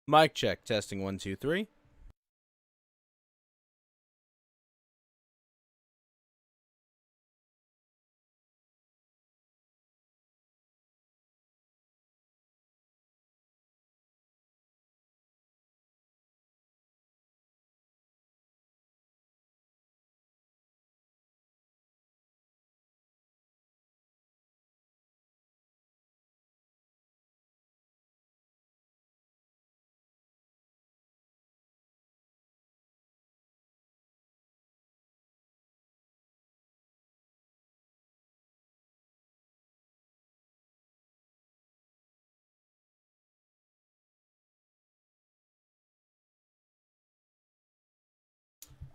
Mic check, testing 1, 2, 3.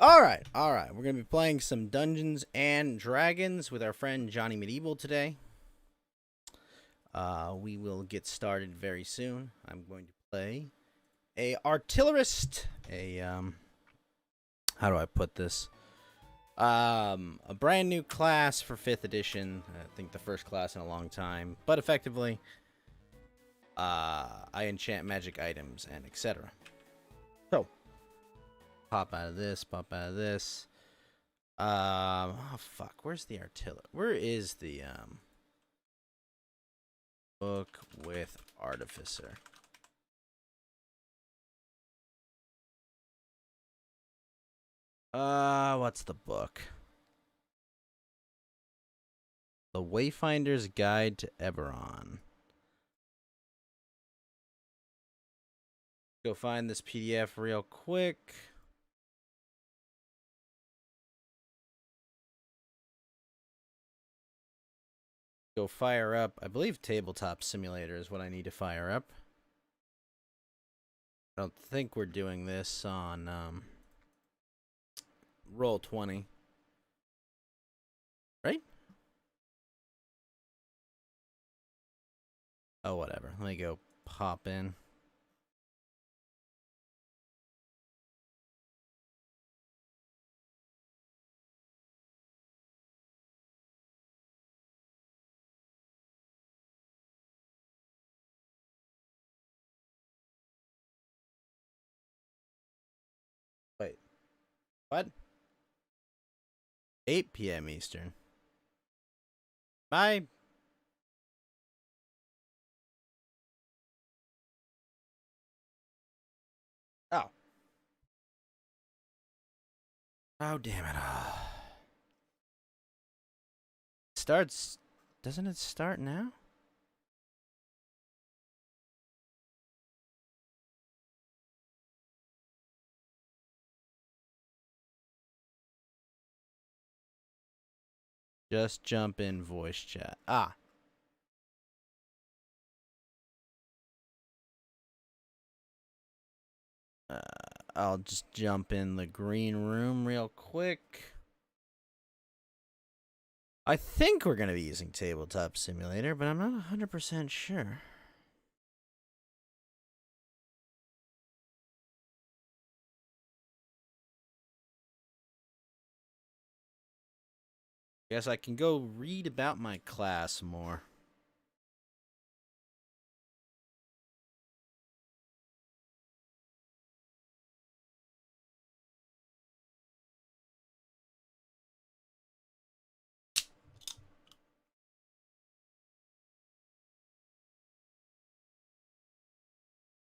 All right. We're gonna be playing some Dungeons and Dragons with our friend Johnny Medieval today. We will get started very soon. I'm going to play a artillerist. How do I put this? A brand new class for 5th edition. I think the first class in a long time, but effectively, I enchant magic items and etc. So, pop out of this. Oh fuck, where's the artillery? Where is the book with artificer? What's the book? The Wayfinder's Guide to Eberron. Go find this PDF real quick. Go fire up. I believe Tabletop Simulator is what I need to fire up. I don't think we're doing this on Roll20. Right? Oh, whatever. Let me go pop in. Wait. What? 8 p.m. Eastern. Bye. Oh. Oh, damn it. Starts. Doesn't it start now? Just jump in voice chat. I'll just jump in the green room real quick. I think we're going to be using Tabletop Simulator, but I'm not 100% sure. Guess I can go read about my class more.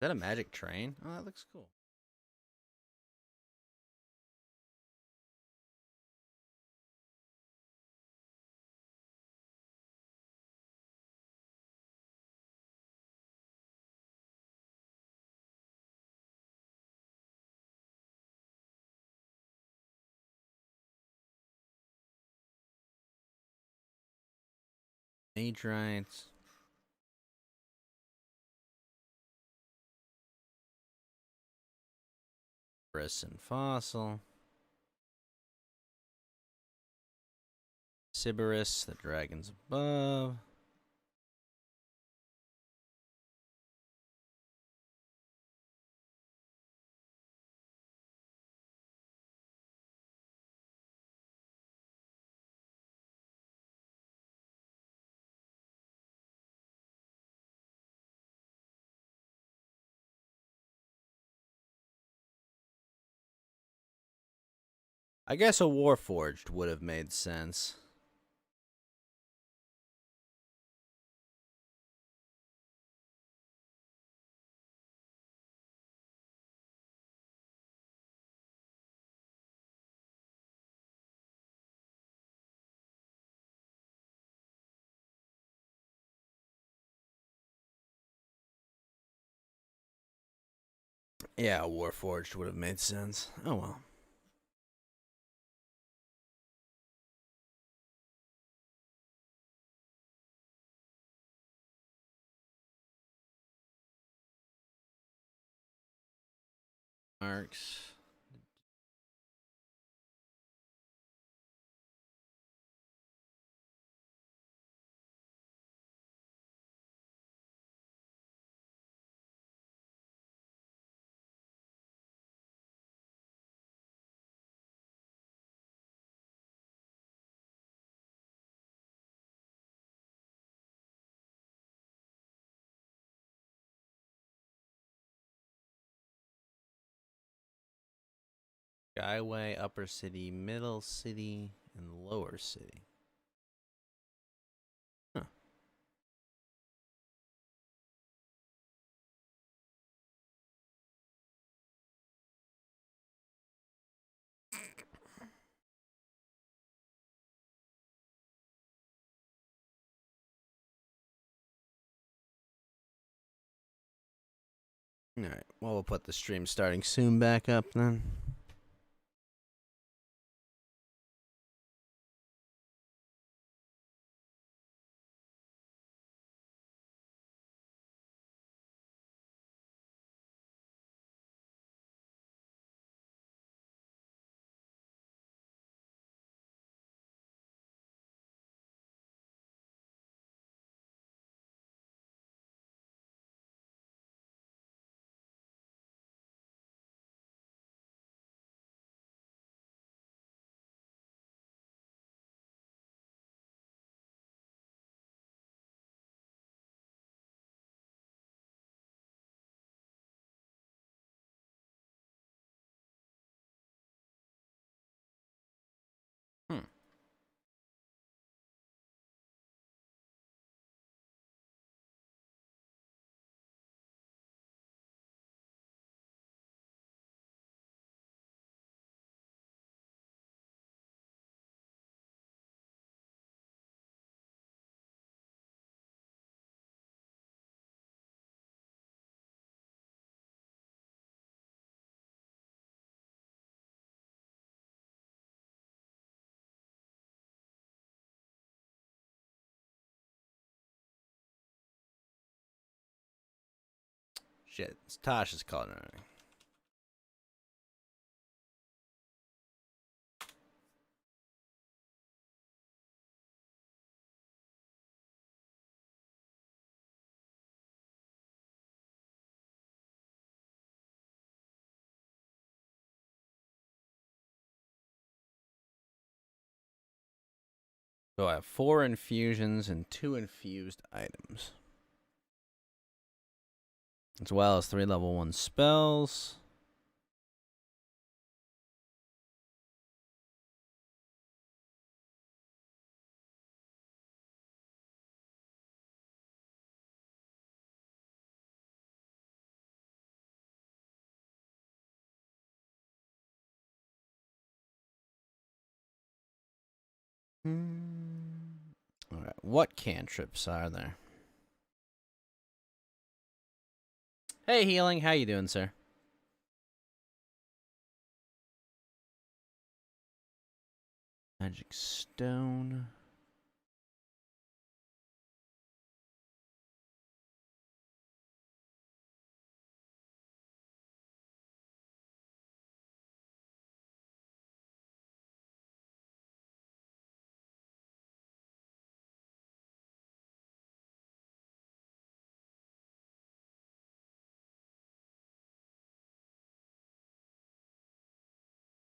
Is that a magic train? Oh, that looks cool. Mage rights. Bris and Fossil. Sybaris, the dragons above. I guess a Warforged would have made sense. Yeah, a Warforged would have made sense. Oh well. Marks. Skyway, Upper City, Middle City, and Lower City. Huh. Alright, well, we'll put the stream starting soon back up then. Hmm. Shit, it's Tasha's calling already. So I have 4 infusions and 2 infused items. As well as 3 level 1 spells. Alright, what cantrips are there? Hey, Healing, how you doing, sir? Magic Stone.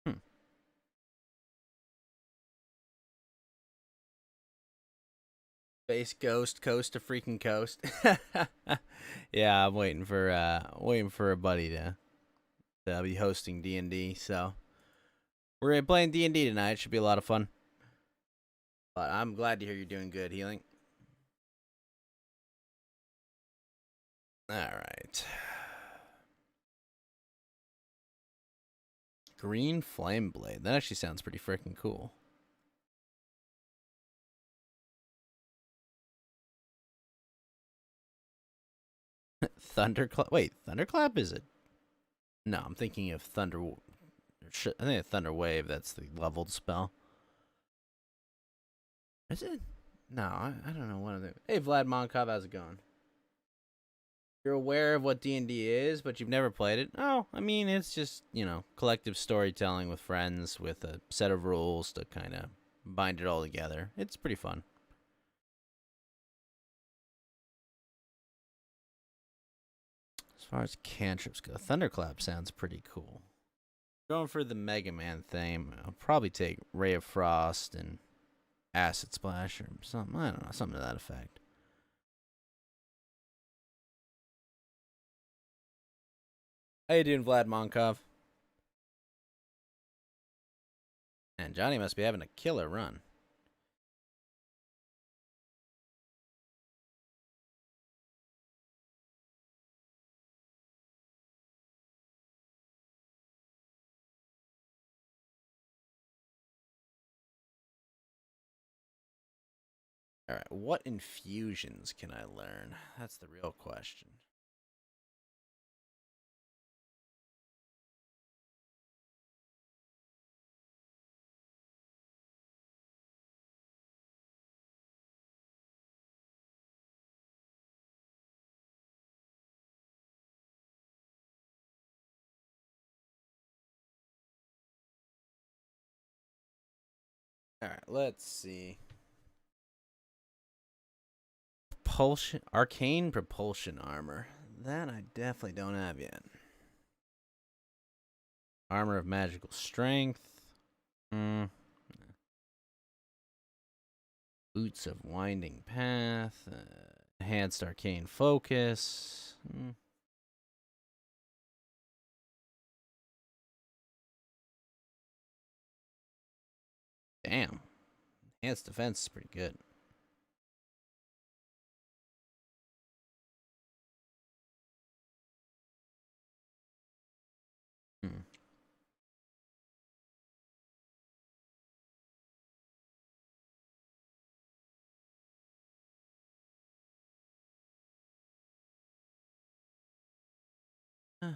Hmm. Space Ghost, Coast to freaking Coast. Yeah, I'm waiting for a buddy to be hosting D&D, so We're playing D&D tonight. It should be a lot of fun. But I'm glad to hear you're doing good, Healing. All right. Green Flame Blade. That actually sounds pretty freaking cool. Thunderclap. Wait, Thunderclap is it? No, I'm thinking of Thunder. I think of Thunder Wave. That's the leveled spell. Is it? No, I don't know. One of them. Hey, Vlad Monkov, how's it going? You're aware of what D&D is, but you've never played it? Oh, I mean, it's just, collective storytelling with friends with a set of rules to kind of bind it all together. It's pretty fun. As far as cantrips go, Thunderclap sounds pretty cool. Going for the Mega Man theme, I'll probably take Ray of Frost and Acid Splash or something. I don't know, something to that effect. How you doing, Vlad Monkov? And Johnny must be having a killer run. All right, what infusions can I learn? That's the real question. All right, let's see. Arcane propulsion armor. That I definitely don't have yet. Armor of magical strength. Boots of winding path. Enhanced arcane focus. Damn. Enhanced defense is pretty good.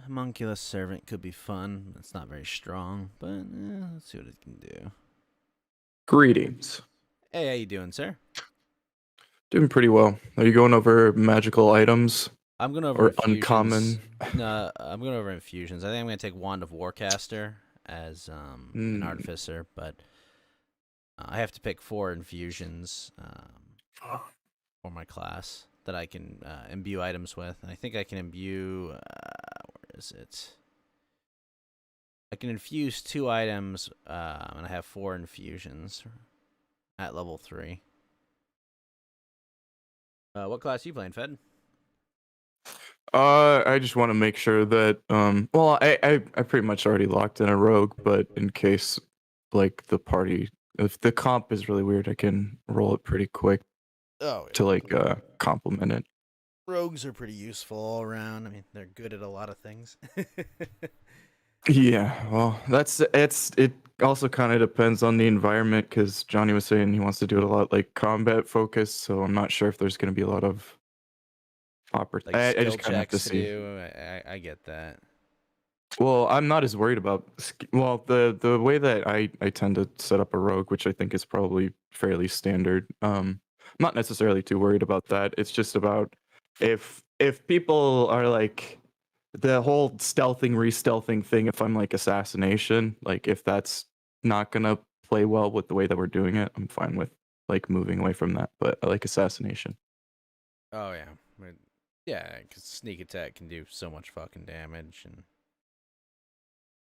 Homunculus Servant could be fun. It's not very strong, but let's see what it can do. Greetings. Hey, how you doing, sir? Doing pretty well. Are you going over magical items? I'm going over infusions. Uncommon? No, I'm going over infusions. I think I'm going to take Wand of Warcaster as an artificer, but I have to pick 4 infusions for my class that I can imbue items with. And I think I can imbue... where is it? I can infuse 2 items, and I have 4 infusions at level 3. What class are you playing, Fed? I just want to make sure that well, I pretty much already locked in a rogue, but in case like the party, if the comp is really weird, I can roll it pretty quick to complement it. Rogues are pretty useful all around. I mean, they're good at a lot of things. Yeah, well, it also kind of depends on the environment, because Johnny was saying he wants to do it a lot like combat focused, so I'm not sure if there's going to be a lot of like I skill just kind of have to checks to see. do. I get that. Well, I'm not as worried about the way that I tend to set up a rogue, which I think is probably fairly standard. Not necessarily too worried about that. It's just about if people are like the whole stealthing re-stealthing thing, if I'm like assassination, like if that's not gonna play well with the way that we're doing it, I'm fine with like moving away from that. But I like assassination. Oh yeah, yeah, because sneak attack can do so much fucking damage, and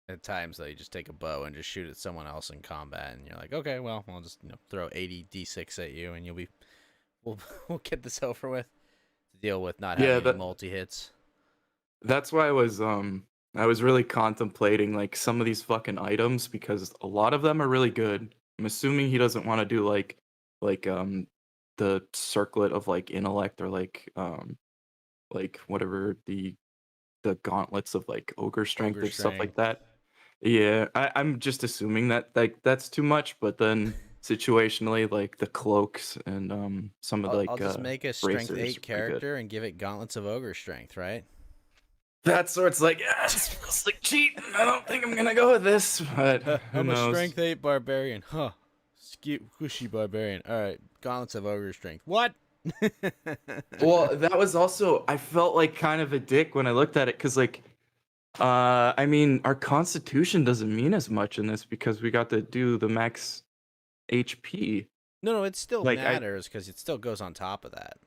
at times though you just take a bow and just shoot at someone else in combat, and you're like, okay, well, I'll just throw 80 d6 at you, and we'll get this over with. To deal with not having any multi hits. That's why I was I was really contemplating like some of these fucking items because a lot of them are really good. I'm assuming he doesn't want to do like the circlet of like intellect or like whatever the gauntlets of like ogre strength Ogre or stuff like strength. that. Yeah, I'm just assuming that like that's too much, but then situationally like the cloaks and some of I'll like just make a strength bracers are 8 pretty good. character and give it gauntlets of ogre strength, right? That's where it's like, yeah, it just feels like cheating. I don't think I'm gonna go with this, but who I'm a knows? strength 8 barbarian. Huh. Squishy barbarian. All right. Gauntlets of ogre strength. What? Well, that was also I felt like kind of a dick when I looked at it because like I mean our constitution doesn't mean as much in this because we got to do the max HP. No, it still Like I matters because it still goes on top of that.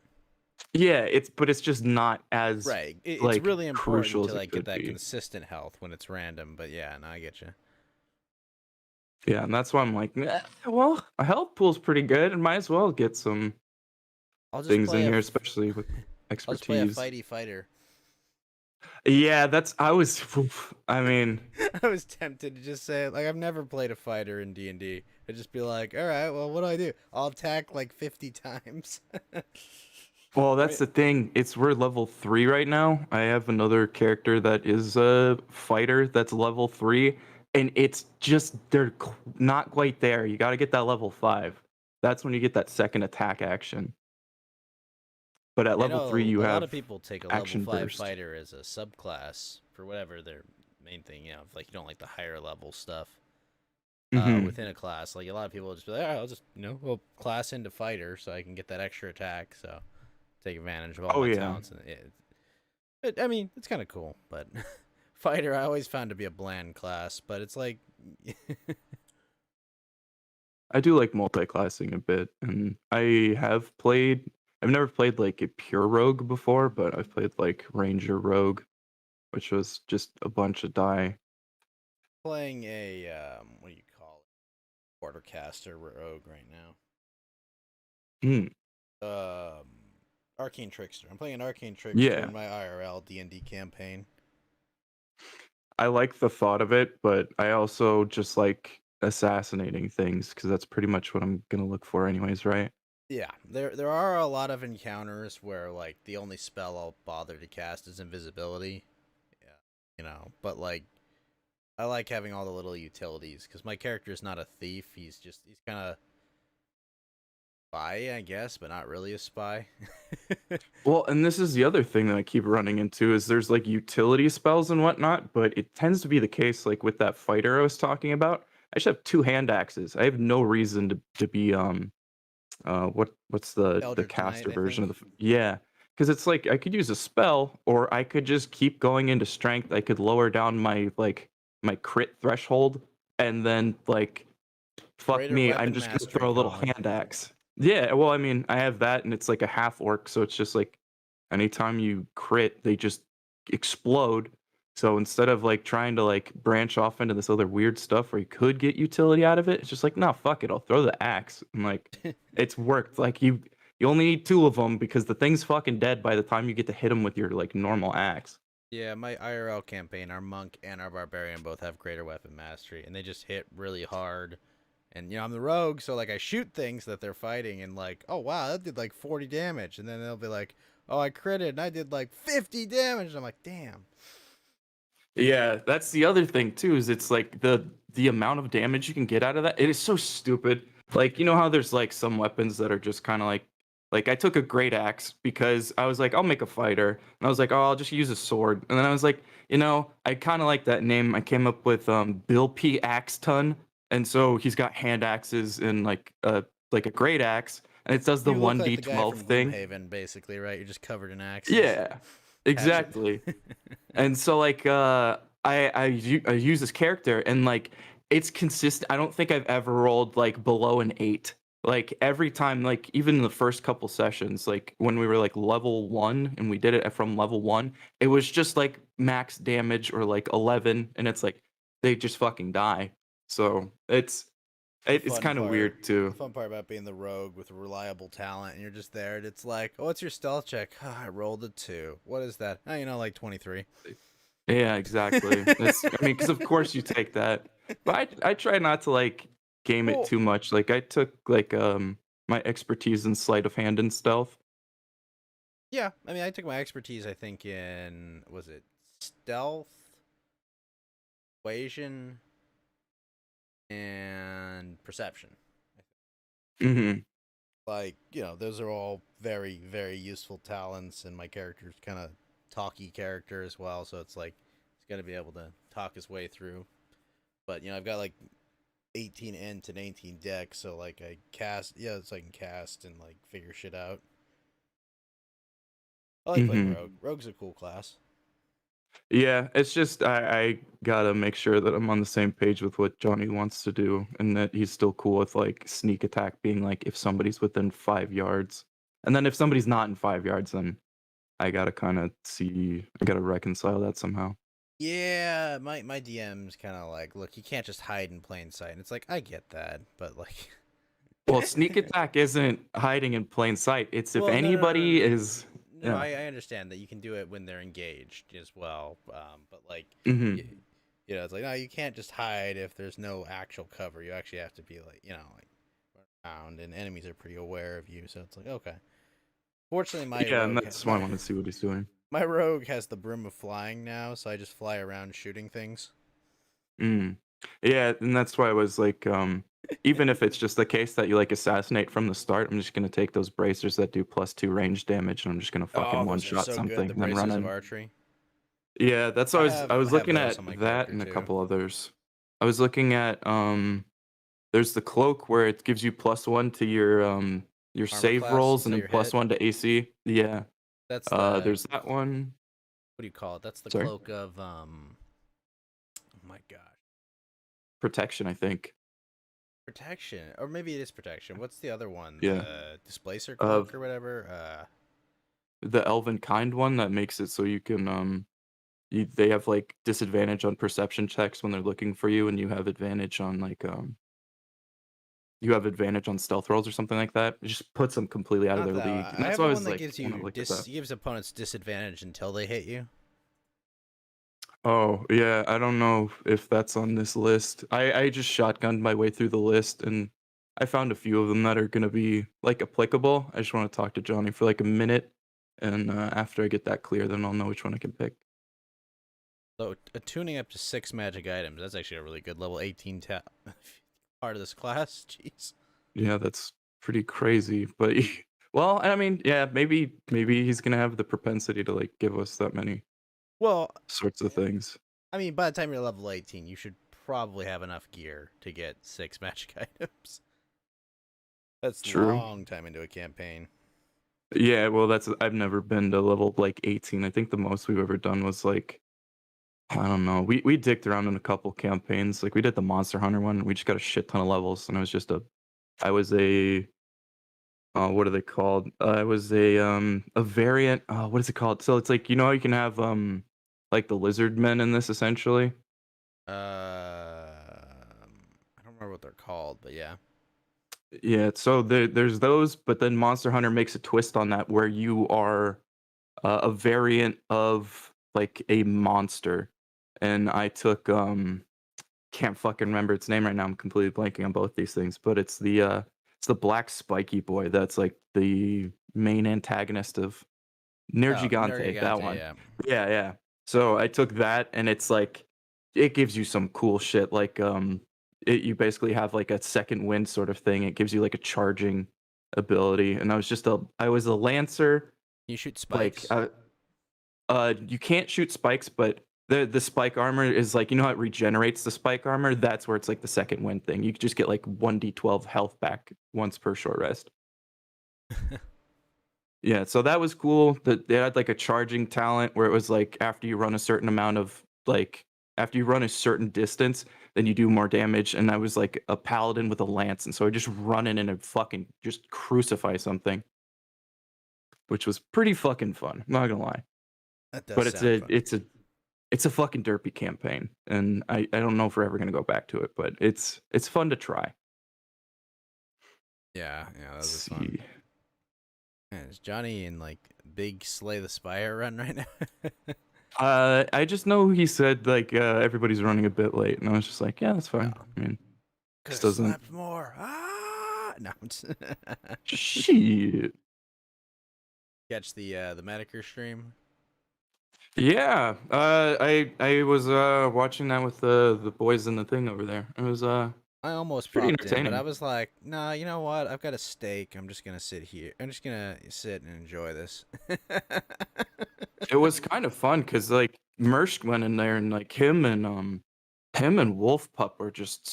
yeah, it's just not as Right. It's like really important crucial to as it like get could that be. consistent health when it's random. But yeah, no, I get you. Yeah, and that's why I'm like, well, a health pool's pretty good and might as well get some I'll just things play in a. here, F- especially with I'll just play a expertise. fighty fighter. Yeah, that's I was I mean, I was tempted to just say like I've never played a fighter in D&D. I'd just be like, all right, well, what do I do? I'll attack like 50 times. well, that's Right. the thing. It's we're level 3 right now. I have another character that is a fighter that's level 3 and it's just not quite there. You got to get that level 5. That's when you get that second attack action. But at I level 3 know you a lot of have people take a level action 5 burst. fighter as a subclass for whatever their main thing. You know, if like you don't like the higher level stuff Mhm. within a class. Like a lot of people will just be like, all right, I'll just well class into fighter so I can get that extra attack. So take advantage of all Oh my yeah. talents. And I mean, it's kind of cool, but fighter I always found to be a bland class. But it's like, I do like multi-classing a bit, and I've never played like a pure rogue before, but I've played like ranger rogue, which was just a bunch of die. playing a what do you call it? Quartercaster rogue right now. Hmm. Um, Arcane Trickster. I'm playing an Arcane Trickster Yeah, in my IRL D&D campaign. I like the thought of it, but I also just like assassinating things because that's pretty much what I'm gonna look for anyways, right? Yeah, there are a lot of encounters where like the only spell I'll bother to cast is invisibility. Yeah, but like I like having all the little utilities because my character is not a thief. He's kind of spy, I guess, but not really a spy. Well, and this is the other thing that I keep running into is there's like utility spells and whatnot, but it tends to be the case like with that fighter I was talking about. I should have two hand axes. I have no reason to be what's the Eldritch Knight, caster I version think. of yeah, because it's like I could use a spell or I could just keep going into strength. I could lower down my crit threshold and then like fuck Greater me, I'm weapon just gonna mastery throw a little calling. hand axe. Yeah, well, I mean, I have that, and it's like a half orc, so it's just like anytime you crit, they just explode. So instead of like trying to like branch off into this other weird stuff where you could get utility out of it, it's just like, no, fuck it, I'll throw the axe. And like, it's worked. Like you only need two of them because the thing's fucking dead by the time you get to hit him with your like normal axe. Yeah, my IRL campaign, our monk and our barbarian both have greater weapon mastery, and they just hit really hard. And I'm the rogue, so like I shoot things that they're fighting, and like, oh wow, that did like 40 damage, and then they'll be like, oh, I critted, and I did like 50 damage. And I'm like, damn. Yeah, that's the other thing too, is it's like the amount of damage you can get out of that. It is so stupid. Like, you know how there's like some weapons that are just kind of like I took a great axe because I was like, I'll make a fighter. And I was like, oh, I'll just use a sword. And then I was like, I kind of like that name. I came up with Bill P. Axe Ton. And so he's got hand axes and like a great axe, and it does the You look like the guy 1d12 from thing. Gloomhaven, basically, right? You're just covered in axes. Yeah, Hatchet. exactly. And so like I use this character and like it's consistent. I don't think I've ever rolled like below an 8. Like every time, like even in the first couple sessions, like when we were like level 1 and we did it from level 1, it was just like max damage or like 11 and it's like they just fucking die. So the it's fun kind of part. weird The too. fun part about being the rogue with reliable talent, and you're just there, and it's like, oh, what's your stealth check? Oh, I rolled a 2. What is that? Oh, like 23. Yeah, exactly. I mean, because of course you take that, but I try not to like game it Well, too much. Like I took like my expertise in sleight of hand and stealth. yeah. I mean, I took my expertise. I think in was it stealth, equation, and perception. Hmm. Like those are all very very useful talents, and my character's kind of talky character as well. So it's like he's gonna be able to talk his way through. But I've got like 18 int and 18 deck, so like I cast, so I can cast and like figure shit out. I like playing Hmm. rogue. Rogue's a cool class. Yeah, it's just I gotta make sure that I'm on the same page with what Johnny wants to do, and that he's still cool with like sneak attack being like if somebody's within 5 yards, and then if somebody's not in 5 yards, then I gotta kind of see. I gotta reconcile that somehow. Yeah, my DM's kind of like, look, you can't just hide in plain sight. And it's like I get that, but like, Well, sneak attack isn't hiding in plain sight. It's if well, anybody is, no, yeah. I understand that you can do it when they're engaged as well. But like, you, Hmm. it's like no, you can't just hide if there's no actual cover. You actually have to be like, like around, and enemies are pretty aware of you. So it's like okay. Fortunately, Yeah, and that's why I want to see what he's doing. my rogue has the broom of flying now, so I just fly around shooting things. Mm. Yeah, and that's why I was like, even if it's just the case that you like assassinate from the start, I'm just gonna take those bracers that do +2 range damage, and I'm just gonna Oh, fucking one those are shot so good. something The and then run bracers of in. archery. Yeah, that's what I was I have looking those at on my that character and a too. couple others. I was looking at there's the cloak where it gives you +1 to your Armor save class. rolls So and then your hit. +1 to AC. Yeah. That's the There's that one. what do you call it? That's the Sorry. cloak of Oh my gosh. Protection, I think. Protection, or maybe it is protection. What's the other one? Yeah. The displacer cloak Of or whatever. the elven kind one that makes it so you can they have like disadvantage on perception checks when they're looking for you, and you have advantage on like you have advantage on stealth rolls or something like that. It just puts them completely out of Not their that. league. And I that's have why I the was one that like, gives I want to you look at that. gives opponents disadvantage until they hit you. Oh, yeah, I don't know if that's on this list. I just shotgunned my way through the list, and I found a few of them that are gonna be like applicable. I just want to talk to Johnny for like a minute, and after I get that clear, then I'll know which one I can pick. So tuning up to 6 magic items. That's actually a really good level 18 part of this class. Jeez. Yeah, that's pretty crazy. But well, I mean, yeah, maybe he's gonna have the propensity to like give us that many Well, sorts of things. I mean, by the time you're level 18, you should probably have enough gear to get 6 magic items. That's a True. long time into a campaign. Yeah, well, that's I've never been to level like 18. I think the most we've ever done was like I don't know. We dicked around in a couple campaigns. Like we did the Monster Hunter one. We just got a shit ton of levels, and I was a what are they called? I was a variant. What is it called? So it's like how you can have like the lizard men in this essentially. I don't remember what they're called, but yeah. Yeah, so there's those, but then Monster Hunter makes a twist on that where you are a variant of like a monster. And I took can't fucking remember its name right now. I'm completely blanking on both these things, but it's the black spiky boy that's like the main antagonist of Nier Oh, Gigante, that Nergigante, one. yeah. Yeah, yeah. So I took that, and it's like it gives you some cool shit. Like you basically have like a second wind sort of thing. It gives you like a charging ability, and I was a lancer. You shoot Like spikes. you can't shoot spikes, but the spike armor is like how it regenerates the spike armor. That's where it's like the second wind thing. You just get like 1d12 health back once per short rest. Yeah, so that was cool. That they had like a charging talent where it was like after you run a certain amount of like after you run a certain distance, then you do more damage. And I was like a paladin with a lance, and so I just run in and fucking just crucify something, which was pretty fucking fun. I'm not gonna lie. That does But sound fun. it's a fucking derpy campaign, and I don't know if we're ever gonna go back to it, but it's fun to try. Yeah, yeah, Let's those are fun. see. Man, is Johnny in like big Slay the Spire run right now? I just know he said like everybody's running a bit late, and I was just like, yeah, that's fine. Oh, I mean, could this have doesn't. slept more. Ah, no. Shit. Catch the Medicare stream. Yeah. I was watching that with the boys in the thing over there. It was I almost pretty popped in, but I entertaining. was like, nah, you know what? I've got a steak. I'm just gonna sit here. I'm just gonna sit and enjoy this. It was kind of fun because like Mersh went in there and like him and Wolf Pup were just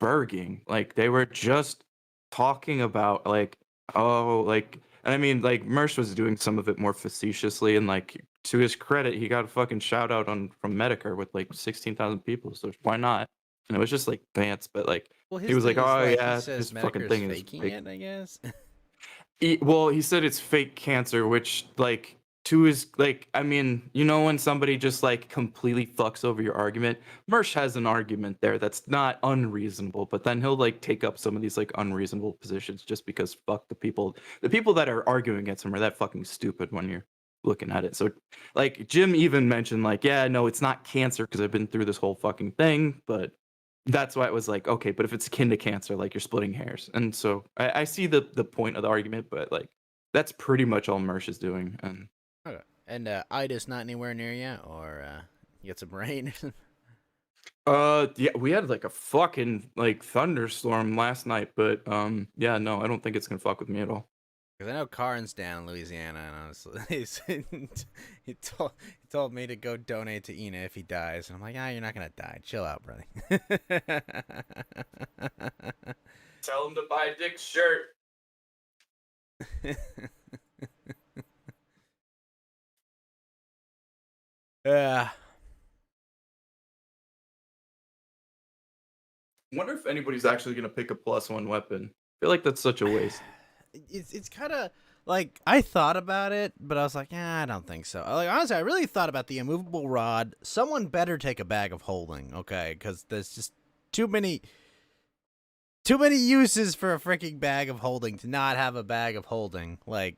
spurging. Like they were just talking about like oh like and I mean like Mersh was doing some of it more facetiously and like to his credit he got a fucking shout out on from Medicare with like 16,000 people, so why not? And it was just like Vance, but like Well, he his was like, thing is oh like he yeah, says his fucking Medicare's thing is faking fake. it. I guess. Well, he said it's fake cancer, which like to his like I mean, you know when somebody just like completely fucks over your argument. Mersh has an argument there that's not unreasonable, but then he'll like take up some of these like unreasonable positions just because fuck the people. The people that are arguing against him are that fucking stupid when you're looking at it. So like Jim even mentioned like, yeah, no, it's not cancer because I've been through this whole fucking thing, but that's why it was like, okay, but if it's akin to cancer, like you're splitting hairs. And so I see the point of the argument, but like that's pretty much all Mersh is doing. And Okay. And Ida's not anywhere near you, or you get some rain. yeah, we had like a fucking like thunderstorm last night, but yeah, no, I don't think it's gonna fuck with me at all. Because I know Karn's down in Louisiana, and honestly, he told me to go donate to Ina if he dies, and I'm like, ah, you're not gonna die. Chill out, brother. Tell him to buy Dick's shirt. Yeah. Wonder if anybody's actually gonna pick a +1 weapon. I feel like that's such a waste. It's kind of like I thought about it, but I was like, I don't think so. Like honestly, I really thought about the immovable rod. Someone better take a bag of holding, okay? Because there's just too many uses for a freaking bag of holding to not have a bag of holding. Like,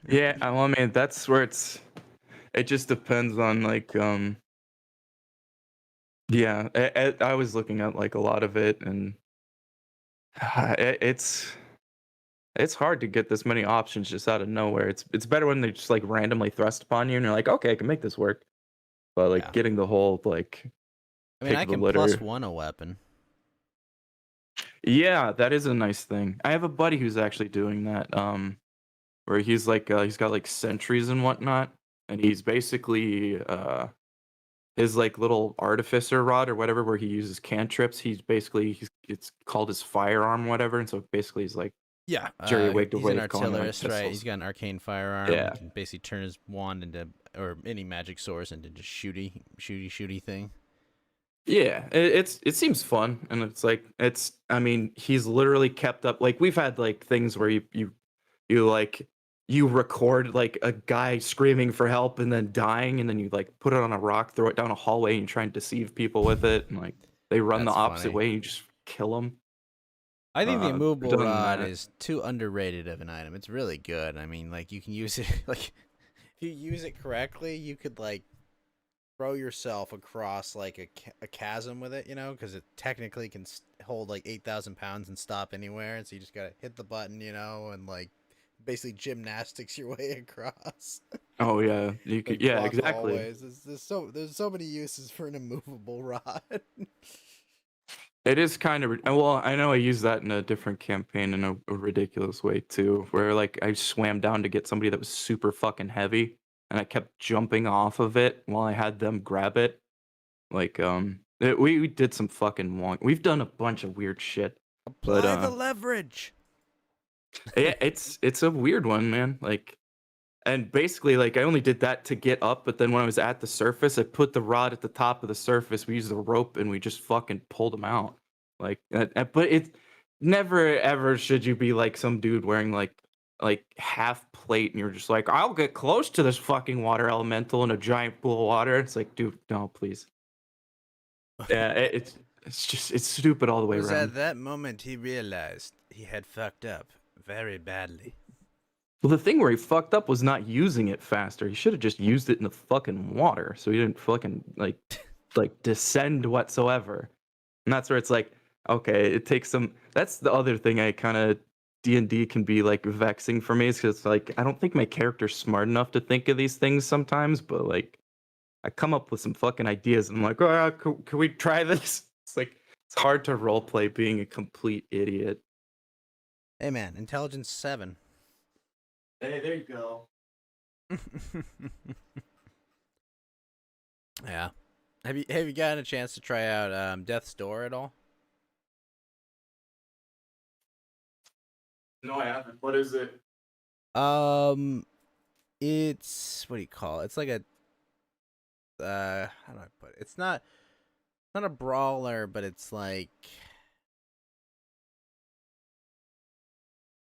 Yeah, well, I mean that's where it just depends on like yeah, I was looking at like a lot of it and it's hard to get this many options just out of nowhere. It's better when they just like randomly thrust upon you and you're like, okay, I can make this work. But like yeah. getting the whole like I mean, pick I of the can plus litter. one a weapon. Yeah, that is a nice thing. I have a buddy who's actually doing that. Where he's like he's got like sentries and whatnot, and he's basically his like little artificer rod or whatever where he uses cantrips. He's it's called his firearm, whatever, and so basically he's like Yeah. jerry wigged He's an away calling them like artillerist, right? He's pistols. got an arcane firearm. He Yeah. can basically turn his wand into, or any magic source into just shooty thing. Yeah, it seems fun, and it's like it's. I mean, he's literally kept up. Like we've had like things where you like you record like a guy screaming for help and then dying, and then you like put it on a rock, throw it down a hallway, and you try and deceive people with it, and like they run the That's opposite funny. way, and you just kill them. I think the I've immovable done rod that. is too underrated of an item. It's really good. I mean, like you can use it like if you use it correctly, you could like throw yourself across like a chasm with it, you know, because it technically can hold like 8,000 pounds and stop anywhere. And so you just gotta hit the button, you know, and like basically gymnastics your way across. Oh yeah, you could. Like Yeah, block exactly. hallways. There's so many uses for an immovable rod. It is kind of well. I know I used that in a different campaign in a ridiculous way too, where like I swam down to get somebody that was super fucking heavy, and I kept jumping off of it while I had them grab it. Like we did some fucking wonk. We've done a bunch of weird shit, but Apply the leverage. yeah, it's a weird one, man. Like, and basically, like I only did that to get up, but then when I was at the surface, I put the rod at the top of the surface. We used the rope, and we just fucking pulled them out. Like, but it never ever should you be like some dude wearing like half plate, and you're just like, I'll get close to this fucking water elemental in a giant pool of water. It's like, dude, no, please. Yeah, it's just it's stupid all the It way was around. at that moment he realized he had fucked up very badly. Well, the thing where he fucked up was not using it faster. He should have just used it in the fucking water, so he didn't fucking like descend whatsoever. And that's where it's like, okay, it takes some. That's the other thing I kind of D&D can be like vexing for me is because like I don't think my character's smart enough to think of these things sometimes, but like I come up with some fucking ideas and I'm like, oh, can we try this? It's like it's hard to roleplay being a complete idiot. Hey man, intelligence 7. Hey, there you go. Yeah. Have you gotten a chance to try out Death's Door at all? No, I haven't. What is it? It's what do you call it? It's like a how do I put it? It's not a brawler, but it's like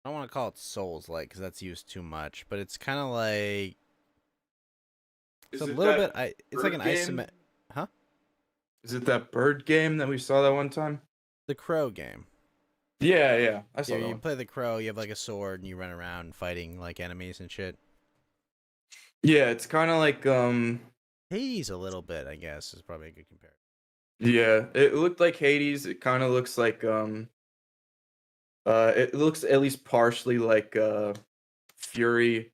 I don't want to call it Souls like because that's used too much, but it's kind of like it's a little bit. It's like an isometric. Huh? Is it that bird game that we saw that one time? The Crow game. Yeah. I saw Yeah, that you one. play the Crow. You have like a sword, and you run around fighting like enemies and shit. Yeah, it's kind of like Hades a little bit, I guess, is probably a good comparison. yeah, it looked like Hades. It kind of looks like it looks at least partially like Fury,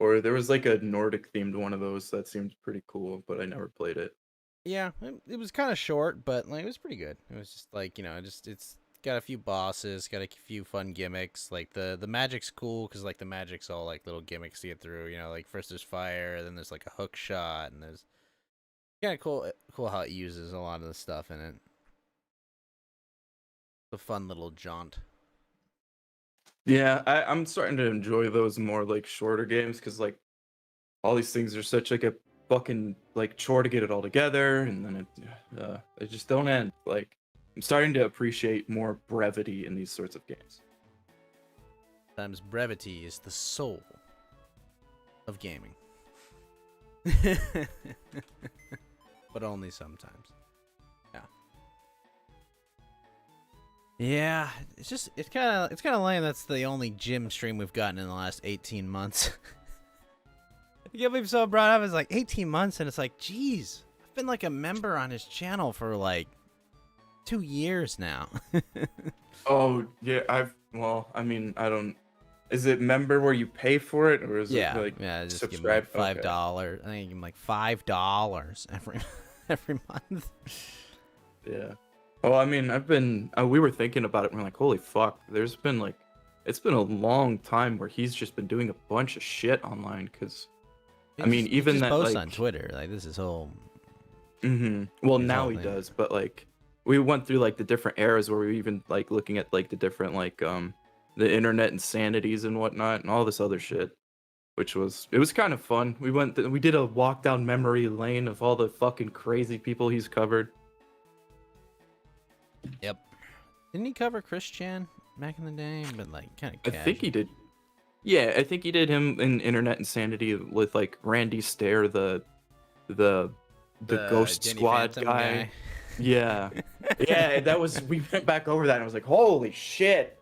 or there was like a Nordic themed one of those that seemed pretty cool, but I never played it. Yeah, it was kind of short, but like it was pretty good. It was just like it's got a few bosses, got a few fun gimmicks. Like the magic's cool because like the magic's all like little gimmicks to get through. Like first there's fire, then there's like a hook shot, and there's kind of cool how it uses a lot of the stuff in it. It's a fun little jaunt. Yeah, I'm starting to enjoy those more like shorter games because like all these things are such like a fucking like chore to get it all together, and then they just don't end. Like I'm starting to appreciate more brevity in these sorts of games. Sometimes brevity is the soul of gaming. But only sometimes. Yeah. Yeah, it's kind of lame that's the only gym stream we've gotten in the last 18 months. I can't believe someone brought it up. It's like 18 months and it's like, geez, I've been like a member on his channel for like 2 years now. Oh yeah, I mean I don't. Is it member where you pay for it, or is it like just subscribe? give him like $5. I think give him like $5 every month. Yeah. Well, I mean, we were thinking about it. And we're like, holy fuck. It's been a long time where he's just been doing a bunch of shit online. Because, He even just that posts like on Twitter like this is whole. Well, his now whole he thing. does, but like we went through like the different eras where we were even like looking at like the different like the internet insanities and whatnot and all this other shit, which it was kind of fun. We did a walk down memory lane of all the fucking crazy people he's covered. Yep. Didn't he cover Chris Chan back in the day? But like kind of I think he did. Yeah, I think he did him in Internet Insanity with like Randy Stair, the Ghost Danny Squad Phantom guy. Yeah, yeah. That was we went back over that and I was like, holy shit.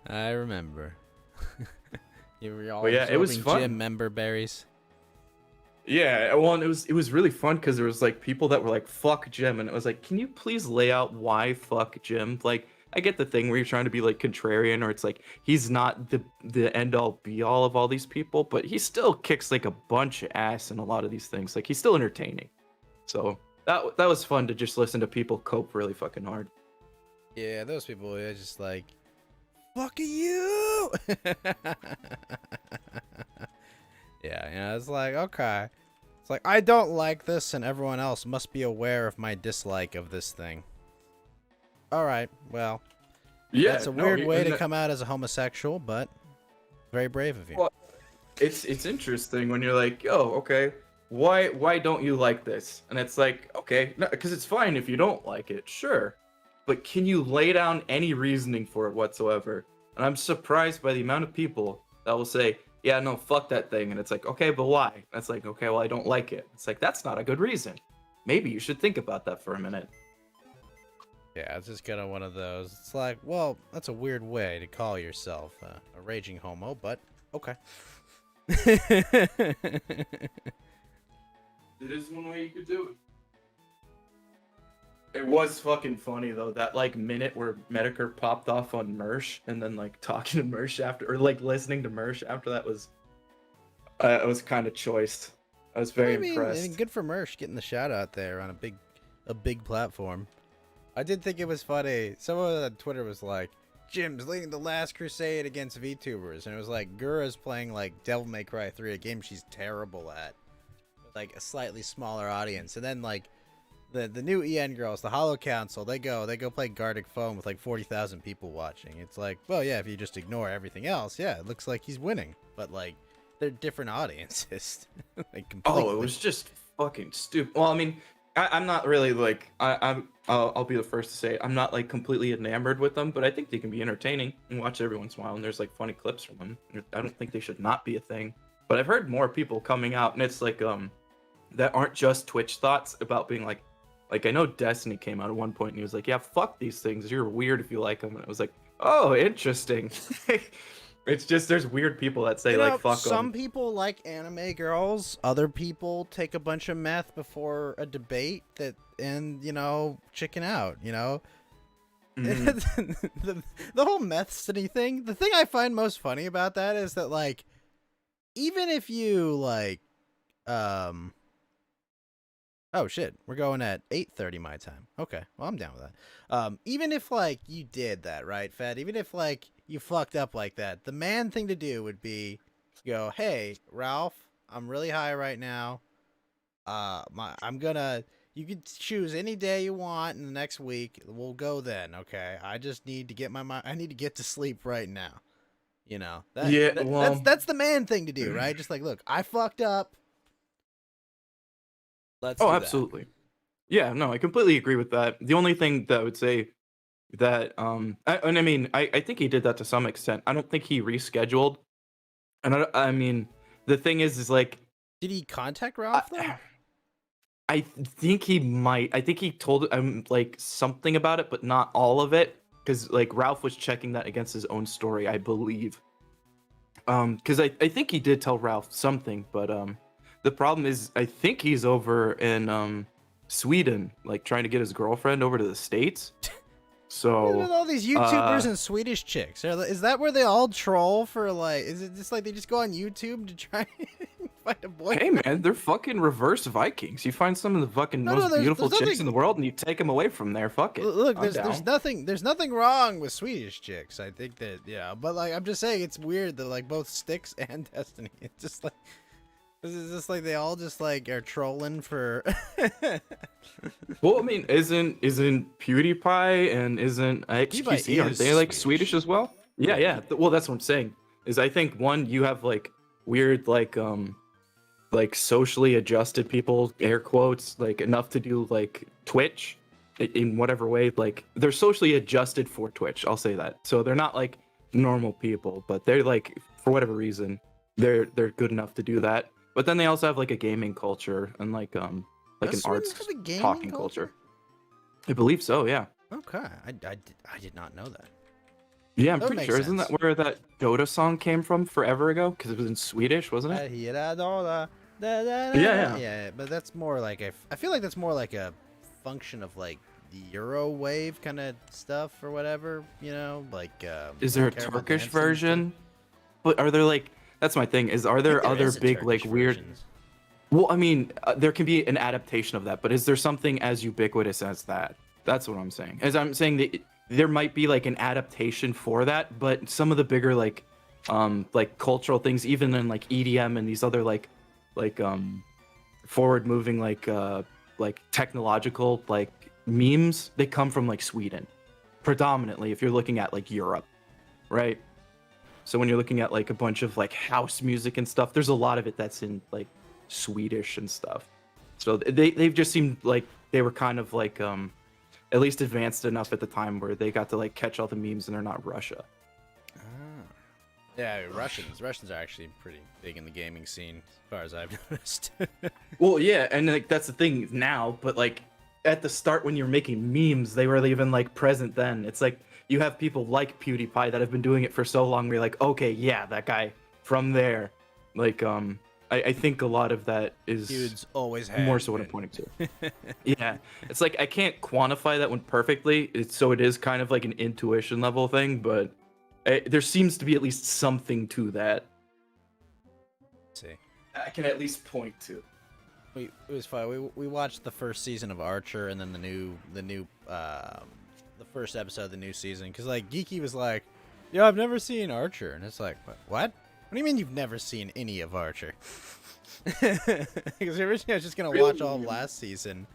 I remember. You were all Yeah, it was absorbing fun. gym member berries. Yeah, well, and it was really fun because there was like people that were like fuck Jim, and it was like, can you please lay out why fuck Jim? Like, I get the thing where you're trying to be like contrarian, or it's like he's not the end all be all of all these people, but he still kicks like a bunch of ass in a lot of these things. Like he's still entertaining. So that was fun to just listen to people cope really fucking hard. Yeah, those people are just like, fuck you. Yeah, it's like, okay. It's like, I don't like this, and everyone else must be aware of my dislike of this thing. Alright, well. Yeah, That's a weird way to come out as a homosexual, but very brave of you. Well, it's interesting when you're like, yo, okay, why don't you like this? And it's like, okay, no, because it's fine if you don't like it, sure. But can you lay down any reasoning for it whatsoever? And I'm surprised by the amount of people that will say, yeah, no, fuck that thing. And it's like, okay, but why? And it's like, okay, well, I don't like it. It's like, that's not a good reason. Maybe you should think about that for a minute. Yeah, it's just kind of one of those. It's like, well, that's a weird way to call yourself a raging homo, but okay. It is one way you could do it. It was fucking funny though, that like minute where Medicare popped off on Mersh and then like talking to Mersh after, or like listening to Mersh after that was, it was kind of choice. I was very I mean, impressed. good for Mersh getting the shout out there on a big platform. I did think it was funny. Someone on Twitter was like, Jim's leading the last crusade against VTubers. And it was like, Gura's playing like Devil May Cry 3, a game she's terrible at. With like a slightly smaller audience. And then like the new EN girls, the Hollow Council, they go play Gartic Phone with like 40,000 people watching. It's like, well, yeah, if you just ignore everything else, yeah, it looks like he's winning. But like, they're different audiences. Like completely. Oh, it was just fucking stupid. Well, I mean, I'm not really like I'll be the first to say I'm not like completely enamored with them, but I think they can be entertaining and watch every once in a while. And there's like funny clips from them. I don't think they should not be a thing. But I've heard more people coming out, and it's like that aren't just Twitch thoughts about being like I know Destiny came out at one point and he was like, yeah, fuck these things. You're weird if you like them. And it was like, oh, interesting. It's just there's weird people that say like fuck them. Some people like anime girls. Other people take a bunch of meth before a debate and chicken out. The whole meth city thing. The thing I find most funny about that is that like, even if you like, oh shit, we're going at 8:30 my time. Okay, well I'm down with that. Even if like you did that, right, Fed? Even if like you fucked up like that, the man thing to do would be go, hey, Ralph, I'm really high right now. You can choose any day you want in the next week. We'll go then, okay? I just need to get I need to get to sleep right now. That's the man thing to do, right? Just like, look, I fucked up. Let's do that. Absolutely. Yeah, no, I completely agree with that. The only thing that I would say that I think he did that to some extent. I don't think he rescheduled. And I mean, the thing is like, did he contact Ralph though? I think he might. I think he told him like something about it, but not all of it, because like Ralph was checking that against his own story, I believe. Because I think he did tell Ralph something, but the problem is I think he's over in Sweden, like trying to get his girlfriend over to the States. So with all these YouTubers and Swedish chicks, is that where they all troll for? Like, is it just like they just go on YouTube to try and find a boyfriend? Hey man, they're fucking reverse Vikings. You find some of the fucking most beautiful chicks in the world, and you take them away from there. Fuck it. Look, there's nothing wrong with Swedish chicks. I think that but like I'm just saying, it's weird that like both Styx and Destiny, it's just like. Is this like they all just like are trolling for? Well, I mean, isn't PewDiePie and isn't XQC, aren't they like Swedish as well? Yeah. Well, that's what I'm saying. Is I think one, you have like weird like socially adjusted people, air quotes, like enough to do like Twitch in whatever way. Like they're socially adjusted for Twitch. I'll say that. So they're not like normal people, but they're like for whatever reason they're good enough to do that. But then they also have like a gaming culture and like an arts talking culture. I believe so, yeah. Okay, I did not know that. Yeah, I'm pretty sure. Isn't that where that Dota song came from forever ago? Because it was in Swedish, wasn't it? Yeah. But that's more like I feel like that's more like a function of like the Euro wave kind of stuff or whatever. Like. Is there a Turkish version? But are there like? That's my thing. Are there other big like weird? Versions. Well, I mean, there can be an adaptation of that, but is there something as ubiquitous as that? That's what I'm saying. As I'm saying that there might be like an adaptation for that, but some of the bigger like cultural things, even in like EDM and these other like forward moving like technological like memes, they come from like Sweden, predominantly. If you're looking at like Europe, right? So when you're looking at like a bunch of like house music and stuff, there's a lot of it that's in like Swedish and stuff. So they've just seemed like they were kind of like at least advanced enough at the time where they got to like catch all the memes and they're not Russia. Yeah, Russians are actually pretty big in the gaming scene as far as I've noticed. Well, yeah, and like that's the thing now, but like at the start when you're making memes, they were even like present then. It's like you have people like PewDiePie that have been doing it for so long. Where you're like, okay, yeah, that guy from there. Like, I think a lot of that is Dudes always more has so what I'm been. pointing to. Yeah, it's like I can't quantify that one perfectly. So it is kind of like an intuition level thing, but there seems to be at least something to that. See, I can at least point to. it was fun. We watched the first season of Archer and then the first episode of the new season because like Geeky was like, "Yo, I've never seen Archer," and it's like, "What? What do you mean you've never seen any of Archer?" Because originally I was just gonna watch all of last season,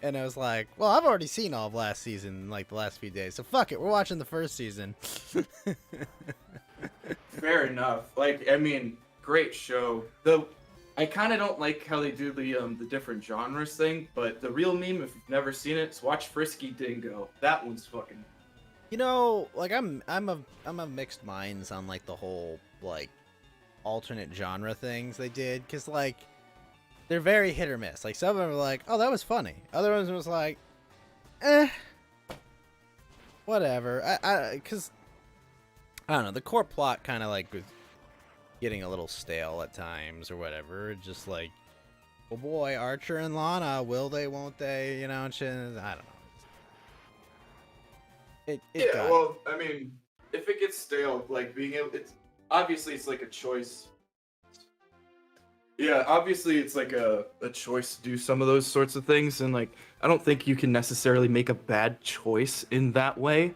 and I was like, "Well, I've already seen all of last season in like the last few days, so fuck it, we're watching the first season." Fair enough. Like, I mean, great show. Though I kind of don't like how they do the different genres thing, but the real meme, if you've never seen it, is watch Frisky Dingo. That one's fucking. You know, like I'm of mixed minds on like the whole like alternate genre things they did, because like they're very hit or miss. Like some of them were like, "Oh, that was funny." Other ones was like, whatever. Because I don't know, the core plot kind of like was getting a little stale at times or whatever. Just like, oh boy, Archer and Lana, will they, won't they? You know, and shit. I don't know. It got. Well, I mean, if it gets stale, like being able, it's obviously it's like a choice. Yeah, obviously it's like a choice to do some of those sorts of things, and like I don't think you can necessarily make a bad choice in that way.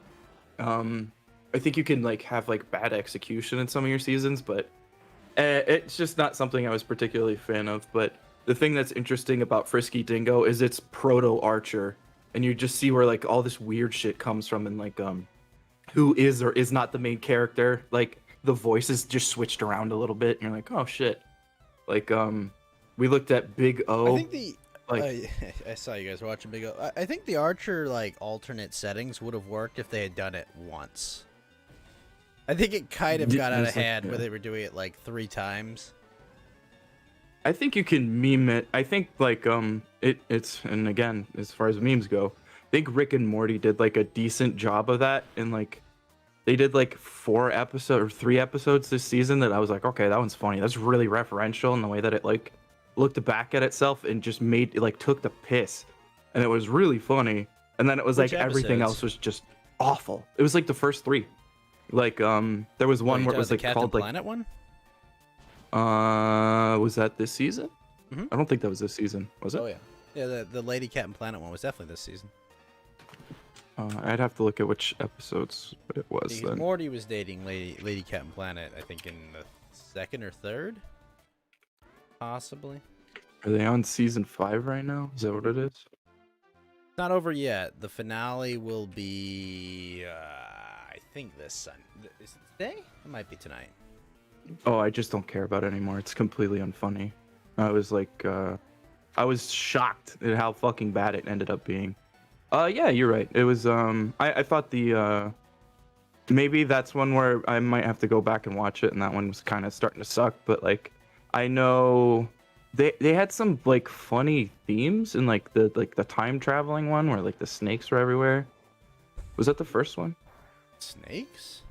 I think you can like have like bad execution in some of your seasons, but it's just not something I was particularly a fan of. But the thing that's interesting about Frisky Dingo is it's proto Archer, and you just see where like all this weird shit comes from, and like who is or is not the main character. Like the voices just switched around a little bit, and you're like, oh shit. Like we looked at Big O. I think the like I saw you guys watching Big O. I think the Archer like alternate settings would have worked if they had done it once. I think it kind of got out of hand where they were doing it like 3 times. I think you can meme it. I think like it's and again as far as memes go, I think Rick and Morty did like a decent job of that, and like they did like 4 episodes or 3 episodes this season that I was like, okay, that one's funny. That's really referential in the way that it like looked back at itself and just made it like took the piss, and it was really funny. And then it was Which like everything episodes? else was just awful. It was like the first 3. Like there was one where it was like Captain called like Planet one. was that this season? Mhm. I don't think that was this season. Was it? Oh yeah, yeah. The Lady Captain Planet one was definitely this season. I'd have to look at which episodes it was Because then. Morty was dating Lady Captain Planet, I think in the 2nd or 3rd, possibly. Are they on season 5 right now? Is that what it is? It's not over yet. The finale will be, I think this Sunday. Is it today? It might be tonight. Oh, I just don't care about it anymore. It's completely unfunny. I was like, I was shocked at how fucking bad it ended up being. Yeah, you're right. It was, I thought the, maybe that's one where I might have to go back and watch it, and that one was kind of starting to suck, but like, I know they had some like funny themes in like the time traveling one where like the snakes were everywhere. Was that the first one? Snakes?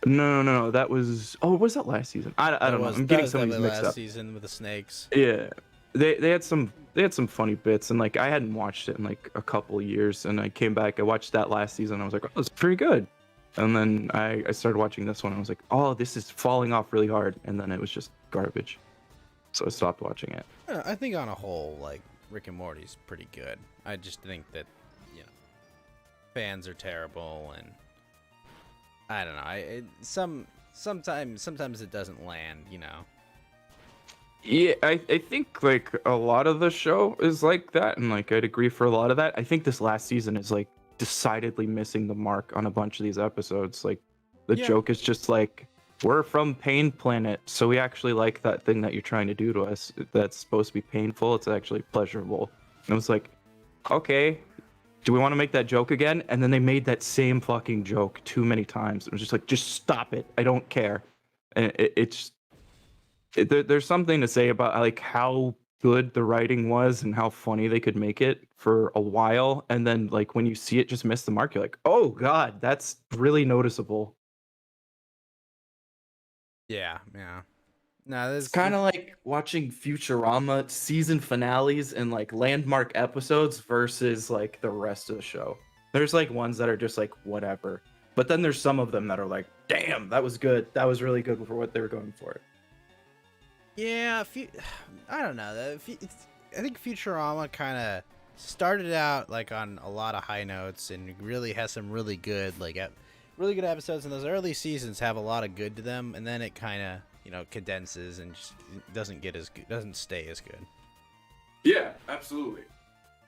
No. That was. Oh, was that last season? I don't know. I'm getting some of these mixed last up. season with the snakes. Yeah, they had some funny bits, and like I hadn't watched it in like a couple years, and I came back. I watched that last season. And I was like, oh, it's pretty good. And then I started watching this one. And I was like, oh, this is falling off really hard. And then it was just garbage. So I stopped watching it. I think on a whole, like Rick and Morty's pretty good. I just think that fans are terrible, and I don't know. Sometimes it doesn't land. Yeah, I think like a lot of the show is like that, and like I'd agree for a lot of that. I think this last season is like decidedly missing the mark on a bunch of these episodes. Like the joke is just like, we're from Pain Planet, so we actually like that thing that you're trying to do to us. That's supposed to be painful. It's actually pleasurable. And I was like, okay, do we want to make that joke again? And then they made that same fucking joke too many times. It was just like, just stop it. I don't care. And there's something to say about like how good the writing was and how funny they could make it for a while, and then like when you see it just miss the mark, you're like, oh god, that's really noticeable. Yeah, yeah. No, It's this kind of like watching Futurama season finales and like landmark episodes versus like the rest of the show. There's like ones that are just like whatever, but then there's some of them that are like, damn, that was good. That was really good for what they were going for. yeah, I don't know. I think Futurama kind of started out like on a lot of high notes and really has some really good really good episodes. And those early seasons have a lot of good to them, and then it kind of condenses and just doesn't get as good, doesn't stay as good. Yeah, absolutely.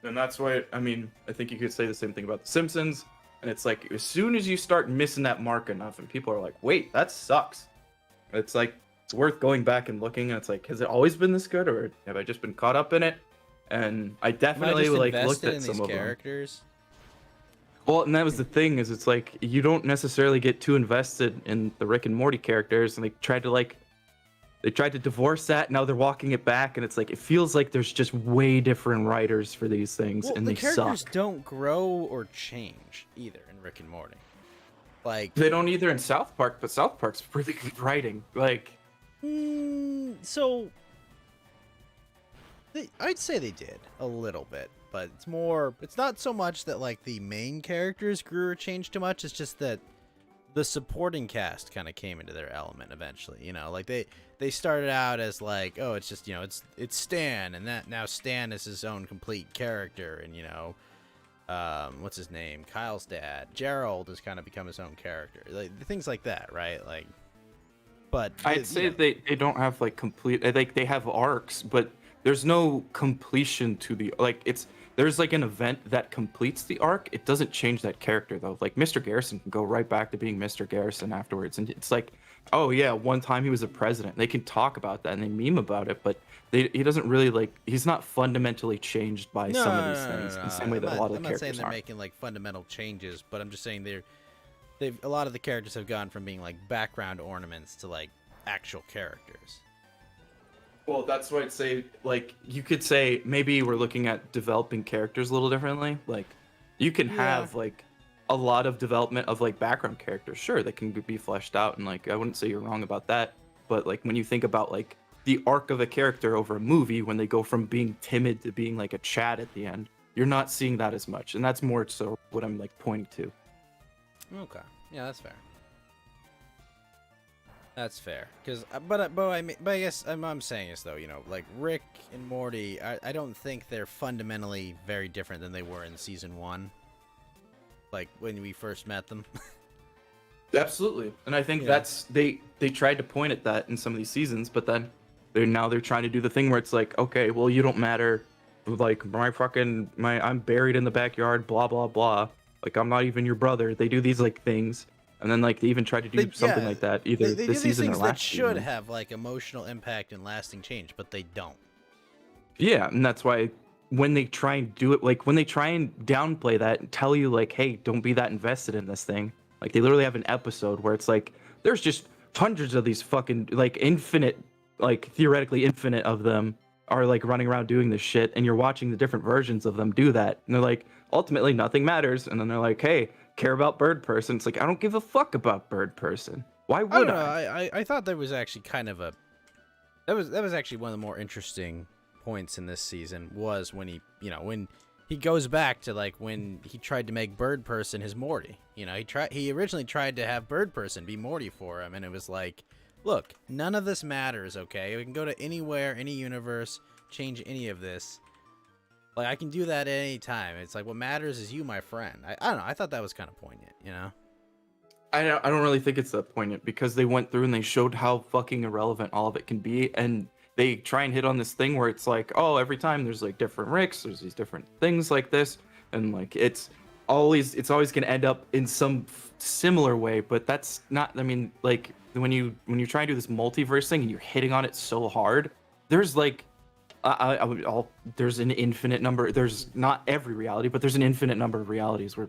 And that's why, I mean, I think you could say the same thing about The Simpsons. And it's like, as soon as you start missing that mark enough, and people are like, wait, that sucks. It's like, it's worth going back and looking. And it's like, has it always been this good? Or have I just been caught up in it? And I definitely like looked at some of characters. Well, and that was the thing, is it's like, you don't necessarily get too invested in the Rick and Morty characters. And they tried to divorce that. Now they're walking it back, and it's like it feels like there's just way different writers for these things, and the they characters suck. don't grow or change either in Rick and Morty. Like They don't either in South Park, but South Park's really good writing. Like, so I'd say they did a little bit, but it's not so much that like the main characters grew or changed too much. It's just that the supporting cast kind of came into their element eventually. Like they started out as like, oh, it's just it's Stan, and that now Stan is his own complete character, and what's his name, Kyle's dad, Gerald, has kind of become his own character, like things like that, right? Like, but I'd say they don't have like complete, like they have arcs, but there's no completion to the, like, there's like an event that completes the arc. It doesn't change that character though. Like Mr. Garrison can go right back to being Mr. Garrison afterwards, and it's like, oh yeah, one time he was a president. They can talk about that and they meme about it, but he doesn't really, like, he's not fundamentally changed by some of these things in the same way that a lot of the characters are. I'm not saying they're making like fundamental changes, but I'm just saying a lot of the characters have gone from being like background ornaments to like actual characters. Well, that's why I'd say, like, you could say maybe we're looking at developing characters a little differently. Like, you can have, like, a lot of development of, like, background characters. Sure, they can be fleshed out, and, like, I wouldn't say you're wrong about that. But, like, when you think about, like, the arc of a character over a movie, when they go from being timid to being, like, a Chad at the end, you're not seeing that as much. And that's more so what I'm, like, pointing to. Okay. Yeah, that's fair. That's fair, but I guess I'm saying is though, like Rick and Morty, I don't think they're fundamentally very different than they were in season 1, like when we first met them. Absolutely, and I think that's they tried to point at that in some of these seasons, but then they're trying to do the thing where it's like, okay, well, you don't matter, like I'm buried in the backyard, blah blah blah, like I'm not even your brother. They do these like things. And then, like, they even try to do something like that either this season or last season. They should have, like, emotional impact and lasting change, but they don't. Yeah, and that's why when they try and do it, like, when they try and downplay that and tell you, like, hey, don't be that invested in this thing. Like, they literally have an episode where it's like, there's just hundreds of these fucking, like, infinite, like, theoretically infinite of them are, like, running around doing this shit, and you're watching the different versions of them do that. And they're like, ultimately, nothing matters. And then they're like, hey, care about Bird Person. It's like, I don't give a fuck about Bird Person. Why would I? I thought there was actually kind of that was actually one of the more interesting points in this season, was when when he goes back to like when he tried to make Bird Person his Morty. He originally tried to have Bird Person be Morty for him, and it was like, look, none of this matters, okay? We can go to anywhere, any universe, change any of this. Like, I can do that at any time. It's like, what matters is you, my friend. I don't know. I thought that was kind of poignant, I don't really think it's that poignant, because they went through and they showed how fucking irrelevant all of it can be. And they try and hit on this thing where it's like, oh, every time there's like different Ricks, there's these different things like this. And like, it's always going to end up in some similar way. But that's not, I mean, like when you try and do this multiverse thing and you're hitting on it so hard, there's like, there's an infinite number. There's not every reality, but there's an infinite number of realities where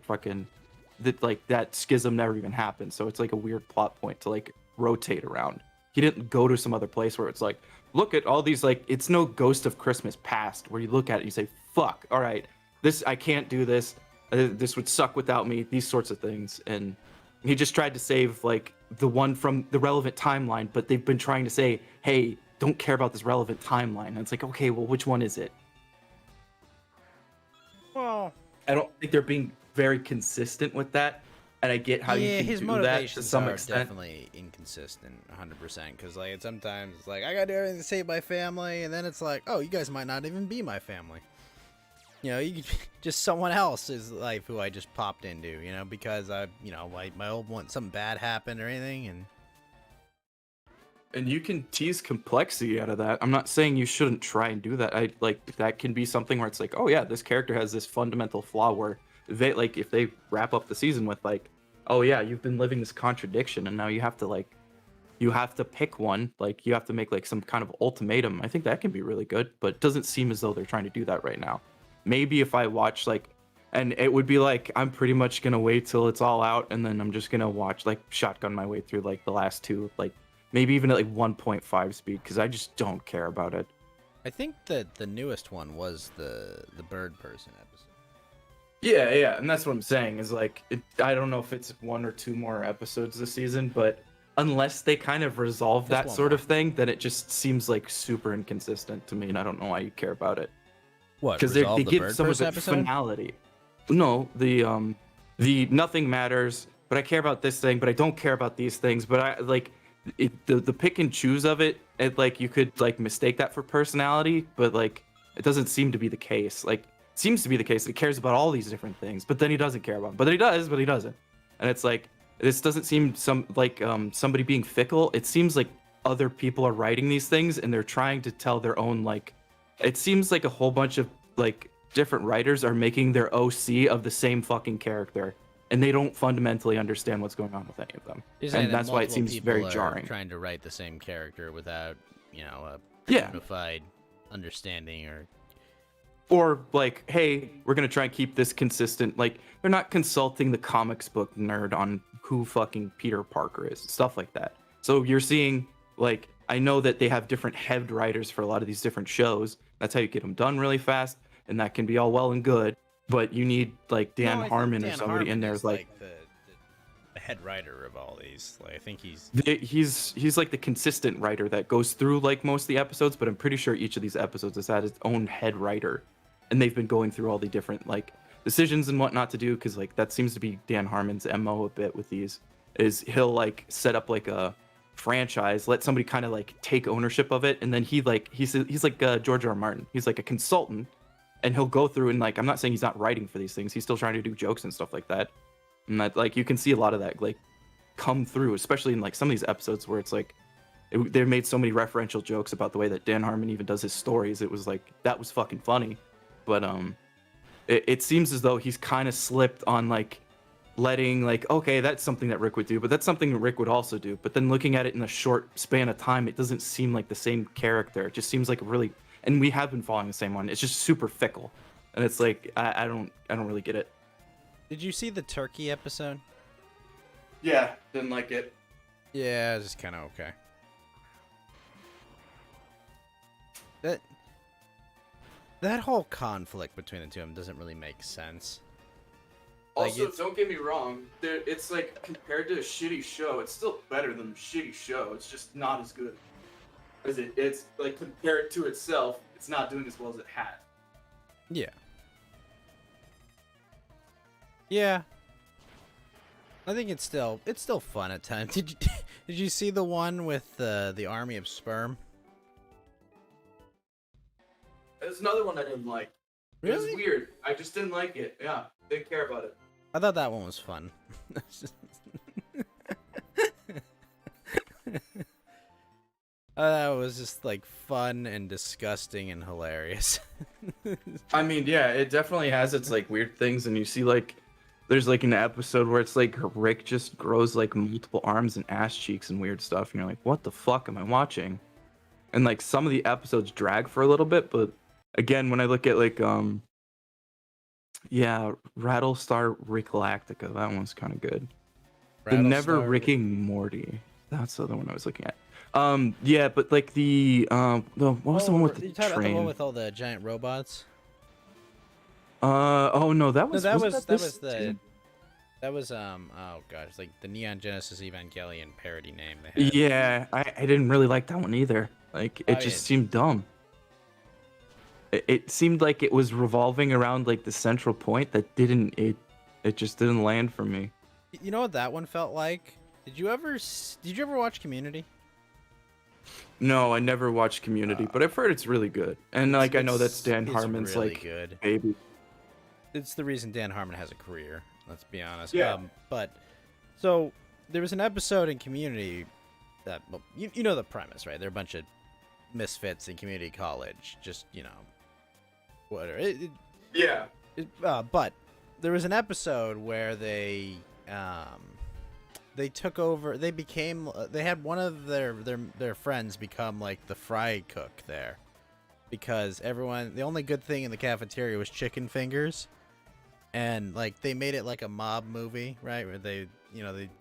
that schism never even happened. So it's like a weird plot point to like rotate around. he didn't go to some other place where it's like, look at all these, like, it's no Ghost of Christmas Past where you look at it and you say, fuck, all right, this, I can't do this. This would suck without me, these sorts of things. And he just tried to save like the one from the relevant timeline, but they've been trying to say, hey, don't care about this relevant timeline. And it's like, okay, well, which one is it? Well, I don't think they're being very consistent with that. And I get how you can his do that to motivations some are extent. definitely inconsistent, 100%. Because like sometimes it's like I gotta do everything to save my family, and then it's like, oh, you guys might not even be my family. You know, you just someone else's life who I just popped into. You know, because my old one, something bad happened or anything, And you can tease complexity out of that. I'm not saying you shouldn't try and do that. I like that can be something where it's like, oh yeah, this character has this fundamental flaw where they like if they wrap up the season with like, oh yeah, you've been living this contradiction and now you have to pick one, like you have to make like some kind of ultimatum. I think that can be really good, but it doesn't seem as though they're trying to do that right now. Maybe if I watch like, and it would be like I'm pretty much gonna wait till it's all out and then I'm just gonna watch like shotgun my way through like the last two, like maybe even at like 1.5 speed because I just don't care about it. I think that the newest one was the bird person episode. Yeah, and that's what I'm saying is like I don't know if it's one or two more episodes this season, but unless they kind of resolve Just that one sort more. of thing, then it just seems like super inconsistent to me, and I don't know why you care about it. What? Because Resolve they the give bird some of person the episode? finality. No, the nothing matters, but I care about this thing, but I don't care about these things. But I like the pick and choose of it. It like you could like mistake that for personality, but like it doesn't seem to be the case. Like it seems to be the case that he cares about all these different things, but then he doesn't care about them. But then he does, but he doesn't. And it's like this doesn't seem somebody being fickle. It seems like other people are writing these things and they're trying to tell their own like. It seems like a whole bunch of like different writers are making their OC of the same fucking character, and they don't fundamentally understand what's going on with any of them. You're saying And that that's why it multiple seems people very are jarring. trying to write the same character without, a Yeah. unified understanding Or like, hey, we're gonna try and keep this consistent. Like they're not consulting the comics book nerd on who fucking Peter Parker is, stuff like that. So you're seeing like I know that they have different head writers for a lot of these different shows. That's how you get them done really fast, and that can be all well and good. But you need like Dan Harmon or somebody in there, is like the head writer of all these. Like I think he's like the consistent writer that goes through like most of the episodes. But I'm pretty sure each of these episodes has had its own head writer, and they've been going through all the different like decisions and what not to do because like that seems to be Dan Harmon's MO a bit with these. Is he'll like set up like a franchise, let somebody kind of like take ownership of it, and then he's like George R. R. Martin. He's like a consultant, and he'll go through and like I'm not saying he's not writing for these things. He's still trying to do jokes and stuff like that, and that like you can see a lot of that like come through, especially in like some of these episodes where it's like they made so many referential jokes about the way that Dan Harmon even does his stories. It was like that was fucking funny, but it seems as though he's kind of slipped on like letting like okay that's something that Rick would do, but that's something that Rick would also do, but then looking at it in a short span of time it doesn't seem like the same character. It just seems like really, and we have been following the same one, it's just super fickle, and it's like I don't really get it. Did you see the turkey episode? Yeah, didn't like it. Yeah, it's just kind of okay. That whole conflict between the two of them doesn't really make sense. Also, Like, don't get me wrong, it's like compared to a shitty show, it's still better than a shitty show. It's just not as good as it's like compared to itself. It's not doing as well as it had. Yeah. Yeah. I think it's still fun at times. Did you see the one with the army of sperm? There's another one I didn't like. It was weird. I just didn't like it. Yeah, didn't care about it. I thought that one was fun. That was just like fun and disgusting and hilarious. I mean, yeah, it definitely has its like weird things, and you see like there's like an episode where it's like Rick just grows like multiple arms and ass cheeks and weird stuff, and you're like, what the fuck am I watching? And like some of the episodes drag for a little bit, but again, when I look at like yeah, Rattlestar Rick Galactica, that one's kind of good. The Never Ricking Morty, that's the other one I was looking at. Yeah, but like what was the one with the You talking about the one train? with all the giant robots? Oh no, that No, was wasn't that this was the season? that was oh gosh, like the Neon Genesis Evangelion parody name they had. Yeah, I didn't really like that one either. Like it I just mean, seemed dumb. It seemed like it was revolving around like the central point that it just didn't land for me. you know what that one felt like? Did you ever watch Community? No, I never watched Community, but I've heard it's really good. And like I know that's Dan it's Harmon's really like good. baby. It's the reason Dan Harmon has a career. Let's be honest. Yeah. But so there was an episode in Community that, well, you know the premise, right? They're a bunch of misfits in community college, just whatever. Yeah. But there was an episode where they took over. They became. They had one of their friends become like the fry cook there, because the only good thing in the cafeteria was chicken fingers, and like they made it like a mob movie, right? Where they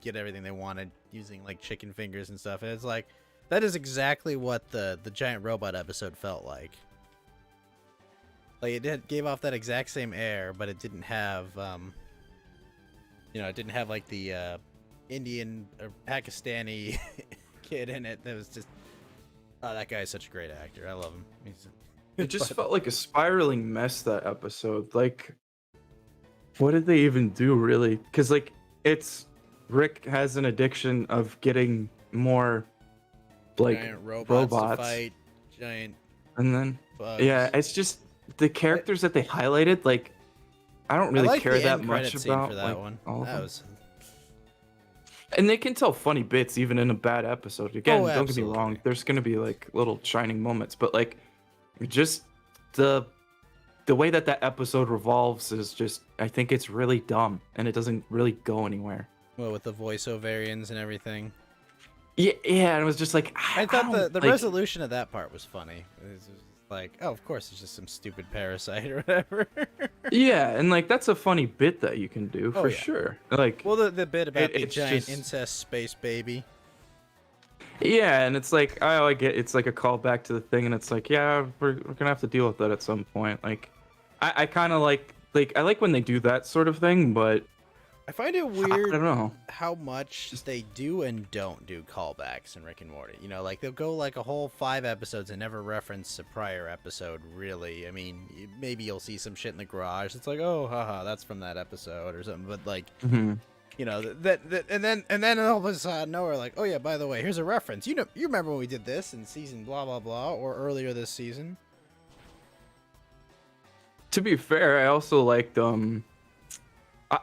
get everything they wanted using like chicken fingers and stuff. And it's like that is exactly what the giant robot episode felt like. Like gave off that exact same air, but it didn't have it didn't have like the Indian or Pakistani kid in it. That was just that guy is such a great actor. I love him. It just felt like a spiraling mess that episode. Like what did they even do really? Because like it's Rick has an addiction of getting more like giant robots to fight giant and then bugs. yeah, it's just the characters that they highlighted. Like I don't really I like care the that end much credit scene about for that like, one. all of That them. was And they can tell funny bits even in a bad episode. Again, don't get me wrong. absolutely. There's gonna be like little shining moments, but like just the way that episode revolves is just I think it's really dumb and it doesn't really go anywhere. well with the voiceoverians and everything. Yeah, and it was just like I thought don't, the like, resolution of that part was funny. It was just like, oh, of course, it's just some stupid parasite or whatever. Yeah, and like that's a funny bit that you can do for yeah. sure. Like Well, the bit about the it's giant just- incest space baby. yeah, and it's like I get it's like a callback to the thing, and it's like yeah, we're gonna have to deal with that at some point. Like I kind of like I like when they do that sort of thing, but I find it I weird don't know. how much they do and don't do callbacks in Rick and Morty. You know, like they'll go like a whole 5 episodes and never reference a prior episode. Really, I mean, maybe you'll see some shit in the garage. It's like, oh, haha, that's from that episode or something. But like, you know, that and then all of a sudden, nowhere, like, oh yeah, by the way, here's a reference. You remember when we did this in season blah blah blah or earlier this season. To be fair, I also liked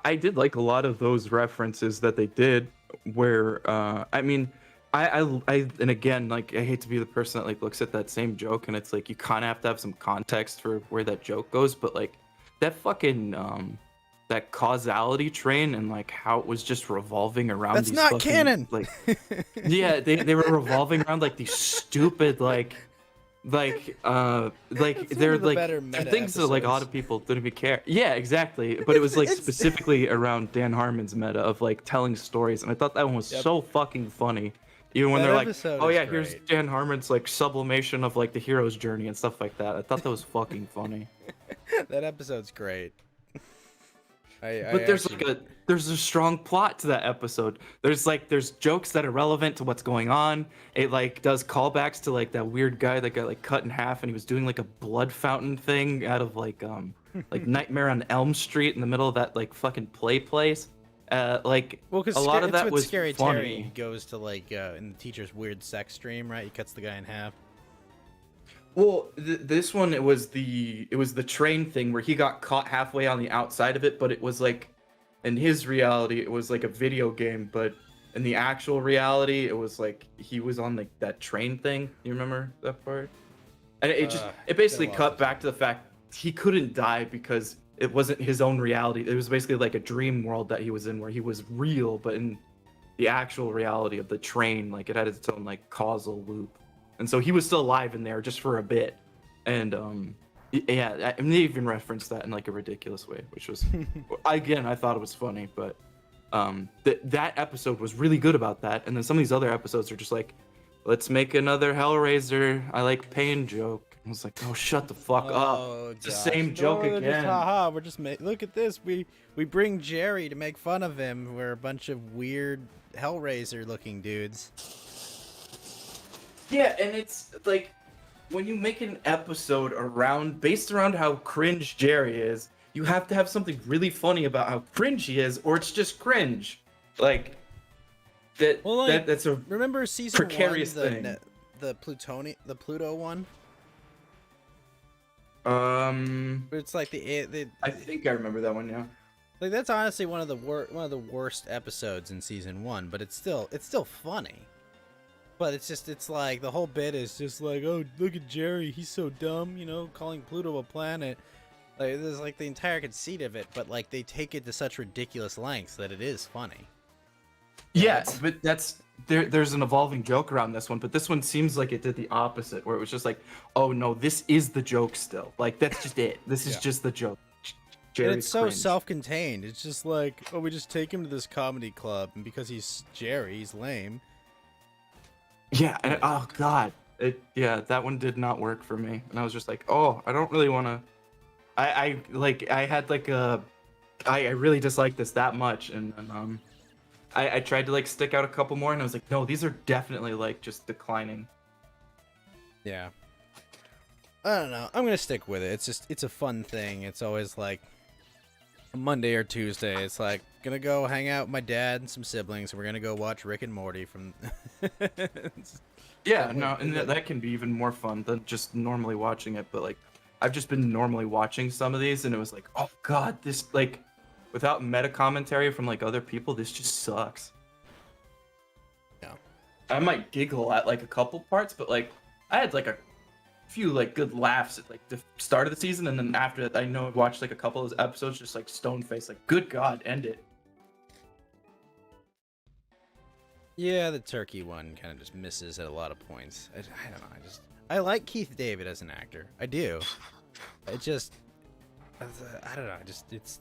I did like a lot of those references that they did where I mean I and again like I hate to be the person that like looks at that same joke and it's like you kind of have to have some context for where that joke goes, but like that fucking that causality train and like how it was just revolving around That's these not fucking, canon. like yeah, they were revolving around like these stupid like It's they're one of the like better meta things that like a lot episodes. of people didn't even care. Yeah, exactly. But it was like It's- specifically around Dan Harmon's meta of like telling stories, and I thought that one was Yep. so fucking funny. Even when That they're like, episode "Oh is yeah, here's great. Dan Harmon's like sublimation of like the hero's journey and stuff like that." I thought that was fucking funny. That episode's great. But there's a strong plot to that episode. There's jokes that are relevant to what's going on. It like does callbacks to like that weird guy that got like cut in half and he was doing like a blood fountain thing out of like Nightmare on Elm Street in the middle of that like fucking place. Like Well, because a lot of that what was Scary funny. Terry goes to like in the teacher's weird sex dream, right? He cuts the guy in half. Well, this one it was the train thing where he got caught halfway on the outside of it, but it was like in his reality it was like a video game, but in the actual reality it was like he was on like that train thing. You remember that part? And it basically been a while cut since back to the fact he couldn't die because it wasn't his own reality. It was basically like a dream world that he was in where he was real, but in the actual reality of the train, like it had its own like causal loop. And so he was still alive in there just for a bit. And yeah, I mean, they even referenced that in like a ridiculous way, which was again, I thought it was funny, but that episode was really good about that. And then some of these other episodes are just like let's make another Hellraiser. I like pain joke. I was like, oh, shut the fuck up. Oh, It's the gosh. same joke they're again. Just, haha, we're just look at this. We bring Jerry to make fun of him. We're a bunch of weird Hellraiser-looking dudes. Yeah, and it's like when you make an episode based around how cringe Jerry is, you have to have something really funny about how cringe he is, or it's just cringe. Like that's a remember season precarious 1, thing. the Pluto one. But it's like the I think I remember that one. Yeah. Like that's honestly one of the worst episodes in season 1, but it's still funny. But it's like the whole bit is just like, oh, look at Jerry, he's so dumb, calling Pluto a planet. Like there's like the entire conceit of it, but like they take it to such ridiculous lengths that it is funny. Yes, but there's an evolving joke around this one, but this one seems like it did the opposite, where it was just like, oh no, this is the joke still. Like that's just it. This is just the joke. And it's so self-contained. It's just like, oh, we just take him to this comedy club, and because he's Jerry, he's lame. Yeah, and oh god, that one did not work for me, and I was just like, oh, I don't really want to. I really disliked this that much, and I tried to like stick out a couple more, and I was like, no, these are definitely like just declining. Yeah. I don't know. I'm gonna stick with it. It's a fun thing. It's always like a Monday or Tuesday. It's like gonna go hang out with my dad and some siblings, and we're gonna go watch Rick and Morty from. Yeah, no, and that can be even more fun than just normally watching it. But like, I've just been normally watching some of these, and it was like, oh god, this like, without meta commentary from like other people, this just sucks. Yeah. I might giggle at like a couple parts, but like, I had like a few like good laughs at like the start of the season, and then after that, I know I watched like a couple of those episodes just like stone faced, like, good god, end it. Yeah, the turkey one kind of just misses at a lot of points. I don't know. I like Keith David as an actor. I do. It just, I don't know. It's.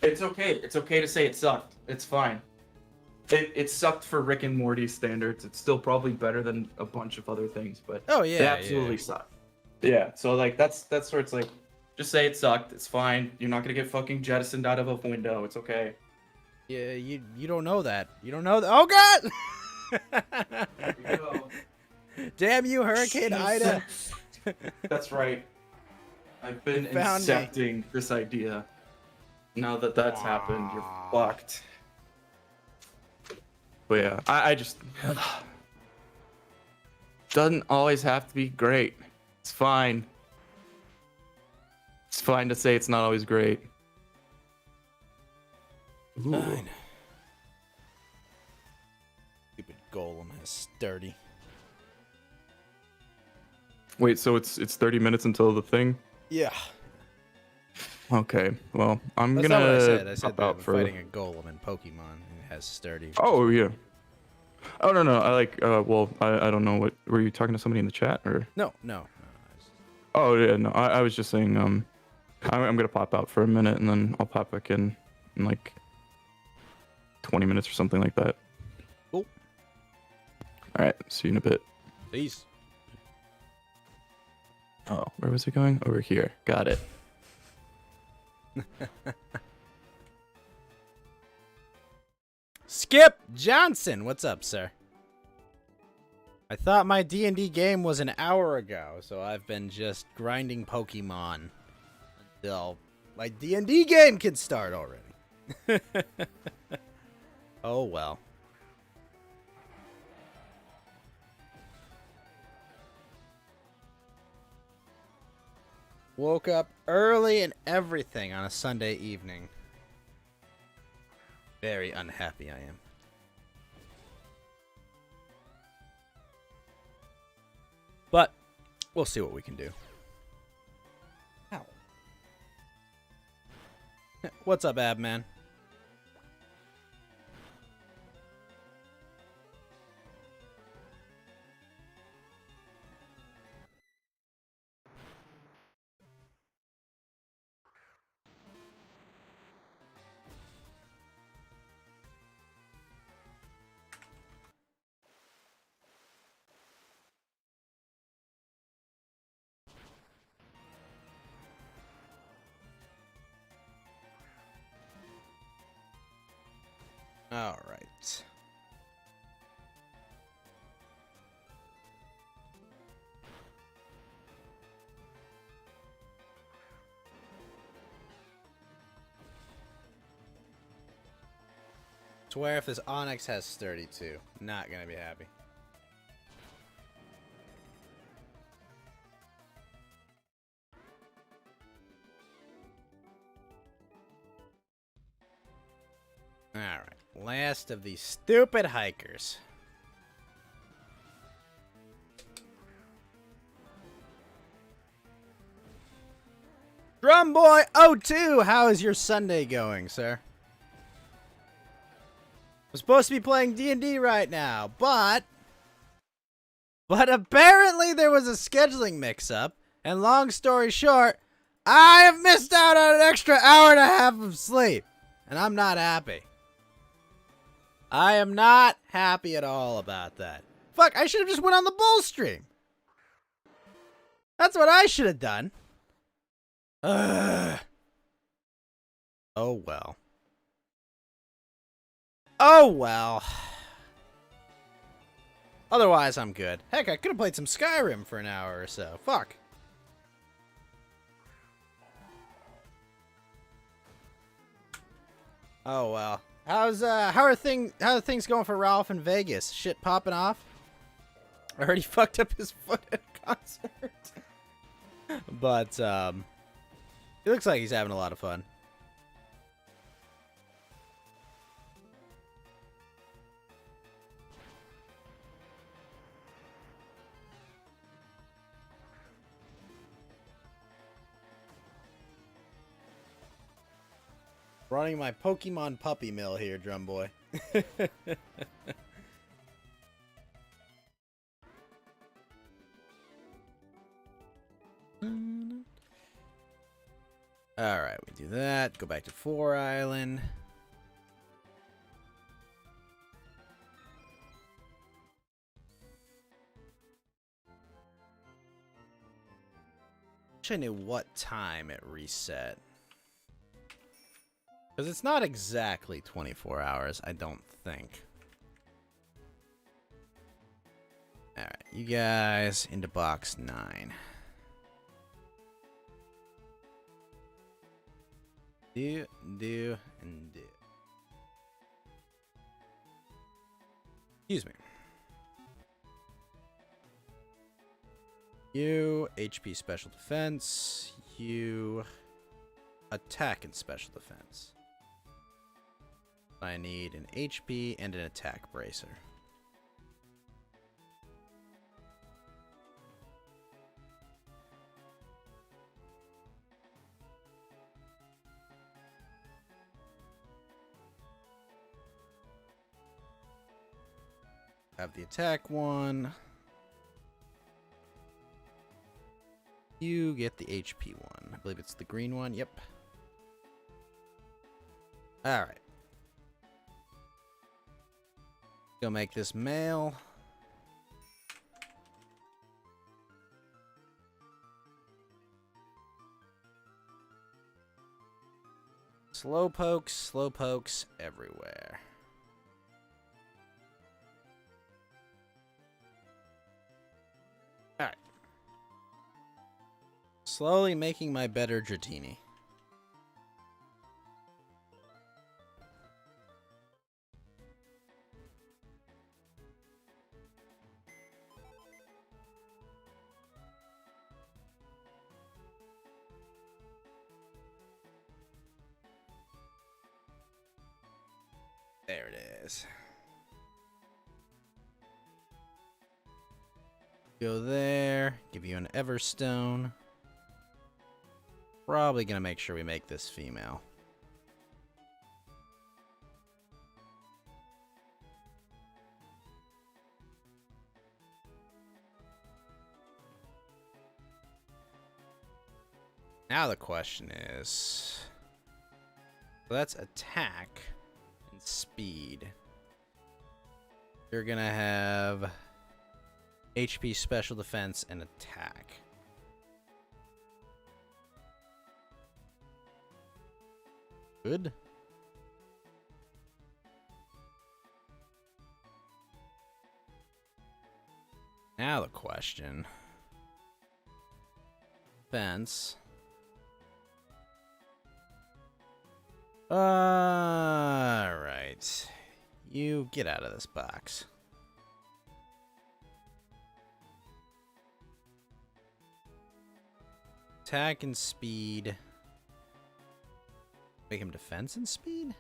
It's okay. It's okay to say it sucked. It's fine. It sucked for Rick and Morty standards. It's still probably better than a bunch of other things, but oh yeah, it absolutely sucked. Yeah. So like that's where it's like, just say it sucked. It's fine. You're not gonna get fucking jettisoned out of a window. It's okay. Yeah, you don't know that. You don't know that. Oh god! There you go. Damn you, Hurricane Ida! That's right. I've been incepting this idea. Now that that's happened, you're fucked. But yeah, I just doesn't always have to be great. It's fine. It's fine to say it's not always great. Fine. Stupid golem has sturdy. Wait, so it's 30 minutes until the thing? Yeah. Okay, well, That's not what I said. I pop said out that for fighting a golem in Pokemon and it has sturdy. Oh yeah. Oh no, I like well, I don't know, what were you talking to somebody in the chat or? No. Oh yeah, no, I was just saying I'm gonna pop out for a minute and then I'll pop back in like 20 minutes or something like that. Cool. All right, see you in a bit. Peace. Oh, where was it going? Over here. Got it. Skip Johnson, what's up, sir? I thought my D&D game was an hour ago, so I've been just grinding Pokemon until my D&D game can start already. Oh well. Woke up early and everything on a Sunday evening. Very unhappy I am. But we'll see what we can do. Ow. What's up, Abman? All right. Swear if this Onyx has 32, not gonna be happy. Alright, last of these stupid hikers. Drum Boy 02, how is your Sunday going, sir? I'm supposed to be playing D&D right now, but apparently there was a scheduling mix-up, and long story short, I have missed out on an extra hour and a half of sleep, and I'm not happy. I am not happy at all about that. Fuck, I should have just went on the bull stream. That's what I should have done. Ugh. Oh well. Oh well. Otherwise, I'm good. Heck, I could have played some Skyrim for an hour or so. Fuck. Oh well. How are things going for Ralph in Vegas? Shit popping off? I heard he fucked up his foot at a concert. But it looks like he's having a lot of fun. Running my Pokemon puppy mill here, Drum Boy. Alright, we do that. Go back to 4 Island. Wish I knew what time it reset. Because it's not exactly 24 hours, I don't think. Alright, you guys into box 9. Do, and do. Excuse me. You, HP Special Defense. You, Attack and Special Defense. I need an HP and an attack bracer. Have the attack one. You get the HP one. I believe it's the green one. Yep. Alright. Go make this male. Slowpokes everywhere. Alright. Slowly making my better Dratini. There it is. Go there. Give you an Everstone. Probably gonna make sure we make this female. Now the question is... So that's attack and speed. You're gonna have HP, special defense, and attack. Good. Now the question. Fence. Alright. You get out of this box. Attack and speed. Make him defense and speed?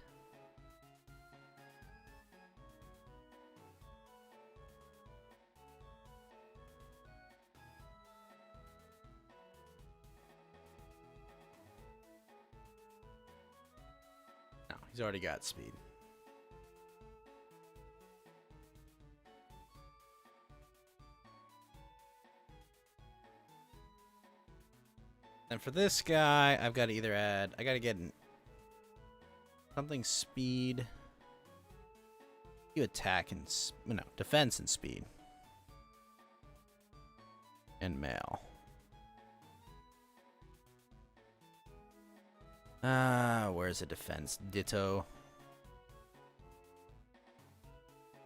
No, he's already got speed. And for this guy, I've got to either add... I got to get something speed. You attack and... No, defense and speed. And mail. Where's the defense? Ditto.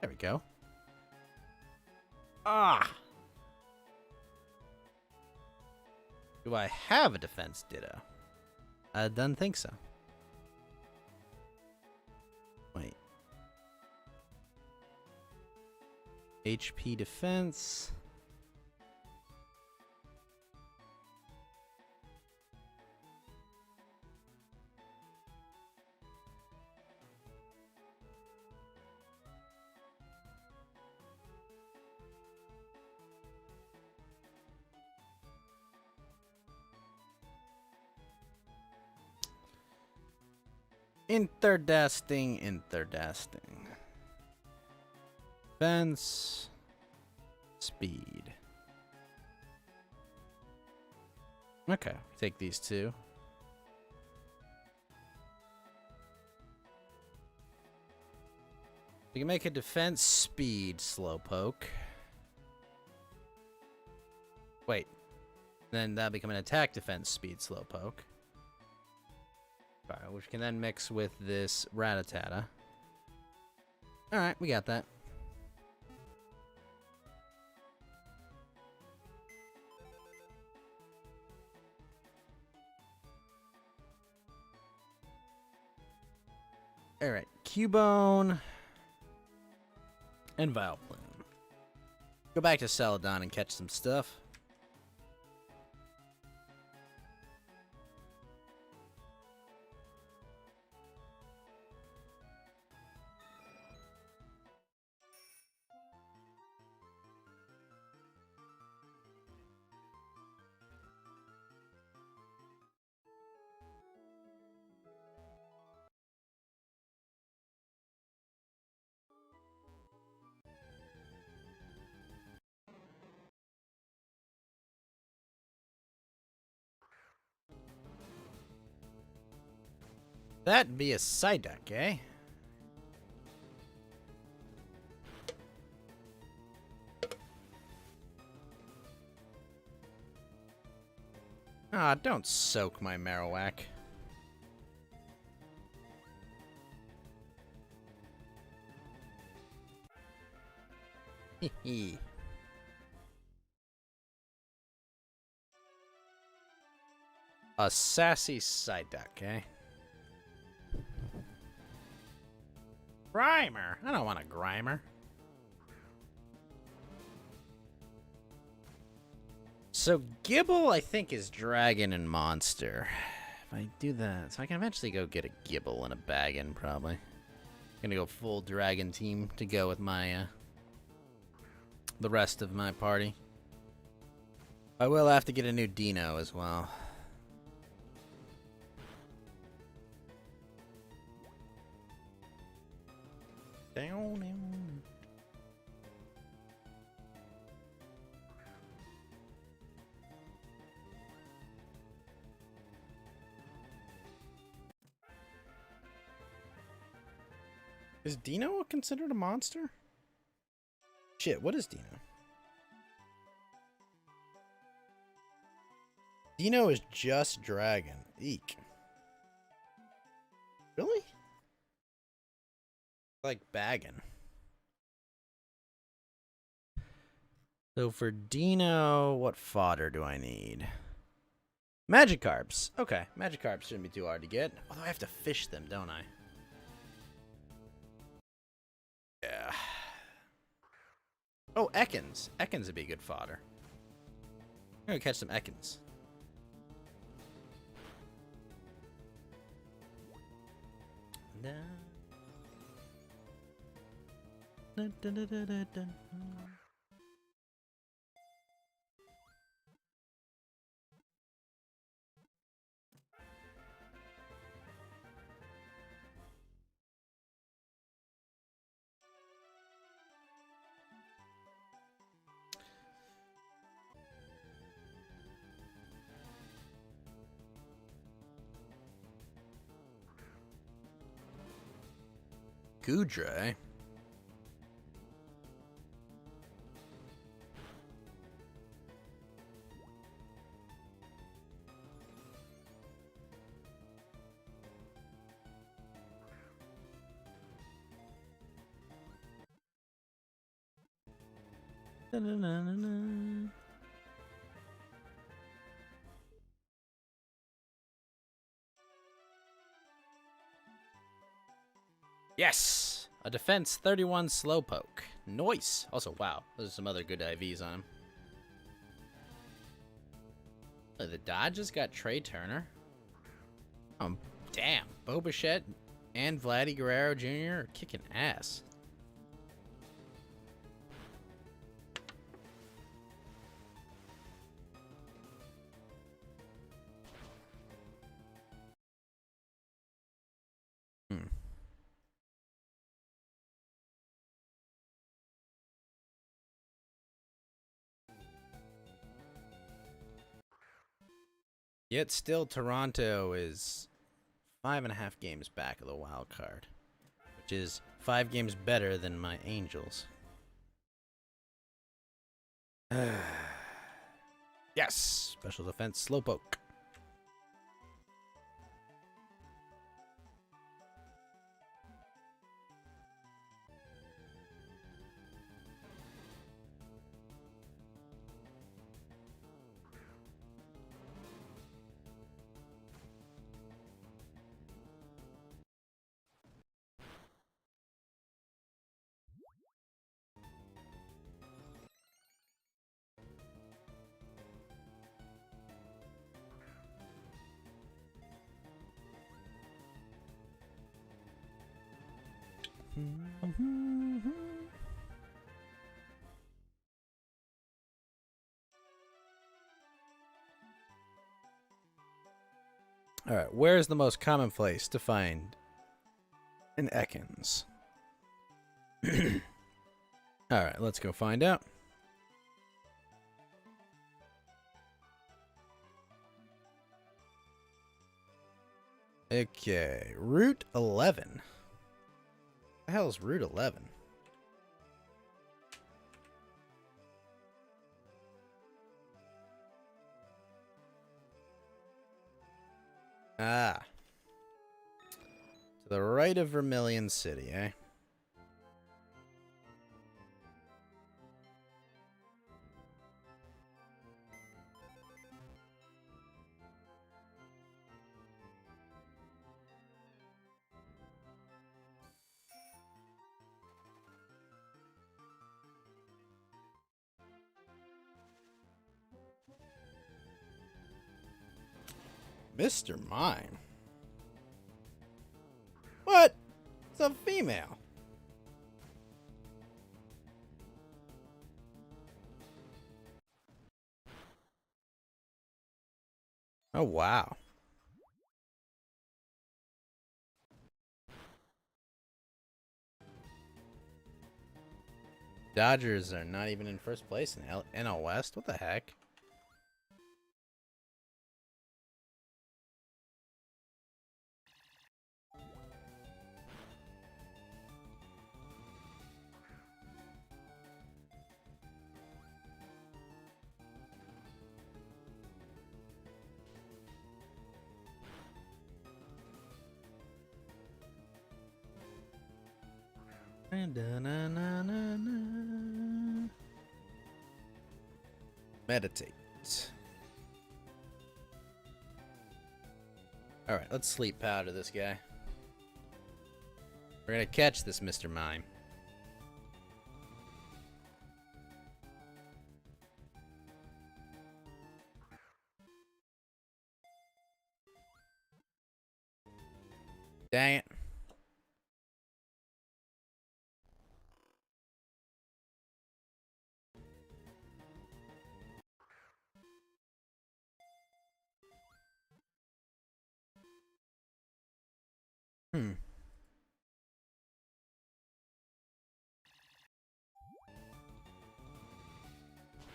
There we go. Ah! Do I have a defense ditto? I don't think so. Wait. HP defense. Interdasting. Defense. Speed. Okay, take these two. We can make a defense speed slowpoke. Wait. Then that'll become an attack defense speed slowpoke. Alright, which can then mix with this Rattata. Alright, we got that. Alright, Cubone and Vileplume. Go back to Celadon and catch some stuff. That'd be a Psyduck, eh? Ah, don't soak my Marowak. Hee. A sassy Psyduck, eh? Grimer! I don't want a Grimer. So Gibble, I think, is Dragon and Monster. If I do that, so I can eventually go get a Gibble and a Baggin, probably. Gonna go full Dragon team to go with my, the rest of my party. I will have to get a new Dino as well. Down. Is Dino considered a monster? Shit, what is Dino? Dino is just dragon. Eek. Really? Like bagging. So for Dino, what fodder do I need? Magikarps. Okay, Magikarps shouldn't be too hard to get. Although I have to fish them, don't I? Yeah. Oh, Ekans. Ekans would be good fodder. I'm gonna catch some Ekans. Gudra. Yes! A defense 31 slowpoke. Nice! Also, wow, there's some other good IVs on him. Oh, the Dodgers got Trey Turner. Damn. Boba and Vladdy Guerrero Jr. are kicking ass. Yet still, Toronto is 5.5 games back of the wild card, which is 5 games better than my Angels. Yes! Special defense slowpoke. Alright, where is the most common place to find an Ekans? Alright, let's go find out. Okay, Route 11. What the hell is Route 11? Ah. To the right of Vermilion City, eh? Mr. Mime? What? It's a female. Oh, wow. Dodgers are not even in first place in NL West. What the heck? Meditate. Alright, let's sleep powder this guy. We're gonna catch this Mr. Mime. Dang it.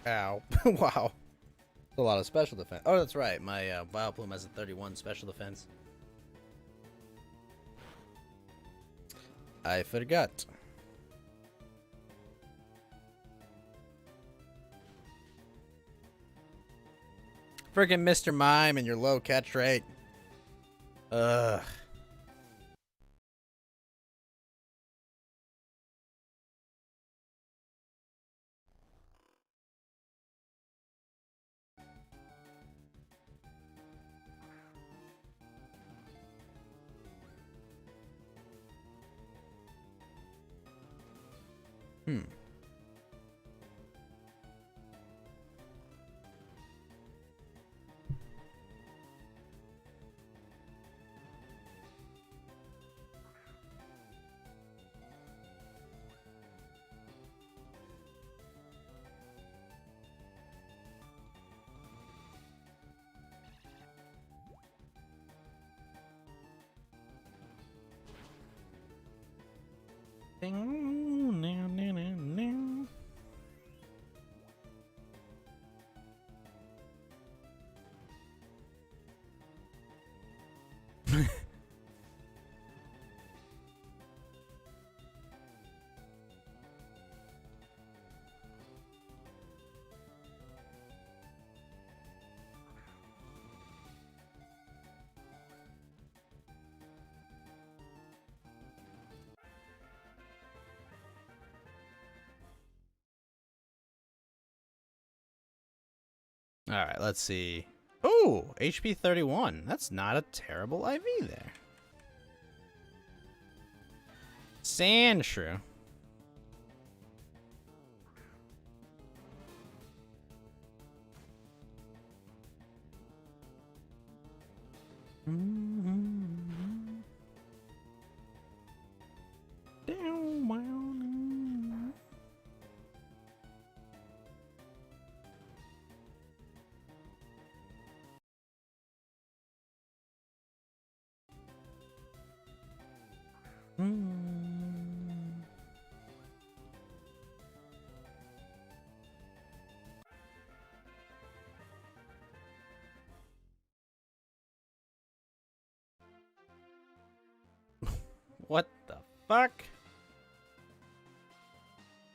Ow. Wow. A lot of special defense. Oh, that's right. My Vileplume has a 31 special defense. I forgot. Freaking Mr. Mime and your low catch rate. Ugh. All right, let's see. Oh, HP 31. That's not a terrible IV there. Sandshrew. What the fuck?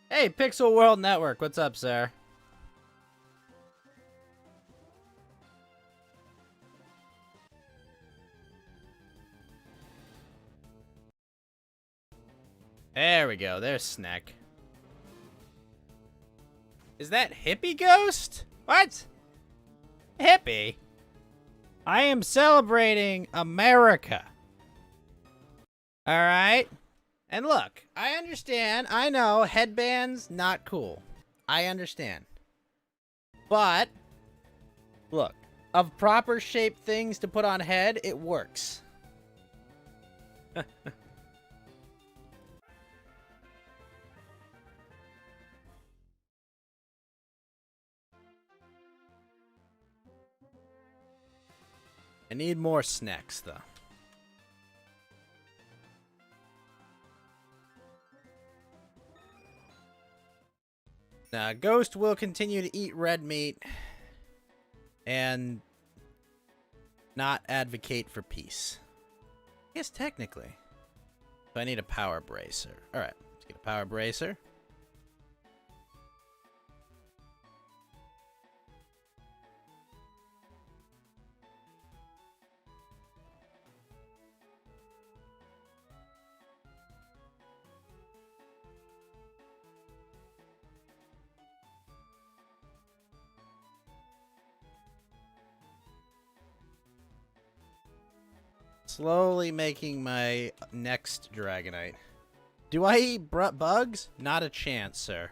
Hey, Pixel World Network, what's up, sir? There we go, there's Snack. Is that Hippie Ghost? What? Hippie? I am celebrating America. Alright? And look, I understand, I know, headbands, not cool. I understand. But, look, of proper shaped things to put on head, it works. I need more snacks, though. Now, Ghost will continue to eat red meat and not advocate for peace. Yes, technically. So I need a power bracer. Alright, let's get a power bracer. Slowly making my next Dragonite. Do I eat bugs? Not a chance, sir.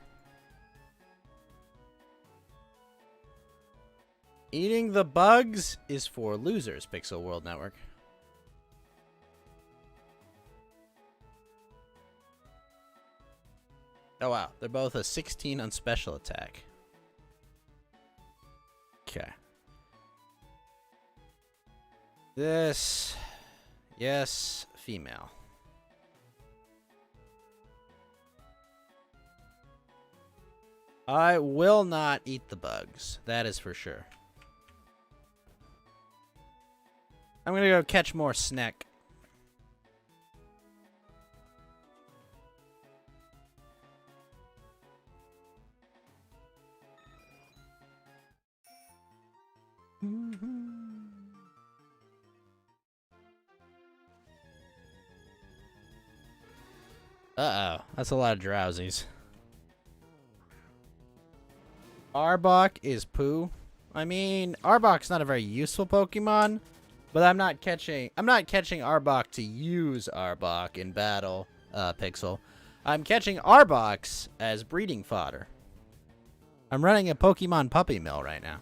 Eating the bugs is for losers, Pixel World Network. Oh, wow. They're both a 16 on special attack. Okay. This... Yes, female. I will not eat the bugs. That is for sure. I'm gonna go catch more snack. Uh-oh. That's a lot of drowsies. Arbok is poo. I mean, Arbok's not a very useful Pokemon, but I'm not catching Arbok to use Arbok in battle, Pixel. I'm catching Arboks as breeding fodder. I'm running a Pokemon puppy mill right now.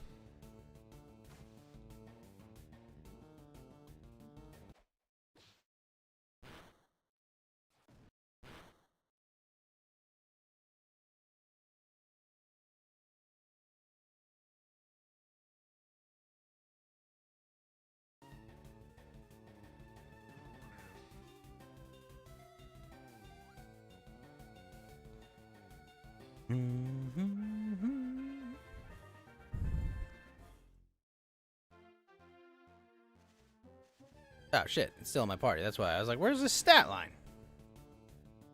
Oh shit, it's still in my party. That's why I was like, where's the stat line?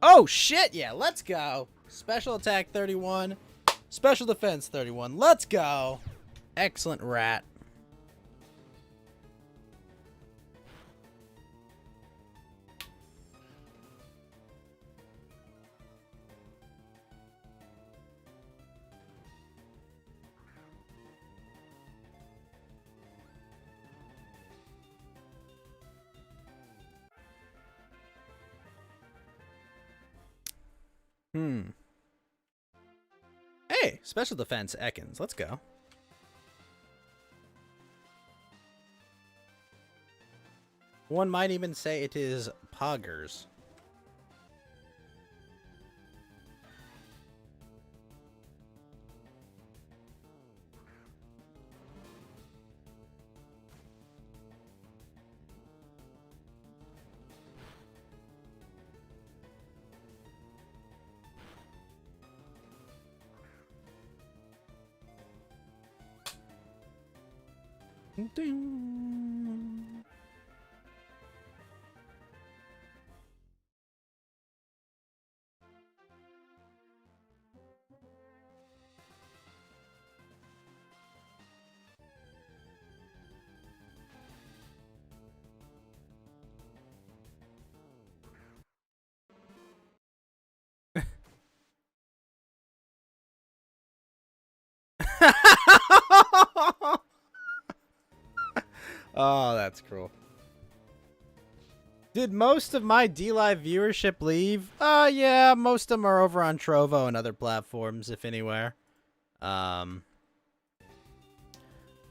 Oh shit, yeah, let's go. Special attack 31, special defense 31. Let's go. Excellent rat. Hey, special defense Ekans. Let's go. One might even say it is Poggers. Ding. Oh, that's cruel. Did most of my D-Live viewership leave? Yeah, most of them are over on Trovo and other platforms, if anywhere. But I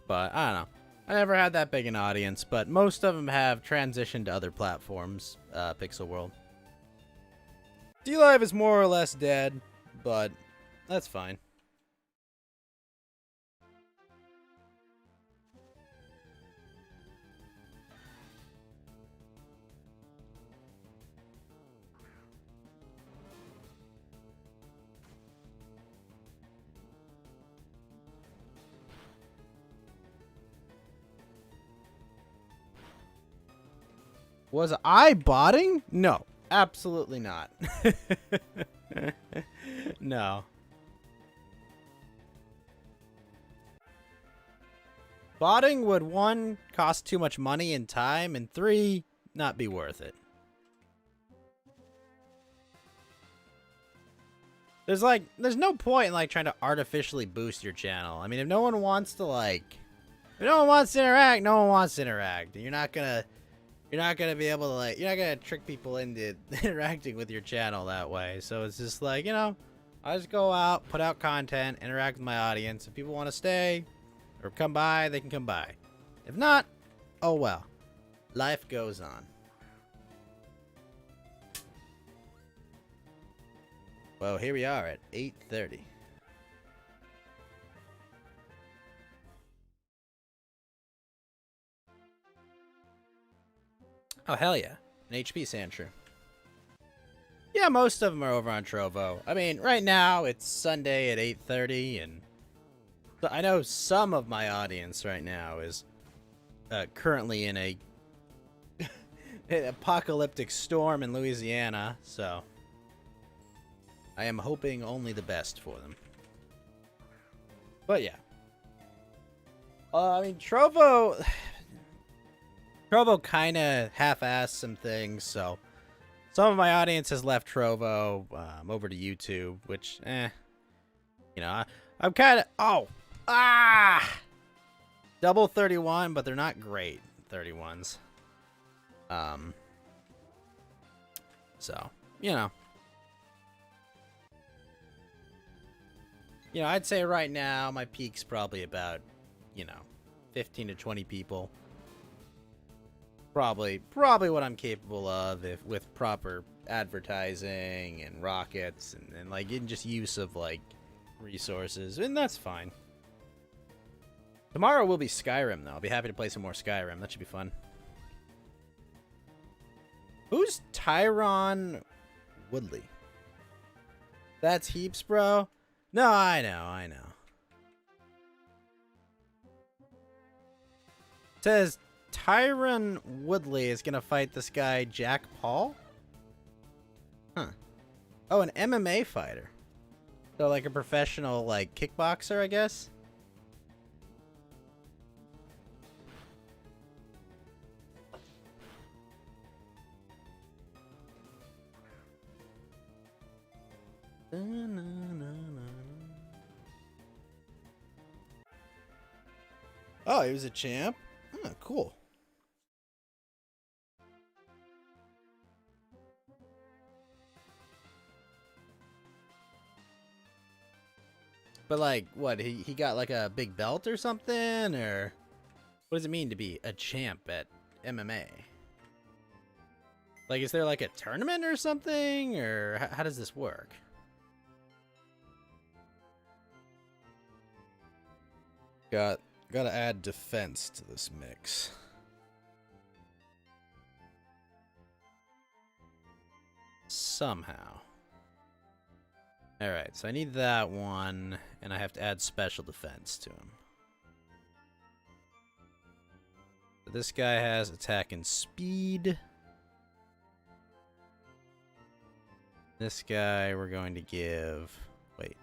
don't know. I never had that big an audience, but most of them have transitioned to other platforms, Pixel World. D-Live is more or less dead, but that's fine. Was I botting? No, absolutely not. No. Botting would, 1, cost too much money and time, and 3, not be worth it. There's no point in, like, trying to artificially boost your channel. I mean, if no one wants to, like... If no one wants to interact, no one wants to interact. You're not you're not gonna be able to like, you're not gonna trick people into interacting with your channel that way. So it's just like, you know, I just go out, put out content, interact with my audience. If people want to stay or come by, they can come by. If not, oh well. Life goes on. Well, here we are at 8:30. Oh, hell yeah. An HP Sandshrew. Yeah, most of them are over on Trovo. I mean, right now, it's Sunday at 8:30, and I know some of my audience right now is currently in an apocalyptic storm in Louisiana, so I am hoping only the best for them. But yeah. I mean, Trovo kind of half-assed some things, so some of my audience has left Trovo over to YouTube, which, you know, I'm kind of, double 31, but they're not great 31s. So, you know, I'd say right now my peak's probably about, 15 to 20 people. Probably what I'm capable of if with proper advertising and rockets and like in just use of like resources, and that's fine. Tomorrow will be Skyrim though. I'll be happy to play some more Skyrim. That should be fun. Who's Tyron Woodley? That's Heaps, bro. No, I know. It says Tyron Woodley is gonna fight this guy Jack Paul? Huh. Oh, an MMA fighter. So like a professional like kickboxer, I guess? Oh, he was a champ? Oh, cool. But like, what, he got like a big belt or something? Or what does it mean to be a champ at MMA? Like, is there like a tournament or something? Or how does this work? Gotta add defense to this mix. Somehow. Alright, so I need that one, and I have to add special defense to him. So this guy has attack and speed. This guy we're going to give... Wait.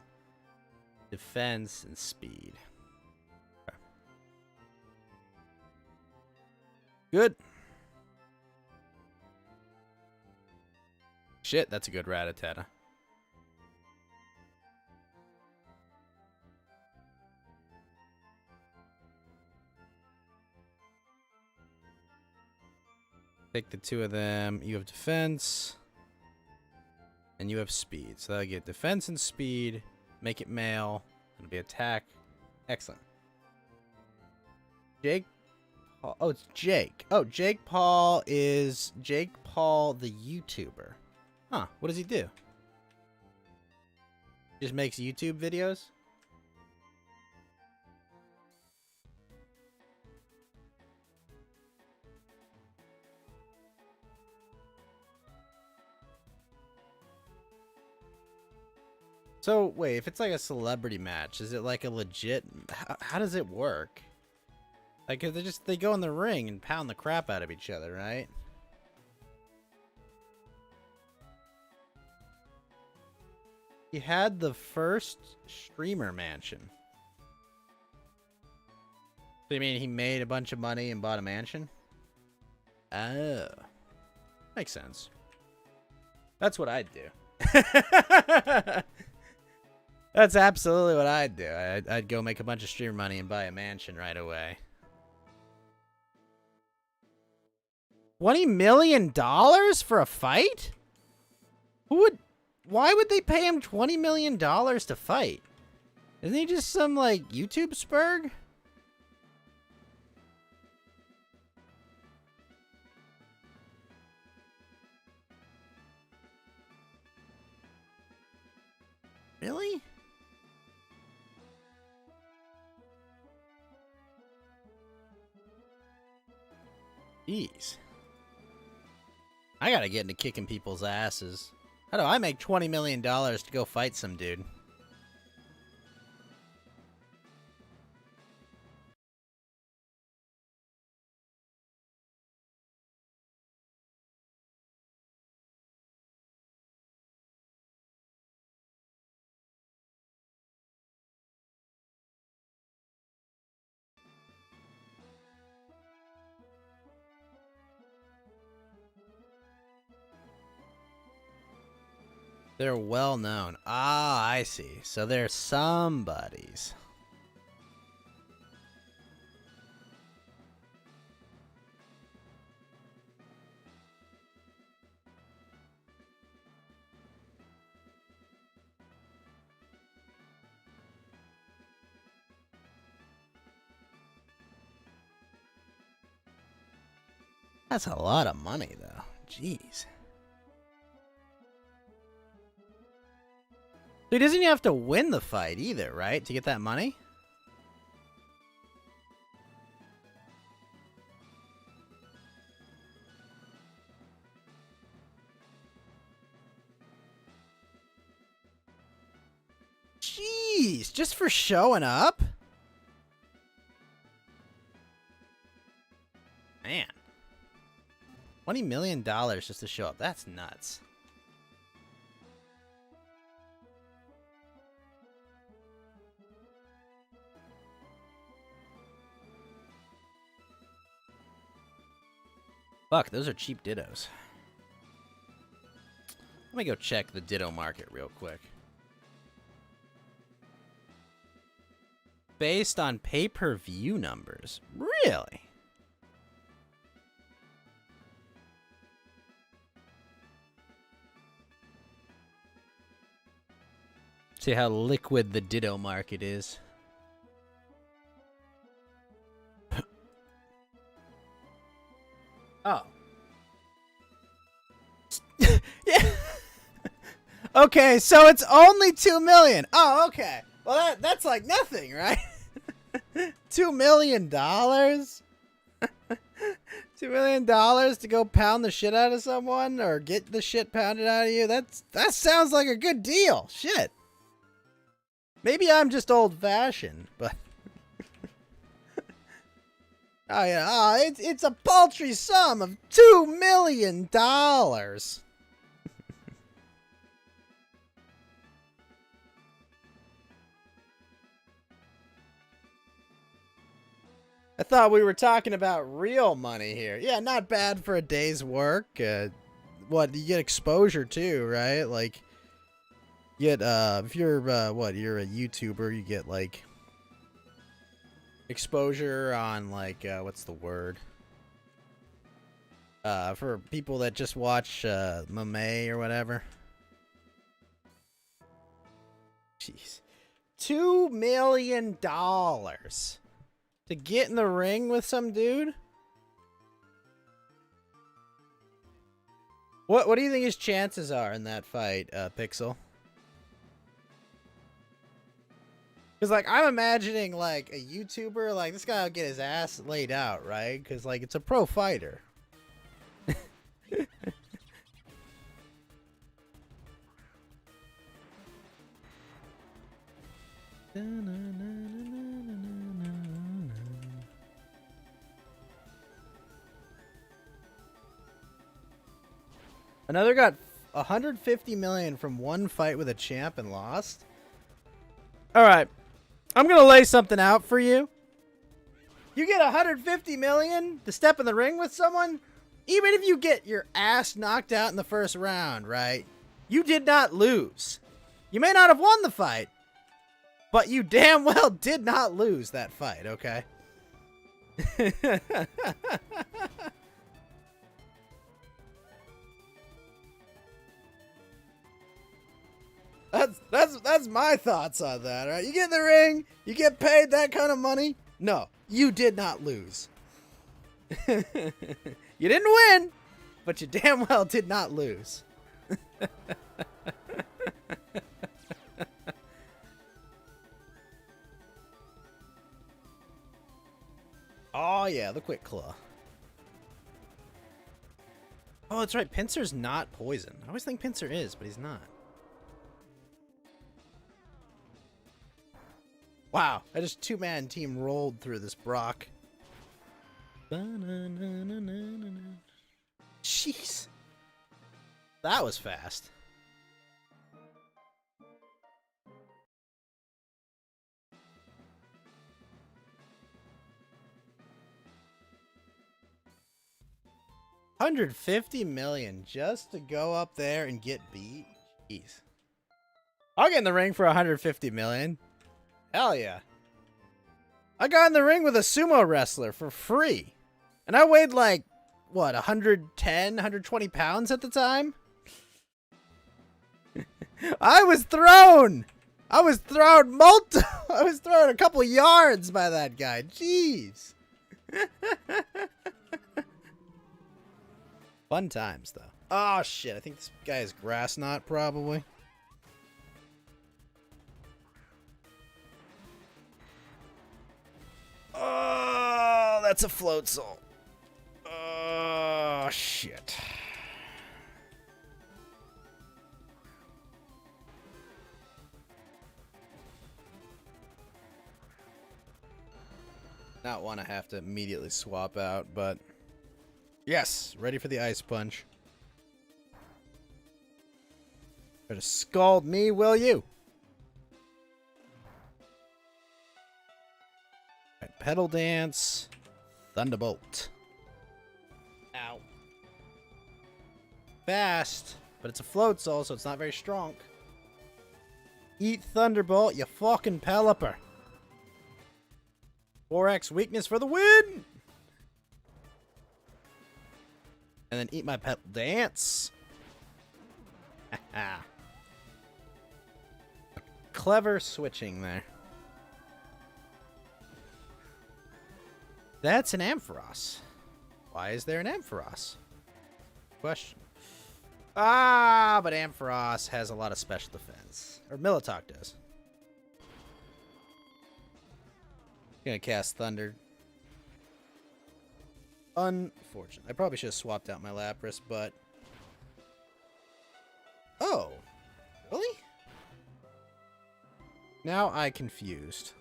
Defense and speed. Okay. Good. Shit, that's a good Rattata. Take the two of them. You have defense. And you have speed. So that'll get defense and speed. Make it male. It'll be attack. Excellent. Jake Paul. Oh, it's Jake. Oh, Jake Paul is Jake Paul the YouTuber. Huh. What does he do? Just makes YouTube videos? So, wait, if it's like a celebrity match, is it like a legit... How does it work? Like, they go in the ring and pound the crap out of each other, right? He had the first streamer mansion. So you mean he made a bunch of money and bought a mansion? Oh. Makes sense. That's what I'd do. That's absolutely what I'd do. I'd go make a bunch of streamer money and buy a mansion right away. $20 million for a fight? Why would they pay him $20 million to fight? Isn't he just some, like, YouTube spurg? Really? Jeez. I gotta get into kicking people's asses. How do I make $20 million to go fight some dude? They're well known. Ah, I see. So they're somebodies. That's a lot of money, though. Jeez. He doesn't even have to win the fight either, right? To get that money? Jeez, just for showing up? Man. $20 million just to show up. That's nuts. Fuck, those are cheap dittos. Let me go check the ditto market real quick. Based on pay-per-view numbers. Really? See how liquid the ditto market is. Oh. Yeah. Okay, so it's only 2 million. Oh, okay. Well, that's like nothing, right? $2 million? $2 million to go pound the shit out of someone or get the shit pounded out of you? That sounds like a good deal. Shit. Maybe I'm just old-fashioned, but oh yeah, it's a paltry sum of $2 million. I thought we were talking about real money here. Yeah, not bad for a day's work. What, you get exposure too, right? Like, you get, if you're, you're a YouTuber, you get, like, exposure on, like, what's the word? For people that just watch, Mame or whatever. Jeez. $2 million to get in the ring with some dude? What do you think his chances are in that fight, Pixel? Because, like, I'm imagining, like, a YouTuber, like, this guy will get his ass laid out, right? Because, like, it's a pro fighter. Another got 150 million from one fight with a champ and lost. All right, I'm gonna lay something out for you. You get 150 million to step in the ring with someone, even if you get your ass knocked out in the first round, right? You did not lose. You may not have won the fight, but you damn well did not lose that fight, okay? That's my thoughts on that, all right? You get in the ring, you get paid that kind of money. No, you did not lose. You didn't win, but you damn well did not lose. Oh, yeah, the quick claw. Oh, that's right. Pinsir's not poison. I always think Pinsir is, but he's not. Wow, I just two-man team rolled through this Brock. Jeez. That was fast. $150 million just to go up there and get beat? Jeez. I'll get in the ring for $150 million. Hell yeah. I got in the ring with a sumo wrestler for free. And I weighed like, what, 110, 120 pounds at the time? I was thrown! I was thrown a couple yards by that guy. Jeez. Fun times, though. Oh, shit. I think this guy is grass knot, probably. Oh, that's a float soul. Oh, shit. Not one I have to immediately swap out, but... Yes, ready for the ice punch. Try to scald me, will you? Right, pedal dance. Thunderbolt. Ow. Fast, but it's a float soul, so it's not very strong. Eat Thunderbolt, you fucking pelipper. 4x weakness for the win! And then eat my pedal dance. Clever switching there. That's an Ampharos. Why is there an Ampharos? Question. Ah, but Ampharos has a lot of special defense. Or Militok does. Gonna cast Thunder. Unfortunate. I probably should have swapped out my Lapras, but... Oh. Really? Now I confused.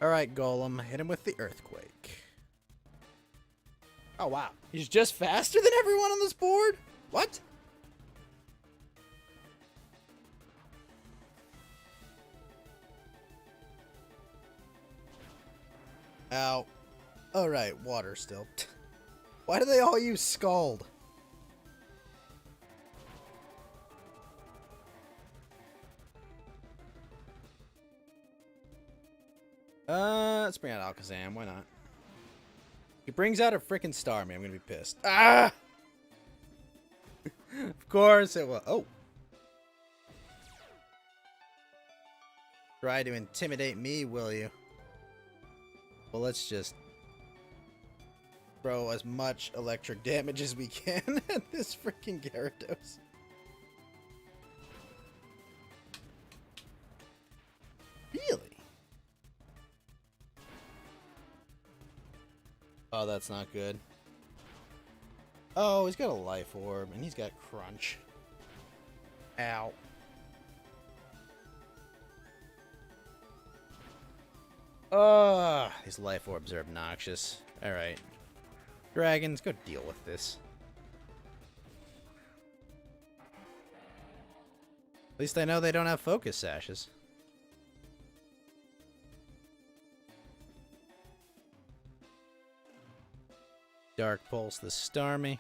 Alright, Golem. Hit him with the Earthquake. Oh, wow. He's just faster than everyone on this board? What? Ow. Alright, water still. Why do they all use Scald? Let's bring out Alakazam. Why not? He brings out a freaking Starmie. I'm gonna be pissed. Ah! Of course it will. Oh. Try to intimidate me, will you? Well, let's just throw as much electric damage as we can at this freaking Gyarados. Really? Oh, that's not good. Oh, he's got a Life Orb, and he's got Crunch. Ow. These Life Orbs are obnoxious. Alright. Dragons, go deal with this. At least I know they don't have Focus Sashes. Dark Pulse the Starmie.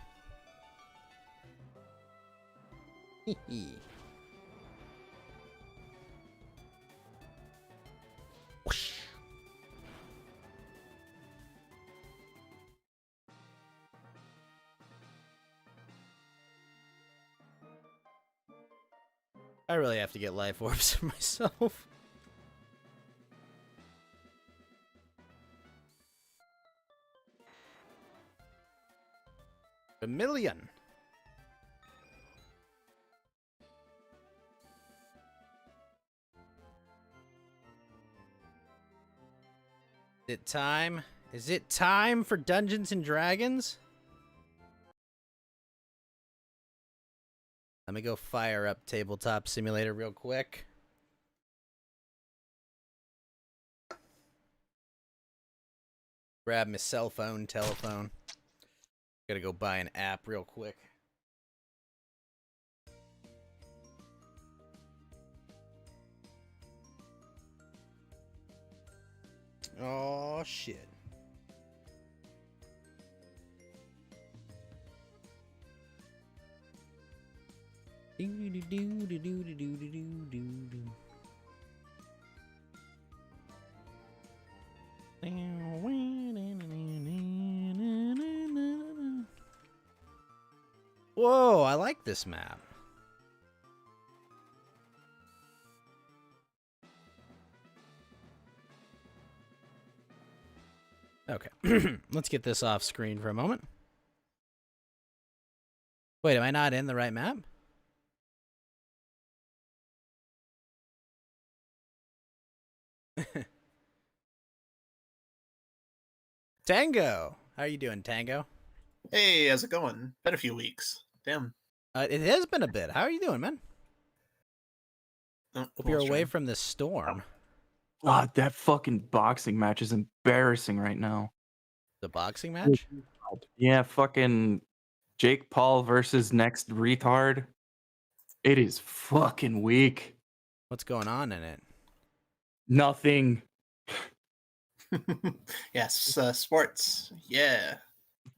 Hee. I really have to get life orbs for myself. A million. Is it time? Is it time for Dungeons and Dragons? Let me go fire up Tabletop Simulator real quick. Grab my cell phone, telephone. Gotta go buy an app real quick. Oh shit. Whoa, I like this map. Okay, let's get this off screen for a moment. Wait, am I not in the right map? Tango! How are you doing, Tango? Hey, how's it going? Been a few weeks. Damn. It has been a bit. How are you doing, man? Oh, Hope you're away from this storm. God, that fucking boxing match is embarrassing right now. The boxing match? Yeah, fucking Jake Paul versus next retard. It is fucking weak. What's going on in it? Nothing. Yes, sports. Yeah.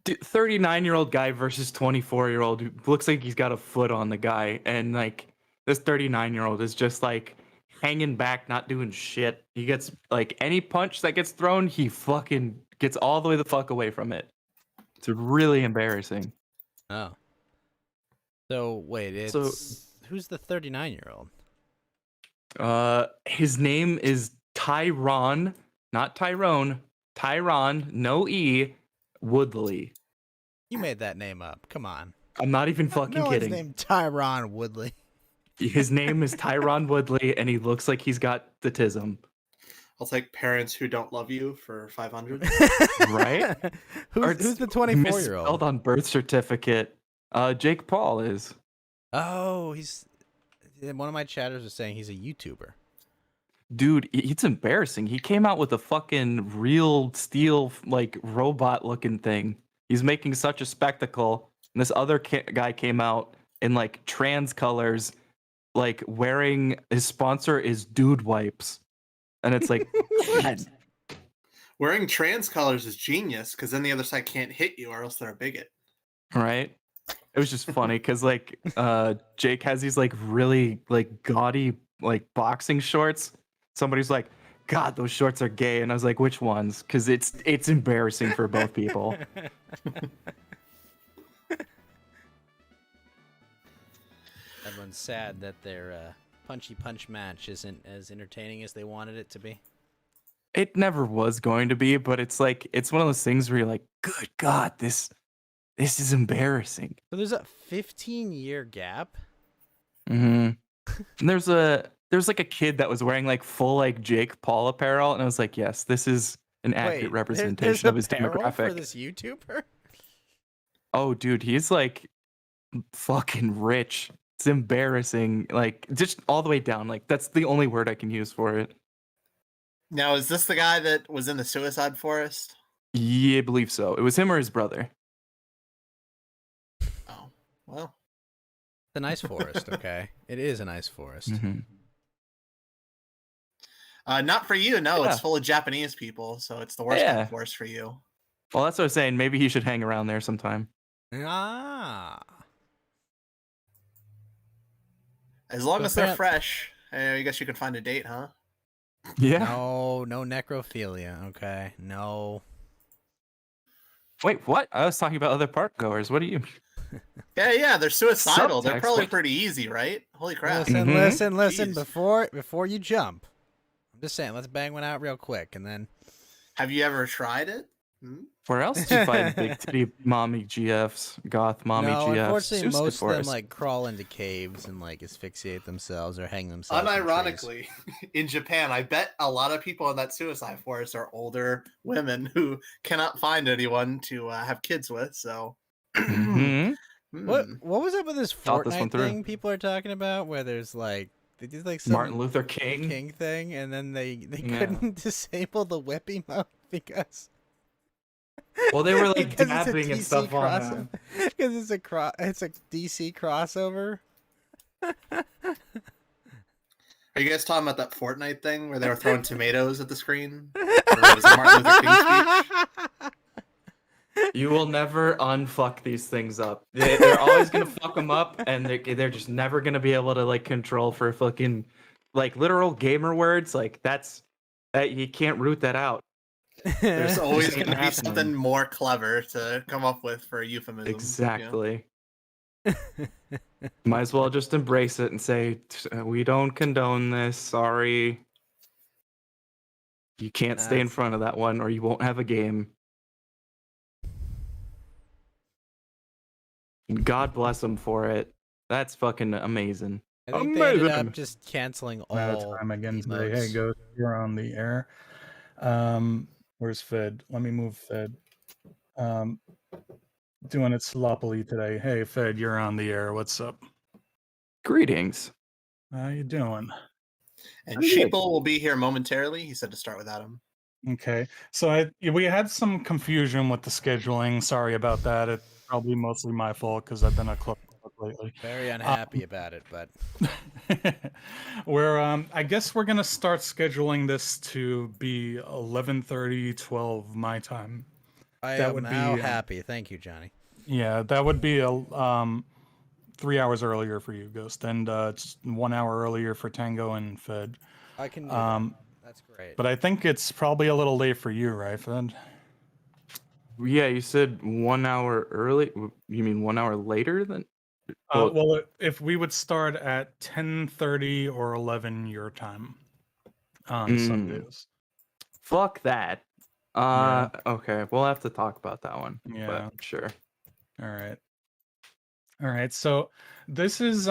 39-year-old guy versus 24-year-old who looks like he's got a foot on the guy, and like this 39-year-old is just like hanging back, not doing shit. He gets like any punch that gets thrown, he fucking gets all the way the fuck away from it. It's really embarrassing. Oh. So wait, who's the 39-year-old? His name is Tyron, not Tyrone. Tyron, no E, Woodley. You made that name up. Come on. I'm not even fucking No kidding. one's named Tyron Woodley. His name is Tyron Woodley, and he looks like he's got the tism. I'll take parents who don't love you for 500. Right? Who's the 24-year-old? Misspelled on birth certificate. Jake Paul is. Oh, one of my chatters was saying he's a YouTuber. Dude, it's embarrassing. He came out with a fucking real steel, like, robot-looking thing. He's making such a spectacle. And this other guy came out in, like, trans colors, like, wearing... His sponsor is Dude Wipes. And it's like... God. Wearing trans colors is genius, because then the other side can't hit you, or else they're a bigot. Right? It was just funny, because, like, Jake has these, like, really, like, gaudy, like, boxing shorts. Somebody's like, God, those shorts are gay. And I was like, which ones? Because it's embarrassing for both people. Everyone's sad that their punchy punch match isn't as entertaining as they wanted it to be. It never was going to be, but it's like, it's one of those things where you're like, good God, this is embarrassing. So there's a 15-year gap? Mm-hmm. And there's like a kid that was wearing like full like Jake Paul apparel, and I was like, yes, this is an accurate representation of his demographic. For this YouTuber? Oh, dude, he's like fucking rich. It's embarrassing. Like, just all the way down. Like, that's the only word I can use for it. Now, is this the guy that was in the suicide forest? Yeah, I believe so. It was him or his brother. Oh, well. It's a nice forest, okay? It is a nice forest. Mm-hmm. Not for you, no. Yeah. It's full of Japanese people, so it's the worst kind of forest for you. Well, that's what I was saying. Maybe he should hang around there sometime. Ah. As long So as they're fresh, I guess you can find a date, huh? Yeah. No necrophilia, okay? No. Wait, what? I was talking about other park goers. What do you... Yeah, they're suicidal. They're Subtext, probably like- pretty easy, right? Holy crap. Listen. Jeez. Before you jump, I'm just saying, let's bang one out real quick, and then. Have you ever tried it? Hmm? Where else do you find big titty mommy GFs, goth mommy No, GFs? unfortunately, Suicide most of them Forest. like crawl into caves and like asphyxiate themselves or hang themselves. in trees. Unironically, in Japan, I bet a lot of people in that suicide forest are older women who cannot find anyone to have kids with. So, Mhm. What Hmm. was up with this Thought this one Fortnite through. thing people are talking about, where there's like they did like some Martin Luther King. thing, and then they Yeah. couldn't disable the whip emote because Well, they were like because it's a dabbing and DC stuff on crossover. Because it's a DC crossover. Are you guys talking about that Fortnite thing where they were throwing tomatoes at the screen? Or was it Martin Luther King speech? You will never unfuck these things up. They're always gonna fuck them up, and they're just never gonna be able to like control for fucking like literal gamer words. Like that you can't root that out. There's always Just going to be happening. something more clever to come up with for a euphemism. you know? Exactly. Might as well just embrace it and say we don't condone this. Sorry. You can't stay in That's- front of that one, or you won't have a game. God bless them for it. That's fucking amazing. I think they ended Amazing. up just canceling Out all of time again today. emotes. Hey, Ghost, you're on the air. Where's Fed? Let me move Fed. Doing it sloppily today. Hey, Fed, you're on the air. What's up? Greetings. How you doing? And Pretty good. Sheeple will be here momentarily. He said to start with Adam. Okay, so we had some confusion with the scheduling. Sorry about that. It's probably mostly my fault because I've been a club lately. Very unhappy about it, but I guess we're gonna start scheduling this to be 11:30, 12 my time. I That am would now be, happy. Thank you, Johnny. Yeah, that would be a 3 hours earlier for you, Ghost, and it's 1 hour earlier for Tango and Fed. I can do Um, that. That's great. But I think it's probably a little late for you, right, Fed? Yeah, you said 1 hour early. You mean 1 hour later than? Well, if we would start at 10:30 or 11 your time on Sundays. Fuck that. Okay, we'll have to talk about that one. Yeah. But sure. All right. So this is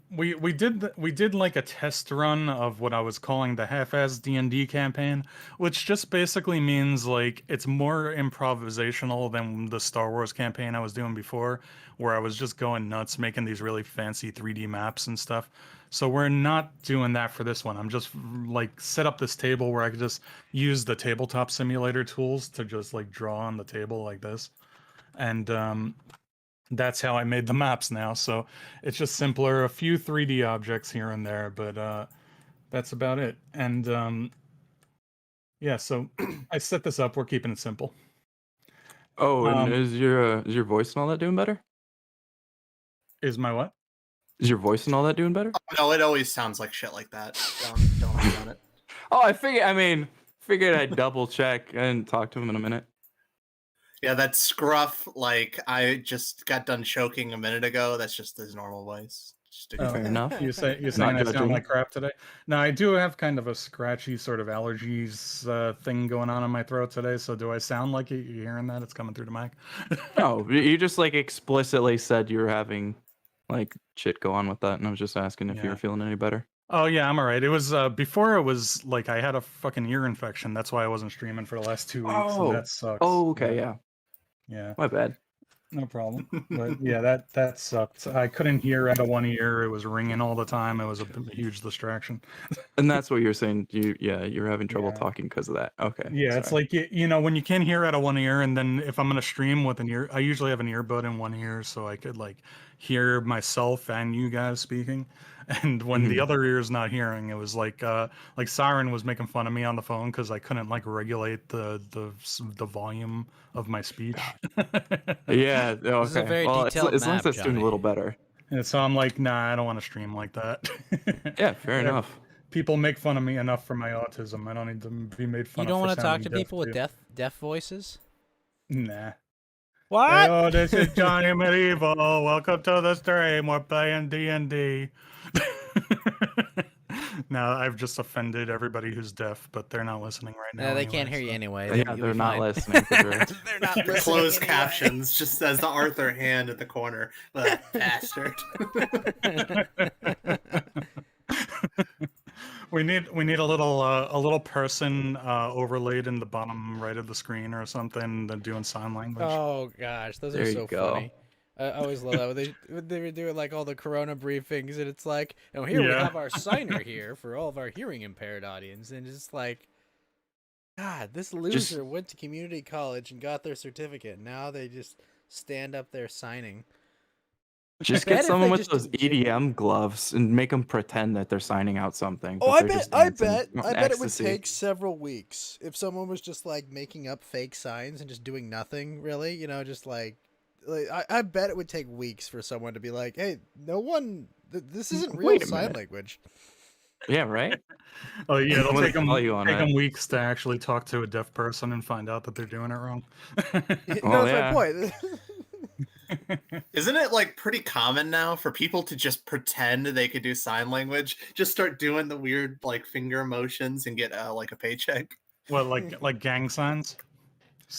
we did like a test run of what I was calling the half-ass D&D campaign, which just basically means like it's more improvisational than the Star Wars campaign I was doing before, where I was just going nuts making these really fancy 3D maps and stuff. So we're not doing that for this one. I'm just like set up this table where I could just use the tabletop simulator tools to just like draw on the table like this. And that's how I made the maps now. So it's just simpler, a few 3D objects here and there, but that's about it. And yeah, so I set this up. We're keeping it simple. Oh, and is your voice and all that doing better? Is my what? Is your voice and all that doing better? No, it always sounds like shit like that. Don't worry about it. Oh, figured I'd double check and talk to him in a minute. Yeah, that scruff, like I just got done choking a minute ago. That's just his normal voice. Just to Fair enough. You're saying I judging. sound like crap today? No, I do have kind of a scratchy sort of allergies thing going on in my throat today. So do I sound like it? You hearing that? It's coming through the mic. No, you just like explicitly said you were having like shit go on with that, and I was just asking if you Yeah. were feeling any better. Oh yeah, I'm alright. It was before it was like I had a fucking ear infection. That's why I wasn't streaming for the last 2 weeks, Oh. and that sucks. Oh, okay, yeah. Yeah, My bad. no problem. But yeah, that sucked. I couldn't hear out of one ear. It was ringing all the time. It was a huge distraction. And that's what you're saying. You're having trouble Yeah. talking because of that. Okay. Yeah, it's like you know when you can't hear out of one ear, and then if I'm gonna stream with an ear, I usually have an earbud in one ear so I could like hear myself and you guys speaking. And when the other ear is not hearing, it was like Siren was making fun of me on the phone because I couldn't like regulate the volume of my speech. Yeah. This is a Okay. very Well, detailed as long as map, that's doing a Johnny. little better. And so I'm like, nah, I don't want to stream like that. Yeah. Fair Yeah. enough. People make fun of me enough for my autism. I don't need to be made fun You of. don't want want to talk to people with deaf. deaf voices? Nah. What? Oh, this is Johnny Medieval. Welcome to the stream. We're playing D&D. Now, I've just offended everybody who's deaf, but they're not listening right now. No, they anyway, can't hear so. you anyway. Yeah, You'll they're be not fine. listening for sure. They're not listening. Closed anyway. captions just says the Arthur hand at the corner. Bastard. We need a little person overlaid in the bottom right of the screen or something that doing sign language. Oh gosh, those There are you so go. funny. I always love that when they were doing like all the Corona briefings, and it's like, oh, here we Yeah. have our signer here for all of our hearing impaired audience, and it's like, God, this loser went to community college and got their certificate. Now they just stand up there signing. Just bet get if someone they with just those did EDM gloves and make them pretend that they're signing out something. Oh, but I they're bet, just I dancing bet, on I bet it would ecstasy. take several weeks if someone was just like making up fake signs and just doing nothing really, just like I bet it would take weeks for someone to be like, hey, no one, this isn't real Wait a sign minute. language. Yeah, right? Oh yeah, it'll Someone take will call you on it. weeks to actually talk to a deaf person and find out that they're doing it wrong. No, that's yeah. my point. Isn't it like pretty common now for people to just pretend they could do sign language? Just start doing the weird like finger motions and get like a paycheck. What, like gang signs?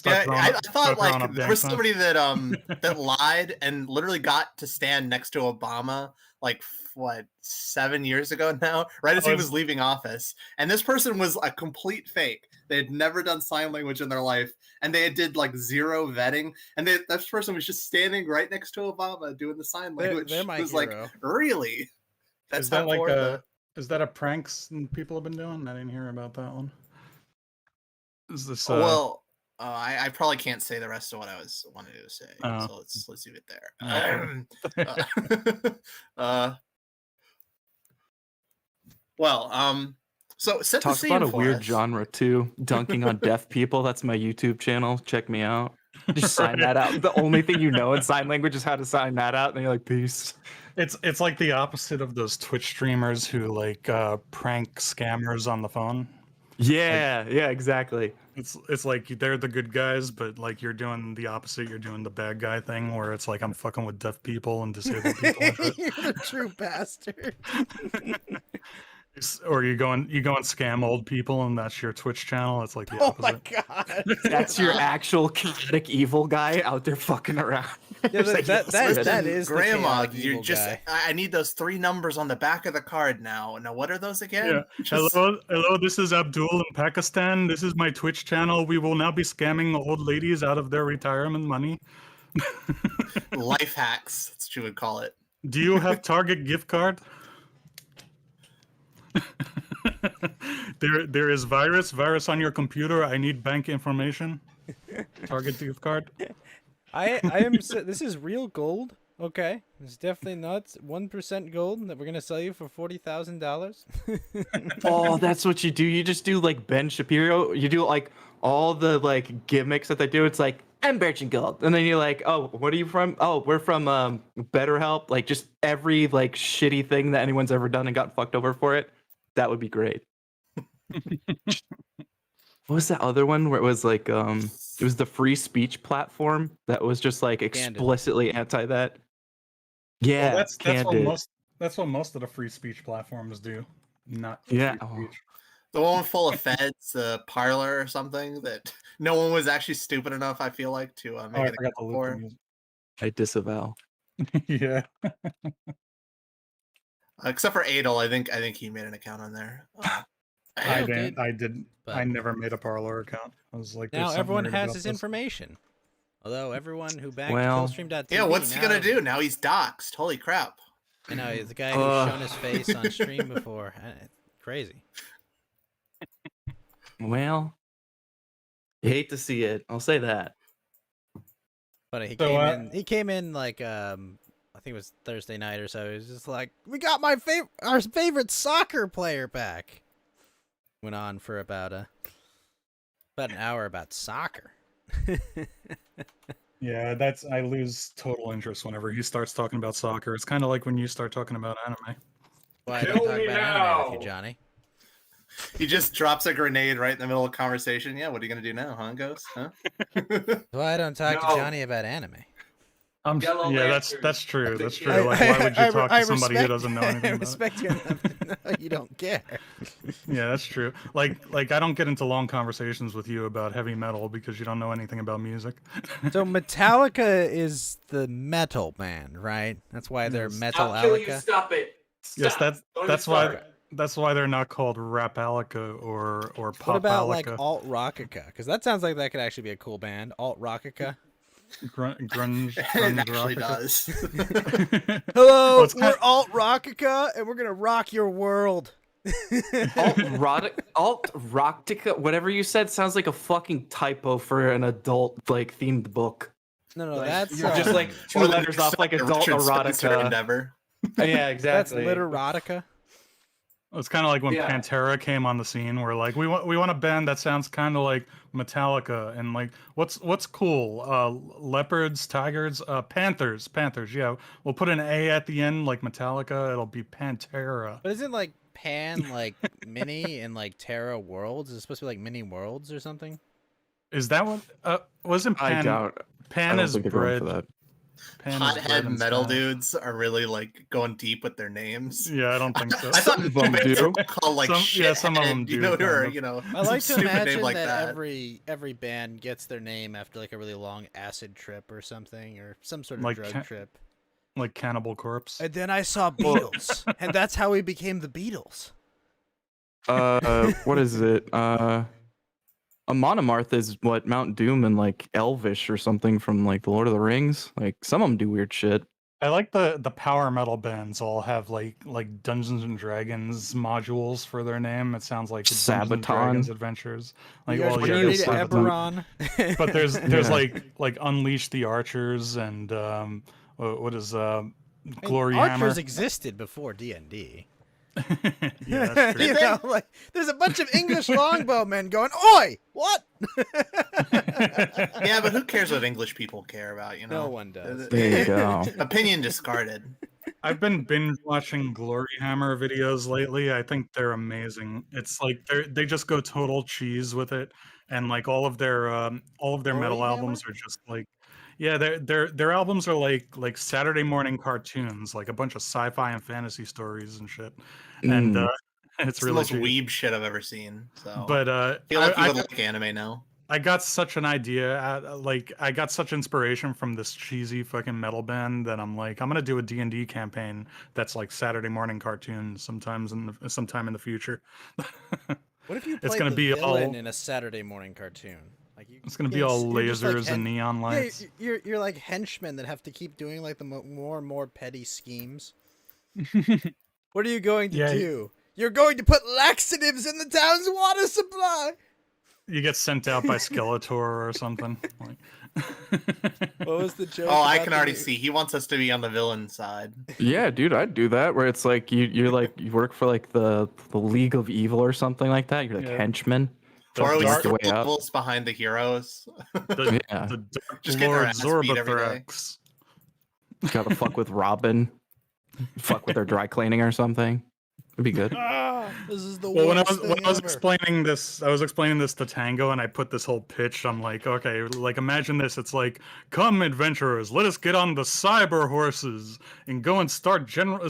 Yeah, I start thought throwing like up there gang was signs? somebody that lied and literally got to stand next to Obama like what 7 years ago now, right as he was leaving office. And this person was a complete fake. They had never done sign language in their life, and they did like zero vetting. And this person was just standing right next to Obama doing the sign language. They're my it was hero. like, really? That's Is that how like poor the is that a prank people have been doing? I didn't hear about that one. Is this well. I probably can't say the rest of what I wanted to say, Oh. so let's leave it there. So set the Talks scene about a for weird us. genre too. Dunking on deaf people. That's my YouTube channel. Check me out. Just sign that out. The only thing you know in sign language is how to sign that out, and you're like, peace. It's like the opposite of those Twitch streamers who like prank scammers on the phone. Yeah, yeah, exactly. It's like they're the good guys, but like you're doing the opposite. You're doing the bad guy thing, where it's like I'm fucking with deaf people and disabled people. And shit. You're the true bastard. Or you go and scam old people, and that's your Twitch channel. It's like the Oh opposite. my god. That's your actual chaotic evil guy out there fucking around. Yeah, It's like, that Listen, is the Grandma. chaotic You're evil just. guy. I need those 3 numbers on the back of the card now. Now, what are those again? Yeah. Just- Hello. This is Abdul in Pakistan. This is my Twitch channel. We will now be scamming old ladies out of their retirement money. life hacks. That's what you would call it. Do you have Target gift card? There is virus on your computer. I need bank information. Target gift card. I am. This is real gold. Okay, it's definitely not 1% gold that we're gonna sell you for $40,000. Oh, that's what you do. You just do like Ben Shapiro. You do like all the like gimmicks that they do. It's like I'm Birch Gold, and then you're like, oh, what are you from? Oh, we're from BetterHelp. Like just every like shitty thing that anyone's ever done and got fucked over for it. That would be great. What was that other one where it was like it was the free speech platform that was just like explicitly anti that? Yeah, Well, that's Candid. what most of the free speech platforms do. Not Yeah. free speech. The one full of feds, the parlor or something that no one was actually stupid enough, I feel like, to Oh, make I it forgot the loop for. music. I disavow. Yeah. Except for Adel, I think he made an account on there. I Adel didn't. did, I didn't. I but- never made a parlor account. I was like, Now there's something everyone weird has about his this. information. Although everyone who backed Well, Killstream.tv Yeah, what's he now, gonna do? Now he's doxxed. Holy crap. I know the guy who's shown his face on stream before. Crazy. Well, you hate to see it. I'll say that. But he So, came in. He came in like I think it was Thursday night or so. He was just like, "We got our favorite soccer player back." Went on for about an hour about soccer. Yeah, I lose total interest whenever he starts talking about soccer. It's kind of like when you start talking about anime. Well, I don't talk about anime with you, Johnny. He just drops a grenade right in the middle of conversation. Yeah, what are you gonna do now, huh, Ghost? Huh? Why I don't talk to No. Johnny about anime? Yellow Yeah, Lantern. that's true. That's true. I- Like, why would you I talk to somebody who respect- doesn't know anything I about it? respect you enough to know you don't care. Yeah, that's true. Like I don't get into long conversations with you about heavy metal because you don't know anything about music. So Metallica is the metal band, right? That's why they're Yes. I'll kill you. Metalica. Stop it. Yes, Stop. Don't that's even why start. that's why they're not called Rapalica or Popalica. What about like alt rockica? Because that sounds like that could actually be a cool band. Alt rockica. grunge? It grunge actually rockica? does. Hello, Well, it's we're alt rockica, and we're gonna rock your world. Alt Roctica, whatever you said, sounds like a fucking typo for an adult like themed book. No, Like, that's You're just like two Or the letters off like Richard adult Spencer erotica. endeavor. Yeah, that's exactly. literotica. It's kind of like when Yeah. Pantera came on the scene. We're like, we want a band that sounds kind of like Metallica, and like, what's cool? Leopards, tigers, panthers. Yeah, we'll put an A at the end like Metallica. It'll be Pantera. But isn't like Pan like mini and like Terra worlds? Is it supposed to be like mini worlds or something? Is that what? Wasn't I Pan? doubt. I Pan don't is think they're going bread. for that. Pan is bread Hothead and metal sky. dudes are really like going deep with their names. Yeah, I don't think so. I thought Some of them bands do. were called like Some of them Shithead, do, you know, kind or of. you know, I like to some stupid imagine name like that, that. every band gets their name after like a really long acid trip or something, or some sort of Like drug ca- trip. Like Cannibal Corpse. And then I saw Beatles, and that's how we became the Beatles. What is it? A monomarth is what Mount Doom and like Elvish or something from like the Lord of the Rings. Like some of them do weird shit. I like the power metal bands all have like Dungeons and Dragons modules for their name. It sounds like Dungeons and Dragons Sabaton. Adventures. You Like, guys well, what yeah, do you need there's say? Sabaton. Eberron. But there's Yeah. like Unleash the Archers and what is Glory Archers Hammer. existed before D&D. Yeah, that's true. You Did know, like there's a bunch of English longbowmen going, "Oi, what?" Yeah, but who cares what English people care about? You know, No one does. There you go. Opinion discarded. I've been binge watching Glory Hammer videos lately. I think they're amazing. It's like they just go total cheese with it, and like all of their metal Glory albums are just like, yeah, their albums are like Saturday morning cartoons, like a bunch of sci-fi and fantasy stories and shit, and Mm. It's it's the really most cheesy. weeb shit I've ever seen. So, But I feel like you I would like anime now. I got such an idea, like I got such inspiration from this cheesy fucking metal band that I'm like, I'm gonna do a D&D campaign that's like Saturday morning cartoons sometime in the future. What if you It's played gonna the be villain all- in a Saturday morning cartoon? Like It's gonna be all you're just, lasers like, and neon Yeah, lights. you're like henchmen that have to keep doing like the more and more petty schemes. What are you going to Yeah. do? You're going to put laxatives in the town's water supply. You get sent out by Skeletor or something. Like, What was the joke? Oh, I about can the already new- see. He wants us to be on the villain side. Yeah, dude, I'd do that. Where it's like you're like you work for like the League of Evil or something like that. You're like Yeah. henchman. Or are we Work still your way up. levels behind the heroes? the, Yeah. the Dark Just getting our Lord ass beat every day. Zorbathrax. Gotta fuck with Robin. Fuck with their dry cleaning or something. It'd be good. This is the Well, when I worst was thing ever. explaining this, I was explaining this to Tango, and I put this whole pitch. I'm like, okay, like imagine this. It's like, come adventurers, let us get on the cyber horses and go and stop General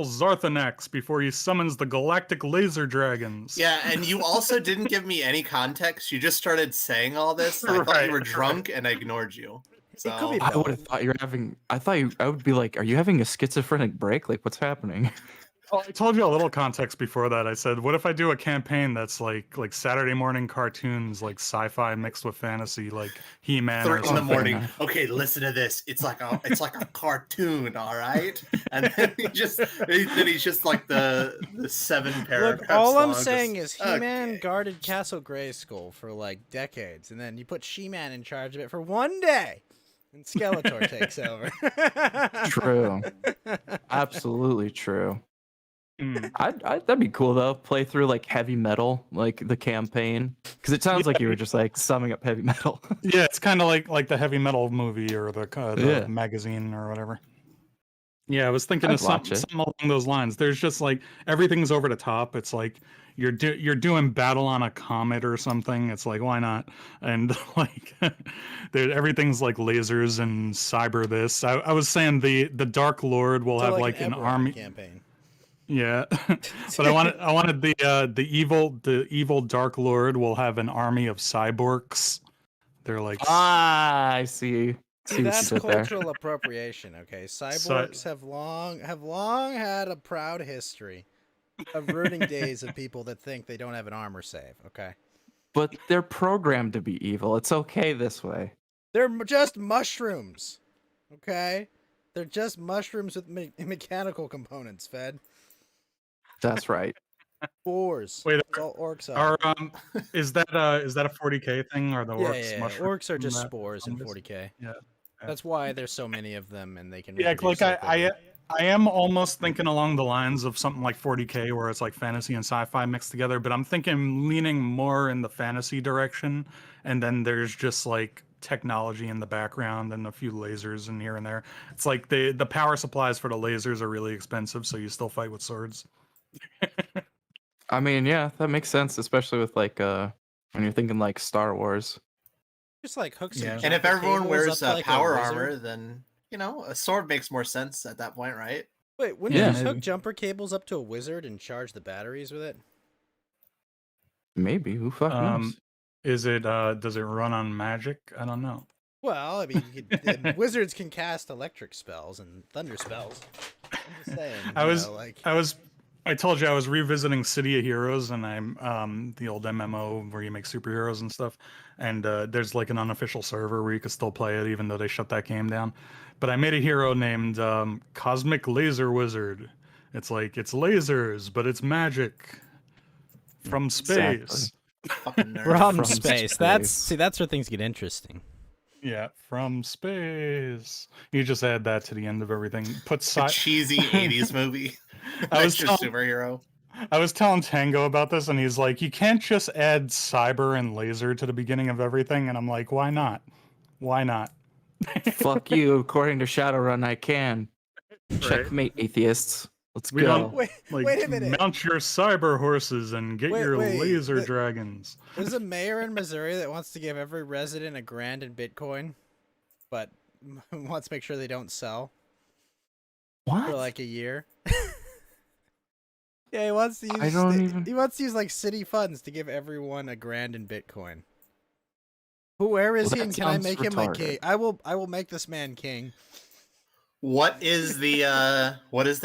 Zarthanax before he summons the galactic laser dragons. Yeah, and you also didn't give me any context. You just started saying all this. I thought Right, you were drunk and I ignored you. So could be I would both. have thought you're having. I would be like, are you having a schizophrenic break? Like, what's happening? Oh, I told you a little context before that. I said, what if I do a campaign that's like Saturday morning cartoons, like sci-fi mixed with fantasy, like He-Man or 3 in the something. morning. Okay, listen to this. It's like a cartoon, all right. And then he's just like the 7 paragraphs. Look, all I'm long, saying just, is He-Man okay. guarded Castle Grayskull for like decades, and then you put She-Man in charge of it for one day, and Skeletor takes over. True. Absolutely true. Mm. That'd be cool though. Play through like heavy metal, like the campaign, because it sounds like you were just like summing up heavy metal. Yeah, it's kind of like the heavy metal movie or the Yeah. magazine or whatever. Yeah, I was thinking I'd of watch it. something along those lines. There's just like everything's over the top. It's like you're doing battle on a comet or something. It's like why not? And like everyththing's like lasers and cyber this. I was saying the Dark Lord will So have like like an an Eberron army. campaign. Yeah, but I wanted the evil Dark Lord will have an army of cyborgs. They're like I see. See, See what that's you did there. cultural appropriation. Okay, cyborgs have long had a proud history of ruining days of people that think they don't have an armor save. Okay, But they're programmed to be evil. It's okay this way. they're just mushrooms. Okay, they're just mushrooms with mechanical components fed. That's right. Spores. Wait, That's all orcs are. is that a 40k thing or the Yeah, orcs yeah. mushroom? Orcs are just that spores in fungus? 40k. Yeah. That's why there's so many of them, and they can. Yeah, reproduce like so quickly. I am almost thinking along the lines of something like 40k where it's like fantasy and sci-fi mixed together, but I'm thinking leaning more in the fantasy direction, and then there's just like technology in the background and a few lasers in here and there. It's like the power supplies for the lasers are really expensive, so you still fight with swords. I mean, yeah, that makes sense, especially with like when you're thinking like Star Wars. Just like hooks Yeah. and And if jumper everyone cables wears up to, like, a power wizard. armor, then a sword makes more sense at that point, right? Wait, wouldn't Yeah, you just maybe. hook jumper cables up to a wizard and charge the batteries with it? Maybe who fuck knows? Is it does it run on magic? I don't know. Well, I mean, wizards can cast electric spells and thunder spells. I'm just saying. I told you I was revisiting City of Heroes, and I'm the old MMO where you make superheroes and stuff. And there's like an unofficial server where you can still play it, even though they shut that game down. But I made a hero named Cosmic Laser Wizard. It's like it's lasers, but it's magic from space. Exactly. Fucking nerd. From space. That's where things get interesting. Yeah, from space. You just add that to the end of everything. Put A cheesy 80s movie. I was Extra telling- superhero. I was telling Tango about this, and he's like, "You can't just add cyber and laser to the beginning of everything." And I'm like, "Why not? Why not?" Fuck you. According to Shadowrun, I can. Right. Checkmate, atheists. Let's We go. don't- Wait, Like, wait a minute. mount your cyber horses and get Wait, your wait, laser the- dragons. There's a mayor in Missouri that wants to give every resident $1,000 in Bitcoin, but wants to make sure they don't sell What? for like a year. Yeah, he wants to use. I don't even- He wants to use like city funds to give everyone $1,000 in Bitcoin. Where is Well, he? that And can I sounds make him my retarded. king? I will make this man king. What is the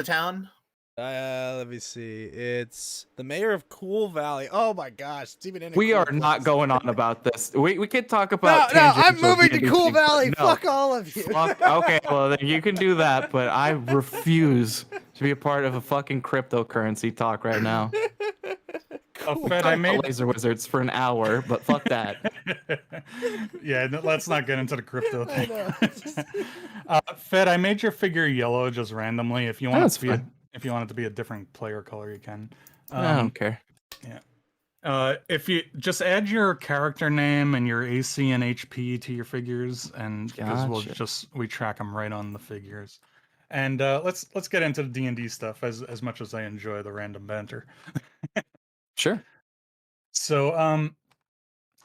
town? Let me see. It's the mayor of Cool Valley. Oh my gosh, it's even in. A We cool are not place. going on about this. We could talk No, about. no, I'm tangential moving to D&D Cool things, but Valley. no. Fuck all of you. Fuck. Okay, well then you can do that, but I refuse to be a part of a fucking cryptocurrency talk right now. Fed, I made. Laser wizards for an hour, but fuck that. Yeah, let's not get into the crypto I thing. know. Fed, I made your figure yellow just randomly. If you want That's it to be, fine. if you want it to be a different player color, you can. I don't care. If you just add your character name and your AC and HP to your figures, and because Gotcha. we track them right on the figures. And let's get into the D&D stuff as much as I enjoy the random banter. Sure. So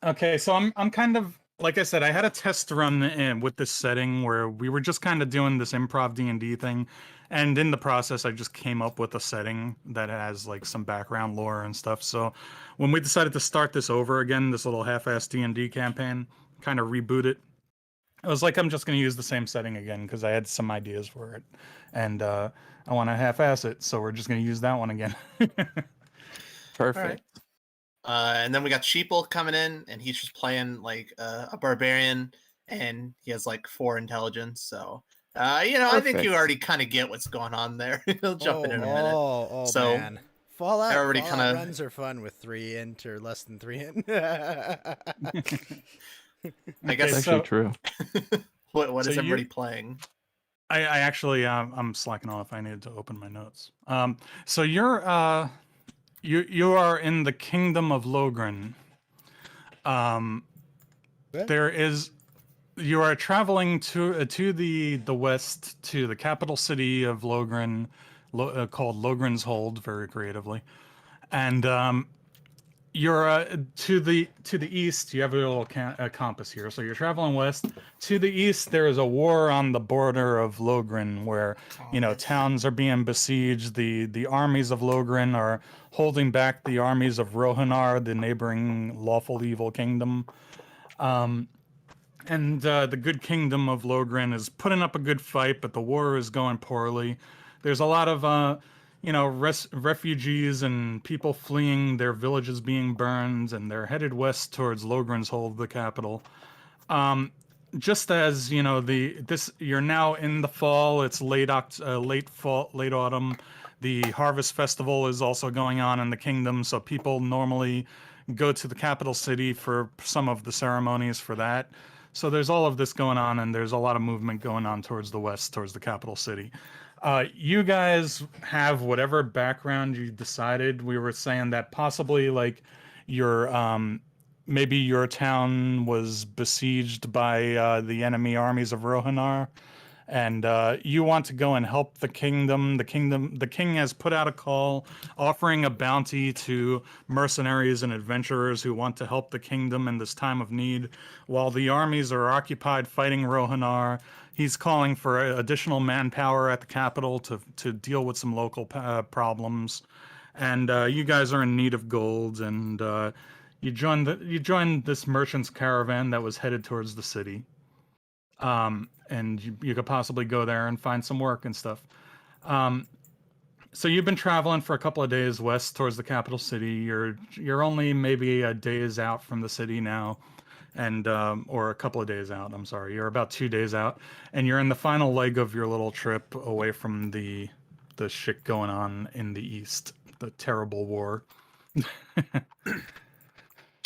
okay, so I'm kind of like I said, I had a test run in with this setting where we were just kind of doing this improv D&D thing, and in the process I just came up with a setting that has like some background lore and stuff. So when we decided to start this over again, this little half-ass D&D campaign, kind of reboot it, I was like, I'm just going to use the same setting again because I had some ideas for it, and I want to half-ass it, so we're just going to use that one again. Perfect. And then we got Sheeple coming in, and he's just playing like a barbarian, and he has like 4 intelligence. So, I think Perfect. you already kind of get what's going on there. He'll jump in a minute. Oh, So, man. Fallout everybody kinda- runs are fun with 3 int or less than 3 int. I That's guess. actually so- true. What So is you- everybody playing? I actually I'm slacking off. I needed to open my notes. So you're you are in the kingdom of Logren. What? There is you are traveling to the west to the capital city of Logren, called Logren's Hold, very creatively, and you're to the east. You have a little compass here, so you're traveling west. To the east, there is a war on the border of Logren, where towns are being besieged. The armies of Logren are holding back the armies of Rohanar, the neighboring lawful evil kingdom. And the good kingdom of Logren is putting up a good fight, but the war is going poorly. There's a lot of refugees and people fleeing, their villages being burned, and they're headed west towards Logren's Hold, the capital. Just as you're now in the fall. It's late fall, late autumn. The harvest festival is also going on in the kingdom, so people normally go to the capital city for some of the ceremonies for that. So there's all of this going on, and there's a lot of movement going on towards the west, towards the capital city. You guys have whatever background you decided. We were saying that possibly like your maybe your town was besieged by the enemy armies of Rohanar, and you want to go and help the kingdom. The king has put out a call offering a bounty to mercenaries and adventurers who want to help the kingdom in this time of need. While the armies are occupied fighting Rohanar, he's calling for additional manpower at the capital to deal with some local problems. And you guys are in need of gold, and you joined this merchant's caravan that was headed towards the city. And you could possibly go there and find some work and stuff. So you've been traveling for a couple of days west towards the capital city. You're only maybe a days out from the city now, and or a couple of days out. I'm sorry, you're about 2 days out, and you're in the final leg of your little trip away from the shit going on in the east, the terrible war.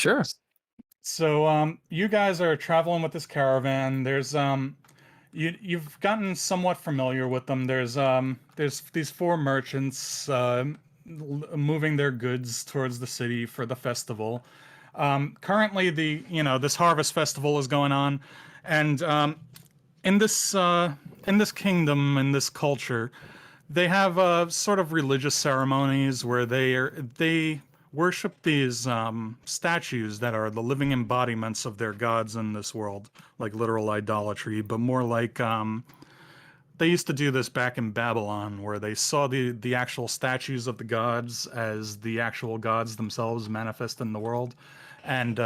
Sure. So you guys are traveling with this caravan. There's you've gotten somewhat familiar with them. There's these 4 merchants moving their goods towards the city for the festival. Currently, this harvest festival is going on, and in this kingdom, in this culture, they have sort of religious ceremonies where they worship these statues that are the living embodiments of their gods in this world, like literal idolatry, but more like they used to do this back in Babylon, where they saw the actual statues of the gods as the actual gods themselves manifest in the world, and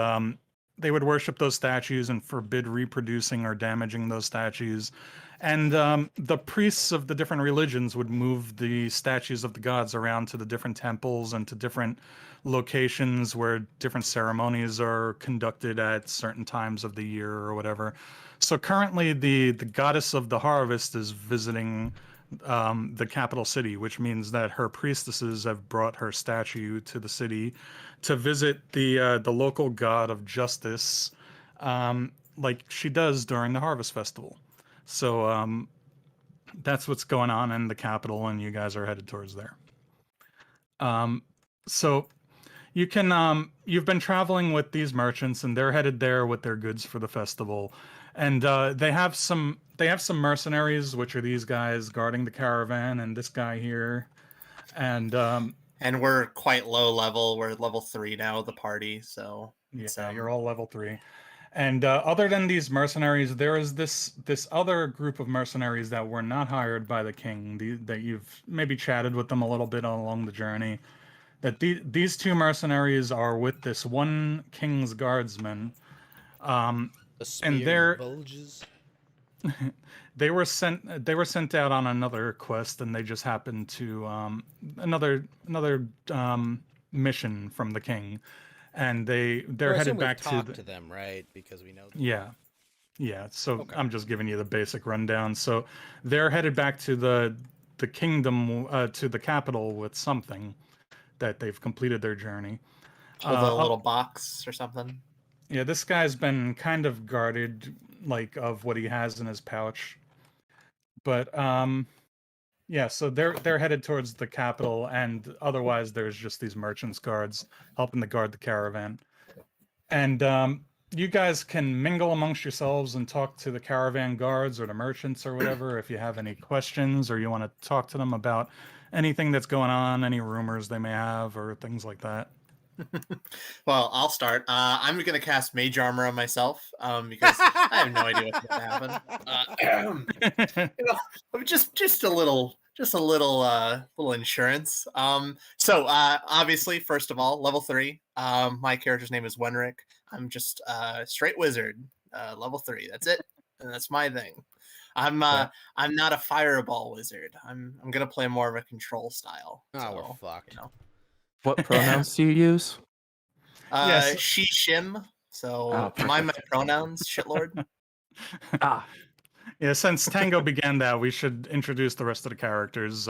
they would worship those statues and forbid reproducing or damaging those statues. And the priests of the different religions would move the statues of the gods around to the different temples and to different locations where different ceremonies are conducted at certain times of the year or whatever. So currently the goddess of the harvest is visiting the capital city, which means that her priestesses have brought her statue to the city to visit the local god of justice, like she does during the harvest festival. So that's what's going on in the capital, and you guys are headed towards there. So you can you've been traveling with these merchants, and they're headed there with their goods for the festival, and they have some mercenaries, which are these guys guarding the caravan, and this guy here, and we're quite low level. We're level 3 now, the party. So yeah, you're all level 3. And other than these mercenaries, there is this other group of mercenaries that were not hired by the king. That you've maybe chatted with them a little bit along the journey. That these 2 mercenaries are with this one king's guardsman, and they're villages. they were sent out on another quest, and they just happened to another mission from the king. And they're headed back to them, right? Because we know them. Yeah. So Okay. I'm just giving you the basic rundown. So they're headed back to the kingdom, to the capital with something that they've completed their journey. with a little box or something. Yeah, this guy's been kind of guarded, like, of what he has in his pouch. But yeah, so they're headed towards the capital, and otherwise there's just these merchants guards helping to guard the caravan. And you guys can mingle amongst yourselves and talk to the caravan guards or the merchants or whatever if you have any questions or you want to talk to them about anything that's going on, any rumors they may have or things like that. Well, I'll start. I'm gonna cast Mage Armor on myself because I have no idea what's going to happen. Just a little, little insurance. So obviously, first of all, level 3. My character's name is Wenrick. I'm just straight wizard, level 3. That's it, and that's my thing. I'm not a fireball wizard. I'm gonna play more of a control style. Oh, so, we're fucked. You know. What pronouns do you use? Yes. She, shim. So Oh, my pronouns, shitlord. Ah, Yeah, since Tango began that, we should introduce the rest of the characters.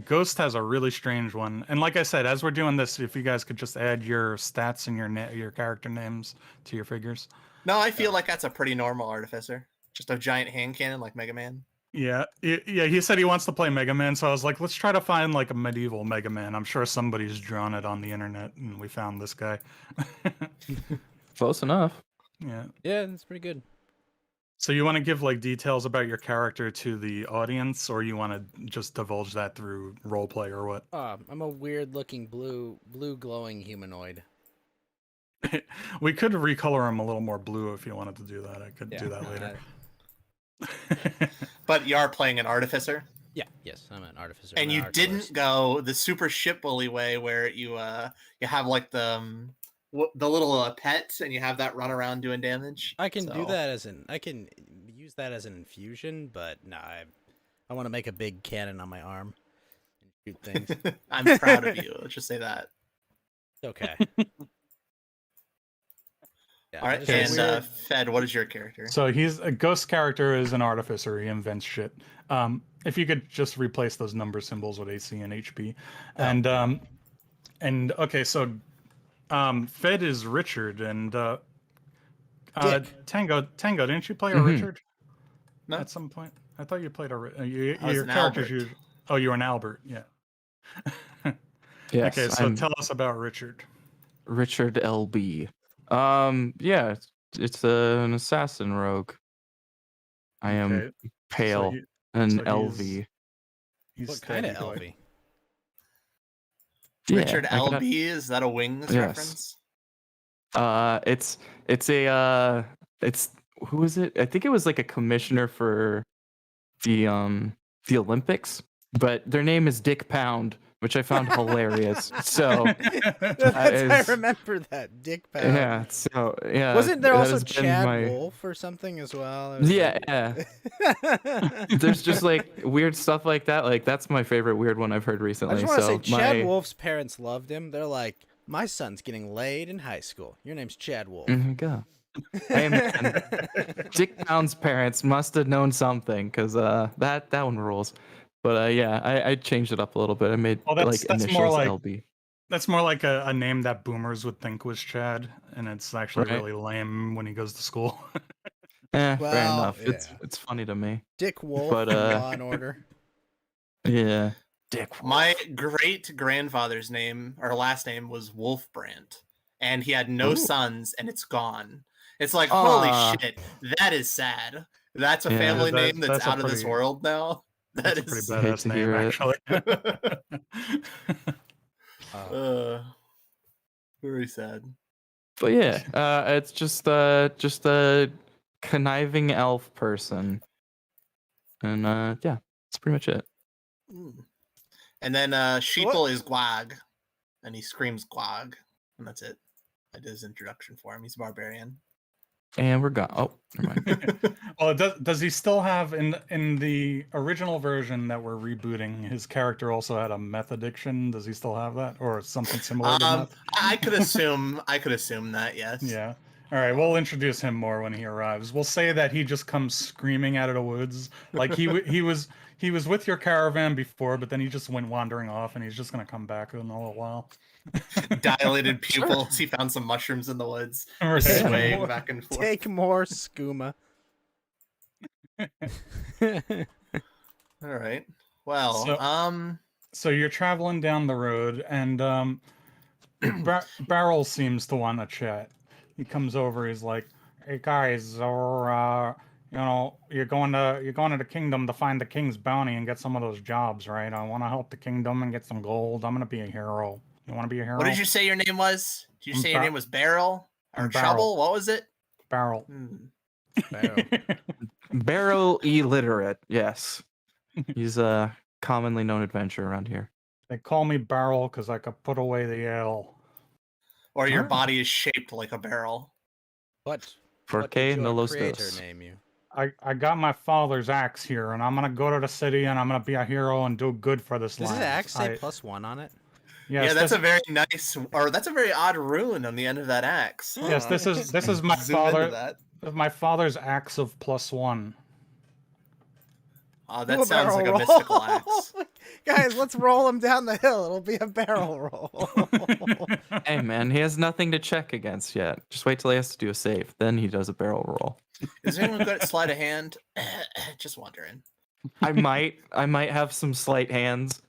Ghost has a really strange one, and like I said, as we're doing this, if you guys could just add your stats and your character names to your figures. No, I feel like that's a pretty normal artificer. Just a giant hand cannon like Mega Man. Yeah, he said he wants to play Mega Man, so I was like, let's try to find like a medieval Mega Man. I'm sure somebody's drawn it on the internet, and we found this guy. close enough. Yeah. Yeah, that's pretty good. So you want to give like details about your character to the audience, or you want to just divulge that through roleplay or what? I'm a weird-looking blue glowing humanoid. We could recolor him a little more blue if you wanted to do that. I could do that no, later. But you are playing an artificer. Yes, I'm an artificer. And I'm an you archivist. didn't go the super ship bully way where you have like the little pet and you have that run around doing damage. I can do So- that I can use that as an infusion, but no, I want to make a big cannon on my arm and shoot things. I'm proud of you. Let's just say that. It's okay. Yeah, All right, just a and weird- Fed, what is your character? So he's a ghost character is an artificer. He invents shit. If you could just replace those number symbols with AC and HP, and okay, so Fed is Richard and Dick. Tango. Didn't you play a Richard No. at some point? I thought you played I was your an character's Albert. Oh, you were an Albert. Yeah. Yes, Okay, so I'm tell us about Richard. Richard LB. Yeah, it's an assassin rogue. I am Okay, pale he- and so he's- LV. he's What kind of steady boy. LV? Yeah, Richard I got- LB, is that a Wings Yes. reference? It's who is it? I think it was like a commissioner for the Olympics, but their name is Dick Pound, which I found hilarious. So I is- remember that Dick Pound. yeah, so yeah. Wasn't there that also has been Chad my- Wolf or something as well? It was Yeah, yeah. like- There's just like weird stuff like that. Like that's my favorite weird one I've heard I recently. just want to so say, Chad my... Wolf's parents loved him. They're like, my son's getting laid in high school. Your name's Chad Wolf. There you go. Hey man, Dick Pound's parents must have known something because that one rules. But yeah, I changed it up a little bit. I made Oh, like that's initials more like- LB. That's more like a name that boomers would think was Chad, and it's actually Right. really lame when he goes to school. Fair Well, enough. yeah. It's funny to me. Dick Wolf But, from Law and Order. Yeah. Dick. My great grandfather's name or last name was Wolfbrand, and he had no Ooh. sons, and it's gone. It's like, Aw. holy shit, that is sad. That's a Yeah, family that- name that's that's a out of this pretty- world now. That That's a pretty is, Hate badass to name, hear it. actually. very sad. But yeah, it's just a conniving elf person, and yeah, that's pretty much it. Mm. And then Sheeple is Gwag, and he screams Gwag, and that's it. I did his introduction for him. He's a barbarian. And we're gone. Oh, never mind. Well, does he still have in the original version that we're rebooting? His character also had a meth addiction. Does he still have that, or something similar to meth? I could assume. I could assume that. Yes. Yeah. All right, we'll introduce him more when he arrives. We'll say that he just comes screaming out of the woods, like he was with your caravan before, but then he just went wandering off, and he's just gonna come back in a little while. Dilated pupils. He found some mushrooms in the woods. Or Take Swaying more- back and forth. Take more skooma. All right. Well, So- So you're traveling down the road, and Barrel seems to want to chat. He comes over. He's like, hey guys, or you're going to the kingdom to find the king's bounty and get some of those jobs, right? I want to help the kingdom and get some gold. I'm gonna be a hero. You want to be a hero? What did you say your name was? Did you I'm say your name was Barrel or I'm Trouble? Barrel. What was it? Barrel. Barrel. Barrel illiterate. Yes, he's a commonly known adventurer around here. They call me Barrel because I could put away the ale. Or your Oh. body is shaped like a barrel. What? For What K, did no your los creator dos. name you? I got my father's axe here, and I'm gonna go to the city, and I'm gonna be a hero and do good for this Does land. his axe say I- +1 on it? Yes, Yeah, that's this, a very nice, or that's a very odd rune on the end of that axe. yes, this is my Zoom into father. that. My father's axe of +1. Oh, Do that sounds like a barrel mystical roll. axe. Guys, let's roll him down the hill. It'll be a barrel roll. Hey man, he has nothing to check against yet. Just wait till he has to do a save, then he does a barrel roll. Is anyone good at sleight of hand? Just wondering. I might have some slight hands.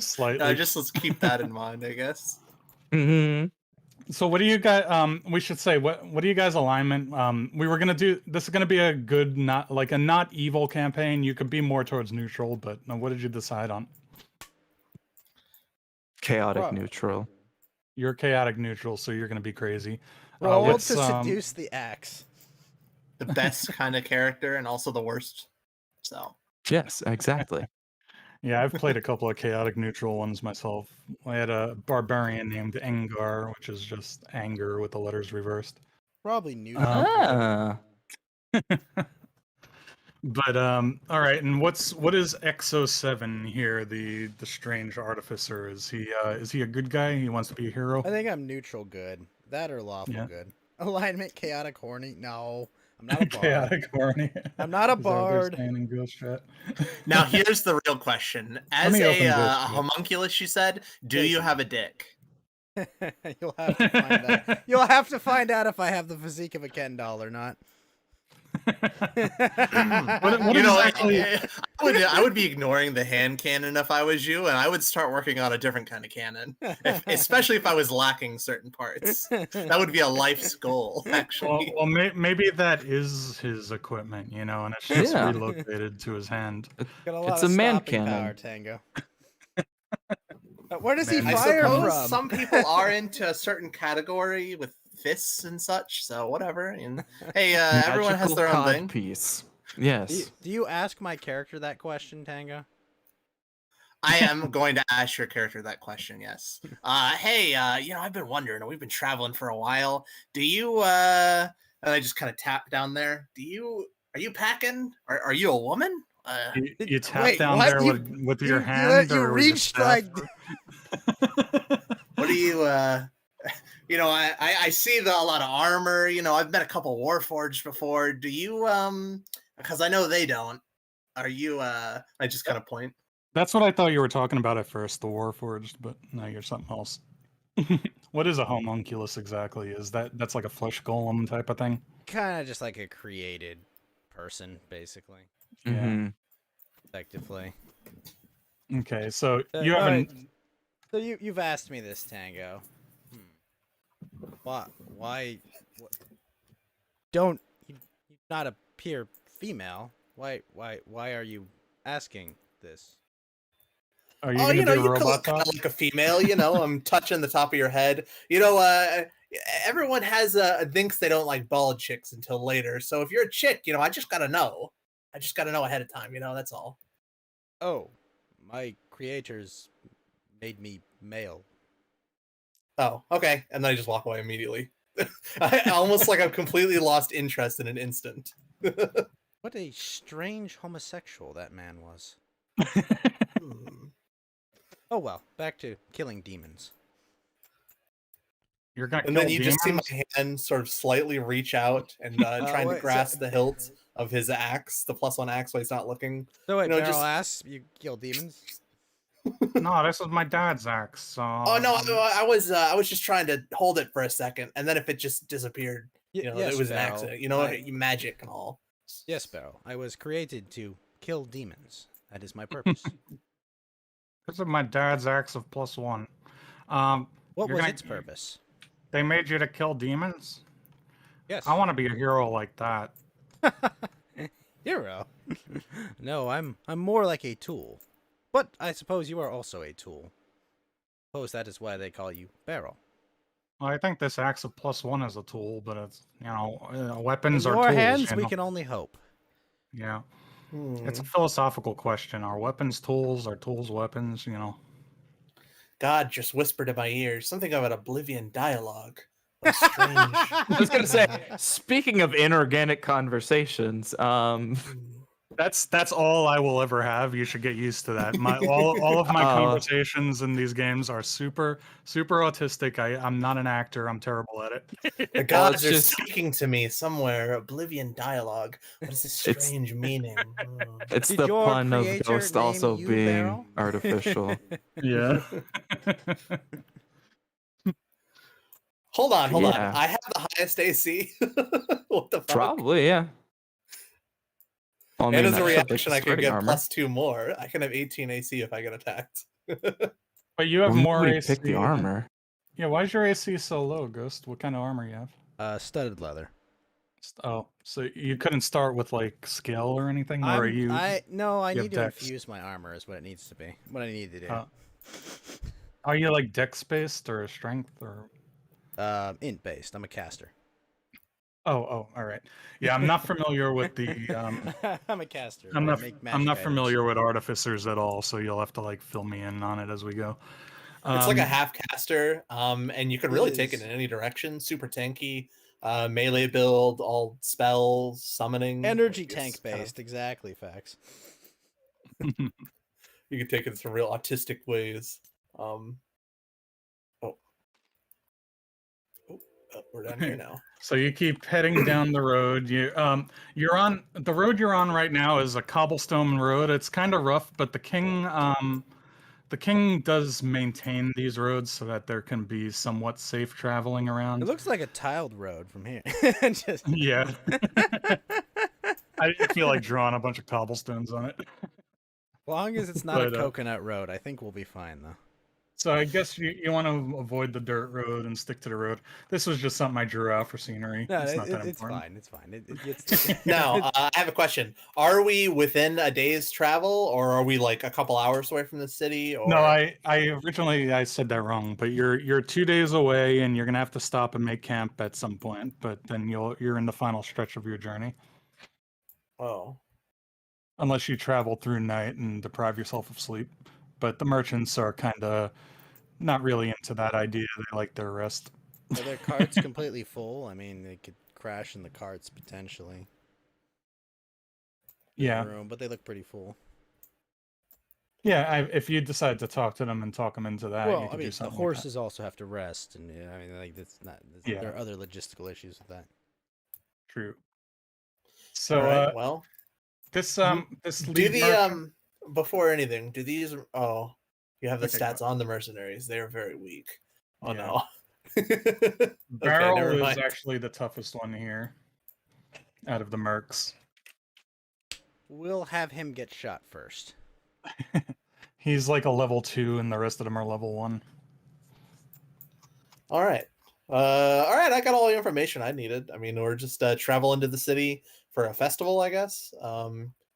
Slightly. Just let's keep that in mind, I guess. Hmm. So what do you guys? We should say what do you guys alignment? We were gonna do. This is gonna be a good, not evil campaign. You could be more towards neutral, but what did you decide on? Chaotic Bro. neutral. You're chaotic neutral, so you're gonna be crazy. Roll what's, to seduce the axe. The best kind of character and also the worst. So Yes, exactly. Yeah, I've played a couple of chaotic neutral ones myself. I had a barbarian named Engar, which is just anger with the letters reversed. Probably neutral. Ah. But all right, and what is Exo7 here? The strange artificer. Is he a good guy? He wants to be a hero. I think I'm neutral good. That or lawful Yeah. good. Alignment chaotic horny. No, I'm not a bard. Chaotic horny. I'm not a Is that what they're bard. saying in Ghost Chat? now here's the real question: as me a open Ghost Chat. homunculus, you said, do you have a dick? You'll have to find out. You'll have to find out if I have the physique of a Ken doll or not. What You know, exactly? I would be ignoring the hand cannon if I was you, and I would start working on a different kind of cannon, especially if I was lacking certain parts. That would be a life's goal, actually. Well, maybe that is his equipment, and it's just Yeah. relocated to his hand. Got a lot It's of a man stopping cannon. power, Tango. Where does he Man, I fire suppose from? some people are into a certain category with fists and such, so whatever. And hey, everyone has Magical their own thing. codpiece. Yes. Do you ask my character that question, Tango? I am going to ask your character that question. Yes. Hey, I've been wondering. We've been traveling for a while. Do you? And I just kind of tap down there. Are you packing? Are you a woman? You tap Wait, down what? there with your hand, you or with your reached staff, like. What do you? I see a lot of armor. I've met a couple Warforged before. Do you? Because I know they don't. Are you? I just kind of point. That's what I thought you were talking about at first, the Warforged, but now you're something else. What is a homunculus exactly? Is that's like a flesh golem type of thing? Kind of just like a created person, basically, Yeah. Mhm. effectively. Okay, so Uh, you haven't. alright. So you've asked me this, Tango. Why? Don't you not appear female? Why are you asking this? Are you Oh, gonna you be a could robot look kind cop? of like a female. I'm touching the top of your head. Everyone has thinks they don't like bald chicks until later. So if you're a chick, I just gotta know. I just gotta know ahead of time. That's all. Oh, my creators made me male. Oh, okay. And then I just walk away immediately. I almost like I've completely lost interest in an instant. What a strange homosexual that man was. Hmm. Oh well, back to killing demons. You're gonna And kill then you demons? just see my hand sort of slightly reach out and trying to wait, grasp the hilt of his axe, the +1 axe, while he's not looking. So wait, Barrel just- asks, you kill demons? No, this is my dad's axe. So, Oh no, I was just trying to hold it for a second, and then if it just disappeared, Yes, it was an Barrel. accident. Magic and all. Yes, Barrel. I was created to kill demons. That is my purpose. This is my dad's axe of +1. What You're was gonna- its purpose? They made you to kill demons? Yes. I want to be a hero like that. Hero. No, I'm more like a tool. But I suppose you are also a tool. Suppose that is why they call you Barrel. Well, I think this acts of +1 is a tool, but it's In weapons are your tools. hands, You we know? can only hope. Yeah, Hmm. it's a philosophical question. Are weapons tools? Are tools weapons? God just whispered in my ears something about Oblivion dialogue. What a strange. I was gonna say, speaking of inorganic conversations, That's all I will ever have. You should get used to that. All of my conversations in these games are super autistic. I'm not an actor. I'm terrible at it. The gods it's are just- speaking to me somewhere. Oblivion dialogue. What is this It's- strange meaning? Oh. it's Did the your pun of creator Ghost name also you being Barrel? artificial. Yeah. Hold on. Yeah. I have the highest AC. What the fuck? Probably, yeah. Well, I And mean, as a that should make reaction, the I can spreading get armor. +2 more. I can have 18 AC if I get attacked. But you have Well, more nobody AC. picked the armor. Yeah, why is your AC so low, Ghost? What kind of armor you have? Studded leather. Oh, so you couldn't start with like skill or anything, or are you? I you have need to dex? infuse my armor is what it needs to be. What I need to do. Are you like dex based or strength or? Int based. I'm a caster. Oh, all right. Yeah, I'm not familiar with the. I'm a caster. I'm I not. make I'm magic not items. familiar with artificers at all, so you'll have to like fill me in on it as we go. It's like a half caster, and you can really take it is. in any direction. Super tanky, melee build, all spells, summoning. Energy It's tank kind of- based. Exactly. Facts. You can take it in some real autistic ways. We're down here now. So you keep heading down the road. You're on the road you're on right now is a cobblestone road. It's kind of rough, but the king does maintain these roads so that there can be somewhat safe traveling It around. looks like a tiled road from here. Just... Yeah. I feel like drawing a bunch of cobblestones on it. As long as it's not a But, coconut road, I think we'll be fine though. So I guess you want to avoid the dirt road and stick to the road. This was just something I drew out for scenery. No, It's not that it's important. fine. It's fine. It's Now, I have a question. Are we within a day's travel, or are we like a couple hours away from the city? Or... No, I originally I said that wrong, but you're 2 days away and you're gonna have to stop and make camp at some point, but then you're in the final stretch of your journey. Oh. Unless you travel through night and deprive yourself of sleep. But the merchants are kinda not really into that idea. They like their rest. Are their carts completely full? I mean, they could crash in the carts potentially. Yeah. Room, but they look pretty full. Yeah, if you decide to talk to them and talk them into that, you Well, can I mean, do the something. horses also have to rest, and I mean, like that's not. Yeah. There are other logistical issues with that. True. So All right, well, this this do lead the merchant- before anything, do these? Oh, you have the Okay, go stats on the mercenaries. They are very weak. Oh Yeah. no. Barrel never is mind. actually the toughest one here out of the mercs. We'll have him get shot first. He's like a level 2 and the rest of them are level 1. All right. All right. I got all the information I needed. I mean, we're just travel into the city for a festival, I guess.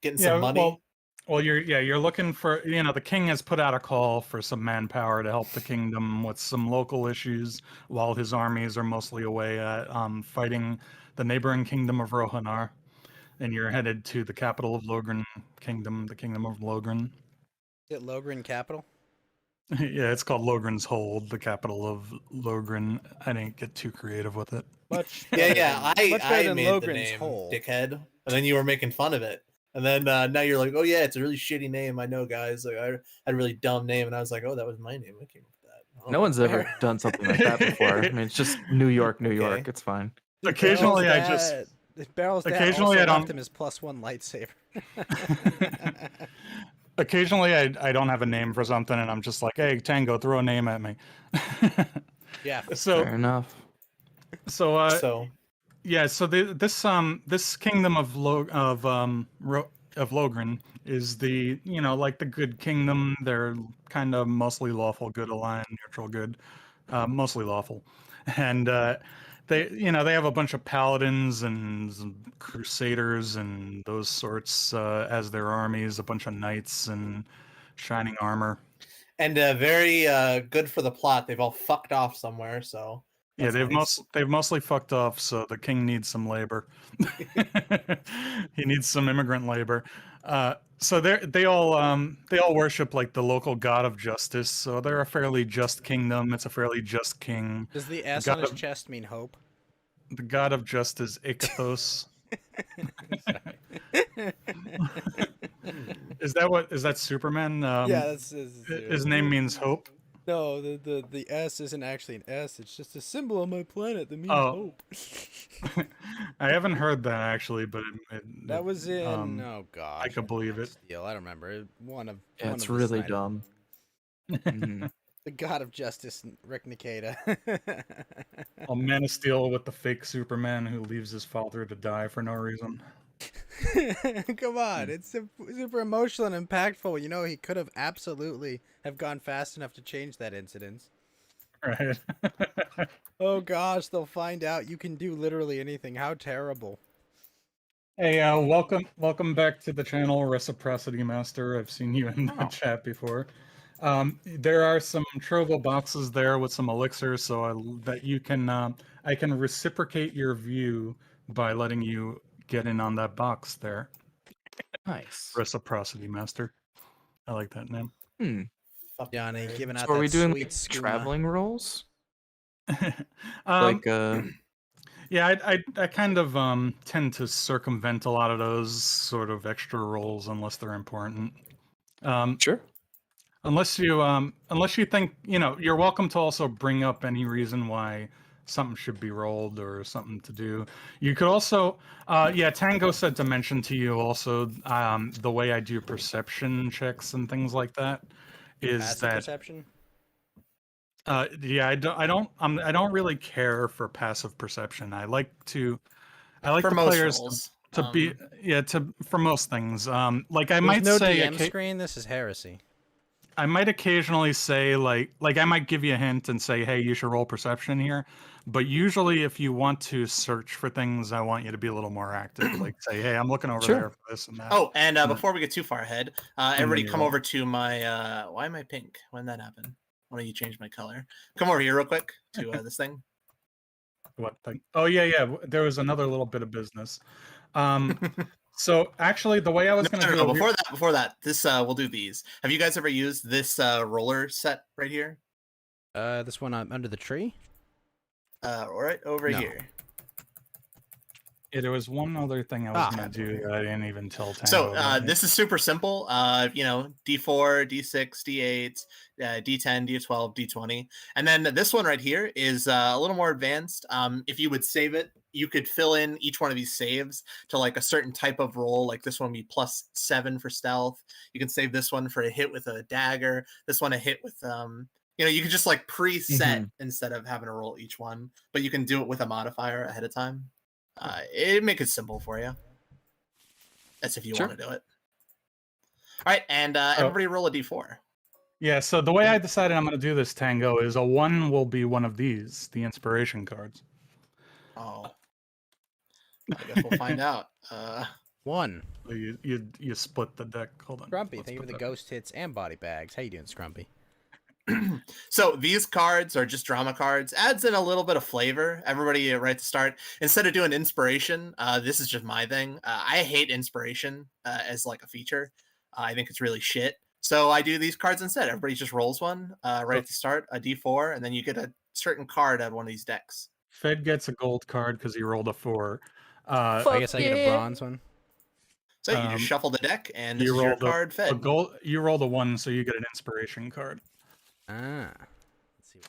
Getting some money. Well, you're looking for, the king has put out a call for some manpower to help the kingdom with some local issues while his armies are mostly away at fighting the neighboring kingdom of Rohanar. And you're headed to the capital of Logren Kingdom, the Kingdom of Logren. Is it Logren capital? Yeah, it's called Logren's Hold, the capital of Logren. I didn't get too creative with it. Much. Yeah. much better I than made the Logren's name, hole. dickhead. And then you were making fun of it. And then now you're like, oh yeah, it's a really shitty name. I know, guys. Like, I had a really dumb name, and I was like, oh, that was my name. I came up with that. Oh, No one's ever fair. done something like that before. I mean, it's just New York, New York. Okay. It's fine. Occasionally, Barrel's dad occasionally also I don't- left him his +1 lightsaber. Occasionally, I don't have a name for something, and I'm just like, "Hey, Tango, throw a name at me." Yeah. Fair enough. So Yeah, so this kingdom of Logren is the like the good kingdom. They're kind of mostly lawful, good aligned, neutral good, mostly lawful, and they have a bunch of paladins and crusaders and those sorts as their armies, a bunch of knights and shining armor. And very good for the plot. They've all fucked off somewhere, so Yeah, that's nice. they've mostly fucked off, so the king needs some labor. He needs some immigrant labor. So they all worship like the local god of justice. So they're a fairly just kingdom. It's a fairly just king. Does the The S on god his of, chest mean hope? the god of justice, Ikathos. Is that Superman? Yeah, that's His name means hope. No, the S isn't actually an S. It's just a symbol on my planet that means Oh. hope. I haven't heard that actually, but That was in um, gosh, I could believe it. Steel. I don't remember. One of Yeah, one it's of the really Snyder- dumb. Mhm. The God of Justice, Rick Nikita. A Man of Steel with the fake Superman who leaves his father to die for no reason. Come on, it's super emotional and impactful. You know, he could have absolutely have gone fast enough to change that incident. Right. Oh gosh, they'll find out you can do literally anything. How terrible. Hey, welcome back to the channel, Reciprocity Master. I've seen you in the Oh. chat before. There are some Trovo boxes there with some elixirs, so that you can I can reciprocate your view by letting you get in on that box there. Nice. Reciprocity Master. I like that name. Fucking Johnny, nerd. giving out So are we that doing sweet like skooma. traveling roles? Um, Like Yeah, I kind of tend to circumvent a lot of those sort of extra roles unless they're important. sure. Unless you think, you're welcome to also bring up any reason why something should be rolled or something to do. You could also Tango said to mention to you also the way I do perception checks and things like that is Passive that perception? I don't really care for passive perception. I like For the most players roles. to be for most things. Like I There's might no say DM screen. This is heresy. I might occasionally say like I might give you a hint and say, hey, you should roll perception here. But usually if you want to search for things, I want you to be a little more active. Like say, hey, I'm looking over Sure. there for this and that. Oh, and then- before we get too far ahead, then everybody you come roll. over to my why am I pink? When did that happen? Why don't you change my color? Come over here real quick to this thing. What thing? Oh yeah. There was another little bit of business. So actually the way I was gonna do it Before that, this we'll do these. Have you guys ever used this roller set right here? This one under the tree. Right over No. here. Yeah, there was one other thing I was gonna do that I didn't even tell Tango. So about yet. this is super simple. D4, D6, D8, D10, D12, D20, and then this one right here is a little more advanced. If you would save it, you could fill in each one of these saves to like a certain type of roll. Like this one would be +7 for stealth. You can save this one for a hit with a dagger. This one a hit with you can just like preset instead of having to roll each one, but you can do it with a modifier ahead of time. It make it simple for you. That's if you Sure. want to do it. All right, and everybody roll a d4. Yeah, so the way I decided I'm going to do this, Tango, is a 1 will be one of these, the inspiration cards. Oh, I guess we'll find out. One. So you split the deck. Hold on. Scrumpy, Let's thank you for put the that- ghost hits and body bags. How you doing, Scrumpy? So these cards are just drama cards. Adds in a little bit of flavor. Everybody, right to start. Instead of doing inspiration, this is just my thing. I hate inspiration as like a feature. I think it's really shit. So I do these cards instead. Everybody just rolls one right at the start, a d4, and then you get a certain card out of one of these decks. Fed gets a gold card because he rolled a 4. I guess I get a bronze one. So you just shuffle the deck, and this you is your rolled card a fed. gold. You rolled a 1, so you get an inspiration card. Ah. Let's see.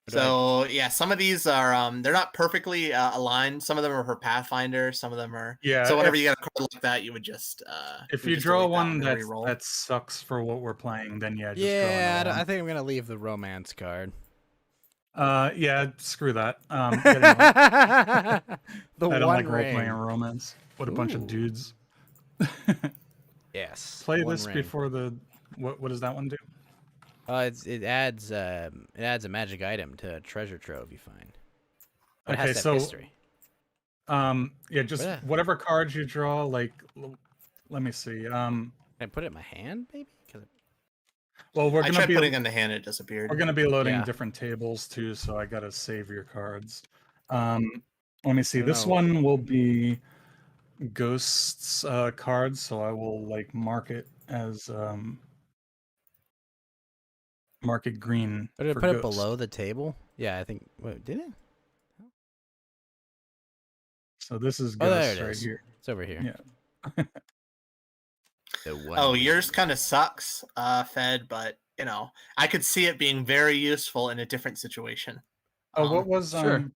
So yeah, some of these are they're not perfectly aligned. Some of them are for Pathfinder. Some of them are. Yeah, So whenever if- you get a card like that, you would just If would you just draw delete one and that re-roll. that sucks for what we're playing, then just draw Yeah, another I think I'm gonna leave the romance card. one. Yeah, screw that. The I don't one like role ring. playing romance. What a bunch Ooh. of dudes. Yes. Play one this ring. before the. What does that one do? It adds a magic item to a treasure trove you find. But it Okay, has to have so history. yeah, just Yeah. whatever cards you draw. Like, let me see. Can I put it in my hand, maybe? 'Cause Well, I tried putting it in the hand, it disappeared. we're gonna be loading Yeah. different tables too, so I gotta save your cards. Let me see. don't This know. one will be Ghost's cards, so I will like mark it as mark it green But did for it put Ghost. it below the table? Yeah, I think. Wait, did it? So this is Oh, there Ghost it right is. here. It's over here. Yeah. The one Oh, green. yours kind of sucks, Fed, but you know, I could see it being very useful in a different situation. Oh, what was Sure.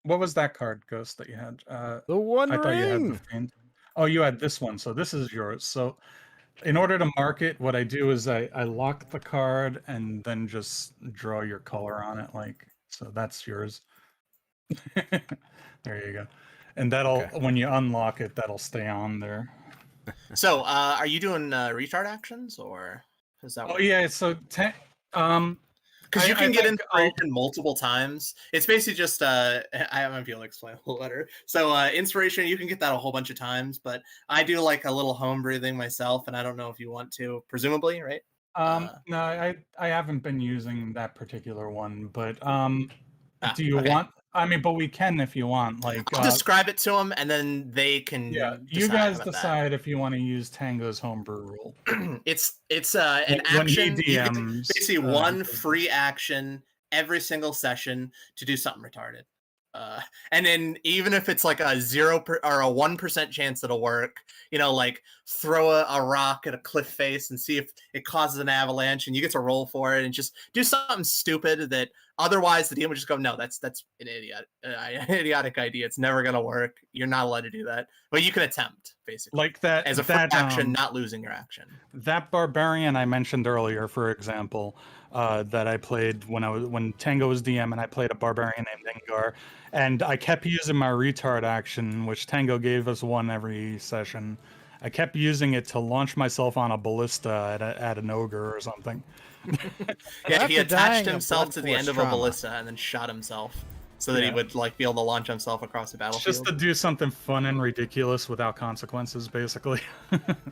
what was that card, Ghost, that you had? The one I thought you had the ring. Fiend. Oh, you had this one, so this is yours. So in order to mark it, what I do is I lock the card and then just draw your color on it, like so. That's yours. There you go. And that'll Okay. when you unlock it, that'll stay on there. So, are you doing retard actions or is that? Oh yeah, so because you I can get think I'll- inspiration multiple times. It's basically just I might be able to explain a little better. So inspiration, you can get that a whole bunch of times, but I do like a little home breathing myself, and I don't know if you want to, presumably, right? no, I haven't been using that particular one, but do you Okay. want? I mean, but we can if you want. Like, I'll describe it to them, and then they can. yeah, you decide guys about that. decide if you want to use Tango's homebrew rule. It's an When he action. You get DMs, basically he one does free action every single session to do something retarded. And then even if it's like a 1% chance it'll work, you know, like throw a rock at a cliff face and see if it causes an avalanche, and you get to roll for it, and just do something stupid that otherwise the DM would just go, no, that's an idiotic idea. It's never gonna work. You're not allowed to do that, but you can attempt basically like that as a free action, not losing your action. That barbarian I mentioned earlier, for example, that I played when Tango was DM, and I played a barbarian named Engar, and I kept using my retard action, which Tango gave us one every session. I kept using it to launch myself on a ballista at an ogre or something. Yeah, he after attached dying of himself to the blood end of force a trauma. ballista and then shot himself so that he Yeah. would like be able to launch himself across the Just battlefield. to do something fun and ridiculous without consequences, basically.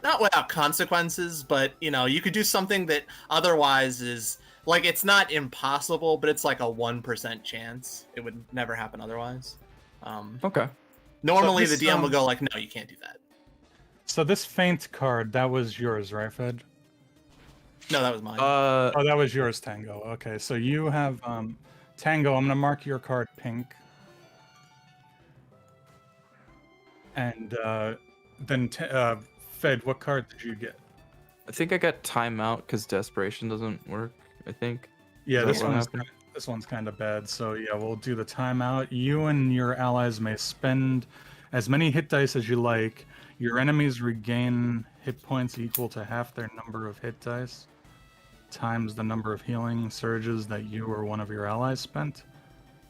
Not without consequences, but you know, you could do something that otherwise is like, it's not impossible, but it's like a 1% chance. It would never happen otherwise. Okay. Normally So the this, DM will go like, no, you can't do that. So this feint card, that was yours, right, Fed? No, that was mine. Oh, that was yours, Tango. Okay, so you have Tango. I'm gonna mark your card pink, and then Fed. What card did you get? I think I got timeout because desperation doesn't work. I think. Yeah, Is that what happened? this one's kind of bad. So yeah, we'll do the timeout. You and your allies may spend as many hit dice as you like. Your enemies regain hit points equal to half their number of hit dice times the number of healing surges that you or one of your allies spent.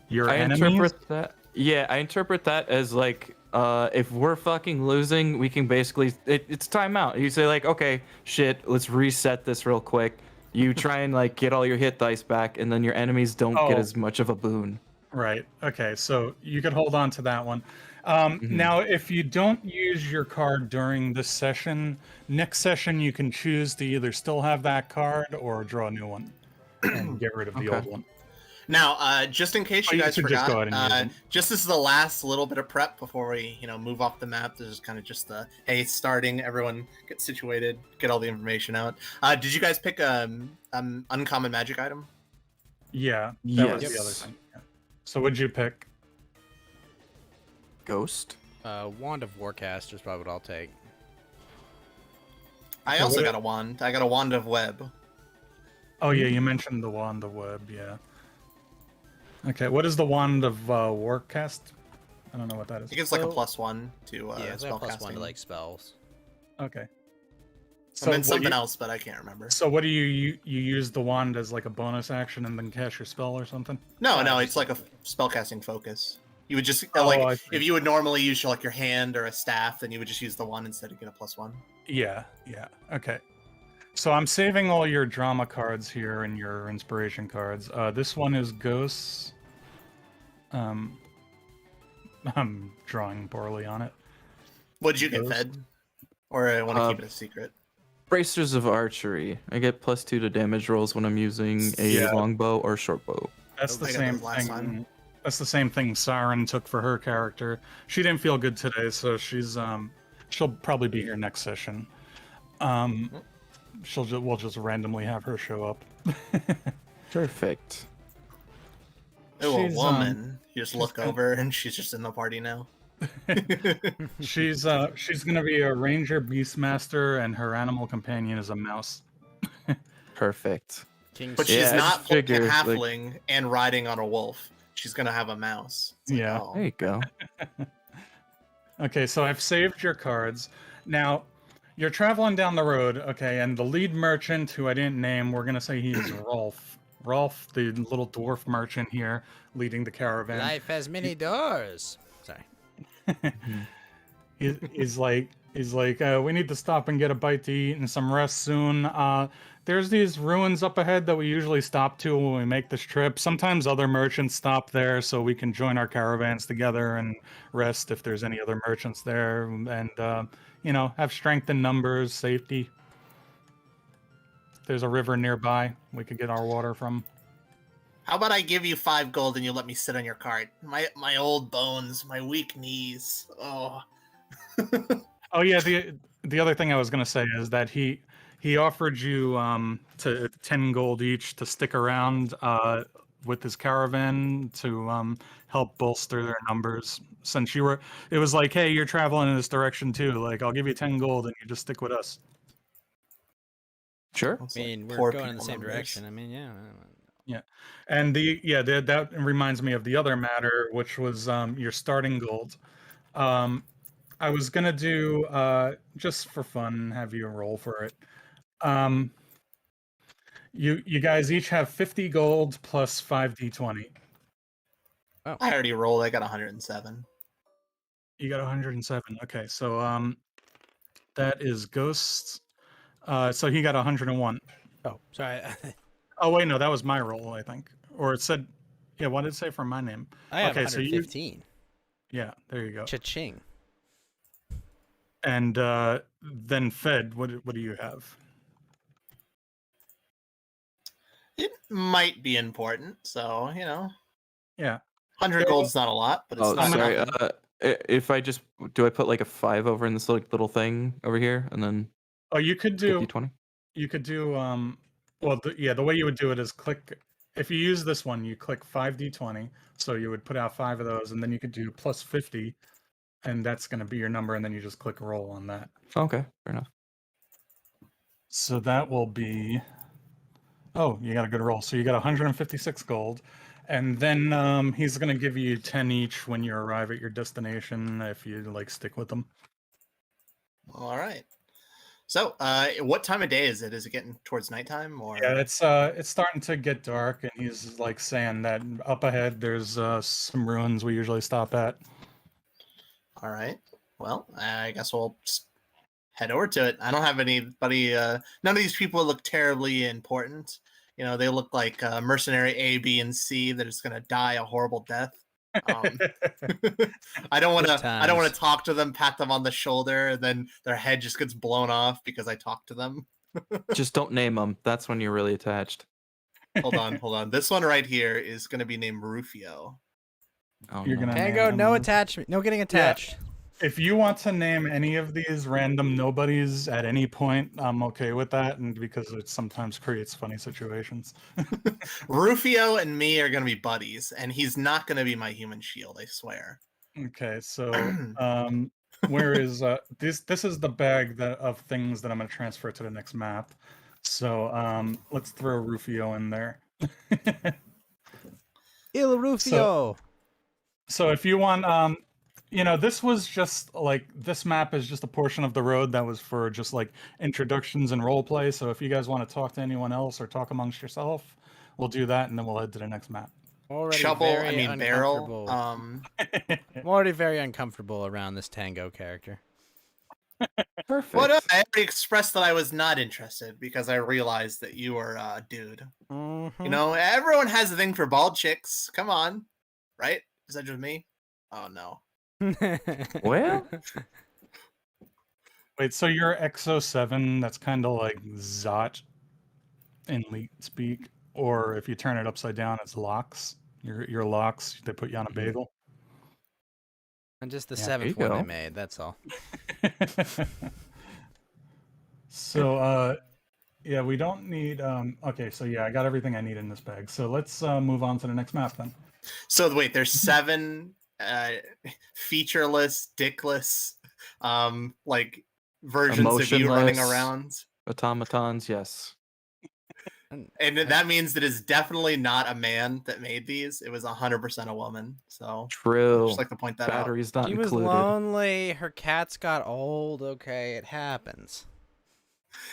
Your I enemies. interpret that. Yeah, I interpret that as like, if we're fucking losing, we can basically it's timeout. You say like, okay, shit, let's reset this real quick. You try and like get all your hit dice back, and then your enemies don't get Oh. as much of a boon. Right. Okay. So you could hold on to that one. Now, if you don't use your card during this session, next session you can choose to either still have that card or draw a new one and get rid of the Okay. old one. Now, just in case Oh, you you guys could just forgot, go ahead and use them. just this is the last little bit of prep before we, move off the map. This is kind of just the, hey, starting, everyone get situated, get all the information out. Did you guys pick uncommon magic item? Yeah, that was the other Yes. thing. Yeah. So what'd you pick? Ghost. Wand of Warcaster is probably what I'll take. I So also what- got a wand. I got a wand of web. Oh yeah, you mentioned the Wand of Web. Yeah. Okay, what is the Wand of Warcast? I don't know what that is. It gives like a So- +1 to yeah, it's got spell +1 casting. to like spells. Okay. And then what something you- else, but I can't remember. So what do you use the wand as like a bonus action and then cast your spell or something? No, No, it's like a spellcasting focus. You would just Oh, I like see. if you would normally use your hand or a staff, then you would just use the wand instead to get a +1. Yeah, yeah. Okay. So I'm saving all your drama cards here and your inspiration cards. This one is Ghosts. I'm drawing poorly on it. What'd you get Ghost. fed? Or I want to Uh, keep it a secret. Bracers of archery. I get +2 to damage rolls when I'm using a Yeah. longbow or shortbow. That's the I got same those last thing. time. That's the same thing Siren took for her character. She didn't feel good today, so she'll probably be here next session. We'll just randomly have her show up. Perfect. Oh, a she's, woman. You just she's look gonna- over and she's just in the party now. She's gonna be a ranger beastmaster, and her animal companion is a mouse. Perfect. King But Yeah, she's I not just playing figure, a like- halfling and riding on a wolf. She's gonna have a mouse. It's like, Yeah. oh. There you go. Okay, so I've saved your cards. Now, you're traveling down the road, okay, and the lead merchant, who I didn't name, we're gonna say he's Rolf. Rolf, the little dwarf merchant here, leading the caravan. Life has many doors. Sorry. He's like, we need to stop and get a bite to eat and some rest soon. There's these ruins up ahead that we usually stop to when we make this trip. Sometimes other merchants stop there so we can join our caravans together and rest if there's any other merchants there, and have strength in numbers, safety. There's a river nearby we could get our water from. How about I give you 5 gold and you let me sit on your cart? My old bones, my weak knees. Oh. Oh yeah, the other thing I was gonna say is that he offered you to 10 gold each to stick around with his caravan to help bolster their numbers. Since it was like, hey, you're traveling in this direction too. Like, I'll give you 10 gold and you just stick with us. Sure. It's I mean, like we're poor going in the people same numbers. direction. I mean, yeah. And that reminds me of the other matter, which was your starting gold. I was gonna do just for fun, have you roll for it. You guys each have 50 gold plus 5d20. I already rolled. I got 107. You got 107. Okay, so that is Ghost. So he got 101. Oh, sorry. Oh wait, no, that was my roll, I think. Or it said, yeah, what did it say for my name? I have Okay, so you- 115. Yeah, there you go. Cha-ching. And then Fed, what do you have? It might be important, so Yeah. 100 Yeah, gold's not a lot, but it's Oh, not sorry. nothing. If I just do, I put like a 5 over in this little thing over here, and then Oh, you could do 50, 20. the way you would do it is click, if you use this one, you click 5d20, so you would put out 5 of those, and then you could do plus 50, and that's going to be your number, and then you just click roll on that. Okay, fair enough. So that will be, oh, you got a good roll. So you got 156 gold, and then he's going to give you 10 each when you arrive at your destination if you stick with them. All right. So, what time of day is it? Is it getting towards nighttime or? Yeah, it's starting to get dark, and he's saying that up ahead there's some ruins we usually stop at. All right. Well, I guess we'll just head over to it. I don't have anybody. None of these people look terribly important. They look like mercenary A, B, and C that is going to die a horrible death. I don't want Good to. I don't want times. to talk to them, pat them on the shoulder, and then their head just gets blown off because I talked to them. Just don't name them. That's when you're really attached. Hold on. This one right here is going to be named Rufio. Oh, You're no. gonna- Tango, no Um, attachment. No getting attached. If you want to name any of these random nobodies at any point, I'm okay with that, and because it sometimes creates funny situations. Rufio and me are going to be buddies, and he's not going to be my human shield. I swear. Okay, so where is this is the bag of things that I'm gonna transfer to the next map. So let's throw Rufio in there. Il Rufio. So if you want this was just this map is just a portion of the road that was for just introductions and role play. So if you guys want to talk to anyone else or talk amongst yourself, we'll do that, and then we'll head to the next map. Already Shovel. very I mean barrel. uncomfortable. I'm already very uncomfortable around this Tango character. Perfect. What? I already expressed that I was not interested because I realized that you were a dude. Mhm. Everyone has a thing for bald chicks. Come on, right? Is that just me? Oh no. Well, Wait, so you're XO7, that's kind of like Zot in Leet speak, or if you turn it upside down, it's Lox. Your Lox, they put you on a bagel. I'm just the Yeah, there you seventh one they go. made. That's all. So, yeah, we don't need. Okay, so yeah, I got everything I need in this bag. So let's move on to the next map then. So wait, there's 7 featureless, dickless, like versions of you running Emotionless. around. Automatons, yes. And that means that it's definitely not a man that made these. It was 100% a woman. So I'd True. just like to point that out. Batteries not She was included. lonely. Her cats got old. Okay, it happens.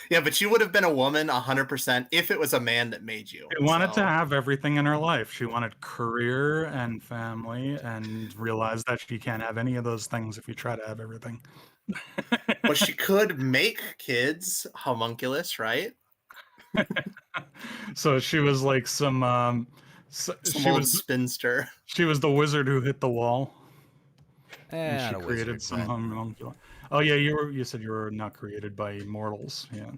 Yeah, but she would have been a woman 100% if it was a man that made you. She wanted to So- have everything in her life. She wanted career and family, and realized that she can't have any of those things if you try to have everything. But she could make kids homunculus, right? So she was like some Some she old was spinster. she was the wizard who hit the wall, and Not she a created wizard, some but homunculus. Oh yeah, you said you were not created by mortals. Yeah.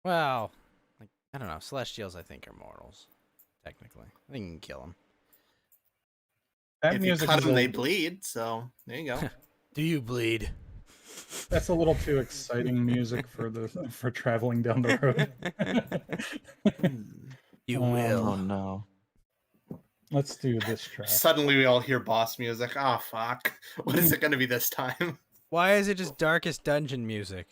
well, like I don't know. Celestials, I think, are mortals. Technically, I think you can kill them. That If you music cut is them, they old. bleed. So there you go. Do you bleed? That's a little too exciting music for traveling down the road. You Oh will. no. Let's do this track. Suddenly we all hear boss music. Oh fuck. What is it going to be this time? Why is it just Darkest Dungeon music?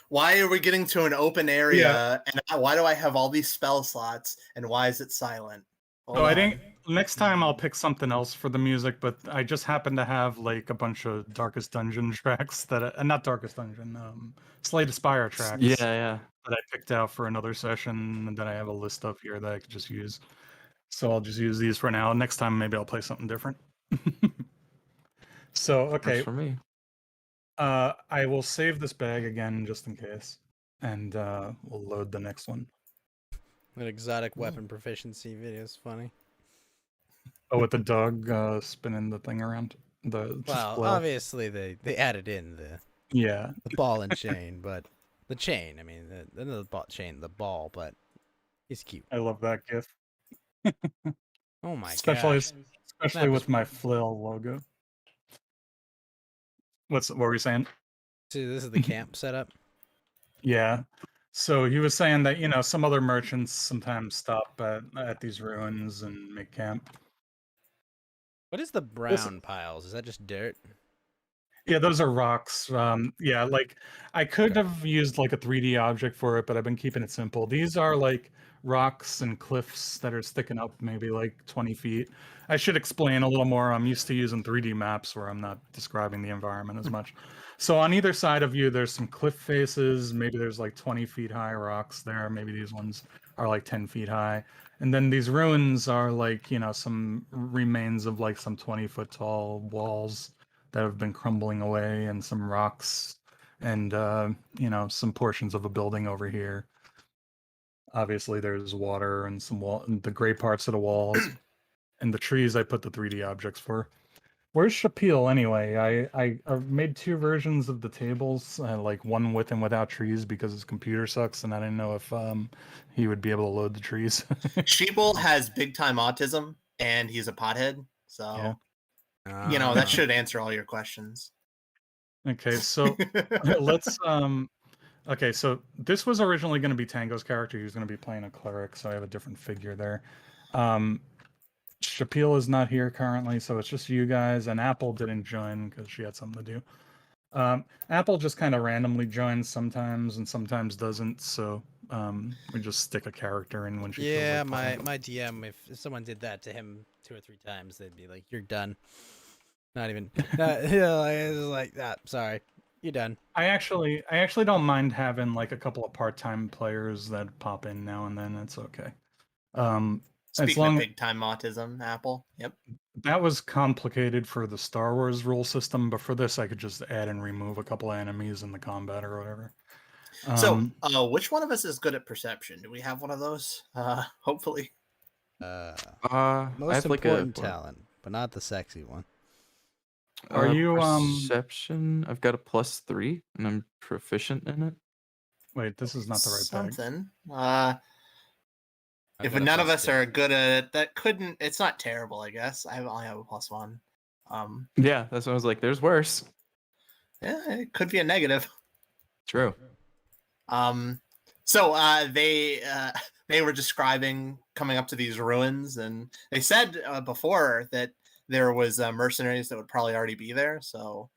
Why are we getting to an open area and why do I have all these spell slots and why is it silent? So I think next time I'll pick something else for the music, but I just happen to have like a bunch of Darkest Dungeon tracks that not Darkest Dungeon, Slay the Spire tracks Yeah, yeah. that I picked out for another session, and then I have a list up here that I could just use. So I'll just use these for now. Next time maybe I'll play something different. So okay, Works for me. I will save this bag again just in case, and we'll load the next one. An exotic weapon proficiency video is funny. Oh, with the dog spinning the thing around. The Well, flail. obviously they added in the Yeah. ball and chain, but the chain. I mean, the ball chain, the ball, but he's cute. I love that gif. Oh my especially gosh! especially Snap with is- my flail logo. What were we saying? See, this is the camp setup. Yeah. So he was saying that, some other merchants sometimes stop at these ruins and make camp. What is the brown piles? Is that just dirt? Yeah, those are rocks. Yeah, like I could Okay. have used like a 3D object for it, but I've been keeping it simple. These are like rocks and cliffs that are sticking up maybe like 20 feet. I should explain a little more. I'm used to using 3D maps where I'm not describing the environment as much. So on either side of you, there's some cliff faces. Maybe there's like 20 feet high rocks there. Maybe these ones are like 10 feet high. And then these ruins are like, some remains of like some 20-foot tall walls that have been crumbling away, and some rocks, and some portions of a building over here. Obviously there's water and some wall, and the gray parts of the walls, and the trees I put the 3D objects for. Where's Shapil anyway? I made 2 versions of the tables, like one with and without trees, because his computer sucks, and I didn't know if he would be able to load the trees. Sheeple has big time autism and he's a pothead. So, Yeah. that should answer all your questions. Okay, so let's okay, so this was originally going to be Tango's character. He was going to be playing a cleric, so I have a different figure there. Shapil is not here currently, so it's just you guys, and Apple didn't join because she had something to do. Apple just kind of randomly joins sometimes and sometimes doesn't, so we just stick a character in when she feels Yeah, like playing. my DM. If someone did that to him 2 or 3 times, they'd be like, "You're done." Not even. It's like that. Sorry, you're done. I actually don't mind having like a couple of part-time players that pop in now and then. It's okay. Speaking long- of big time autism, Apple. Yep. That was complicated for the Star Wars rule system, but for this, I could just add and remove a couple of enemies in the combat or whatever. So, which one of us is good at perception? Do we have one of those? Hopefully. I Most have like a important talent, but not the sexy one. Are you, perception? I've got a +3, and I'm proficient in it. Wait, this is not the right bag. Something. I've If got a none of +2. us are good at it, that couldn't. It's not terrible, I guess. I only have a +1. Yeah, that's what I was like. There's worse. Yeah, it could be a negative. True. So they were describing coming up to these ruins, and they said before that there was mercenaries that would probably already be there. So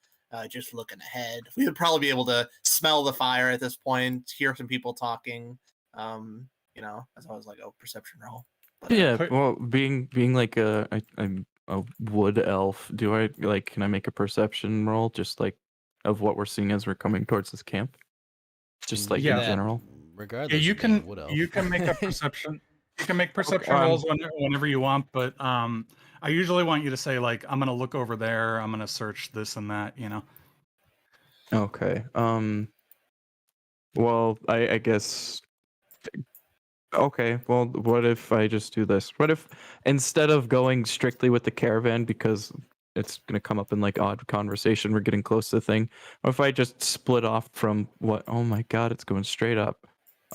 just looking ahead, we would probably be able to smell the fire at this point, hear some people talking. As I was like, oh, perception roll. But, Yeah. Put- Well, being like I'm a wood elf, do I like? Can I make a perception roll just like of what we're seeing as we're coming towards this camp? Just like Yeah. in general. Regardless, Yeah, you of being a can wood elf. you can make a perception. You can make perception Okay, rolls whenever you want, but I usually want you to say like, I'm gonna look over there, I'm gonna search this and that. Okay. Well, I guess. Okay. Well, what if I just do this? What if instead of going strictly with the caravan because it's gonna come up in like odd conversation, we're getting close to the thing. What if I just split off from what? Oh my God, it's going straight up.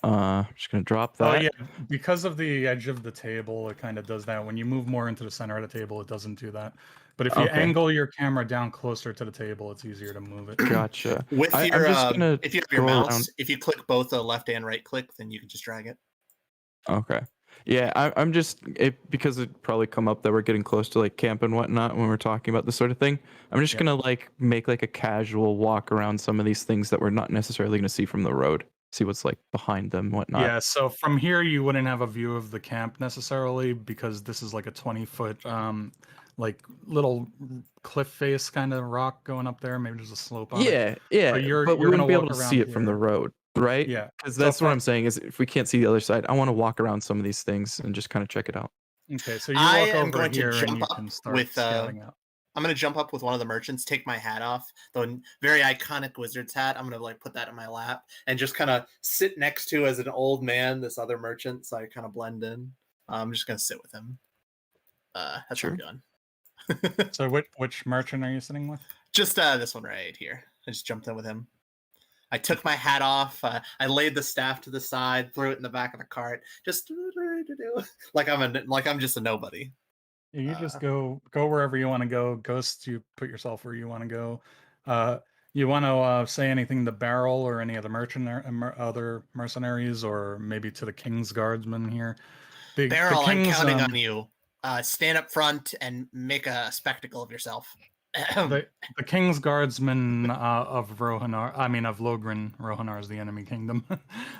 Just gonna drop that. Oh yeah, because of the edge of the table, it kind of does that. When you move more into the center of the table, it doesn't do that. But if you Okay. angle your camera down closer to the table, it's easier to move it. Gotcha. with I'm your, just gonna if you have your go mouse, around- if you click both the left and right click, then you can just drag it. Okay. Yeah, I'm just because it probably come up that we're getting close to like camp and whatnot when we're talking about this sort of thing. I'm just Yep. gonna like make like a casual walk around some of these things that we're not necessarily gonna see from the road. See what's like behind them, whatnot. Yeah, so from here you wouldn't have a view of the camp necessarily because this is like a 20-foot like little cliff face kind of rock going up there. Maybe there's a slope on it. Yeah, yeah. But you're but we gonna wouldn't be able walk to see around it from the here. road, right? Yeah. Because So that's what from- I'm saying is if we can't see the other side, I want to walk around some of these things and just kind of check it out. Okay, so you I walk am over going to here and jump you up can start with, scouting out. I'm gonna jump up with one of the merchants, take my hat off, the very iconic wizard's hat. I'm gonna like put that in my lap and just kind of sit next to as an old man this other merchant, so I kind of blend in. I'm just gonna sit with him. That's Sure. what I'm doing. So which merchant are you sitting with? Just this one right here. I just jumped in with him. I took my hat off. I laid the staff to the side, threw it in the back of the cart, just like I'm just a nobody. You just go wherever you want to go. Ghost, you put yourself where you want to go. You want to say anything to Barrel or any of the other mercenaries, or maybe to the King's Guardsmen here. Barrel, I'm King's, counting on you. Stand up front and make a spectacle of yourself. the King's Guardsmen of Logrin. Rohanar is the enemy kingdom.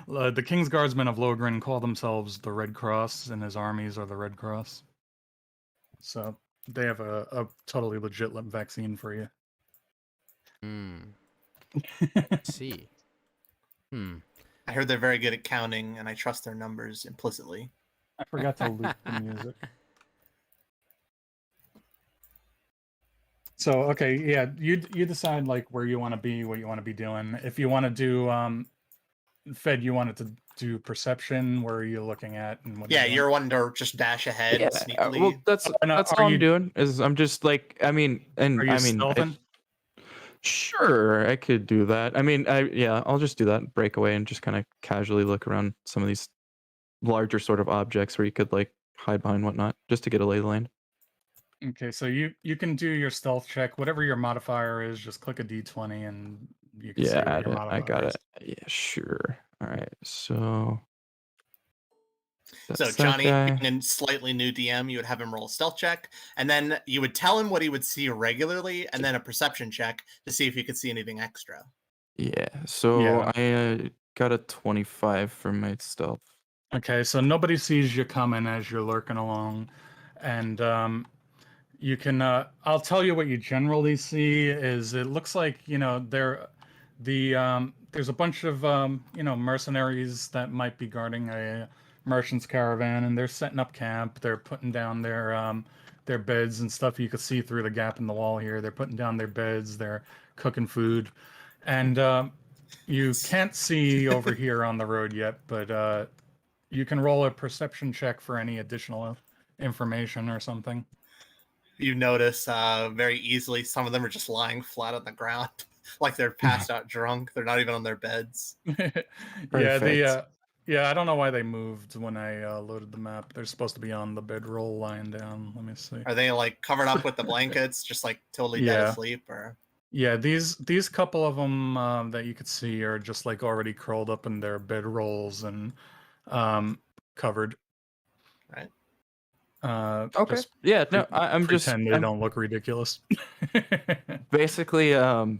The King's Guardsmen of Logrin call themselves the Red Cross, and his armies are the Red Cross. So they have a totally legit vaccine for you. See. I heard they're very good at counting, and I trust their numbers implicitly. I forgot to loop the music. So okay, yeah, you decide like where you want to be, what you want to be doing. If you want to do Fed, you wanted to do perception. Where are you looking at? And what? Yeah, you're wanting to just dash ahead Yeah, sneakily. well, that's no, all are I'm you- doing is I'm just like Are you stealthing? Sure, I could do that. I'll just do that. Break away and just kind of casually look around some of these larger sort of objects where you could like hide behind whatnot, just to get a lay of the land. Okay, so you can do your stealth check. Whatever your modifier is, just click a d20 and you can see Yeah, what add your it. I modifier got is. it. Yeah, sure. All right, so. So that's that Johnny, guy. being a slightly new DM, you would have him roll a stealth check, and then you would tell him what he would see regularly, and then a perception check to see if he could see anything extra. Yeah, so Yeah. I got a 25 for my stealth. Okay, so nobody sees you coming as you're lurking along, and you can. I'll tell you what you generally see is it looks like there's a bunch of mercenaries that might be guarding a merchant's caravan, and they're setting up camp. They're putting down their beds and stuff. You can see through the gap in the wall here. They're putting down their beds. They're cooking food, and you can't see over here on the road yet, but you can roll a perception check for any additional information or something. You notice very easily some of them are just lying flat on the ground, like they're passed out drunk. They're not even on their beds. Yeah, Perfect. yeah, I don't know why they moved when I loaded the map. They're supposed to be on the bedroll lying down. Let me see. Are they like covered up with the blankets, just like totally dead Yeah. asleep, or? Yeah, these couple of them that you could see are just like already curled up in their bedrolls and covered. Right. Okay. Just Yeah. No, I'm just pretend they don't look ridiculous. basically I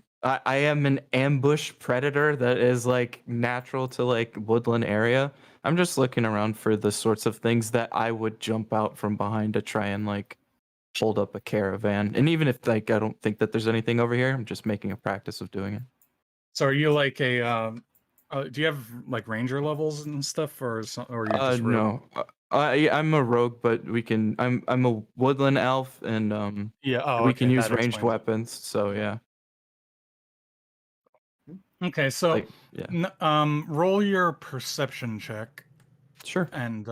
am an ambush predator that is like natural to like woodland area. I'm just looking around for the sorts of things that I would jump out from behind to try and like hold up a caravan. And even if like I don't think that there's anything over here, I'm just making a practice of doing it. So are you like a do you have like ranger levels and stuff, or or you're just rogue? No. I'm a rogue, but we can I'm a woodland elf and Yeah. Oh, we okay. can use That ranged explains it. weapons. So yeah. Okay, so Like yeah. roll your perception check, Sure. and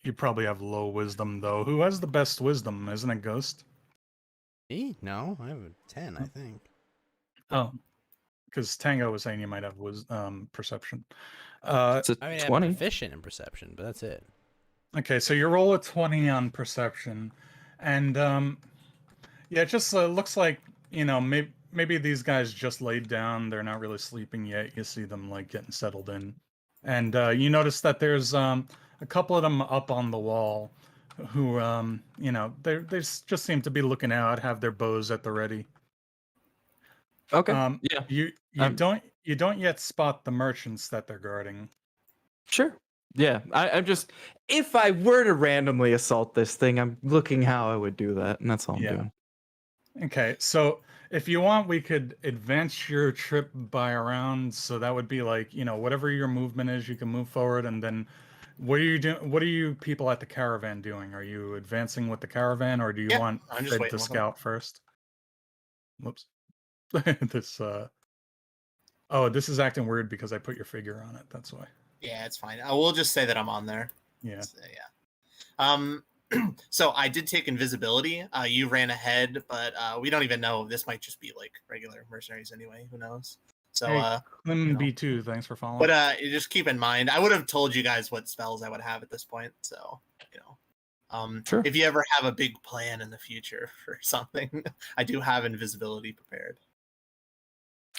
you probably have low wisdom though. Who has the best wisdom? Isn't it Ghost? Me? No, I have a 10, I think. Oh, because Tango was saying you might have perception. It's a I mean, I'm 20. proficient in perception, but that's it. Okay, so you roll a 20 on perception, and yeah, it just looks like, you know, maybe these guys just laid down. They're not really sleeping yet. You see them like getting settled in, and you notice that there's a couple of them up on the wall, who you know, just seem to be looking out, have their bows at the ready. Okay. Yeah. You Um, don't yet spot the merchants that they're guarding. Sure. Yeah. I'm just if I were to randomly assault this thing, I'm looking how I would do that, and that's all I'm Yeah. doing. Okay, so if you want, we could advance your trip by a round. So that would be like, you know, whatever your movement is, you can move forward. And then what are you doing? What are you people at the caravan doing? Are you advancing with the caravan, or do you Yeah, want I'm just Fed waiting to with them. scout first? Whoops. This oh, this is acting weird because I put your figure on it. That's why. Yeah, it's fine. I will just say that I'm on there. Yeah. So, so I did take invisibility. You ran ahead, but we don't even know. This might just be like regular mercenaries anyway. Who knows? So Hey, Clem you know. B2, thanks for following. But just keep in mind, I would have told you guys what spells I would have at this point. So you know, Sure. if you ever have a big plan in the future for something, I do have invisibility prepared.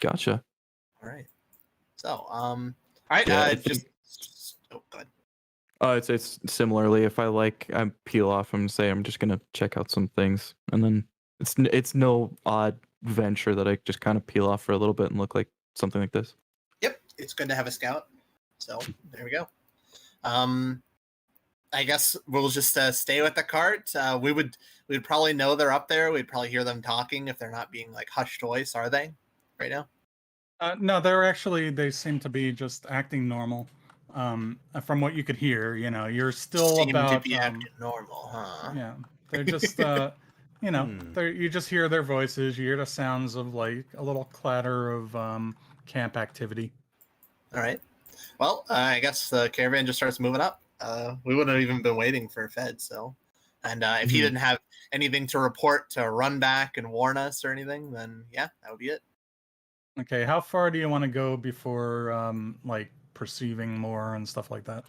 Gotcha. All right. So all right. Yeah, I Just oh, go ahead. It's similarly. If I like, I peel off and say I'm just gonna check out some things, and then it's no odd venture that I just kind of peel off for a little bit and look like something like this. Yep, it's good to have a scout. So there we go. I guess we'll just stay with the cart. We'd probably know they're up there. We'd probably hear them talking if they're not being like hushed voice, are they? Right now? No, they seem to be just acting normal. From what you could hear, you know, you're still Seem about to be acting normal, huh? yeah. They're just you know, you just hear their voices, you hear the sounds of like a little clatter of camp activity. All right. Well, I guess the caravan just starts moving up. We wouldn't have even been waiting for Fed, so. And if he didn't have anything to report to run back and warn us or anything, then yeah, that would be it. Okay, how far do you want to go before like perceiving more and stuff like that?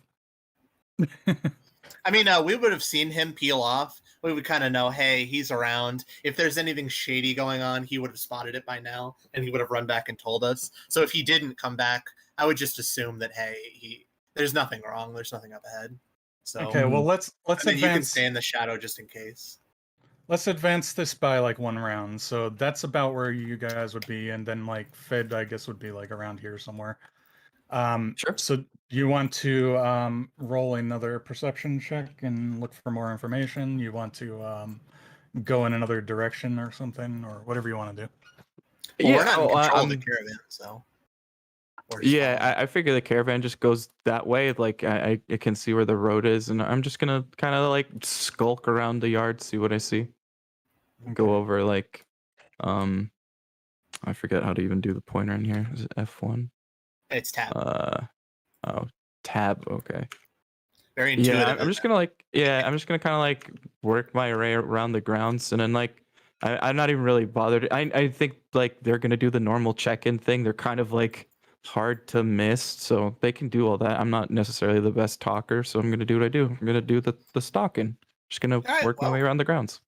I mean, we would have seen him peel off. We would kind of know, hey, he's around. If there's anything shady going on, he would have spotted it by now, and he would have run back and told us. So if he didn't come back, I would just assume that, hey, there's nothing wrong. There's nothing up ahead. So okay, well let's and then advance. you can stay in the shadow just in case. Let's advance this by like one round. So that's about where you guys would be, and then like Fed, I guess, would be like around here somewhere. Sure. So do you want to roll another perception check and look for more information? You want to go in another direction or something, or whatever you want to do? Well, we're not in control of the caravan, so. Yeah, I figure the caravan just goes that way. Like I can see where the road is, and I'm just gonna kind of like skulk around the yard, see what I see. Go over like, I forget how to even do the pointer in here. Is it F1? It's tab. Oh, tab. Okay. Very intuitive. Yeah, I'm just gonna kind of like work my way around the grounds, and then like I'm not even really bothered. I think like they're gonna do the normal check-in thing. They're kind of like hard to miss, so they can do all that. I'm not necessarily the best talker, so I'm gonna do what I do. I'm gonna do the stalking. Just gonna right, work my way well. around the grounds.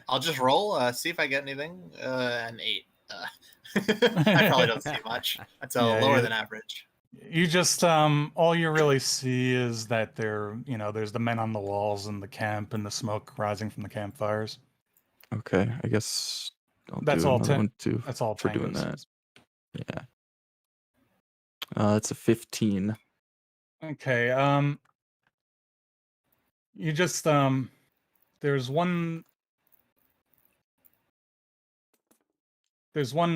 I'll just roll, see if I get anything. An 8. I probably don't see much. That's lower than average. You just all you really see is that there's the men on the walls and the camp and the smoke rising from the campfires. Okay, I guess I'll That's do all. another one too That's all for doing Tango that. sees. Yeah. It's a 15. Okay. You just there's one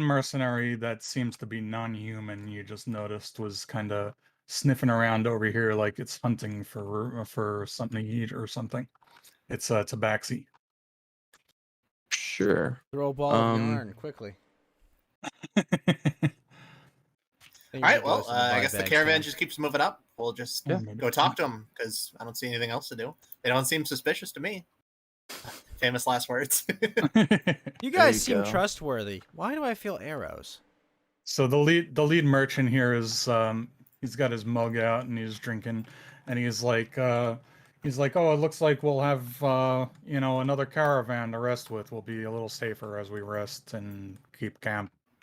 mercenary that seems to be non-human. You just noticed was kind of sniffing around over here like it's hunting for something to eat or something. It's a tabaxi. Sure. Throw a ball of yarn quickly. All right, well, I guess the caravan just keeps moving up. We'll just Yeah. go talk to them because I don't see anything else to do. They don't seem suspicious to me. Famous last words. You guys you seem go. trustworthy. Why do I feel arrows? So the lead merchant here is he's got his mug out and he's drinking, and he's like oh, it looks like we'll have another caravan to rest with. We'll be a little safer as we rest and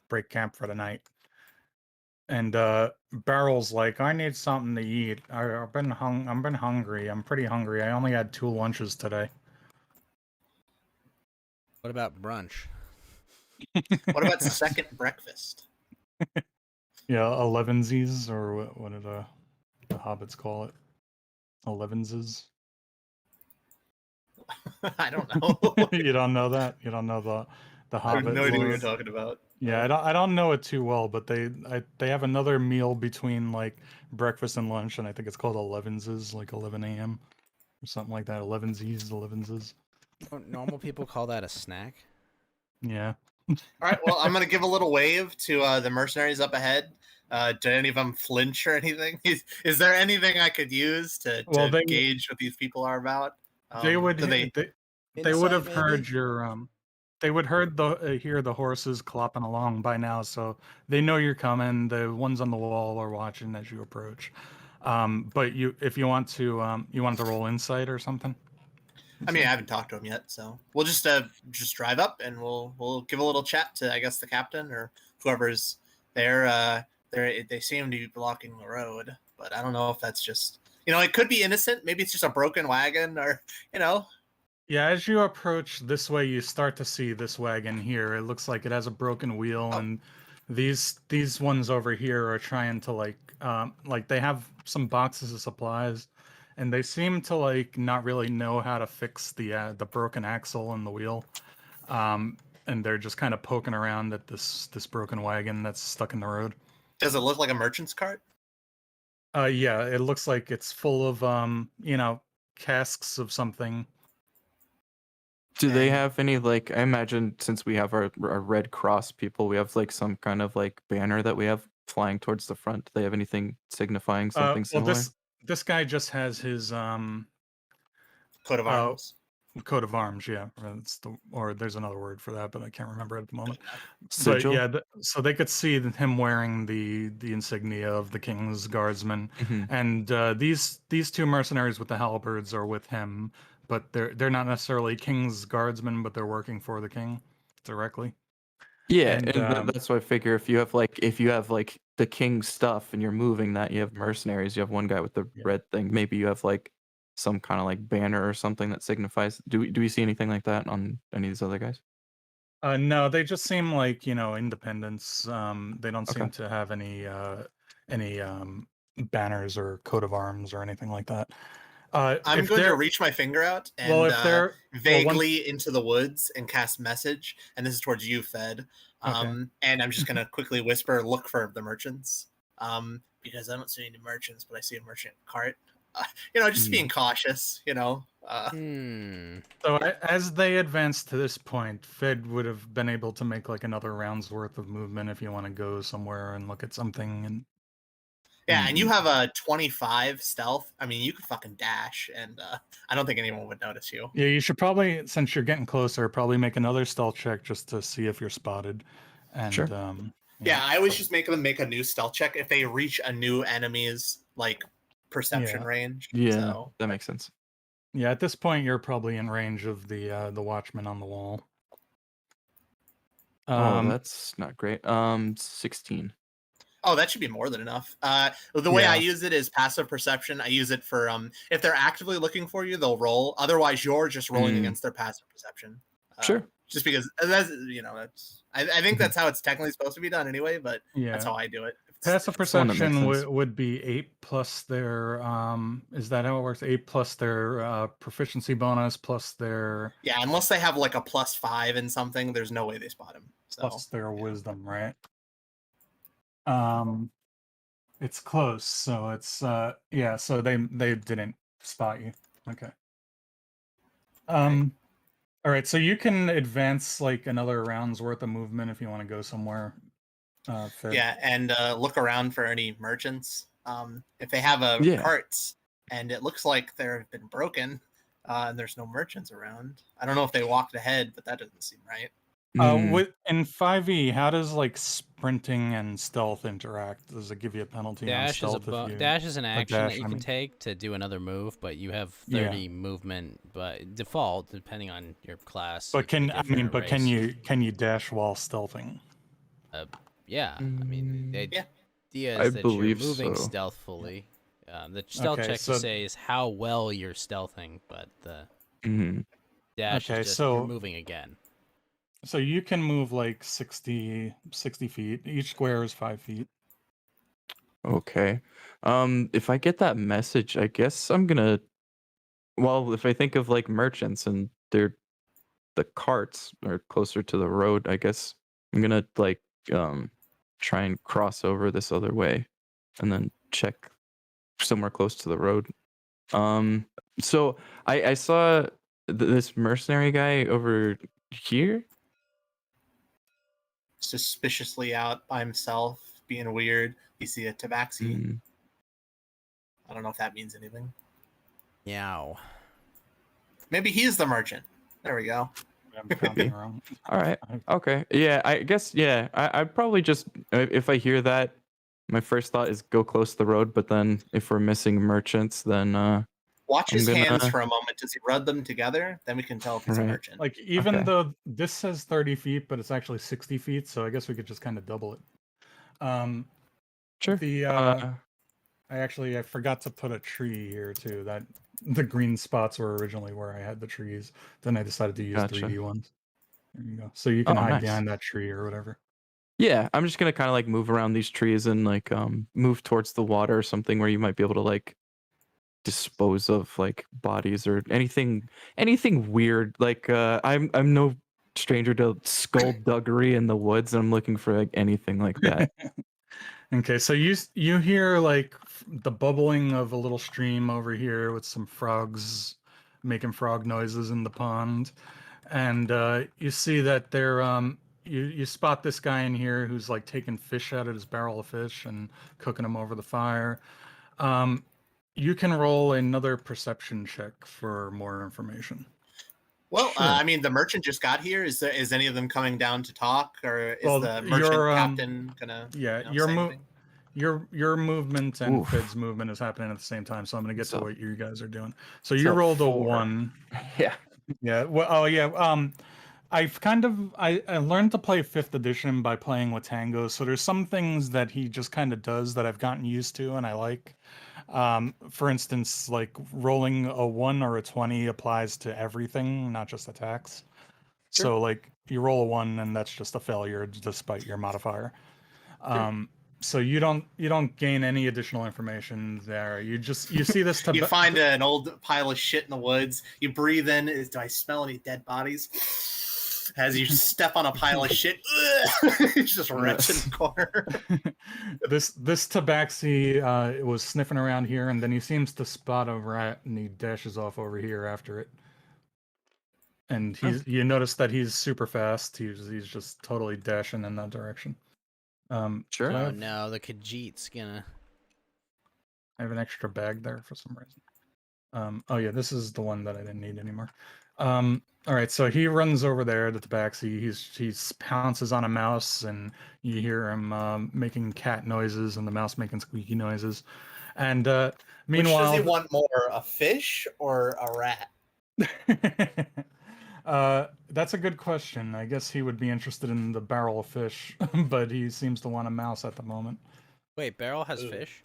break camp for the night. And Barrel's like, I need something to eat. I've been hungry. I'm pretty hungry. I only had 2 lunches today. What about brunch? What about second breakfast? Yeah, elevensies, or what did the hobbits call it? Elevenses. I don't know. You don't know that? You don't know the I have hobbit? no idea what you're lore? talking about. Yeah, I don't know it too well, but they have another meal between like breakfast and lunch, and I think it's called elevenses, like 11 a.m. or something like that. Elevenses. Don't normal people call that a snack? Yeah. All right, well, I'm going to give a little wave to the mercenaries up ahead. Do any of them flinch or anything? Is there anything I could use to gauge what these people are about? They would they would have Insight, heard maybe? your they would hear the horses clopping along by now, so they know you're coming. The ones on the wall are watching as you approach. But if you want to roll insight or something. I mean, I haven't talked to him yet, so we'll just drive up and we'll give a little chat to, I guess, the captain or whoever's there. They seem to be blocking the road, but I don't know if that's just, it could be innocent. Maybe it's just a broken wagon, or Yeah, as you approach this way, you start to see this wagon here. It looks like it has a broken wheel, and these ones over here are trying to like they have some boxes of supplies, and they seem to like not really know how to fix the broken axle and the wheel, and they're just kind of poking around at this broken wagon that's stuck in the road. Does it look like a merchant's cart? Yeah, it looks like it's full of casks of something. Do they have any like? I imagine since we have our Red Cross people, we have like some kind of like banner that we have flying towards the front. Do they have anything signifying something similar? Well, this guy just has his Coat of arms. Coat of arms, yeah. Or there's another word for that, but I can't remember it at the moment. Sigil? But yeah, so they could see him wearing the insignia of the king's guardsmen, and these 2 mercenaries with the halberds are with him, but they're not necessarily king's guardsmen, but they're working for the king directly. Yeah, and that's why I figure if you have like the king's stuff and you're moving that, you have mercenaries. You have one guy with the red thing. Maybe you have like some kind of like banner or something that signifies. Do we see anything like that on any of these other guys? No, they just seem like independents. They don't seem to have any banners or coat of arms or anything like that. I'm going to reach my finger out and vaguely into the woods and cast message. And this is towards you, Fed. And I'm just going to quickly whisper, look for the merchants. Because I don't see any merchants, but I see a merchant cart. Just being cautious, So as they advance to this point, Fed would have been able to make like another round's worth of movement if you want to go somewhere and look at something. And Yeah, and you have a 25 stealth. I mean, you could fucking dash, and I don't think anyone would notice you. Yeah, you should probably, since you're getting closer, probably make another stealth check just to see if you're spotted. And Sure. Yeah, I always just make them make a new stealth check if they reach a new enemy's like perception Yeah. range. Yeah, So that makes sense. Yeah, at this point, you're probably in range of the watchman on the wall. Oh, that's not great. 16. oh, that should be more than enough. The way I Yeah. use it is passive perception. I use it for if they're actively looking for you, they'll roll. Otherwise, you're just rolling against their passive perception. Sure. Just because that's that's I think that's how it's technically supposed to be done anyway, but Yeah. that's how I do it. Passive it's the one that makes perception sense. would be 8 plus their is that how it works? 8 plus their proficiency bonus plus their Yeah, unless they have like a +5 in something, there's no way they spot him. So plus their wisdom, right? It's close, so it's yeah, so they didn't spot you. Okay. All right, so you can advance like another round's worth of movement if you want to go somewhere. Fed. yeah, and look around for any merchants. If they have a Yeah. carts and it looks like they've been broken, and there's no merchants around. I don't know if they walked ahead, but that doesn't seem right. With in 5e, how does like sprinting and stealth interact? Does it give you a penalty on Dash is stealth if you dash is an action dash, that you I can mean. take to do another move, but you have Yeah. 30 movement. But default, depending on your class. But it can be can I mean? different But can race. you dash while stealthing? Yeah, I mean, the Yeah. idea I is that you're believe moving so. stealthfully. The stealth Okay, check so- to say is how well you're stealthing, but the Mhm. dash Okay, is just so- you're moving again. So you can move like 60 feet. Each square is 5 feet. Okay. If I get that message, I guess I'm gonna. Well, if I think of like merchants and the carts are closer to the road, I guess I'm gonna like try and cross over this other way, and then check somewhere close to the road. So I saw this mercenary guy over here. Suspiciously out by himself, being weird. You see a tabaxi. Mm, I don't know if that means anything. Yow. Maybe he's the merchant. There we go. I'm counting wrong. all right. Okay. Yeah. I guess. Yeah. I'd probably just if I hear that, my first thought is go close to the road. But then if we're missing merchants, then Watch his I'm gonna- hands for a moment. Does he rub them together? Then we can tell if he's a Right. merchant. Like even Okay. though this says 30 feet, but it's actually 60 feet, so I guess we could just kind of double it. Sure. The I forgot to put a tree here too. That the green spots were originally where I had the trees. Then I decided to use Gotcha. 3D ones. There you go. So you can Oh, hide nice. behind that tree or whatever. Yeah, I'm just gonna kind of like move around these trees and like move towards the water or something where you might be able to like dispose of like bodies or anything weird. Like I'm no stranger to skullduggery in the woods, and I'm looking for like anything like that. Okay, so you hear like the bubbling of a little stream over here with some frogs making frog noises in the pond, and you see that they're you spot this guy in here who's like taking fish out of his barrel of fish and cooking them over the fire. You can roll another perception check for more information. Well, Sure. I mean, the merchant just got here. Is any of them coming down to talk, or is Well, the merchant your, captain gonna? Yeah, you know, say anything? your movement and Oof. Fid's movement is happening at the same time, so I'm gonna get to So- what you guys are doing. So you so rolled a 4. 1. Yeah. Yeah. Well, oh yeah. I've kind of I learned to play 5th edition by playing with Tango. So there's some things that he just kind of does that I've gotten used to and I like. For instance, like rolling a 1 or a 20 applies to everything, not just attacks. Sure. So like you roll a 1 and that's just a failure despite your modifier. So you don't gain any additional information there. You see this You find an old pile of shit in the woods. You breathe in. Do I smell any dead bodies? As you step on a pile of shit, it just rips in the corner. this tabaxi was sniffing around here, and then he seems to spot a rat, and he dashes off over here after it. And you notice that he's super fast. He's just totally dashing in that direction. Sure. Oh no, the Khajiit's gonna I have an extra bag there for some reason. Oh yeah, this is the one that I didn't need anymore. All right, so he runs over there to the back seat. He pounces on a mouse, and you hear him making cat noises, and the mouse making squeaky noises. And Which does he meanwhile, want more, a fish or a rat? that's a good question. I guess he would be interested in the barrel of fish, but he seems to want a mouse at the moment. Wait, Barrel has Ooh. fish?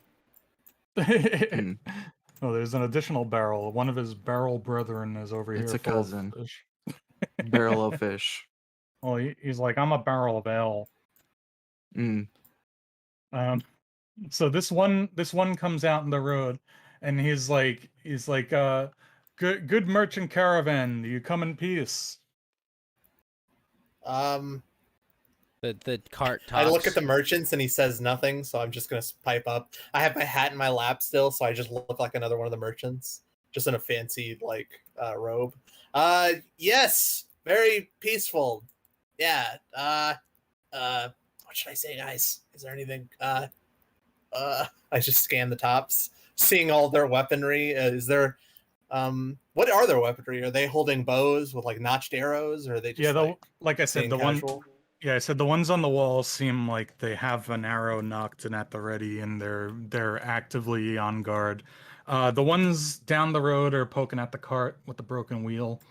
Oh, there's an additional barrel. One of his barrel brethren is over It's here. a full of cousin. fish. Barrel of fish. Well, he's like, I'm a barrel of ale. Mm. So this one comes out in the road, and he's like, good merchant caravan. Do you come in peace? The cart talks. I look at the merchants and he says nothing, so I'm just gonna pipe up. I have my hat in my lap still, so I just look like another one of the merchants, just in a fancy robe. Yes, very peaceful. Yeah. What should I say, guys? Is there anything? I just scan the tops, seeing all their weaponry. Is there? What are their weaponry? Are they holding bows with like notched arrows, or are they just Yeah, like I said, being the one. casual? Yeah, I said the ones on the wall seem like they have an arrow knocked and at the ready, and they're actively on guard. The ones down the road are poking at the cart with the broken wheel.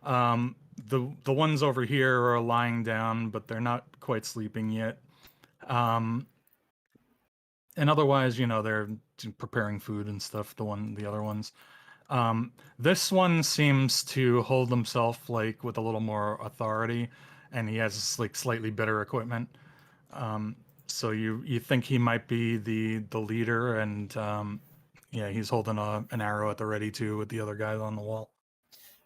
The ones over here are lying down, but they're not quite sleeping yet. And otherwise, they're preparing food and stuff. The other ones. This one seems to hold himself like with a little more authority, and he has like slightly better equipment. So you think he might be the leader, and yeah, he's holding an arrow at the ready too with the other guys on the wall.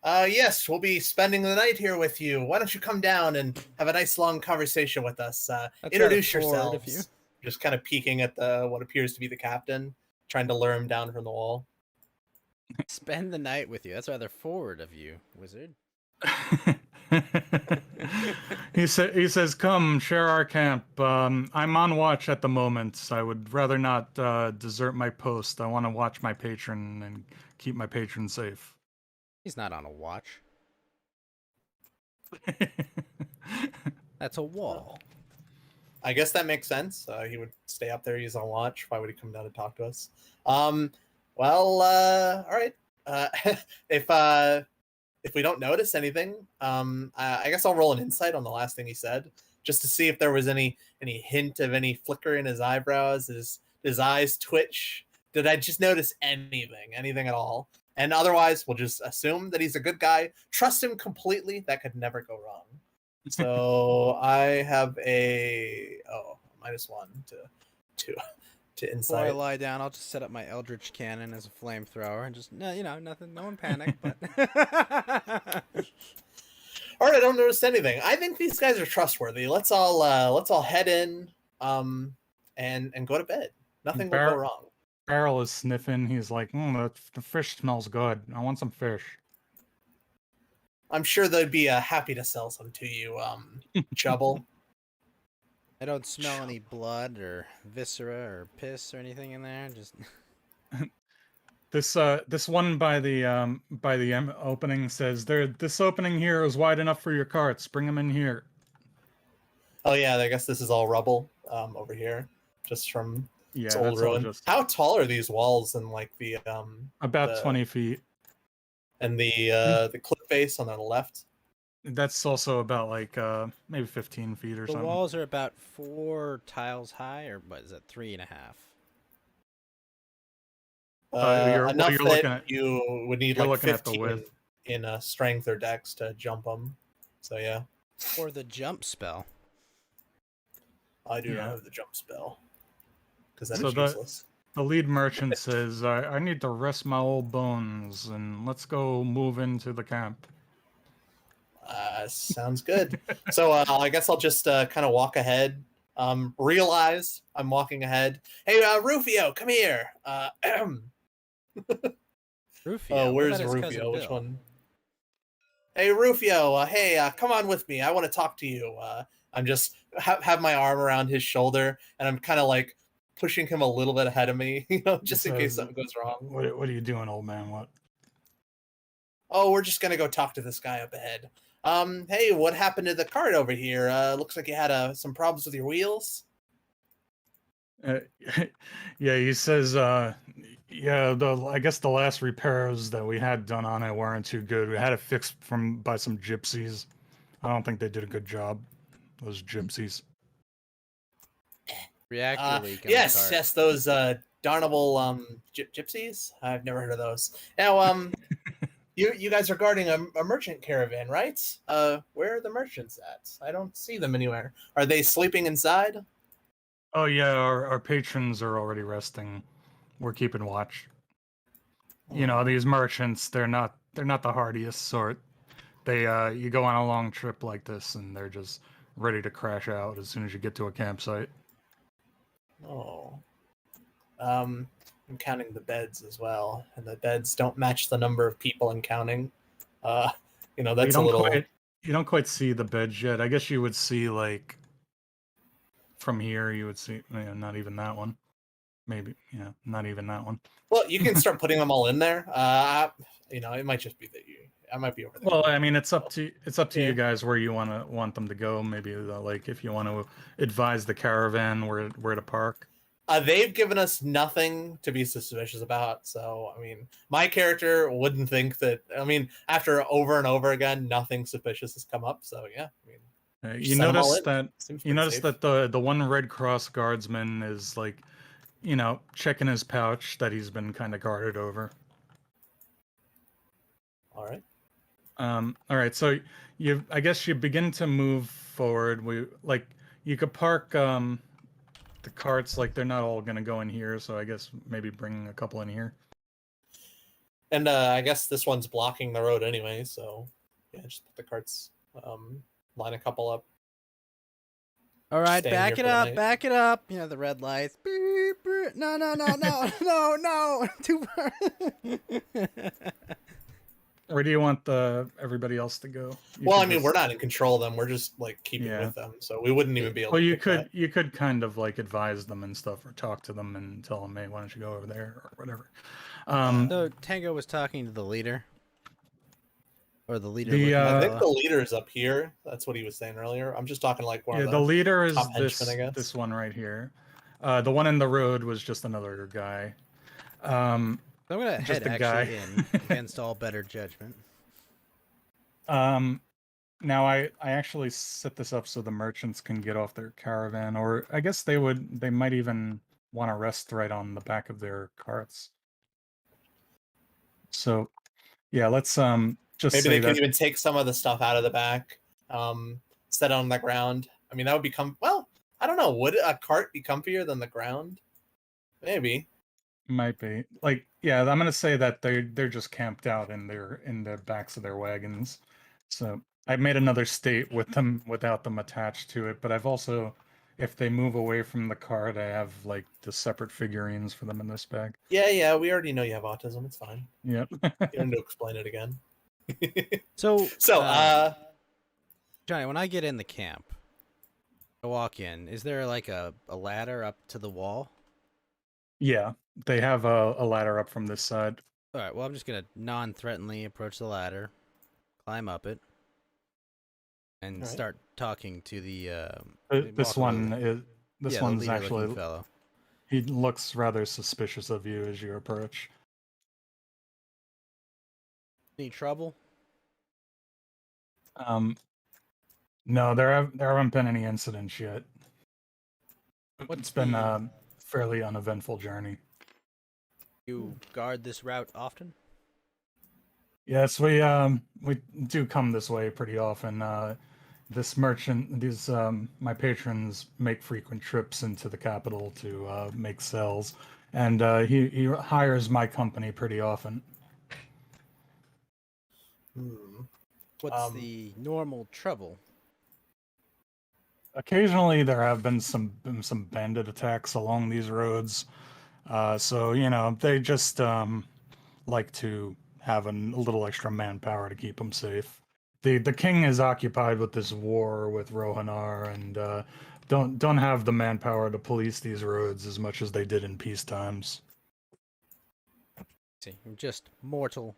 Yes, we'll be spending the night here with you. Why don't you come down and have a nice long conversation with us? Introduce rather forward of yourselves. Just kind of peeking at the what appears to be the captain, trying to lure him down from the wall. Spend the night with you. That's rather forward of you, wizard. He says, "Come, share our camp. I'm on watch at the moment. I would rather not desert my post. I want to watch my patron and keep my patron safe." He's not on a watch. That's a wall. I guess that makes sense. He would stay up there. He's on watch. Why would he come down to talk to us? Well, all right. If we don't notice anything, I guess I'll roll an insight on the last thing he said, just to see if there was any hint of any flicker in his eyebrows, his eyes twitch. Did I just notice anything at all? And otherwise, we'll just assume that he's a good guy. Trust him completely. That could never go wrong. So I have a -1 to Before I insight. lie down, I'll just set up my Eldritch Cannon as a flamethrower and just nothing. No one panic, but All right, I don't notice anything. I think these guys are trustworthy. Let's all head in, and go to bed. Nothing will go wrong. Barrel is sniffing. He's like, the fish smells good. I want some fish. I'm sure they'd be happy to sell some to you, Chubble. I don't smell any blood or viscera or piss or anything in there. Just This one by the opening says, this opening here is wide enough for your carts. Bring them in here. Oh yeah, I guess this is all rubble over here, just from its old that's all ruin. just How tall are these walls and like the about the- 20 feet. and the cliff face on the left? That's also about like maybe 15 feet or the something. walls are about 4 tiles high, or what is that, 3.5? Enough you're that looking at- you would need you're like looking at the 15 width. in strength or dex to jump them. So yeah, Or the jump spell. I do Yeah. not have the jump spell because that So is useless. The lead merchant says, I need to rest my old bones, and let's go move into the camp. Sounds good. So I guess I'll just kind of walk ahead. Realize I'm walking ahead. Hey, Rufio, come here. Rufio. what Where's about his cousin Rufio? Which Bill? one? Hey, Rufio. Hey, come on with me. I want to talk to you. I'm just have my arm around his shoulder, and I'm kind of like pushing him a little bit ahead of me, just in case Says, something goes wrong. What are you doing, old man? What? Oh, we're just gonna go talk to this guy up ahead. Hey, what happened to the cart over here? Looks like you had some problems with your wheels. Uh, yeah, he says, yeah, I guess the last repairs that we had done on it weren't too good. We had it fixed by some gypsies. I don't think they did a good job. Those gypsies. Reactor leak. On Yes, the cart. yes, those darnable gypsies. I've never heard of those. Now, you guys are guarding a merchant caravan, right? Where are the merchants at? I don't see them anywhere. Are they sleeping inside? Oh yeah, our patrons are already resting. We're keeping watch. You know, these merchants, they're not the hardiest sort. They you go on a long trip like this and they're just ready to crash out as soon as you get to a campsite. Oh. I'm counting the beds as well, and the beds don't match the number of people I'm counting. That's a little. You don't quite see the beds yet. I guess you would see like from here. You would see, not even that one. Maybe, not even that one. Well, you can start putting them all in there. It might just be that I might be over there. Well, I mean, it's up to you guys where you want them to go. Maybe like if you want to advise the caravan where to park. They've given us nothing to be suspicious about, so I mean, my character wouldn't think that. I mean, after over and over again, nothing suspicious has come up. So yeah, I mean, you notice that safe. the one Red Cross guardsman is like, checking his pouch that he's been kind of guarded over. All right. All right. So I guess you begin to move forward. You could park the carts, like they're not all gonna go in here, so I guess maybe bring a couple in here. And I guess this one's blocking the road anyway, so yeah, just put the carts, line a couple up. All right, back it up, back it up. The red lights. Beep, beep. No, no. Too far. Where do you want everybody else to go? We're not in control of them. We're just like keeping with them, so we wouldn't even be able. Well, to you could kind of like advise them and stuff, or talk to them and tell them, hey, why don't you go over there or whatever. So Tango was talking to the leader, or the leader. I think the leader is up here. That's what he was saying earlier. I'm just talking like one of the leader is henchmen, this one right here. The one in the road was just another guy. I'm gonna head actually in against all better judgment. Now I actually set this up so the merchants can get off their caravan, or I guess they might even want to rest right on the back of their carts. So yeah, let's just maybe say they that could even take some of the stuff out of the back, set it on the ground. I mean, that would become, well, I don't know, would a cart be comfier than the ground? Maybe. Might be. Like, yeah, I'm gonna say that they're just camped out in the backs of their wagons. So I made another state with them without them attached to it, but I've also, if they move away from the cart, I have like the separate figurines for them in this bag. Yeah, we already know you have autism. It's fine. Yep. You don't need to explain it again. So Johnny, when I get in the camp, I walk in. Is there like a ladder up to the wall? Yeah, they have a ladder up from this side. All right. Well, I'm just gonna non-threateningly approach the ladder, climb up it, and start talking to the. This one's actually. Fellow. He looks rather suspicious of you as you approach. Any trouble? No, there haven't been any incidents yet. It's been a fairly uneventful journey. You guard this route often? Yes, we do come this way pretty often. My patrons make frequent trips into the capital to make sales, and he hires my company pretty often. What's the normal trouble? Occasionally, there have been some bandit attacks along these roads, so they just like to have a little extra manpower to keep them safe. The king is occupied with this war with Rohanar, and don't have the manpower to police these roads as much as they did in peace times. See, just mortal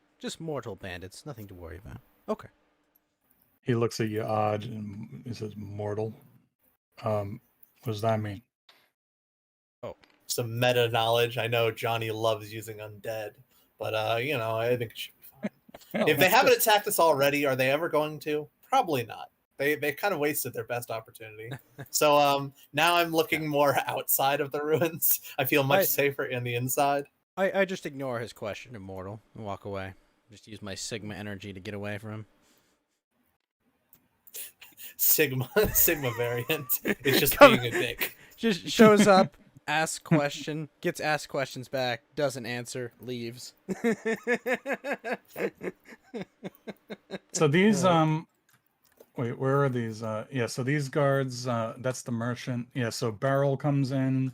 bandits. Nothing to worry about. Okay. He looks at you odd and he says, "Mortal." What does that mean? Some meta knowledge. I know Johnny loves using undead, but you know, I think it should be fine. If they haven't attacked us already, are they ever going to? Probably not. They kind of wasted their best opportunity. So now I'm looking more outside of the ruins. I feel much safer in the inside. I just ignore his question, immortal, and walk away. Just use my Sigma energy to get away from him. Sigma variant is just Come- being a dick. Just shows up, asks question, gets asked questions back, doesn't answer, leaves. So these wait, where are these? Yeah, so these guards, that's the merchant. Yeah, so Beryl comes in.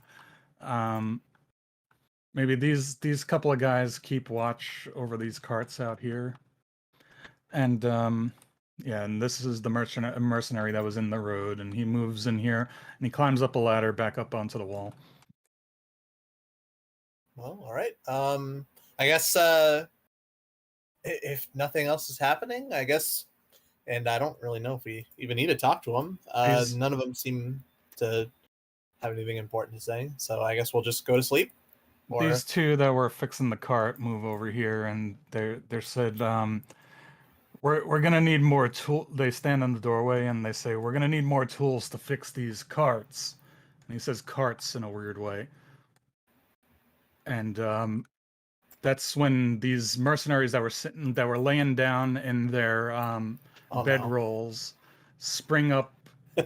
Maybe these couple of guys keep watch over these carts out here. And yeah, and this is the mercenary that was in the road, and he moves in here and he climbs up a ladder back up onto the wall. Well, all right. I guess if nothing else is happening, I guess, and I don't really know if we even need to talk to them. None of them seem to have anything important to say, so I guess we'll just go to sleep. Or... These two that were fixing the cart move over here, and they're said, we're gonna need more tool. They stand in the doorway and they say, we're gonna need more tools to fix these carts. And he says carts in a weird way. And that's when these mercenaries that were laying down in their bedrolls spring up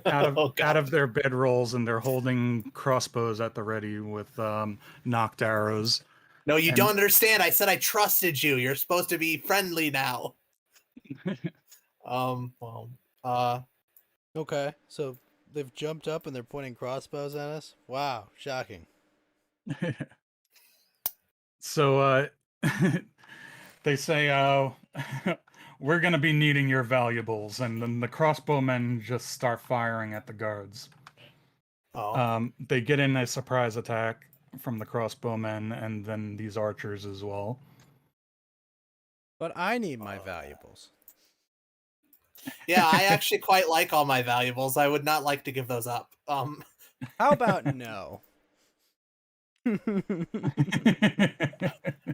out of their bedrolls, and they're holding crossbows at the ready with knocked arrows. No, you don't understand. I said I trusted you. You're supposed to be friendly now. Okay, so they've jumped up and they're pointing crossbows at us? Wow, shocking. So they say, we're going to be needing your valuables. And then the crossbowmen just start firing at the guards. They get in a surprise attack from the crossbowmen and then these archers as well. But I need my valuables. Yeah, I actually quite like all my valuables. I would not like to give those up. How about no?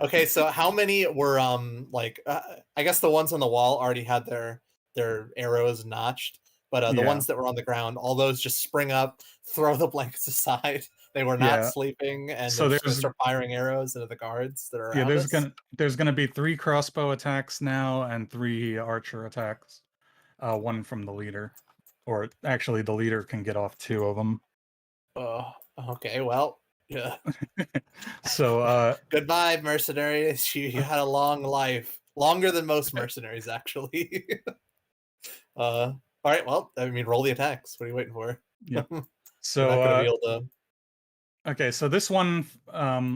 Okay, so how many were I guess the ones on the wall already had their arrows notched, but the ones that were on the ground, all those just spring up, throw the blankets aside. They were not sleeping, and so they're just start firing arrows into the guards that are around us. There's gonna be 3 crossbow attacks now and 3 archer attacks. One from the leader, or actually the leader can get off 2 of them. Oh, okay, well, yeah. So goodbye, mercenaries. You had a long life, longer than most mercenaries, actually. All right, well, I mean, roll the attacks. What are you waiting for? Yeah. So not gonna be able to... Okay, so this one,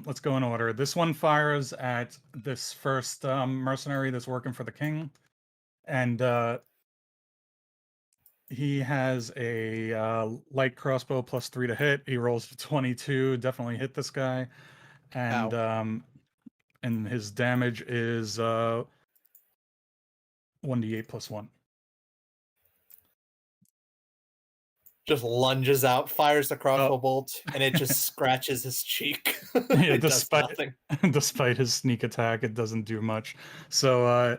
let's go in order. This one fires at this first mercenary that's working for the king, and he has a light crossbow plus 3 to hit. He rolls to 22, definitely hit this guy, and his damage is 1d8 plus 1. Just lunges out, fires the crossbow bolt, and it just scratches his cheek. Yeah, despite his sneak attack, it doesn't do much. So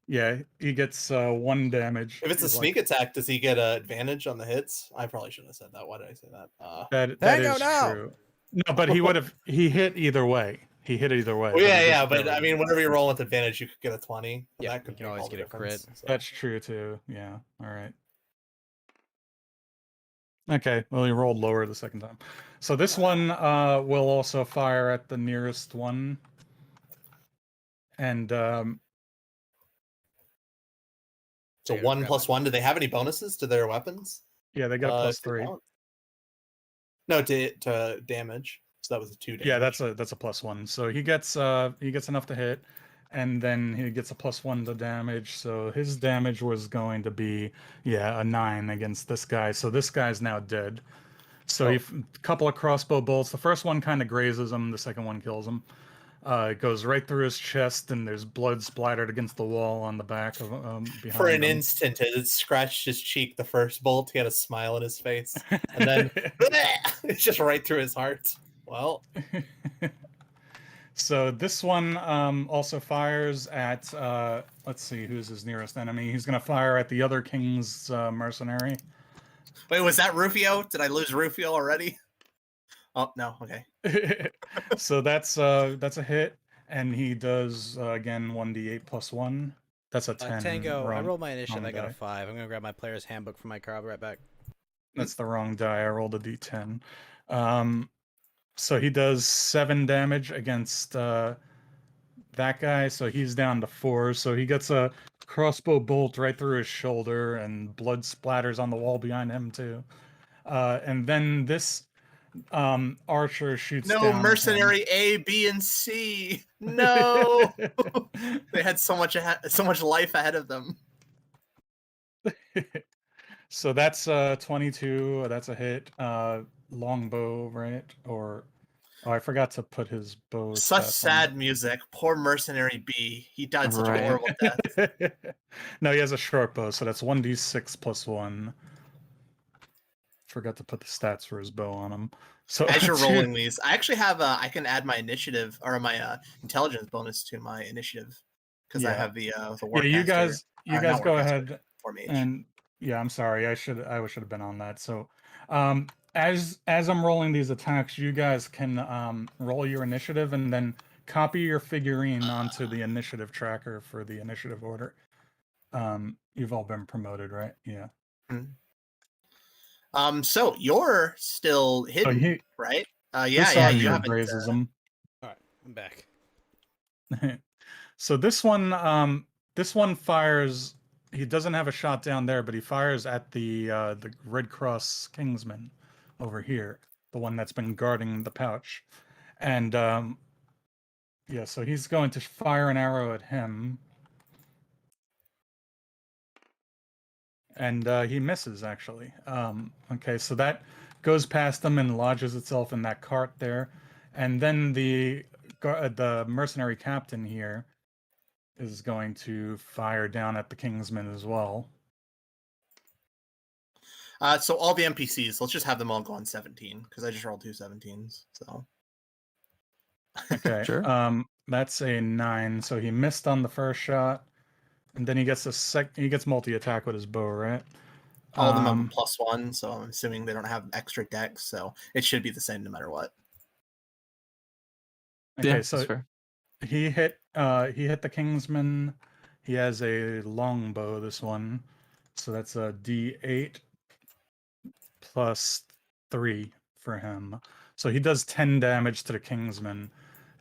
yeah, he gets 1 damage. If it's a sneak attack, does he get an advantage on the hits? I probably shouldn't have said that. Why did I say that? That is true. No, but he hit either way. He hit either way. Well, yeah, but I mean, whenever you roll with advantage, you could get a 20. Yeah, that could you can always get a crit. So. That's true too. Yeah. All right. Okay. Well, he rolled lower the second time. So this one will also fire at the nearest one, and so 1 plus 1. Do they have any bonuses to their weapons? Yeah, they got a plus 3. No, to damage. So that was a 2 damage. Yeah, that's a plus 1. So he gets enough to hit, and then he gets a plus 1 to damage. So his damage was going to be a 9 against this guy. So this guy's now dead. So a couple of crossbow bolts. The first one kind of grazes him. The second one kills him. It goes right through his chest, and there's blood splattered against the wall on the back of behind For an him. instant, it scratched his cheek. The first bolt, he had a smile on his face, and then it's just right through his heart. Well, so this one also fires at. Let's see, who's his nearest enemy? He's gonna fire at the other king's mercenary. wait, was that Rufio? Did I lose Rufio already? Oh no, okay. So that's a hit, and he does again 1d8 plus 1. That's a 10. Tango, I wrong- rolled my initiative. wrong I got a die. 5. I'm gonna grab my player's handbook from my car. I'll be right back. That's the wrong die. I rolled a d10. So he does 7 damage against that guy. So he's down to 4. So he gets a crossbow bolt right through his shoulder, and blood splatters on the wall behind him too. And then this archer shoots No, down at him. mercenary A, B, and C. No, they had so much life ahead of them. So that's 22. That's a hit. Longbow, right? Or I forgot to put his bow. Such stats on sad music. Poor mercenary B. He died such a Right. horrible death. there. No, he has a short bow, so that's 1d6 plus 1. Forgot to put the stats for his bow on him. So As you're rolling these, I actually have I can add my initiative or my intelligence bonus to my initiative because I Yeah. have the yeah, Warcaster, you guys not go Warcaster, ahead formation. and yeah, I'm sorry. I should have been on that. So, as I'm rolling these attacks, you guys can roll your initiative and then copy your figurine onto the initiative tracker for the initiative order. You've all been promoted, right? Yeah. So you're still hidden, he- right? This Yeah, you archer haven't. grazes him. All right, I'm back. So this one fires. He doesn't have a shot down there, but he fires at the Red Cross Kingsman over here, the one that's been guarding the pouch, and yeah. So he's going to fire an arrow at him, and he misses actually. Okay, so that goes past him and lodges itself in that cart there, and then the mercenary captain here is going to fire down at the Kingsman as well. So all the NPCs, let's just have them all go on 17 because I just rolled 2 17s. So Okay. Sure. That's a 9. So he missed on the first shot, and then he gets he gets multi-attack with his bow, right? all of them have a +1, so I'm assuming they don't have extra decks, so it should be the same no matter what. Okay, Yeah, so that's fair. he hit the Kingsman. He has a longbow, this one. So that's a D8 plus 3 for him. So he does 10 damage to the Kingsman,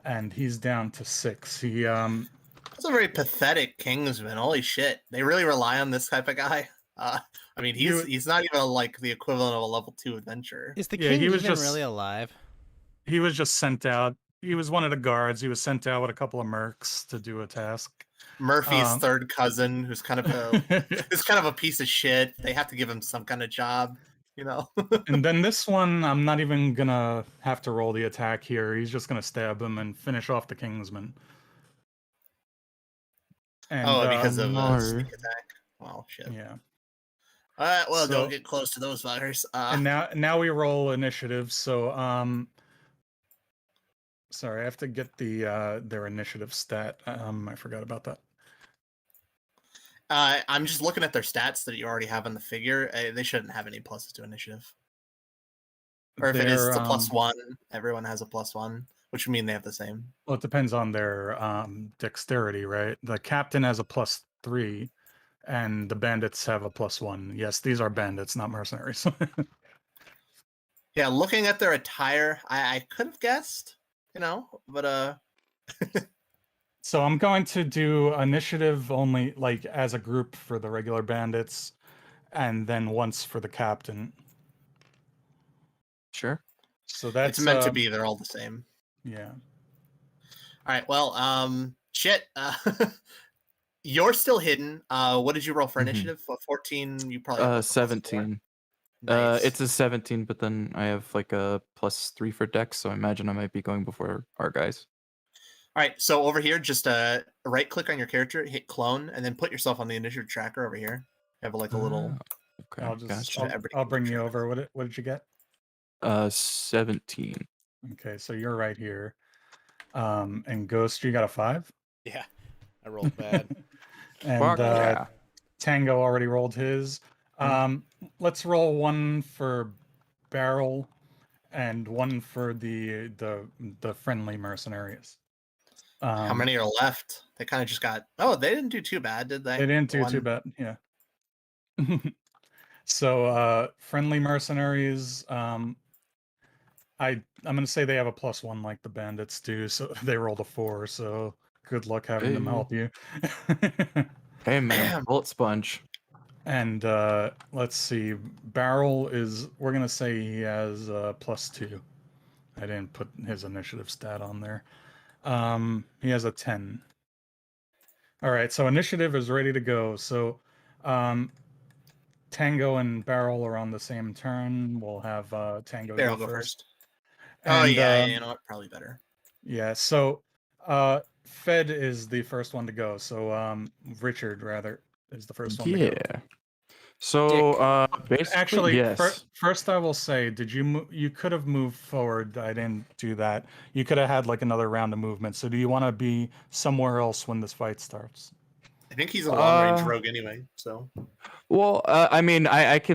and he's down to 6. He That's a very pathetic Kingsman. Holy shit. They really rely on this type of guy. I mean, he's not even like the equivalent of a level 2 adventurer. Is the Yeah, king he was even just- really alive? he was just sent out. He was one of the guards. He was sent out with a couple of mercs to do a task. Murphy's third cousin, who's kind of a piece of shit. They have to give him some kind of job, you know. And then this one, I'm not even gonna have to roll the attack here. He's just gonna stab him and finish off the Kingsman. And, because of no. sneak attack. Well, shit. yeah. All right, well, So- don't get close to those fuckers. And now we roll initiative. So sorry, I have to get their initiative stat. I forgot about that. I'm just looking at their stats that you already have on the figure. They shouldn't have any pluses to initiative. Or if it is, it's a +1. Everyone has a +1, which would mean they have the same. Well, it depends on their dexterity, right? The captain has a +3, and the bandits have a +1. Yes, these are bandits, not mercenaries. Yeah, looking at their attire, I could have guessed, you know, but So I'm going to do initiative only, like as a group for the regular bandits, and then once for the captain. Sure. So that's it's meant to be. They're all the same. Yeah. All right. Well, shit. You're still hidden. What did you roll for Mhm. initiative? 14. You probably have a +4. 17. Nice. It's a 17, but then I have like a +3 for Dex, so I imagine I might be going before our guys. All right, so over here, just right click on your character, hit clone, and then put yourself on the initiative tracker over here. Have like a little. Okay, I'll just Gotcha. I'll bring you over. What did you get? 17. Okay, so you're right here. And Ghost, you got a 5. Yeah, I rolled bad. And Fuck yeah. Tango already rolled his. Let's roll one for Barrel and one for the friendly mercenaries. How many are left? They kind of just got. Oh, they didn't do too bad, did they? They didn't do too bad. Yeah. So friendly mercenaries. I'm gonna say they have a +1 like the bandits do. So they rolled a 4. So good luck having them Hey. help you. Hey man, bullet sponge. And let's see, Barrel is, we're gonna say he has +2. I didn't put his initiative stat on there. He has a 10. All right, so initiative is ready to go. So Tango and Barrel are on the same turn. We'll have Tango Barrel go go first. first. Oh And, yeah, you know what? Probably better. Yeah, so Fed is the first one to go. So Richard, rather, is the first one to go. Yeah. So basically, Actually, yes. first I will say, did you you could have moved forward. I didn't do that. You could have had like another round of movement. So do you want to be somewhere else when this fight starts? I think he's a long range Uh, rogue anyway. So Well, I mean, I have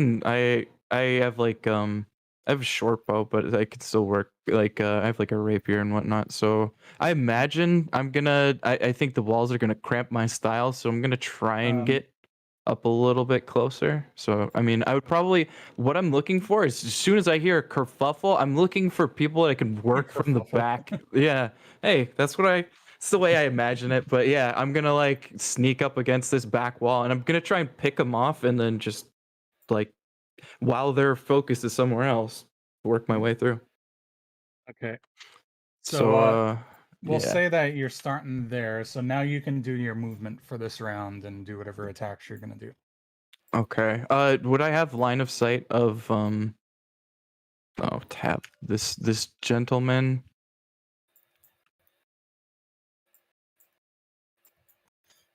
like I have a short bow, but I could still work. Like I have like a rapier and whatnot. So I imagine I think the walls are gonna cramp my style. So I'm gonna try and get up a little bit closer. So I mean, I would probably, what I'm looking for is, as soon as I hear a kerfuffle, I'm looking for people that can work from the Kerfuffle. back. Yeah. Hey, it's the way I imagine it. But yeah, I'm gonna like sneak up against this back wall, and I'm gonna try and pick them off, and then just like, while their focus is somewhere else, work my way through. Okay. So We'll yeah. say that you're starting there. So now you can do your movement for this round and do whatever attacks you're gonna do. Okay. Would I have line of sight of tap this gentleman?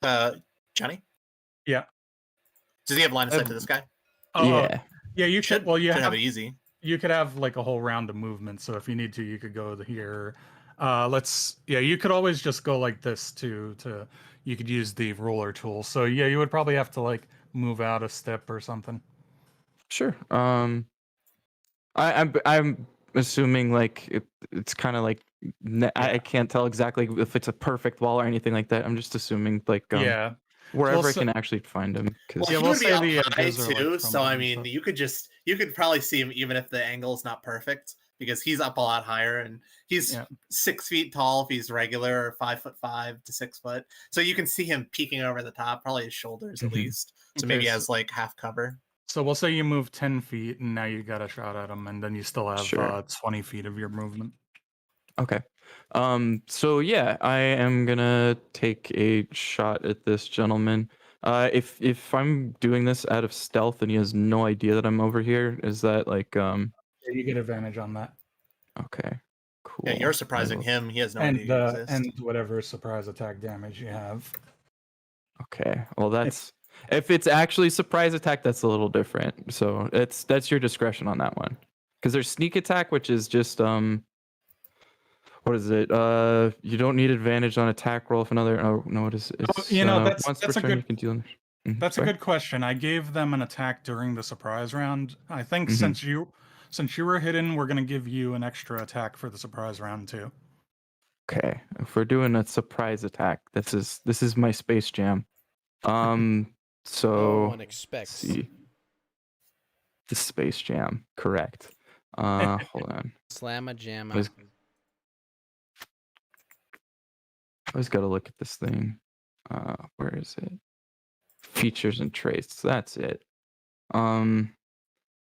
Johnny, Yeah. does he have line of sight to this guy? Yeah. Yeah, you Should could. Well, you should have it easy. You could have like a whole round of movement. So if you need to, you could go here. You could always just go like this to you could use the ruler tool. So yeah, you would probably have to like move out a step or something. Sure. I'm assuming like it's kind of like I can't tell exactly if it's a perfect wall or anything like that. I'm just assuming like Yeah. wherever Well, I can actually find him. Well, Yeah, he we'll would be say up the high edges are, like, too, so crumbled I and mean, stuff. you could probably see him even if the angle's not perfect, because he's up a lot higher, and he's Yeah. 6 feet tall if he's regular, or 5'5" to 6 foot. So you can see him peeking over the top, probably his shoulders at Mhm. least. So Okay, maybe he so- has like half cover. So we'll say you move 10 feet and now you got a shot at him, and then you still have Sure. 20 feet of your movement. Okay. So yeah, I am gonna take a shot at this gentleman. If I'm doing this out of stealth and he has no idea that I'm over here, is that like Yeah, you get advantage on that. okay, cool. Yeah, you're I surprising will- him. He has no And idea you exist. and whatever surprise attack damage you have. Okay, well that's, if it's actually surprise attack, that's a little different. So that's your discretion on that one. Because there's sneak attack, which is just what is it? You don't need advantage on attack roll if another. Oh no, it is. It's, once per that's a turn you good can deal. That's a good question. I gave them an attack during the surprise round. I think Mhm. since you were hidden, we're gonna give you an extra attack for the surprise round too. Okay, if we're doing a surprise attack, this is my Space Jam. No So one expects. see, the Space Jam, correct. Hold on. Slam a jam. I always got to look at this thing. Where is it? Features and traits. That's it.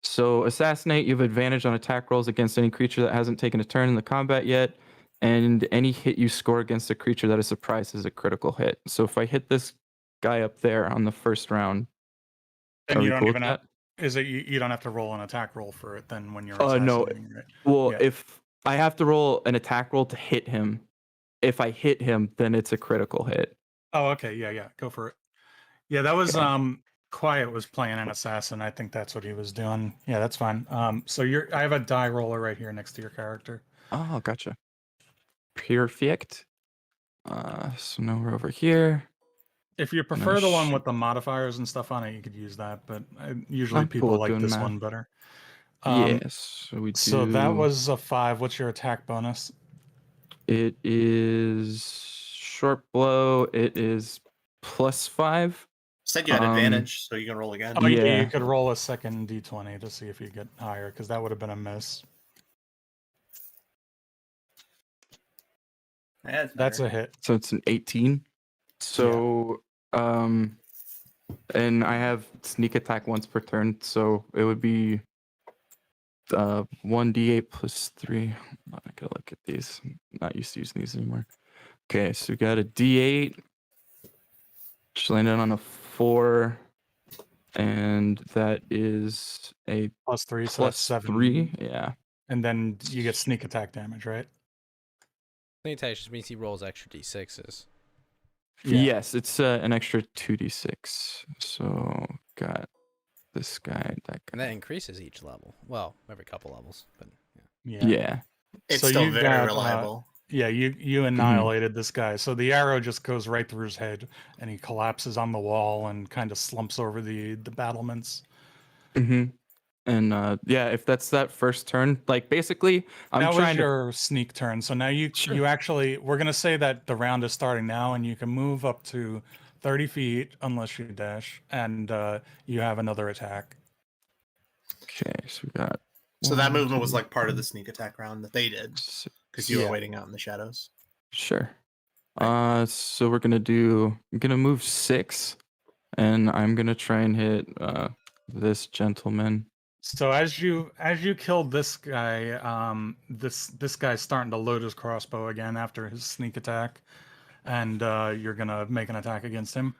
So assassinate. You have advantage on attack rolls against any creature that hasn't taken a turn in the combat yet, and any hit you score against a creature that is surprised is a critical hit. So if I hit this guy up there on the first round, And are you we don't cool even with have that? Is it you don't have to roll an attack roll for it then when you're No. assassinating, right? Well, Yeah. if I have to roll an attack roll to hit him, if I hit him, then it's a critical hit. Oh, okay. Yeah. Go for it. Yeah, that was Okay. Quiet was playing an assassin. I think that's what he was doing. Yeah, that's fine. So I have a die roller right here next to your character. Oh, gotcha. Perfect. So now we're over here. If you prefer the one with the modifiers and stuff on it, you could use that. But usually I'm people cool like doing this math. one better. Yes, so we do. So that was a 5. What's your attack bonus? It is short blow. It is +5. Said you had advantage, so you can roll again. Oh yeah, Yeah. you could roll a second d20 to see if you get higher, because that would have been a miss. Yeah, That's a hit. So it's an 18. So and I have sneak attack once per turn, so it would be 1d8 plus 3. I gotta look at these. I'm not used to using these anymore. Okay, so we got a d8. Just landed on a 4, and that is a +3, so that's 7. +3. Yeah. And then you get sneak attack damage, right? Sneak attack just means he rolls extra d6s. Yeah. Yes, it's an extra 2d6. So got this guy, that And guy. that increases each level. Well, every couple levels, but Yeah. It's So still you very got, reliable. Yeah, you annihilated this guy. So the arrow just goes right through his head, and he collapses on the wall and kind of slumps over the battlements. Mm-hmm. And yeah, if that's that first turn, like basically, I'm that trying was your sneak turn. So now you actually, we're gonna say that the round is starting now, and you can move up to 30 feet unless you dash, and you have another attack. Okay, so we got. So that 1, movement was 2, like part of the sneak attack round that they did, because you Yeah. were waiting out in the shadows. Sure. Right. So we're gonna do. I'm gonna move 6, and I'm gonna try and hit this gentleman. So as you killed this guy, this guy's starting to load his crossbow again after his sneak attack, and you're gonna make an attack against him.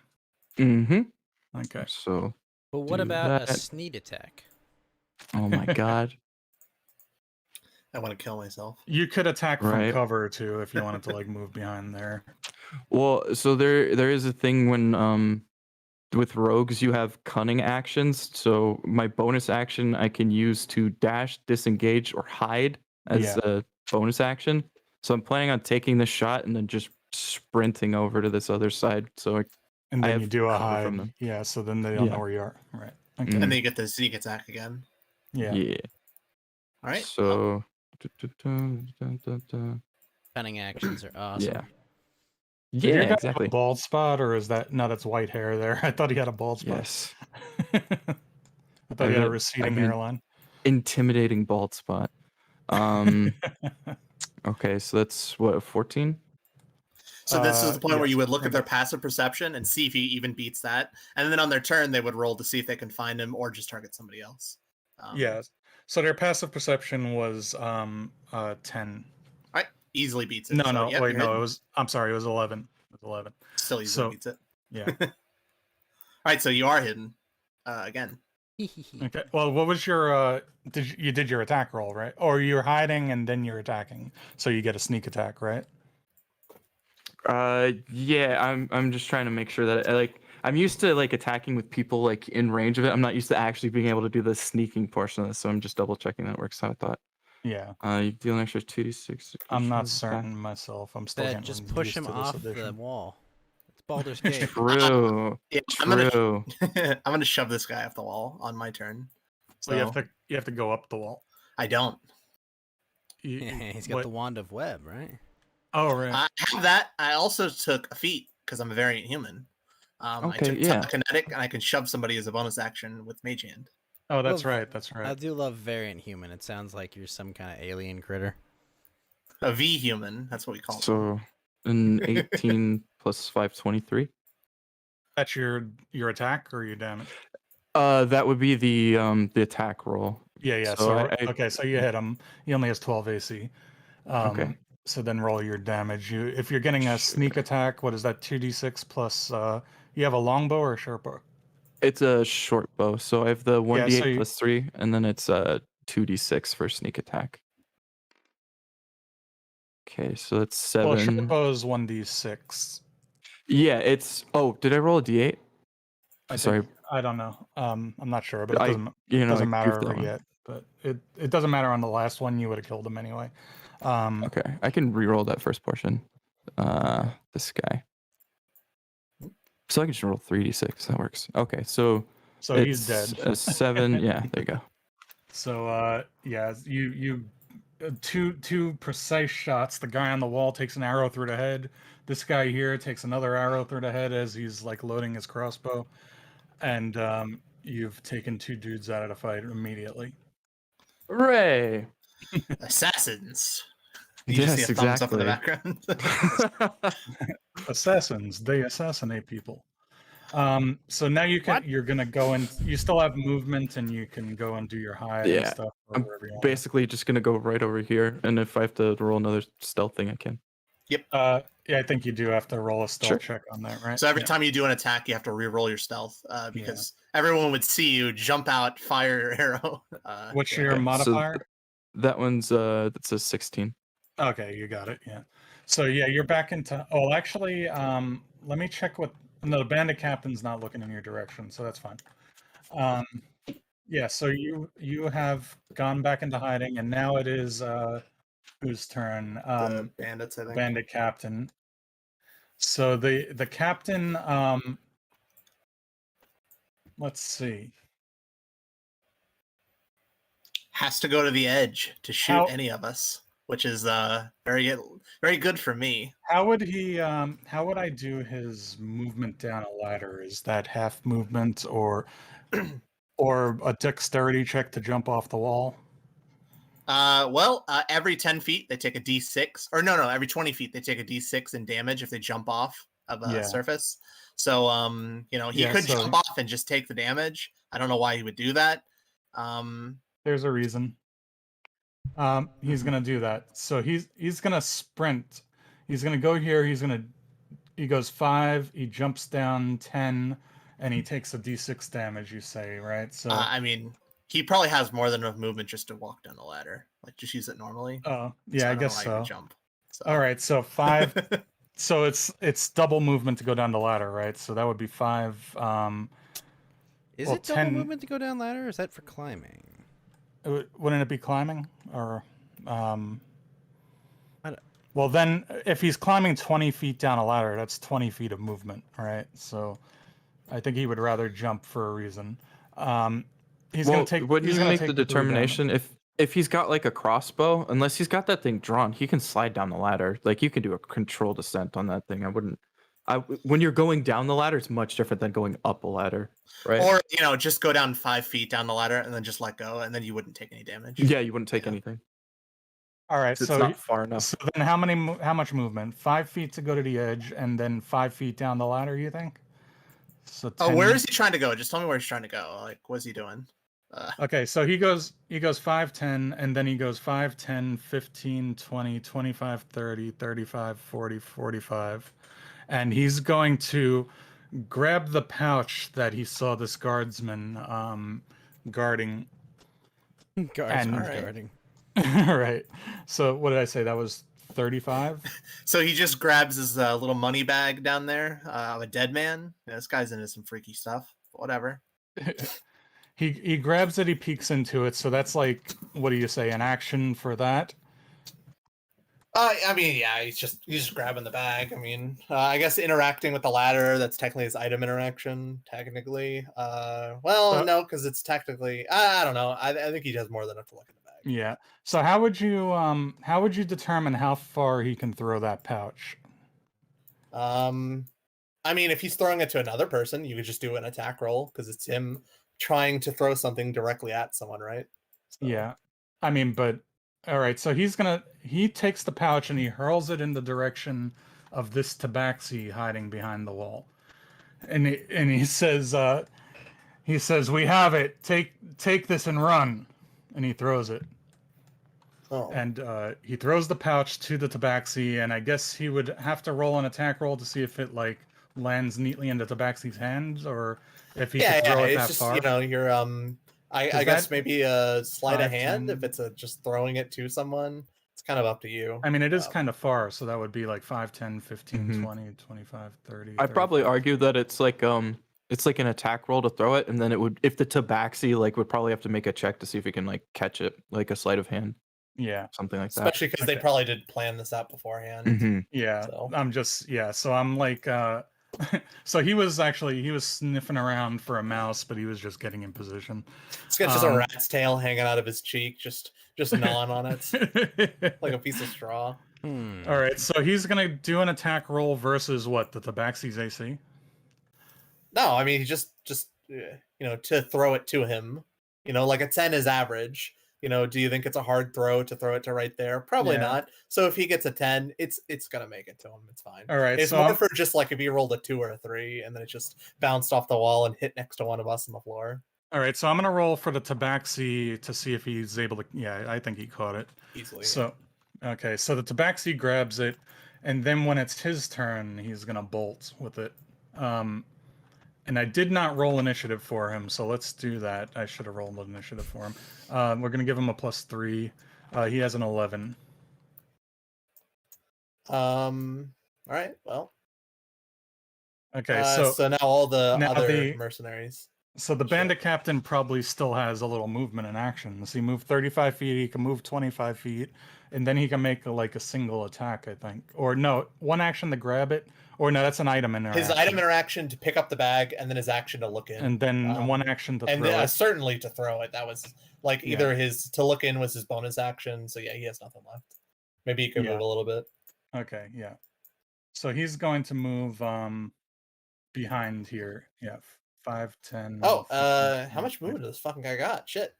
Mm-hmm. Okay. So. But what Do about a that. sneak attack? Oh my god. I want to kill myself. You could attack from Right. cover too if you wanted to like move behind there. Well, so there is a thing when with rogues you have cunning actions. So my bonus action I can use to dash, disengage, or hide as a bonus action. So I'm planning on taking the shot and then just sprinting over to this other side. So And I then you have do a cover hide. from them. Yeah, so then they don't Yeah. know where you are. Right. Okay. Mhm. And then you get the sneak attack again. Yeah. All right. So. Cunning actions are awesome. Yeah. Did Yeah, your guy have exactly. a bald spot, or is that no? That's white hair there. I thought he had a bald spot. Yes. I thought he had a I've receding been- hairline. Intimidating bald spot. Okay, so that's what, 14? So this is the point where yes, you would look at their okay. passive perception and see if he even beats that, and then on their turn they would roll to see if they can find him or just target somebody else. Yeah. So their passive perception was 10. Right, easily beats it. No, So, no, yep, wait, you're no, hitting. it was. I'm sorry, it was 11. It was 11. Still easily so- beats it. Yeah. All right, so you are hidden again. Okay. Well, what was your? You did your attack roll, right? Or you're hiding and then you're attacking, so you get a sneak attack, right? Yeah, I'm just trying to make sure that I'm used to like attacking with people like in range of it. I'm not used to actually being able to do the sneaking portion of this, so I'm just double checking that works how I thought. Yeah. You deal an extra 2d6. I'm not certain myself. I'm still Dad, getting just push used him to this off edition. the wall. It's Baldur's Gate. True. Yeah, True. I'm gonna shove this guy off the wall on my turn. So Well, you have to go up the wall. I don't. He's got the wand of web, right? Oh, right. I have that. I also took a feat because I'm a variant human. I Okay, took yeah. telekinetic, and I can shove somebody as a bonus action with Mage Hand. Oh, that's Well, right. That's I right. do love variant human. It sounds like you're some kind of alien critter. A V human. That's what we call them. So an 18 plus 5, 23. That's your attack or your damage. That would be the attack roll. Yeah. So So, I- okay, so you hit him. He only has 12 AC. Okay. So then roll your damage. If you're getting a sneak attack, what is that? 2d6 plus. You have a longbow or a short bow? It's a short bow, so I have the 1d8 so you- plus 3, and then it's 2d6 for sneak attack. Okay, so that's 7. Well, short bow is 1d6. Yeah, it's. Oh, did I roll a d8? I Sorry, think I don't know. I'm not sure, but it I doesn't I doesn't goofed matter that one. yet. But it doesn't matter on the last one. You would have killed him anyway. Okay, I can re-roll that first portion. This guy. So I can just roll 3d6. That works. Okay, so he's it's dead. a 7. Yeah, there you go. So yeah, you two precise shots. The guy on the wall takes an arrow through the head. This guy here takes another arrow through the head as he's like loading his crossbow, and you've taken 2 dudes out of the fight immediately. Hooray! Assassins. You just see a Yes, thumbs up in the exactly. background. Assassins, they assassinate people. So now you're gonna go and you still have movement and you can go and do your hide and Yeah, stuff or I'm wherever you want. basically just gonna go right over here, and if I have to roll another stealth thing, I can. Yeah, I think you do have to roll a stealth Sure. check on that, right? So every Yeah. time you do an attack, you have to re-roll your stealth because everyone would see you jump out, fire your arrow. What's yeah. your Okay, so modifier? That one's that's a 16. Okay, you got it. Yeah. So yeah, you're back into. Oh, actually, let me check what. No, the bandit captain's not looking in your direction, so that's fine. Yeah. So you have gone back into hiding, and now it is whose turn? The bandits, I think. Bandit captain. So the captain. Let's see. Has to go to the edge to shoot How- any of us, which is very good for me. How would he? How would I do his movement down a ladder? Is that half movement or a dexterity check to jump off the wall? Every 10 feet they take a d6, or no, every 20 feet they take a d6 in damage if they jump off of a surface. So, he could jump off and just take the damage. I don't know why he would do that. There's a reason. He's gonna do that. So he's gonna sprint. He's gonna go here. He goes 5. He jumps down 10, and he takes a d6 damage. You say, right? So he probably has more than enough movement just to walk down the ladder. Like just use it normally. Oh yeah, I guess so. Jump. So. All right, so 5. So it's double movement to go down the ladder, right? So that would be 5. Is well, it double 10 movement to go down ladder? Or is that for climbing? Wouldn't it be climbing or? Well, then if he's climbing 20 feet down a ladder, that's 20 feet of movement, right? So I think he would rather jump for a reason. He's gonna take. What he's gonna make the 3 damage. determination if he's got like a crossbow, unless he's got that thing drawn, he can slide down the ladder. Like you can do a controlled descent on that thing. When you're going down the ladder, it's much different than going up a ladder, right? Or just go down 5 feet down the ladder and then just let go, and then you wouldn't take any damage. Yeah, you wouldn't take anything. All right, It's not far enough. So then, how much movement? 5 feet to go to the edge, and then 5 feet down the ladder. You think? So 10... where is he trying to go? Just tell me where he's trying to go. Like, what's he doing? Okay, so he goes 5, 10, and then he goes 5, 10, 15, 20, 25, 30, 35, 40, 45. And he's going to grab the pouch that he saw this guardsman guarding. Guarding. Right. So what did I say? That was 35? So he just grabs his little money bag down there of a dead man. Yeah, this guy's into some freaky stuff. Whatever. He grabs it, he peeks into it, so that's like, what do you say, an action for that? He's just grabbing the bag. I guess interacting with the ladder, that's technically his item interaction, technically. No, because it's technically, I don't know. I think he does more than enough to look in the bag. Yeah. So how would you determine how far he can throw that pouch? If he's throwing it to another person, you could just do an attack roll, because it's him trying to throw something directly at someone, right? So. Yeah. But all right, so he takes the pouch and he hurls it in the direction of this tabaxi hiding behind the wall. And he says, "We have it. Take this and run." And he throws it. Oh. And he throws the pouch to the tabaxi, and I guess he would have to roll an attack roll to see if it like lands neatly into Tabaxi's hands, or if he Yeah, could yeah. throw it It's that just far. you're I Does guess that maybe a sleight of 5, hand 10? if it's just throwing it to someone. It's kind of up to you. I mean, it is kind of far, so that would be like 5, 10, 15, Mhm. 20, 25, 30. I'd probably 35. argue that it's like an attack roll to throw it, and then it would, if the Tabaxi like would probably have to make a check to see if he can like catch it, like a sleight of hand, Yeah, something like that. Especially because they Okay. probably did plan this out beforehand. Mhm. yeah. So. I'm just So I'm like, so he was sniffing around for a mouse, but he was just getting in position. It's got just a rat's tail hanging out of his cheek, just gnawing on it like a piece of straw. All right, so he's gonna do an attack roll versus what, the Tabaxi's AC? No, I mean he just to throw it to him. Like a 10 is average. Do you think it's a hard throw to throw it to right there? Probably Yeah. not. So if he gets a 10, it's gonna make it to him. It's fine. All right, It's so more I'm- for just like if he rolled a 2 or a 3 and then it just bounced off the wall and hit next to one of us on the floor. All right, so I'm gonna roll for the Tabaxi to see if he's able to. Yeah, I think he caught it Easily. So, okay, so the Tabaxi grabs it, and then when it's his turn, he's gonna bolt with it. And I did not roll initiative for him, so let's do that. I should have rolled initiative for him. We're gonna give him a +3. He has an 11. All right. Well. Okay, so now all the now other mercenaries. So the bandit captain probably still has a little movement and actions. He moved 35 feet, he can move 25 feet, and then he can make a single attack, I think. Or no, one action to grab it. Or no, that's an item interaction. His item interaction to pick up the bag, and then his action to look in. And then one action to throw it. Certainly to throw it. That was like either his to look in was his bonus action. So yeah, he has nothing left. Maybe he can move a little bit. Okay, yeah. So he's going to move behind here. Yeah, 5, 10. Oh, 15, how much movement does this fucking guy got? Shit.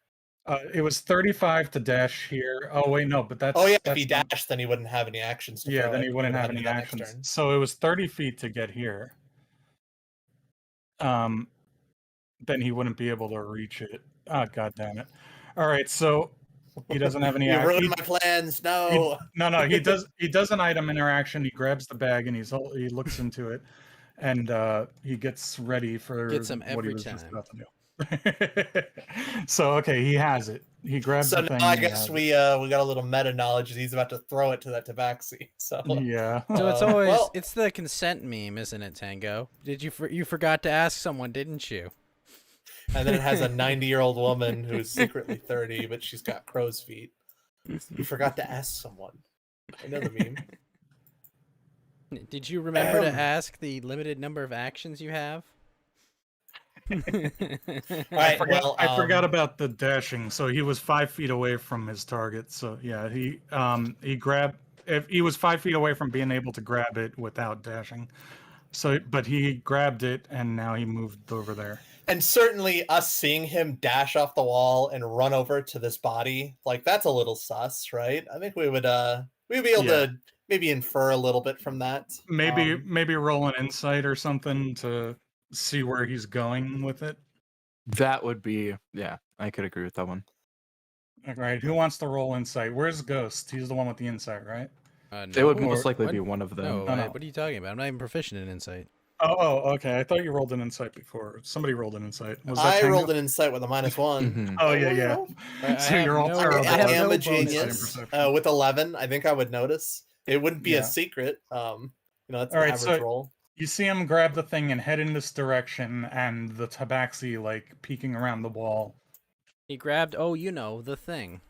It was 35 to dash here. Oh wait, no, but that's. Oh yeah, that's if he dashed, then he wouldn't have any actions. To then it. he wouldn't have any actions. So it was 30 feet to get here. Then he wouldn't be able to reach it. Oh, god damn it! All right, so he doesn't have any. You ruined my plans. No. No. He does. He does an item interaction. He grabs the bag and he looks into it, and he gets ready for Gets him what he every was time. just about to do. So okay, he has it. He grabs So the thing. now I guess we got a little meta knowledge that he's about to throw it to that Tabaxi. So yeah. So it's always it's the consent meme, isn't it, Tango? Did you forgot to ask someone, didn't you? And then it has a 90-year-old woman who's secretly 30, but she's got crow's feet. You forgot to ask someone. I know the meme. Did you remember to ask the limited number of actions you have? All right, I forgot about the dashing. So he was 5 feet away from his target. So yeah, he grabbed. If he was 5 feet away from being able to grab it without dashing. So, but he grabbed it and now he moved over there. And certainly us seeing him dash off the wall and run over to this body, like that's a little sus, right? I think we'd be able to maybe infer a little bit from that. Maybe roll an insight or something to see where he's going with it. That would be, I could agree with that one. All right, who wants to roll insight? Where's Ghost? He's the one with the insight, right? It would most likely be one of them. No, No. what are you talking about? I'm not even proficient in insight. Oh, okay. I thought you rolled an insight before. Somebody rolled an insight. Was that I Tango? rolled an insight with a -1. Mhm. Oh yeah. So you're all terrible. I am a bonus. genius. With 11, I think I would notice. It wouldn't be a secret. It's All the right, average roll. You see him grab the thing and head in this direction, and the Tabaxi peeking around the wall. He grabbed, the thing.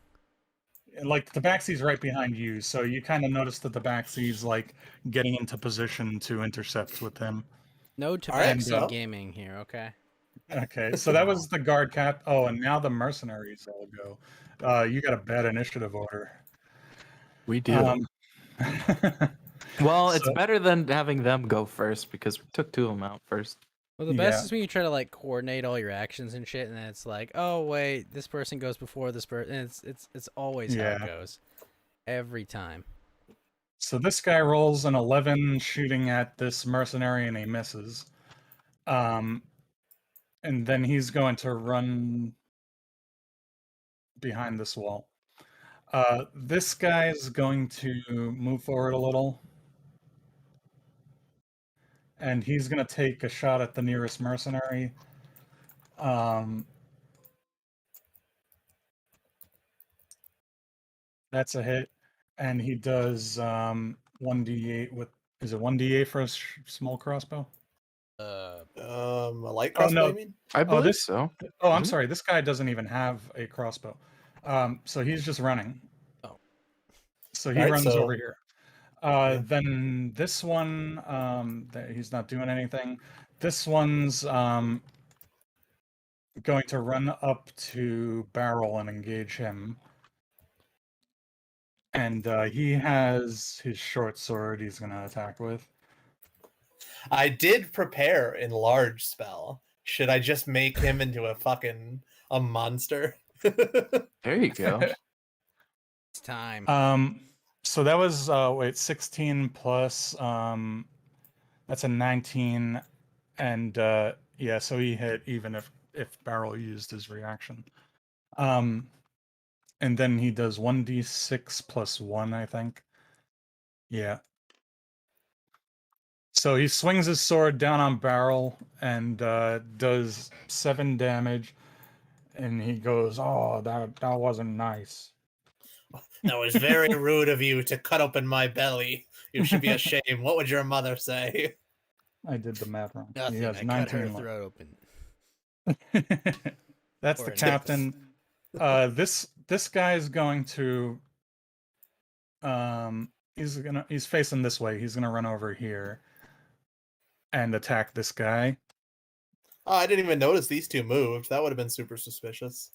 Like the Tabaxi's right behind you, so you kind of notice that the Tabaxi's getting into position to intercept with him. No Tabaxi gaming here, okay? Okay, so that was the guard cap. Oh, and now the mercenaries all go. You got a bad initiative order. We do. Well, it's better than having them go first because we took 2 of them out first. Well, the best is when you try to coordinate all your actions and shit, and then it's like, oh wait, this person goes before this person. And it's always how it goes, every time. So this guy rolls an 11 shooting at this mercenary and he misses. And then he's going to run behind this wall. This guy's going to move forward a little. and he's gonna take a shot at the nearest mercenary. That's a hit, and he does 1d8 with. Is it 1d8 for a small crossbow? A light Oh, crossbow, no. you mean? I believe this- so. Oh, I'm Mhm. sorry. This guy doesn't even have a crossbow. So he's just running. Oh. So he Alright, runs so- over here. Yeah. Then this one, he's not doing anything. This one's going to run up to Barrel and engage him. And he has his short sword he's going to attack with. I did prepare enlarge spell. Should I just make him into a monster? There you go. It's time. So that was 16 plus that's a 19, and yeah, so he hit even if Barrel used his reaction. And then he does 1d6 plus 1, I think. Yeah. So he swings his sword down on Barrel and does 7 damage, and he goes, "Oh, that wasn't nice." That was very rude of you to cut open my belly. You should be ashamed. What would your mother say? I did the math wrong. He Nothing. has I cut her 19 left. throat open. That's Or the an captain. This guy is going to he's facing this way. He's gonna run over here and attack this guy. Oh, I didn't even notice these two moved. That would have been super suspicious.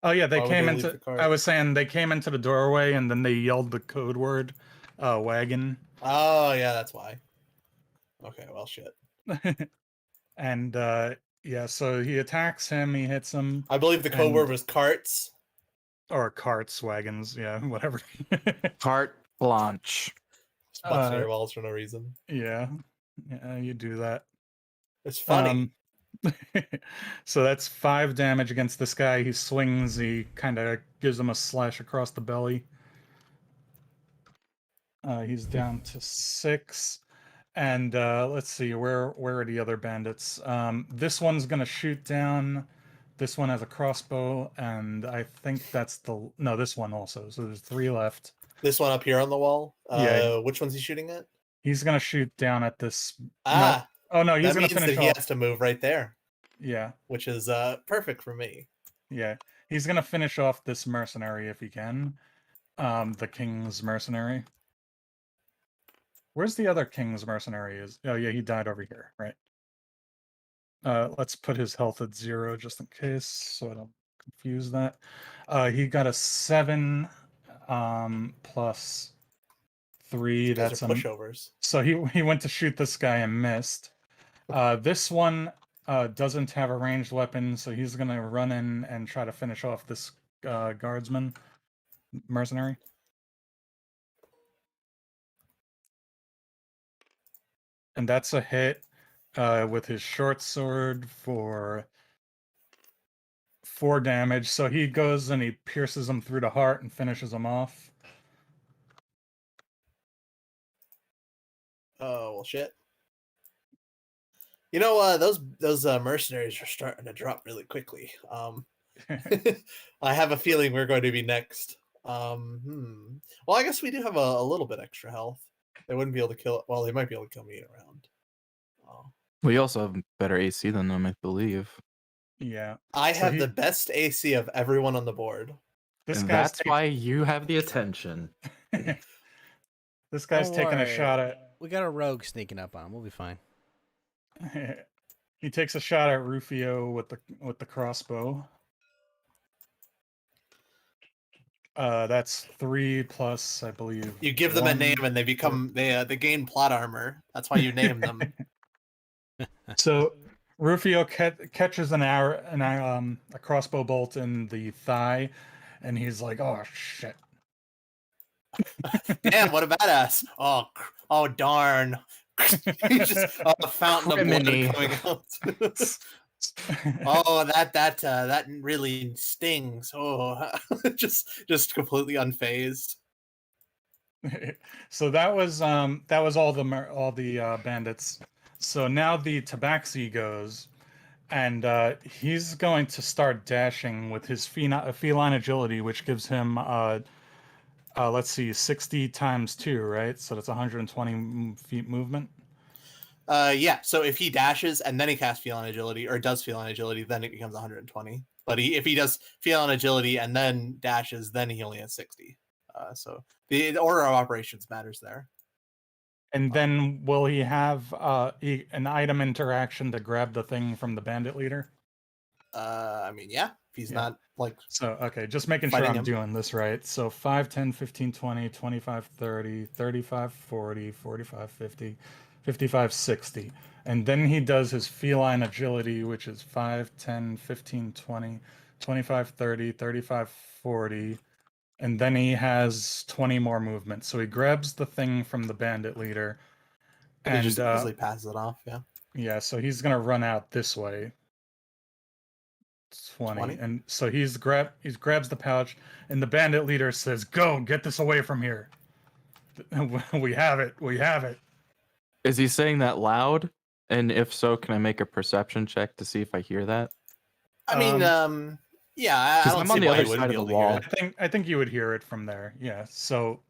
Oh yeah, they Why would came they leave into the cart? I was saying they came into the doorway and then they yelled the code word, wagon. Oh yeah, that's why. Okay, well shit. And yeah, so he attacks him, he hits him, I believe the code And- word was carts. or carts, wagons, yeah, whatever. Carte blanche. Just butt Uh, fireballs for no reason. Yeah, you do that. It's funny. So that's 5 damage against this guy. He swings, he kind of gives him a slash across the belly. He's down to 6. And let's see, where are the other bandits? This one's gonna shoot down. This one has a crossbow, and I think that's no, this one also. So there's 3 left. This one up here on the wall. Yeah. Which one's he shooting at? He's gonna shoot down at this. Ah, No. Oh no, he's that gonna means finish that he off. has to move right there, Yeah, which is perfect for me. yeah. He's gonna finish off this mercenary if he can. The king's mercenary. Where's the other king's mercenary? Oh yeah, he died over here, right? Let's put his health at 0 just in case, so I don't confuse that. He got a 7 plus 3. These guys That's are pushovers. So he went to shoot this guy and missed. This one doesn't have a ranged weapon, so he's gonna run in and try to finish off this guardsman mercenary. And that's a hit with his short sword for 4 damage. So he goes and he pierces him through the heart and finishes him off. Oh well, shit. You know, those mercenaries are starting to drop really quickly. I have a feeling we're going to be next. Well, I guess we do have a little bit extra health. They wouldn't be able to kill. Well, they might be able to kill me around. Oh. We also have better AC than them, I believe. Yeah. I So have he- the best AC of everyone on the board. This And guy's that's why you have the attention. This guy's Don't taking a worry. shot at We got a rogue sneaking up on him. We'll be fine. he takes a shot at Rufio with the crossbow. That's 3 plus, I believe. You give them a 1. name and they become they gain plot armor. That's why you name them. So Rufio catches a crossbow bolt in the thigh, and he's like, "Oh shit!" Damn, what a badass! Oh darn! He's just a fountain of Criminy. blood coming out. Oh, that really stings. Oh, just completely unfazed. So that was all the bandits. So now the Tabaxi goes, and he's going to start dashing with his feline agility, which gives him, let's see, 60 times 2, right? So that's 120 feet movement. Yeah. So if he dashes and then he casts feline agility or does feline agility, then it becomes 120. But if he does feline agility and then dashes, then he only has 60. So the order of operations matters there. And then will he have an item interaction to grab the thing from the bandit leader? I mean, yeah. If he's Yeah. not like So, okay, just making sure fighting I'm him. doing this right. So 5, 10, 15, 20, 25, 30, 35, 40, 45, 50, 55, 60. And then he does his feline agility, which is 5, 10, 15, 20, 25, 30, 35, 40. And then he has 20 more movement. So he grabs the thing from the bandit leader. And he just And easily passes it off. Yeah. yeah, so he's going to run out this way. 20. 20. And so he grabs the pouch, and the bandit leader says, "Go, get this away from here." We have it. We have it. Is he saying that loud? And if so, can I make a perception check to see if I hear that? I mean, yeah. I 'Cause don't I'm see on the why other he wouldn't side be of able the to hear wall. it. I think you would hear it from there. Yeah. So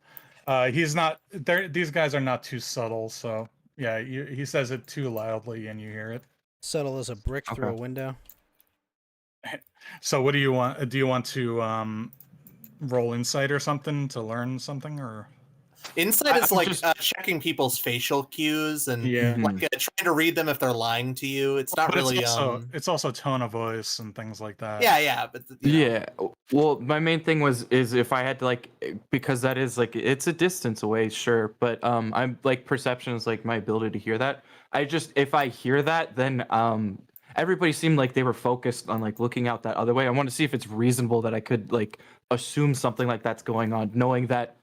he's not there. These guys are not too subtle. So yeah, he says it too loudly, and you hear it. Subtle as a brick through a Okay. window. So what do you want? Do you want to roll insight or something to learn something, or? Insight is I'm like just- checking people's facial cues and Yeah. like trying to read them if they're lying to you. It's not But really. it's also tone of voice and things like that. Yeah, but you know. Yeah. Well, my main thing is if I had to because that is it's a distance away, sure, but I'm like perception is like my ability to hear that. If I hear that, then everybody seemed like they were focused on like looking out that other way. I want to see if it's reasonable that I could like assume something like that's going on, knowing that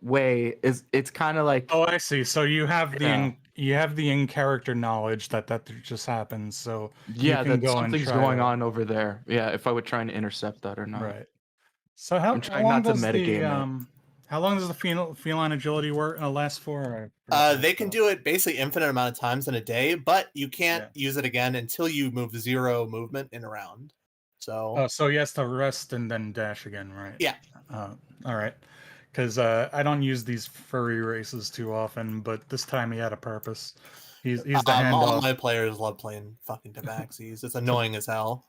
way it's kind of like Oh, I see. So you have Yeah. the in character knowledge that just happened. So yeah, you can that go and something's try going to- on over there. Yeah, if I would try and intercept that or not. Right. So how I'm trying long not to does the metagame it. how long does the feline agility work last for? I forgot They can do it basically infinite amount of times in a day, but you can't Yeah. use it again until you move 0 movement in a round. So Oh, so he has to rest and then dash again, right? Yeah. All right. Because I don't use these furry races too often, but this time he had a purpose. He's the all handoff. my players love playing fucking Tabaxis. It's annoying as hell.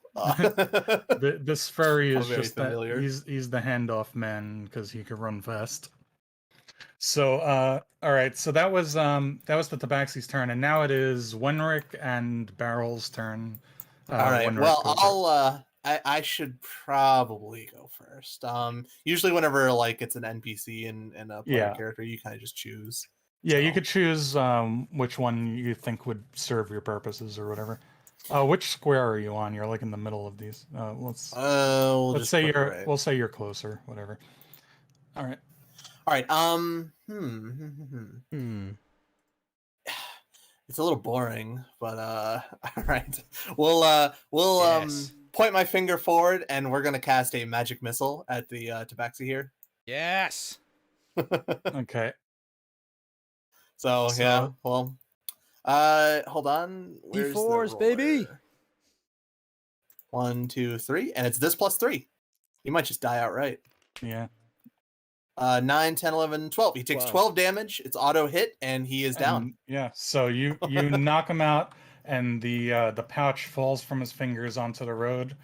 This furry is Very just that familiar. he's the handoff man because he can run fast. So all right, so that was the Tabaxi's turn, and now it is Wenrick and Barrel's turn. All right. Wenrick Well, goes I'll I should probably go first. Usually whenever like it's an NPC and a player Yeah. character, you kind of just choose. Yeah, you So- could choose which one you think would serve your purposes or whatever. Which square are you on? You're like in the middle of these. We'll Let's just say put it you're right. we'll say you're closer, whatever. All right. All right. It's a little boring, but all right. We'll Yes. point my finger forward, and we're gonna cast a magic missile at the Tabaxi here. Yes. Okay. So So- yeah, well, hold on. Where's the D4s, baby. roller? 1, 2, 3, and it's this plus 3. You might just die outright. Yeah. 9, 10, 11, 12. He takes 12. 12 damage. It's auto hit, and he is down. And, yeah. So you knock him out, and the pouch falls from his fingers onto the road.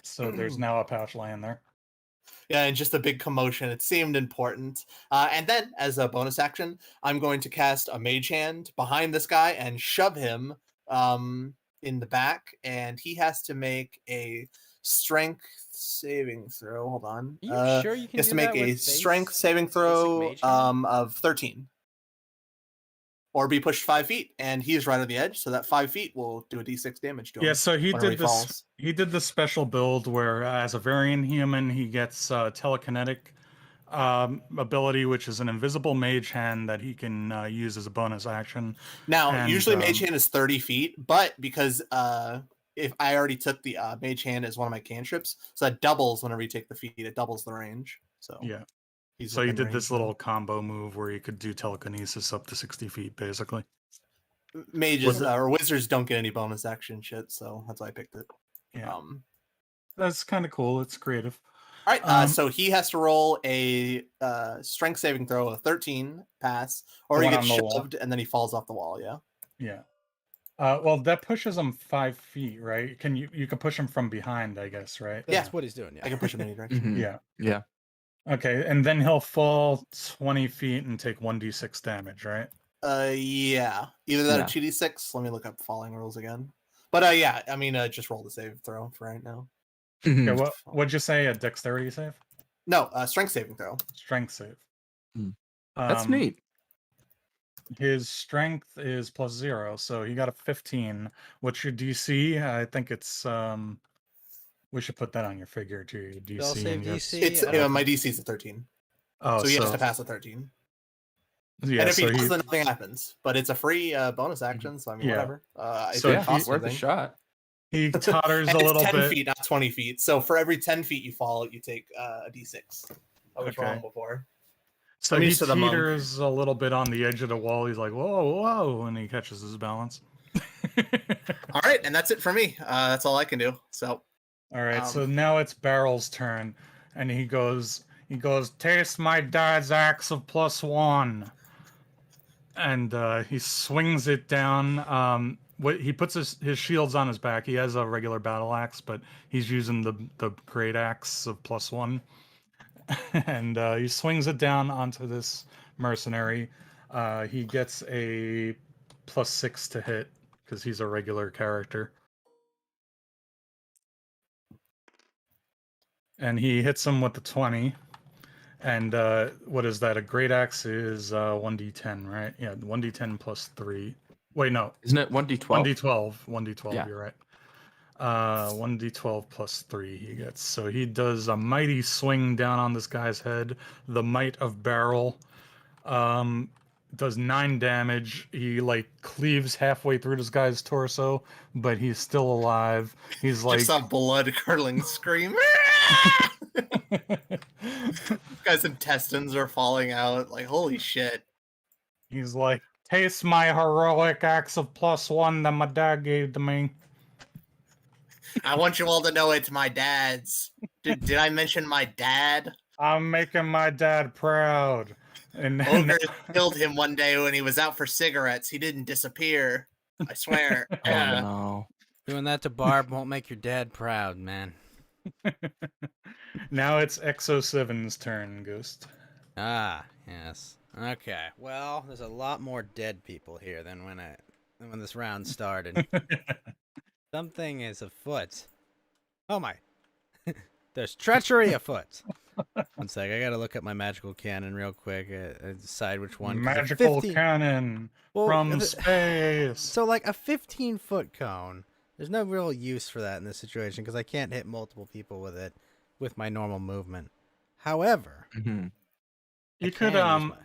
So there's now a pouch laying there. Yeah, and just a big commotion. It seemed important. And then, as a bonus action, I'm going to cast a mage hand behind this guy and shove him in the back, and he has to make a strength saving throw. Hold on. Are you sure you He can has do to make that a with strength saving throw mage hand? of 13. Or be pushed 5 feet, and he's right on the edge, so that 5 feet will do a d6 damage to him. Yeah, so he whenever did this. falls. He did the special build where, as a variant human, he gets telekinetic ability, which is an invisible mage hand that he can use as a bonus action. Now, And, usually mage hand is 30 feet, but because if I already took the mage hand as one of my cantrips, so that doubles whenever you take the feat. It doubles the range. So Yeah. he's So you within did this range now. little combo move where you could do telekinesis up to 60 feet, basically. mages or wizards don't get any bonus action shit, so that's why I picked it. Yeah. That's kind of cool. It's creative. All right, so he has to roll a strength saving throw, a 13 pass, or he one gets on the wall. shoved and then he falls off the wall. Yeah. Yeah. Well, that pushes him 5 feet, right? You can push him from behind, I guess, right? That's what he's doing. Yeah. I can push him any direction. Mhm. Yeah. Yeah. Okay, and then he'll fall 20 feet and take 1d6 damage, right? Yeah. Either that Yeah. or 2d6. Let me look up falling rules again. But yeah, I mean, just roll the save throw for right now. Mhm. Okay, what'd you say? A dexterity save? No, strength saving throw. Strength save. That's neat. His strength is +0, so he got a 15. What's your DC? I think it's we should put that on your figure too. Your DC. Spell save and your- DC? It's my DC is a 13, Oh, so he has to pass a 13. Yeah, And if so he does, then nothing happens. But it's a free bonus action, so I mean, Yeah. whatever. It So didn't Yeah, cost he's worth a anything. shot. he totters And a it's little 10 bit. feet, not 20 feet. So for every 10 feet you fall, you take a d6. I was Okay. wrong before. So I'm he used to the monk. teeters a little bit on the edge of the wall. He's like, whoa, whoa, and he catches his balance. All right, and that's it for me. That's all I can do. So All right, so Um, now it's Barrel's turn, and he goes, taste my dad's axe of +1, and he swings it down. He puts his shields on his back. He has a regular battle axe, but he's using the great axe of +1, and he swings it down onto this mercenary. He gets a +6 to hit because he's a regular character. And he hits him with the 20. And what is that? A great axe is 1d10, right? Yeah, 1d10 +3. Wait, no. Isn't it 1d12? 1d12. 1d12, Yeah. you're right. 1d12 +3 he gets. So he does a mighty swing down on this guy's head. The might of Barrel. Does 9 damage. He like cleaves halfway through this guy's torso, but he's still alive. He's like just a blood curdling scream. This guy's intestines are falling out. Like, holy shit. he's like, taste my heroic axe of +1 that my dad gave to me. I want you all to know it's my dad's. Did I mention my dad? I'm making my dad proud. And Ogre killed him one day when he was out for cigarettes. He didn't disappear. I swear. Oh no. Doing that to Barb won't make your dad proud, man. now it's Exo7's turn, Ghost. Ah, yes. Okay. Well, there's a lot more dead people here than when this round started. Something is afoot. Oh my. There's treachery afoot. One sec, I gotta look up my magical cannon real quick. Decide which one. 'cause a Magical 15 cannon Well, from the- space. So, like a 15-foot cone. There's no real use for that in this situation because I can't hit multiple people with it with my normal movement. However, Mhm. I You could can use my-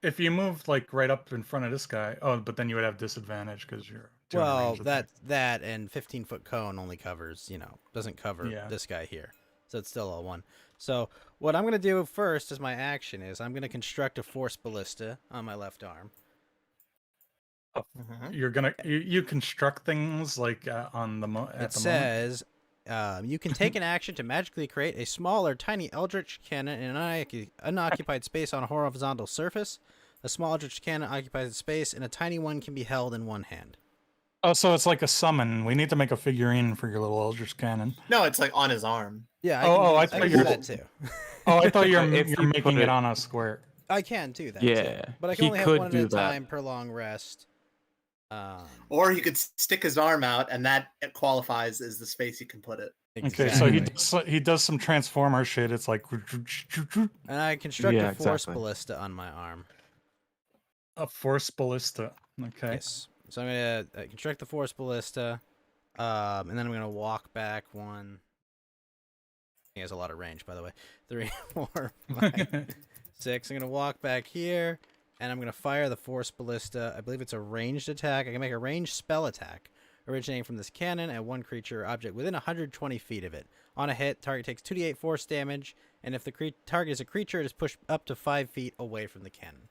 if you moved like right up in front of this guy. Oh, but then you would have disadvantage because you're too Well, range attack. that and 15-foot cone only covers, doesn't cover Yeah. this guy here. So it's still a 1. So what I'm going to do first as my action is I'm going to construct a force ballista on my left arm. You're gonna you construct things like on the at It the moment. says you can take an action to magically create a smaller, tiny eldritch cannon in an unoccupied space on a horizontal surface. A small eldritch cannon occupies the space, and a tiny one can be held in one hand. Oh, so it's like a summon. We need to make a figurine for your little eldritch cannon. No, it's like on his arm. Yeah, I I thought can you do were- that too. Oh, I thought you're If you're you making put it it- on a square. I can do that. Yeah, too. But I can he only have could one at do a that. time per long rest. Or he could stick his arm out, and that qualifies as the space he can put it. Okay, so exactly. he does some transformer shit. It's like And I construct Yeah, a force exactly. ballista on my arm. a force ballista. Okay. Yes. So I'm gonna construct the force ballista, and then I'm gonna walk back 1. He has a lot of range, by the way. 3, 4, 5, 6. I'm gonna walk back here, and I'm gonna fire the force ballista. I believe it's a ranged attack. I can make a ranged spell attack originating from this cannon at one creature or object within 120 feet of it. On a hit, target takes 2d8 force damage, and if the target is a creature, it is pushed up to 5 feet away from the cannon.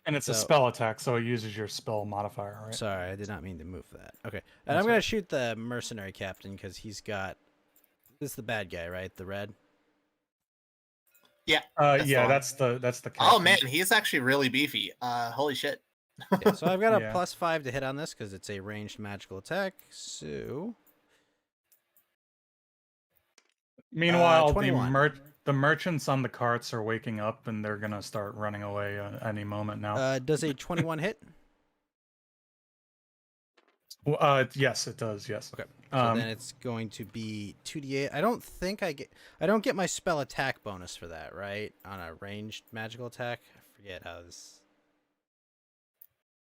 And it's a So- spell attack, so it uses your spell modifier, right? Sorry, I did not mean to move that. Okay, and That's I'm gonna right. shoot the mercenary captain because he's got. This is the bad guy, right? The red. That's the Yeah, one. that's the captain. Oh man, he's actually really beefy. Holy shit. Yeah, so I've got a Yeah. +5 to hit on this because it's a ranged magical attack. So Meanwhile, 21. the merchants on the carts are waking up and they're gonna start running away any moment now. does a 21 hit? Yes, it does. Yes. Okay. So then it's going to be 2d8. I don't get my spell attack bonus for that, right? On a ranged magical attack. I forget how this.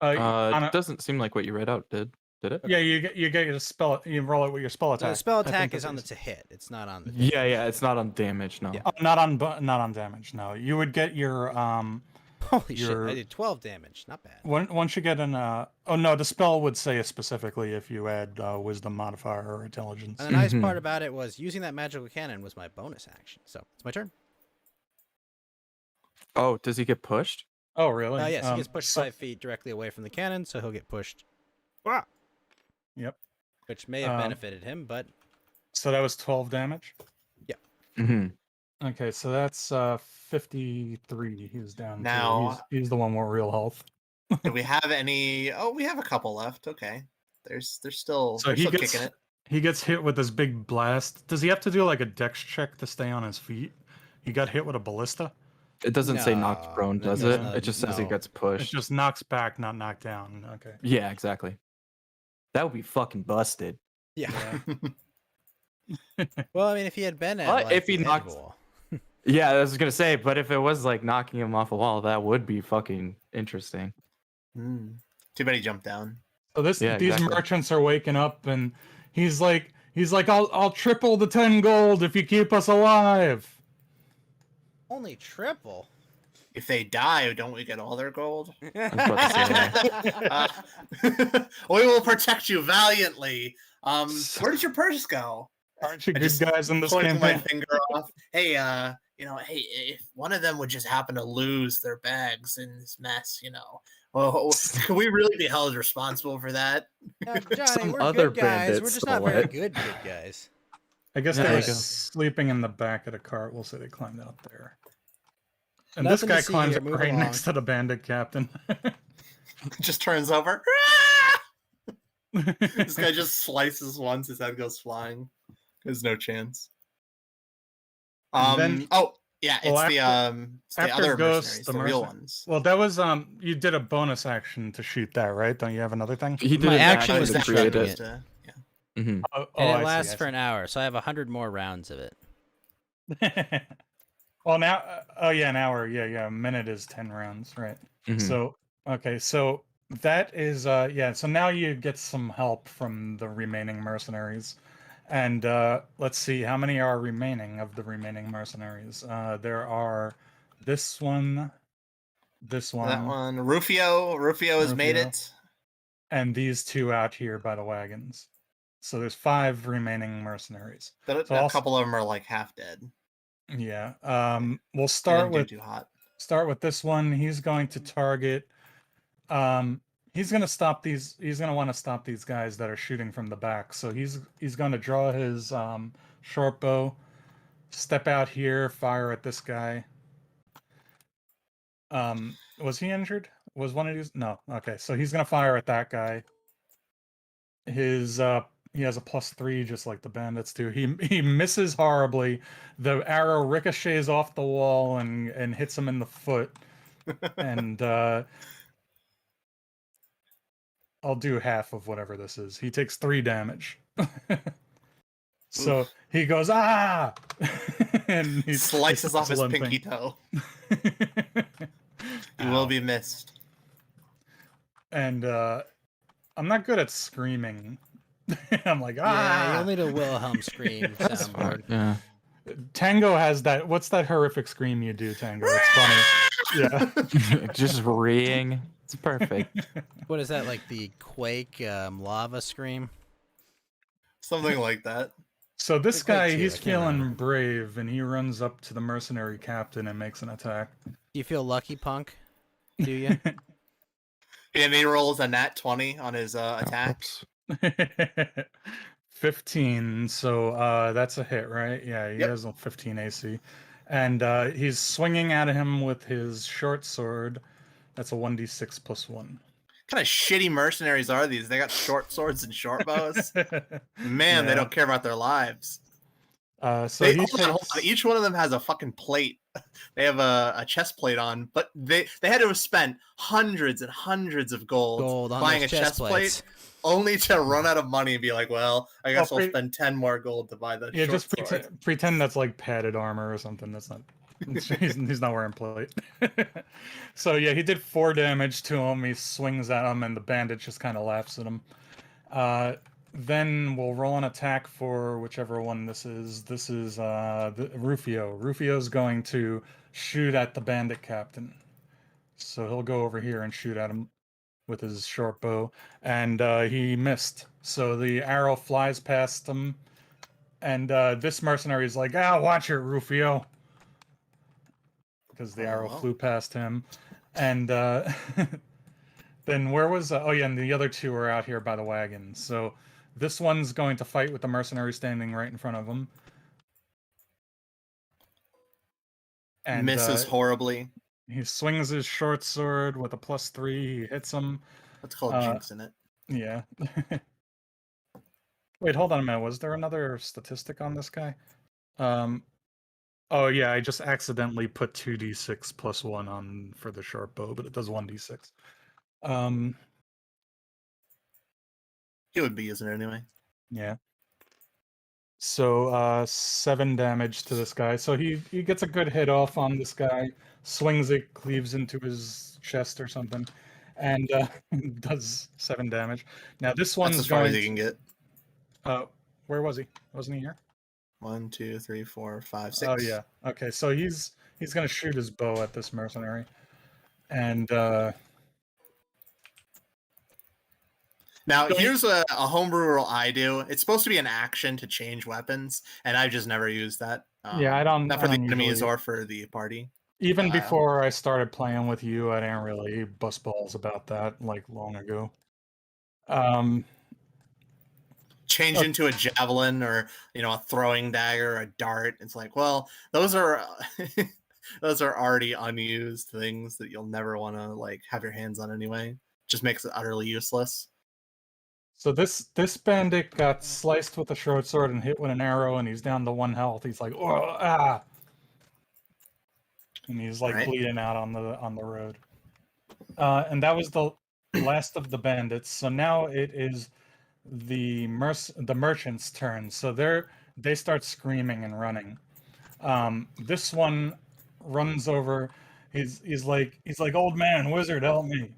It doesn't seem like what you read out did it? Yeah, you get your spell. You roll it with your spell So attack. the spell I think attack that's is on what the to hit. It's not on the. Yeah, it's not on damage, no. Yeah. Oh, not on damage. No, you would get your Holy shit! Your- I did 12 damage. Not bad. once you get an oh no, the spell would say specifically if you add wisdom modifier or intelligence. And the nice Mhm. part about it was using that magical cannon was my bonus action. So it's my turn. Oh, does he get pushed? Oh really? Yes, he gets pushed so- 5 feet directly away from the cannon, so he'll get pushed. Ah! Yep. Which may have Um, benefited him, but So that was 12 damage. Mm-hmm. Okay, so that's 53. He's down. to. Now- He's the one with real health. Do we have any? Oh, we have a couple left. Okay. There's still, So they're he still gets kicking it. he gets hit with this big blast. Does he have to do like a dex check to stay on his feet? He got hit with a ballista. It doesn't say knocked No, prone, no, does no, it? no, It just says he no. gets It pushed. just knocks back, not knocked down. Okay. Yeah, exactly. That would be fucking busted. yeah. Yeah. Well, I mean, if he had been at What like, if he the edge of knocked- a wall. Yeah, I was gonna say, but if it was like knocking him off a wall, that would be fucking interesting. Too bad he jumped down. So Yeah, these exactly. merchants are waking up, and he's like, I'll triple the 10 gold if you keep us alive. Only triple. If they die, don't we get all their gold? was about to say. We will protect you valiantly. Where did your purse go? Aren't you I good just guys in this Pointing my campaign? finger off. Hey, hey, if one of them would just happen to lose their bags in this mess, well, can we really be held responsible for that? Now, Johnny, Some we're other good guys. bandit We're just not stole very it. good guys. I guess Yeah, they there were you go. sleeping in the back of the cart. We'll say they climbed out there. And Nothing this to guy see climbs here, up move right along. next to the bandit captain. Just turns over. This guy just slices once, his head goes flying. There's no chance. And then- Oh, yeah, it's Well, it's the after other Ghost, mercenaries, the the real mercen- ones. Well, that was you did a bonus action to shoot that, right? Don't you have another thing? He did My an action action was to to create shoot it. it. Yeah. Mhm. Oh, And I it see, lasts I for an hour, so I have 100 more rounds of it. see. Well, now, oh yeah, an hour. Yeah. A minute is 10 rounds, right? Mhm. So okay, so that is yeah. So now you get some help from the remaining mercenaries, and let's see how many are remaining of the remaining mercenaries. There are this one, That one. Rufio has made Rufio. it. and these two out here by the wagons. So there's 5 remaining mercenaries. But So a I'll- couple of them are like half dead. Yeah. We'll They start didn't do with too hot. this one. He's going to target. He's going to stop these. He's going to want to stop these guys that are shooting from the back. So he's going to draw his short bow, step out here, fire at this guy. Was he injured? Was one of these? No. Okay. So he's going to fire at that guy. His he has a +3 just like the bandits do. He misses horribly. The arrow ricochets off the wall and hits him in the foot. And I'll do half of whatever this is. He takes 3 damage. So he goes, ah! And He slices off his limping. pinky toe. He will be missed. And I'm not good at screaming. I'm like, Yeah, ah! you'll need a Wilhelm scream That's fine. soundboard. Yeah. Tango has that. What's that horrific scream you do, Tango? It's funny. Yeah. Just reeing. It's perfect. What is that, like the Quake lava scream? Something like that. So this It's like guy, 2, he's I can't feeling remember. brave, and he runs up to the mercenary captain and makes an attack. Do you feel lucky, punk? do you? And he rolls a nat 20 on his attack. Whoops. 15. So that's a hit, right? Yeah, he Yep. has a 15 AC. And he's swinging at him with his short sword. That's a 1d6 plus 1. What kind of shitty mercenaries are these? They got short swords and short bows. Man, they Yeah. don't care about their lives. So They, he hold on. takes... Each one of them has a fucking plate. They have a chest plate on, but they had to have spent hundreds and hundreds of gold On buying a those chest plate, plates. only to run out of money and be like, well, I guess Well, I'll spend 10 more gold to buy the Yeah, short just sword. pretend that's like padded armor or something. That's not... he's not wearing plate. So yeah, he did 4 damage to him. He swings at him, and the bandit just kind of laughs at him. Then we'll roll an attack for whichever one this is. This is Rufio. Rufio's going to shoot at the bandit captain. So he'll go over here and shoot at him with his short bow. And he missed. So the arrow flies past him. And this mercenary is like, watch it, Rufio. Because the arrow flew past him. And then where was... oh yeah, and the other two are out here by the wagon. So this one's going to fight with the mercenary standing right in front of him. And misses horribly. he swings his short sword with a +3. He hits him. That's called jinxing it. Yeah. Wait, hold on a minute. Was there another statistic on this guy? Oh yeah, I just accidentally put 2d6 plus 1 on for the short bow, but it does 1d6. He would be using it anyway. Yeah. So 7 damage to this guy. So he gets a good hit off on this guy, swings it, cleaves into his chest or something, and does 7 damage. Now this one's That's as far going as he can get. where was he? Wasn't he here? 1, 2, 3, 4, 5, 6. Oh yeah. Okay, so he's gonna shoot his bow at this mercenary. And now here's a homebrew rule I do. It's supposed to be an action to change weapons, and I've just never used that. yeah, I don't... Not for I the don't enemies usually... or for the party. Even before I started playing with you, I didn't really bust balls about that, like, long ago. Change into a javelin or a throwing dagger or a dart. It's like, well, those are those are already unused things that you'll never want to like have your hands on anyway. Just makes it utterly useless. So this bandit got sliced with a short sword and hit with an arrow, and he's down to 1 health. He's like, oh, ah, and he's like bleeding out on the road. And that was the last of the bandits. So now it is the merchant's turn. So they start screaming and running. This one runs over. He's like, old man, wizard, help me.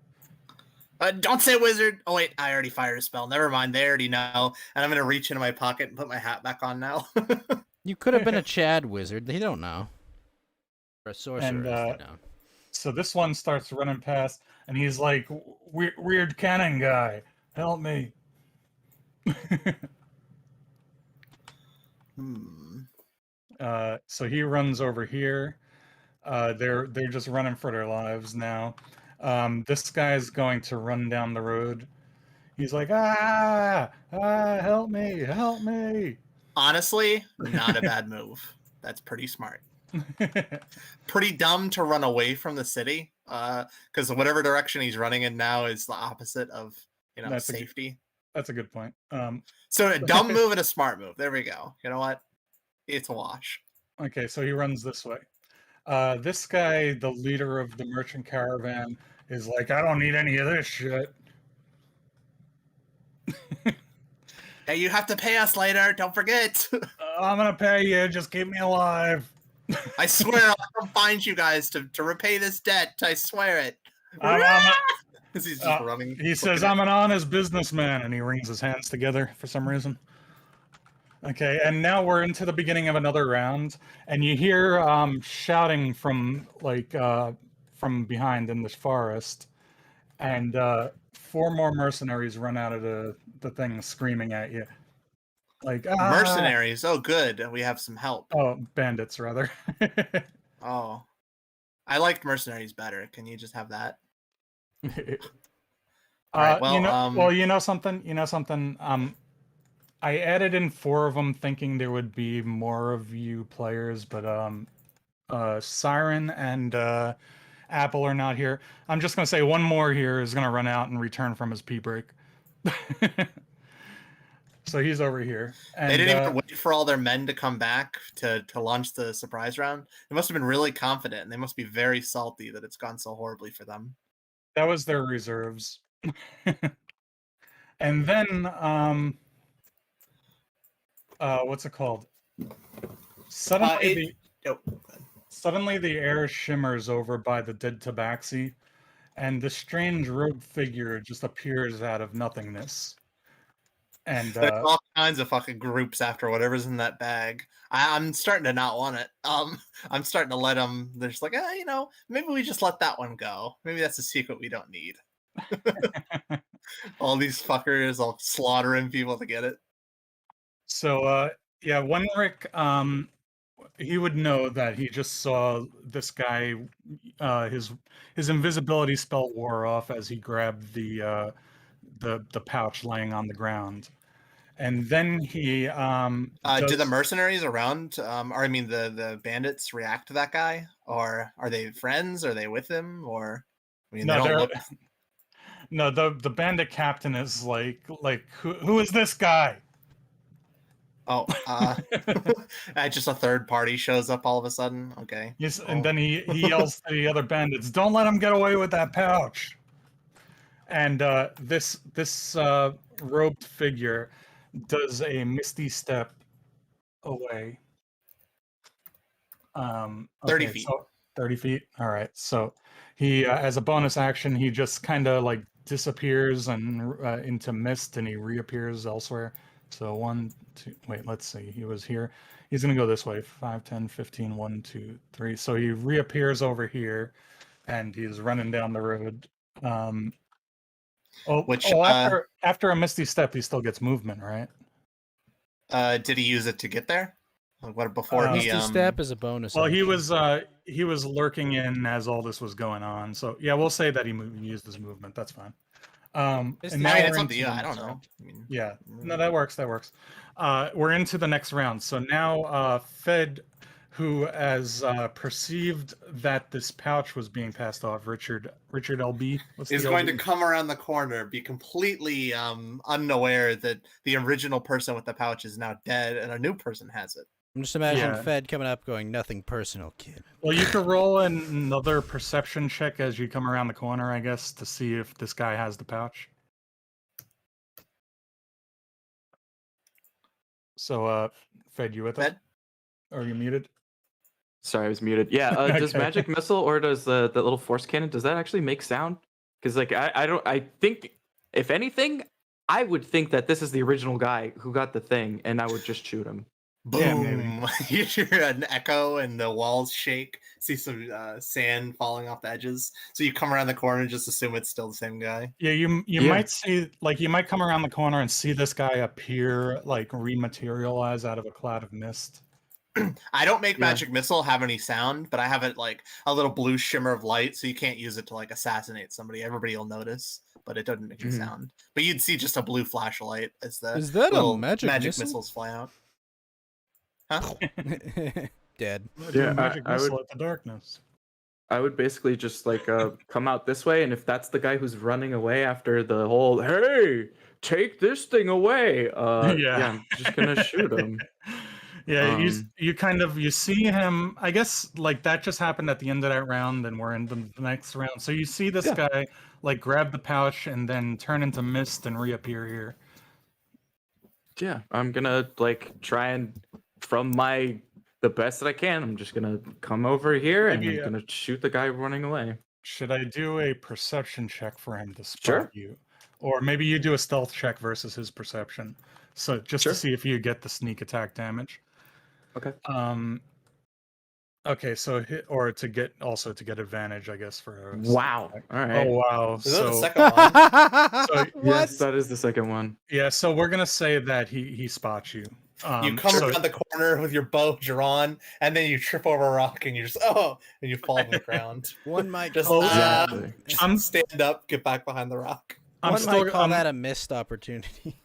Don't say wizard. Oh wait, I already fired a spell. Never mind. They already know. And I'm gonna reach into my pocket and put my hat back on now. You could have been a Chad wizard. They don't know. Or a sorcerer. They don't. So this one starts running past, and he's like, weird cannon guy, help me. So he runs over here. They're just running for their lives now. This guy's going to run down the road. He's like, help me. Honestly, not a bad move. That's pretty smart. Pretty dumb to run away from the city, because whatever direction he's running in now is the opposite of safety. That's a good point. So a dumb move and a smart move. There we go. You know what? It's a wash. Okay, so he runs this way. This guy, the leader of the merchant caravan, is like, I don't need any of this shit. Hey, you have to pay us later. Don't forget. I'm gonna pay you. Just keep me alive. I swear I'll come find you guys to repay this debt. I swear it. He's just running. He says, I'm an honest businessman, and he wrings his hands together for some reason. Okay, and now we're into the beginning of another round, and you hear shouting from from behind in this forest, and 4 more mercenaries run out of the thing screaming at you. Like, mercenaries. Oh, good. We have some help. Oh, bandits rather. Oh, I liked mercenaries better. Can you just have that? All right, well, you know something. You know something. I added in 4 of them, thinking there would be more of you players, but Siren and Apple are not here. I'm just gonna say one more here is gonna run out and return from his pee break. So he's over here. And they didn't even wait for all their men to come back to launch the surprise round. They must have been really confident, and they must be very salty that it's gone so horribly for them. that was their reserves. And then what's it called? Suddenly the air shimmers over by the dead tabaxi, and this strange rogue figure just appears out of nothingness. And there's all kinds of fucking groups after whatever's in that bag. I'm starting to not want it. I'm starting to let them. They're just like, you know, maybe we just let that one go. Maybe that's a secret we don't need. All these fuckers all slaughtering people to get it. So yeah, Wenrick, he would know that he just saw this guy. His invisibility spell wore off as he grabbed the pouch laying on the ground, and then he do the mercenaries around, or I mean the bandits react to that guy, or are they friends? Are they with him? Or I mean, no, they don't look... no, the bandit captain is like who is this guy? Oh, just a third party shows up all of a sudden. Okay. Yes, and then he yells to the other bandits, "Don't let him get away with that pouch!" And this robed figure does a misty step away. 30 feet. So 30 feet. All right. So he, as a bonus action, he just kind of like disappears and into mist, and he reappears elsewhere. So 1, 2, wait, let's see. He was here. He's going to go this way. 5, 10, 15, 1, 2, 3. So he reappears over here, and he's running down the road. After a misty step, he still gets movement, right? Did he use it to get there? Like, what before he misty step is a bonus. Well, action. he was lurking in as all this was going on. So yeah, we'll say that he used his movement. That's fine. And now it's up to you. I don't know. I mean, yeah, no, that works. That works. We're into the next round. So now Fed, who has perceived that this pouch was being passed off, Richard LB, is going to come around the corner, be completely unaware that the original person with the pouch is now dead and a new person has it. I'm just imagining Fed coming up going, "Nothing personal, kid." Well, you could roll another perception check as you come around the corner, I guess, to see if this guy has the pouch. So, Fed, you with us? Or are you muted? Sorry, I was muted. Yeah, does magic missile or does the little force cannon, does that actually make sound? Because like I think if anything, I would think that this is the original guy who got the thing, and I would just shoot him. Boom! You hear an echo and the walls shake. See some sand falling off the edges. So you come around the corner and just assume it's still the same guy. Yeah, you might see, like, you might come around the corner and see this guy appear, like, rematerialize out of a cloud of mist. I don't make magic missile have any sound, but I have it like a little blue shimmer of light, so you can't use it to like assassinate somebody. Everybody will notice, but it doesn't make any sound. But you'd see just a blue flashlight as the Is that a magic missiles fly out. Huh? Dead. Yeah, magic I missile would, at the darkness. I would basically just like come out this way, and if that's the guy who's running away after the whole "Hey, take this thing away," I'm just gonna shoot him. Yeah, you see him. I guess like that just happened at the end of that round, and we're in the next round. So you see this guy like grab the pouch and then turn into mist and reappear here. Yeah, I'm gonna like try and from the best that I can. I'm just gonna come over here and I'm gonna shoot the guy running away. Should I do a perception check for him to spot you, or maybe you do a stealth check versus his perception, so just to see if you get the sneak attack damage. Okay. Okay, so to get advantage, I guess, for wow. All right. Oh wow. Is that the second one? Yes, that is the second one. Yeah, so we're gonna say that he spots you. You come so around the corner with your bow drawn, and then you trip over a rock, and you just and you fall to the ground. One might Just, call Exactly. I'm- stand up, get back behind the rock. I'm one still might call I'm- that a missed opportunity.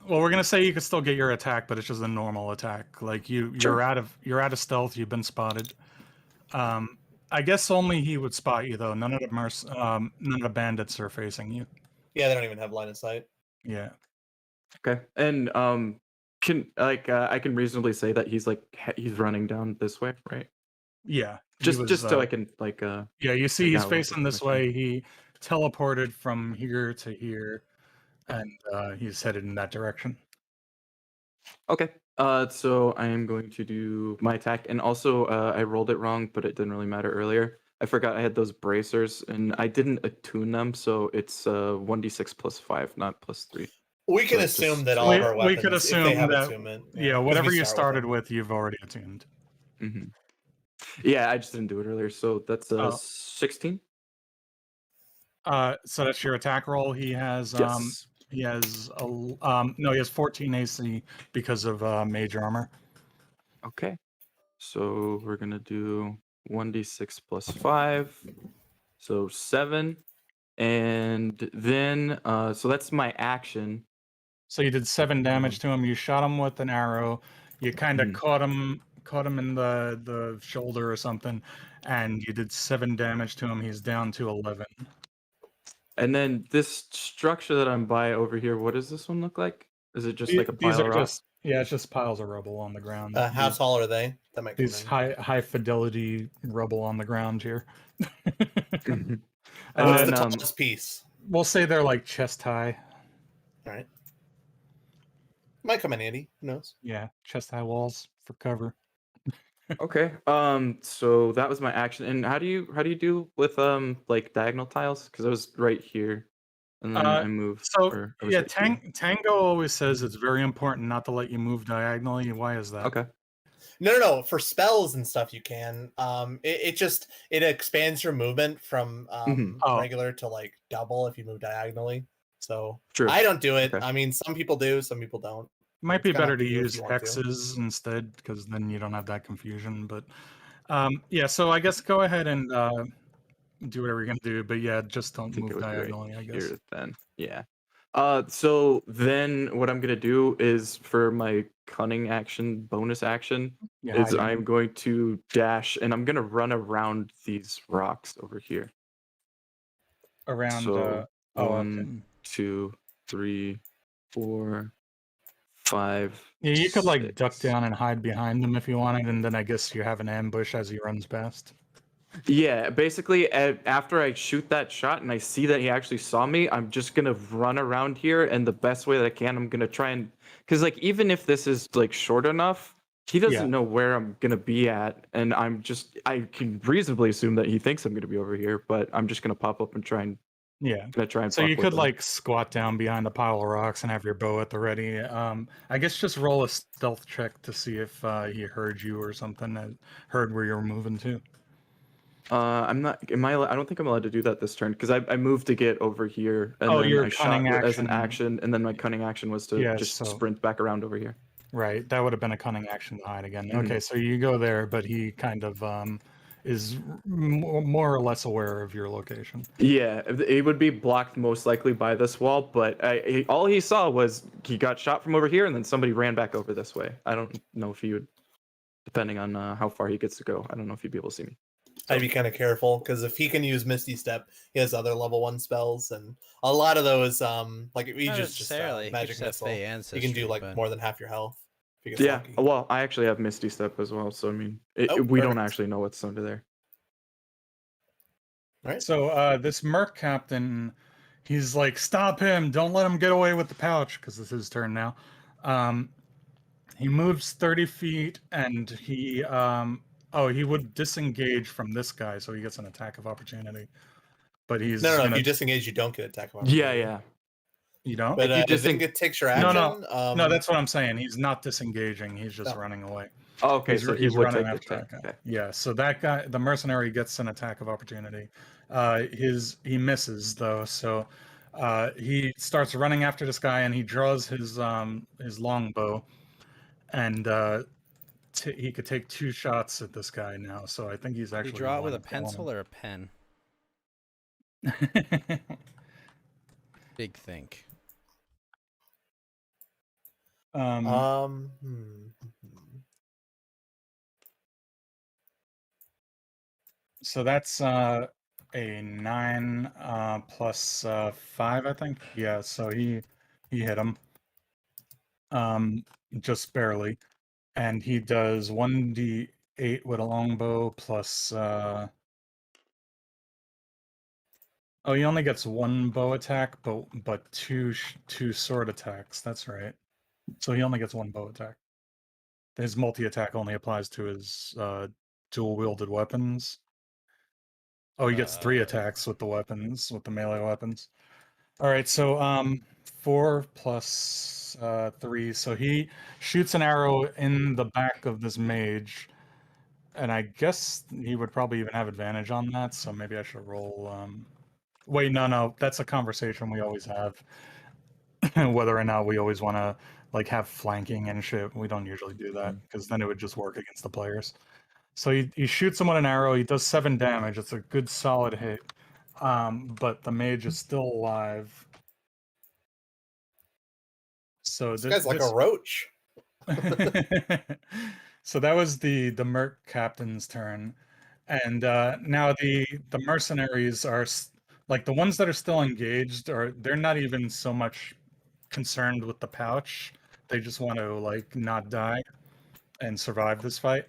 Well, we're gonna say you can still get your attack, but it's just a normal attack. Like you're out of stealth. You've been spotted. I guess only he would spot you though. None of the bandits are facing you. Yeah, they don't even have line of sight. Yeah. Okay. And can I can reasonably say that he's he's running down this way, right? Yeah. he Just was, so I can Yeah, you see, I he's got a little facing this information. way. He teleported from here to here, and he's headed in that direction. Okay. So I am going to do my attack, and also I rolled it wrong, but it didn't really matter earlier. I forgot I had those bracers, and I didn't attune them, so it's 1d6 plus 5, not plus 3. We can So it's assume just- that all of our We weapons, could if they assume have that- attunement. Yeah, 'cause whatever we you start started them. with, you've already attuned. Mm-hmm. Yeah, I just didn't do it earlier, so that's Oh. 16. So that's your attack roll. He has Yes. he has no, he has 14 AC because of mage armor. Okay. So we're gonna do 1d6 plus 5, so 7, and then so that's my action. So you did 7 damage to him. You shot him with an arrow. You kind of Mhm. caught him in the shoulder or something, and you did 7 damage to him. He's down to 11. And then this structure that I'm by over here, what does this one look like? Is it just like a These pile of are rocks? just it's just piles of rubble on the ground. How tall are they? That might come These in. high fidelity rubble on the ground here. Mhm. And What's then the tallest piece? we'll say they're like chest high. All right. Might come in handy. Who knows? Yeah, chest high walls for cover. Okay. So that was my action. And how do you do with like diagonal tiles? Because I was right here, and then I moved. So or I was yeah, right here. Tango always says it's very important not to let you move diagonally. Why is that? Okay. No. For spells and stuff, you can. It expands your movement from Mhm. Oh. regular to like double if you move diagonally. So True. I don't do it. Okay. I mean, some people do, some people don't. Might It's be kinda better up to to you if use you want to. hexes instead, because then you don't have that confusion. But yeah, so I guess go ahead and do whatever you're gonna do. But yeah, just I don't think it move was diagonally. I right guess. here then. Yeah. So then what I'm gonna do is for my cunning action, bonus action, Yeah, is hiding. I'm going to dash and I'm gonna run around these rocks over here. Around. So Oh, okay. 1, 2, 3, 4, 5. Yeah, you could like duck 6. down and hide behind them if you wanted, and then I guess you have an ambush as he runs past. Yeah, basically, after I shoot that shot and I see that he actually saw me, I'm just gonna run around here, and the best way that I can, I'm gonna try and, because like even if this is like short enough, he doesn't Yeah. know where I'm gonna be at, and I can reasonably assume that he thinks I'm gonna be over here, but I'm just gonna pop up and Yeah. try and. So fuck you with could him. like squat down behind a pile of rocks and have your bow at the ready. I guess just roll a stealth check to see if he heard you or something, and heard where you're moving to. I'm not. I don't think I'm allowed to do that this turn because I moved to get over here, and Oh, then your I shot cunning as an action. action, and then my cunning action was to Yeah, just so- sprint back around over here. Right, that would have been a cunning action to hide again. Mhm. Okay, so you go there, but he kind of is more or less aware of your location. Yeah, it would be blocked most likely by this wall, but all he saw was he got shot from over here, and then somebody ran back over this way. I don't know if he would, depending on how far he gets to go. I don't know if he'd be able to see me. I'd be kind of careful because if he can use Misty Step, he has other level 1 spells, and a lot of those, like we Not just necessarily. magic Just have missile. Fey You ancestry, can do like but- more than half your health. If he gets Yeah, lucky. well, I actually have Misty Step as well, so I mean, Oh, we don't perfect. actually know what's under there. All right. So this merc captain, he's like, stop him! Don't let him get away with the pouch, because it's his turn now. He moves 30 feet, and he he would disengage from this guy, so he gets an attack of opportunity. But he's No. gonna, If you disengage, you don't get attack of Yeah, opportunity. yeah. you don't. But If you I think it takes your No, action. no. No, that's what I'm saying. He's not disengaging. He's just No. running away. Oh, okay, He's, so he he's would running take the after attack. that guy. Okay. Yeah, so that guy, the mercenary, gets an attack of opportunity. He misses though, so he starts running after this guy, and he draws his longbow, and he could take 2 shots at this guy now. So I think he's Did actually you draw it gonna with a wind up killing pencil or a pen? him. Big think. Um, So that's a 9 plus 5, I think. Yeah, so he hit him. Just barely. And he does 1d8 with a longbow plus oh, he only gets 1 bow attack, but 2 sword attacks. That's right. So he only gets 1 bow attack. His multi-attack only applies to his dual-wielded weapons. Oh, he gets 3 attacks with the weapons, with the melee weapons. All right, so 4 plus 3. So he shoots an arrow in the back of this mage, and I guess he would probably even have advantage on that. So maybe I should roll. Wait, no, that's a conversation we always have, whether or not we always want to like have flanking and shit. We don't usually do that because then it would just work against the players. So he shoots him with an arrow. He does 7 damage. It's a good solid hit. But the mage is still alive. So this guy's like a roach. So that was the merc captain's turn, and now the mercenaries are like the ones that are still engaged, or they're not even so much concerned with the pouch. They just want to like not die and survive this fight.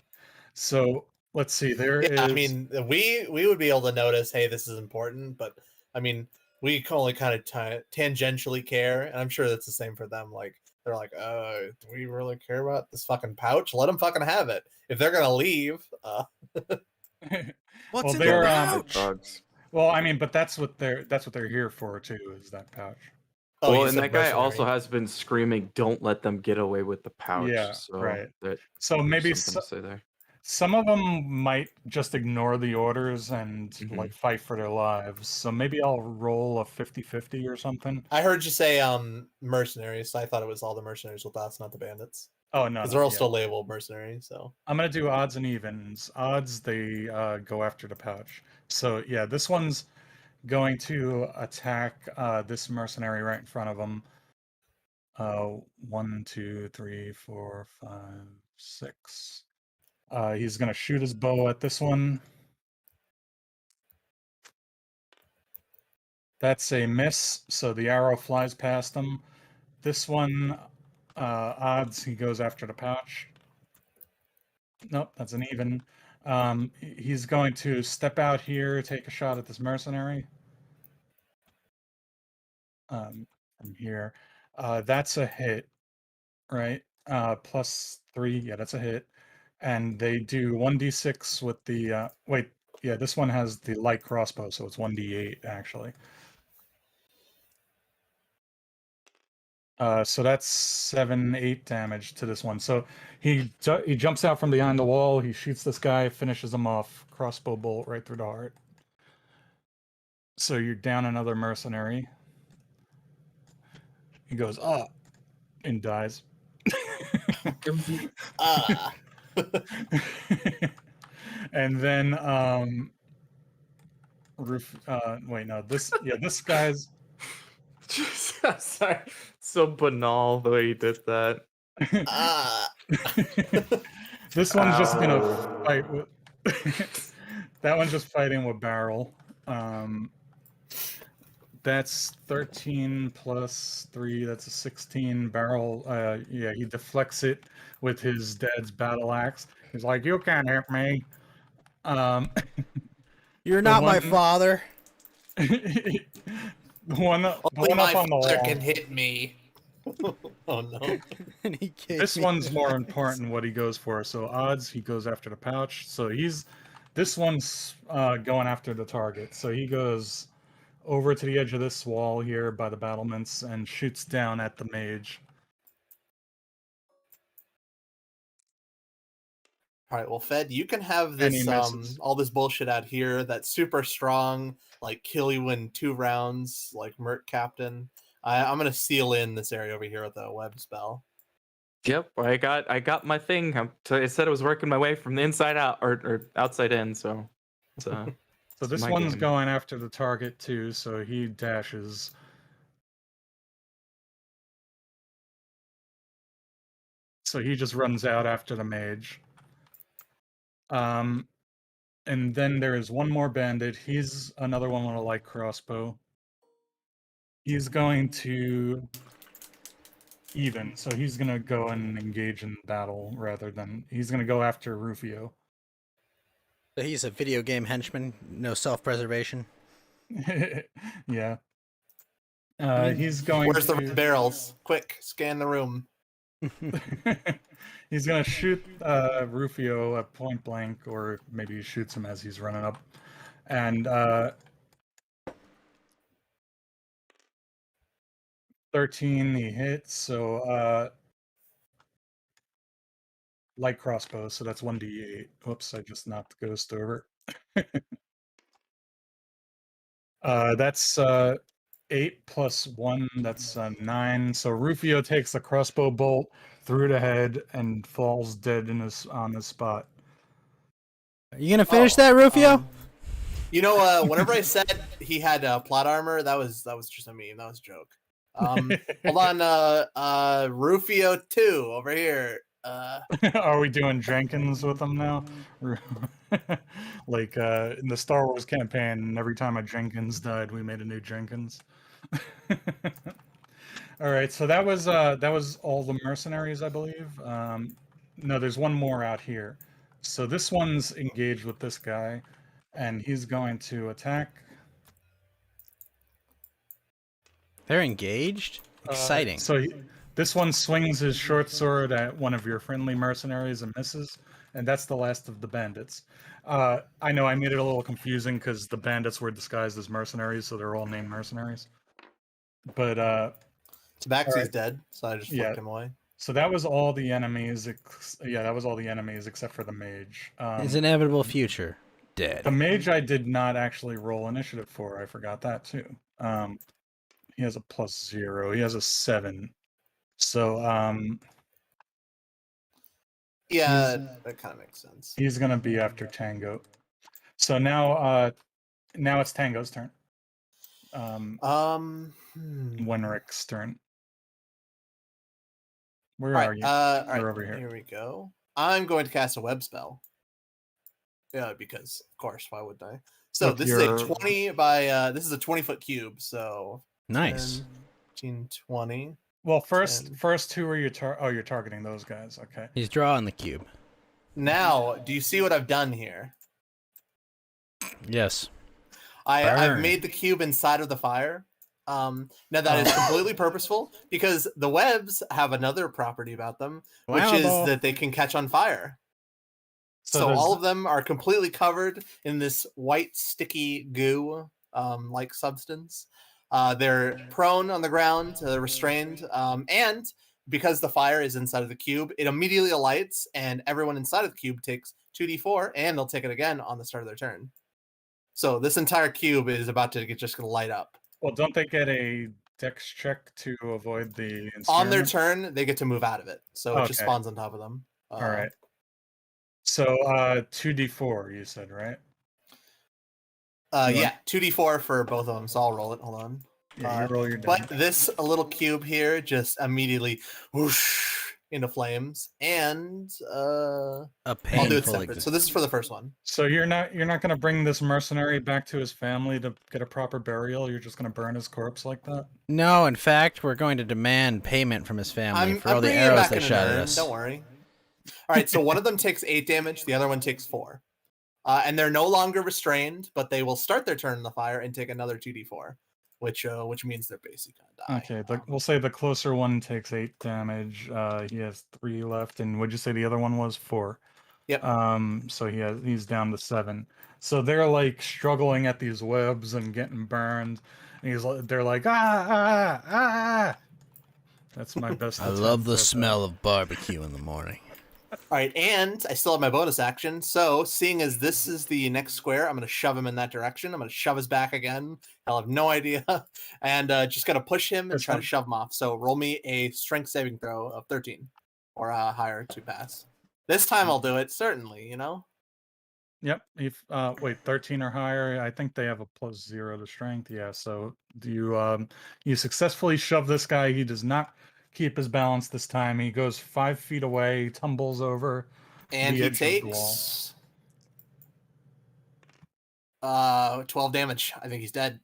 So let's see. There Yeah, is. I mean, we would be able to notice, hey, this is important, but I mean, we can only kind of tangentially care, and I'm sure that's the same for them. Like, they're like, do we really care about this fucking pouch? Let them fucking have it. If they're gonna leave, What's well, in they're the Like pouch? dogs. well, I mean, but that's what they're here for too, is that pouch. oh, Well, you and said that guy also mercenary. has been screaming, "Don't let them get away with the pouch." Yeah, So right. that So there's maybe something to say there. some of them might just ignore the orders and like Mhm. fight for their lives. So maybe I'll roll a 50-50 or something. I heard you say mercenaries, so I thought it was all the mercenaries with us, not the bandits, Oh no, because they're all yeah. still labeled mercenaries. So I'm gonna do odds and evens. Odds they go after the pouch. So yeah, this one's going to attack this mercenary right in front of him. 1, 2, 3, 4, 5, 6. He's gonna shoot his bow at this one. That's a miss, so the arrow flies past him. This one, odds, he goes after the pouch. Nope, that's an even. He's going to step out here, take a shot at this mercenary. From here. That's a hit, right? +3, yeah, that's a hit. And they do 1d6 with the, wait, yeah, this one has the light crossbow, so it's 1d8 actually. So that's 7, 8 damage to this one. So he jumps out from behind the wall. He shoots this guy, finishes him off. Crossbow bolt right through the heart. So you're down another mercenary. He goes up and dies. And then wait, no, this guy's Sorry, so banal the way you did that. this one's just gonna Ow. fight with that one's just fighting with barrel. That's 13 plus 3, that's a 16 barrel. Yeah, he deflects it with his dad's battle axe. He's like, you can't hit me. You're The not my one father. the one only my up on the father wall. can hit me. Oh no. And he gave This me one's this. more important what he goes for. So odds, he goes after the pouch. So this one's going after the target. So he goes over to the edge of this wall here by the battlements and shoots down at the mage. All right, well, Fed, you can have And he this misses. all this bullshit out here that's super strong, like kill you in 2 rounds, like Merc Captain. I'm gonna seal in this area over here with a web spell. Yep, I got my thing. I said I was working my way from the inside out or outside in. So, it's, So it's this my one's game. going after the target too, so he dashes. So he just runs out after the mage. And then there is one more bandit. He's another one with a light crossbow. He's going to even, so he's going to go and engage in battle rather than he's going to go after Rufio. So he's a video game henchman, no self-preservation. Yeah. He's going Where's the to red barrels? Quick, scan the room. he's going to shoot Rufio at point blank, or maybe he shoots him as he's running up. And 13 he hits, so light crossbow, so that's 1d8. Whoops, I just knocked the ghost over. That's 8 plus 1, that's 9. So Rufio takes the crossbow bolt through the head and falls dead on the spot. Are you gonna finish that, Rufio? You know, whenever I said he had plot armor, that was just a meme. That was a joke. Hold on, Rufio 2 over here. Are we doing Jenkins with him now? Like in the Star Wars campaign, every time a Jenkins died, we made a new Jenkins. All right, so that was all the mercenaries, I believe. No, there's one more out here. So this one's engaged with this guy, and he's going to attack. They're engaged. Exciting. This one swings his short sword at one of your friendly mercenaries and misses, and that's the last of the bandits. I know I made it a little confusing because the bandits were disguised as mercenaries, so they're all named mercenaries. But Tabaxi's right. dead, so I just flicked him away. So that was all the enemies. That was all the enemies except for the mage. His inevitable future. Dead. The mage I did not actually roll initiative for. I forgot that too. He has a +0. He has a 7. So yeah, that kind of makes sense. He's gonna be after Tango. So now it's Tango's turn. Wenrick's turn. Where are you? All right, You're over here. Here we go. I'm going to cast a web spell. Yeah, because of course, why wouldn't I? So this is a 20 by this is a 20-foot cube. So nice. 10, 15, 20. Well, first who are you you're targeting those guys. Okay. He's drawing the cube. Now, do you see what I've done here? Yes. I've made the cube inside of the fire. Now that is completely purposeful because the webs have another property about them, which is that they can catch on fire. So all of them are completely covered in this white sticky goo like substance. They're prone on the ground, they're restrained, and because the fire is inside of the cube, it immediately alights, and everyone inside of the cube takes 2d4, and they'll take it again on the start of their turn. So this entire cube is about to just going to light up. Well, don't they get a dex check to avoid the on their turn? They get to move out of it, so it just Okay. spawns on top of them. All right. So 2d4, you said, right? Yeah, 2d4 for both of them. So I'll roll it. Hold on. Yeah, you roll your damage. But this little cube here just immediately whoosh into flames, and a I'll do it painful separate. So this is for the first one. So you're not going to bring this mercenary back to his family to get a proper burial? You're just going to burn his corpse like that? No, in fact, we're going to demand payment from his family for all the bringing it arrows back they in an shot at urn, us. Don't worry. All right, so one of them takes 8 damage, the other one takes 4. And they're no longer restrained, but they will start their turn in the fire and take another 2d4, which means they're basically gonna die. Okay, we'll say the closer one takes 8 damage. He has 3 left, and would you say the other one was 4? Yep. So he's down to 7. So they're like struggling at these webs and getting burned. And they're like ah. That's my best. I love the smell of barbecue in the morning. All right, and I still have my bonus action. So, seeing as this is the next square, I'm going to shove him in that direction. I'm going to shove his back again. I'll have no idea. And just going to push him and try to shove him off. So, roll me a strength saving throw of 13. or higher to pass. This time I'll do it, certainly, you know? Yep. If wait, 13 or higher, I think they have a +0 to strength. Yeah, so you successfully shove this guy. He does not keep his balance this time. He goes 5 feet away, tumbles over And the he edge of the wall. takes 12 damage. I think he's dead.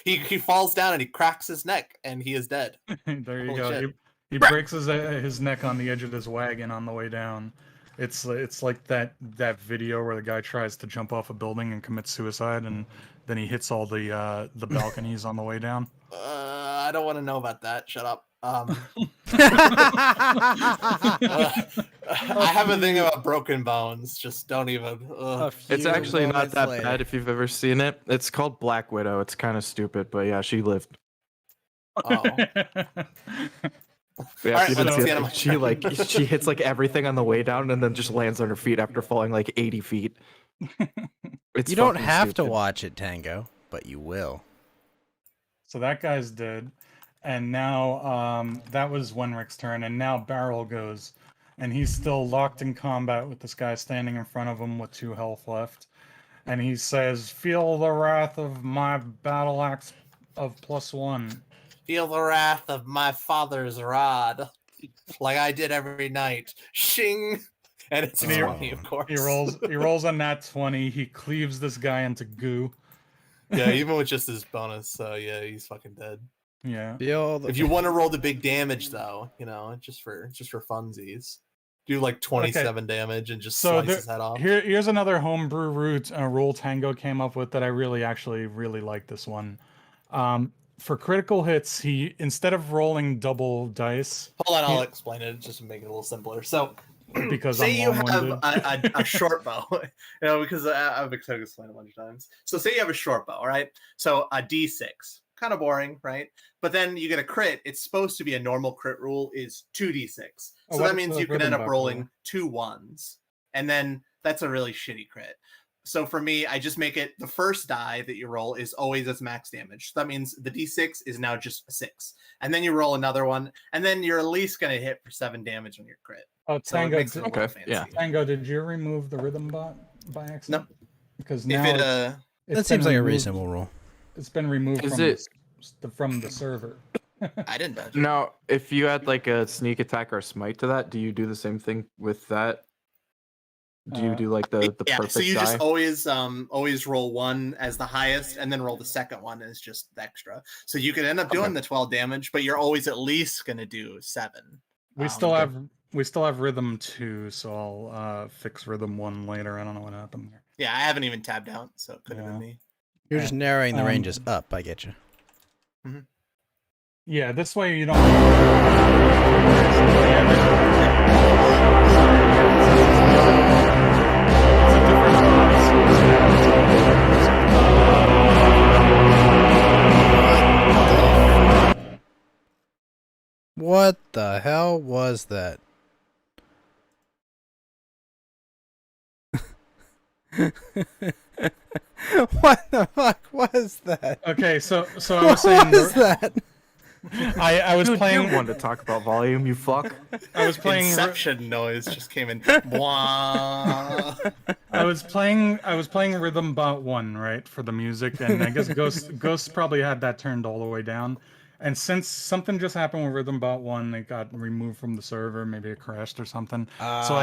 he falls down and he cracks his neck and he is dead. There you Holy go. shit. He breaks his neck on the edge of his wagon on the way down. It's like that video where the guy tries to jump off a building and commits suicide, and then he hits all the balconies on the way down. I don't want to know about that. Shut up. I have a thing about broken bones. Just don't even. It's actually not that bad if you've ever seen it. It's called Black Widow. It's kind of stupid, but yeah, she lived. Oh. Yeah, Alright, you didn't let's see get it. him. She hits like everything on the way down and then just lands on her feet after falling like 80 feet. It's You don't fucking have to stupid. watch it, Tango, but you will. So that guy's dead, and now that was Wenrick's turn, and now Barrel goes, and he's still locked in combat with this guy standing in front of him with 2 health left, and he says, "Feel the wrath of my battle axe of +1." Feel the wrath of my father's rod, like I did every night. Shing, and it's And he- 20, of course. He rolls a nat 20. He cleaves this guy into goo. Yeah, even with just his bonus, so yeah, he's fucking dead. Yeah. Feel the If you want to roll the big damage, though, you know, just for funsies, do like 27 damage and just So slice his head off. Here's another homebrew rule Tango came up with that I really like this one. For critical hits, he instead of rolling double dice, Hold on, I'll explain it just to make it a little simpler. So, because say I'm you have long-winded. a short bow, you know, because I've explained it a bunch of times. So, say you have a short bow, right? So, a D6, kind of boring, right? But then you get a crit. It's supposed to be a normal crit rule is 2D6. Oh, So what that is means the you could rhythm end up buck rolling roll? 2 ones, and then that's a really shitty crit. So for me, I just make it the first die that you roll is always its max damage. So that means the D6 is now just a 6. And then you roll another one, and then you're at least going to hit for 7 damage on your crit. Oh, So it Tango, makes it a little Okay, fancy. yeah. Tango, did you remove the rhythm bot by accident? No. Because If now it, That seems like a reasonable rule. It's been removed Is from the server. I didn't touch it. Now, if you add like a sneak attack or a smite to that, do you do the same thing with that? Do you do like the Yeah, perfect so you die? just always roll 1 as the highest, and then roll the second one as just the extra. So you could end up doing Okay. the 12 damage, but you're always at least going to do 7. We still have rhythm 2, so I'll fix rhythm 1 later. I don't know what happened there. Yeah, I haven't even tabbed out, so it could have Yeah. been me. You're just narrowing the Um, ranges up. I get you. Yeah, this way you don't. What the hell was that? What the fuck was that? Okay, so I was What saying was that? I was Dude, playing you want to talk about volume, you fuck. I was playing Inception noise just came in. Wah. I was playing Rhythm Bot 1, right, for the music, and I guess Ghost probably had that turned all the way down. And since something just happened with Rhythm Bot 1, it got removed from the server, maybe it crashed or something. So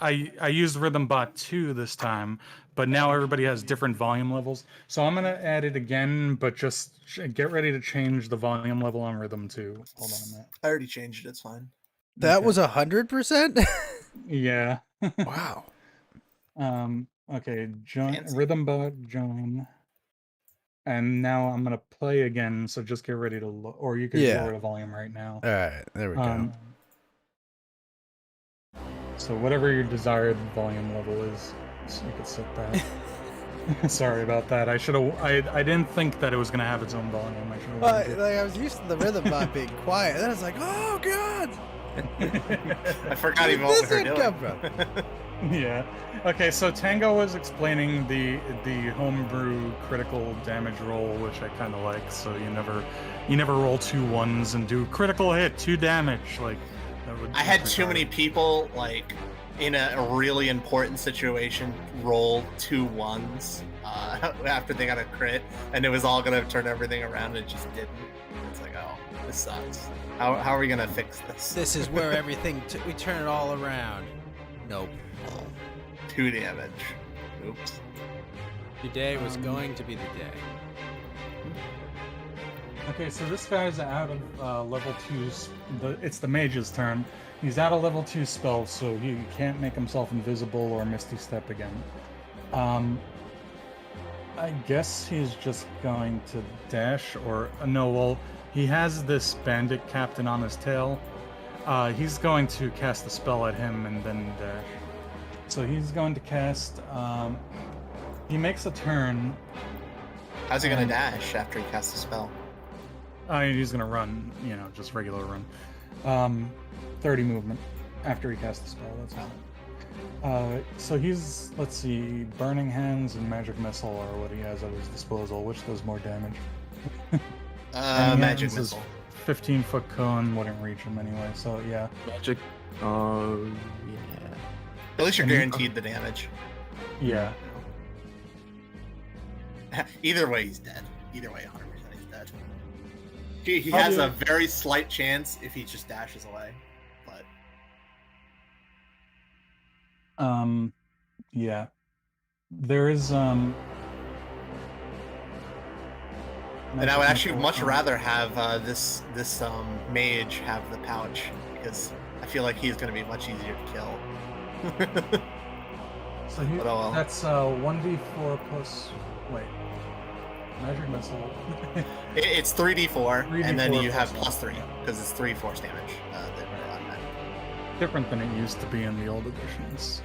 I used Rhythm Bot 2 this time, but now everybody has different volume levels. So I'm gonna add it again, but just get ready to change the volume level on Rhythm 2. Hold on a minute. I already changed it. It's fine. That Okay. was 100%. Yeah. Wow. Okay, join Fancy. Rhythm Bot join. And now I'm gonna play again, so just get ready to or you can Yeah. lower the volume right now. All right, there we go. So whatever your desired volume level is, so you could set that. Sorry about that. I should have. I didn't think that it was gonna have its own volume. I should have. Like I was used to the rhythm bot being quiet. Then I was like, oh god. I forgot even Where what did we were this doing. come from? Yeah. Okay, so Tango was explaining the homebrew critical damage roll, which I kind of like. So you never roll 2 1s and do critical hit 2 damage. Like I had too many people like in a really important situation roll 2 1s after they got a crit, and it was all gonna turn everything around, and it just didn't. It's like, oh, this sucks. How are we gonna fix this? This is where everything we turn it all around. Nope. 2 damage. Oops. Today was going to be the day. Okay, so this guy's out of level 2. It's the mage's turn. He's out of level 2 spells, so he can't make himself invisible or Misty Step again. I guess he's just going to dash, or no, well, he has this bandit captain on his tail. He's going to cast a spell at him and then dash. So he's going to cast, he makes a turn. How's he gonna dash after he casts the spell? He's gonna run, just regular run. 30 movement after he casts the spell, that's all. So he's, let's see, Burning Hands and Magic Missile are what he has at his disposal. Which does more damage? Magic Missile. 15-foot cone wouldn't reach him anyway, so yeah. Magic. Yeah. At least you're guaranteed the damage. Yeah. Either way, he's dead. Either way, 100% he's dead. He has a very slight chance if he just dashes away, but yeah. There is and I would actually much rather have this mage have the pouch, because I feel like he's going to be much easier to kill. So But oh well. that's 1d4 plus. Wait. Magic Missile. It's 3d4, and then 3d4 you have plus plus 3, because it's 3 force damage. That are automatic. Different than it used to be in the old editions.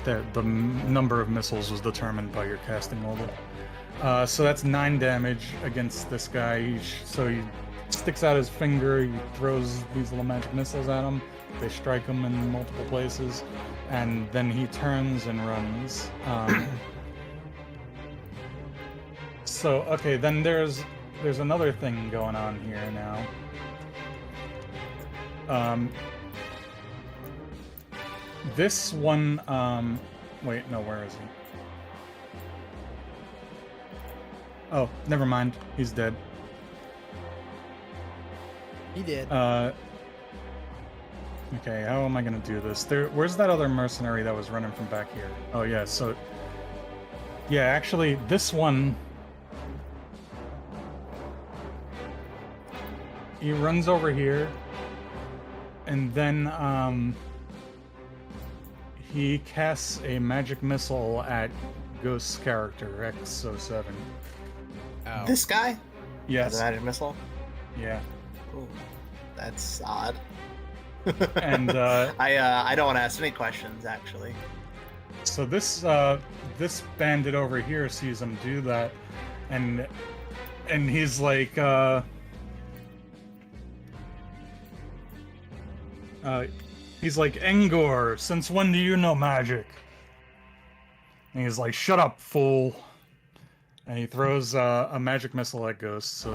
The number of missiles was determined by your casting order. So that's 9 damage against this guy. So he sticks out his finger, he throws these little magic missiles at him. They strike him in multiple places, and then he turns and runs. So okay, then there's another thing going on here now. This one, wait, no, where is he? Oh, never mind. He's dead. He did. Okay, how am I gonna do this? Where's that other mercenary that was running from back here? Oh yeah, so yeah, actually, this one, he runs over here, and then he casts a magic missile at Ghost's character, X07. Ow. This guy? Yes. The magic missile? Yeah. Ooh, that's odd. And I don't want to ask any questions, actually. so this bandit over here sees him do that, and he's like he's like, Engor, since when do you know magic? And he's like, shut up, fool. And he throws a magic missile at Ghost, so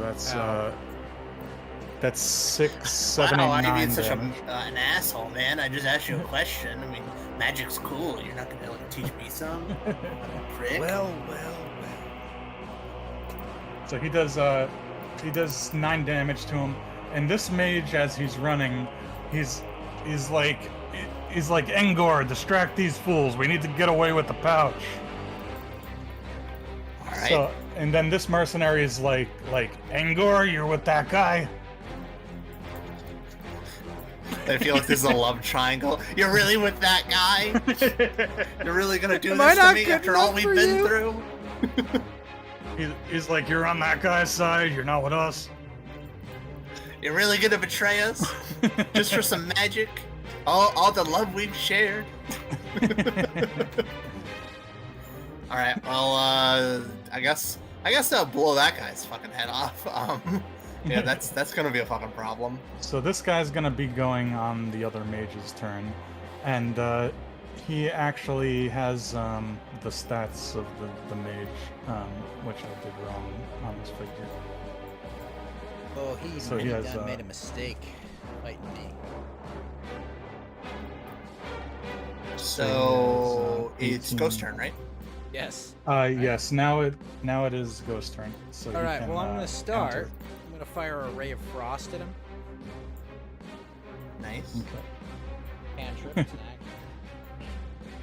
that's 6, 7, 8, Wow, 9 I'm being such damage. an asshole, man. I just asked you a question. I mean, magic's cool. You're not gonna teach me some? Prick. Well. So he does 9 damage to him, and this mage, as he's running, he's like, Engor, distract these fools. We need to get away with the pouch. All right. So, and then this mercenary is like, Engor, you're with that guy? I feel like this is a love triangle. You're really with that guy? You're really gonna do Am I this to not me good after all enough we've for been you? through? He's like, you're on that guy's side. You're not with us. You're really gonna betray us just for some magic? All the love we've shared. All right. Well, I guess I'll blow that guy's fucking head off. Yeah, that's gonna be a fucking problem. So this guy's gonna be going on the other mage's turn, and he actually has the stats of the mage, which I did wrong on his figure. Oh, he So he has, made a mistake fighting me. So it's 18. Ghost turn, right? Yes. Yes. Now it is Ghost turn. So All you right. can, Well, I'm gonna counter start. it. I'm gonna fire a ray of frost at him. Nice. Okay. Cantrip. It's an action.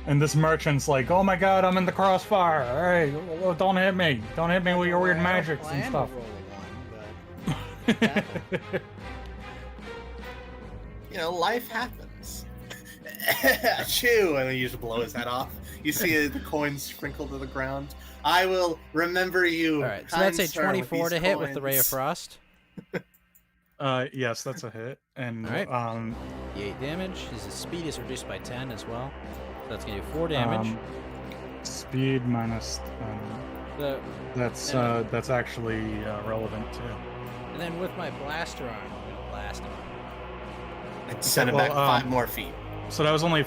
And this merchant's like, "Oh my God, I'm in the crossfire! Hey, don't hit me! Don't hit me with your weird magics Well, I and am stuff." a roll of 1, but You know, life happens. Chew, and then you just blow his head off. You see the coins sprinkle to the ground. I will remember you. all right. So kind that's a sir, with 24 to these hit with the ray of coins. frost. Yes, that's a hit. And All right. the 8 damage. His speed is reduced by 10 as well. So that's gonna do 4 damage. speed minus The, that's actually relevant too. and then with my blaster arm, I'm gonna blast him. And send him Well, back 5 more feet. So that was only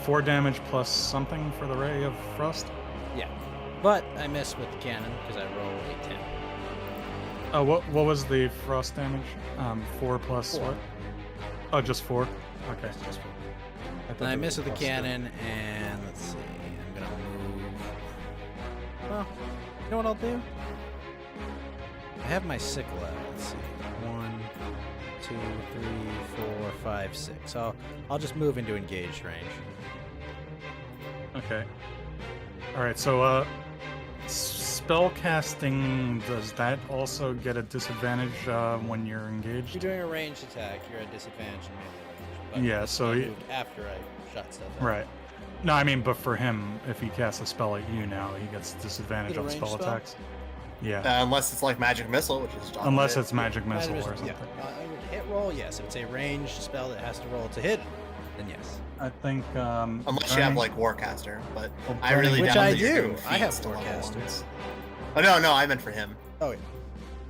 4 damage plus something for the ray of frost. Yeah. But I miss with the cannon because I roll a 10. What was the frost damage? 4 plus 4. what? Oh, just 4. Okay. It's just 4. thought And I that miss was with the plus two. cannon, and let's see. I'm gonna move. Well, you know what I'll do? I have my sickle out. Let's see. 1, 2, 3, 4, 5, 6. So I'll just move into engaged range. Okay. All right. So spell casting, does that also get a disadvantage when you're If engaged? you're doing a ranged attack, you're at disadvantage in melee range. But Yeah, so I he- moved after I shot stuff out. Right. No, I mean, but for him, if he casts a spell at you now, he gets disadvantage Is it a on ranged spell spell? attacks. Yeah. Unless it's like Magic Missile, which is Unless it's magic missile Magic or missile, something. yeah. Under hit roll, yes. If it's a ranged spell that has to roll to hit, then yes. I think. Unless you have like Warcaster, but Well, I really Which doubt I that you're do. doing I have feats to level Warcaster. ones. Oh no, I meant for him. Oh yeah.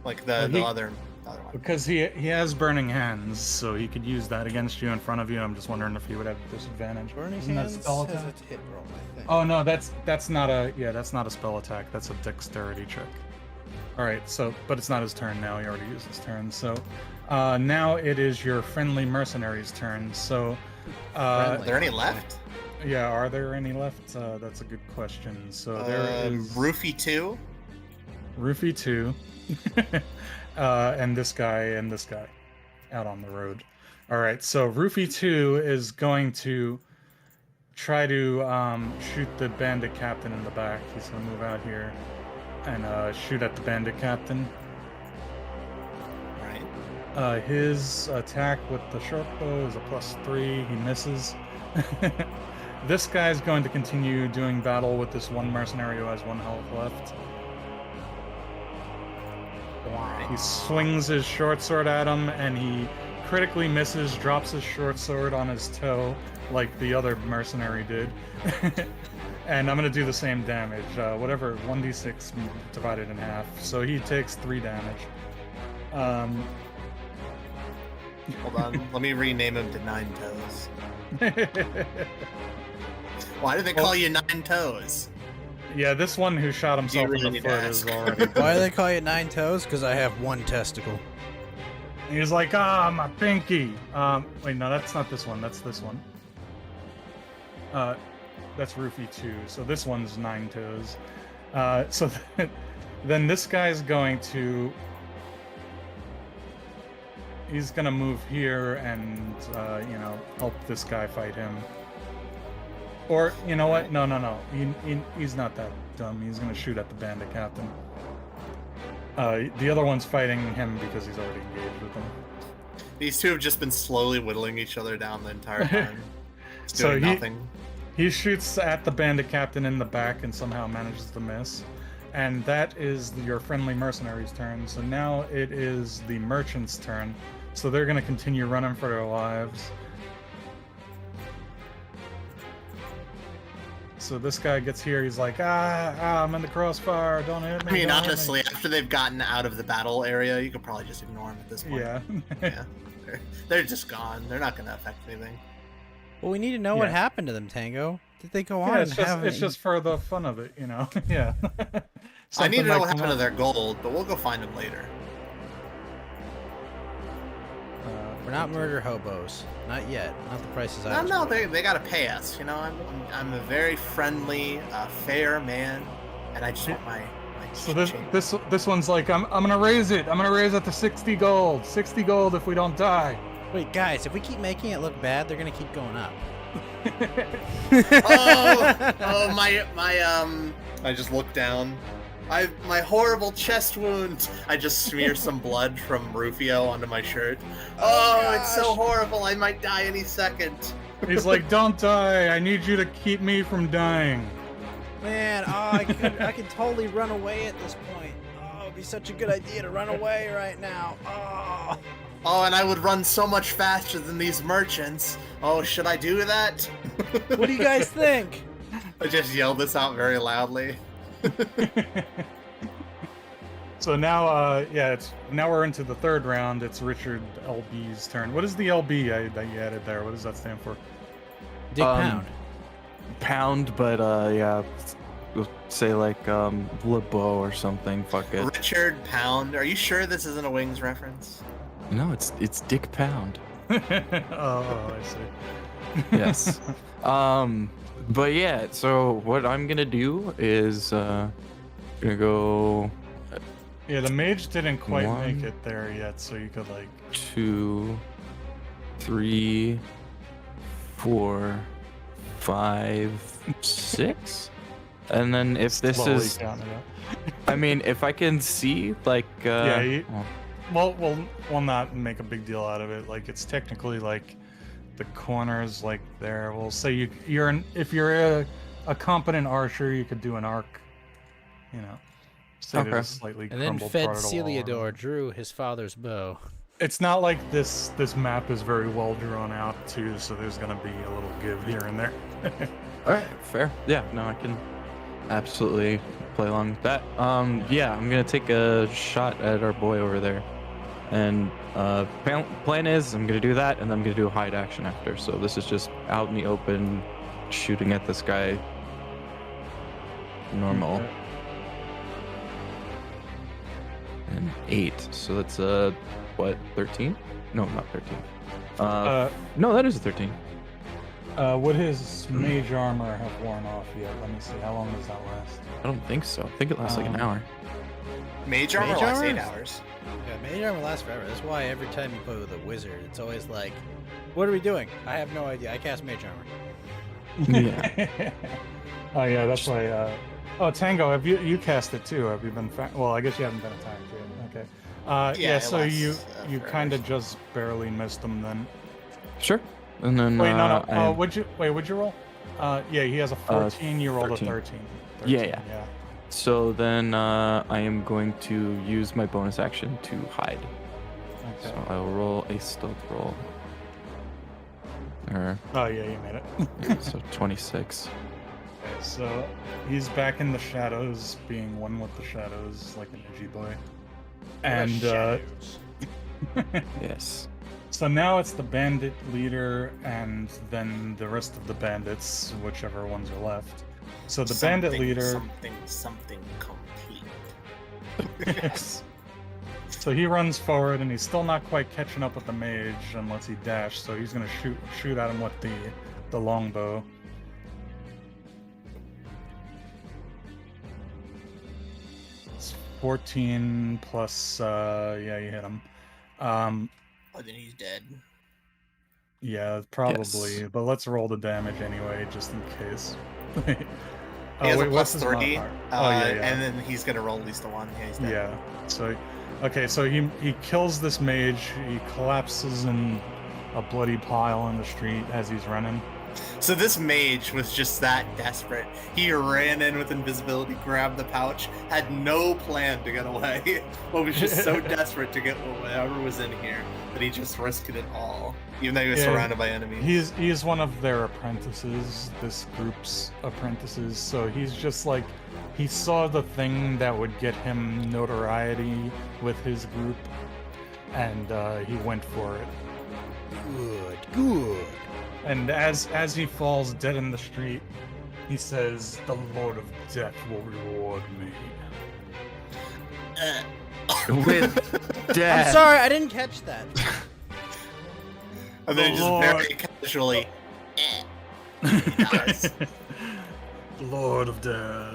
Like Well, the he- other one. because he has burning hands, so he could use that against you in front of you. I'm just wondering if he would have disadvantage. Burning Isn't that Hands spell has attack? a hit roll, I think. Oh no, that's not a spell attack. That's a dexterity check. All right, so but it's not his turn now. He already used his turn. So now it is your friendly mercenary's turn. So Are there any left? yeah, are there any left? That's a good question. So there is Roofy 2. Roofy 2, and this guy out on the road. All right, so Roofy 2 is going to try to shoot the bandit captain in the back. He's going to move out here and shoot at the bandit captain. Right. His attack with the short bow is a +3. He misses. This guy's going to continue doing battle with this one mercenary who has 1 health left. He swings his short sword at him, and he critically misses, drops his short sword on his toe, like the other mercenary did. And I'm going to do the same damage. Whatever, 1d6 divided in half. So he takes 3 damage. Hold on. Let me rename him to Nine Toes. Why do they call you Nine Toes? Yeah, this one who shot himself really in the need to foot is ask. already. Why do they call you 9 toes? Because I have 1 testicle. He's like, my pinky. Wait, no, that's not this one. That's this one. That's Roofy 2. So this one's 9 toes. So then this guy's going to. He's gonna move here and help this guy fight him. Or you know what? No. He's not that dumb. He's gonna shoot at the bandit captain. The other one's fighting him because he's already engaged with him. These two have just been slowly whittling each other down the entire time. Just So doing nothing. He shoots at the bandit captain in the back and somehow manages to miss. And that is your friendly mercenary's turn. So now it is the merchant's turn. So they're going to continue running for their lives. So this guy gets here, he's like, I'm in the crossfire, don't hit me. I mean, don't hit me." honestly, after they've gotten out of the battle area, you could probably just ignore them at this point. Yeah. Yeah. They're just gone. They're not going to affect anything. Well, we need to know what Yeah. happened to them, Tango. Did they go on Yeah, and have it's just for the fun of it, Yeah. I need to Something know like what happened to that. their gold, but we'll go find them later. We're not murder hobos. Not yet. Not the prices I No, was no, quoting. they gotta pay us. You know, I'm a very friendly, fair man, and I just want my So change. this one's like, I'm gonna raise it. I'm gonna raise it to 60 gold. 60 gold if we don't die. Wait, guys, if we keep making it look bad, they're gonna keep going up. Oh, my I just look down. My horrible chest wound. I just smear some blood from Rufio onto my shirt. Oh, it's so horrible. I might die any second. He's like, don't die. I need you to keep me from dying. Man, I could totally run away at this point. Oh, it'd be such a good idea to run away right now. Oh. Oh, and I would run so much faster than these merchants. Oh, should I do that? What do you guys think? I just yelled this out very loudly. So now, now we're into the third round. It's Richard LB's turn. What is the LB that you added there? What does that stand for? Dick Pound. Pound, but yeah, we'll say like LeBeau or something. Fuck it. Richard Pound. Are you sure this isn't a Wings reference? No, it's Dick Pound. Oh, I see. Yes. But yeah, so what I'm gonna do is gonna go Yeah, the mage didn't quite make One. it there yet, so you could like. 2, 3, 4, 5, 6, and then if this slowly is, count it up. I mean, if I can see like, Yeah, well, Well, we'll not make a big deal out of it. Like, it's technically like the corners like there. We'll say if you're a competent archer, you could do an arc. You know, say Okay. there's a slightly And then crumbled Fed part of the wall. Celiodor drew his father's bow. It's not like this map is very well drawn out too, so there's gonna be a little give here and there. all right, fair. Yeah, no, I can absolutely play along with that. Yeah, I'm gonna take a shot at our boy over there, and plan is I'm gonna do that, and then I'm gonna do a hide action after. So this is just out in the open, shooting at this guy. Normal. Okay. And 8. So that's what, 13? No, not 13. No, that is a 13. Would his mage armor have worn off yet? Let me see. How long does that last? I don't think so. I think it lasts like an hour. Mage armor Mage lasts armor? 8 hours. Yeah, mage armor lasts forever. That's why every time you play with a wizard, it's always like, what are we doing? I have no idea. I cast mage armor. Yeah. Oh yeah, that's why. Oh, Tango, have you cast it too? Have you been? Well, I guess you haven't been attacked yet. Okay. Yeah, Yeah. it So lasts, you forever. kind of just barely missed him then. Sure. And then Wait, no. I- Would you roll? Yeah, he has a 14. You rolled 13. a 13. Yeah, 13, yeah. so then I am going to use my bonus action to hide. Okay. So I will roll a stealth roll. Oh yeah, you made it. So 26. Okay, so he's back in the shadows, being one with the shadows, like an edgy boy. And Yes. so now it's the bandit leader and then the rest of the bandits, whichever ones are left. So the bandit leader. Something complete. Yes. So he runs forward and he's still not quite catching up with the mage unless he dashes. So he's gonna shoot at him with the longbow. It's 14 plus. Yeah, you hit him. Oh, then he's dead. Yeah, probably. Yes. But let's roll the damage anyway, just in case. He has a what's plus his 30, modifier? Oh yeah, yeah. and then he's gonna roll at least a 1. Yeah, he's dead. Yeah. So, okay. So he kills this mage. He collapses in a bloody pile in the street as he's running. So this mage was just that desperate. He ran in with invisibility, grabbed the pouch, had no plan to get away, but was just so desperate to get whatever was in here that he just risked it all, even though he was Yeah, surrounded by enemies. He is one of their apprentices, this group's apprentices. So he's just like, he saw the thing that would get him notoriety with his group, and he went for it. Good. And as he falls dead in the street, he says, "The Lord of Death will reward me." Uh, With I'm death. sorry, I didn't catch that. And then just very casually, he dies. Lord of Death.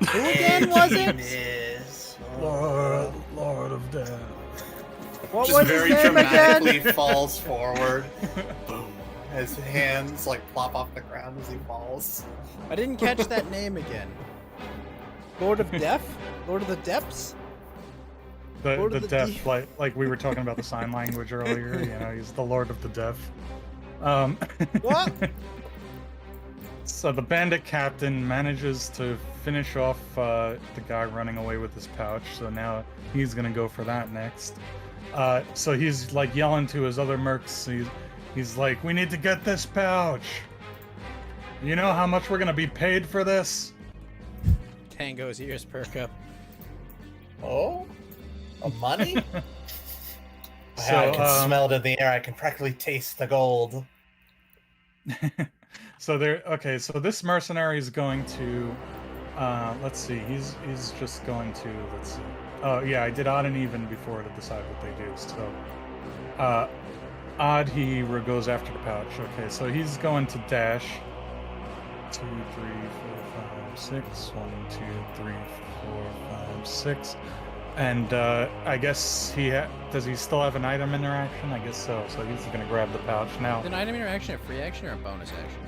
Who again was it? Is Lord of Death. What just was his very name dramatically again? falls forward. Boom. His hands like plop off the ground as he falls. I didn't catch that name again. Lord of Death? Lord of the Depths? The Lord of the deaf, Deep. like we were talking about the sign language earlier. You know, he's the Lord of the Deaf. What? So the bandit captain manages to finish off the guy running away with his pouch. So now he's gonna go for that next. So he's like yelling to his other mercs. He's like, "We need to get this pouch. You know how much we're gonna be paid for this?" Tango's ears perk up. Oh? Money? So, I can smell it in the air. I can practically taste the gold. So so this mercenary is going to let's see, he's just going to, let's see. Oh yeah, I did odd and even before to decide what they do. So odd, he goes after the pouch. Okay, so he's going to dash 2, 3, 4, 5, 6. 1, 2, 3, 4, 5, 6. And I guess does he still have an item interaction? I guess so. So he's gonna grab the pouch now. Is an item interaction a free action or a bonus action?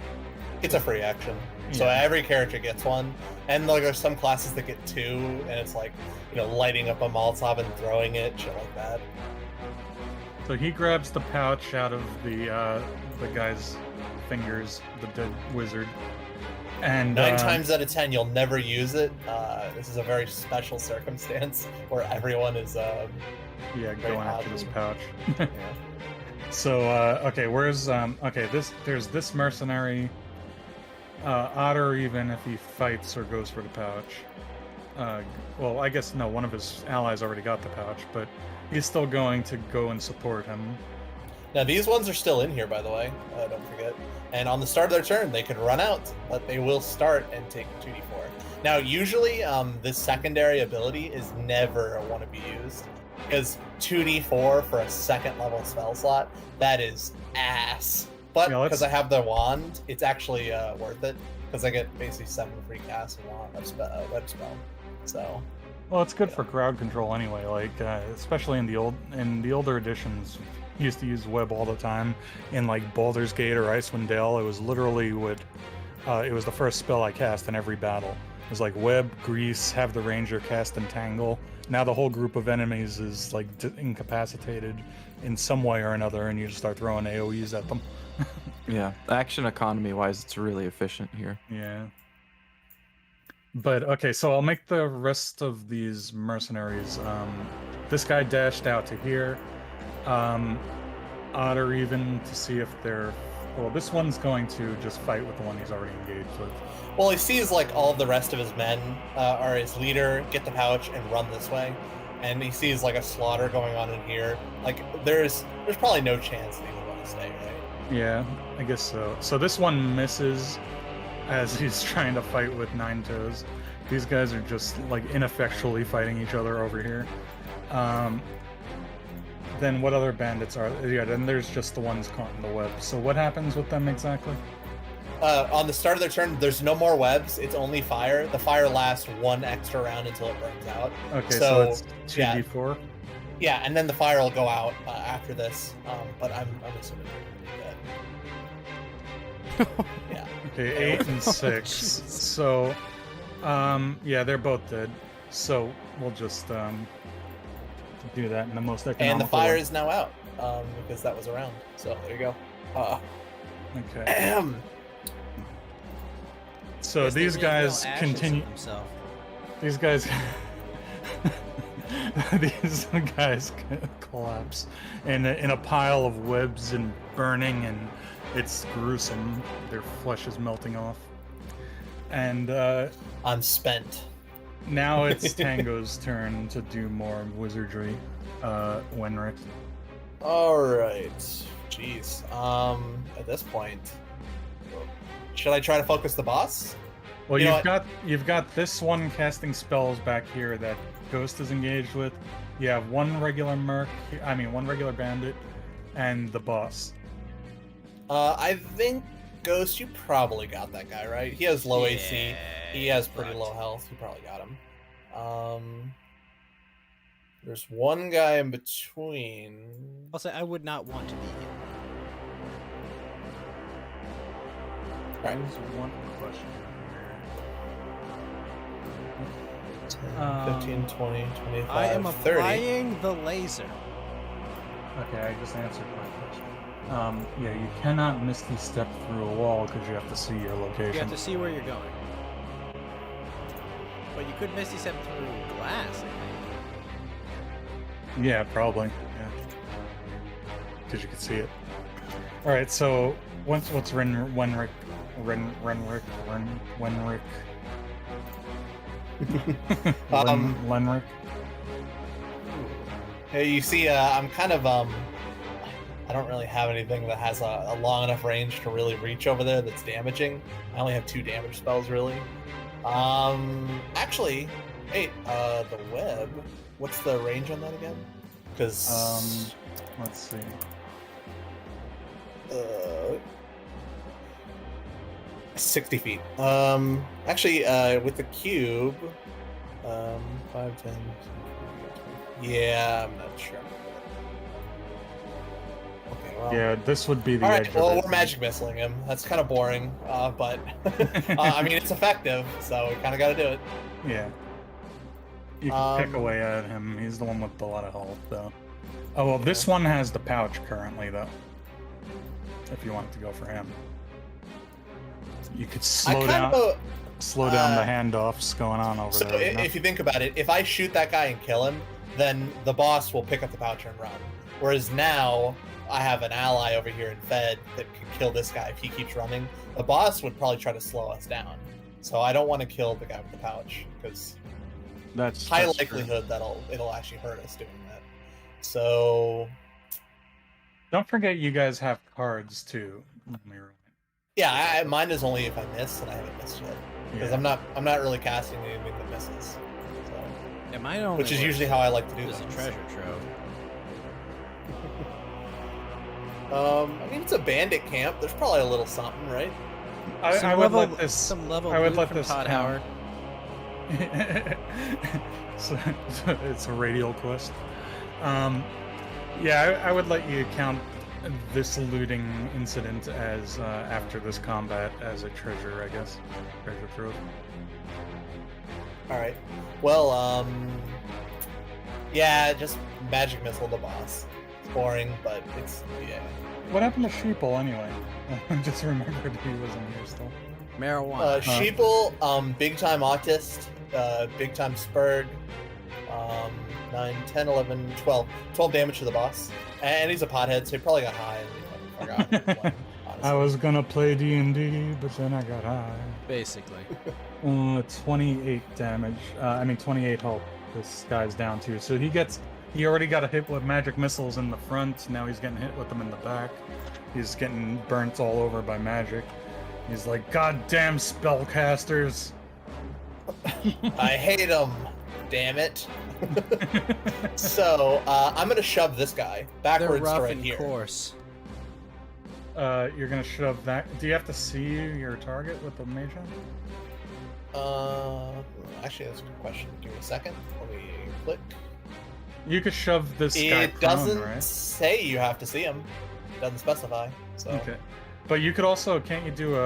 It's a free action. So Yeah. every character gets one. And like there's some classes that get 2, and it's like, you know, lighting up a Molotov and throwing it, shit like that. So he grabs the pouch out of the guy's fingers, the dead wizard, and 9 times out of 10, you'll never use it. This is a very special circumstance where everyone is yeah, very going after this oddly- pouch. yeah. So okay, there's this mercenary. Otter, even if he fights or goes for the pouch. Well, I guess no, one of his allies already got the pouch, but he's still going to go and support him. Now these ones are still in here, by the way. Don't forget. And on the start of their turn, they can run out, but they will start and take 2d4. Now, usually, this secondary ability is never a want to be used, because 2d4 for a second level spell slot, that is ass. But Yeah, because I have the wand, it's actually worth it, because I get basically 7 free casts and web spell. So Well, it's good for crowd control anyway. Like especially in the older editions, you used to use web all the time. In like Baldur's Gate or Icewind Dale, it was literally it was the first spell I cast in every battle. It was like web, grease, have the ranger cast entangle. Now the whole group of enemies is like incapacitated in some way or another, and you just start throwing AoEs at them. Yeah, action economy wise, it's really efficient here. Yeah. But okay, so I'll make the rest of these mercenaries. This guy dashed out to here. Otter even to see if they're. Well, this one's going to just fight with the one he's already engaged with. well, he sees like all of the rest of his men or his leader get the pouch and run this way, and he sees like a slaughter going on in here. Like there's probably no chance that he would want to stay, right? Yeah, I guess so. So this one misses as he's trying to fight with Nine Toes. These guys are just like ineffectually fighting each other over here. Then what other bandits are? Yeah, then there's just the ones caught in the web. So what happens with them exactly? On the start of their turn, there's no more webs. It's only fire. The fire lasts 1 extra round until it burns out. Okay, so So, it's yeah. 2d4. Yeah, and then the fire will go out after this. But I'm assuming they're gonna be dead. Yeah. Okay, 8 and 6. Jesus. So, yeah, they're both dead. So we'll just do that in the most economical And the fire way. is now out because that was around. So there you go. Okay. Ahem. So Guess they these make guys little ashes of continue. themselves. These guys. These guys collapse in a pile of webs and burning, and it's gruesome. Their flesh is melting off. And I'm spent. now it's Tango's turn to do more wizardry. Wenrick. All right. Jeez. At this point, should I try to focus the boss? Well, You know you've got this one casting spells back here that Ghost is engaged with. You have one regular one regular bandit, and the boss. I think Ghost, you probably got that guy right. He has low AC. He has pretty low health. You probably got him. There's one guy in between. I'll say I would not want to be him. Right. There's one question 10, 15, 20, 25, I am 30. applying the laser. Okay, I just answered my question. Yeah, you cannot misty step through a wall because you have to see your location. You have to see where you're going. But you could misty step through glass, I think. Yeah, probably. Yeah, because you can see it. All right, so what's Wenrick? Lenrick. Hey, you see, I'm kind of I don't really have anything that has a long enough range to really reach over there that's damaging. I only have 2 damage spells really. Actually, hey, the web. What's the range on that again? Because Let's see. 60 feet. Actually, with the cube, 5, 10. Yeah, I'm not sure. Okay, well. Yeah, this would be the All edge right, well, of it. we're magic missiling him. That's kind of boring, but I mean, it's effective, so we kind of got to do it. Yeah. You can pick away at him. He's the one with a lot of health, though. Oh, well, this one has the pouch currently, though. If you wanted to go for him. You could slow down the handoffs going on over so there. So if you think about it, if I shoot that guy and kill him, then the boss will pick up the pouch and run. Whereas now, I have an ally over here in Fed that can kill this guy if he keeps running. The boss would probably try to slow us down. So I don't want to kill the guy with the pouch, because that's high true. likelihood it'll actually hurt us doing that. So don't forget you guys have cards too. yeah, mine is only if I miss, and I haven't missed yet because Yeah. I'm not really casting anything that misses. So, Yeah, mine only which is works usually how I like to do as a things. treasure trove. I mean, it's a bandit camp. There's probably a little something, right? I would let this. Some level I would loot let from this Todd count. Howard. So, it's a radial quest. Yeah, I would let you count this looting incident as after this combat as a treasure, I guess. Treasure trove. All right. Well, yeah, just magic missile the boss. It's boring, but it's yeah. What happened to Sheeple anyway? I just remembered he wasn't here still. Marijuana. Sheeple, big time autist, big time spurred, 9, 10, 11, 12. 12 damage to the boss. And he's a pothead, so he probably got high and forgot when, I was gonna play D&D, but then I got high. Basically. 28 damage. 28 health. This guy's down to. So he already got a hit with magic missiles in the front. Now he's getting hit with them in the back. He's getting burnt all over by magic. He's like, goddamn spellcasters. I hate him. Damn it. So, I'm gonna shove this guy They're backwards to rough right and here. coarse. You're gonna shove that. Do you have to see your target with the mage hand? Actually, that's a good question. Give me a second. Let me click. You could shove this guy It prone, doesn't right? say you have to see him. It doesn't specify. So. Okay. But you could also, can't you do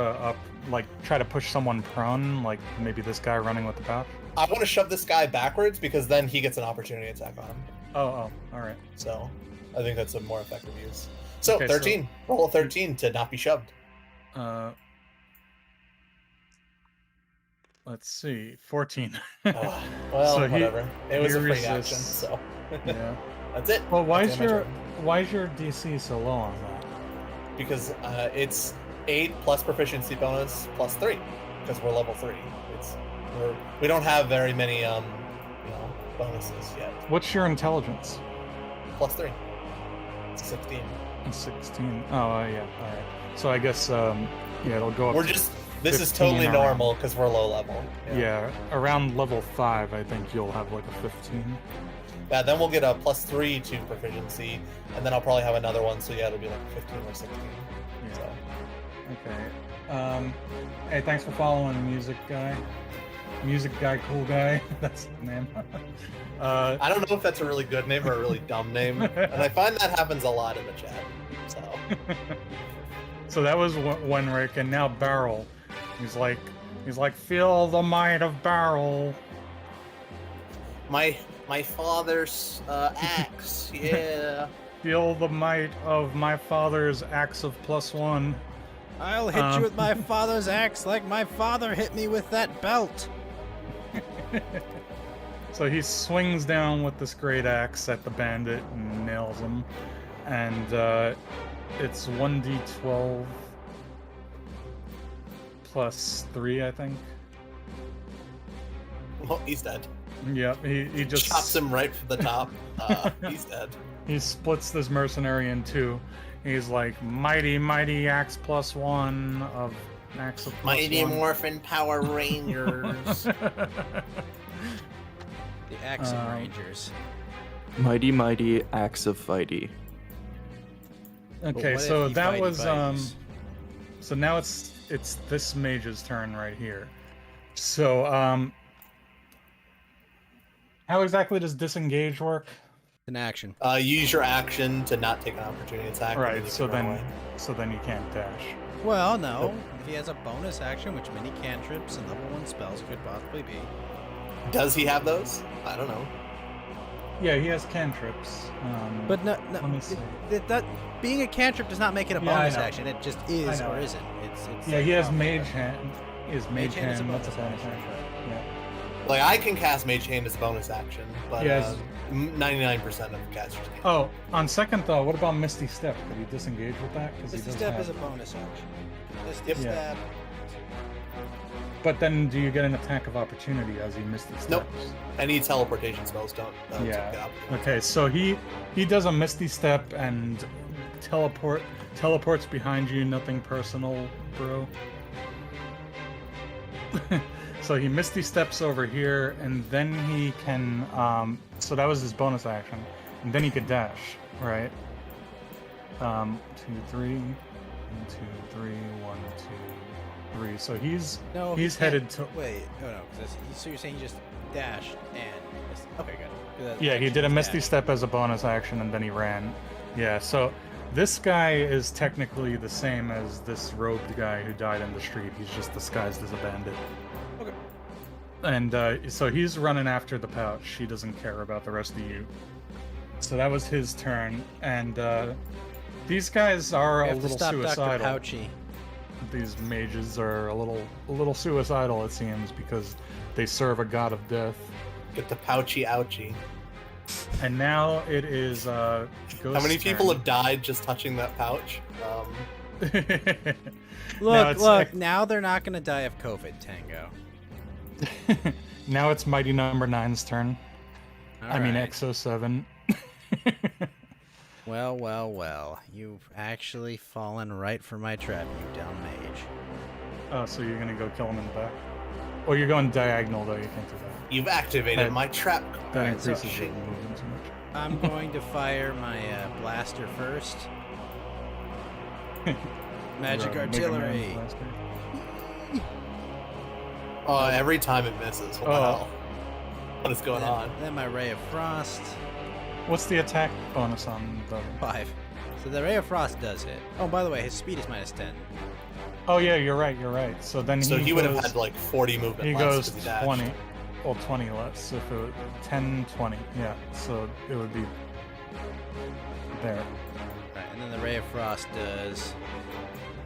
like, try to push someone prone, like maybe this guy running with the pouch? I want to shove this guy backwards because then he gets an opportunity attack on him. Oh, alright. So, I think that's a more effective use. So, Okay, 13. Roll a 13 to not be shoved. Let's see, 14. Well, So whatever. It was he a free action, resists. so. Yeah. That's it. Well, why That's is the end of my your turn. DC so low on that? Because it's 8 plus proficiency bonus plus 3. Because we're level 3. We don't have very many bonuses yet. What's your intelligence? Plus 3. It's 16. 16. Oh, yeah. All right. So I guess it'll go up. We're to just This is 15 totally around- normal because we're low level. Yeah, around level 5, I think you'll have like a 15. Yeah, then we'll get a +3 to proficiency, and then I'll probably have another one, so yeah, it'll be like 15 or 16. Yeah. So. Okay. Hey, thanks for following, Music Guy. Music Guy, cool guy. That's the name. I don't know if that's a really good name or a really dumb name, and I find that happens a lot in the chat. So. So that was one Rick, and now Barrel. He's like, feel the might of Barrel. My father's axe, yeah. Feel the might of my father's axe of +1. I'll hit you with my father's axe like my father hit me with that belt. So he swings down with this great axe at the bandit and nails him. And it's 1d12 plus 3, I think. Well, he's dead. Yep, he just Chops him right from the top. He's dead. He splits this mercenary in two. He's like, mighty, mighty axe +1 of axe of +1. Mighty Morphin Power Rangers. The Axum Rangers. Mighty, mighty axe of fighty. Okay, what so if he that fighty was fighties? so now it's this mage's turn right here. So how exactly does disengage work? In action. Use your action to not take an opportunity attack. and then Right, you so can run then away. you can't dash. Well, no. If he has a bonus action, which many cantrips and level 1 spells could possibly be. Does he have those? I don't know. Yeah, he has cantrips. But no, let me see. that being a cantrip does not make it a Yeah, I bonus know. action. It just is I know. or isn't. It's Yeah, he has oh, mage okay. hand. Is Mage mage hand is a hand? That's a bonus bonus action. action. Yeah. Like, I can cast Mage Hand as a bonus action, but Yes. 99% of casters can't. Oh, on second thought, what about Misty Step? Could he disengage with that? Because Misty Step is a bonus action. Misty Yep. Step. But then, do you get an attack of opportunity as he Misty Steps? Nope. Any teleportation spells don't. Take the Yeah. opportunity. Okay, so he does a Misty Step and teleports behind you. Nothing personal, bro. So he Misty Steps over here, and then he can. So that was his bonus action, and then he could dash, right? 2, 3, 1, 2, 3, 1, 2, 3. So he's No, he's he can't- headed to. Wait, no. So you're saying he just dashed and missed. Okay, good. 'Cause that Yeah, he action did a is Misty dash. Step as a bonus action, and then he ran. Yeah, so this guy is technically the same as this robed guy who died in the street. He's just disguised as a bandit. Okay. And so he's running after the pouch. He doesn't care about the rest of you. So that was his turn, and these guys are We a have to little stop Dr. suicidal. Pouchy. These mages are a little suicidal, it seems, because they serve a god of death. Get the pouchy ouchie. And now it is Ghost's How many people turn. have died just touching that pouch? Look, it's look. like- Now they're not going to die of COVID, Tango. Now it's Mighty Number 9's turn. I mean Alright. XO7. Well, well, well. You've actually fallen right for my trap, you dumb mage. Oh, so you're gonna go kill him in the back? Or you're going diagonal though, you can't do that. You've activated That- my trap That card. increases So- your movement too much. I'm going to fire my blaster first. Magic Your, Mega Man artillery. blaster. Oh, every time it misses. What the Oh. hell? What is going then, on? Then my ray of frost. What's the attack bonus on the... 5. So the ray of frost does hit. Oh, by the way, his speed is -10. Oh yeah, you're right. So then So he would have goes- had like 40 movement He less goes 'cause he dashed. 20. Well, 20 less. So if it was 10, 20. Yeah, so it would be there. Right, and then the ray of frost does.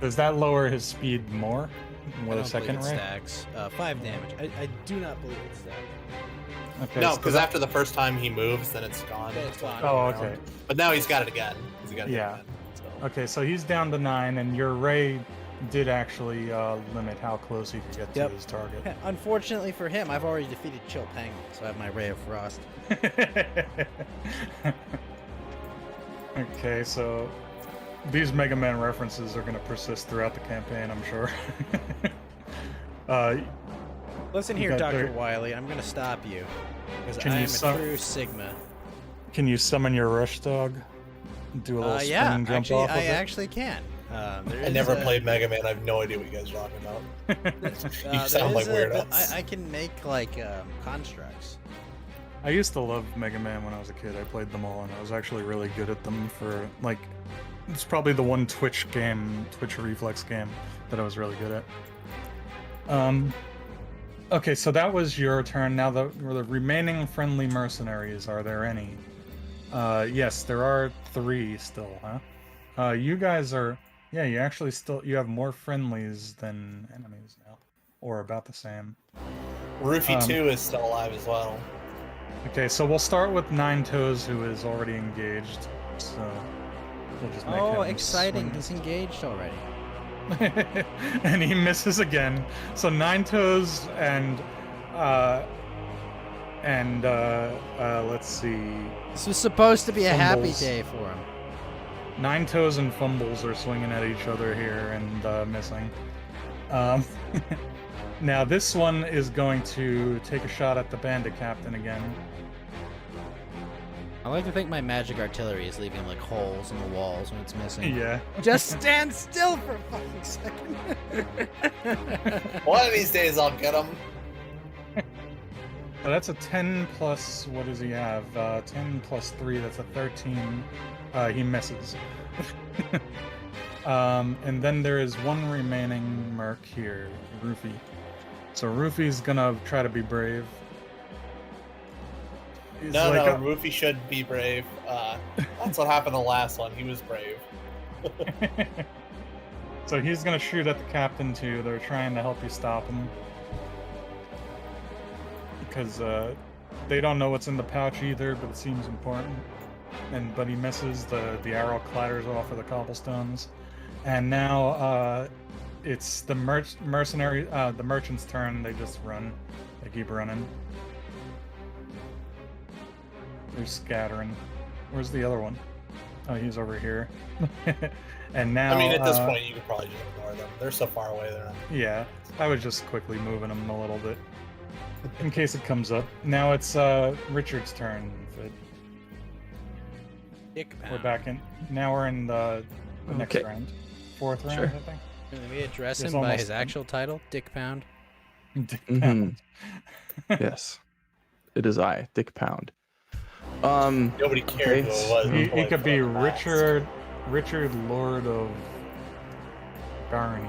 Does that lower his speed more? I With a don't second believe it ray? stacks. 5 damage. I do not believe it stacks. Okay, No, so because that- after the first time he moves, then it's gone. Then it's gone. Oh, Around. okay. But now he's got it again. 'Cause he got it Yeah. again, so. Okay, so he's down to 9, and your ray did actually limit how close he could get to Yep. his target. Unfortunately for him, I've already defeated Chill Penguin, so I have my ray of frost. Okay, so these Mega Man references are going to persist throughout the campaign, I'm sure. Uh, Listen You here, got Dr. there- Wiley. I'm gonna stop you because Can I you am a stop- true Sigma. can you summon your rush dog? Do a little spin Yeah, jump actually, off of I it? actually can. There I is never a- played Mega Man. I have no idea what you guys are talking about. there You sound like is a weirdos. bit- I can make like constructs. I used to love Mega Man when I was a kid. I played them all, and I was actually really good at them for, like, it's probably the one Twitch Reflex game that I was really good at. Okay, so that was your turn. Now the remaining friendly mercenaries, are there any? Yes, there are 3 still, huh? You guys are, yeah, you actually you have more friendlies than enemies now, or about the same. Roofy 2 is still alive as well. Okay, so we'll start with Nine Toes, who is already engaged. So we'll just make Oh, him exciting! swing. He's engaged already. And he misses again. So Nine Toes and let's see, This was supposed to be a happy Fumbles. day for him. Nine Toes and Fumbles are swinging at each other here and missing. Now this one is going to take a shot at the bandit captain again. I like to think my magic artillery is leaving like holes in the walls when it's missing. Yeah. Just stand still for a fucking second. One of these days I'll get him. So that's a 10 plus, what does he have? 10 plus 3, that's a 13. He misses. And then there is one remaining merc here, Roofy. So Roofy's gonna try to be brave. He's No, like no, Roofy should be brave. That's what happened the last one. He was brave. So he's gonna shoot at the captain too. They're trying to help you stop him. Because they don't know what's in the pouch either, but it seems important. But he misses. The arrow clatters off of the cobblestones. And now it's the the merchant's turn. They just run. They keep running. They're scattering. Where's the other one? Oh, he's over here. And now, I mean, at this point, you could probably just ignore them. They're so far away. They're not. yeah, I was just quickly moving them a little bit in case it comes up. Now it's Richard's turn. Dick We're pound. back in. Now we're in the next Okay. round, 4th round, Sure. I think. Can we address It's him by almost his done. actual title, Dick Pound? Dick Mhm. Pound. Yes, it is I, Dick Pound. Nobody cared who it was. He Like, could be fuck masks. Richard Lord of Garni.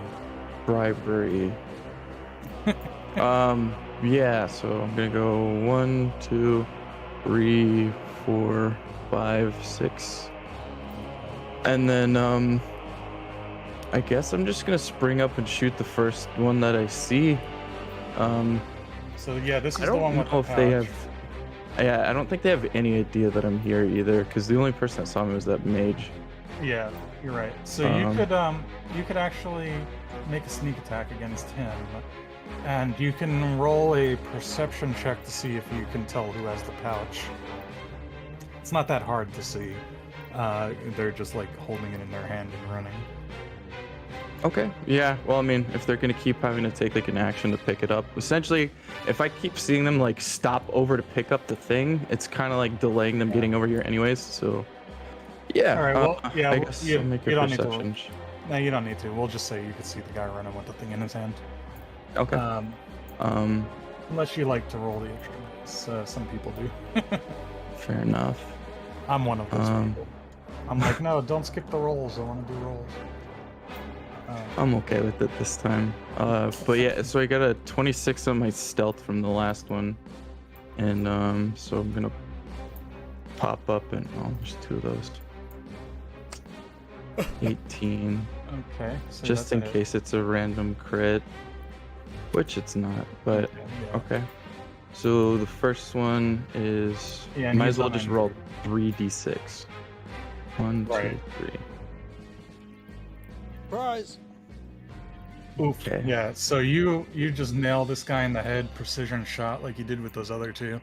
bribery. Yeah, so I'm gonna go 1, 2, 3, 4, 5, 6. And then I guess I'm just gonna spring up and shoot the first one that I see. So yeah, this is I the don't one with know the if they pouch. have. Yeah, I don't think they have any idea that I'm here either, because the only person that saw me was that mage. Yeah, you're right. So you could actually make a sneak attack against him, and you can roll a perception check to see if you can tell who has the pouch. It's not that hard to see. They're just like holding it in their hand and running. Okay. Yeah. Well, I mean, if they're gonna keep having to take like an action to pick it up, essentially, if I keep seeing them like stop over to pick up the thing, it's kind of like delaying them getting over here anyways. So, yeah. All right, well, yeah, I well, guess you- I'll make you a don't need to perception. No, you don't need to. We'll just say you could see the guy running with the thing in his hand. Okay. Unless you like to roll the extra dice. Some people do. Fair enough. I'm one of those Um, people. I'm like, no, don't skip the rolls. I want to do rolls. I'm okay with it this time. But yeah, so I got a 26 on my stealth from the last one, and so I'm gonna pop up and there's 2 of those. 18, Okay. So just that's in a hit. case it's a random crit, which it's not. But Okay, yeah. okay. So the first one is Yeah, and might he's as well just roll uninjured. 3d6. 1, 2, Right. 3. Surprise! Oof. Okay. Yeah. So you just nail this guy in the head, precision shot like you did with those other 2,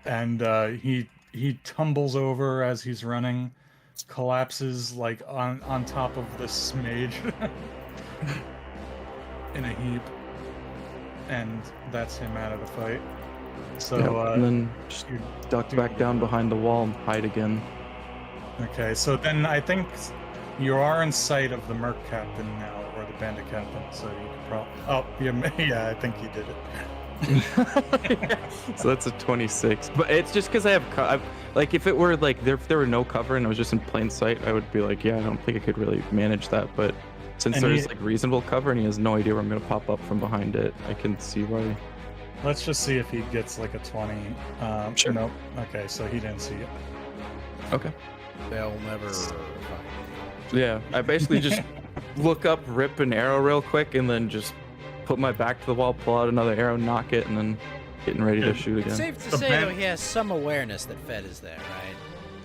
and he tumbles over as he's running, collapses like on top of this mage in a heap. and that's him out of the fight. So Yeah, and then just you duck do- back down behind the wall and hide again. Okay, so then I think you are in sight of the Merc Captain now, or the Bandit Captain, so you could probably... Oh, yeah, I think you did it. So that's a 26. But it's just because I have... like, if it were, like, if there were no cover and it was just in plain sight, I would be like, yeah, I don't think I could really manage that. But since And there's, like, reasonable cover and he has no idea where I'm going to pop up from behind it, I can see why... Let's just see if he gets, like, a 20. Sure. Nope. Okay, so he didn't see it. Okay. They'll never. Yeah, I basically just look up, rip an arrow real quick, and then just put my back to the wall, pull out another arrow, knock it, and then getting ready to shoot It's again. safe to The say ban- though he has some awareness that Fed is there, right?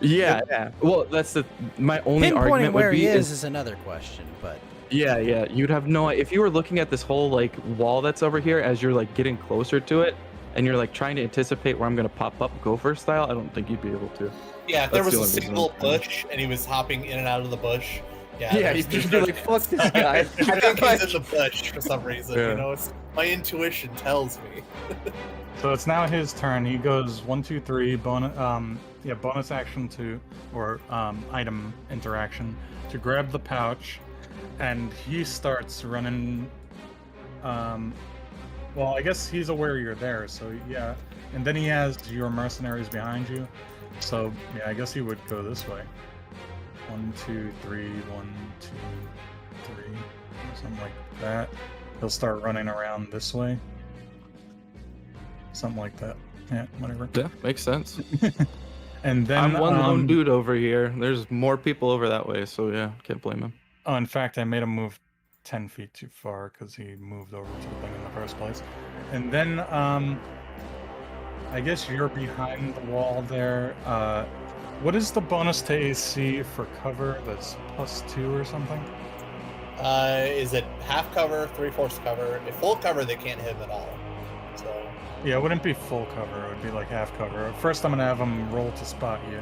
Yeah, yeah. Well, that's my only Pinpointing argument where would be he is another question, but yeah, yeah. You'd have no if you were looking at this whole like wall that's over here as you're like getting closer to it, and you're like trying to anticipate where I'm gonna pop up gopher style. I don't think you'd be able to. Yeah, if there That's was the a only single reason. bush and he was hopping in and out of the bush. Yeah, Yeah, there's- you'd just be there's- like, "Fuck this guy." I think he's in the bush for some reason. Yeah. You know, my intuition tells me. So it's now his turn. He goes 1, 2, 3. Bonus action or item interaction to grab the pouch, and he starts running. Well, I guess he's aware you're there, so yeah. And then he has your mercenaries behind you, so yeah, I guess he would go this way. 1, 2, 3. 1, 2, 3. Something like that. He'll start running around this way. Something like that. Yeah, whatever. Yeah, makes sense. And then I'm one lone dude over here. There's more people over that way, so yeah, can't blame him. Oh, in fact, I made him move 10 feet too far because he moved over to the thing in the first place. And then, I guess you're behind the wall there. What is the bonus to AC for cover? That's +2 or something? Is it half cover, 3/4 cover? If full cover, they can't hit him at all. So Yeah, it wouldn't be full cover. It would be like half cover. First, I'm gonna have him roll to spot you.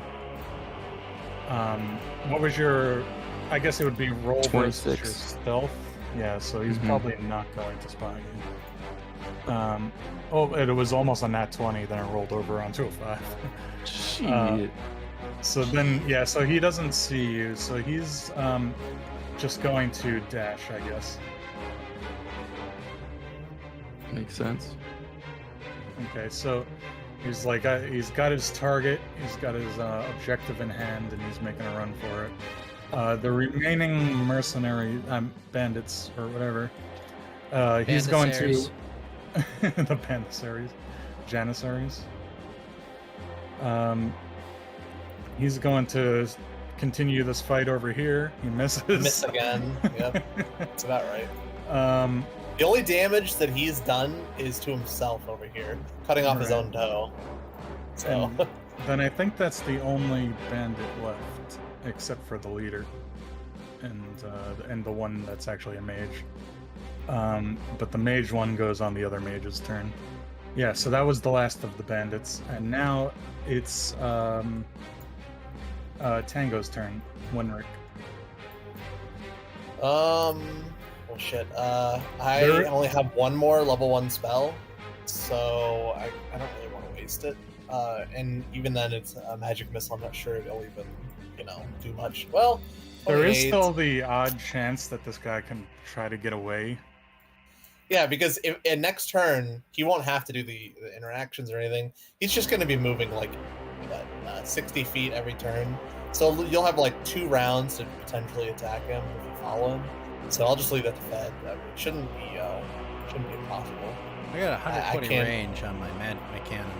What was your? I guess it would be roll versus your 26. stealth. Yeah, so he's Mhm. probably not going to spot you. It was almost a nat 20. Then it rolled over onto a 5. Shit. So then, yeah, so he doesn't see you. So he's just going to dash, I guess. Makes sense. Okay, so he's like, he's got his target, he's got his objective in hand, and he's making a run for it. The remaining mercenary bandits or whatever, he's going to the Janissaries, Janissaries. He's going to continue this fight over here. He misses. miss again. Yep, that's about right. Um, The only damage that he's done is to himself over here, cutting off his Right. own toe. So And then I think that's the only bandit left, except for the leader, and the one that's actually a mage. But the mage one goes on the other mage's turn. Yeah, so that was the last of the bandits, and now it's Tango's turn. Winrick. well, shit. I There- only have one more level 1 spell, so I don't really want to waste it. And even then, it's a magic missile. I'm not sure it'll even, do much. Well, There is 28. still the odd chance that this guy can try to get away. Yeah, because in next turn, he won't have to do the interactions or anything. He's just going to be moving like 60 feet every turn. So you'll have like 2 rounds to potentially attack him if you follow him. So I'll just leave that to Fed. It shouldn't be impossible. I got 120 can't- range on my cannon.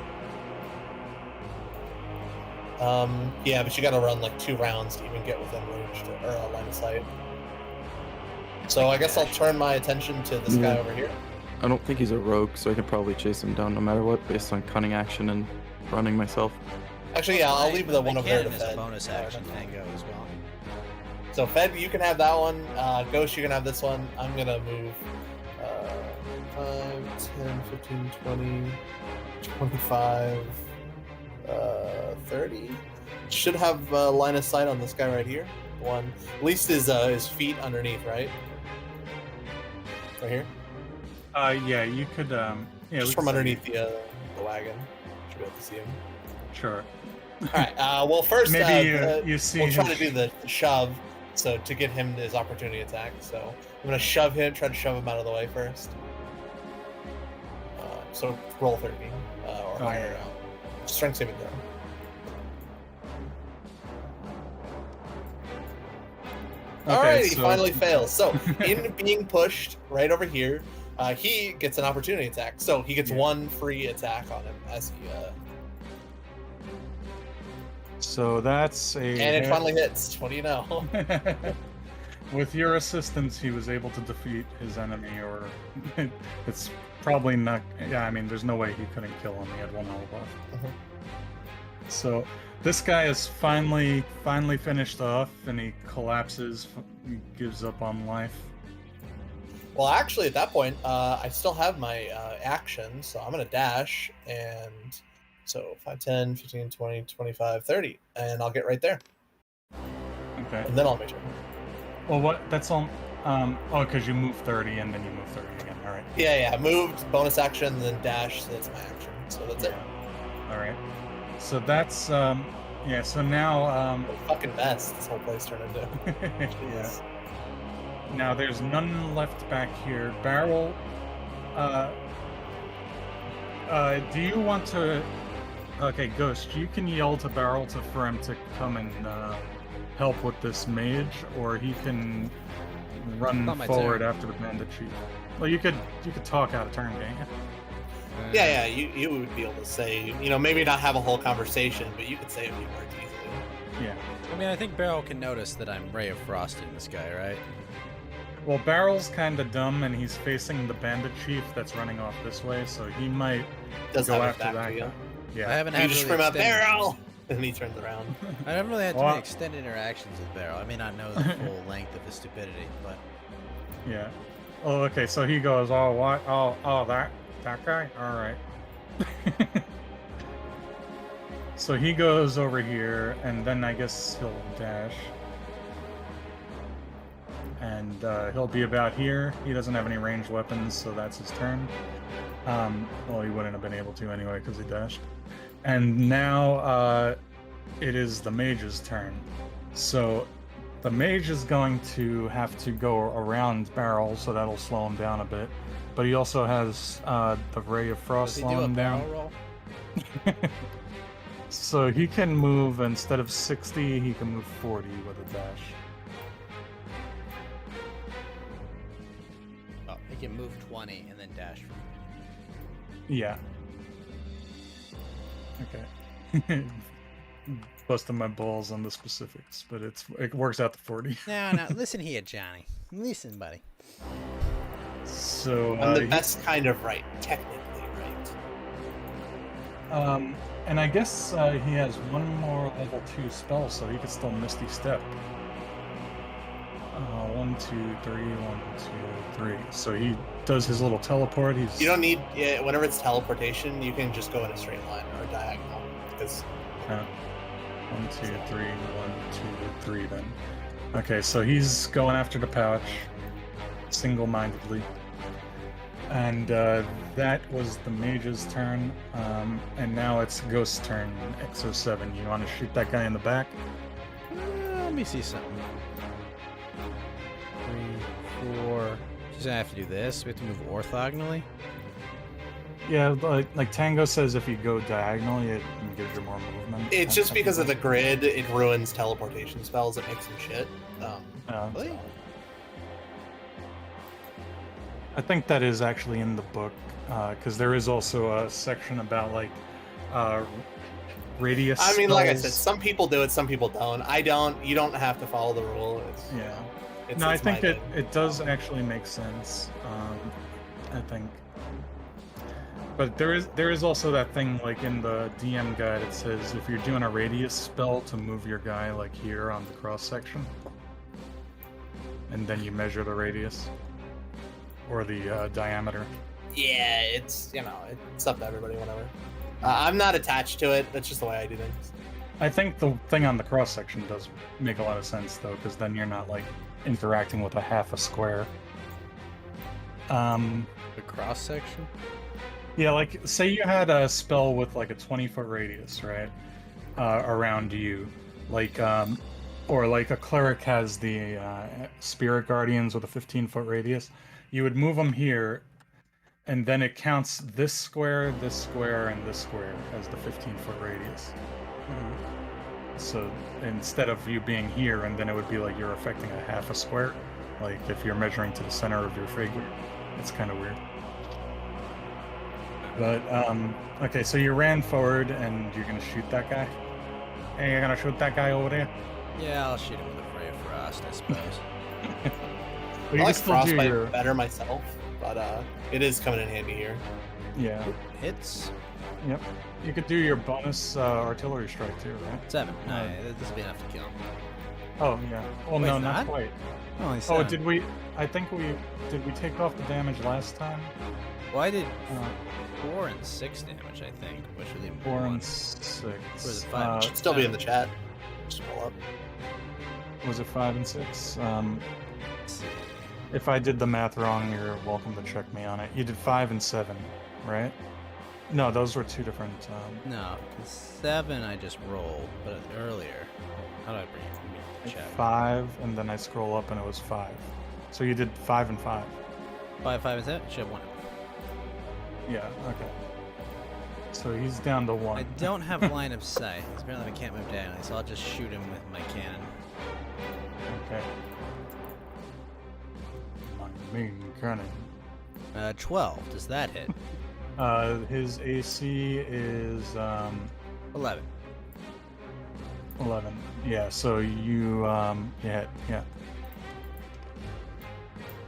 Yeah, but you got to run like 2 rounds to even get within range or line of sight. So I guess I'll turn my attention to this guy Yeah. over here. I don't think he's a rogue, so I can probably chase him down no matter what, based on cunning action and running myself. Actually, yeah, I'll leave the My one over there to cannon is Fed. a bonus action Tango as well. So Fed, you can have that one. Ghost, you can have this one. I'm gonna move 5, 10, 15, 20, 25, 30. Should have line of sight on this guy right here. One, at least his feet underneath, right? Right here. Yeah, you could. Yeah, we Just could from say- underneath the wagon. Should be able to see him. Sure. All right. Well, first, Maybe you see. we'll try to his do the shove, so to get him his opportunity attack. So I'm gonna shove him. Try to shove him out of the way first. So roll 30 or higher. Strength saving throw. Okay, Alright, he so- finally fails. So, in being pushed right over here, he gets an opportunity attack. So he gets Yeah. one free attack on him as he, So that's a. and it finally hits. What do you know? With your assistance, he was able to defeat his enemy, or it's probably not. Yeah, I mean, there's no way he couldn't kill him. He had one health left. Mhm. So this guy is finally finished off, and he collapses, he gives up on life. Well, actually, at that point, I still have my action, so I'm going to dash, and so 5, 10, 15, 20, 25, 30, and I'll get right there, Okay. and then I'll make sure. Well, what? That's all. Oh, because you move 30 and then you move 30 again. All right. Yeah, moved, bonus action, then dash, so that's my action. So that's it. All right. So that's yeah. So now The fucking mess this whole place turned into. yeah. Jeez. Now there's none left back here. Barrel. Do you want to? Okay, Ghost. You can yell to Barrel for him to come and help with this mage, or he can run Not my forward turn. after the bandit chief. Well, you could talk out of turn, can't you? Yeah, you would be able to say, maybe not have a whole conversation, but you could say a few words easily. Yeah. I mean, I think Barrel can notice that I'm Ray of Frosting this guy, right? Well, Barrel's kind of dumb, and he's facing the bandit chief that's running off this way, so he might Does go have his after back that to you. guy. I Yeah. haven't You had just really scream out, extended- Barrel! And he turns around. I haven't really had too Well, many extended interactions with Barrel. I may not know the full length of his stupidity, but Yeah. Oh, okay. So he goes, "Oh, what? Oh, that guy. All right." So he goes over here, and then I guess he'll dash, and he'll be about here. He doesn't have any ranged weapons, so that's his turn. Well, he wouldn't have been able to anyway because he dashed. And now it is the mage's turn. So the mage is going to have to go around Barrel, so that'll slow him down a bit. But he also has the Ray of does Frost he do slowing a him barrel down. roll? So he can move, instead of 60, he can move 40 with a dash. Oh, he can move 20 and then dash. Yeah. Okay. Busting my balls on the specifics, but it works out to 40. No, listen here, Johnny. Listen, buddy. So I'm the he- best kind of right, technically right. And I guess he has one more level 2 spell, so he could still Misty Step. 1, 2, 3, 1, 2, 3. So he does his little teleport. He's You don't need, whenever it's teleportation, you can just go in a straight line or a diagonal. Because 1, 2, 3, 1, 2, 3 then. Okay, so he's going after the pouch single-mindedly. And that was the mage's turn. And now it's Ghost's turn, XO7. You want to shoot that guy in the back? Let me see something. 3, 4. She's gonna have to do this. We have to move orthogonally. Yeah, like Tango says, if you go diagonally, it gives you more movement. it's just because of the grid, it ruins teleportation spells. It makes them shit. Really? I think that is actually in the book, because there is also a section about radius. I mean, like I said, spells. some people do it, some people don't. I don't. You don't have to follow the rule. Yeah. It's, No, I it's my think bit. it does actually make sense. I think. But there is also that thing like in the DM guide. It says if you're doing a radius spell to move your guy like here on the cross section, and then you measure the radius or the diameter. Yeah, it's it's up to everybody. Whatever. I'm not attached to it. That's just the way I do things. I think the thing on the cross section does make a lot of sense though, because then you're not like interacting with a half a square. The cross section. Yeah, like say you had a spell with like a 20-foot radius, right, around you, like or like a cleric has the spirit guardians with a 15-foot radius. You would move them here, and then it counts this square, and this square as the 15-foot radius. So instead of you being here, and then it would be like you're affecting a half a square, like if you're measuring to the center of your figure. It's kind of weird. But okay, so you ran forward and you're gonna shoot that guy. And you're gonna shoot that guy over there. Yeah, I'll shoot him with a ray of frost, I suppose. But I like still do frostbite your- better myself, but it is coming in handy here. Yeah. Hits Yep. You could do your bonus artillery strike too, right? 7. No, this will be enough to kill him. Oh yeah. Well, Wait, no, it's not not? quite. Only Oh, 7. did we? I think did we take off the damage last time? Well, I did Uh, 4 and 6 damage, I think, which would leave 4 1. and 6. Was it 5? Should still be in the chat. Just pull up. Was it 5 and 6? Let's see. If I did the math wrong, you're welcome to check me on it. You did 5 and 7, right? No, those were two different. No, 'cause 7 I just rolled, but earlier. How do I bring it? Check. 5, and then I scroll up and it was 5. So you did 5 and 5. 5, 5, and 7? Should have 1. Yeah, okay. So he's down to 1. I don't have line of sight. 'Cause apparently I can't move diagonally, so I'll just shoot him with my cannon. Okay. My main cannon. 12. Does that hit? His AC is 11. 11. Yeah, so you yeah.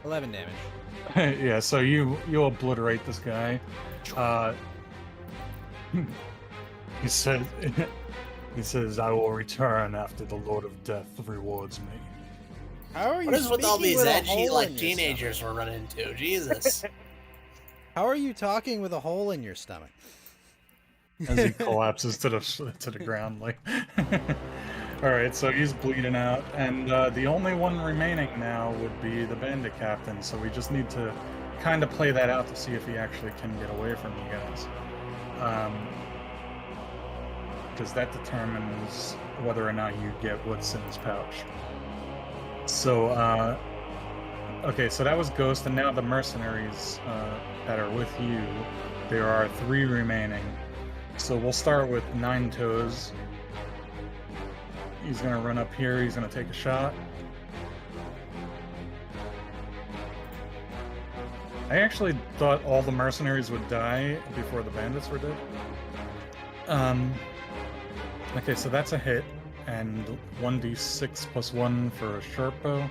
11 damage. Yeah, so you obliterate this guy. He says I will return after the Lord of Death rewards me. How are you? What is with all speaking these with a edgy hole like in your teenagers we're running into? Jesus. How are you talking with a hole in your stomach? As he collapses to the ground, like. All right, so he's bleeding out, and the only one remaining now would be the bandit captain. So we just need to kind of play that out to see if he actually can get away from you guys, because that determines whether or not you get what's in his pouch. So, okay, so that was Ghost, and now the mercenaries that are with you. There are 3 remaining. So we'll start with Nine Toes. He's gonna run up here, he's gonna take a shot. I actually thought all the mercenaries would die before the bandits were dead. Okay, so that's a hit, and 1d6 plus 1 for a sharp bow.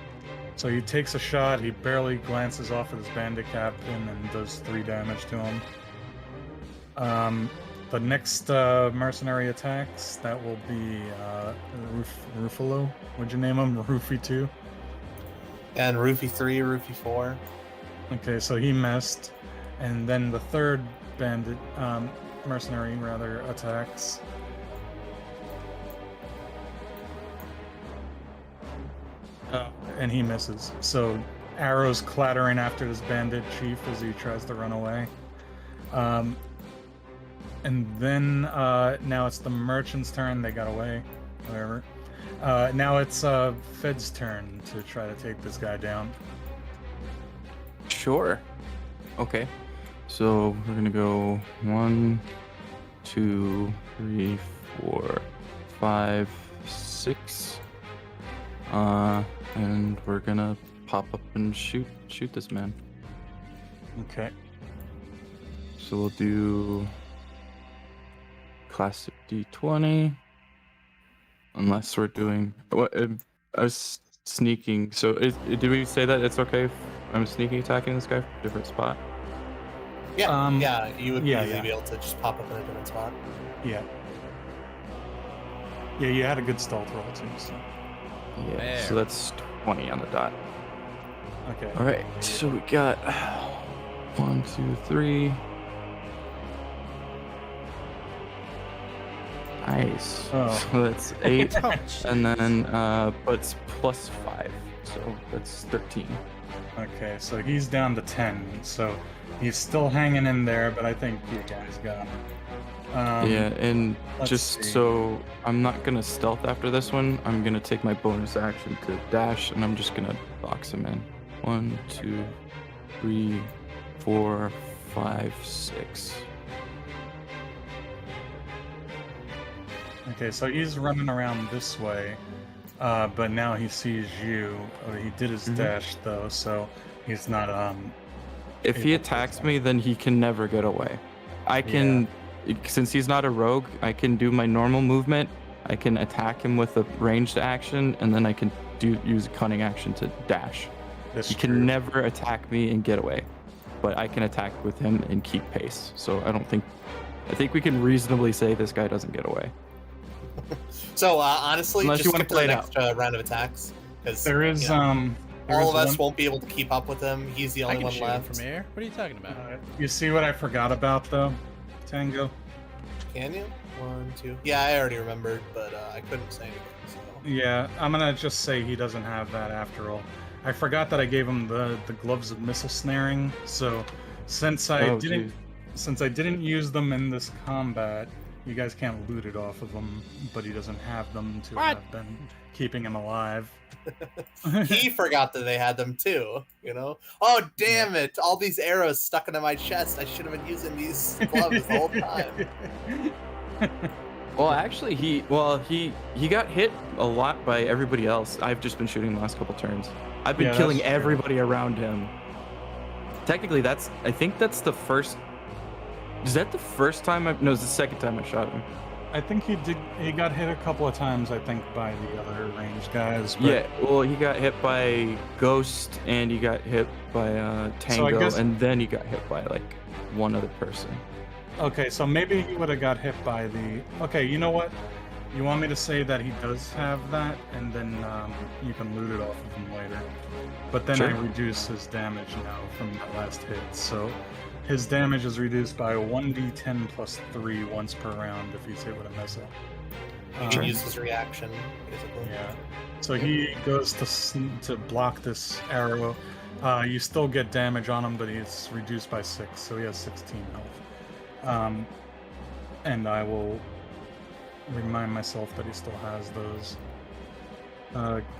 So he takes a shot, he barely glances off at his bandit captain and does 3 damage to him. The next mercenary attacks, that will be Ruffalo. What'd you name him? Roofy 2? And Roofy 3, Roofy 4. Okay, so he missed. And then the third bandit, mercenary rather, attacks. And he misses. So arrows clattering after this bandit chief as he tries to run away. And then now it's the merchant's turn. They got away. Whatever. Now it's Fed's turn to try to take this guy down. Sure. Okay. So we're gonna go 1, 2, 3, 4, 5, 6. And we're gonna pop up and shoot this man. Okay. So we'll do classic D20. Unless we're doing what I was sneaking. So did we say that it's okay if I'm sneaking attacking this guy from a different spot? Yeah, yeah, you would yeah, easily yeah. be able to just pop up in a different spot. Yeah. Yeah, you had a good stealth roll too, so. Yeah. There. So that's 20 on the dot. Okay. All right. So we got 1, 2, 3. Nice. Oh. So that's 8. Ouch. And then, but it's plus 5. So that's 13. Okay, so he's down to 10. So he's still hanging in there, but I think you guys got him. Yeah, and let's just see. so I'm not gonna stealth after this one, I'm gonna take my bonus action to dash, and I'm just gonna box him in. 1, 2, 3, 4, 5, 6. Okay, so he's running around this way, but now he sees you. He did his Mhm. dash though, so he's not. If he able to attacks attack. me, then he can never get away. I can, since he's not a rogue, I can do my normal movement. I can attack him with a ranged action, and then I can use a cunning action to dash. That's He can true. never attack me and get away, but I can attack with him and keep pace. So I think we can reasonably say this guy doesn't get away. So honestly, Unless just you wanna skip to play the it next round of attacks because There is there all is of us one- won't be able to keep up with him. He's the I only can one shoot him left. from here. What are you talking about? You see what I forgot about though, Tango? Can you? 1, 2. Yeah, I already remembered, but I couldn't say anything. So. Yeah, I'm gonna just say he doesn't have that after all. I forgot that I gave him the gloves of missile snaring. So since I Oh, didn't geez. since I didn't use them in this combat, you guys can't loot it off of him. But he doesn't have them to What? have been keeping him alive. He forgot that they had them too, you know? Oh, damn it! All these arrows stuck into my chest. I should have been using these gloves the whole time. Well, actually, he got hit a lot by everybody else. I've just been shooting the last couple turns. I've been Yeah, killing that's true. everybody around him. Technically, I think that's the first. Is that the first time no, it's the second time I shot him. I think he got hit a couple of times, I think, by the other ranged guys. But Yeah, well, he got hit by Ghost, and he got hit by Tango, guess- and then he got hit by like one other person. Okay, so maybe he would have got hit by the. Okay, you know what? You want me to say that he does have that, and then you can loot it off of him later. But then I Sure. reduce his damage now from that last hit. So his damage is reduced by 1d10 plus 3 once per round if he's hit with a missile. You can use his reaction, basically. Yeah. So he goes to block this arrow. You still get damage on him, but he's reduced by 6, so he has 16 health. And I will remind myself that he still has those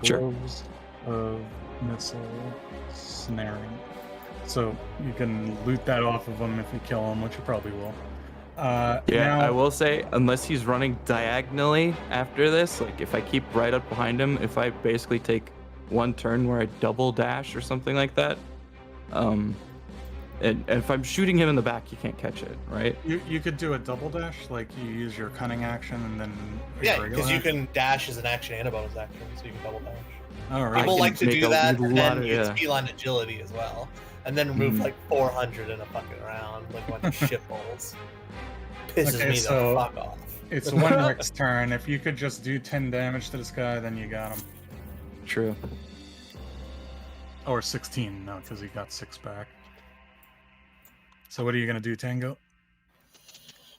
Sure. gloves of missile snaring. So you can loot that off of him if you kill him, which you probably will. Yeah, now- I will say, unless he's running diagonally after this, like if I keep right up behind him, if I basically take one turn where I double dash or something like that, and if I'm shooting him in the back, you can't catch it, right? You could do a double dash, like you use your cunning action and then your Yeah, regular because you action? can dash as an action and a bonus action, so you can double dash. All right. People can like to make do a that lot and then of- use yeah. feline agility as well, and then remove Mhm. like 400 in a fucking round, like a bunch of shitballs. Pisses Okay, me so- the fuck off. It's Wenrick's turn. If you could just do 10 damage to this guy, then you got him. True. Or 16, no, because he got 6 back. So what are you gonna do, Tango?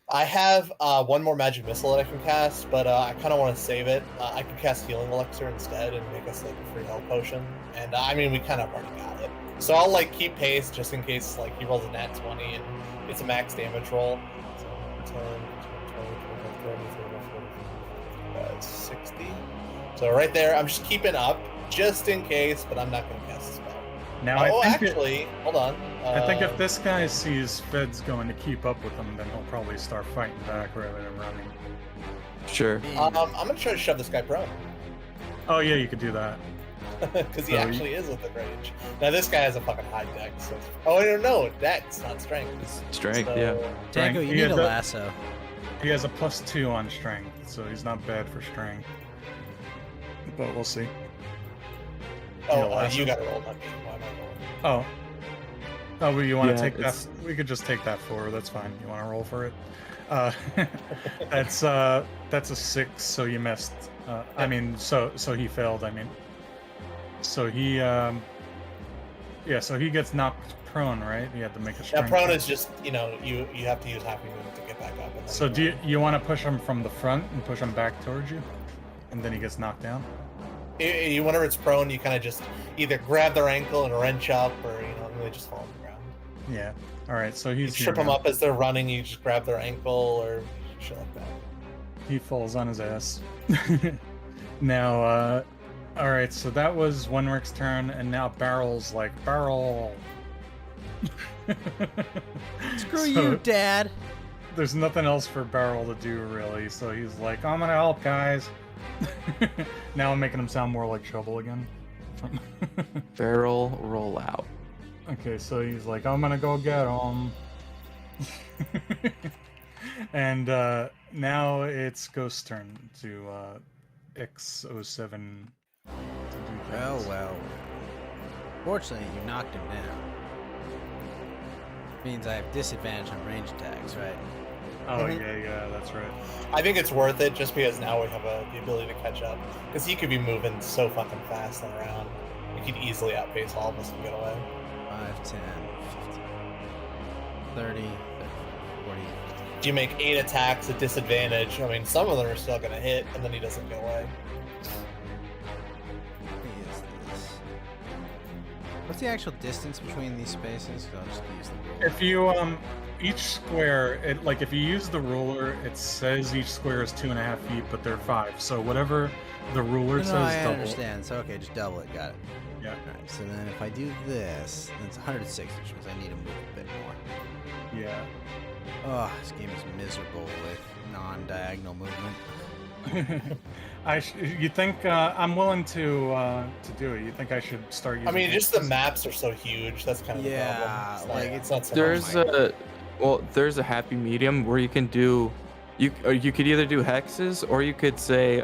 I have one more magic missile that I can cast, but I kind of want to save it. I could cast healing elixir instead and make us like a free health potion. And I mean, we kind of already got it. So I'll like keep pace just in case like he rolls a nat 20 and it's a max damage roll. So 10, 20, 60. So right there, I'm just keeping up just in case, but I'm not going to cast a spell. Now, Oh, I think actually, hold on. I think if this guy sees Fed's going to keep up with him, then he'll probably start fighting back rather than running. Sure. I'm going to try to shove this guy prone. Oh yeah, you could do that. Because he So actually is within range. Now this guy has a fucking high dex. So oh, I don't know. Dex, not strength. It's strength, So- yeah. Tango, you He need has a a- lasso. He has a +2 on strength, so he's not bad for strength. But we'll see. Oh, lasso. you got to roll, not me. Why am I rolling? Oh, well, you want to Yeah, take that? it's- We could just take that forward. That's fine. You want to roll for it? That's a 6, so you missed. I mean, so he failed. I mean, so he so he gets knocked prone, right? He had to make a Now strength. prone check. is just you have to use half your movement to get back up. And then So do you want to push him from the front and push him back towards you, and then he gets knocked down? Whenever it's prone, you kind of just either grab their ankle and wrench up, or and they just fall on the ground. Yeah. All right. So You he's trip here them now. up as they're running. You just grab their ankle or shit like that. He falls on his ass. Now, all right. So that was Wenrick's turn, and now Barrel's like Barrel. Screw So you, Dad. There's nothing else for Barrel to do really, so he's like, I'm gonna help, guys. Now I'm making him sound more like Shovel again. Barrel roll out. Okay, so he's like, I'm gonna go get him. And now it's Ghost's turn to X07 to do Well, things. well. Fortunately, you knocked him down. Means I have disadvantage on range attacks, right? Oh, Mhm. yeah, that's right. I think it's worth it just because now we have the ability to catch up. Because he could be moving so fucking fast and around. He could easily outpace all of us and get away. 5, 10, 15, 30, 40. If you make 8 attacks at disadvantage, I mean, some of them are still going to hit, and then he doesn't get away. What is this? What's the actual distance between these spaces? 'Cause I'll just use the ruler. If you each square, if you use the ruler, it says each square is 2.5 feet, but they're 5. So whatever the ruler No, says, I double. understand. So okay, just double it. Got it. Yeah. Alright, so then if I do this, then it's 106, which means I need to move a bit more. Yeah. Oh, this game is miserable with non-diagonal movement. You think I'm willing to do it? You think I should start using? I mean, just the hexes? maps are so huge. That's kind of the Yeah, problem. like, it's not so There's much. there's a happy medium where you can do you could either do hexes or you could say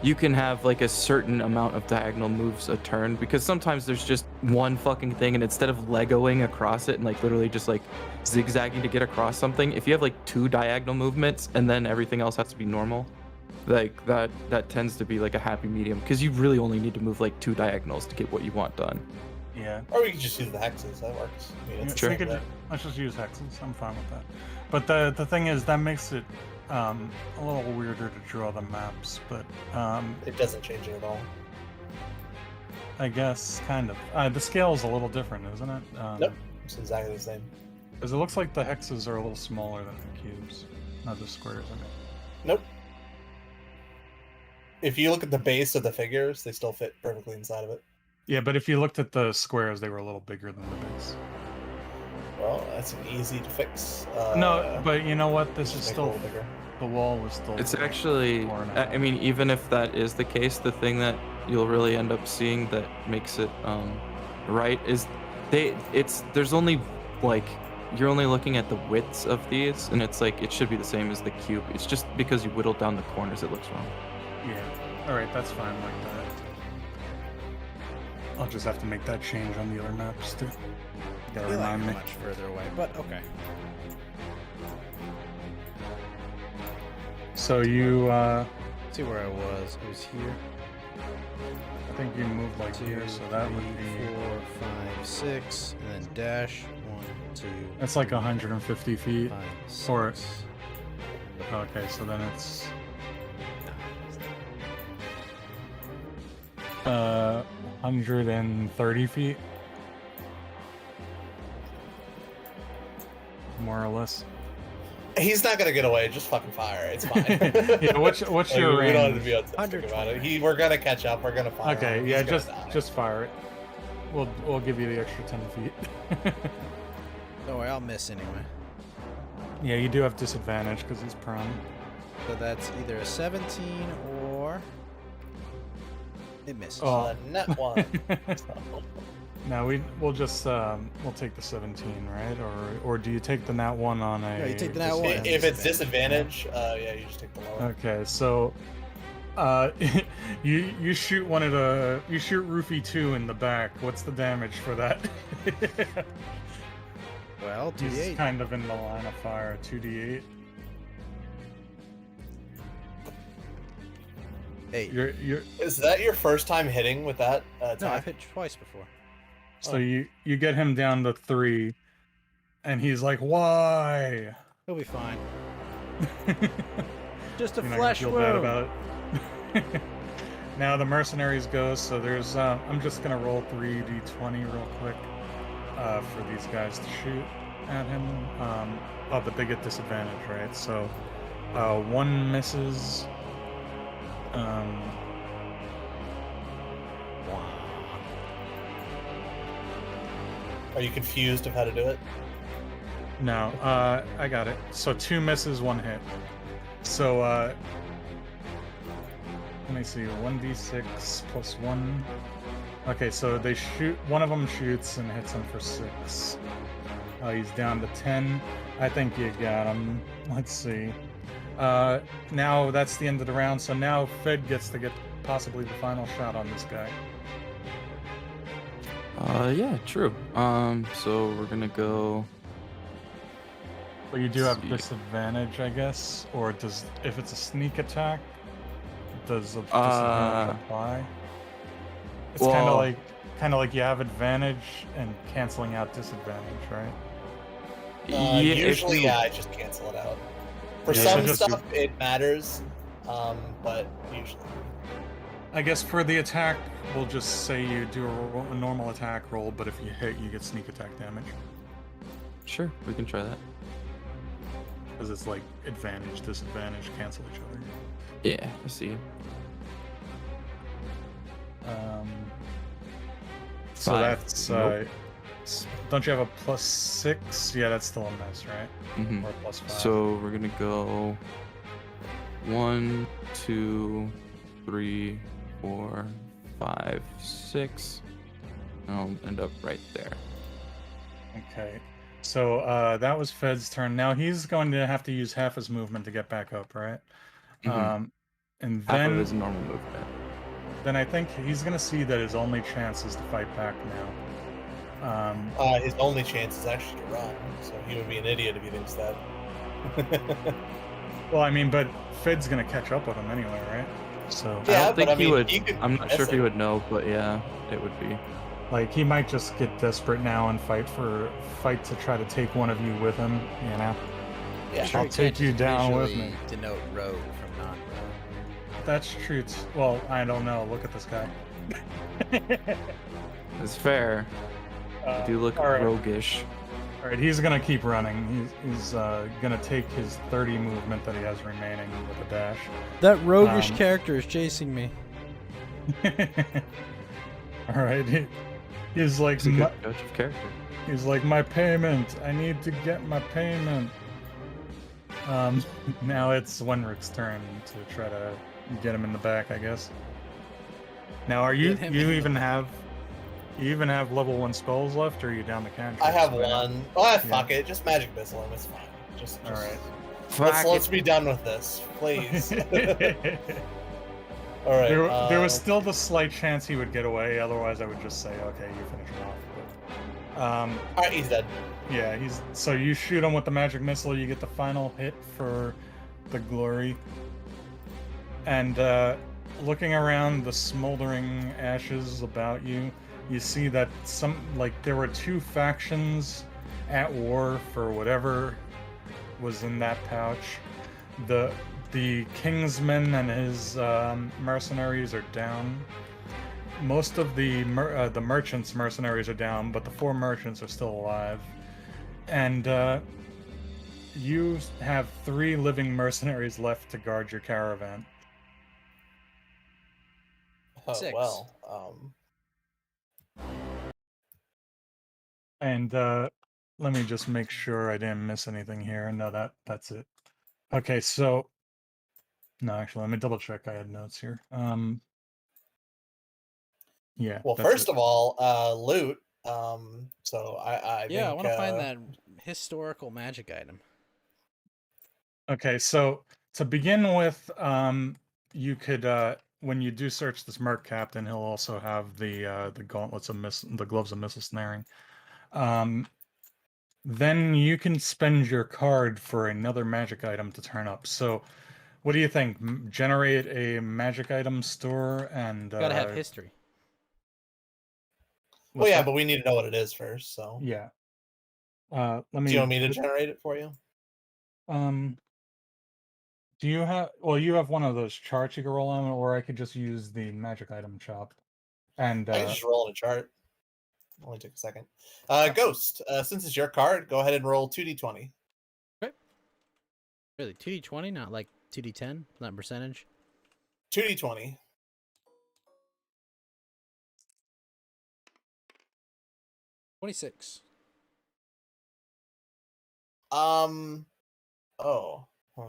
you can have like a certain amount of diagonal moves a turn, because sometimes there's just one fucking thing, and instead of legoing across it and like literally just like zigzagging to get across something, if you have like 2 diagonal movements and then everything else has to be normal, like that tends to be like a happy medium, because you really only need to move like 2 diagonals to get what you want done. Yeah. Or we could just use the hexes. That works. I mean, it's Sure. We could let's just use hexes. I'm fine with that. But the thing is, that makes it a little weirder to draw the maps. But It doesn't change it at all. I guess kind of. The scale is a little different, isn't it? Nope. It's exactly the same. Because it looks like the hexes are a little smaller than the cubes, not the squares. I mean. Nope. If you look at the base of the figures, they still fit perfectly inside of it. Yeah, but if you looked at the squares, they were a little bigger than the base. Well, that's an easy to fix. No, but you know what? This is just make it a still little bigger. the wall was still. It's actually, 4.5. I mean, even if that is the case, the thing that you'll really end up seeing that makes it right is there's only like, you're only looking at the widths of these, and it's like it should be the same as the cube. It's just because you whittled down the corners it looks wrong. Yeah. All right, that's fine like that. I'll just have to make that change on the other maps too. I Gotta feel like remind I'm me. much further away, but okay. So you, Let's see where I was. I was here. I think you moved like 2, here, so that 3, would be. 4, 5, 6, and then dash. 1, 2, That's like 150 feet. 5, Or- 6. Okay, so then it's No, 130 feet, more or less. He's not gonna get away. Just fucking fire. It's fine. Yeah, what's Like, your we don't have to range? be autistic about it. We're gonna catch up. We're gonna fire. Okay, him. yeah, He's gonna die. just fire it. We'll give you the extra 10 feet. don't worry, I'll miss anyway. Yeah, you do have disadvantage because he's prone. So that's either a 17 or it misses. Oh. Net one. No, we'll just we'll take the 17, right? Or do you take the nat 1 on a? No, you take the nat 1. If it's disadvantage, yeah, you just take the lower. Okay, so you shoot you shoot Roofy 2 in the back. What's the damage for that? Well, He's 2d8. kind of in the line of fire. 2d8. 8. You're Is that your first time hitting with that No, I've attack? hit twice before. so you get him down to 3, and he's like, "Why?" He'll be fine. Just a You're not gonna flesh feel wound. bad about it. Now the mercenaries go. So there's. I'm just gonna roll 3d20 real quick for these guys to shoot at him. But they get disadvantage, right? So one misses. Are you confused of how to do it? No, I got it. So 2 misses, 1 hit. So let me see, 1d6 plus 1. Okay, so they shoot. One of them shoots and hits him for 6. He's down to 10. I think you got him. Let's see. Now that's the end of the round. So now Fed gets to get possibly the final shot on this guy. Yeah, true. So we're gonna go. But you do have See. disadvantage, I guess, or does if it's a sneak attack, does a disadvantage apply? It's kind well- of like you have advantage and canceling out disadvantage, right? Yeah, if Usually, you- yeah, I just cancel it out. For Yeah, so some just- stuff, it matters, but usually. I guess for the attack, we'll just say you do a normal attack roll, but if you hit, you get sneak attack damage. Sure, we can try that. Because it's like advantage, disadvantage, cancel each other. Yeah, I see. So 5. that's Nope. don't you have a +6? Yeah, that's still a miss, right? Mhm. Or +5. So we're gonna go 1, 2, 3, 4, 5, 6. And I'll end up right there. Okay. So that was Fed's turn. Now he's going to have to use half his movement to get back up, right? Mhm. And Half of then his normal movement. then I think he's gonna see that his only chance is to fight back now. His only chance is actually to run, so he would be an idiot if he thinks that. Well, I mean, but Fed's gonna catch up with him anyway, right? So I Yeah, don't think but I he mean, would. he could I'm not sure if he miss it. would know, but yeah, it would be. like he might just get desperate now and fight to try to take one of you with him, you know? Yeah. I'll take you down with me. Denote rogue from non-rogue. That's true. Well, I don't know. Look at this guy. It's fair. You do look all right. roguish. All right, he's gonna keep running. He's gonna take his 30 movement that he has remaining with a dash. That roguish Um, character is chasing me. All right, he's like It's a good judge of character. he's like my payment. I need to get my payment. Now it's Wenrick's turn to try to get him in the back, I guess. Now, are you Get him in you the even have level 1 spells left, or are you down the cantrip? I have one. Oh, fuck it. Just magic missile him. It's fine. Just All right. let's be done with this, please. All right. There was still the slight chance he would get away. Otherwise, I would just say, okay, you finish him off. But, all right, he's dead. yeah, so you shoot him with the magic missile. You get the final hit for the glory. And looking around the smoldering ashes about you, you see that there were 2 factions at war for whatever was in that pouch. The Kingsman and his mercenaries are down. Most of the merchants' mercenaries are down, but the 4 merchants are still alive. And you have 3 living mercenaries left to guard your caravan. Oh 6. well. And let me just make sure I didn't miss anything here. No, that's it. Okay, so no, actually, let me double check. I had notes here. Yeah. Well, that's first it. of all, loot. So I Yeah, I think, want to find that historical magic item. Okay, so to begin with, you could when you do search this merc captain, he'll also have the gauntlets of the gloves of missile snaring. Then you can spend your card for another magic item to turn up. So, what do you think? Generate a magic item store and Gotta have history. Well, what's yeah, that? but we need to know what it is first. So, Yeah. Let do me. you want me to generate it for you? Do Do you have? Well, you have one of those charts you can roll on, or I could just use the magic item chop. And I can just roll on a chart. Only took a second. Ghost, since it's your card, go ahead and roll 2d20. Really, 2d20, not like 2d10, not percentage. 2d20. 26. Oh. Huh.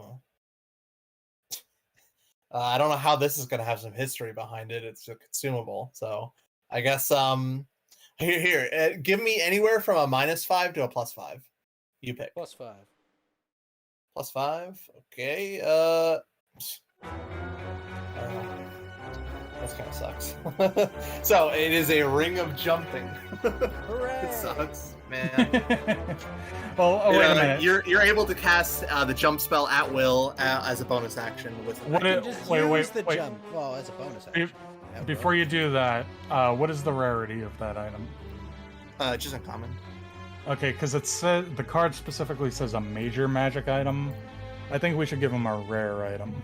I don't know how this is gonna have some history behind it. It's a consumable, so I guess here, give me anywhere from a -5 to a +5. You pick. +5. +5. Okay. That kind of sucks. So it is a ring of jumping. Hooray! It sucks, man. well, oh, wait a minute. You're able to cast the jump spell at will as a bonus action with. What You it- can just wait, use wait, the wait. jump. Well, as a bonus Be- action. Yeah, Before you do that, what is the rarity of that item? Just uncommon. Okay, because it says the card specifically says a major magic item. I think we should give him a rare item.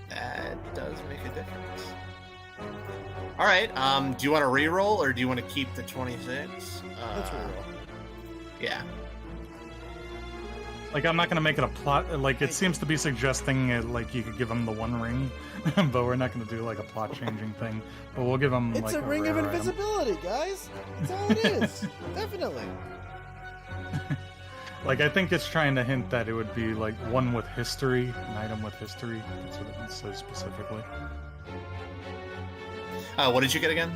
That does make a difference. All right. Do you want to re-roll or do you want to keep the 26? Let's reroll. Yeah. Like, I'm not gonna make it a plot. Like, it seems to be suggesting it, like you could give him the one ring, but we're not gonna do like a plot changing thing. But we'll give him It's like a ring of rare item. invisibility, guys. That's all it is. Definitely. Like, I think it's trying to hint that it would be like one with history, an item with history. That's what it says specifically. What did you get again,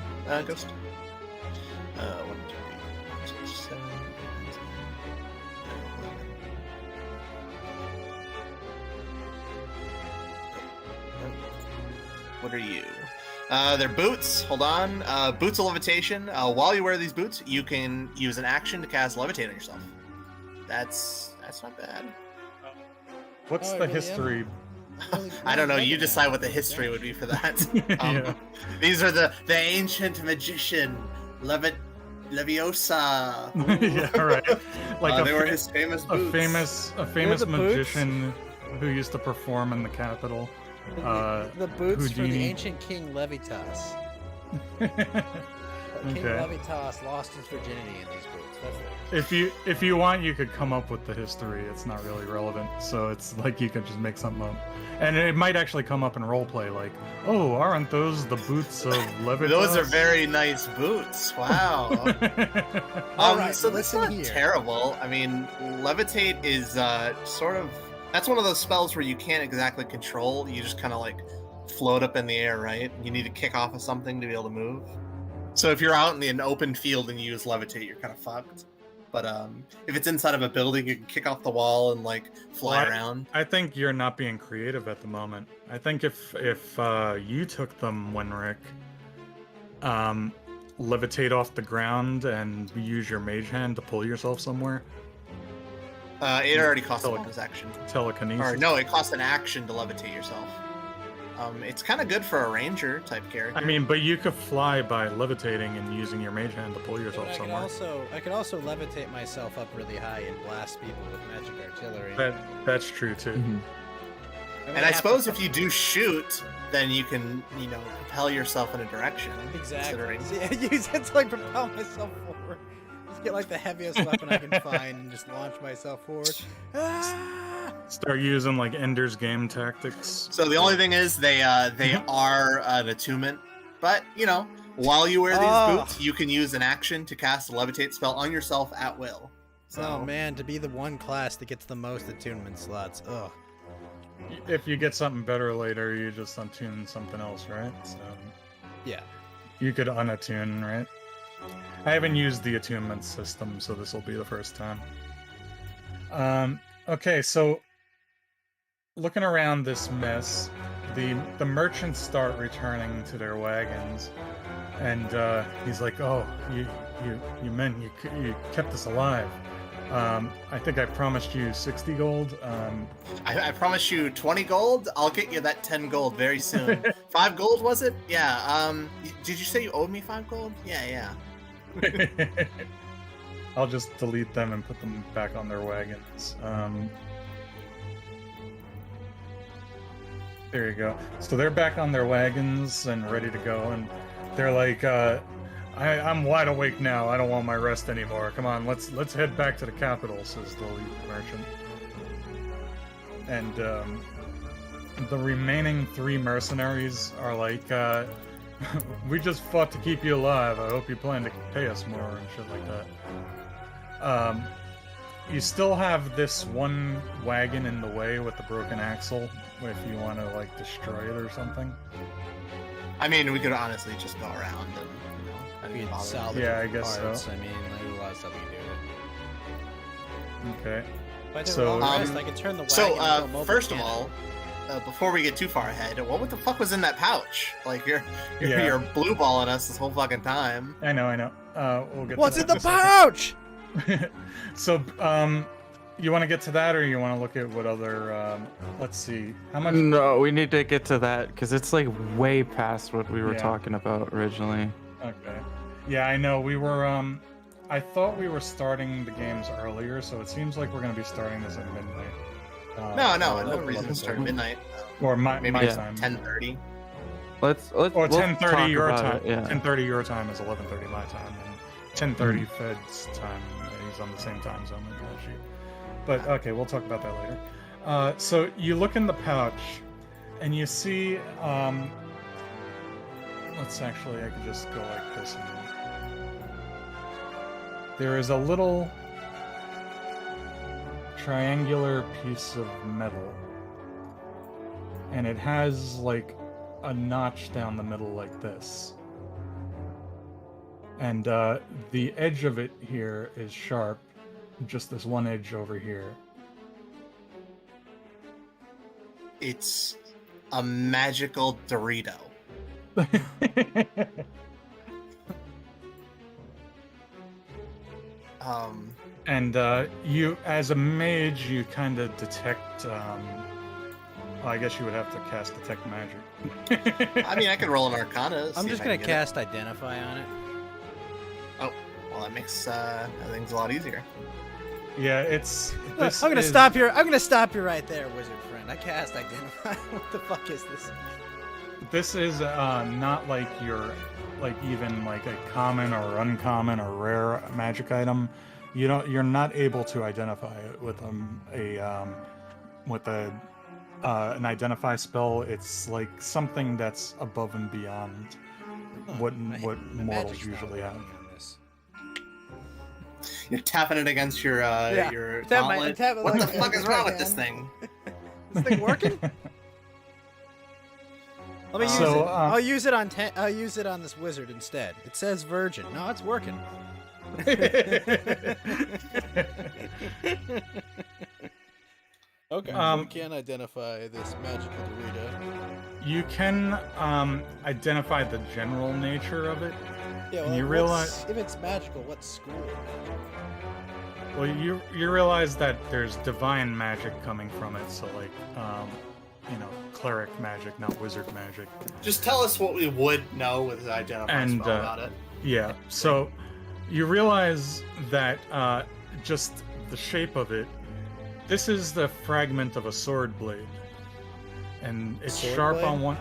Ghost? 1, 2, 3, 4, 5, 6, 7, 8, 9, 10. What are you? They're boots. Hold on. Boots of levitation. While you wear these boots, you can use an action to cast levitate on yourself. That's not bad. What's Oh, I the really am. history? I don't know. You decide what the history would be for that. Yeah. These are the ancient magician Leviosa. Yeah, right. Like they were his famous a boots. famous the boots? magician who used to perform in the capital. The boots for the Houdini. ancient King Levitas. King Okay. Levitas lost his virginity in these boots. That's what it is. If you want, you could come up with the history. It's not really relevant, so it's like you could just make something up, and it might actually come up in roleplay. Like, oh, aren't those the boots of Levitas? Those are very nice boots. Wow. All right, so that's listen not here. terrible. I mean, levitate is sort of that's one of those spells where you can't exactly control. You just kind of like float up in the air, right? You need to kick off of something to be able to move. So if you're out in an open field and you use levitate, you're kind of fucked. But if it's inside of a building, you can kick off the wall and like fly around. I think you're not being creative at the moment. I think if you took them, Winrick, levitate off the ground and use your mage hand to pull yourself somewhere. It already costs a bonus action. Telekinesis. Or no, it costs an action to levitate yourself. It's kind of good for a ranger type character. I mean, but you could fly by levitating and using your mage hand to pull yourself I somewhere. could also levitate myself up really high and blast people with magic artillery. That's true too. Mhm. And I suppose if you do shoot, then you can, propel yourself in a direction. exactly. Considering. See, I use it to like propel myself forward. Just get like the heaviest weapon I can find and just launch myself forward. Ah! Start using like Ender's Game tactics. So the only thing is they are an attunement, but while you wear these Oh. boots, you can use an action to cast a levitate spell on yourself at will. So Oh man, to be the one class that gets the most attunement slots. Ugh. If you get something better later, you just untune something else, right? So Yeah. you could unattune, right? I haven't used the attunement system, so this will be the first time. Okay, so looking around this mess, the merchants start returning to their wagons, and he's like, "Oh, you men, you kept us alive. I think I promised you 60 gold. I promise you 20 gold. I'll get you that 10 gold very soon. 5 gold was it? Yeah. Did you say you owed me 5 gold? Yeah. I'll just delete them and put them back on their wagons. There you go. So they're back on their wagons and ready to go, and they're like, I'm wide awake now. I don't want my rest anymore. Come on, let's head back to the capital," says the lead merchant. And the remaining 3 mercenaries are like, "We just fought to keep you alive. I hope you plan to pay us more," and shit like that. You still have this one wagon in the way with the broken axle, if you want to like destroy it or something. I mean, we could honestly just go around and, I We mean, can bother. salvage Yeah, I the guess so. parts. I mean, there's a lot of stuff we can do with it. Okay. If I did So- long rest, I could turn the wagon So, into a mobile first of cannon. all, before we get too far ahead, what the fuck was in that pouch? Like, you're Yeah. blue balling us this whole fucking time. I know. We'll get What's to in that the in a pouch? second. So, you want to get to that, or you want to look at what other? Let's see. How much? No, we need to get to that because it's like way past what we were Yeah. talking about originally. Okay. Yeah, I know. We were. I thought we were starting the games earlier, so it seems like we're gonna be starting this at midnight. No, or no reason to start at midnight. Or my Maybe Yeah. time. 10:30. Let's Or we'll 10:30 talk your about time. it, yeah. 10:30 your time is 11:30 my time, and 10:30 Fed's time. He's on the same time zone as you. But okay, we'll talk about that later. So you look in the pouch, and you see. Let's actually, I could just go like this. There is a little triangular piece of metal, and it has like a notch down the middle like this. And the edge of it here is sharp, just this one edge over here. It's a magical Dorito. And you, as a mage, you kind of detect. I guess you would have to cast detect magic. I mean, I could roll an Arcana. I'm see just if I gonna can get it. cast Identify on it. Oh, well, that makes things a lot easier. Yeah, it's. Look, This I'm gonna is- stop you. I'm gonna stop you right there, wizard friend. I cast Identify. What the fuck is this? This is not like your, like even like a common or uncommon or rare magic item. You're not able to identify it with an identify spell. It's like something that's above and beyond what My mortals magic's not usually have. working on this. You're tapping it against your your Tap my- gauntlet. tap it What like the that fuck is with my wrong with this hand. thing? This thing working? Let me use So, it. I'll use it on. I'll use it on this wizard instead. It says virgin. No, it's working. Okay. Um, we can identify this magical Dorito. You can identify the general nature of it. Yeah. And Well, you realize- if it's magical, what school? Well, you realize that there's divine magic coming from it. So like, cleric magic, not wizard magic. Just tell us what we would know with the identify And, spell about it. Yeah, so you realize that just the shape of it, this is the fragment of a sword blade. And it's Sword sharp blade? on one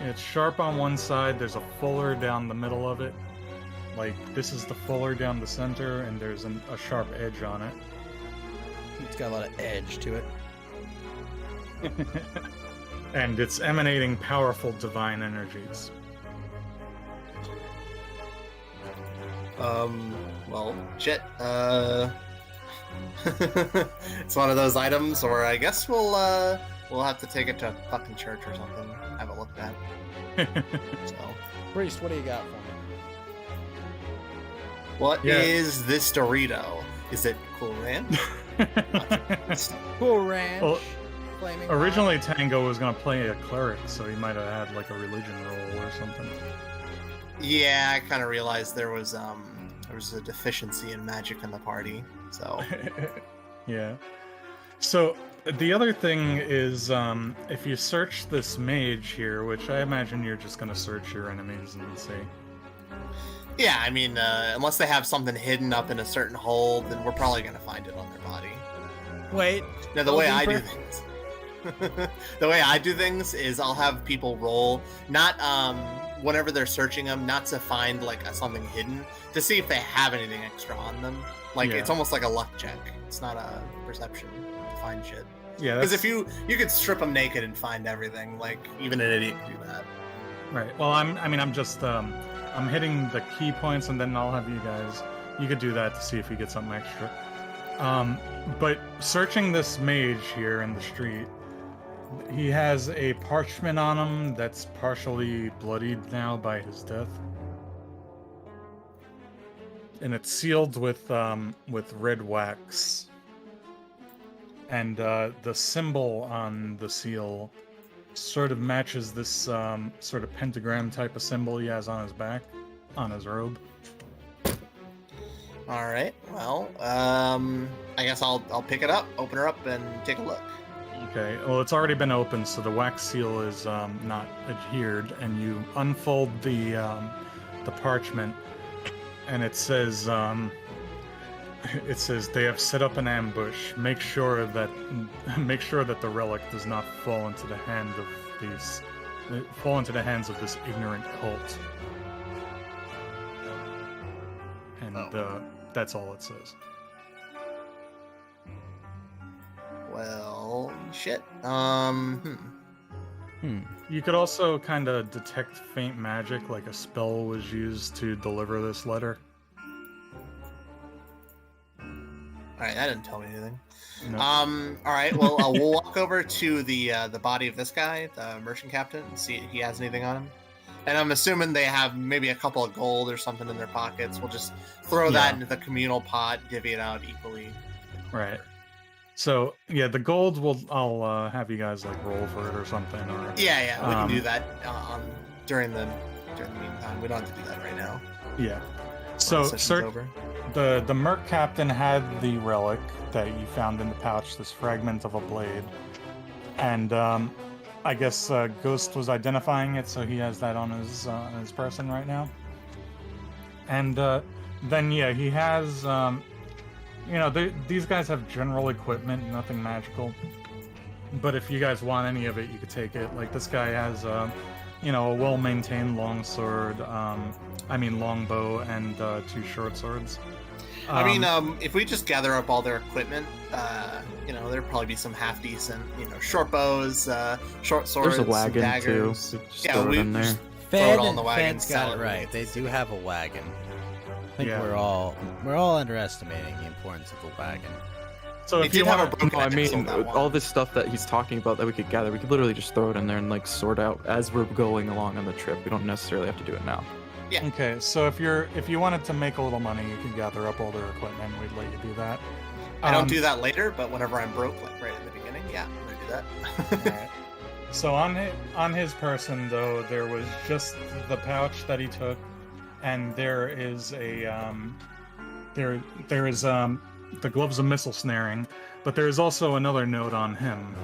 it's sharp on one side, there's a fuller down the middle of it. Like this is the fuller down the center, and there's a sharp edge on it. It's got a lot of edge to it. And it's emanating powerful divine energies. Well, shit. It's one of those items where I guess we'll have to take it to fucking church or something. Have it looked at. So, Priest, what do you got for me? what Yeah. is this Dorito? Is it Cool Ranch? Cool Ranch. Well, Flaming Hot. Originally, Tango was gonna play a cleric, so he might have had like a religion roll or something. Yeah, I kind of realized there was a deficiency in magic in the party. So Yeah. So the other thing is, if you search this mage here, which I imagine you're just gonna search your enemies and see. yeah, I mean, unless they have something hidden up in a certain hole, then we're probably gonna find it on their body. Wait. Now, the Go way I do deeper. things. The way I do things is I'll have people roll, not whenever they're searching them, not to find like something hidden, to see if they have anything extra on them. Like it's almost like a luck check. It's not a perception to find shit. Yeah, Because if you could strip them naked and find everything, like even an idiot could do that. right. Well, I'm just I'm hitting the key points, and then I'll have you guys. You could do that to see if you get something extra. But searching this mage here in the street, he has a parchment on him that's partially bloodied now by his death, and it's sealed with red wax. And the symbol on the seal sort of matches this sort of pentagram type of symbol he has on his back, on his robe. All right. Well, I guess I'll pick it up, open her up, and take a look. Okay. Well, it's already been opened, so the wax seal is not adhered, and you unfold the parchment, and it says they have set up an ambush. Make sure that the relic does not fall into the hands of this ignorant cult. And that's all it says. Well, shit. You could also kind of detect faint magic, like a spell was used to deliver this letter. All right, that didn't tell me anything. No. All right. Well, we'll walk over to the body of this guy, the merchant captain, and see if he has anything on him. And I'm assuming they have maybe a couple of gold or something in their pockets. We'll just throw that into the communal pot, divvy it out equally. Right. So yeah, the gold I'll have you guys like roll for it or something. Or Yeah, we can do that during the meantime. We don't have to do that right now. Yeah. So the merc captain had the relic that you found in the pouch, this fragment of a blade, and I guess Ghost was identifying it, so he has that on his person right now. And then yeah, he has these guys have general equipment, nothing magical. But if you guys want any of it, you could take it. Like this guy has a well-maintained longsword, longbow, and 2 short swords. If we just gather up all their equipment, there'd probably be some half decent, short bows, short swords, there's a wagon too. daggers. Just throw it in there. Throw it all in the wagon. Fed's got it right. They do have a wagon. I think we're all underestimating the importance of the wagon. So if you want all this stuff that he's talking about that we could gather, we could literally just throw it in there and like sort out as we're going along on the trip. We don't necessarily have to do it now. Yeah. Okay, so if you wanted to make a little money, you could gather up all their equipment. We'd let you do that. I don't do that later, but whenever I'm broke, like right at the beginning, yeah, I'm gonna do that. Alright. So on his person though, there was just the pouch that he took, and there is a the gloves of missile snaring, but there is also another note on him.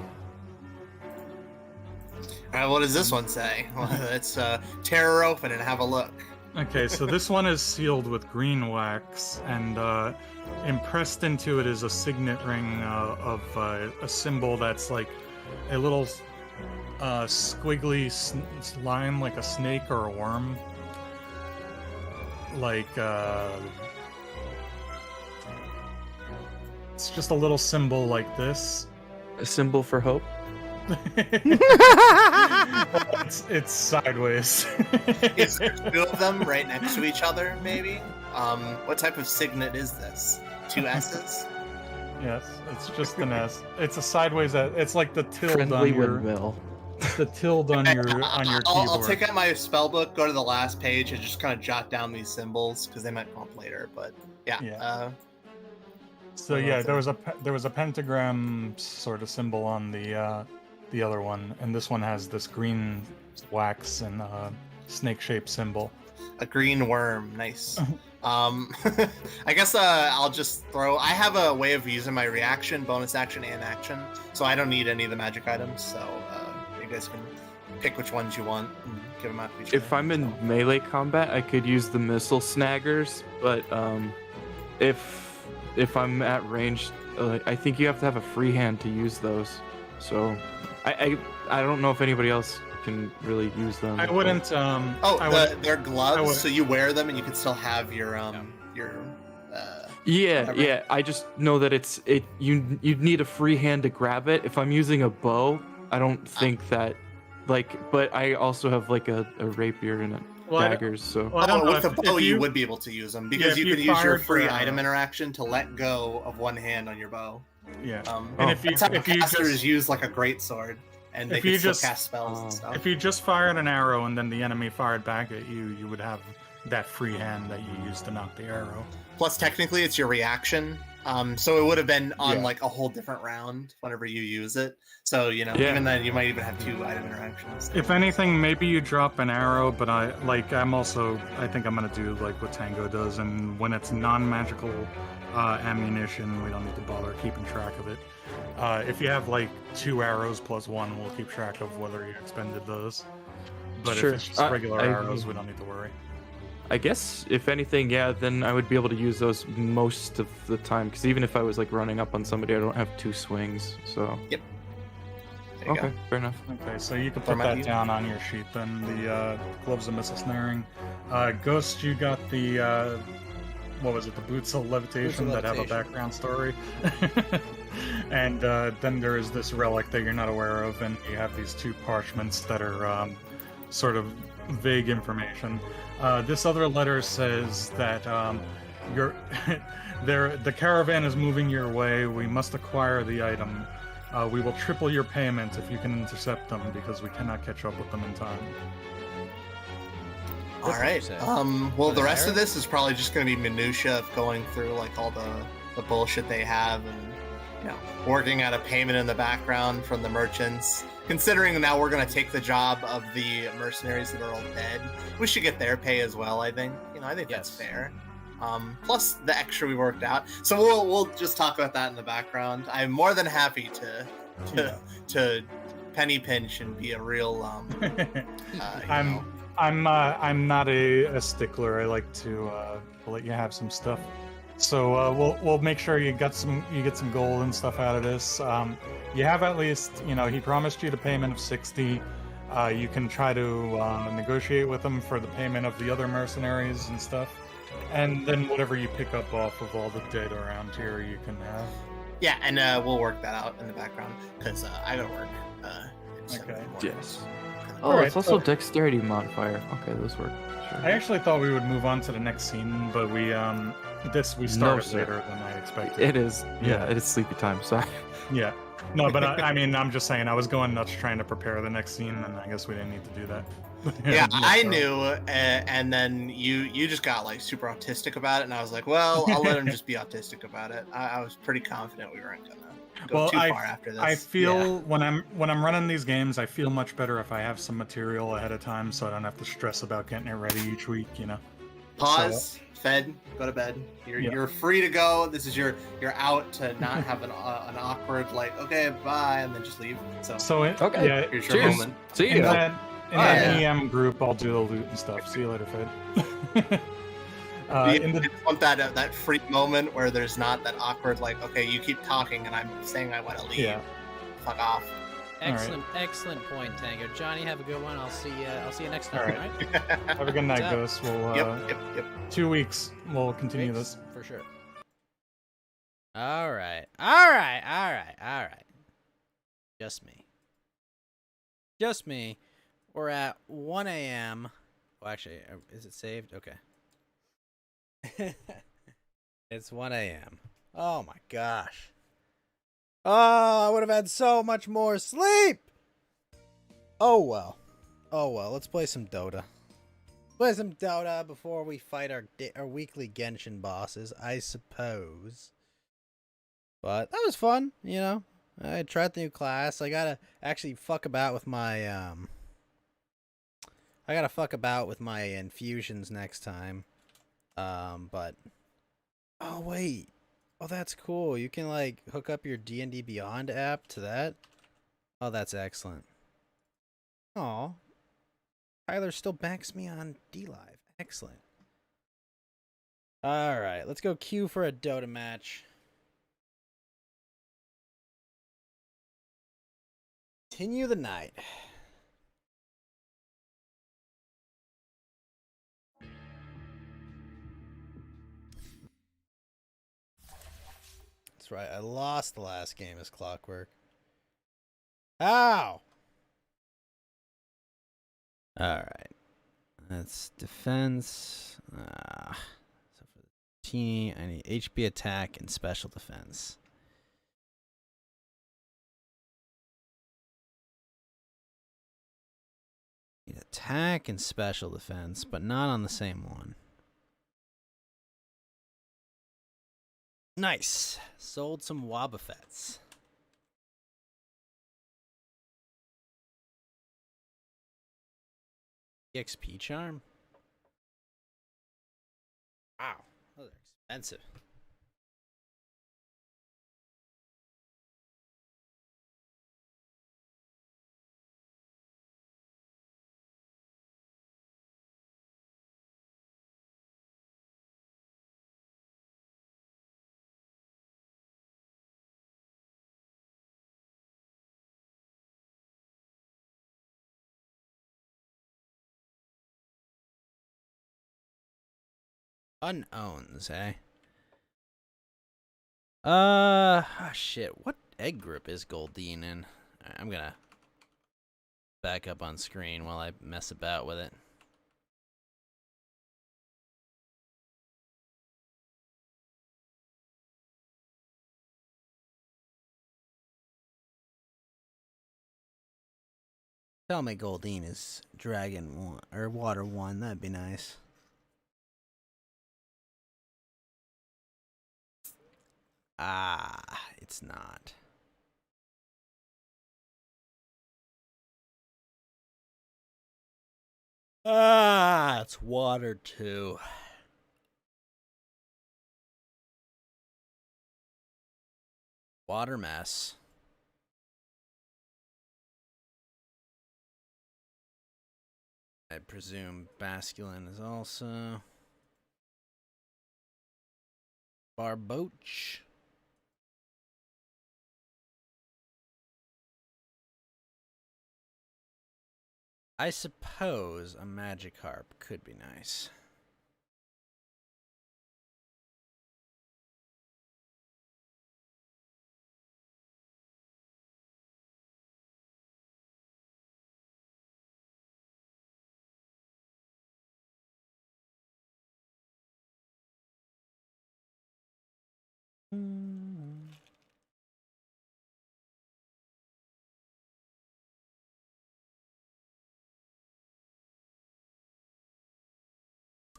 All right, what does this one say? Well, let's tear her open and have a look. Okay, so this one is sealed with green wax, and impressed into it is a signet ring of a symbol that's like a little squiggly line, like a snake or a worm. Like, it's just a little symbol like this. A symbol for hope? It's sideways. Is there 2 of them right next to each other, maybe? What type of signet is this? 2 S's? Yes, it's just an S. It's a sideways S. It's like the tilde Friendly on your windmill. the tilde on your keyboard. I'll take out my spell book, go to the last page, and just kind of jot down these symbols because they might come up later. But yeah. So yeah, there was a pentagram sort of symbol on the other one, and this one has this green wax and snake-shaped symbol. A green worm, nice. I guess I'll just throw. I have a way of using my reaction, bonus action, and action, so I don't need any of the magic items. So you guys can pick which ones you want and give them out to each other. If I'm in melee combat, I could use the missile snaggers, but if I'm at range, I think you have to have a free hand to use those. So I don't know if anybody else can really use them. I wouldn't. They're gloves, would- so you wear them and you can still have your Yeah, whatever. yeah. I just know that you'd need a free hand to grab it. If I'm using a bow, I don't think that but I also have like a rapier and daggers, so Well, I don't know with the if bow you you would be able to use them because if you you can use your fired free for, item interaction to let go of one hand on your bow. Yeah. Oh. And if you That's how if you casters just use like a great sword, and they if can you still just- cast spells and Oh. stuff. if you just fired an arrow and then the enemy fired back at you, you would have that free hand that you used to knock the arrow. Plus, technically, it's your reaction. So it would have been on Yeah. like a whole different round whenever you use it. So Yeah. even then, you might even have 2 item interactions. If anything, maybe you drop an arrow, but I think I'm gonna do like what Tango does, and when it's non-magical ammunition, we don't need to bother keeping track of it. If you have like 2 arrows plus 1, we'll keep track of whether you expended those. But Sure. if it's just regular arrows, we don't need to worry. I guess if anything, yeah, then I would be able to use those most of the time. Because even if I was like running up on somebody, I don't have 2 swings. So There you okay, go. fair enough. Okay, so you can Or put might that you- down on your sheet then. The gloves of missile snaring. Ghost, you got the what was it? The boots of levitation that have a levitation. background story. And then there is this relic that you're not aware of, and you have these 2 parchments that are sort of vague information. This other letter says that the caravan is moving your way. We must acquire the item. We will triple your payment if you can intercept them, because we cannot catch up with them in time. All right. say? Well, the Is rest there? of this is probably just going to be minutia of going through like all the bullshit they have and working out a payment in the background from the merchants. Considering now we're going to take the job of the mercenaries that are all dead, we should get their pay as well. I think. I think that's Yes. fair. Plus the extra we worked out. So we'll just talk about that in the background. I'm more than happy to penny pinch and be a real I'm not a stickler. I like to let you have some stuff. So we'll make sure you get some gold and stuff out of this. You have at least he promised you the payment of 60. You can try to negotiate with him for the payment of the other mercenaries and stuff, and then whatever you pick up off of all the dead around here, you can have. Yeah, and we'll work that out in the background because I gotta work. In 7 Okay. mornings. Yes. Oh, Alright, it's also so- dexterity modifier. Okay, those work. Sure. I actually thought we would move on to the next scene, but we started sir. later than I expected. It is. Yeah, it is sleepy time. Sorry. Yeah. No, but I mean, I'm just saying, I was going nuts trying to prepare the next scene, and I guess we didn't need to do that. Yeah, I so- knew, and then you just got like super autistic about it, and I was like, well, I'll let him just be autistic about it. I was pretty confident we weren't gonna go too far after this. I feel Yeah. when I'm running these games, I feel much better if I have some material ahead of time, so I don't have to stress about getting it ready each week. Pause. Fed. Go to bed. You're free to go. This is you're out to not have an awkward like okay bye and then just leave. So Okay. Yeah, here's your Cheers. moment. See in ya. that, in Oh, that yeah. EM group, I'll do the loot and stuff. See you later, Fed. You In the just want that free moment where there's not that awkward like okay you keep talking and I'm saying I want to leave. Yeah. Fuck off. Excellent point, Tango. Johnny, have a good one. I'll see you next All time. right. All right? have a good night, up? Ghost. We'll Yep. 2 weeks. We'll continue Weeks? this. For sure. All right. Just me. We're at 1 a.m. Well, actually, is it saved? Okay. It's 1 a.m. Oh my gosh. Oh, I would have had so much more sleep. Oh well. Let's play some Dota. Play some Dota before we fight our weekly Genshin bosses, I suppose. But that was fun, I tried the new class. I gotta actually fuck about with my infusions next time. But oh wait. Oh, that's cool. You can like hook up your D&D Beyond app to that. Oh, that's excellent. Oh, Tyler still backs me on DLive. Excellent. All right, let's go queue for a Dota match. continue the night. That's right. I lost the last game as Clockwork. Ow! Alright. That's defense. So for the team, I need HP attack and special defense. Need attack and special defense, but not on the same one. Nice. Sold some Wobbuffets. EXP charm? Wow. Those are expensive. Unowns, eh? Shit. What egg group is Goldine in? Alright, I'm gonna back up on screen while I mess about with it. Tell me Goldine is Dragon 1 or Water 1. That'd be nice. Ah, it's not. Ah, it's Water 2. Water mess. I presume Basculin is also Barboach. I suppose a Magikarp could be nice.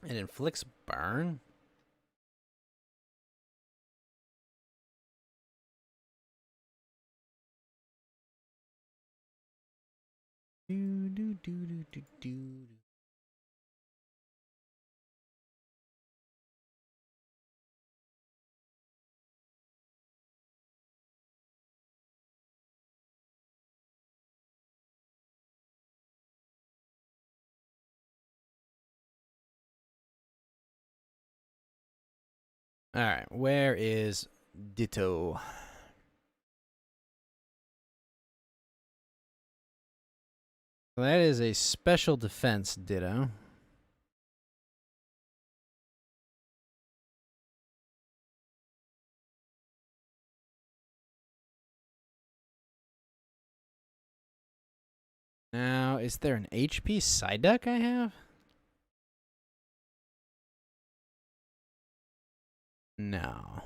It inflicts burn? Do, do, do, do, do, do. Alright, where is Ditto? That is a special defense Ditto. Now, is there an HP Psyduck I have? No.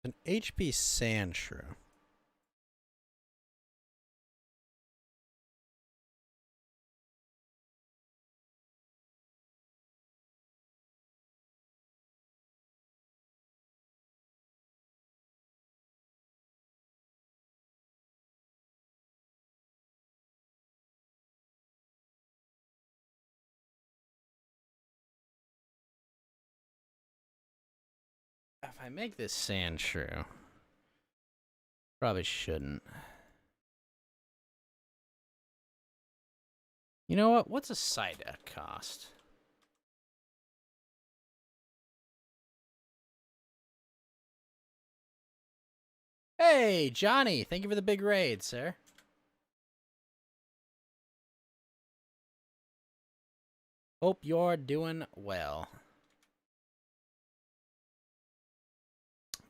An HP Sandshrew. If I make this sand shrew, probably shouldn't. You know what? What's a side deck cost? Hey, Johnny! Thank you for the big raid, sir. Hope you're doing well.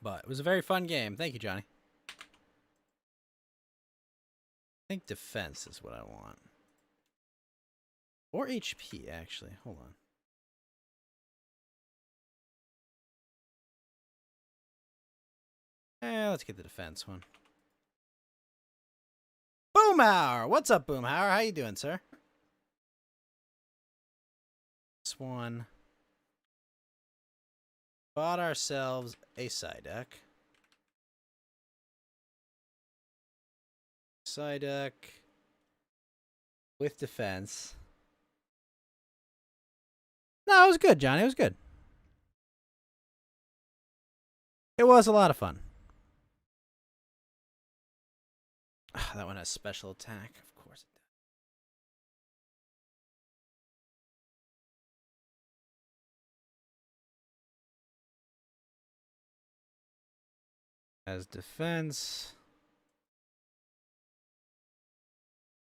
But it was a very fun game. Thank you, Johnny. I think defense is what I want. Or HP, actually. Hold on. Let's get the defense one. Boomhauer! What's up, Boomhauer? How you doing, sir? This one. Bought ourselves a side deck. Side deck with defense. No, it was good, Johnny. It was good. It was a lot of fun. That one has special attack. Of course it does. Has defense.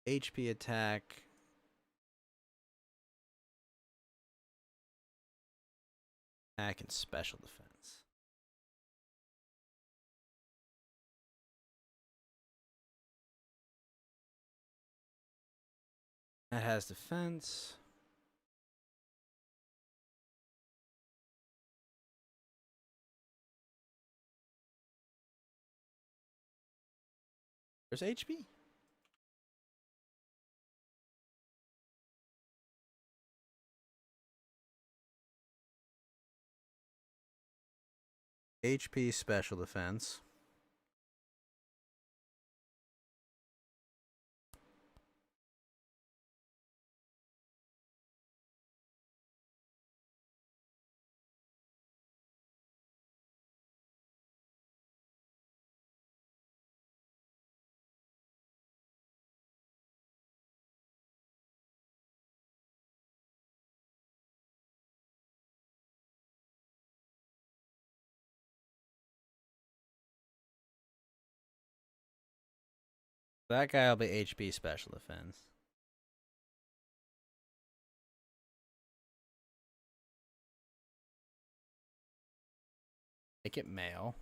HP attack. Attack and special defense. That has defense. There's HP. HP special defense. That guy will be HP special defense. Make it male.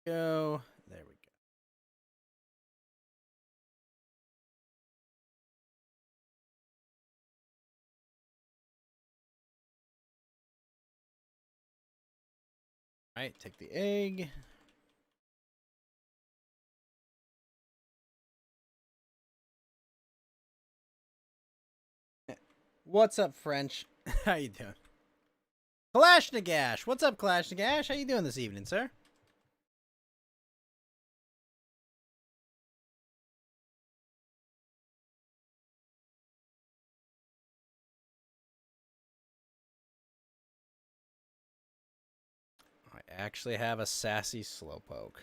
Go. There we go. All right, take the egg. What's up, French? How you doing? Kalashnigash. What's up, Kalashnigash? How you doing this evening, sir? I actually have a sassy slowpoke.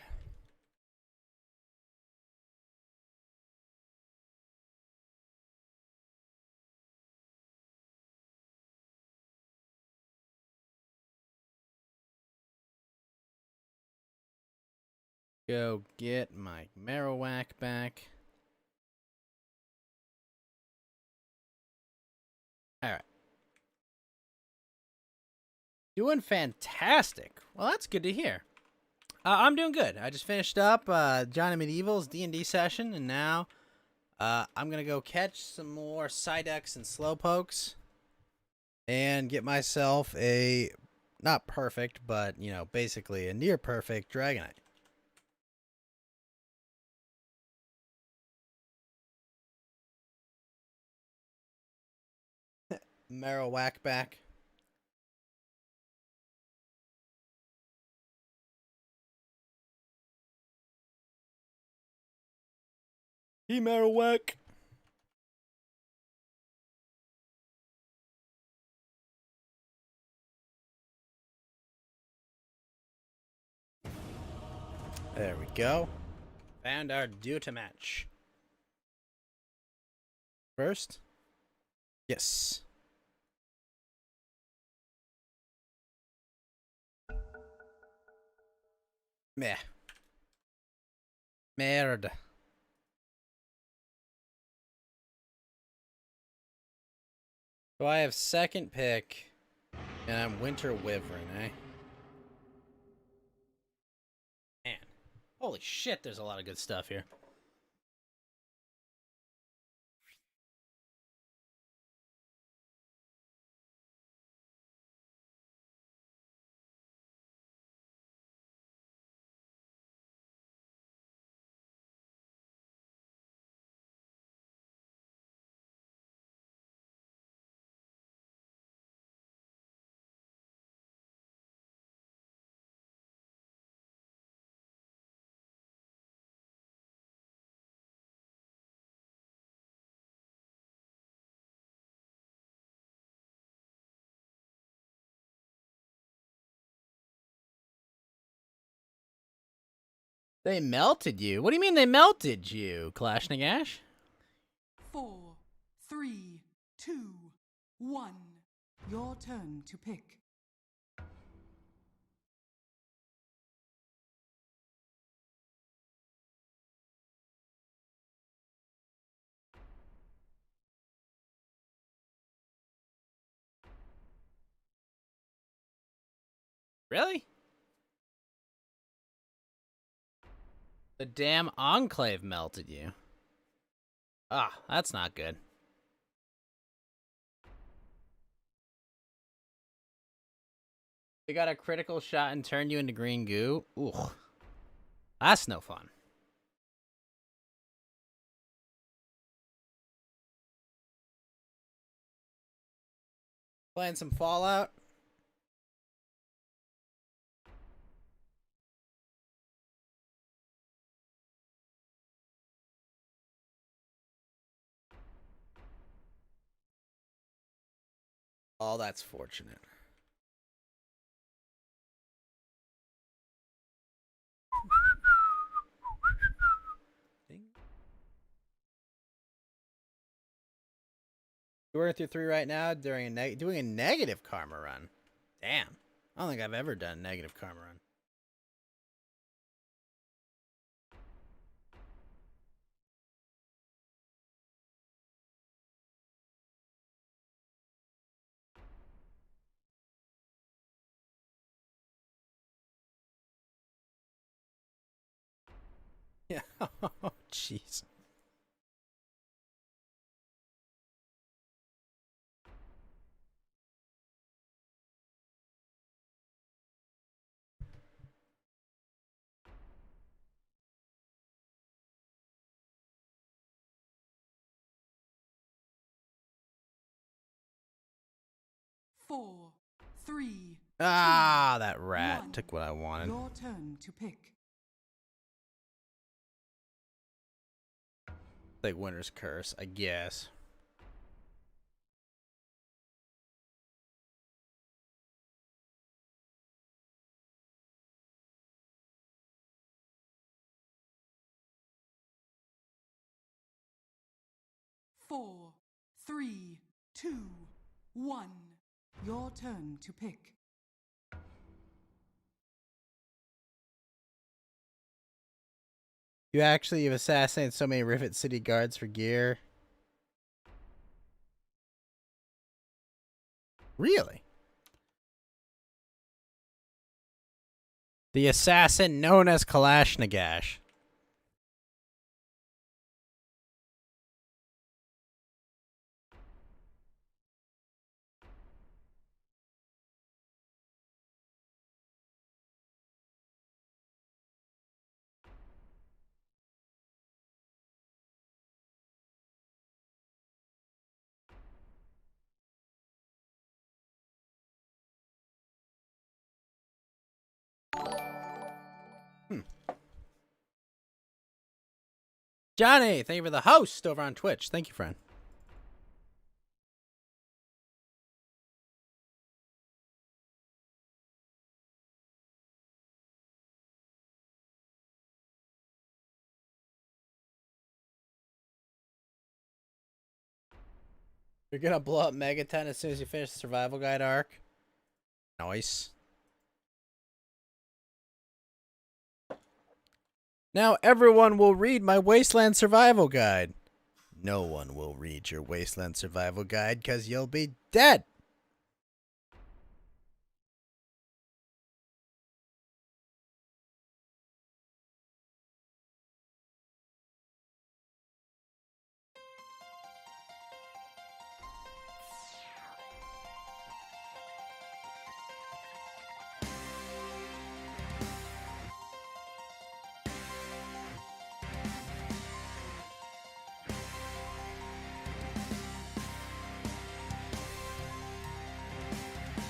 Go get my Marowak back. Alright. Doing fantastic. Well, that's good to hear. I'm doing good. I just finished up Johnny Medieval's D&D session, and now I'm gonna go catch some more Psyducks and Slowpokes, and get myself a not perfect, but you know, basically a near perfect Dragonite. Marowak back. He Marowak. There we go. Found our Duta match. First? Yes. Meh. Merde. So I have second pick, and I'm Winter Wyvern, eh? Man. Holy shit, there's a lot of good stuff here. They melted you? What do you mean they melted you, Clash Nagash? 4, 3, 2, 1. Your turn to pick. Really? The damn Enclave melted you. Ah, that's not good. They got a critical shot and turned you into green goo? Ooh. That's no fun. Playing some Fallout? Oh, that's fortunate. You're working through 3 right now during doing a negative karma run. Damn. I don't think I've ever done a negative karma run. Yeah. Oh, jeez. Four, three. Ah, that rat one. took what I wanted. Your turn to pick. Like Winter's Curse, I guess. Four, three, two, one. Your turn to pick. You've assassinated so many Rivet City guards for gear. Really? The assassin known as Kalash Nagash. Johnny, thank you for the host over on Twitch. Thank you, friend. You're gonna blow up Megaton as soon as you finish the survival guide arc. Nice. Now everyone will read my Wasteland survival guide. No one will read your Wasteland survival guide because you'll be dead.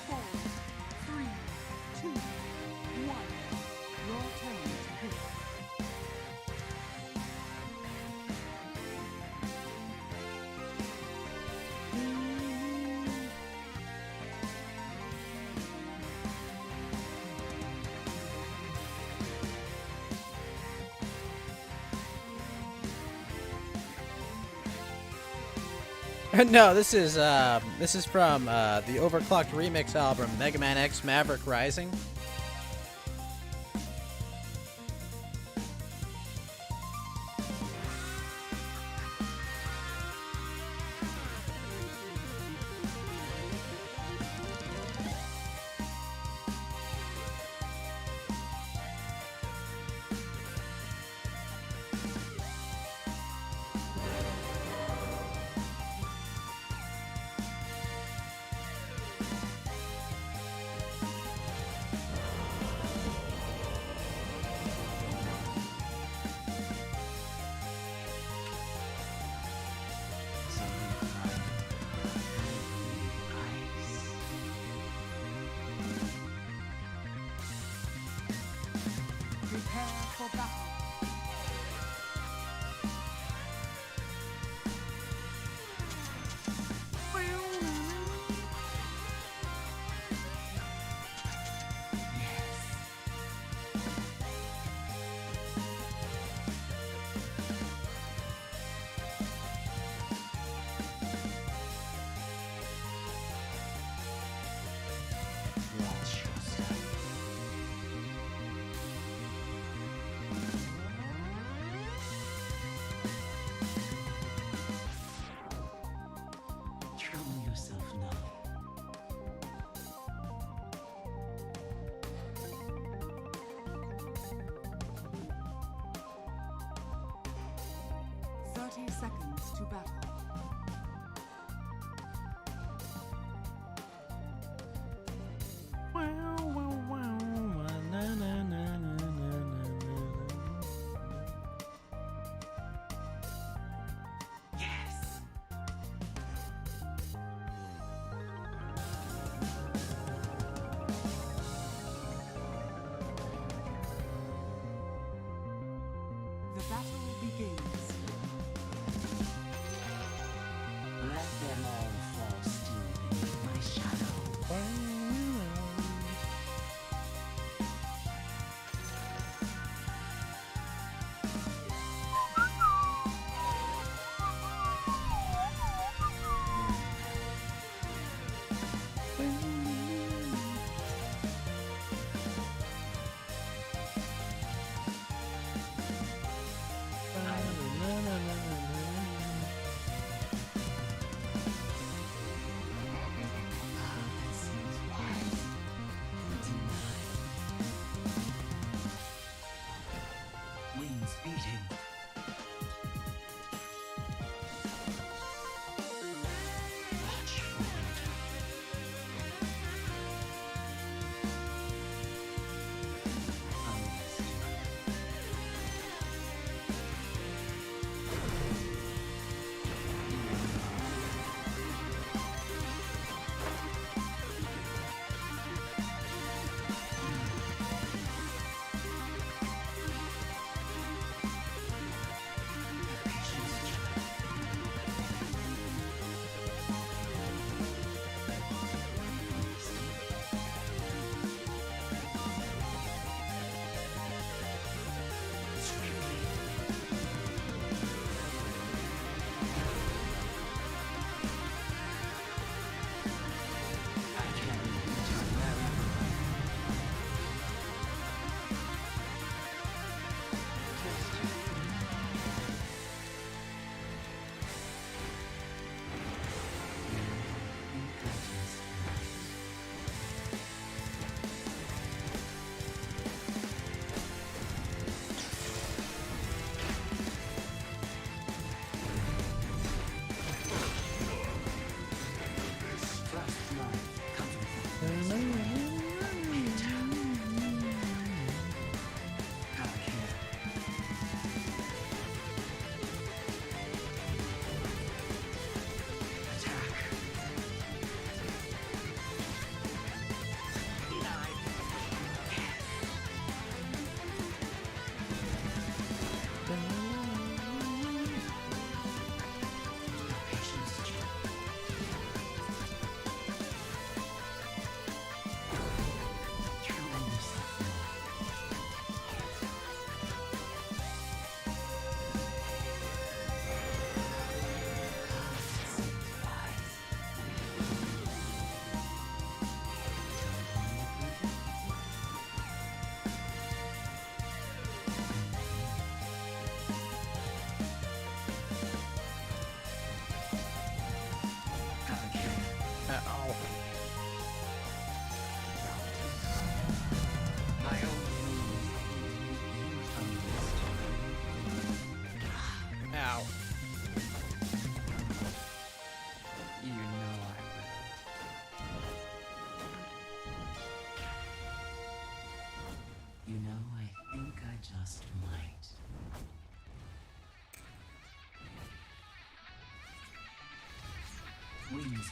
Four, three, two, one. Your turn to pick. No, this is from the overclocked remix album Mega Man X Maverick Rising. Prepare for battle. Trouble yourself now. Seconds to battle. Yes. The battle begins.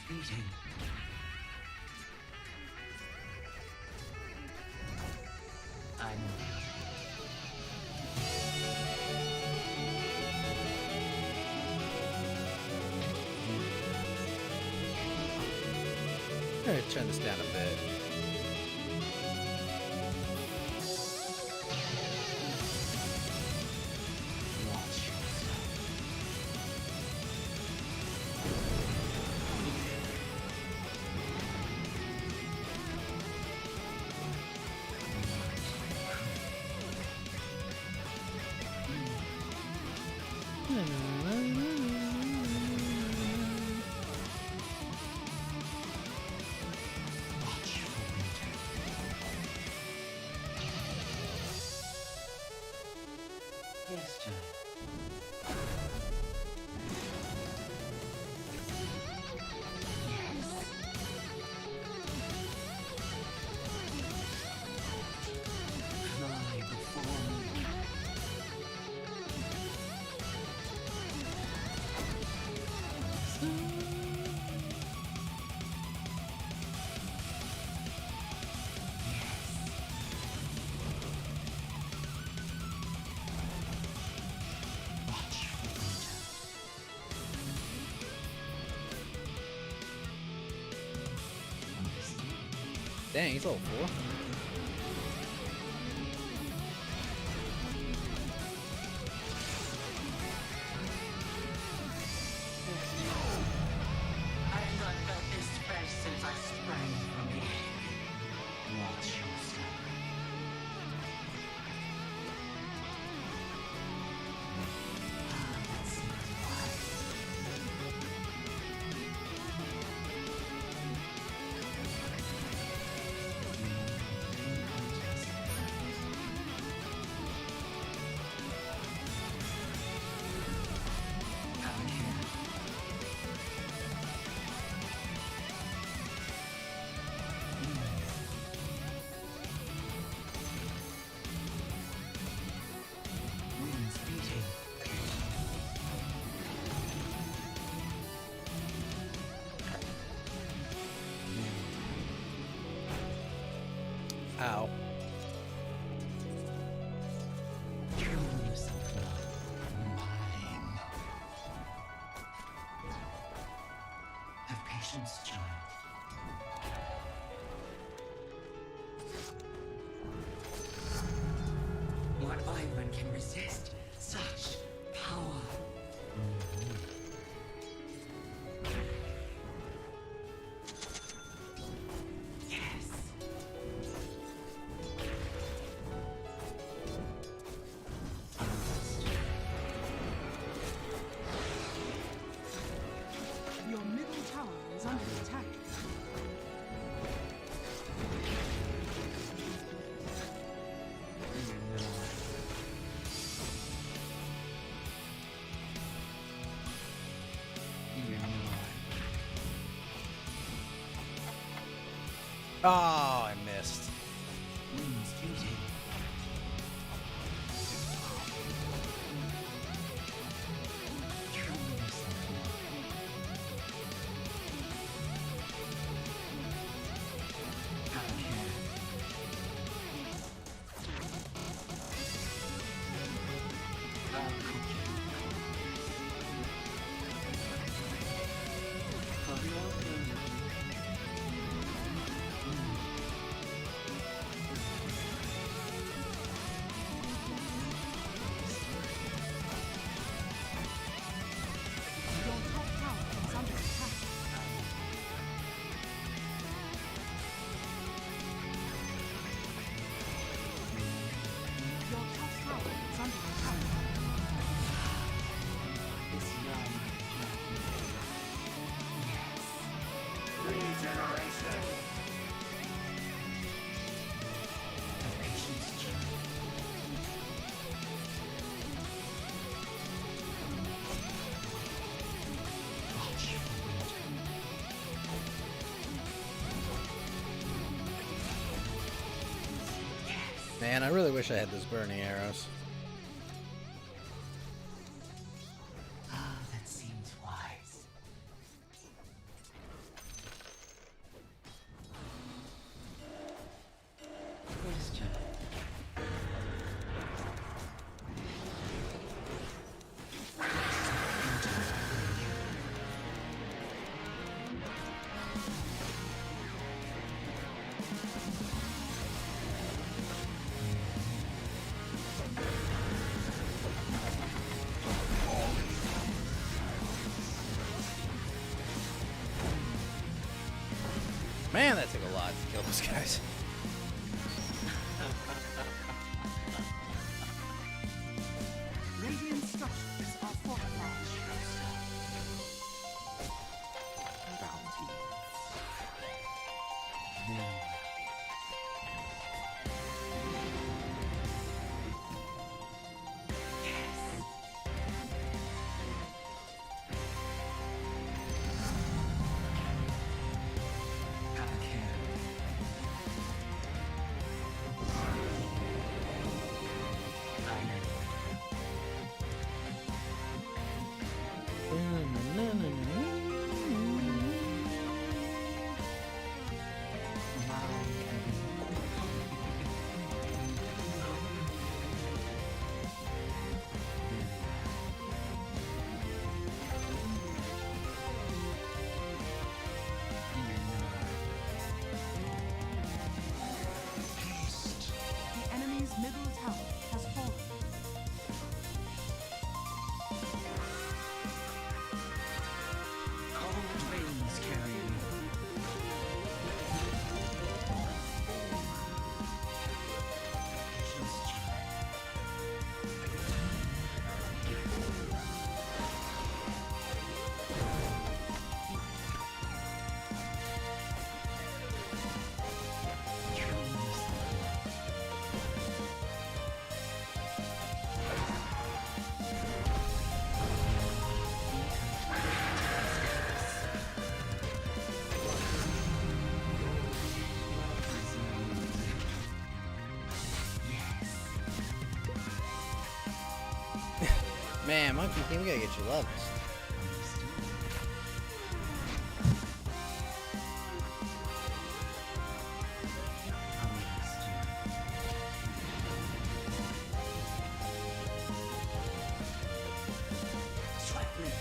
Wounds beating. I'm I'm gonna turn this down a bit. watch yourself. Watch for winter. Yes, child. Yes. Fly before me. Watch for winter. Understand? Dang, he's level 4. I've not felt this fresh since I sprang from the egg. Watch yourself. Ah, that seems wise. Out here. Wounds beating. Ow. Kill yourself now. Mine. Have patience, child. What Ivan can resist such power? Yes. Your middle tower is under attack. Oh, I missed. Wounds beating. Kill yourself now. Out here. I'll cook you. For your pleasure. Your top tower is under attack. Your top tower is under attack. This young have patience, child. Watch for winter. Man, I really wish I had those burning arrows. Ah, that seems wise. those guys. Radiant structures are fortified. The enemy's middle tower has fallen. Cold winds carry me. Just Man, Monkey King, we gotta get you levels. swiftly.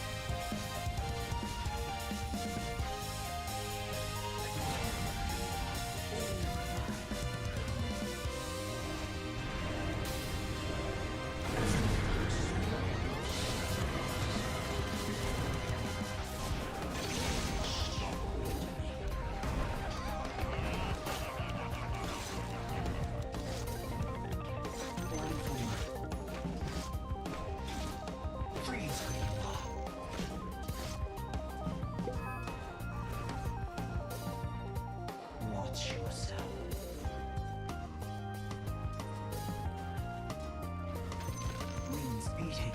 Freeze watch yourself. Wings beating.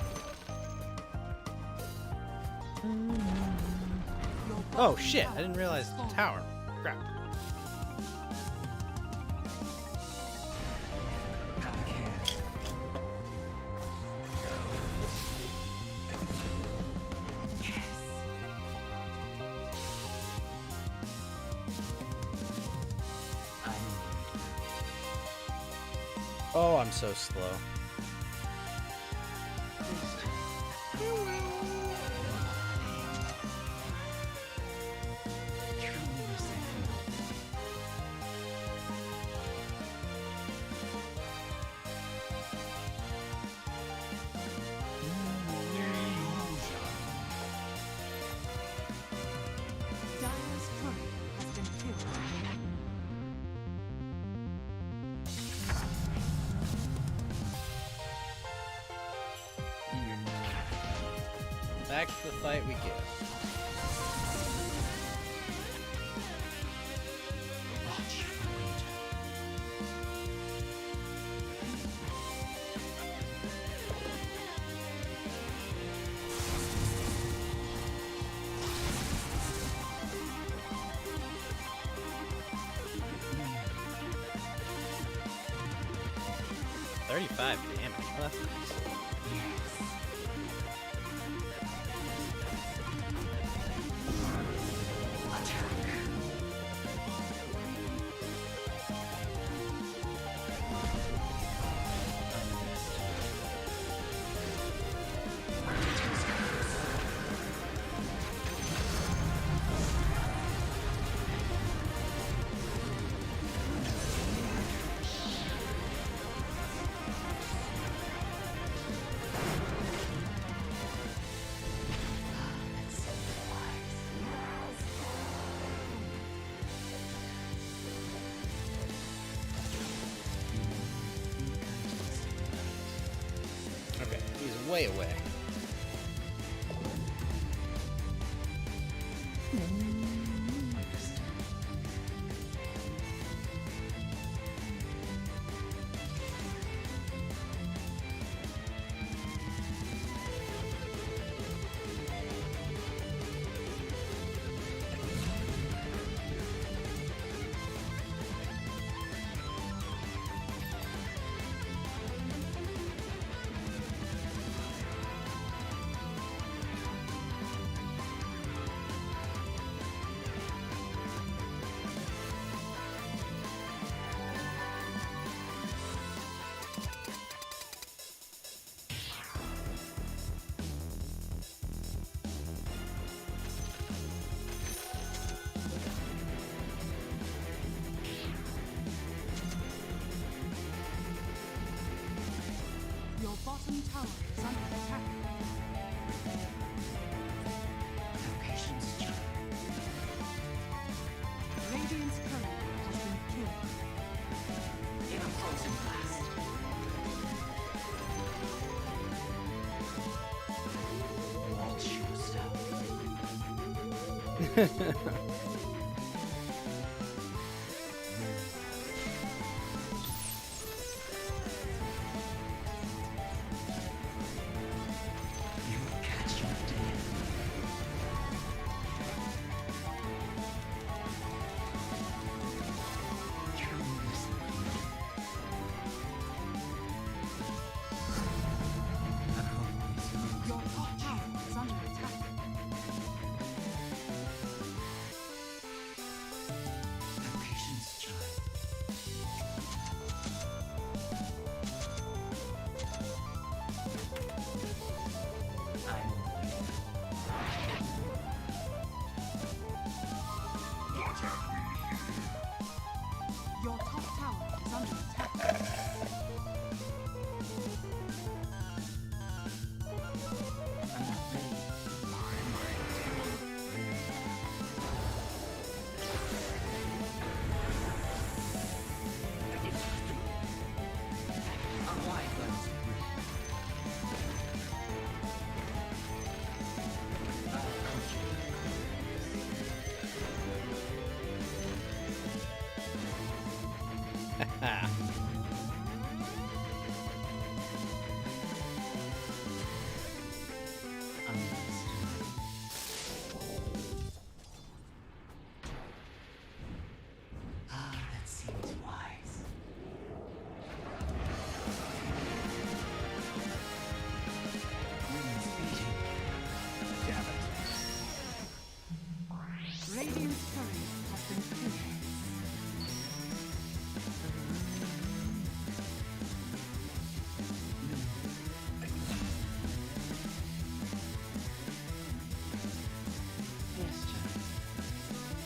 Oh shit! I didn't realize the tower. Crap. Have a care. Yes. Oh, I'm so slow. Dire's turret has been killed. Back to the fight we go. Watch the winter. Mm. 35 damage. Oh, that's nice. way away. Your bottom tower is under attack. Patience, child. Radiant's courier has been killed. In a frozen blast. Watch yourself. You will catch your death. Your top tower is under attack. Patience, child. I'm Your top tower is under attack. I'm not ready. A wide lens of red. I'll conquer. Ah, that seems wise. Wings beating. Damn it. Radiant's courier has been killed. Yes, child.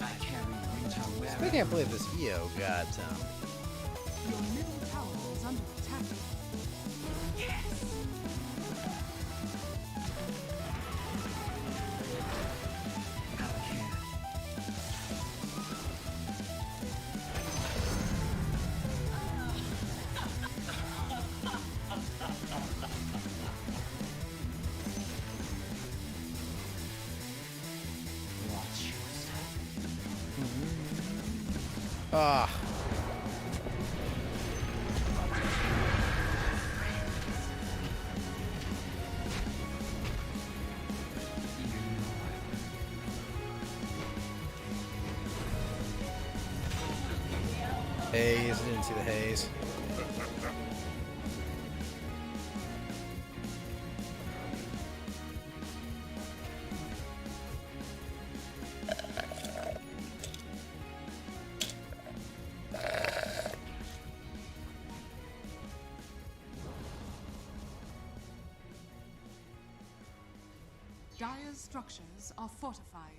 I carry winter wear. I can't believe this EO got Your middle tower is under attack. Out here. Watch yourself. ah. Haze, didn't see the haze. Dire's structures are fortified.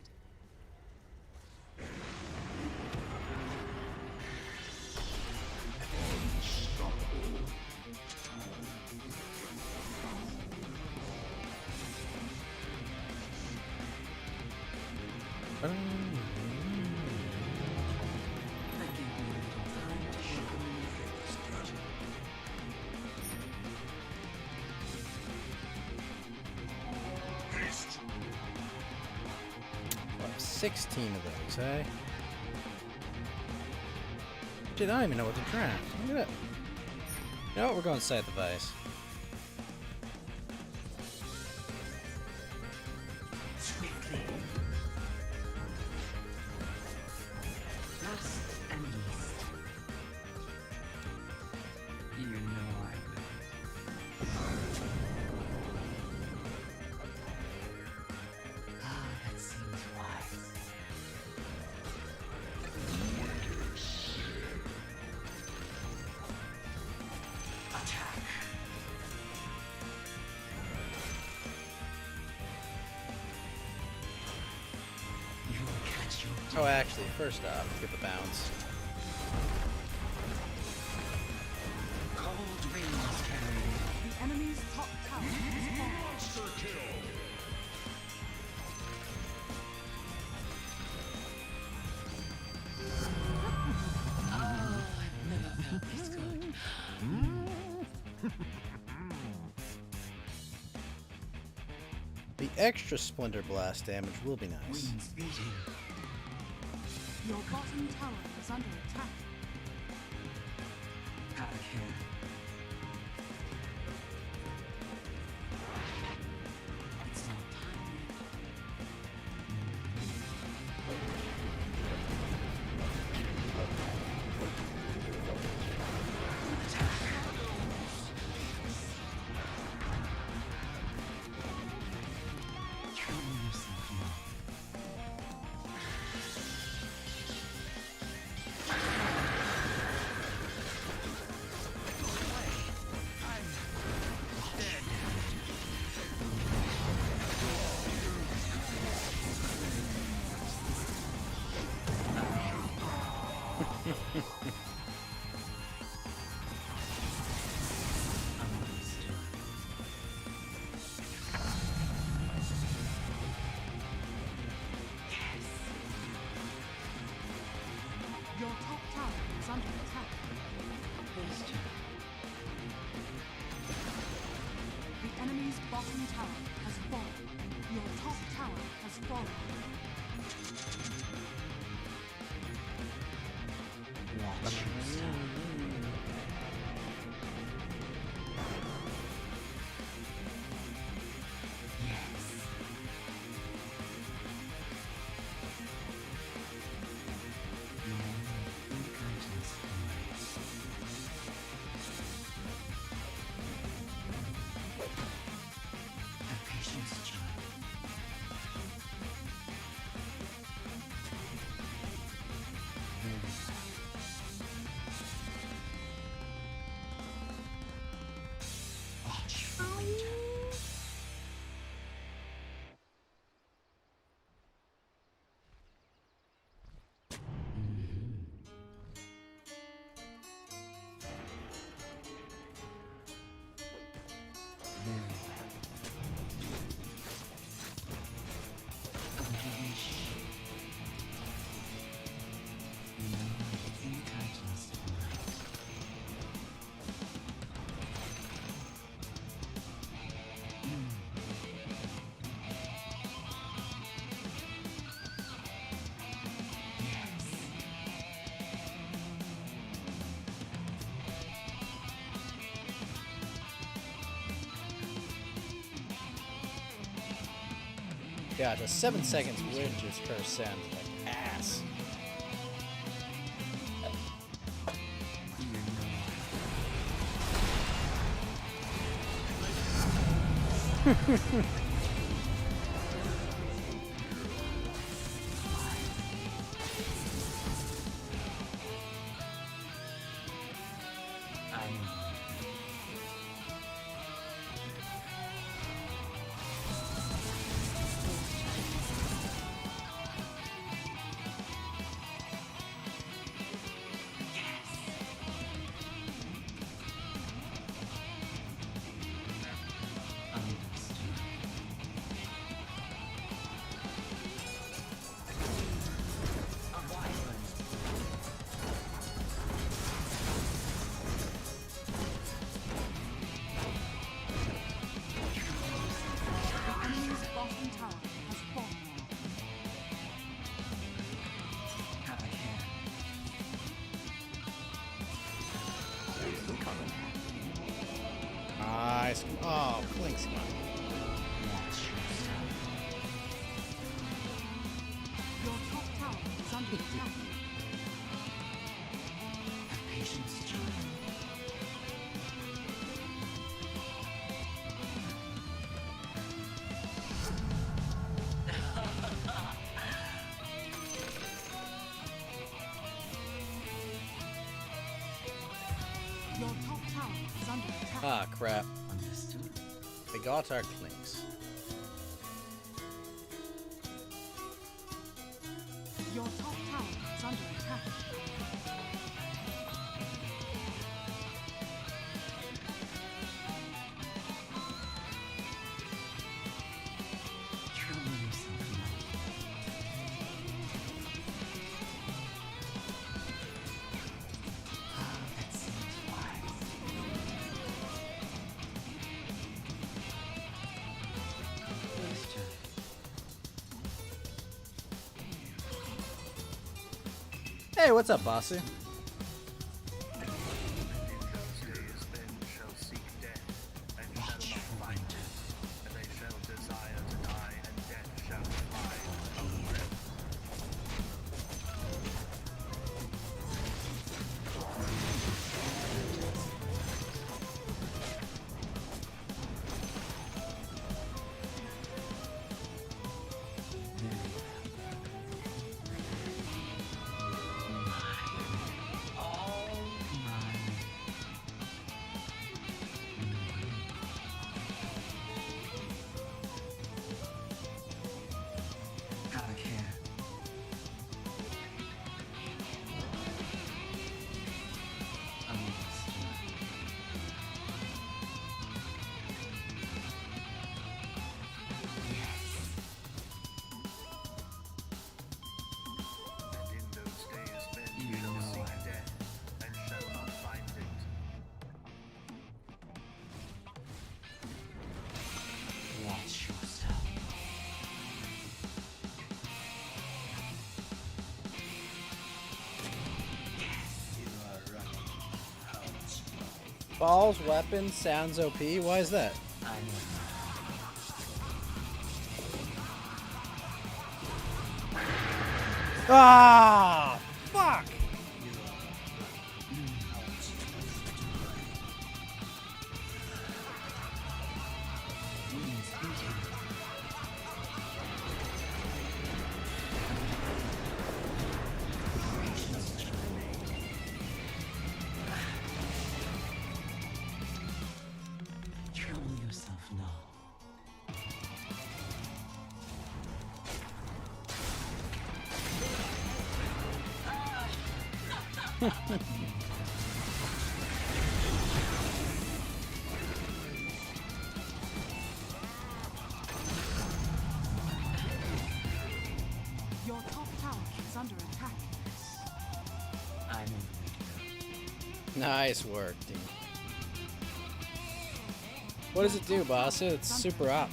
Thank you. 16 of those, eh? Dude, I don't even know what to draft. Look at that. You know what? We're going Scythe of Ice. Swiftly. Last and least. You know I will. Ah, that seems wise. Attack. You will catch your Oh, actually, first off, let's get the bounce. cold winds carry. The enemy's top tower has fallen. Oh, I've never felt this good. The extra Splinter Blast damage will be nice. Winds beating. Your bottom tower is under attack. Havoc here. It's not time yet. Calm yourself now. Your top tower is under attack. The enemy's bottom tower has fallen. Your top tower has fallen. Watch yourself. Yes. Your unconscious have patience, child. Watch for winter. God, the 7 seconds winters per sounds like ass. Understood. Clinks. Your top tower is under attack. Your top tower is under attack. Ah, crap. They got our Clinks. Your top tower is under attack. Hey, what's up, Bossy? Ball's weapon sounds OP. Why is that? Ah, fuck! Your top tower is under attack. Nice work, team. What does it do, boss? It's super up.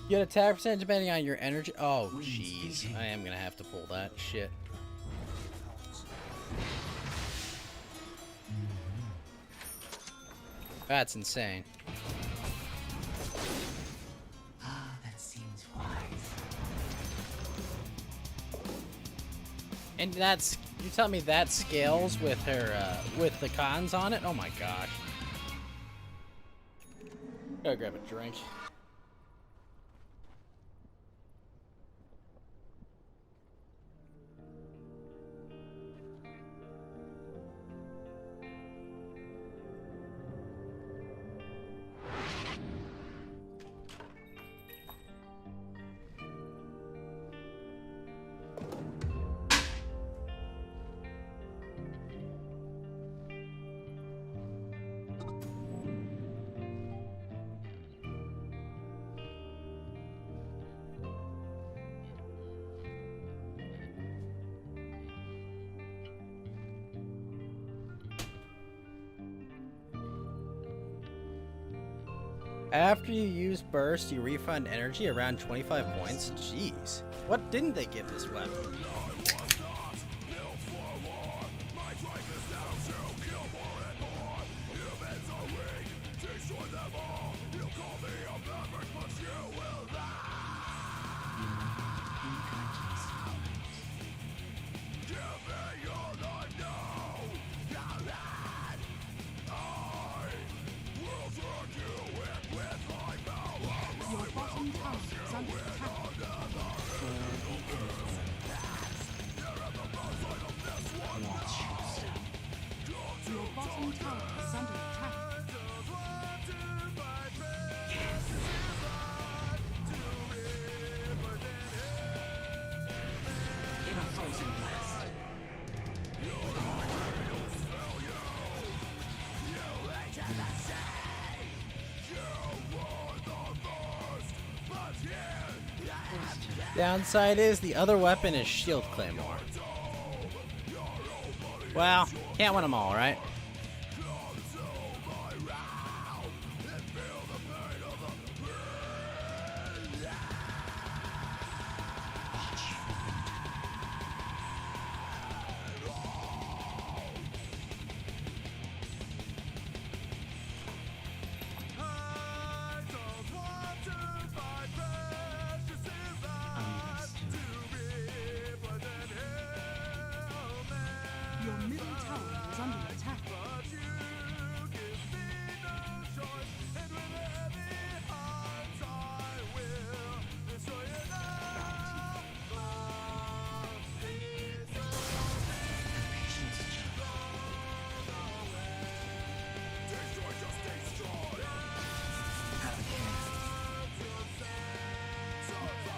You get attack percentage depending on your energy. Oh, jeez. I am gonna have to pull that shit. That's insane. And that's, you tell me that scales with her, with the cons on it? Oh my gosh. Gotta grab a drink. After you use burst, you refund energy around 25 points. Jeez. What didn't they give this weapon? Your bottom tower is under attack. Your bottom tower is under attack. In a frozen blast. Downside is the other weapon is Shield Claymore. Well, can't win them all, right? Your middle tower is under attack.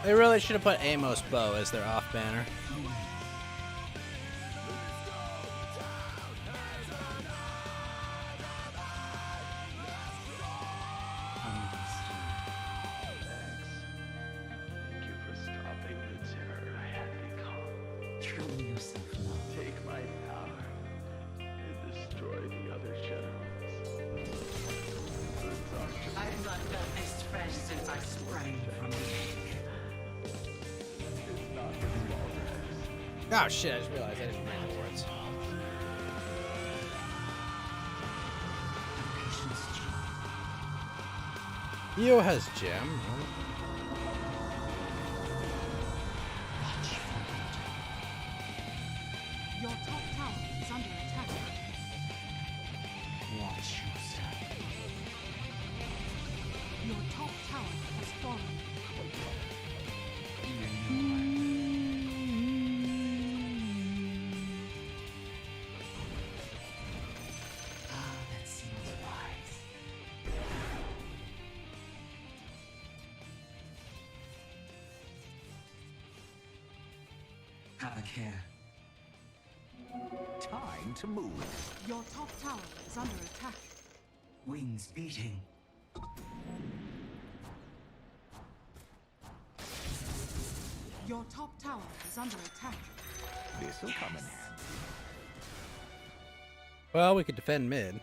They really should have put Amos Bow as their off banner. Thank you for stopping the terror I had become. Truly yourself now. Take my power and destroy the other generals. The doctor I've not felt this fresh since I sprang from the egg. is not the small Oh shit, I just realized I didn't bring the words. Io has gem. Your top tower is under attack. Watch yourself. Your top tower has fallen. Ah, that seems wise. Have a care. Time to move. Your top tower is under attack. Wings beating. Your top tower is under attack. This'll come in handy. Well, we could defend mid.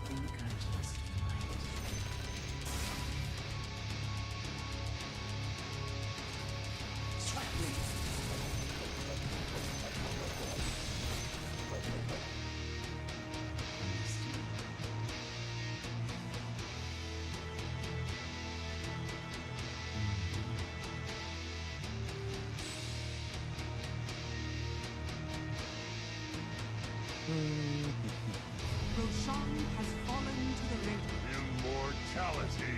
Think I just might. Strike me. Roshan has fallen to the river. immortality.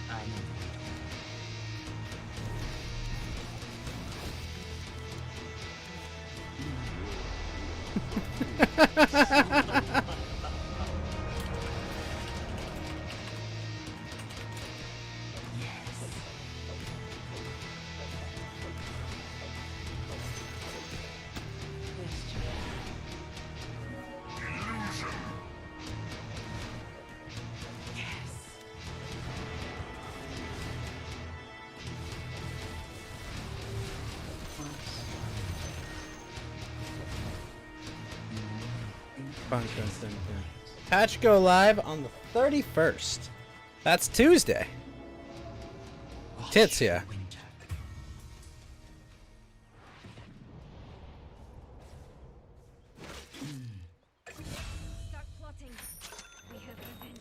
I know the way to Patch go live on the 31st. That's Tuesday. Tits, yeah. Start plotting. We have revenge.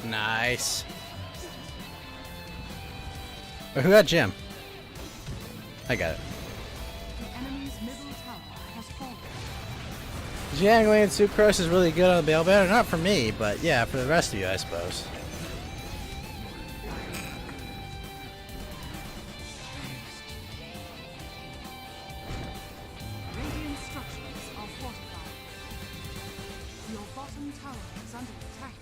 Nice. Wait, who got Jim? I got it. The enemy's middle tower has fallen. Jangling and Sucrose is really good on the Bellbetter. Not for me, but yeah, for the rest of you, I suppose. Radiant structures are fortified. Your bottom tower is under attack.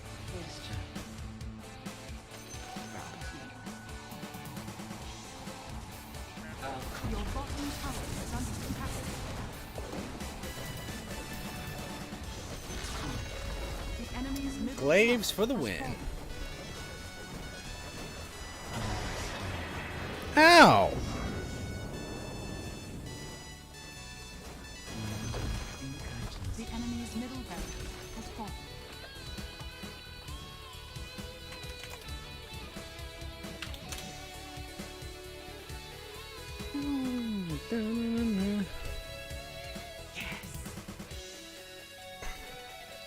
Your bottom tower is under attack. The enemy's middle Glaives tower for the has win. fallen. Ow! The enemy's middle barracks has fallen.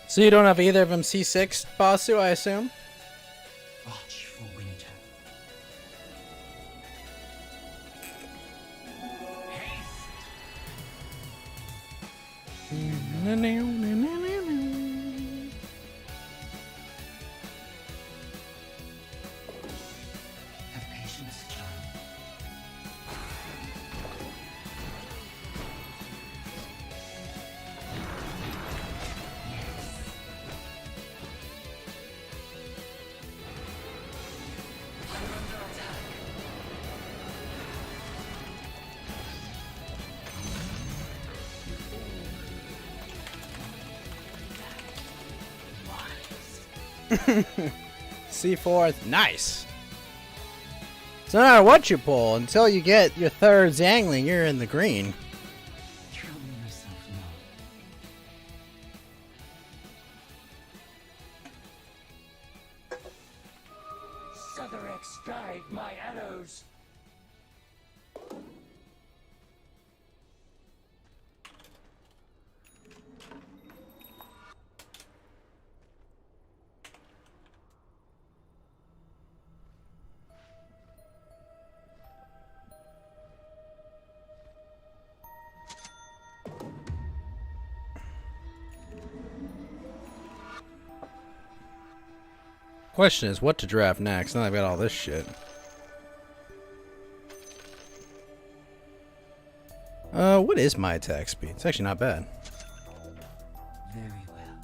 So you don't have either of them C6, Basu, I assume? Watch for winter. Have patience, child. C4, nice. So no matter what you pull, until you get your third Zangling, you're in the green. Trouble yourself not. Sotherex, guide my arrows. Question is what to draft next. Now I've got all this shit. What is my attack speed? It's actually not bad. Very well.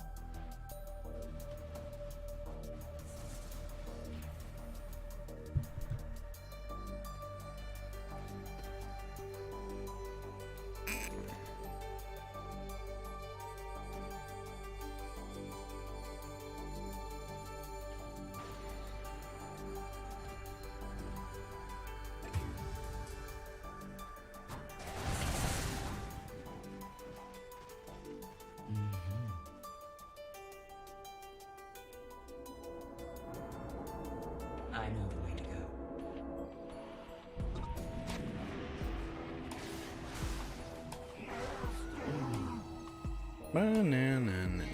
Banana.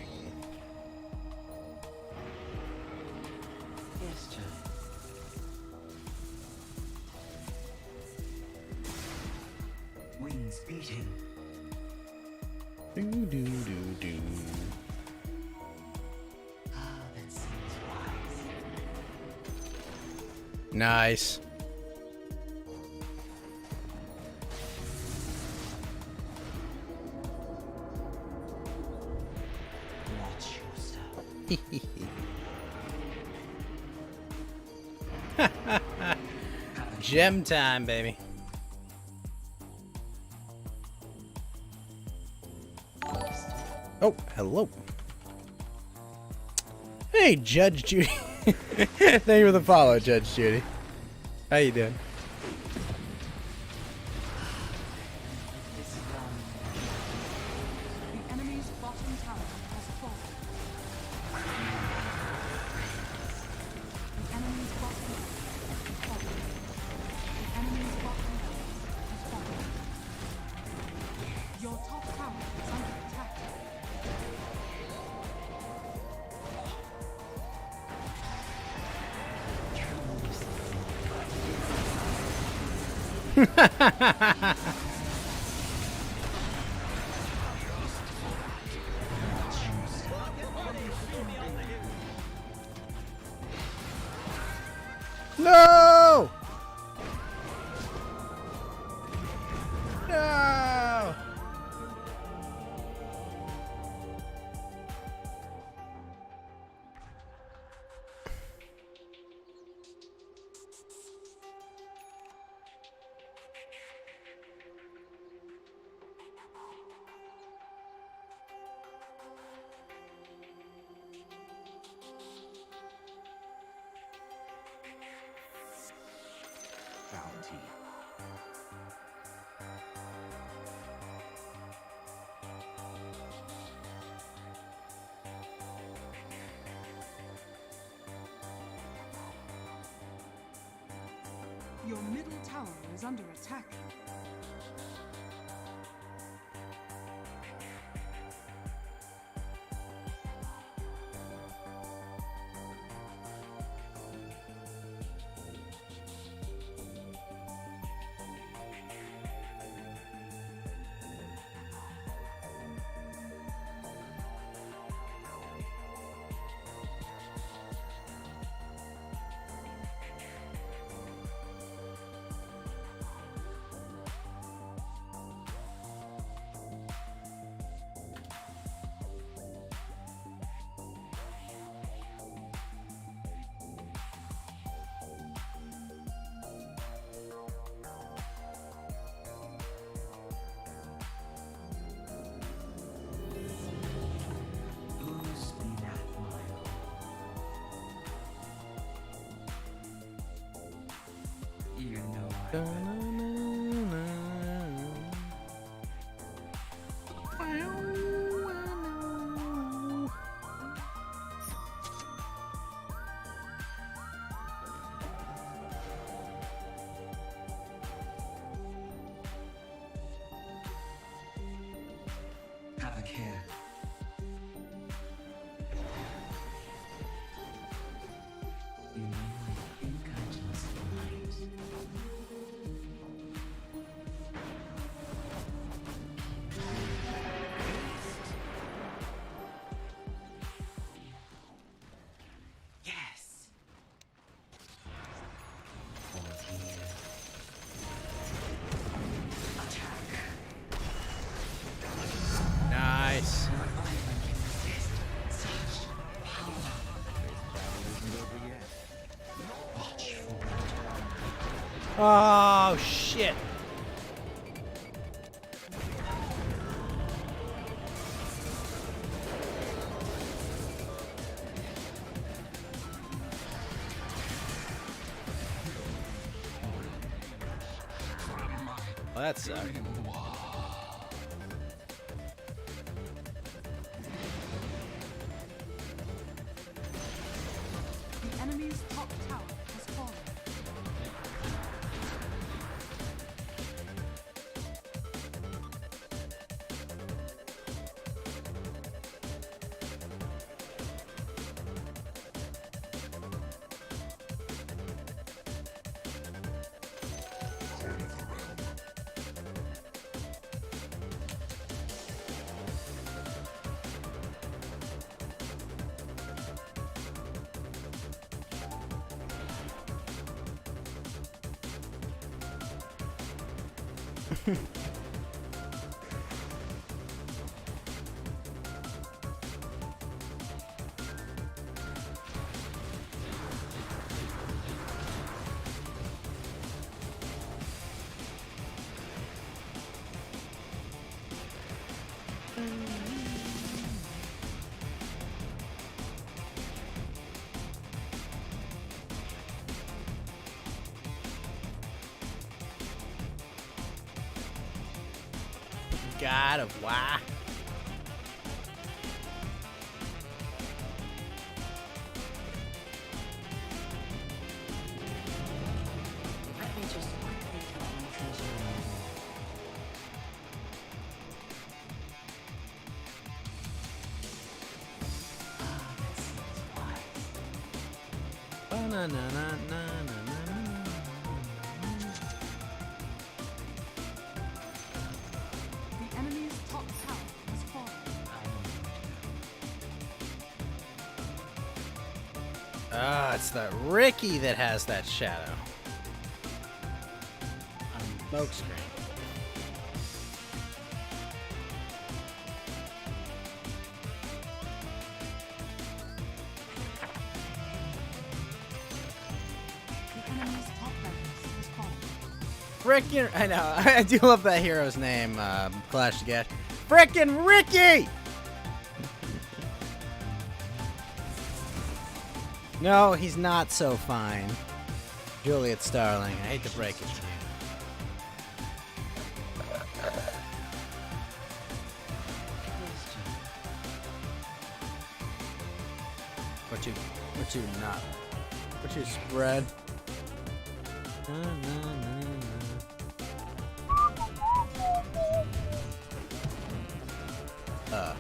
Yes, John. Wings beating. Do do do do. Ah, that seems wise. Nice. Watch yourself. Gem time, baby. Oh, hello. Hey, Judge Judy. Thank you for the follow, Judge Judy. How you doing? The enemy's bottom tower has fallen. The enemy's bottom tower has fallen. The enemy's bottom tower has fallen. Your top tower is under attack. No! No! Bounty. Your middle tower is under attack. Who's been at my You know I have a care. You know my incredulous mind. Yes. Falls here. Attack. Nice. Violent can resist such power. Watch for it. Oh, shit. Well, that sucked. The enemy's top tower has fallen. God of why? Let me just quickly count my treasure. Ah, that seems wise. Ba-na-na-na-na-na-na-na. The enemy's top tower has fallen. Ah, it's the Ricky that has that shadow. Smoke screen. The enemy's top barracks has fallen. Frickin' I know. I do love that hero's name, Clash to Gash. Frickin' Ricky! No, he's not so fine. Juliet Starling, I hate to break it to you. What you not? What you spread? Na, na, na, na.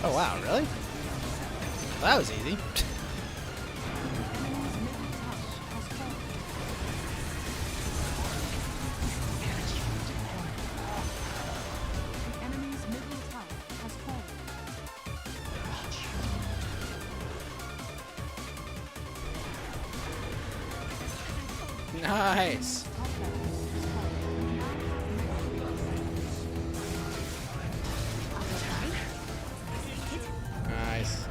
Oh wow, really? Well, that was easy. The enemy's middle tower has fallen. Nice. Top barracks has fallen. Nice.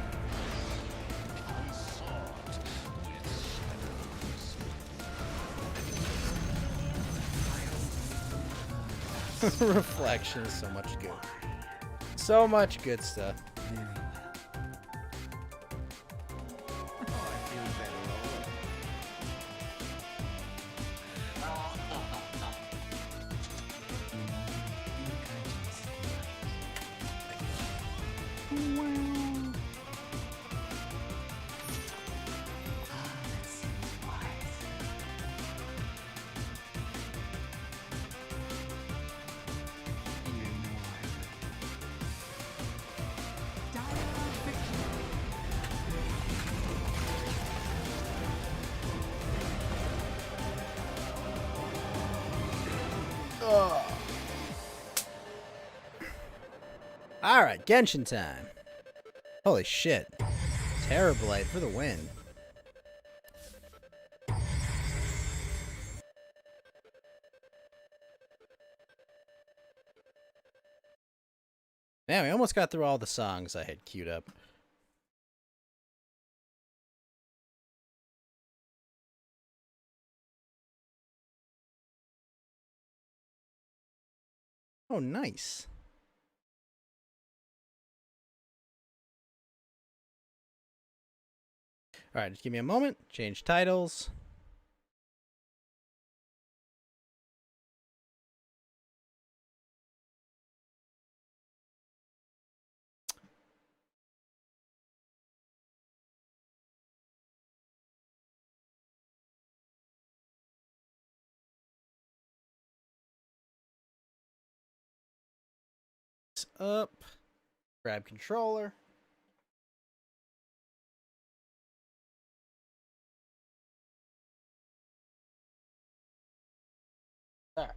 Reflection is so much good. So much good stuff. Alright, Genshin time. Holy shit. Terrorblade for the win. Man, we almost got through all the songs I had queued up. Oh, nice. Alright, just give me a moment. Change titles. Up. Grab controller. Alright.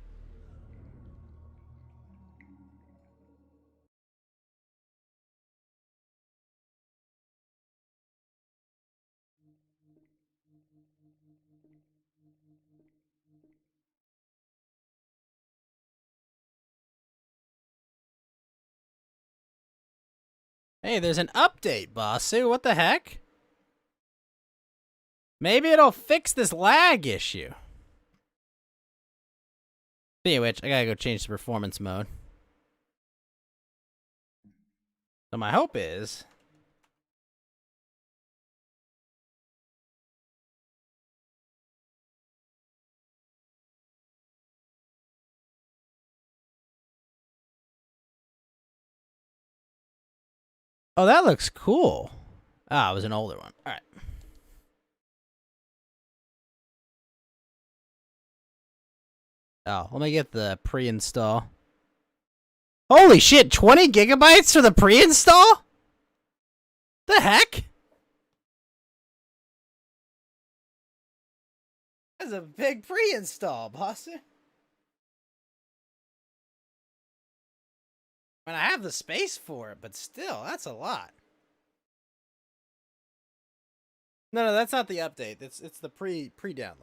Hey, there's an update, Basu. What the heck? Maybe it'll fix this lag issue. Speaking of which, I gotta go change the performance mode. So my hope is... Oh, that looks cool. Ah, it was an older one. All right. Oh, let me get the pre-install. Holy shit, 20 gigabytes for the pre-install? The heck? That's a big pre-install, boss. I mean, I have the space for it, but still, that's a lot. No, that's not the update. It's the pre-download.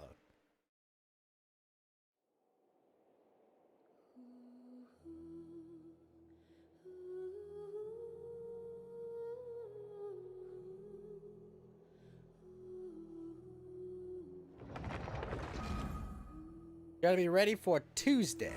Gotta be ready for Tuesday.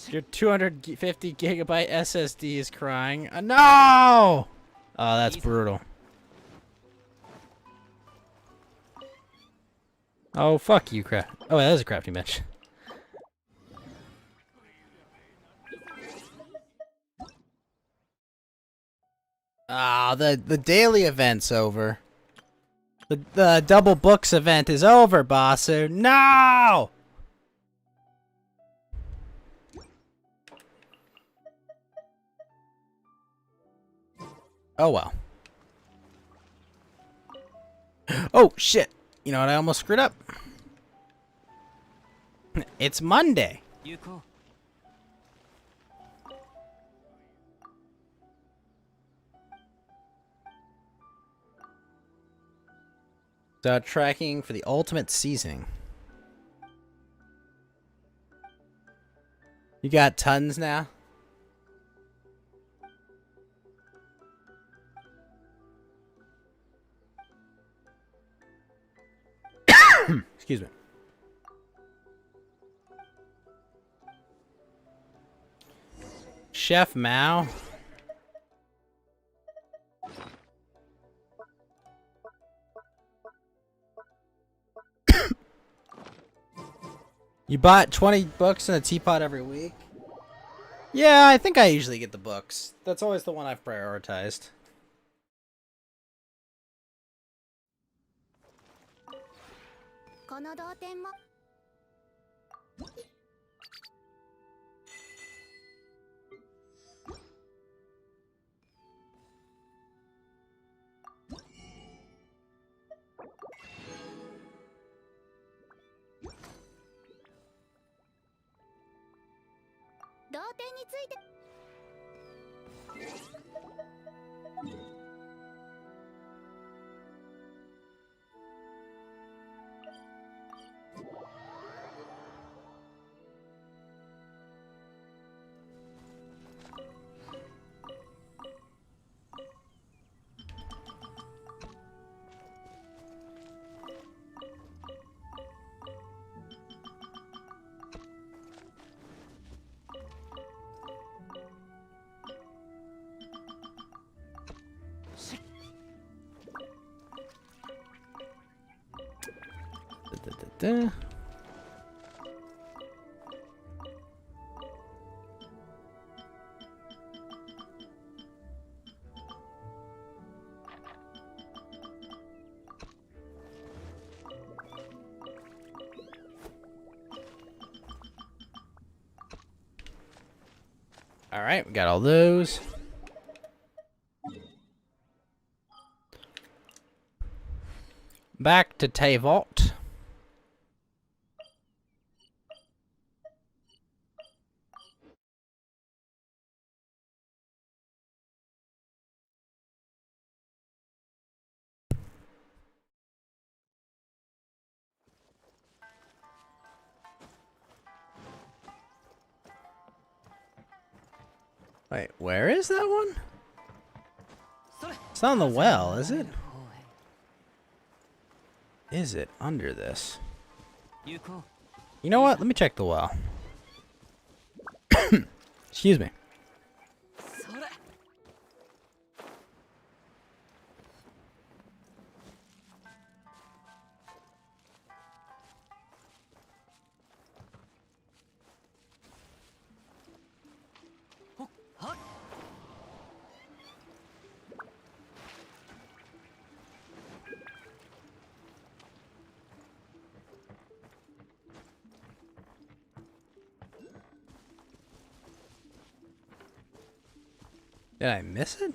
Your 250 gigabyte SSD is crying. No! Oh, that's brutal. Oh, fuck you, craft. Oh, that is a crafting bench. Ah, the daily event's over. The double books event is over, Basu. No! Oh, well. Oh, shit. You know what? I almost screwed up. It's Monday. So, tracking for the ultimate seasoning. You got tons now? Excuse me. Chef Mao. You bought 20 books in a teapot every week? Yeah, I think I usually get the books. That's always the one I've prioritized. All right, we got all those. Back to Tavot. Wait, where is that one? It's not in the well, is it? Is it under this? You know what? Let me check the well. Excuse me. Did I miss it?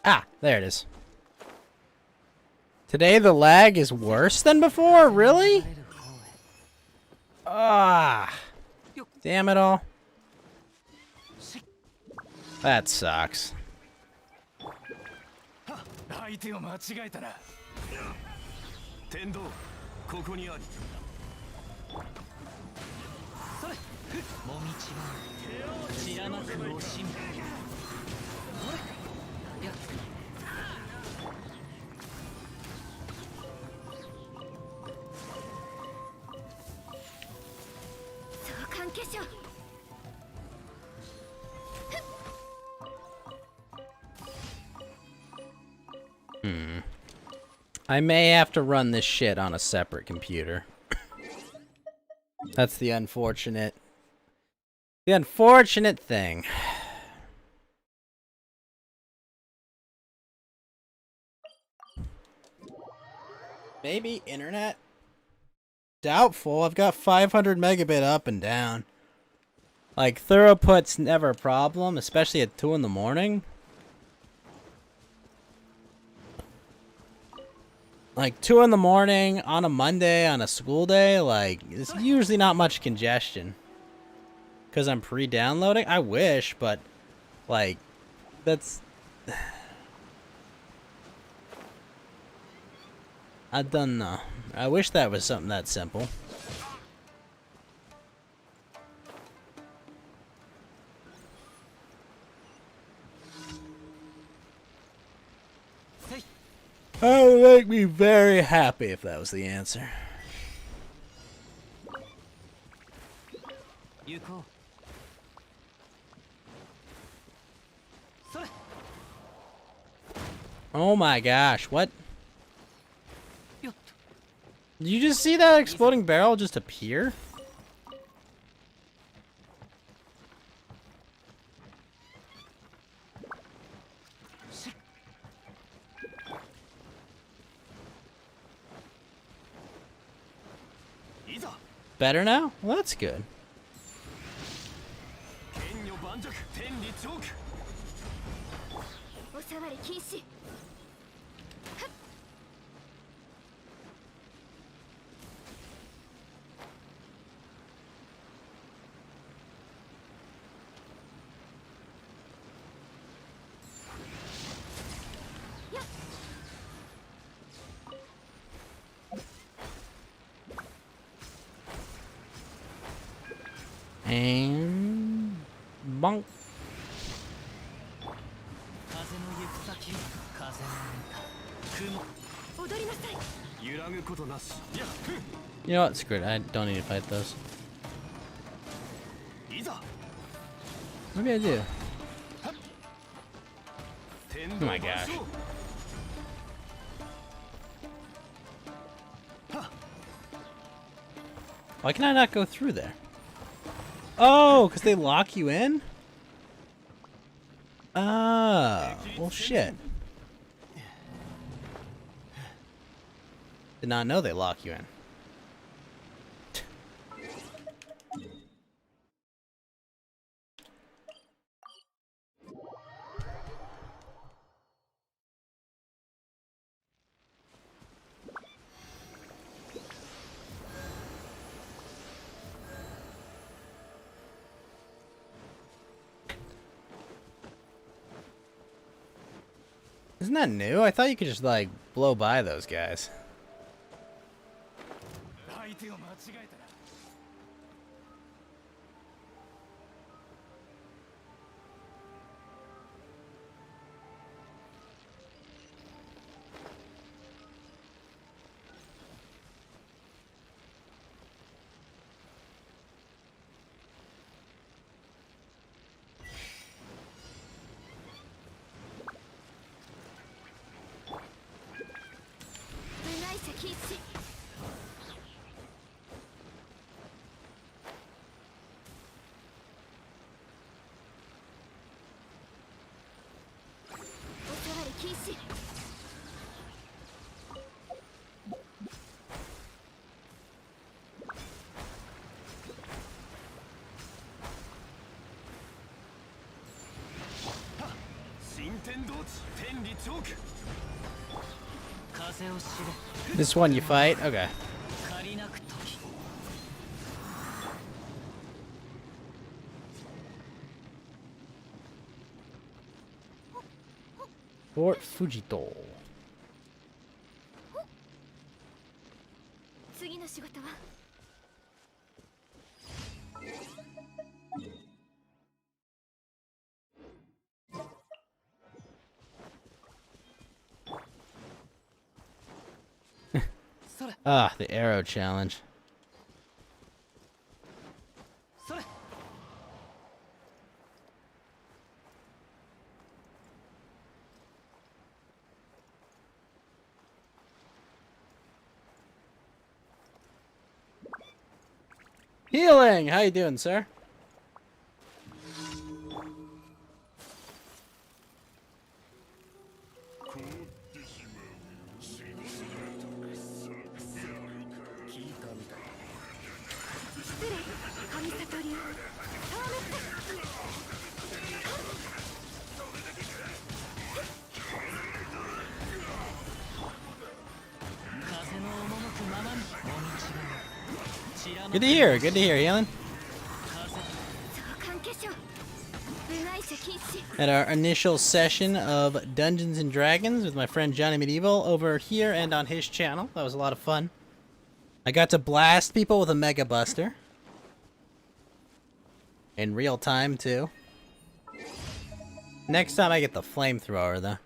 Ah, there it is. Today the lag is worse than before? Really? Ah. Damn it all. That sucks. I may have to run this shit on a separate computer. That's the unfortunate thing. Maybe internet? Doubtful. I've got 500 megabit up and down. Like, throughput's never a problem, especially at 2 in the morning. Like, 2 in the morning on a Monday on a school day, like, it's usually not much congestion. Because I'm pre-downloading? I wish, but, like, that's... I don't know. I wish that was something that simple. That would make me very happy if that was the answer. Oh my gosh, what? Did you just see that exploding barrel just appear? Better now? Well, that's good. And bonk. You know what? Screw it. I don't need to fight those. Maybe I do. Oh my gosh. Why can I not go through there? Oh, because they lock you in? Ah, well shit. Did not know they lock you in. Isn't that new? I thought you could just like blow by those guys. This one you fight? Okay. Fort Fujito. Ah, the arrow challenge. Healing! How you doing, sir? Good to hear, Healing. At our initial session of Dungeons and Dragons with my friend Johnny Medieval over here and on his channel. That was a lot of fun. I got to blast people with a Mega Buster. In real time, too. Next time I get the flamethrower, though.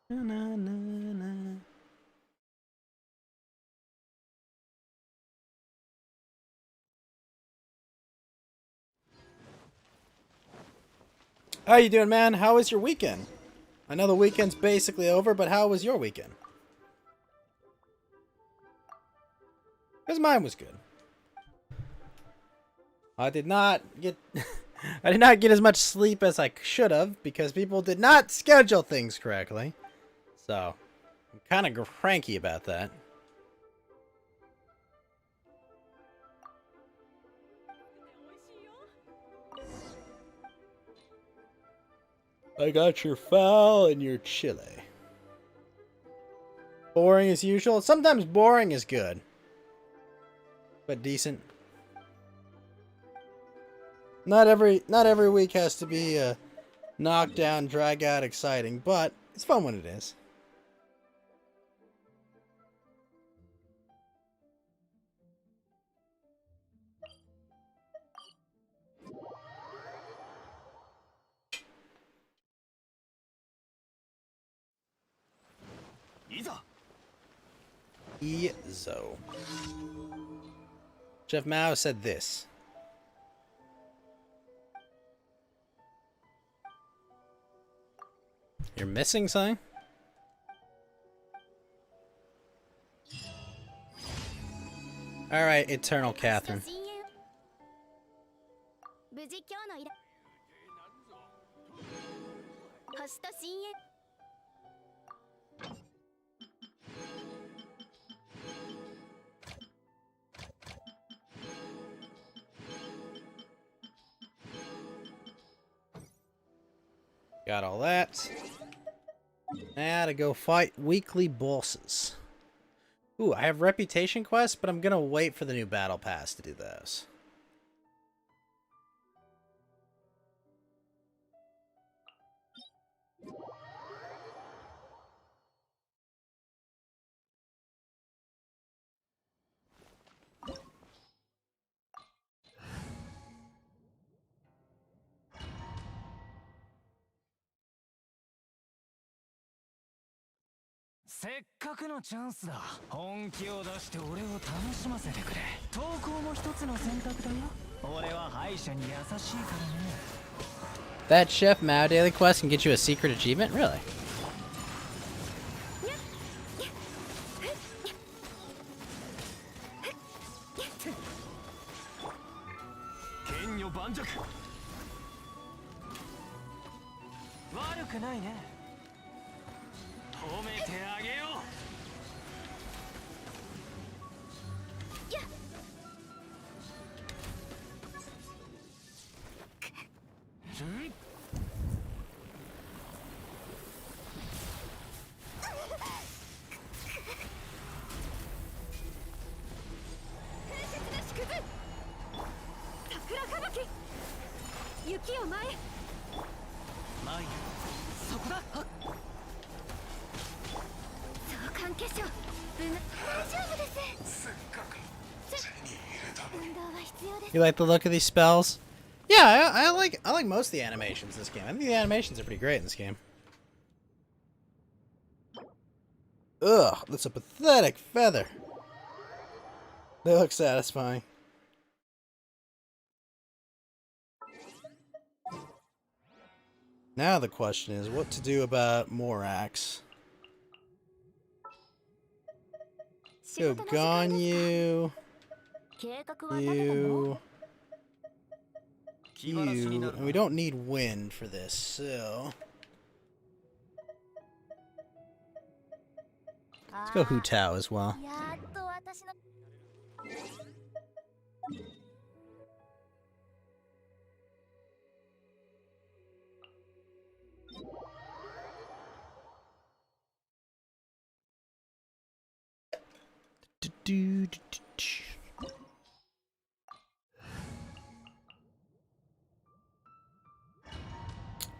Na, na, na, na. How you doing, man? How was your weekend? I know the weekend's basically over, but how was your weekend? Because mine was good. I did not get I did not get as much sleep as I should have because people did not schedule things correctly. So, I'm kind of cranky about that. I got your foul and your chili. Boring as usual. Sometimes boring is good. But decent. Not every week has to be knock down, drag out, exciting, but it's fun when it is. Ezo. Chef Mao said this. You're missing something? Alright, Eternal Catherine. Got all that. Now to go fight weekly bosses. Ooh, I have reputation quests, but I'm gonna wait for the new battle pass to do those. That Chef Mao daily quest can get you a secret achievement? Really? You like the look of these spells? Yeah, I like most of the animations in this game. I think the animations are pretty great in this game. Ugh, that's a pathetic feather. They look satisfying. Now the question is what to do about Morax. Go Ganyu. You. And we don't need wind for this, so. Let's go Hu Tao as well.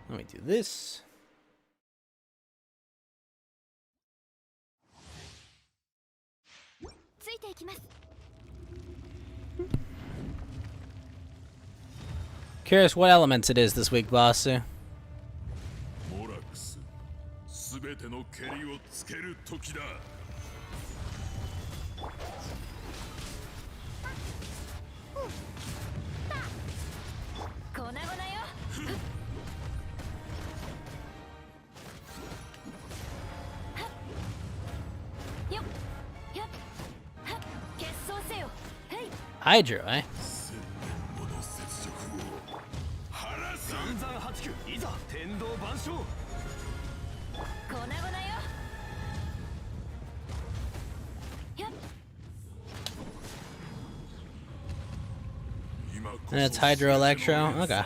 Let me do this. Curious what elements it is this week, Basu. Hydro, eh? And it's Hydro Electro? Okay.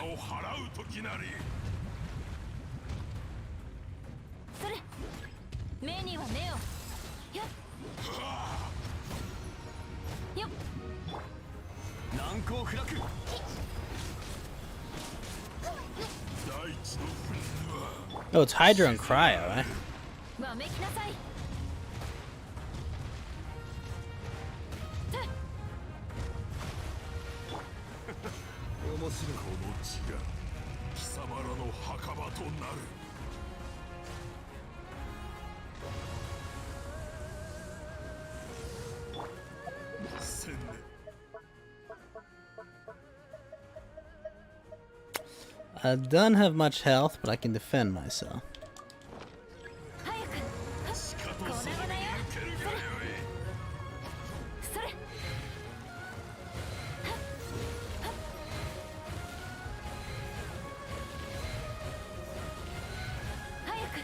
Oh, it's Hydro and Cryo, eh? I don't have much health, but I can defend myself. 早く粉々よそれ早く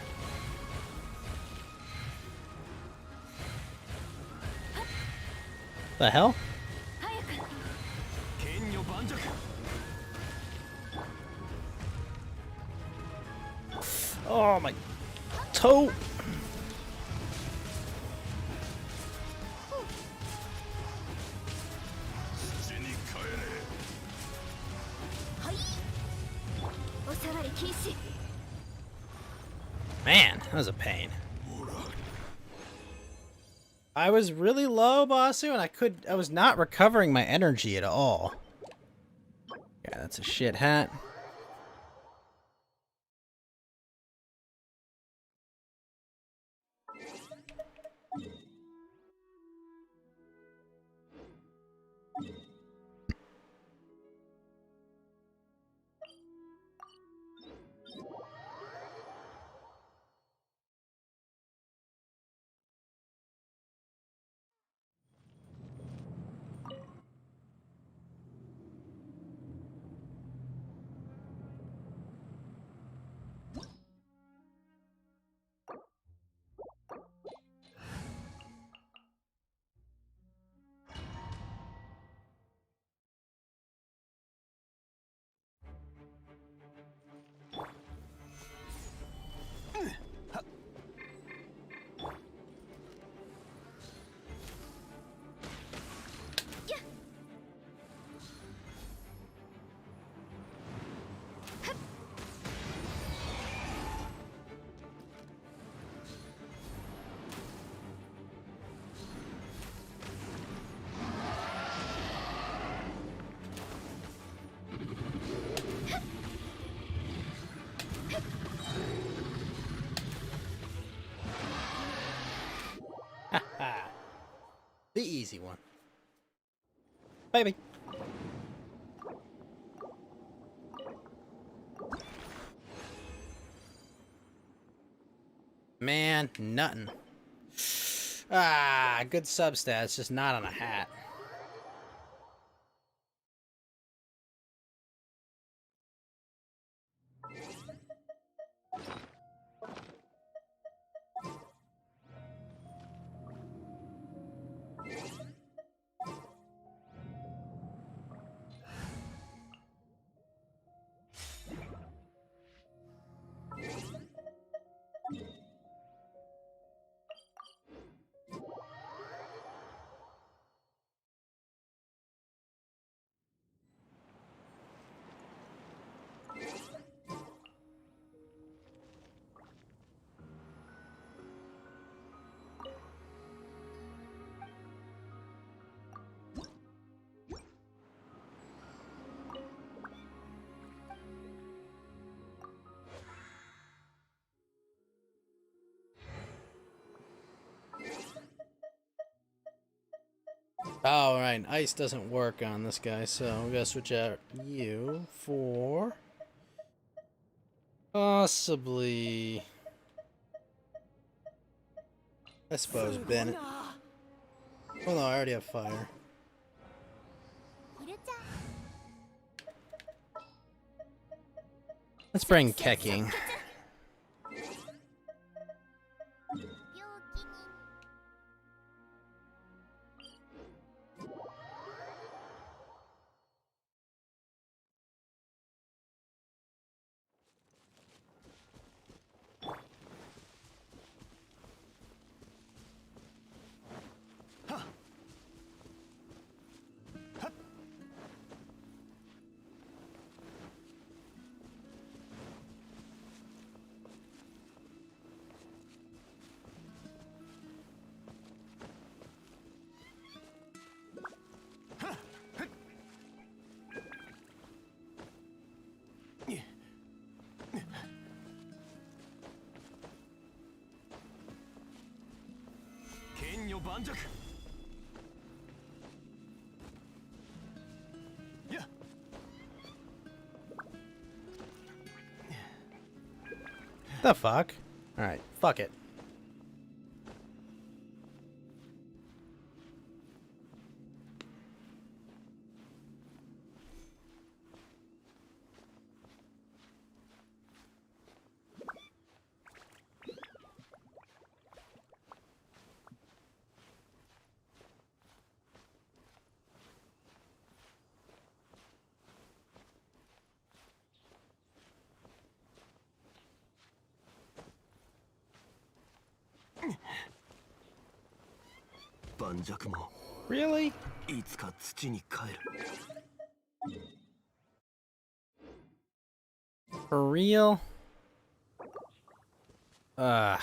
The hell? 早く Oh my toe! Man, that was a pain. I was really low, Basu, and I was not recovering my energy at all. Yeah, that's a shit hat. The easy one. Baby. Man, nothing. Ah, good substats, just not on a hat. Oh, right. Ice doesn't work on this guy, so we gotta switch out you for... possibly... I suppose Bennett. Oh no, I already have fire. Let's bring Keking. The fuck? Alright, fuck it. Really? For real? Ugh.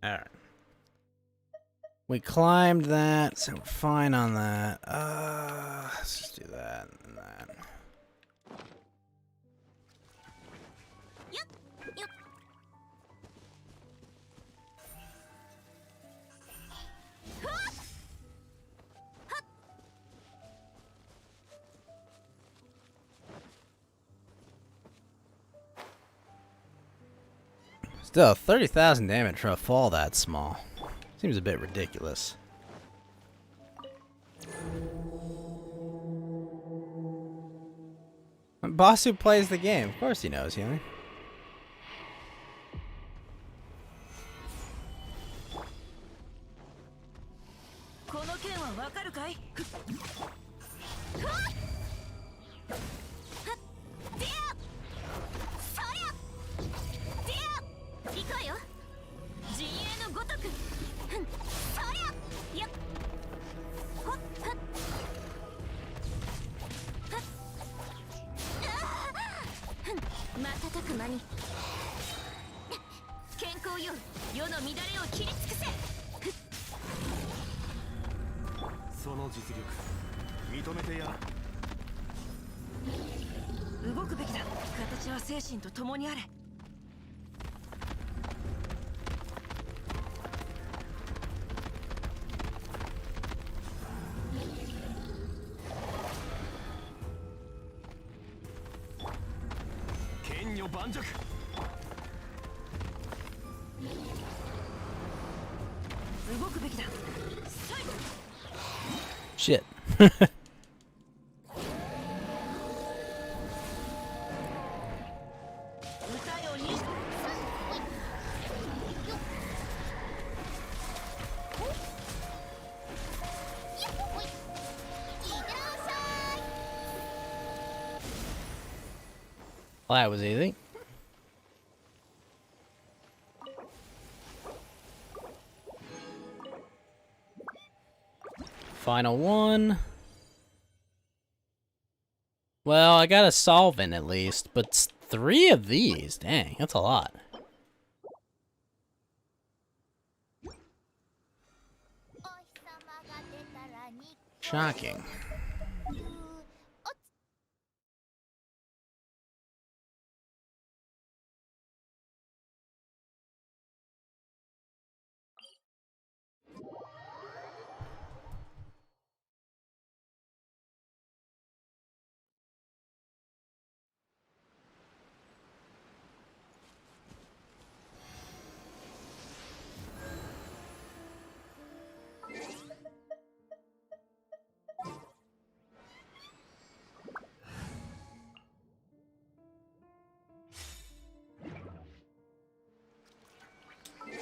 Alright. We climbed that, so we're fine on that. Let's just do that and that. Still, 30,000 damage for a fall that small. Seems a bit ridiculous. Boss who plays the game. Of course he knows healing. Shit. Well, that was easy. Final one. Well, I got a solvent at least, but 3 of these. Dang, that's a lot. Shocking.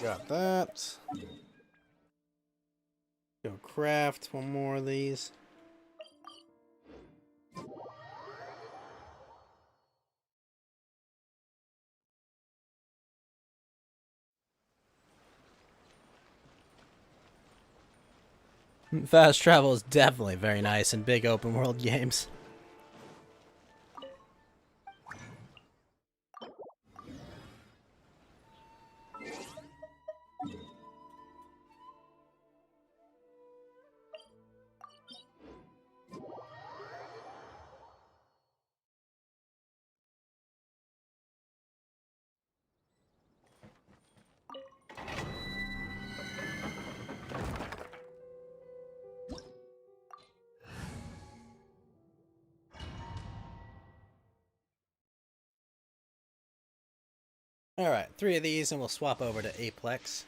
Got that. Go craft one more of these. Fast travel is definitely very nice in big open world games. Alright, 3 of these and we'll swap over to Aplex.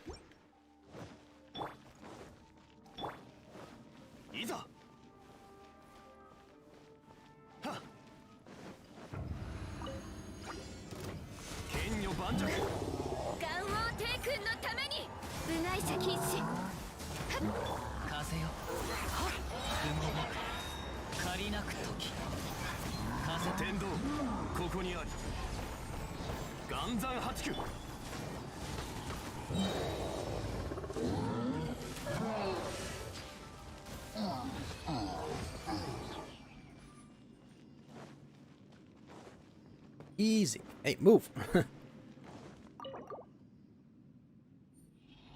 Easy. Hey, move.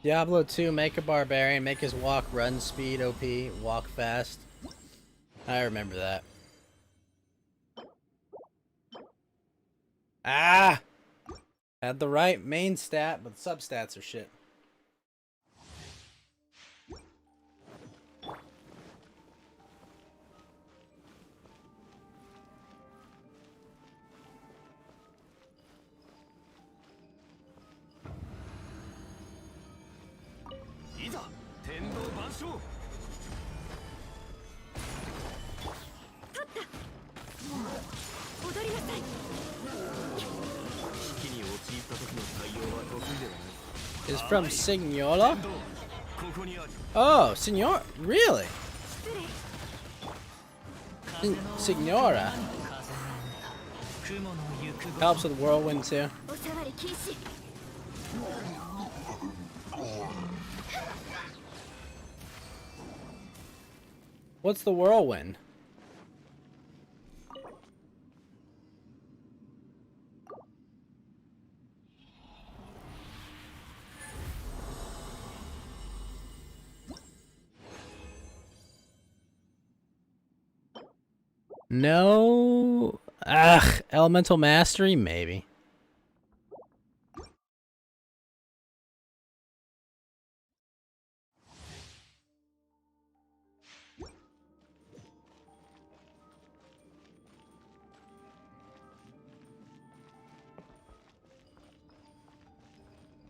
Diablo 2, make a barbarian, make his walk run speed OP, walk fast. I remember that. Ah! Had the right main stat, but substats are shit. Is from Signola? Oh, Signor, really? Signora. Helps with Whirlwind too. What's the Whirlwind? No. Ugh. Elemental Mastery? Maybe.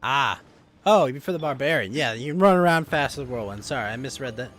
Ah. Oh, for the Barbarian. Yeah, you can run around fast as Whirlwind. Sorry, I misread that.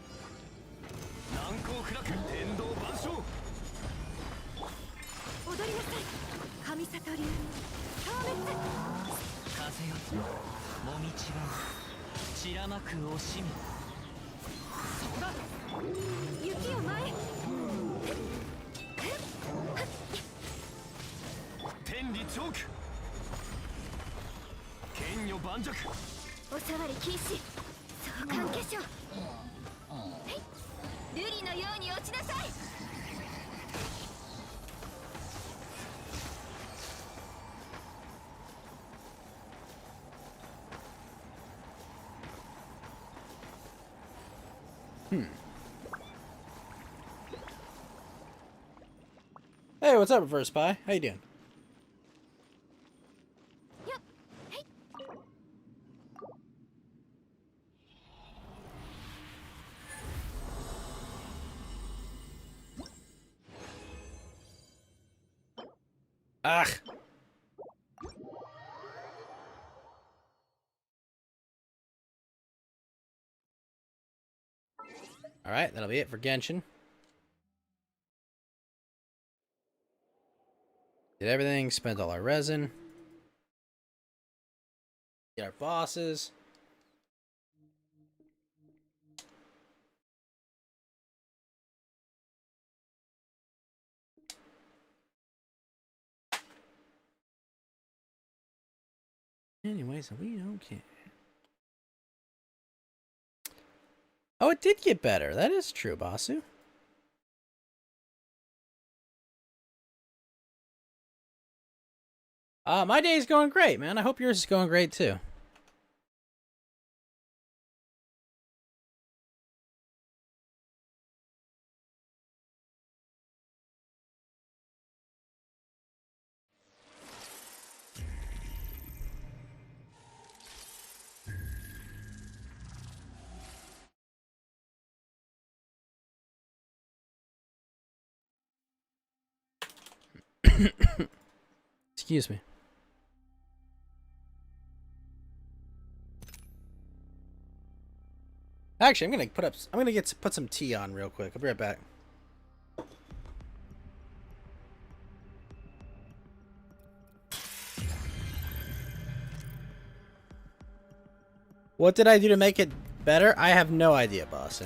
Hey, what's up, Reverse Spy? How you doing? Ugh. Alright, that'll be it for Genshin. Did everything, spent all our resin. Get our bosses. Anyways, we don't care. Oh, did get better. That is true, Basu. My day's going great, man. I hope yours is going great too. Excuse me. Actually, I'm gonna put some tea on real quick. I'll be right back. What did I do to make it better? I have no idea, boss.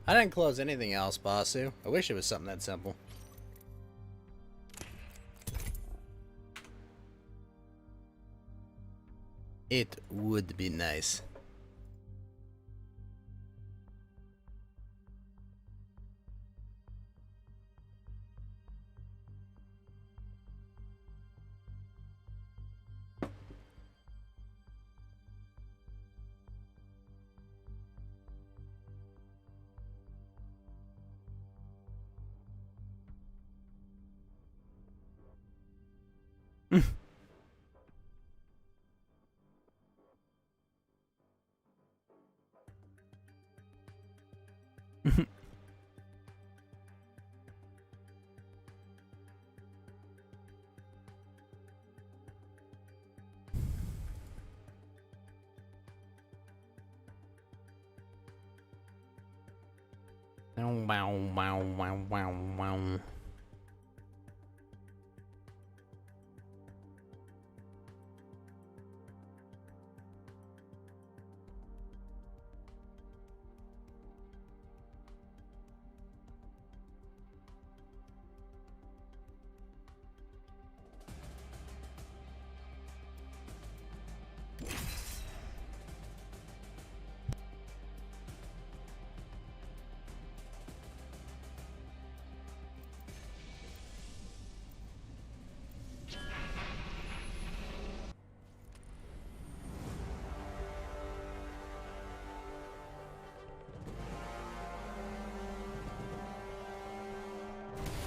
I didn't close anything else, Basu. I wish it was something that simple. It would be nice. Wow, wow, wow, wow, wow.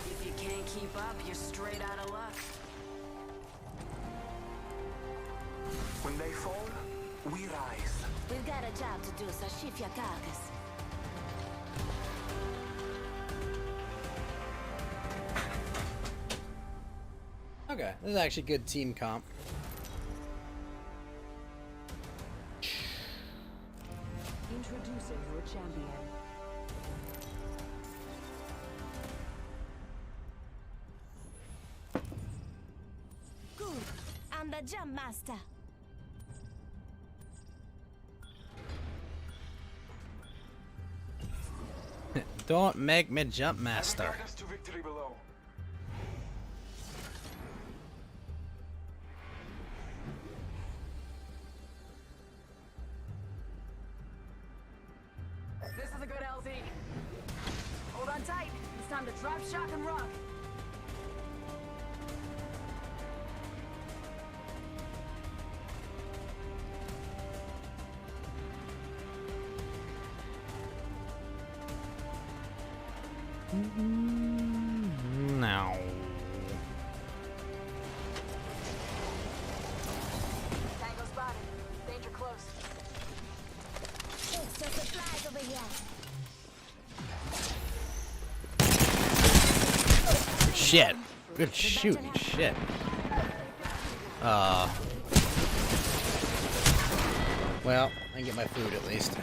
If you can't keep up, you're straight out of luck. When they fall, we rise. We've got a job to do, so shift your carcass. Okay, this is actually good team comp. Introducing your champion. Good. I'm the jump master. Don't make me jump master. Guide us to victory below. This is a good LZ. Hold on tight. It's time to drop, shock, and rock. No. Tango spotted. Danger close. Extra supplies over here. Good shit. Good shooting shit. Well, I can get my food at least.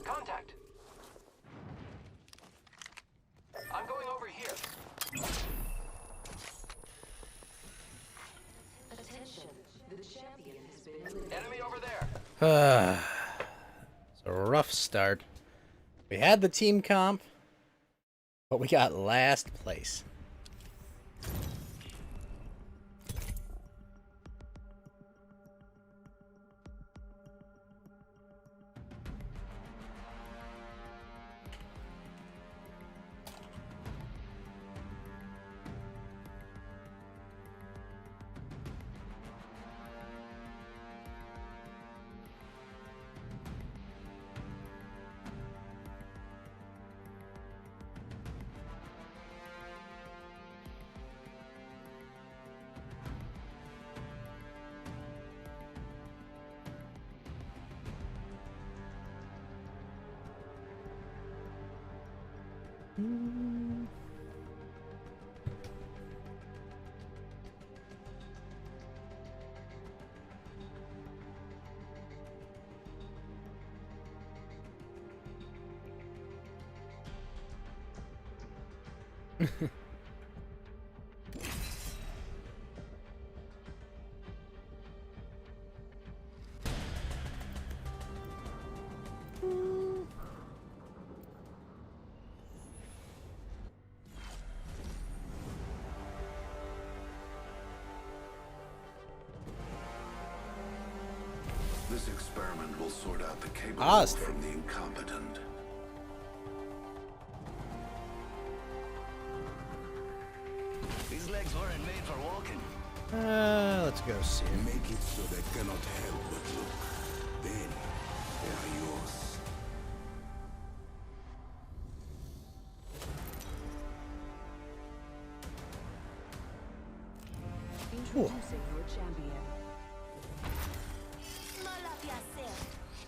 Contact. I'm going over here. Attention. The champion has been eliminated. Enemy over there. It's a rough start. We had the team comp, but we got last place. This experiment will sort out the capable Awesome. from the incompetent. These legs weren't made for walking. Let's go see him. Make it so they cannot help but look. Then they are yours. Introducing your champion. Small up yourself.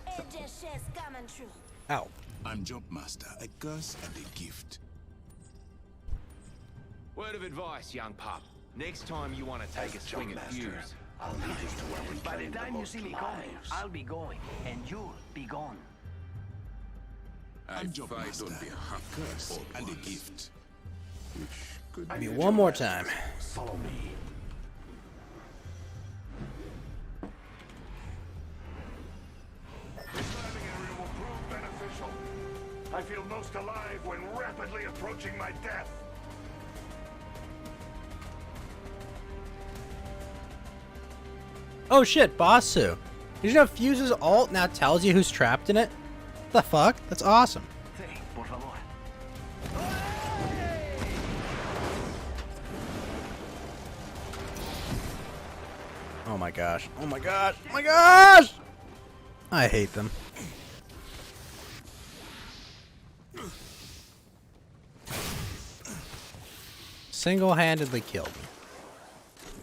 AJ shares coming true. Ow. I'm Jumpmaster, a curse and a gift. Word of advice, young pup. Next time you want to take a swing at views, I'll lead you to where we by the claim time the you most see me coming, lives. I'll be going, and you'll be gone. I'm Jumpmaster, a curse and a gift. Which could Maybe be one more time. Follow me. This landing area will prove beneficial. I feel most alive when rapidly approaching my death. Oh shit, Basu. Did you know Fuse's ult now tells you who's trapped in it? The fuck? That's awesome. Hey, por favor. Oh my gosh. Oh my gosh. Oh my gosh! I hate them. Single-handedly killed me.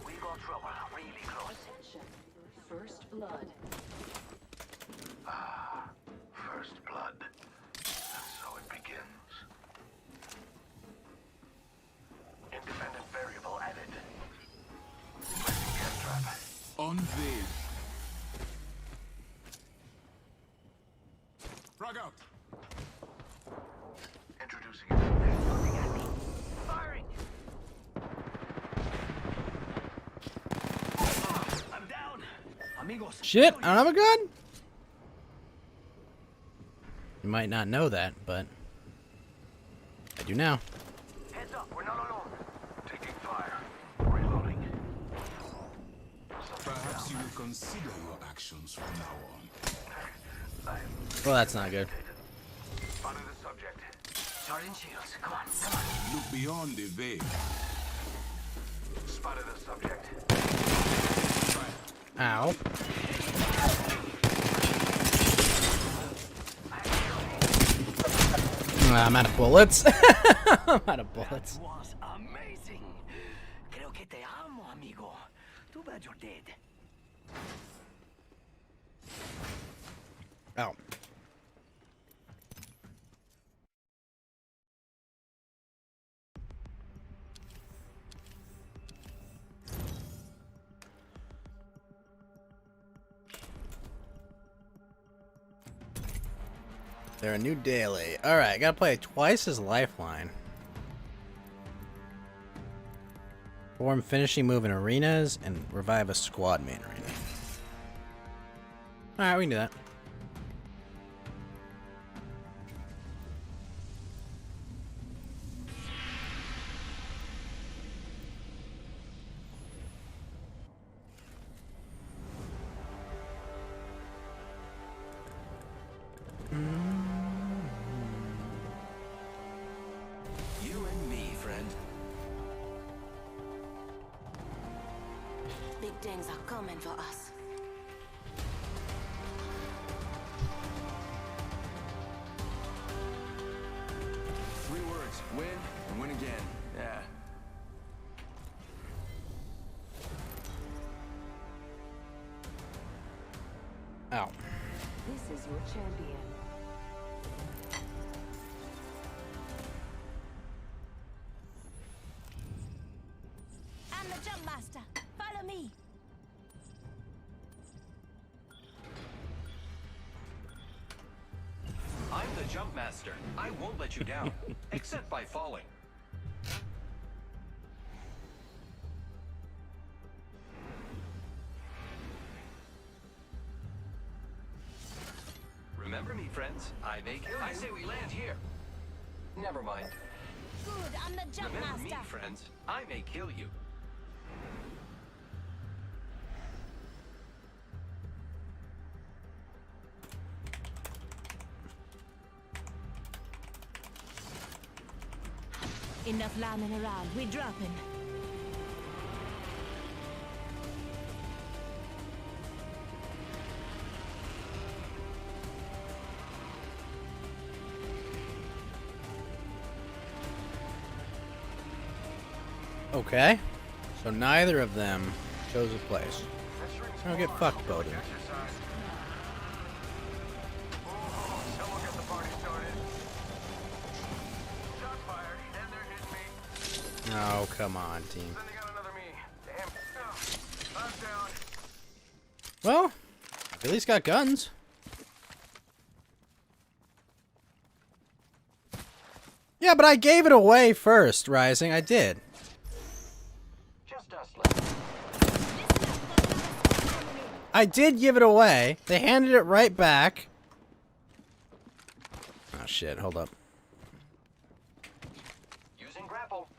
We got trouble. Really close. First blood. Ah, first blood. And so it begins. Independent variable added. Placing gas trap. Unveil. Frag out. Introducing it. Looking at me. Firing. I'm down. Amigos. Shit, I don't have a gun? You might not know that, but I do now. Heads up, we're not alone. Taking fire. Reloading. Perhaps you will consider your actions from now on. Well, that's not good. Spotted the subject. Sergeant Shields, come on. Look beyond the veil. Spotted the subject. Ow. I'm out of bullets. I'm out of bullets. Was amazing. Creo que te amo, amigo. Too bad you're dead. Oh. They're a new daily. Alright, gotta play twice as lifeline. Perform finishing move in arenas and revive a squad main arena. Alright, we can do that. You and me, friend. Big things are coming for us. 3 words. Win and win again. Yeah. Ow. This is your champion. I'm the jump master. Follow me. I'm the jump master. I won't let you down, except by falling. Remember me, friends. I say we land here. Never mind. Good, I'm the jump Remember me, master. friends. I may kill you. Enough lambing around. We dropping. Okay. So neither of them chose a place. I'll get fucked, Bowden. Someone got the party started. Shots fired, and they're hitting me. Oh, come on, team. Then they got another me. Damn. I'm down. Well, at least got guns. Yeah, but I gave it away first, Rising. I did. Just us left. I did give it away. They handed it right back. Oh, shit. Hold up. Using grapple.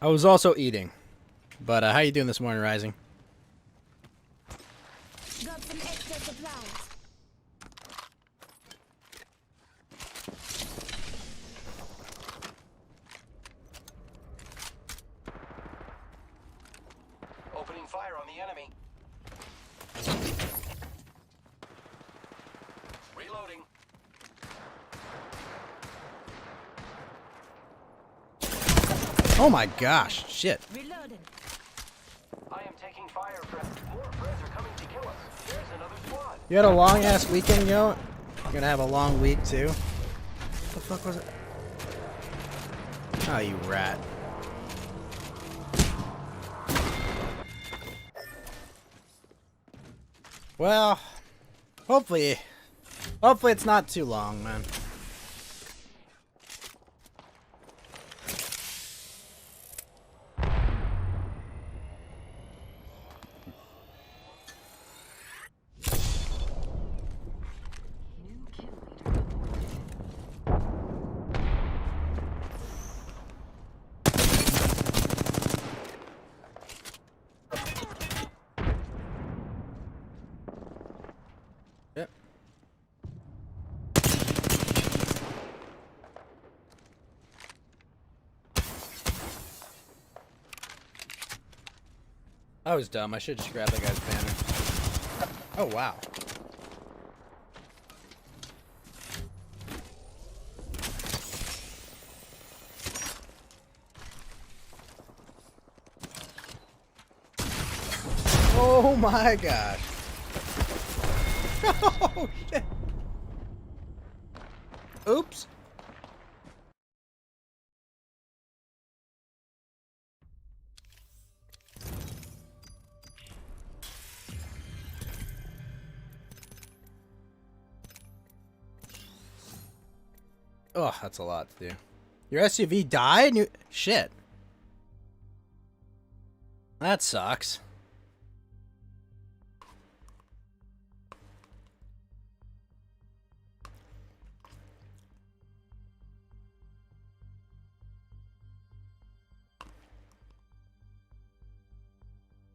I was also eating. But how you doing this morning, Rising? Got some extra supplies. Opening fire on the enemy. Reloading. Oh my gosh, shit. Reloading. I am taking fire, friends. More friends are coming to kill us. There's another squad. You had a long ass weekend, yo? You're gonna have a long week too? What the fuck was it? Oh, you rat. Well, hopefully it's not too long, man. Yep. I was dumb. I should just grab that guy's banner. Oh, wow. Oh my gosh. Oh shit. Oops. Oh, that's a lot to do. Your SUV died? Shit. That sucks.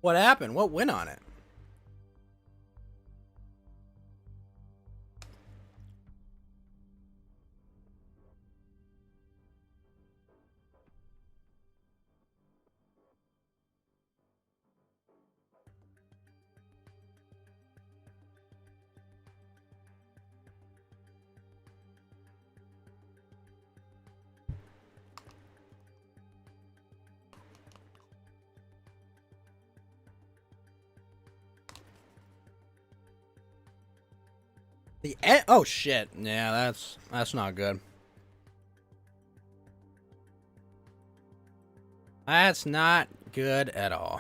What happened? What went on it? Oh shit. Yeah, that's not good. That's not good at all.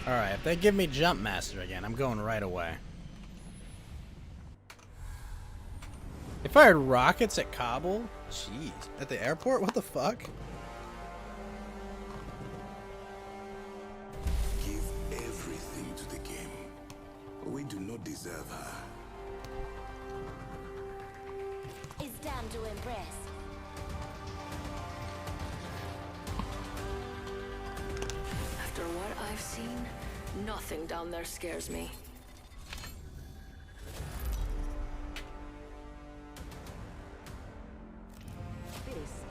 Alright, if they give me Jump Master again, I'm going right away. They fired rockets at Kabul? Jeez. At the airport? What the fuck? Give everything to the game. We do not deserve her. It's time to impress. After what I've seen, nothing down there scares me.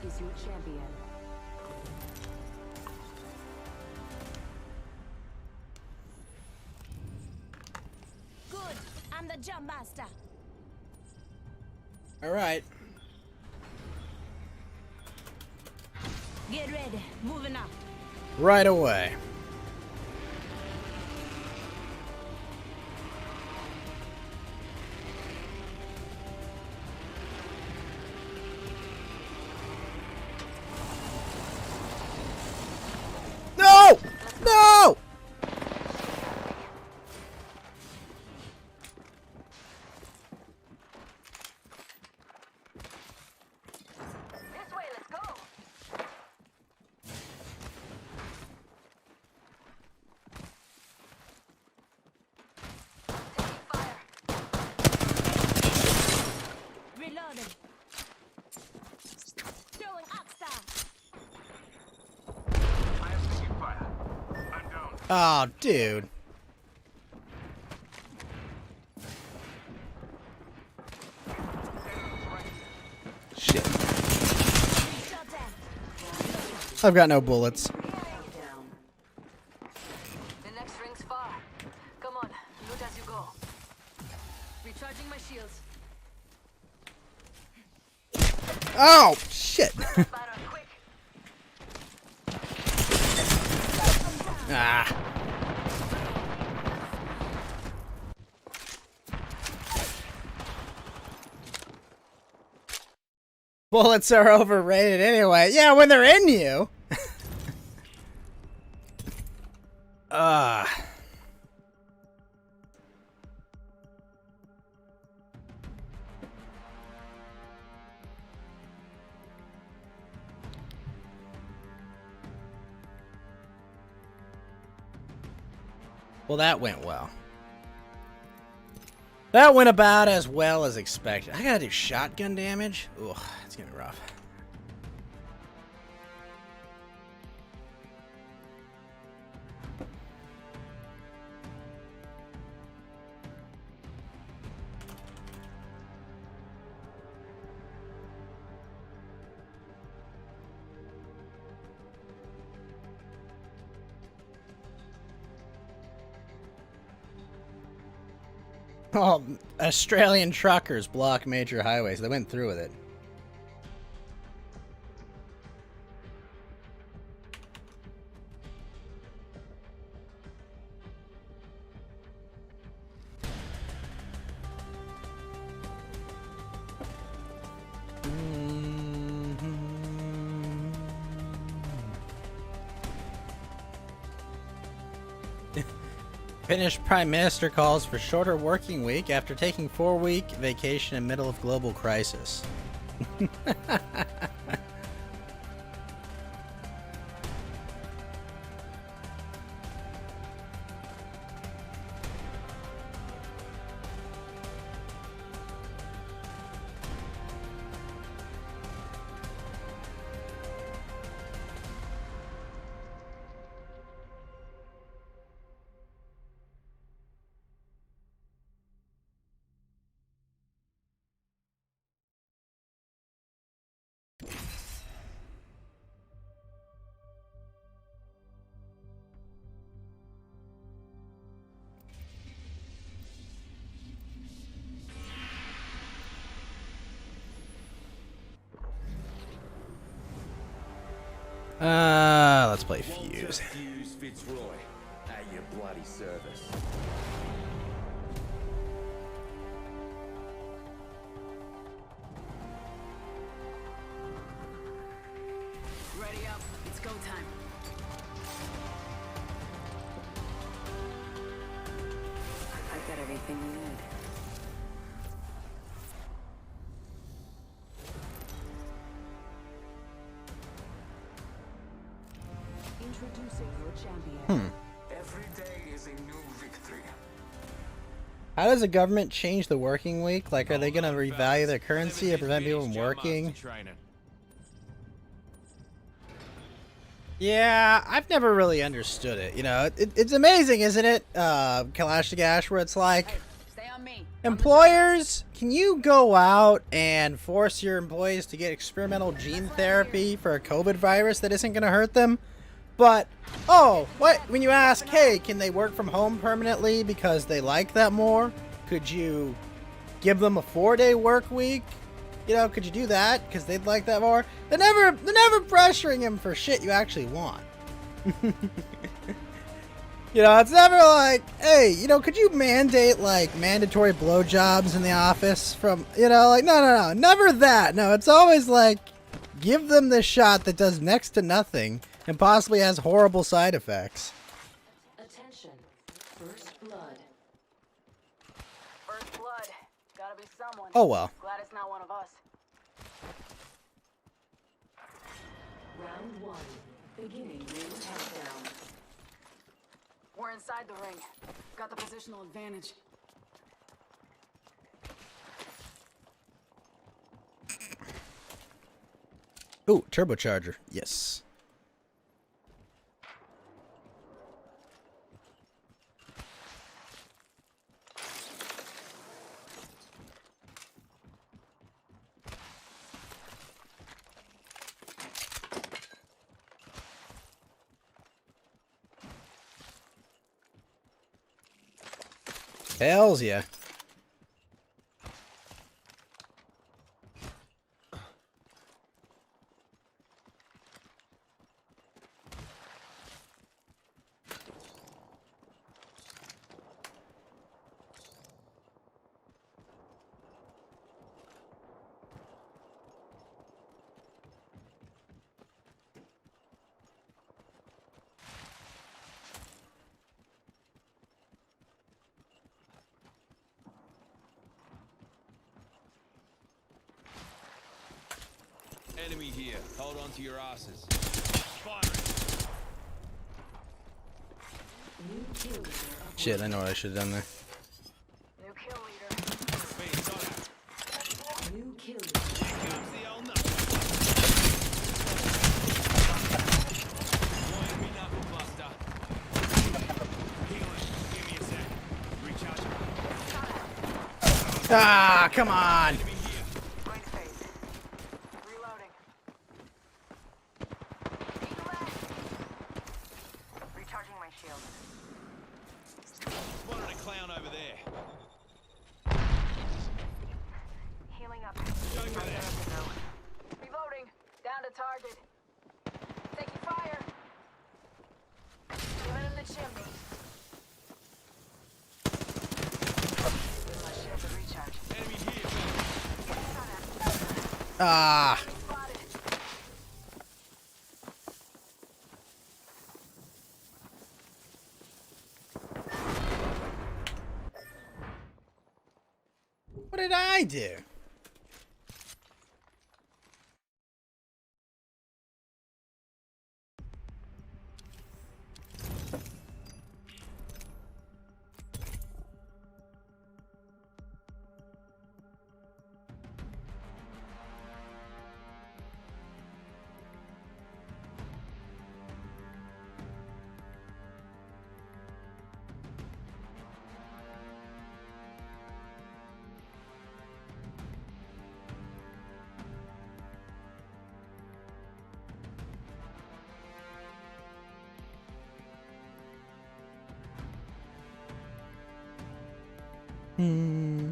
This is your champion. Good. I'm the jump master. Alright. Get ready. Moving up. Right away. No! No! This way, let's go. Taking fire. Reloading. Throwing Oxstar. I am taking fire. I'm down. Oh, dude. Shit. Shot down. I've got no bullets. The next ring's far. Come on, loot as you go. Recharging my shields. Oh shit! Ah. Bullets are overrated anyway. Yeah, when they're in you. Ah. Well, that went well. That went about as well as expected. I gotta do shotgun damage? Ugh, it's gonna be rough. Oh, Australian truckers block major highways. They went through with it. Finnish Prime Minister calls for shorter working week after taking 4-week vacation in middle of global crisis. Let's play Fuse. Fuse Fitzroy at your bloody service. Ready up. It's go time. I've got everything you need. Introducing your champion. Every day is a new victory. How does the government change the working week? Like, are they gonna revalue their currency to prevent people from working? Yeah, I've never really understood it. You know, it's amazing, isn't it? Kalash to Gash, where it's like, Stay on me. employers, can you go out and force your employees to get experimental gene therapy for a COVID virus that isn't gonna hurt them? But, oh, what? When you ask, hey, can they work from home permanently because they like that more? Could you give them a 4-day work week? You know, could you do that because they'd like that more? They're never pressuring them for shit you actually want. You know, it's never like, hey, you know, could you mandate like mandatory blowjobs in the office from, you know, like, no, never that. No, it's always like, give them the shot that does next to nothing and possibly has horrible side effects. Attention. First blood. First blood. Gotta be someone. Oh well. Glad it's not one of us. Round 1. Beginning ring countdown. We're inside the ring. Got the positional advantage. Ooh, turbocharger. Yes. Hells yeah. Enemy here. Hold on to your asses. Shit, I know what I should have done there. New kill leader. New kill leader. Here comes the old nut. Join me, knuckle buster. Healing. Give me a sec. Recharge. Ah, come on. Right phase. Reloading. Recharging my shield. Spotted a clown over there. Healing up. Show me that. Reloading. Down to target. Taking fire. Giving him the chimney. Give my shield to recharge. Enemy here. Ah. What did I do? Hmm.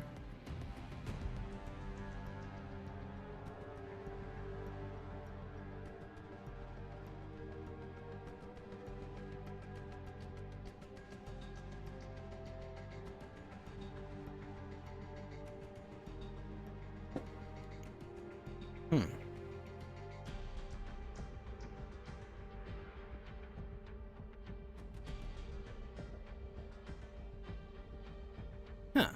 Hmm. Huh.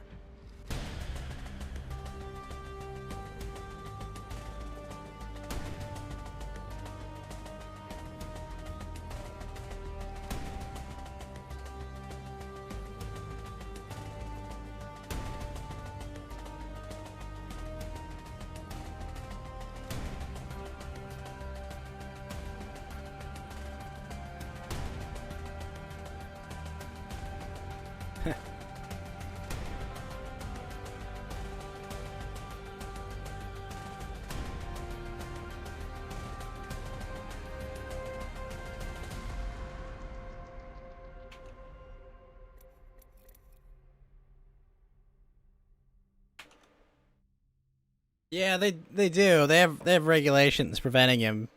Yeah, they do. They have regulations preventing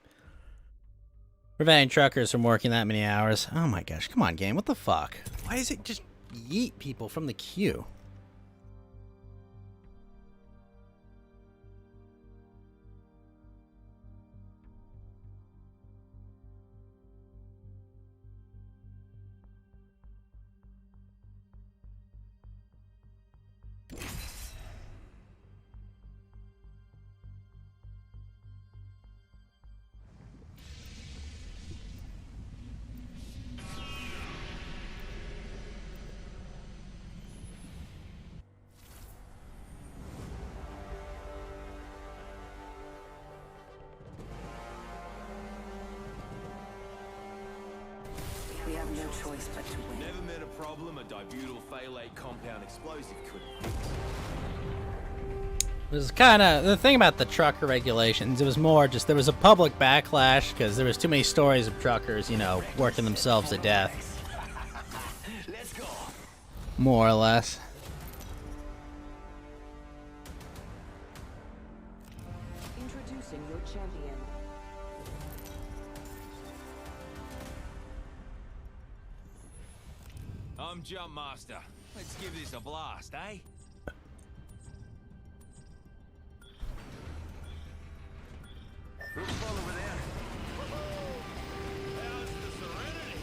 truckers from working that many hours. Oh my gosh, come on, game. What the fuck? Why is it just yeet people from the queue? We have no choice but to win. Never met a problem a dibutyl phthalate compound explosive couldn't fix. It was kind of the thing about the trucker regulations. It was more just there was a public backlash because there was too many stories of truckers, you know, working themselves to death. Let's go. More or less. I'm Jump Master. Let's give this a blast, eh? Who's fall over there? How's the Serenity?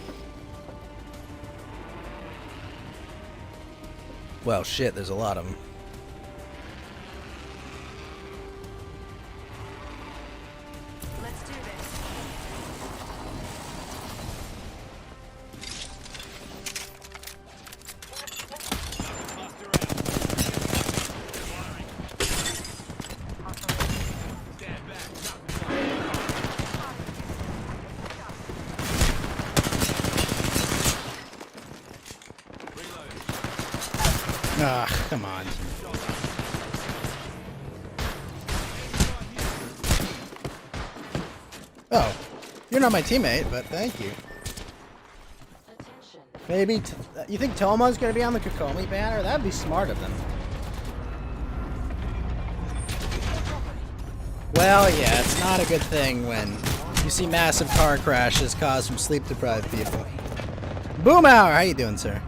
Well, shit, there's a lot of them. Let's do this. Stand back. Ah, come on. Oh, you're not my teammate, but thank you. Maybe you think Toma's gonna be on the Kokomi banner? That'd be smart of them. Well, yeah, it's not a good thing when you see massive car crashes caused from sleep-deprived people. Boom hour, how you doing, sir?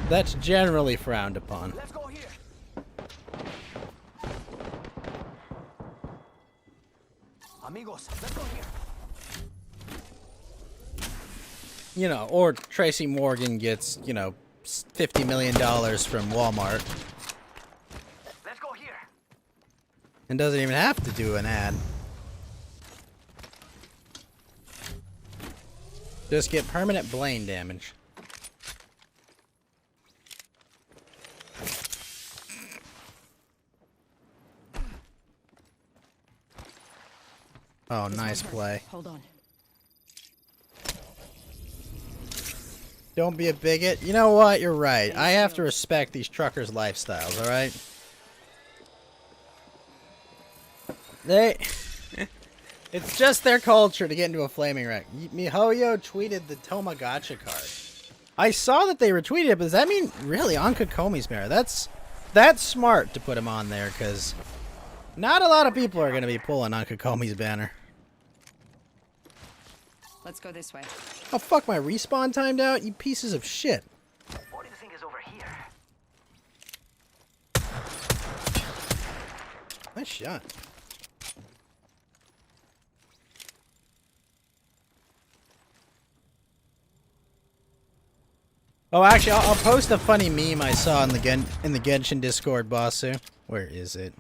That's generally frowned upon. Let's go here. Amigos, let's go here. You know, or Tracy Morgan gets, you know, $50 million from Walmart. Let's go here. And doesn't even have to do an ad. Just get permanent brain damage. Oh, nice play. Hold on. Don't be a bigot. You know what? You're right. I have to respect these truckers' lifestyles, alright? It's just their culture to get into a flaming wreck. MiHoYo tweeted the Tomagotcha card. I saw that they retweeted it, but does that mean really on Kokomi's banner? That's smart to put him on there, because not a lot of people are going to be pulling on Kokomi's banner. Let's go this way. Oh, fuck, my respawn timed out? You pieces of shit. What do you think is over here? Nice shot. Oh, actually, I'll post a funny meme I saw in the Genshin Discord, Bossu. Where is it?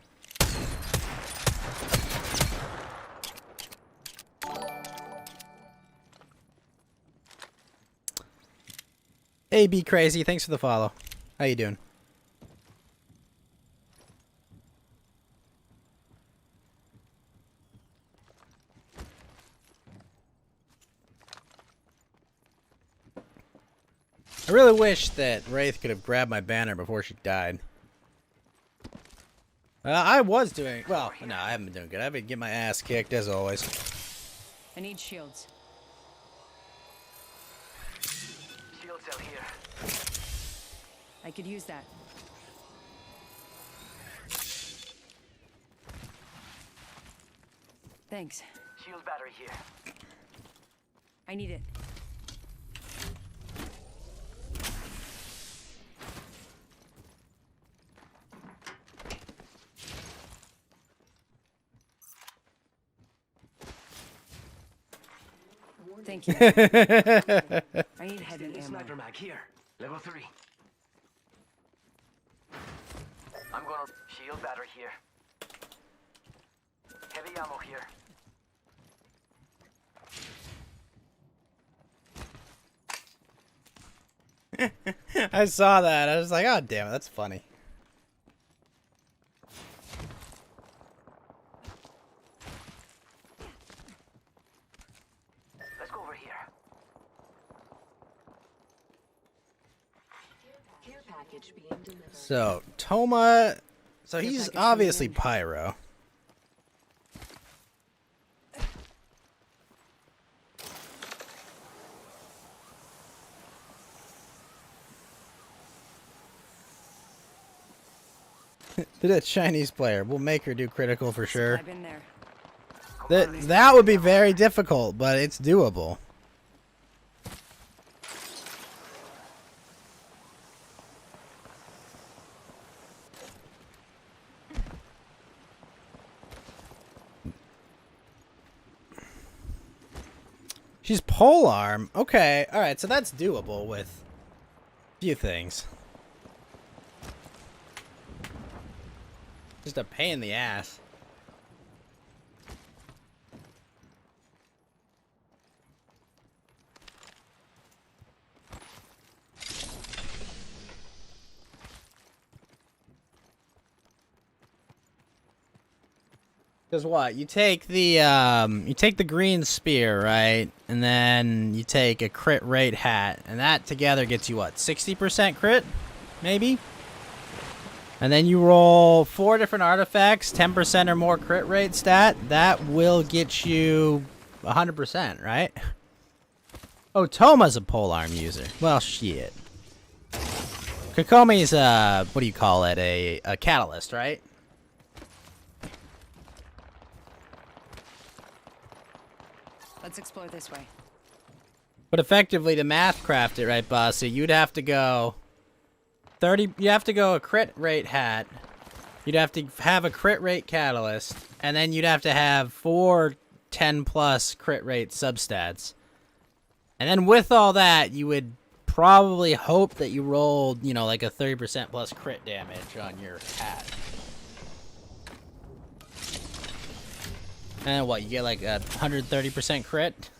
Hey, Be Crazy, thanks for the follow. How you doing? I really wish that Wraith could have grabbed my banner before she died. I was doing... Well, no, I haven't been doing good. I've been getting my ass kicked, as always. I need shields. Shields out here. I could use that. Thanks. Shield battery here. I need it. Thank you. I need heavy ammo. Sniper mag here. Level 3. I'm gonna shield battery here. Heavy ammo here. I saw that. I was like, oh, damn it, that's funny. Let's go over here. So, Toma... So he's obviously Pyro. The Chinese player. We'll make her do critical for sure. I've been there. That would be very difficult, but it's doable. She's polearm. Okay, alright, so that's doable with a few things. Just a pain in the ass. Because what? You take the green spear, right? And then you take a crit rate hat, and that together gets you what? 60% crit? Maybe? And then you roll 4 different artifacts, 10% or more crit rate stat. That will get you 100%, right? Oh, Toma's a polearm user. Well, shit. Kokomi's what do you call it? A catalyst, right? Let's explore this way. But effectively, to math craft it, right, Bossy, you'd have to go 30. You have to go a crit rate hat. You'd have to have a crit rate catalyst, and then you'd have to have 4 10+ crit rate substats. And then with all that, you would probably hope that you rolled, you know, like a 30% plus crit damage on your hat. And what, you get like a 130% crit?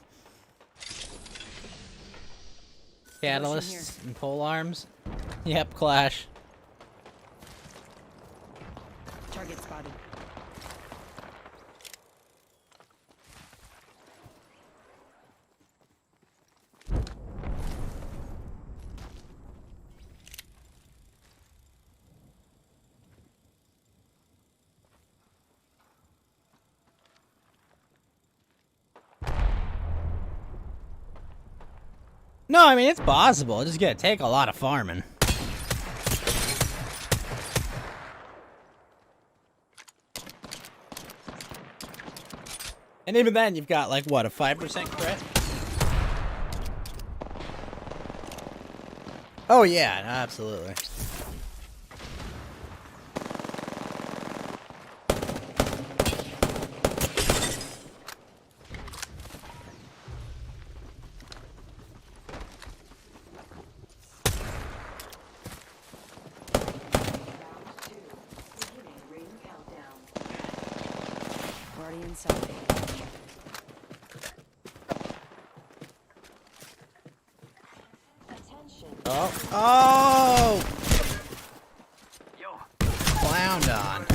Catalysts and polearms? Yep, Clash. Target spotted. No, I mean, it's possible. It's just gonna take a lot of farming. And even then, you've got, like, what, a 5% crit? Oh, yeah, absolutely. Already inside. Oh. Oh! Clowned on.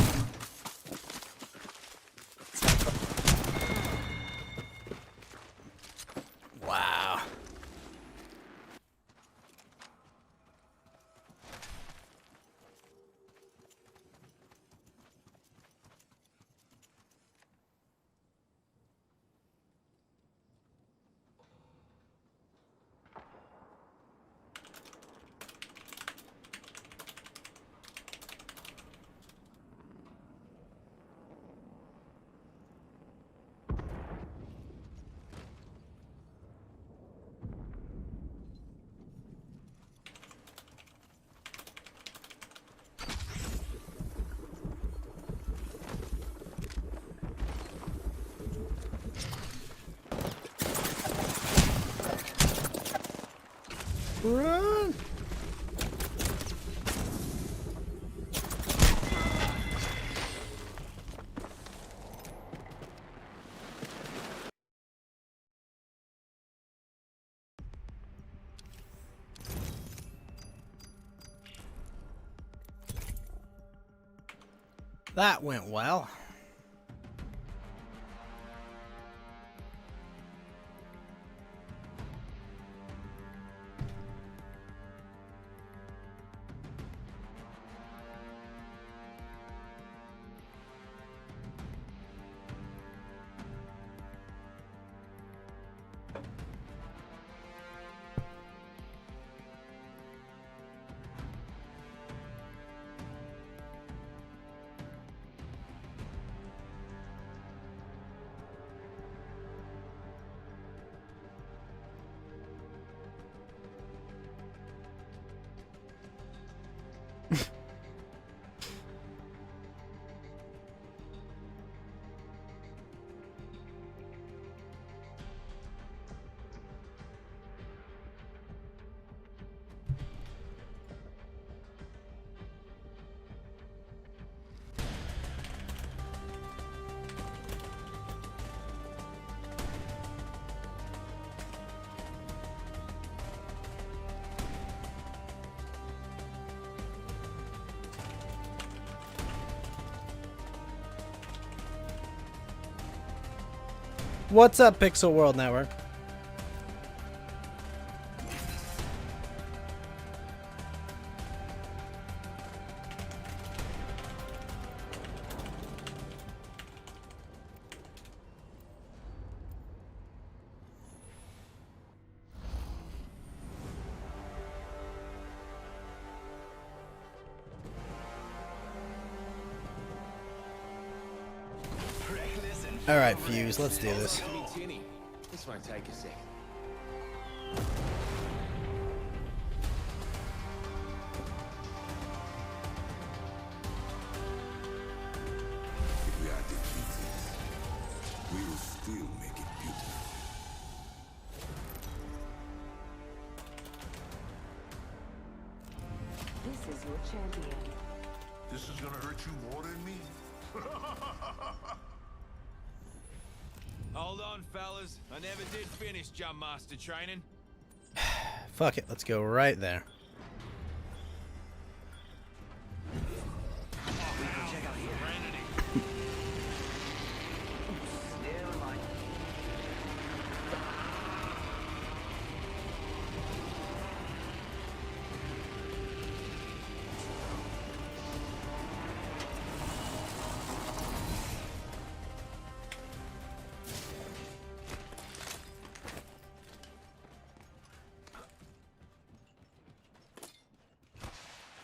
Wow. Run! That went well. What's up, Pixel World Network? All right, Fuse, let's do this. This won't take a second. If we are defeated, we will still make it beautiful. This is your champion. This is gonna hurt you more than me. Hold on, fellas. I never did finish Jump Master training. Fuck it, let's go right there.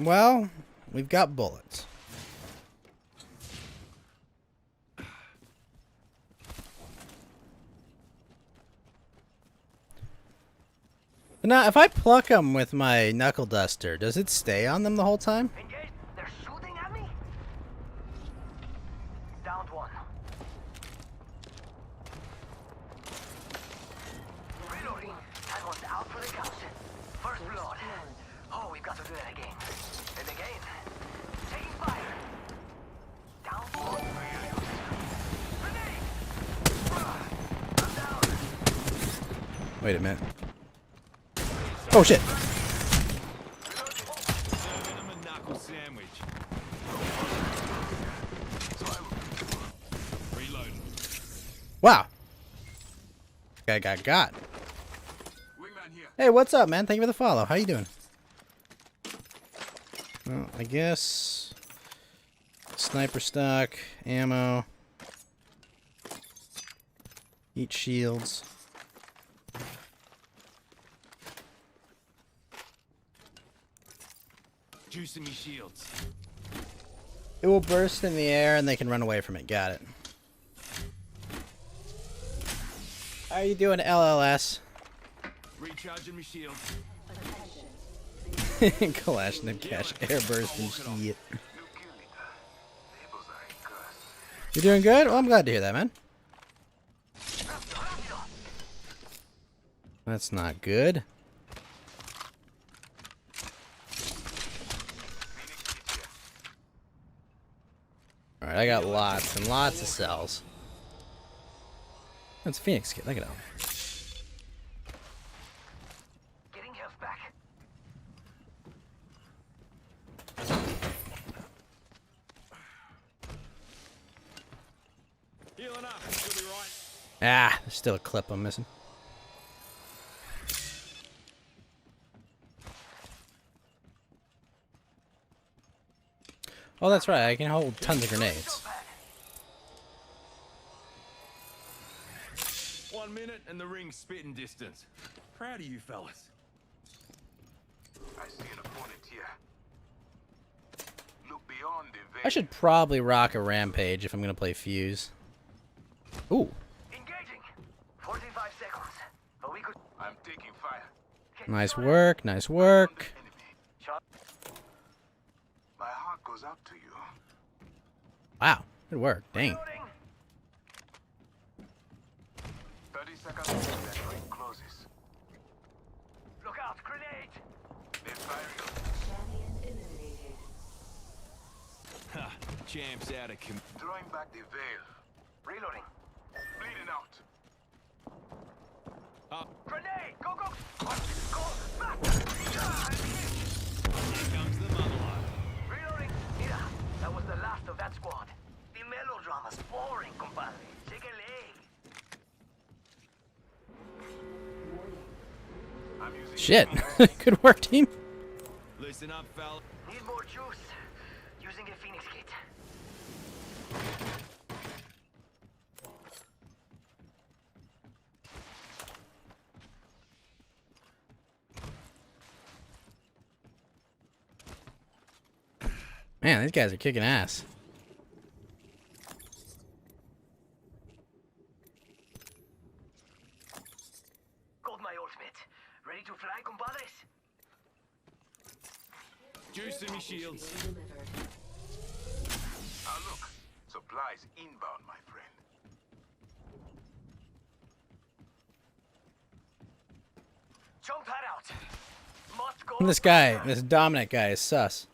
Well, we've got bullets. Now, if I pluck them with my knuckle duster, does it stay on them the whole time? Engage. They're shooting at me. Downed one. Reloading. That one's out for the count. First blood. Oh, we've got to do that again. And again. Taking fire. Down one. Grenade. I'm down. Wait a minute. Oh shit! Serving them a knuckle sandwich. Reloading. Wow! Guy got. Hey, what's up, man? Thank you for the follow. How you doing? Well, I guess sniper stock, ammo, eat shields. Juicing me shields. It will burst in the air and they can run away from it. Got it. How are you doing, LLS? Recharging me shields. Kalashnikov cash airburst and shit. You doing good? Well, I'm glad to hear that, man. That's not good. Alright, I got lots and lots of cells. That's a Phoenix kit, look at that. Getting health back. Healing up. She'll be right. Ah, there's still a clip I'm missing. Oh, that's right. I can hold tons of grenades. 1 minute and the ring's spitting distance. Proud of you fellas. I see an opponent here. Look beyond the veil. I should probably rock a rampage if I'm gonna play Fuse. Ooh. Engaging. 45 seconds. But we could. I'm taking fire. Nice work. Nice work. My heart goes out to you. Wow. Good work. Dang. 30 seconds until that ring closes. Look out, grenade. They're firing. Ha! Champs out of com. Throwing back the veil. Reloading. Bleeding out. Up. Grenade. Go, go. Go. Back. Here comes the mother line. Reloading. Mira, that was the last of that squad. The melodrama's boring, compadre. Take a leg. Shit. Good work, team. Listen up, fella. Need more juice. Using a Phoenix kit. Man, these guys are kicking ass. Got my ultimate. Ready to fly, compadres? Juice in me shields. Ah, look. Supplies inbound, my friend. Jump pad out. Must go. This guy, this Dominic guy is sus.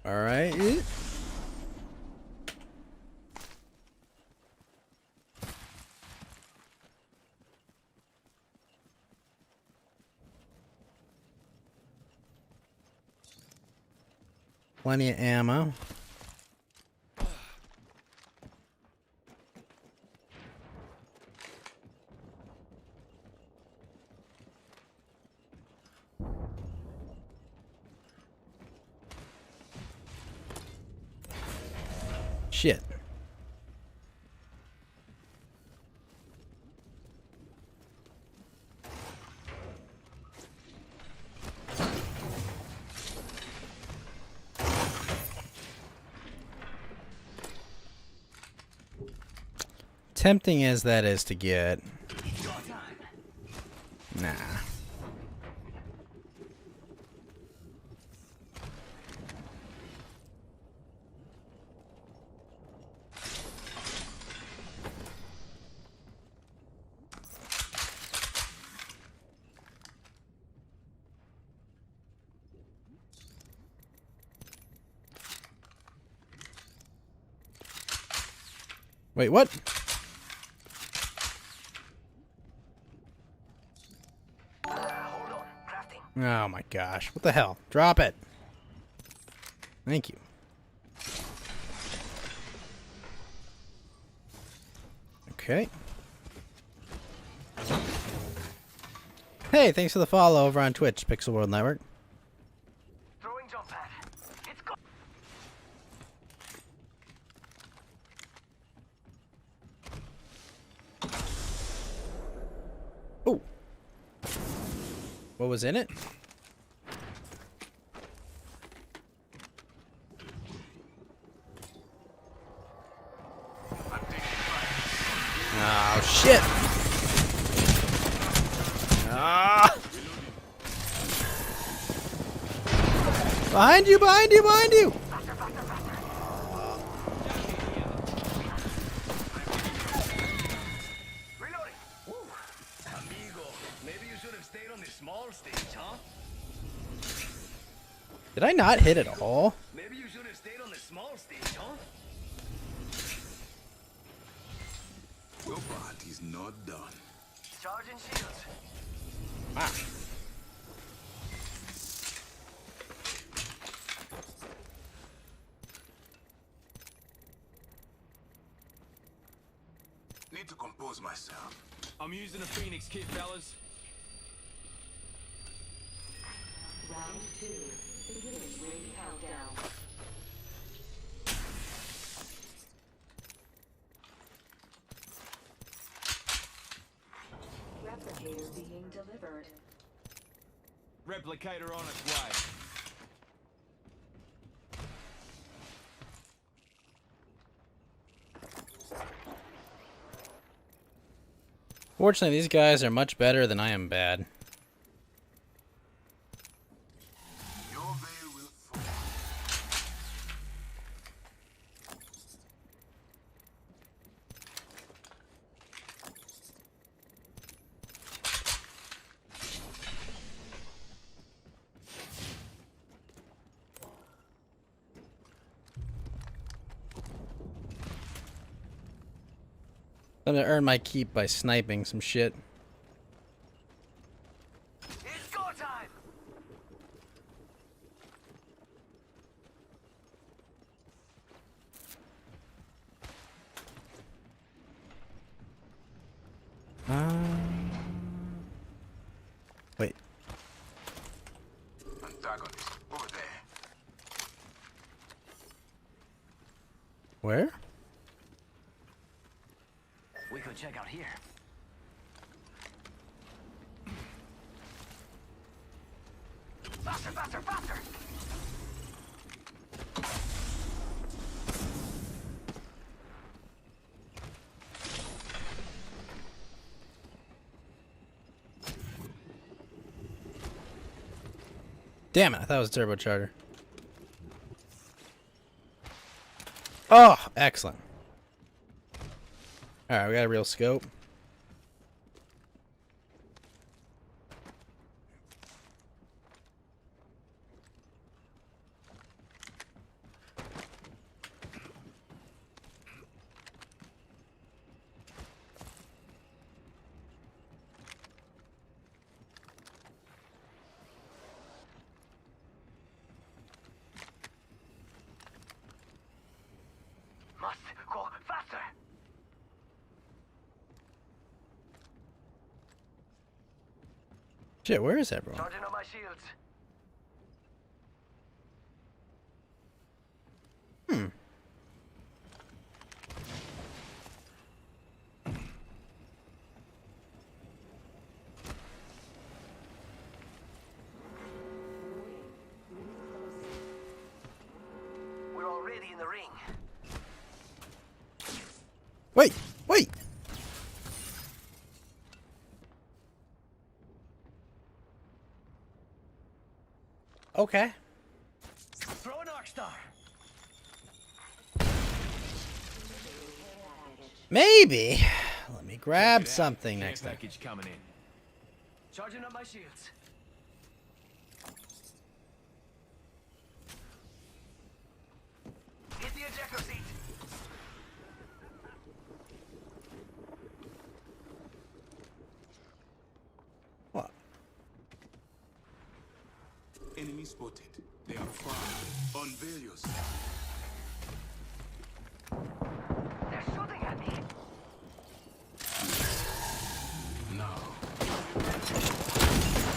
Alright. Plenty of ammo. Shit. Tempting as that is to get. Nah. Wait, what? Oh my gosh. What the hell? Drop it. Thank you. Okay. Hey, thanks for the follow over on Twitch, Pixel World Network. Throwing jump pad. It's go. Oh. What was in it? Oh, shit. Ah. Behind you, behind you, behind you. Reloading. Woo. Amigo, maybe you should have stayed on the small stage, huh? Did I not hit at all? Maybe you should have stayed on the small stage, huh? Your part is not done. Charging shields. Wow. Need to compose myself. I'm using a Phoenix kit, fellas. Round 2. Beginning ring countdown. Replicator being delivered. Replicator on its way. Fortunately, these guys are much better than I am bad. Your veil will fall. I'm gonna earn my keep by sniping some shit. It's go time. Where? We could check out here. Faster, faster, faster! Damn it, I thought it was a turbocharger. Oh, excellent. Alright, we got a real scope. Must go faster! Shit, where is everyone? Charging on my shields. Hmm. We're already in the ring. Wait, wait! Okay. Throw an arc star. Maybe. Let me grab something next time. Package coming in. Charging up my shields. Hit the ejector seat. What? Enemy spotted. They are far. Unveil yourself. They're shooting at me. Now.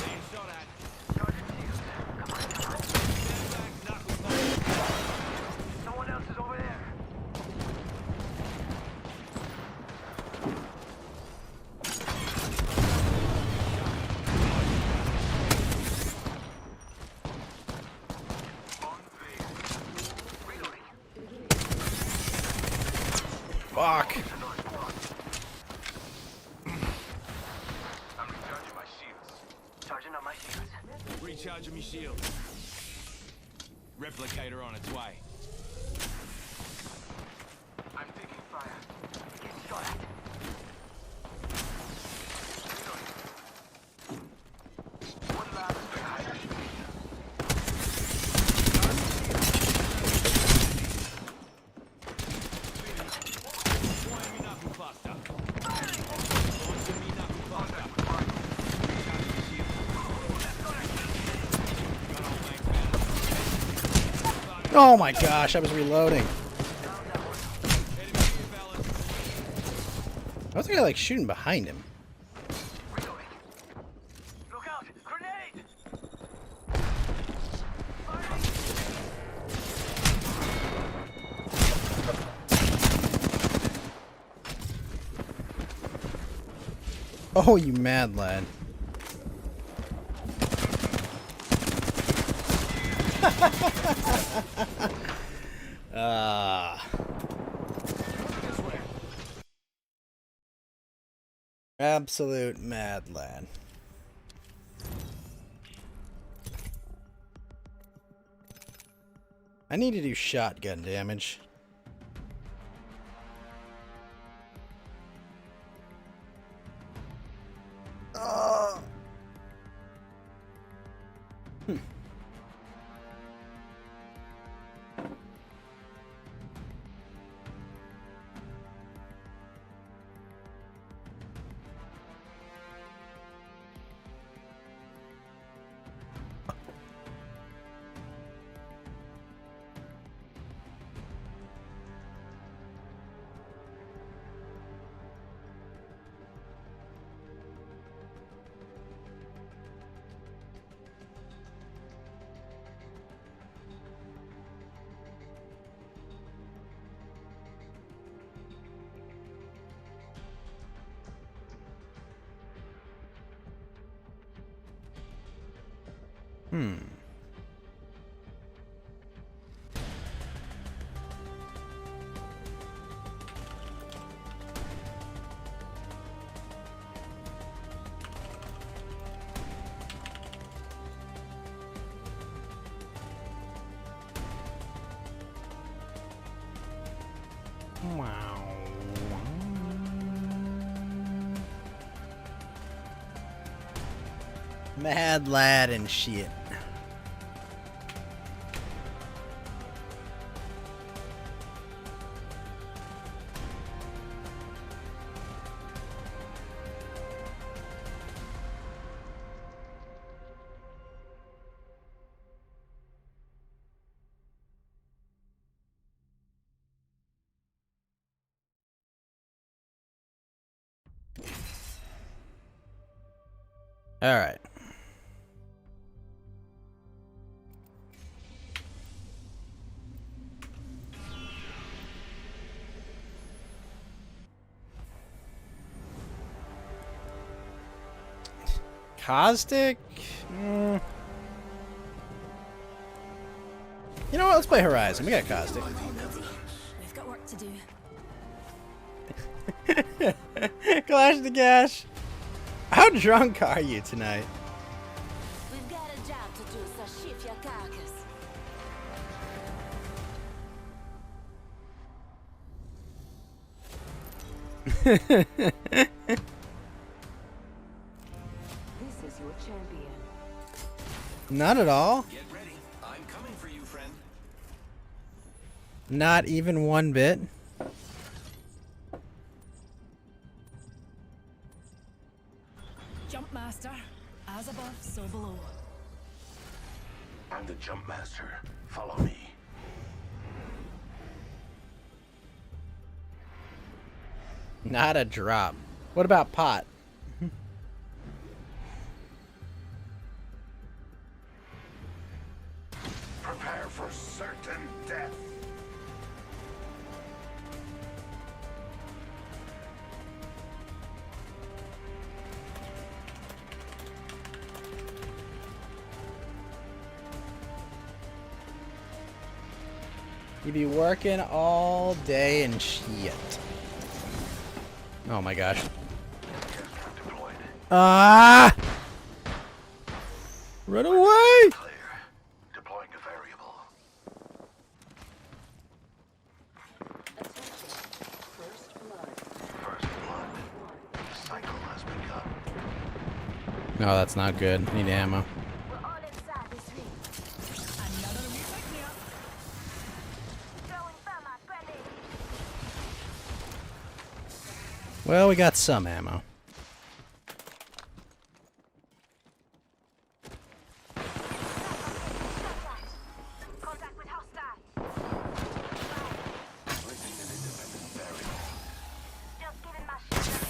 Being shot at. Charging shields. Come on, come on. Stand back, knuckles down. Someone else is over there. Fuck. I'm recharging my shields. Charging up my shields. Recharging me shield. Replicator on its way. I'm taking fire. Getting shot at. One lab is behind. Deploying me knuckle cluster. Launching me knuckle cluster. Recharging me shield. Got all max battery. Oh my gosh, I was reloading. Enemy here, fellas. I was like shooting behind him. Reloading. Look out! Grenade! Oh, you mad lad. Absolute mad lad. I need to do shotgun damage. Wow. Mad lad and shit. All right. Caustic? You know what? Let's play Horizon. We got Caustic. We've got work to do. Clash the Gash. How drunk are you tonight? We've got a job to do, so shift your carcass. This is your champion. Not at all. Get ready. I'm coming for you, friend. Not even one bit. Jump master. As above, so below. I'm the jump master. Follow me. Not a drop. What about pot? Prepare for certain death. You be working all day and shit. Oh my gosh. Ah! Run away! Deploying a variable. First blood. First blood. The cycle has begun. No, that's not good. Need ammo. We're all inside this ring. Another reset clear. Throwing thermite grenade. Well, we got some ammo. Contact with hostile. Placing an independent variable. Just giving my shit.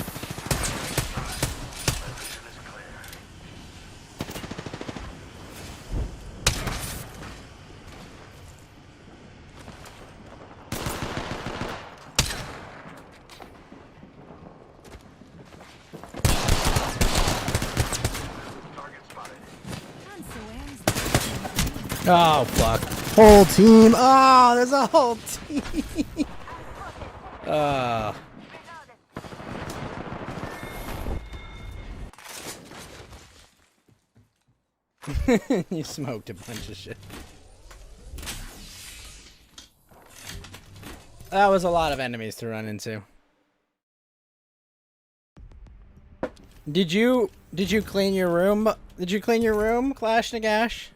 My vision is clear. Target spotted. And so ends. Oh, fuck. Whole team. Oh, there's a whole team. Oh. You smoked a bunch of shit. That was a lot of enemies to run into. Did you clean your room? Did you clean your room, Clash Nagash?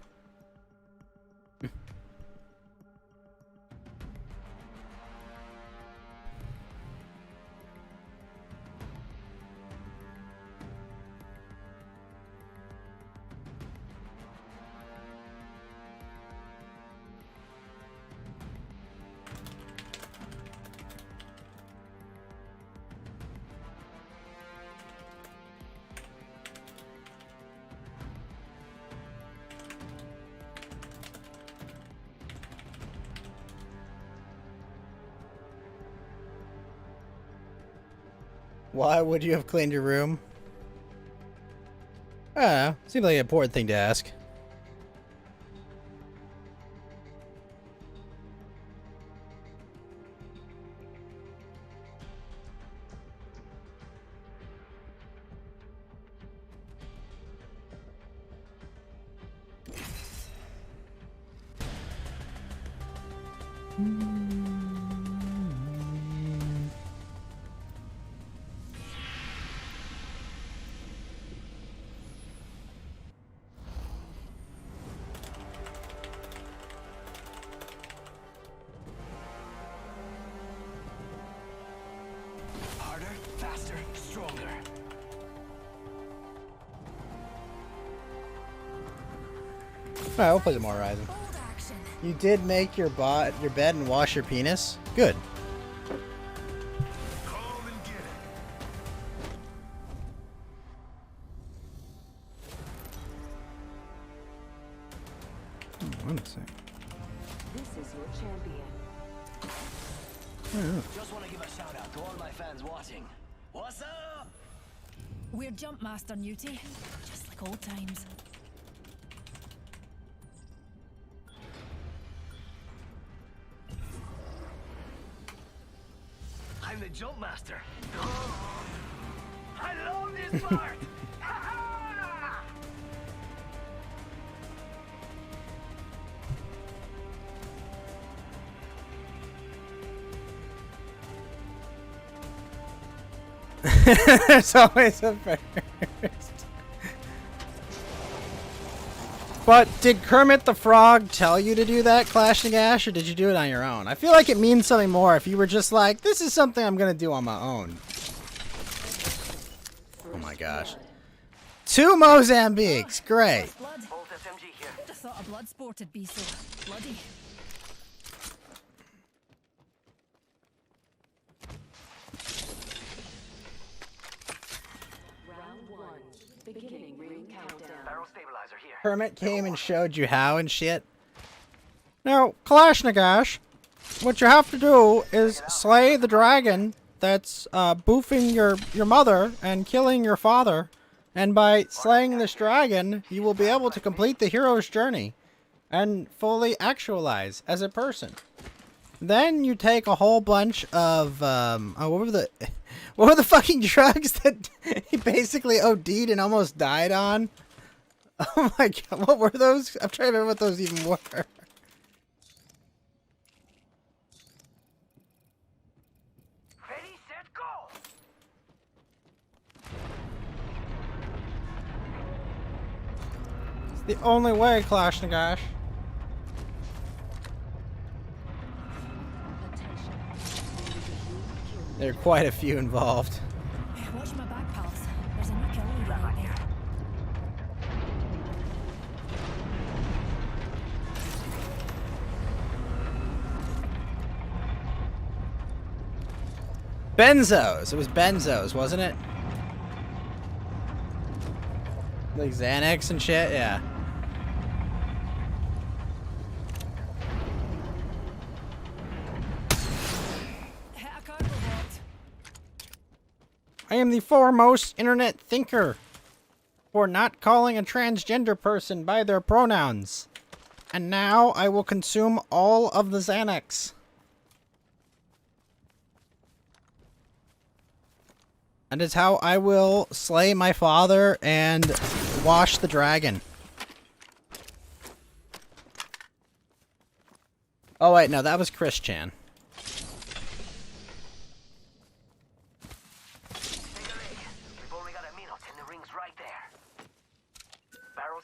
Why would you have cleaned your room? I don't know. Seems like an important thing to ask. Faster, stronger. Alright, we'll play some more Horizon. You did make your bed and wash your penis? Good. One second. This is your champion. Just want to give a shout out to all my fans watching. What's up? We're Jumpmaster, Newty. Just like old times. I'm the jump master. I love this part. There's always a first. But did Kermit the Frog tell you to do that, Clash and Gash, or did you do it on your own? I feel like it means something more if you were just like, this is something I'm gonna do on my own. Oh my gosh. 2 Mozambiques, great. Who'd have thought a blood sport would be so bloody? Beginning ring countdown. Barrel stabilizer here. Kermit came and showed you how and shit. Now, Clash Nagash, what you have to do is slay the dragon that's boofing your mother and killing your father. And by slaying this dragon, you will be able to complete the hero's journey and fully actualize as a person. Then you take a whole bunch of what were the fucking drugs that he basically OD'd and almost died on? Oh my god, what were those? I'm trying to remember what those even were. Ready, set, go. It's the only way, Clash Nagash. There are quite a few involved. Watch my back, pals. There's a new killer right there. Benzos. It was Benzos, wasn't it? Like Xanax and shit, yeah. I am the foremost internet thinker for not calling a transgender person by their pronouns. And now I will consume all of the Xanax. And it's how I will slay my father and wash the dragon. Oh wait, no, that was Chris Chan.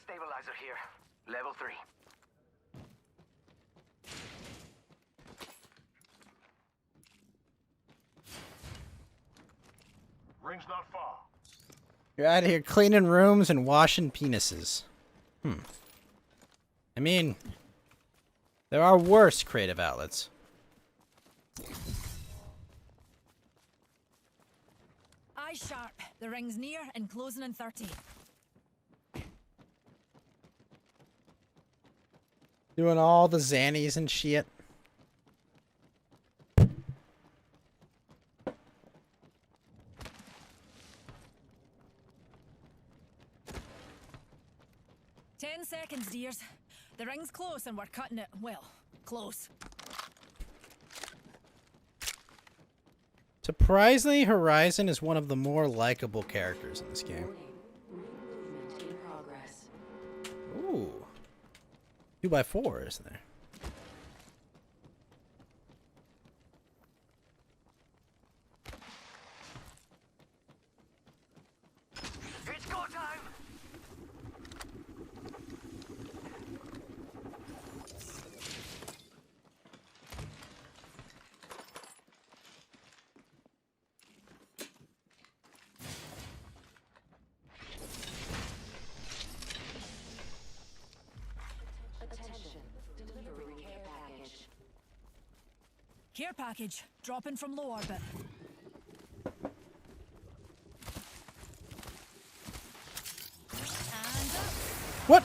Stabilizer here. Level 3. Ring's not far. You're out of here cleaning rooms and washing penises. I mean, there are worse creative outlets. Eyes sharp. The ring's near and closing in 30. Doing all the Xannies and shit. Ten seconds, dears. The ring's close and we're cutting it, well, close. Surprisingly, Horizon is one of the more likable characters in this game. Ooh. 2x4, isn't there? It's go time. Care package, dropping from low orbit. And up. What?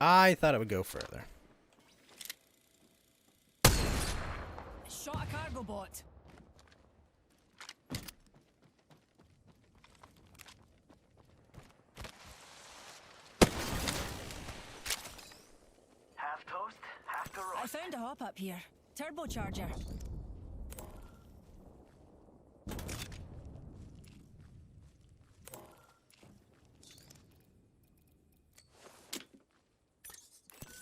I thought it would go further. Shot a cargo bot. Half toast, half to roast. I found a hop up here. Turbocharger.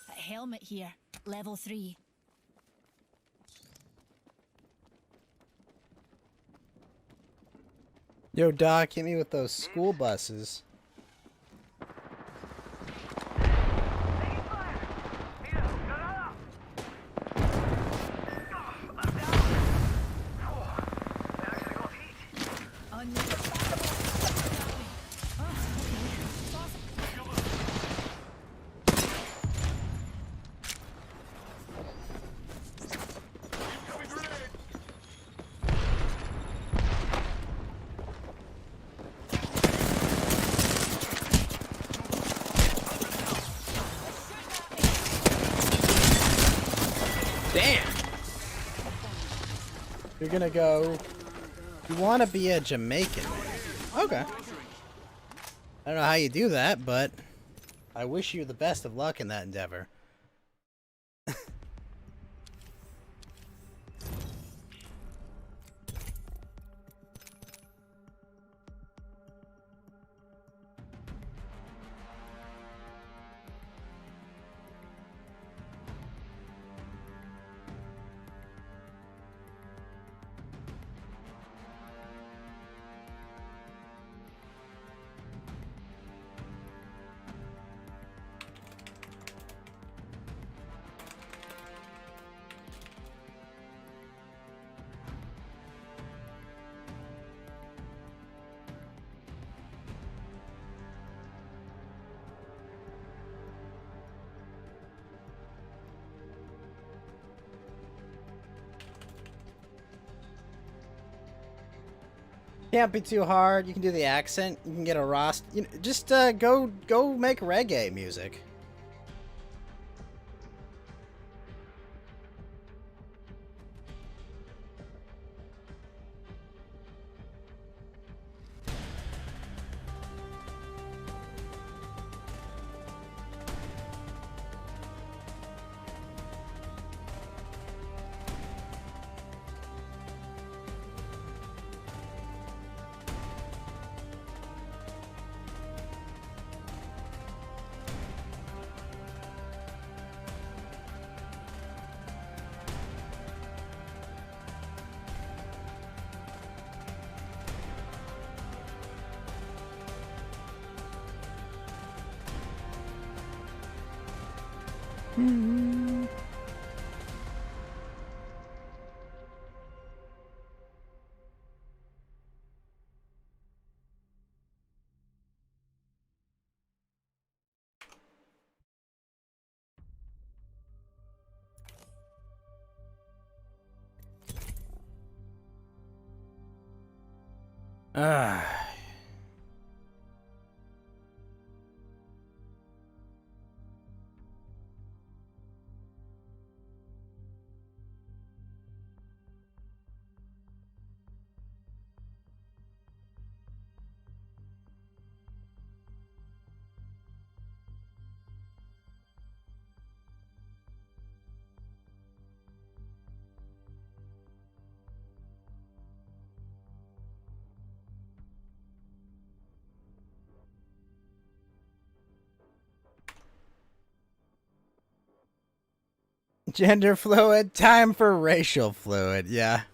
A helmet here. Level 3. Yo, Doc, hit me with those school buses. Damn! You're gonna go... You want to be a Jamaican. Okay. I don't know how you do that, but I wish you the best of luck in that endeavor. Can't be too hard. You can do the accent. You can get a Rost. You know, just go make reggae music. Ah. Gender fluid, time for racial fluid, yeah.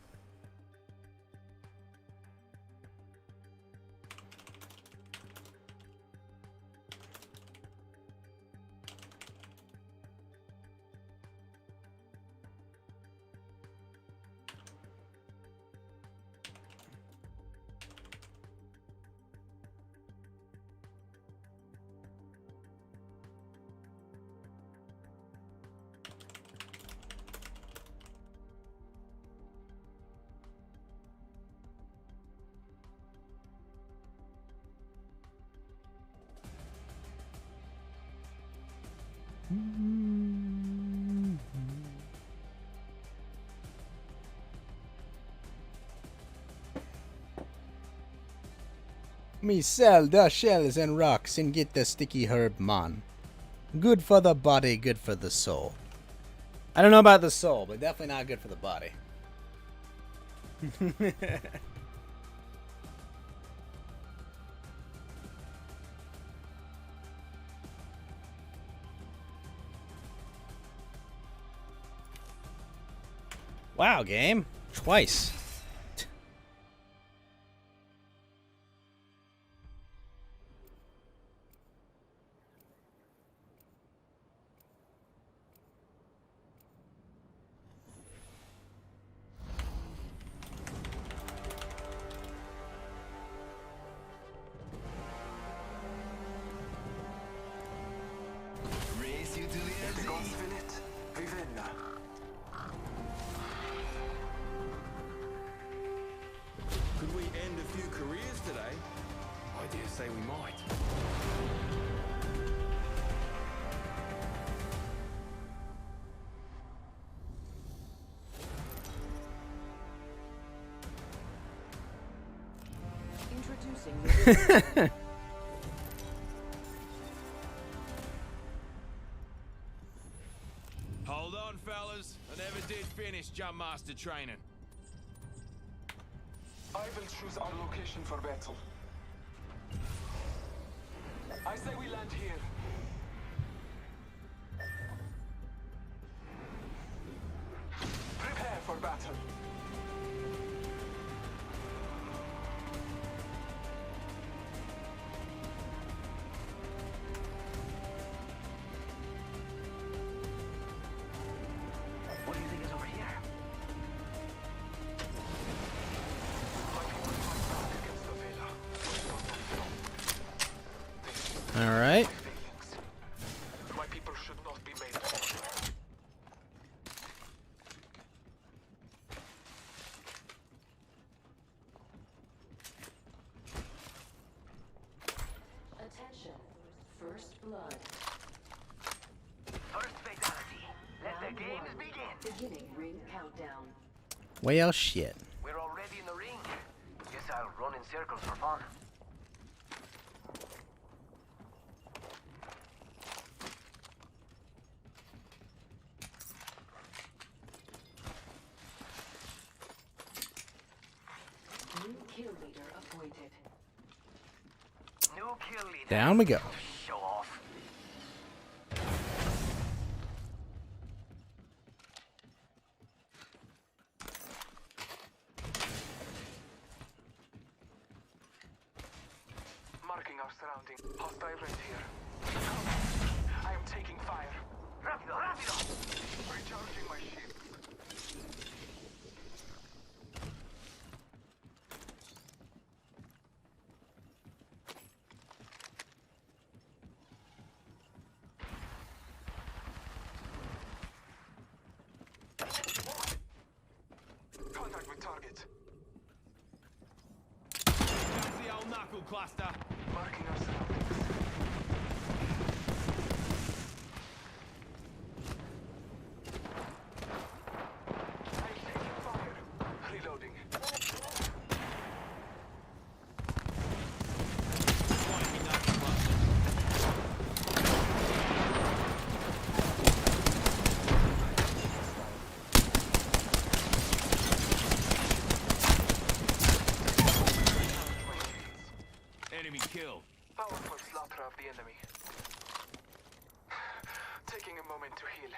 Me sell the shells and rocks and get the sticky herb man. Good for the body, good for the soul. I don't know about the soul, but definitely not good for the body. Wow, game. Twice. Race you to the end. Could we end a few careers today? I dare say we might. Introducing Hold on, fellas. I never did finish Jump Master training. I will choose our location for battle. I say we land here. Prepare for battle. What do you think is over here? All right. My people should not be made attention. First blood. First fatality. Let the games begin. Beginning ring countdown. Well, shit. We're already in the ring. Guess I'll run in circles for fun. New kill leader appointed. New kill leader. Down we go. Show off. marking our surroundings. Hostile right here. I am taking fire. Rapido, rapido! Recharging my shield. Contact with target. That's the old knuckle cluster. Marking our surroundings. I'm taking fire. Reloading. Flanking knuckle cluster. Enemy killed. Powerful slaughter of the enemy. Taking a moment to heal.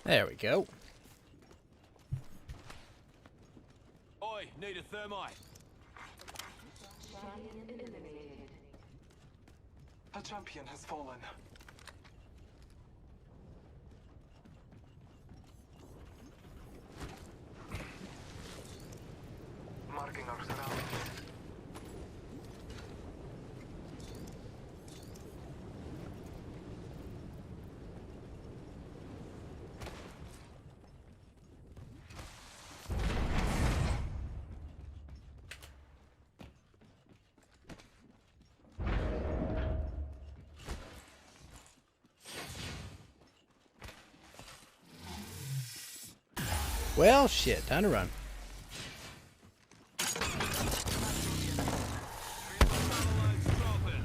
There we go. Oi, need a thermite. Champion eliminated. A champion has fallen. Marking our surroundings. Well, shit. Time to run.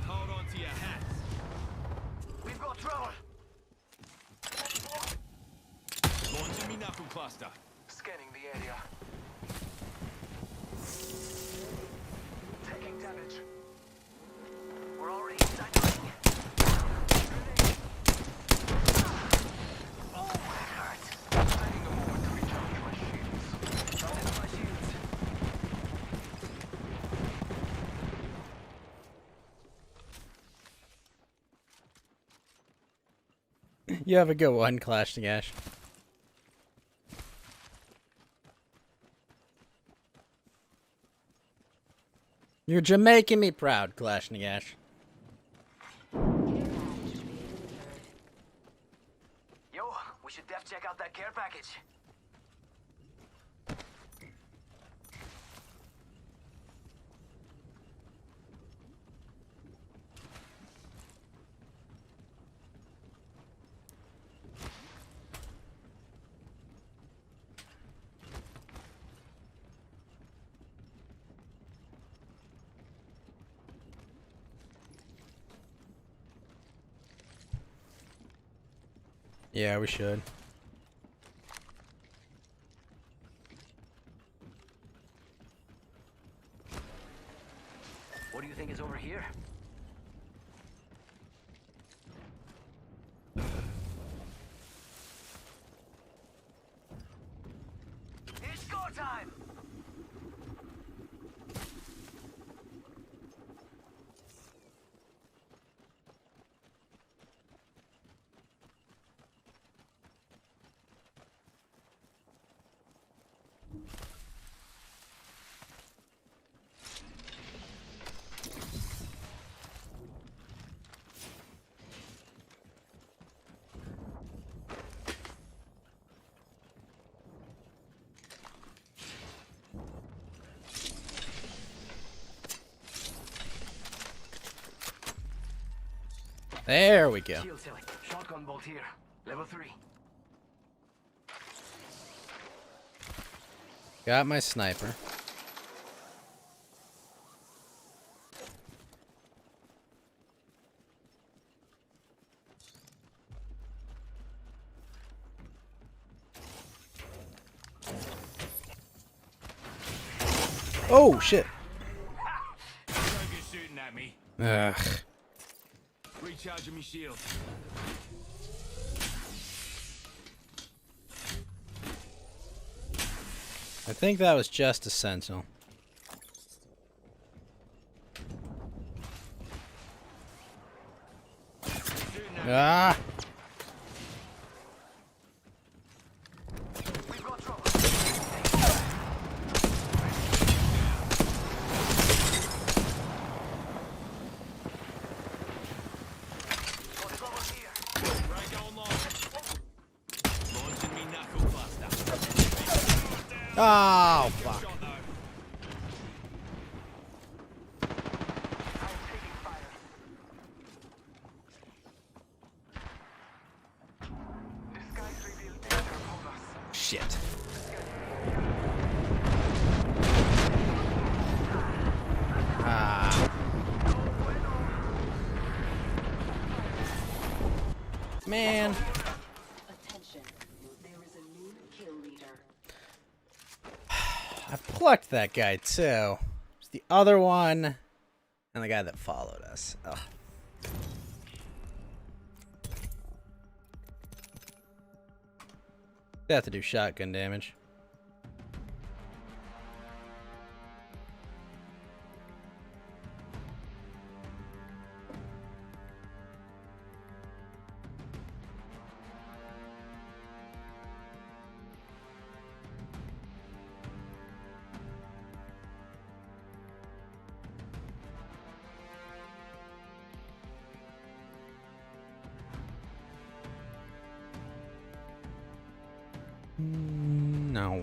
Hold on to your hats. We've got trouble. Launching me knuckle cluster. Scanning the area. Taking damage. We're already inside the ring. Oh, that hurts. Taking a moment to recharge my shields. Charging my shields. You have a good one, Clash to Gash. You're Jamaican me proud, Clash Nagash. Yo, we should def check out that care package. Yeah, we should. What do you think is over here? It's go time! There we go. Shield select. Shotgun bolt here. Level 3. Got my sniper. Oh, shit. Don't get shooting at me. Ugh. Recharging me shield. I think that was just essential. Ah! Launching me knuckle cluster. Oh, fuck. Shit. Ah. Man. Attention. There is a new kill leader. I plucked that guy too. It's the other one and the guy that followed us. Ugh. They have to do shotgun damage. No.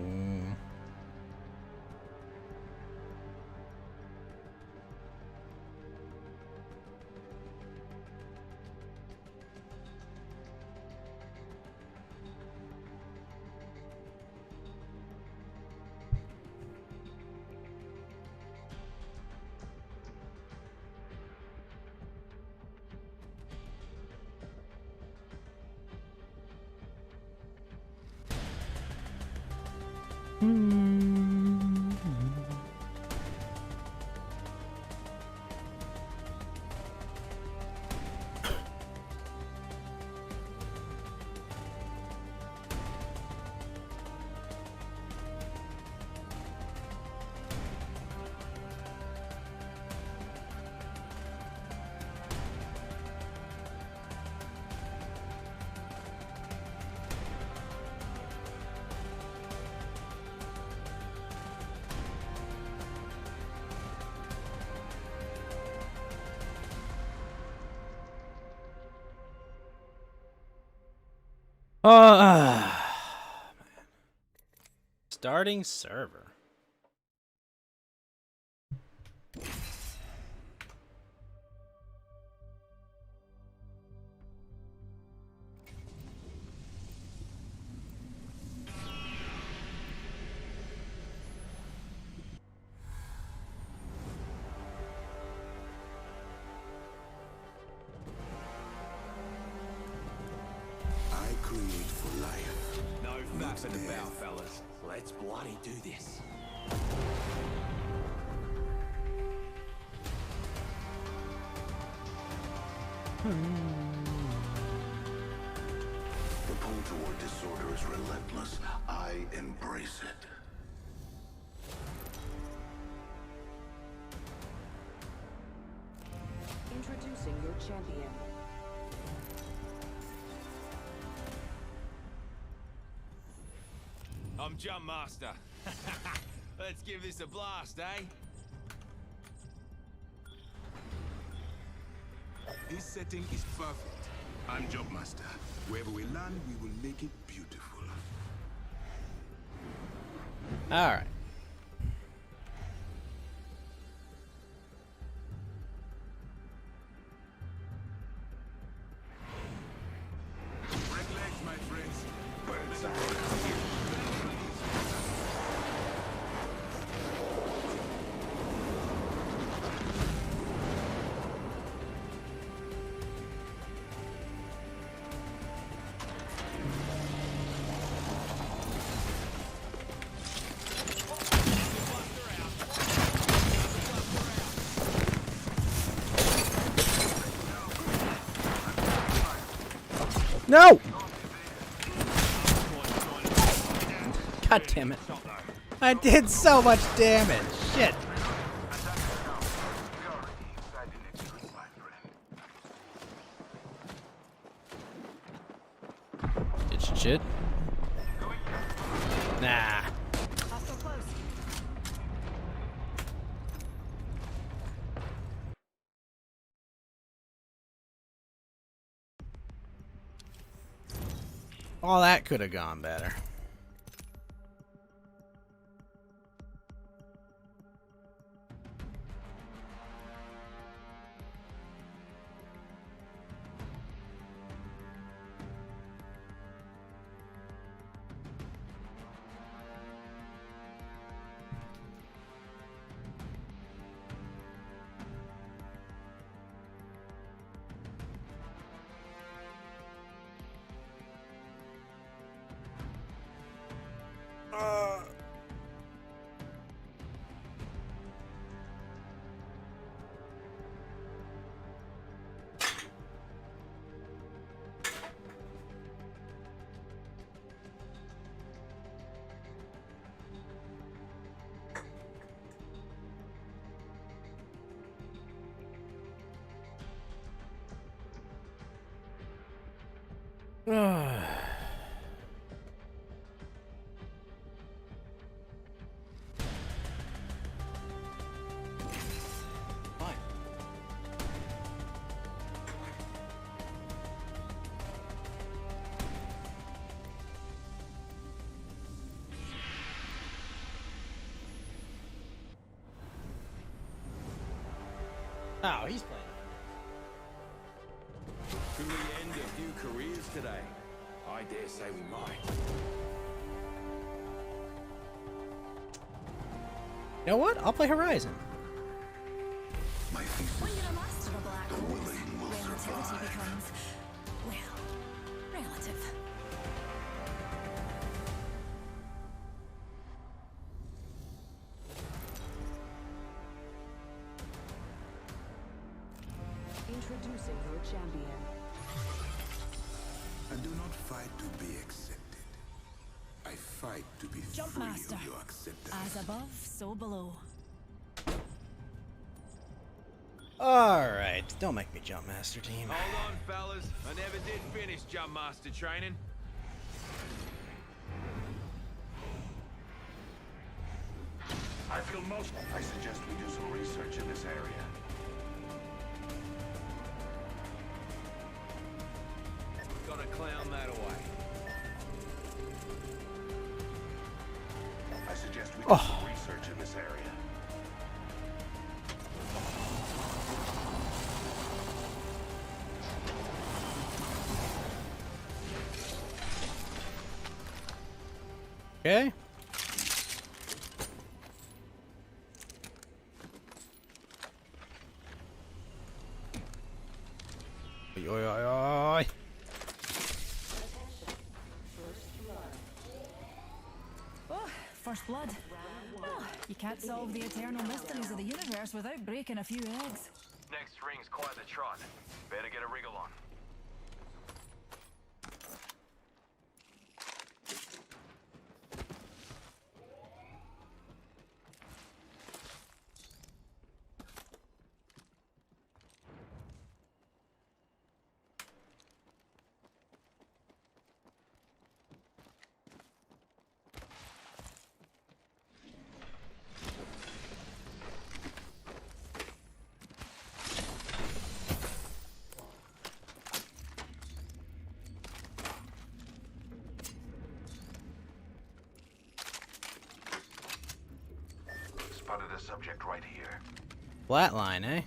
Starting server. I create for life. No Not faffing about, death. fellas. Let's bloody do this. The pull toward disorder is relentless. I embrace it. Introducing your champion. I'm Jump Master. Let's give this a blast, eh? This setting is perfect. I'm Jumpmaster. Wherever we land, we will make it beautiful. All right. Break legs, my friends. Birds are No! God damn it. I did so much damage. Shit. Did shit? Nah. Hostile close. All that could have gone better. Oh, he's playing. Could we end a few careers today? I dare say we might. You know what? I'll play Horizon. my thesis. When you're a master of black The holes, willing will relativity survive. becomes, well, relative. fight to be accepted. I fight to be Jump free master. of your acceptance. As above, so below. Alright, don't make me jump master team. Hold on, fellas. I never did finish Jump Master training. I feel most... I suggest we do some research in this area. Gotta clown that away. I suggest we do some research in this area. Okay. Oi, oi, oi, oi. Oh, first blood. Oh, you can't solve the eternal mysteries of the universe without breaking a few eggs. Next ring's quite the trot. Better get a wriggle on. Spotted a subject right here. Flatline, eh?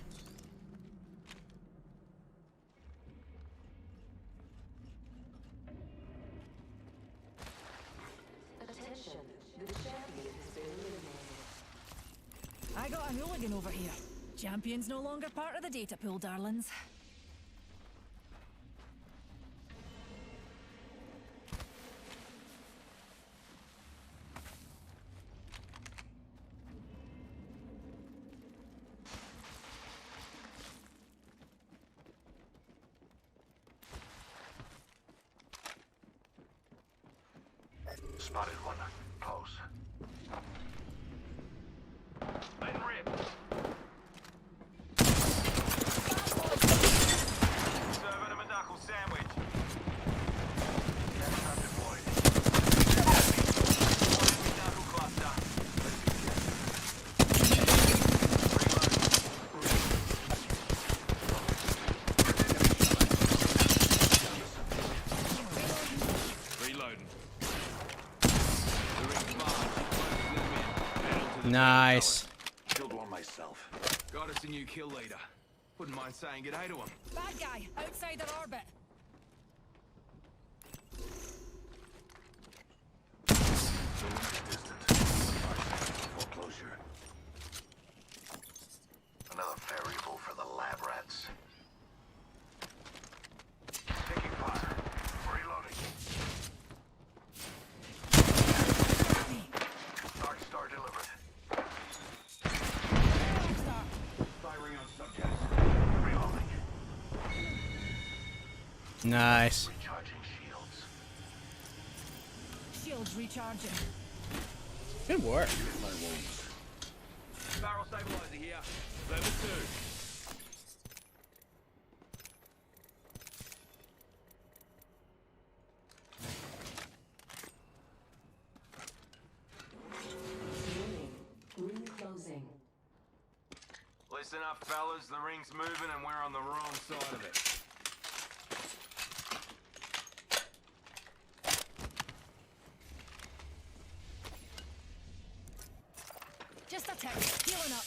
Attention, the champion has been eliminated. I got a hooligan over here. Champion's no longer part of the data pool, darlings. Spotted one. Close. Been ripped. Serving him a knuckle sandwich. Gas trap deployed. Knuckle cluster. Reloading. Nice. Killed one myself. Got us a new kill leader. Wouldn't mind saying good day to him. Bad guy, outside their orbit. Foreclosure. Another variable for the lab rats. Taking fire. Reloading. Dark Star delivered. Firing on subjects. Reloading. Nice. Recharging shields. Shields recharging. Good work. My wounds. Barrel stabilizer here. Level 2. Ring closing. Listen up, fellas. The ring's moving and we're on the wrong side of it. Just a tick. Healing up.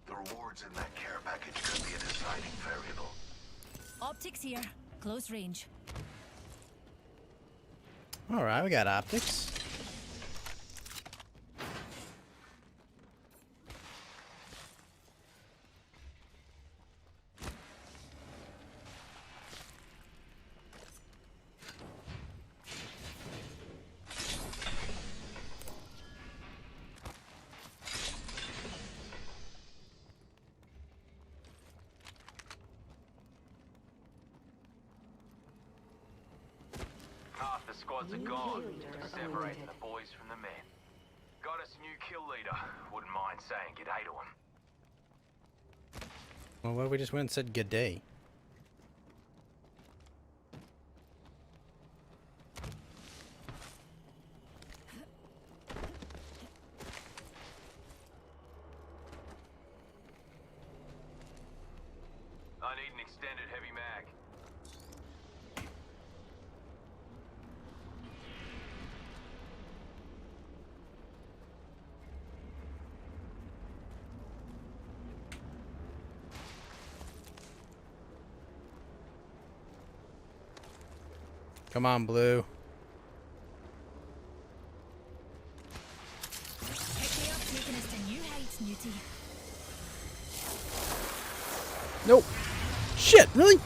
The rewards in that care package could be a deciding variable. Optics here. Close range. Alright, we got optics. squads are gone, separating the boys from the men. Got us a new kill leader. Wouldn't mind saying good day to him. Well, what if we just went and said good day? I need an extended heavy mag. Come on, Blue. Pick me up, taking us to new heights, Newty. Nope. Shit, really?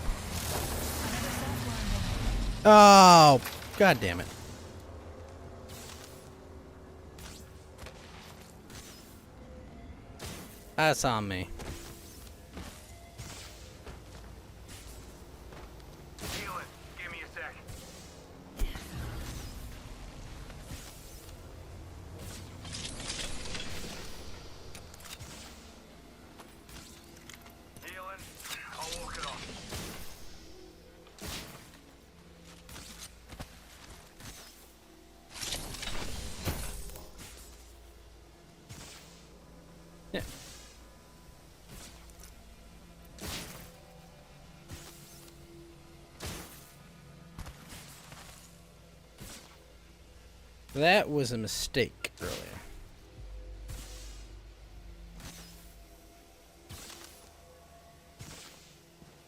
Oh, god damn it. That's on me. Healing. Give me a sec. Healing. I'll walk it off. Yeah. That was a mistake earlier.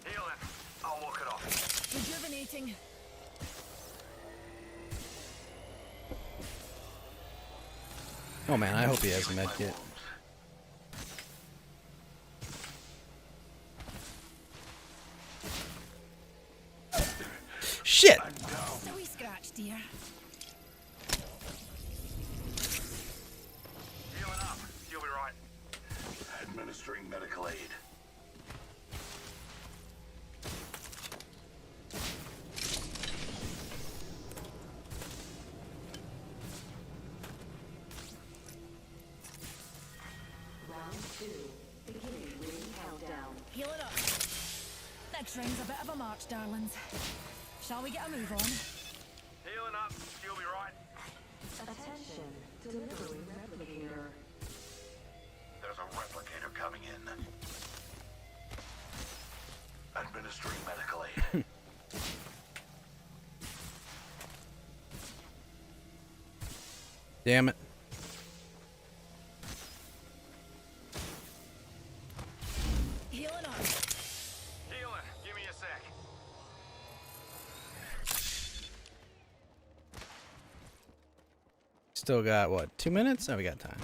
Healing. I'll walk it off. Rejuvenating. Oh man, I hope he has a med kit. Shit! A wee scratch, dear. Healing up. You'll be right. Administering medical aid. Round 2. Beginning ring countdown. Heal it up. Next ring's a bit of a march, darlings. Shall we get a move on? Healing up. You'll be right. Attention. Delivering replicator. There's a replicator coming in. Administering medical aid. Damn it. Healing up. Healing. Give me a sec. Still got, what, 2 minutes? Oh, we got time.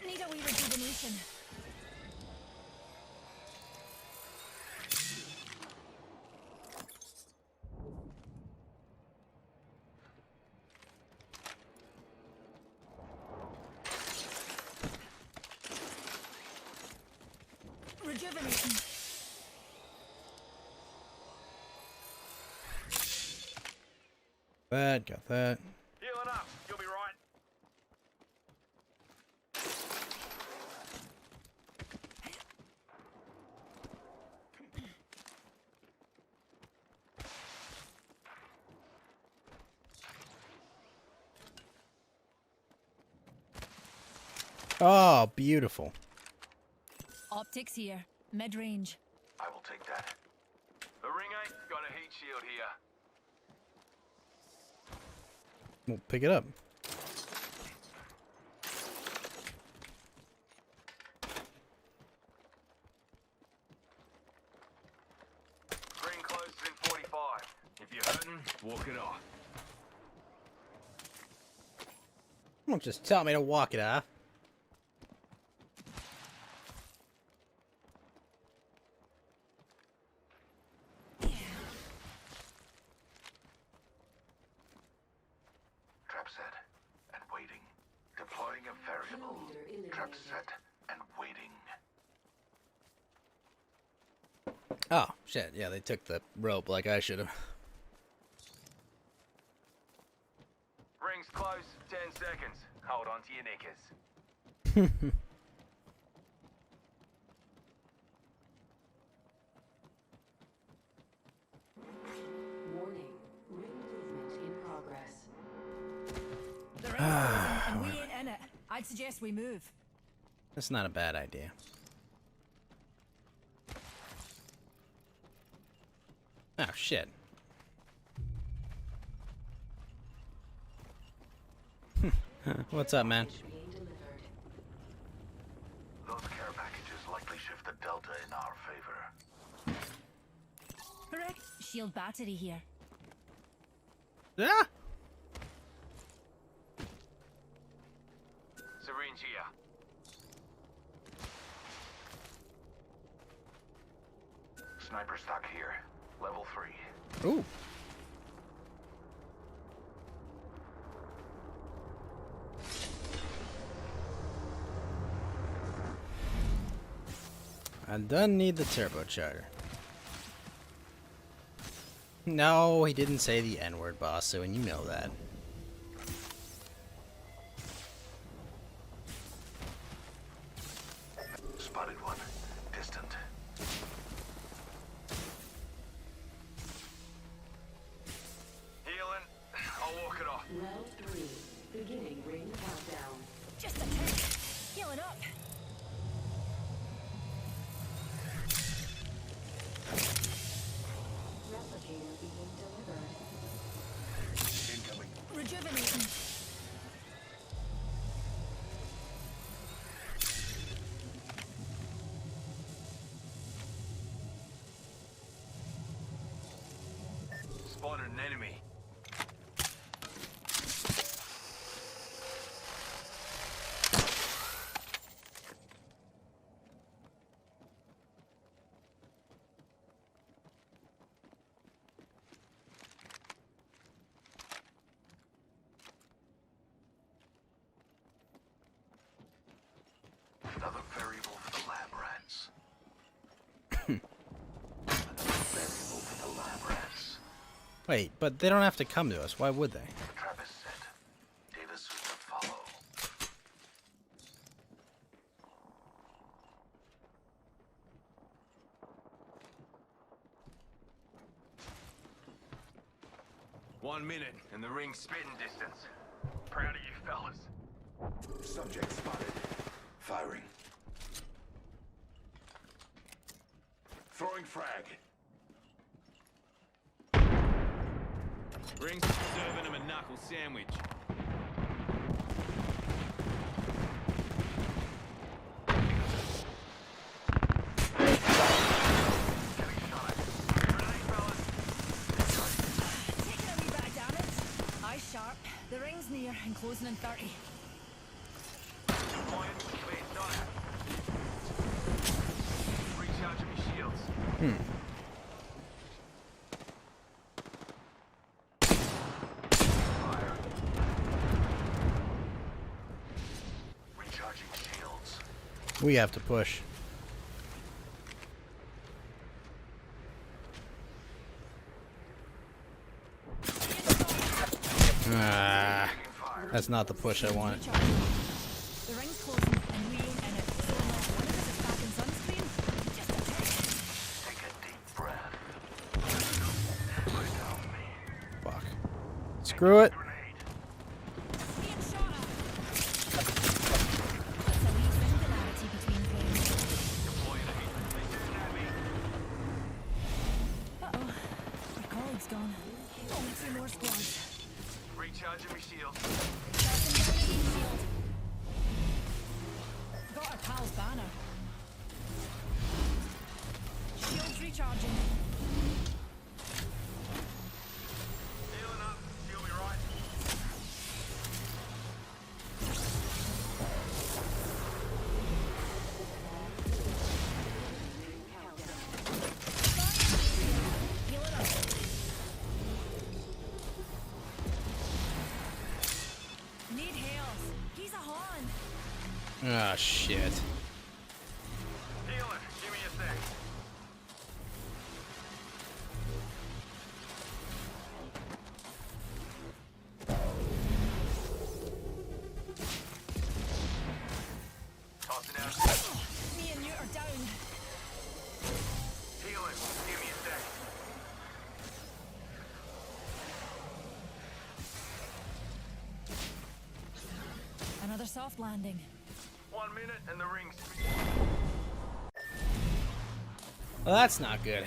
Need a wee rejuvenation. Rejuvenating. That, got that. Healing up. You'll be right. Oh, beautiful. Optics here. Mid-range. I will take that. The ring ain't got a heat shield here. We'll pick it up. Ring closes in 45. If you're hurting, walk it off. Don't just tell me to walk it off. Trap set and waiting. Deploying a variable. Trap set and waiting. Oh, shit. Yeah, they took the rope like I should have. Ring's close. 10 seconds. Hold on to your knickers. Warning. Ring movement in progress. The ring's closing and we ain't in it. I'd suggest we move. That's not a bad idea. Oh, shit. What's up, man? Those care packages likely shift the delta in our favor. Correct. Shield battery here. Yeah. Syringe here. Sniper stock here. Level 3. Ooh. I don't need the turbocharger. No, he didn't say the N-word, boss, and you know that. Spotted one. Distant. Healing. I'll walk it off. Round 3. Beginning ring countdown. Just a tick. Healing up. Replicator being delivered. Incoming. Rejuvenating. Spotted an enemy. Another variable for the lab rats. Another variable for the lab rats. Wait, but they don't have to come to us. Why would they? Trap is set. Data soon to follow. One minute, and the ring's spitting distance. Proud of you, fellas. Subject spotted. Firing. Throwing frag. Ring's serving him a knuckle sandwich. Taking a wee bit of damage. Eyes sharp. The ring's near and closing in 30. Point, clear, dire. Recharging my shields. Recharging shields. We have to push. Ah, that's not the push I want. The ring's closing and we ain't in it. So unless one of us is back in sunscreen, just a tick. Take a deep breath. Fuck. Screw it. Being shot at. That's a wee singularity between frames. Uh-oh. Our colleague's gone. Only 2 more squads. Recharging my shields. Starting down the heat shield. Got our pal's banner. Shields recharging. Healing up. You'll be right. Healing up. Need heals. He's a Hon. Ah, shit. Healing. Give me a sec. soft landing. 1 minute and the ring's. Well, that's not good.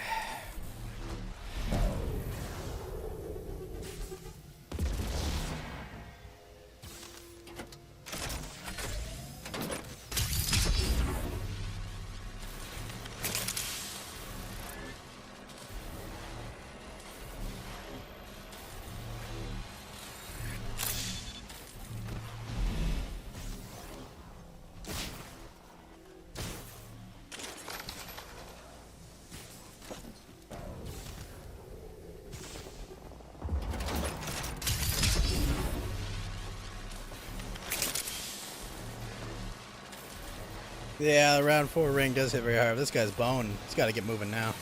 Yeah, the round 4 ring does hit very hard. This guy's bone. He's got to get moving now.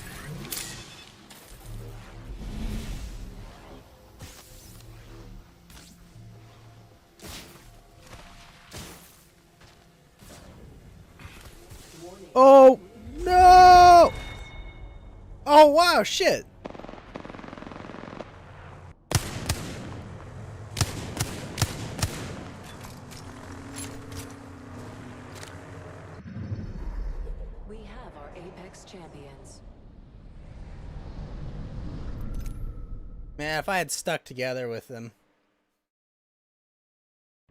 Oh, no! Oh, wow, shit. We have our Apex champions. Man, if I had stuck together with them,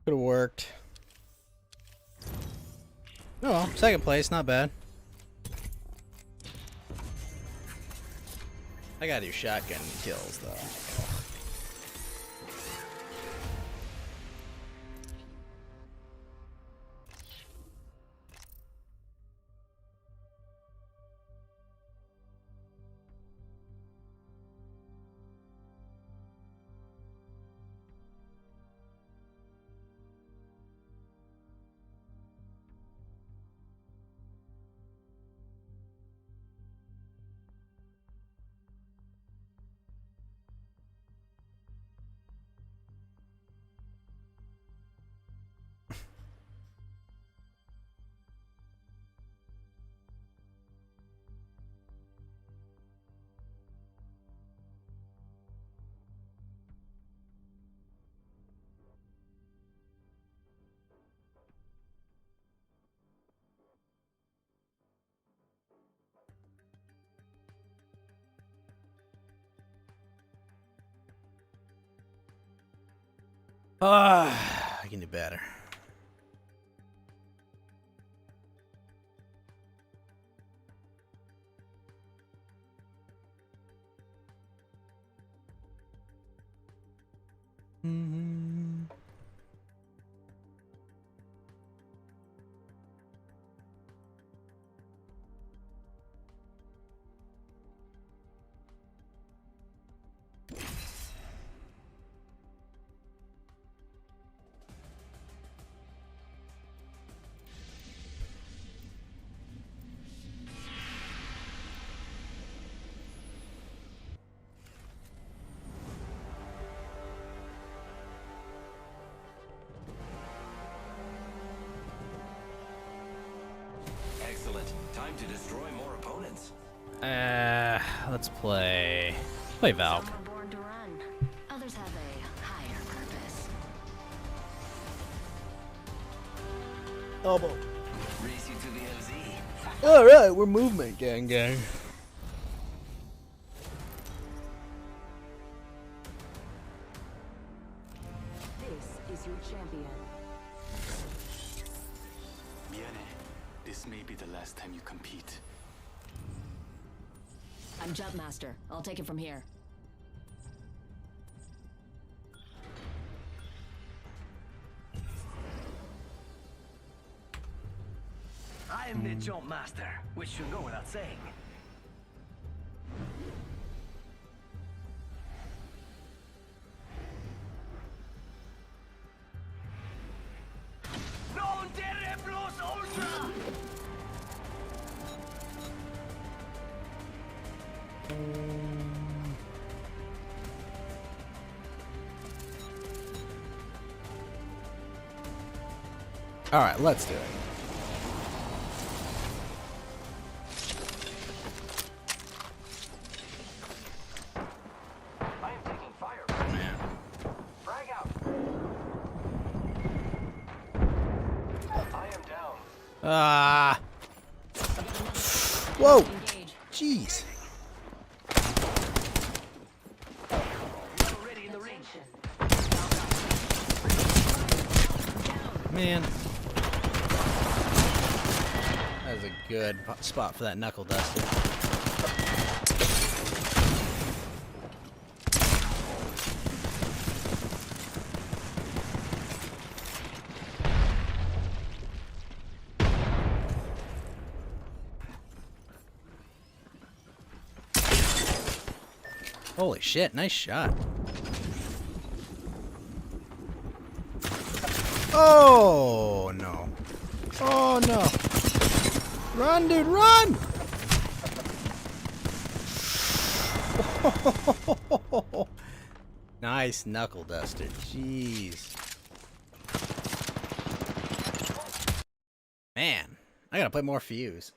could have worked. Oh well, second place, not bad. I gotta do shotgun kills though. I can do better. Excellent. Time to destroy more opponents. Let's play Valk. Some are born to run. Others have a higher purpose. Elbow. Race you to the LZ. All right, we're movement gang. This is your champion. Viene. This may be the last time you compete. I'm Jump Master. I'll take it from here. I am the jump master, which should go without saying. Non terre plus ultra! All right, let's do it. I am taking fire. Man. Frag out. Ah! Whoa! Jeez! Man. That was a good spot for that knuckle duster. Holy shit, nice shot. Oh no. Oh no. Run, dude, run! Nice knuckle duster. Jeez. Man, I gotta play more Fuse.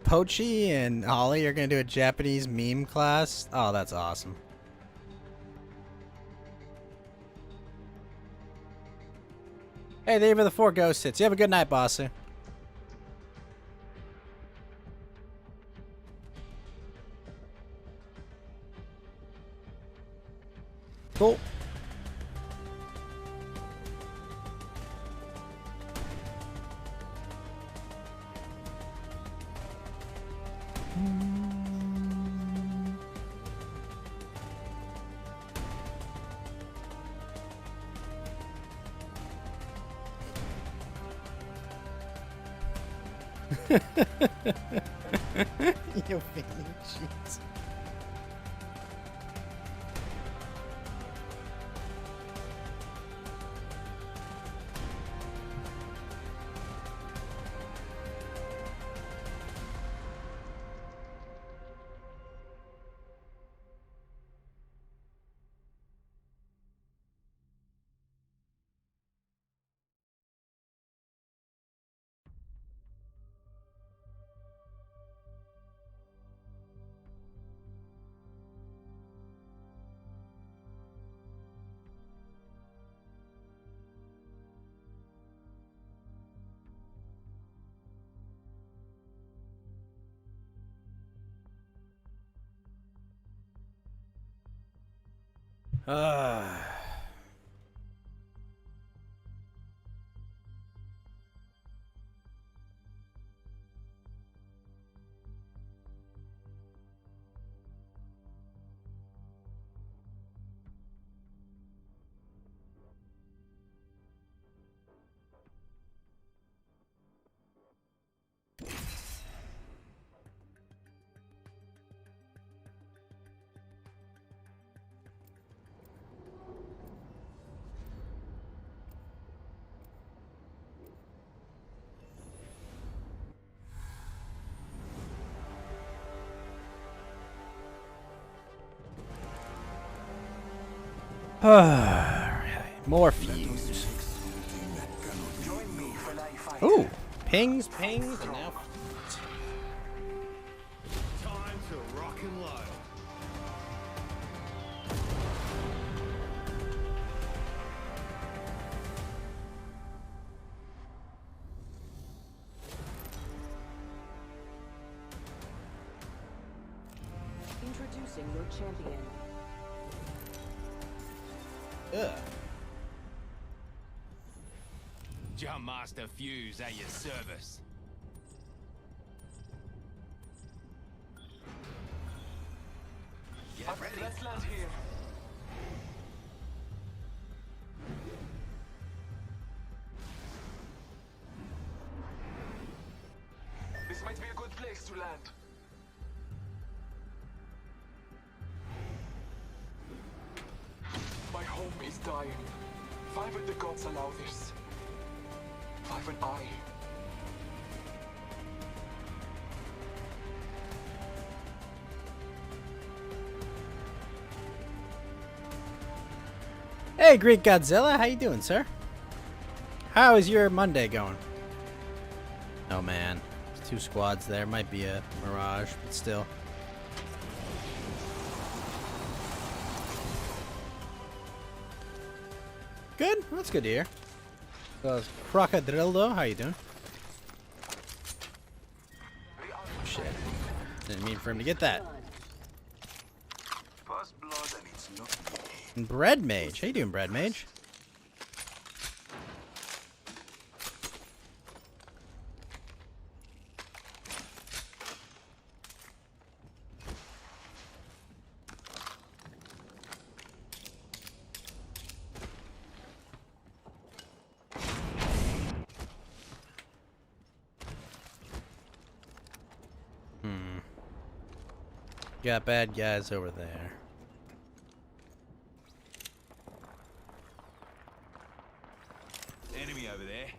Pochi and Holly are gonna do a Japanese meme class. Oh, that's awesome. Hey, there were the 4 ghost hits. You have a good night, Bosser. Cool. You fucking jeez. More Fuse. Ooh, pings, pings, and now. Time to rock and load. Introducing your champion. Ugh. Jump Master Fuse at your service. Get ready. Let's land here. This might be a good place to land. My home is dying. Why would the gods allow this? Why would I? Hey, Greek Godzilla, how you doing, sir? How is your Monday going? Oh man, there's 2 squads there. Might be a mirage, but still. Good. Well, that's good to hear. Crocodrildo, how you doing? Shit. Didn't mean for him to get that. First blood and it's not And Bread Mage. How you doing, Bread Mage? Got bad guys over there. Enemy over there.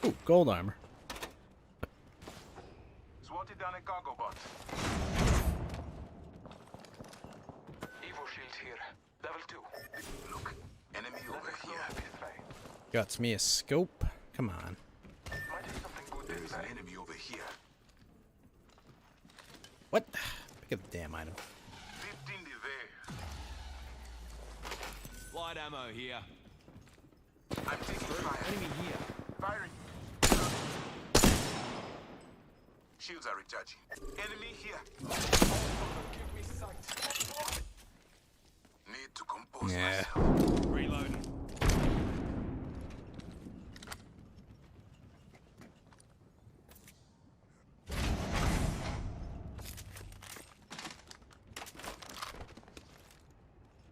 Ooh, gold armor. Swatted down a cargo bot. Evo shield here. Level 2. Look, enemy over here. Got me a scope. Come on. There is an enemy over here. What? Pick up the damn item. 15 there. Light ammo here. I'm taking fire. Enemy here. Firing. Shields are recharging. Enemy here. Give me sight. Need to compose Yeah. myself. Reloading.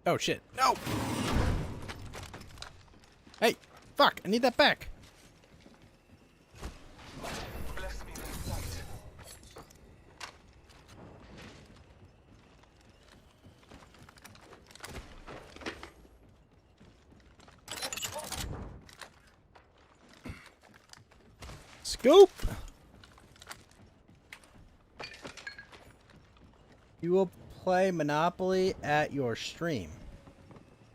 Oh shit. No! Hey! Fuck! I need that back! Bless me with sight. Scoop! You will play Monopoly at your stream.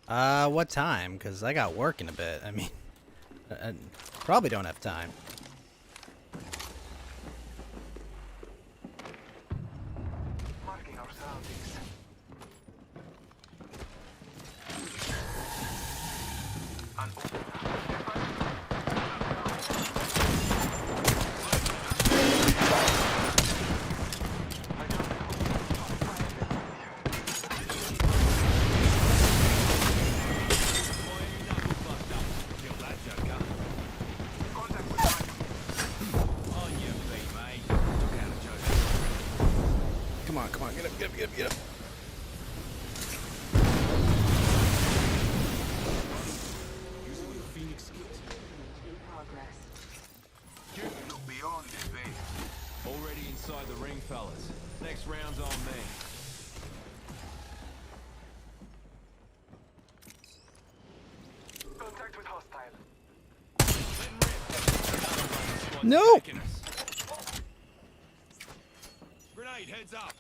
What time? Because I got work in a bit. I mean, I probably don't have time. Marking our surroundings. Come on, come on, get up, get up, get up, get up. Using your Phoenix skills. In progress. Look beyond the veil. Already inside the ring, fellas. Next round's on me. Contact with hostile. No! Grenade, heads up.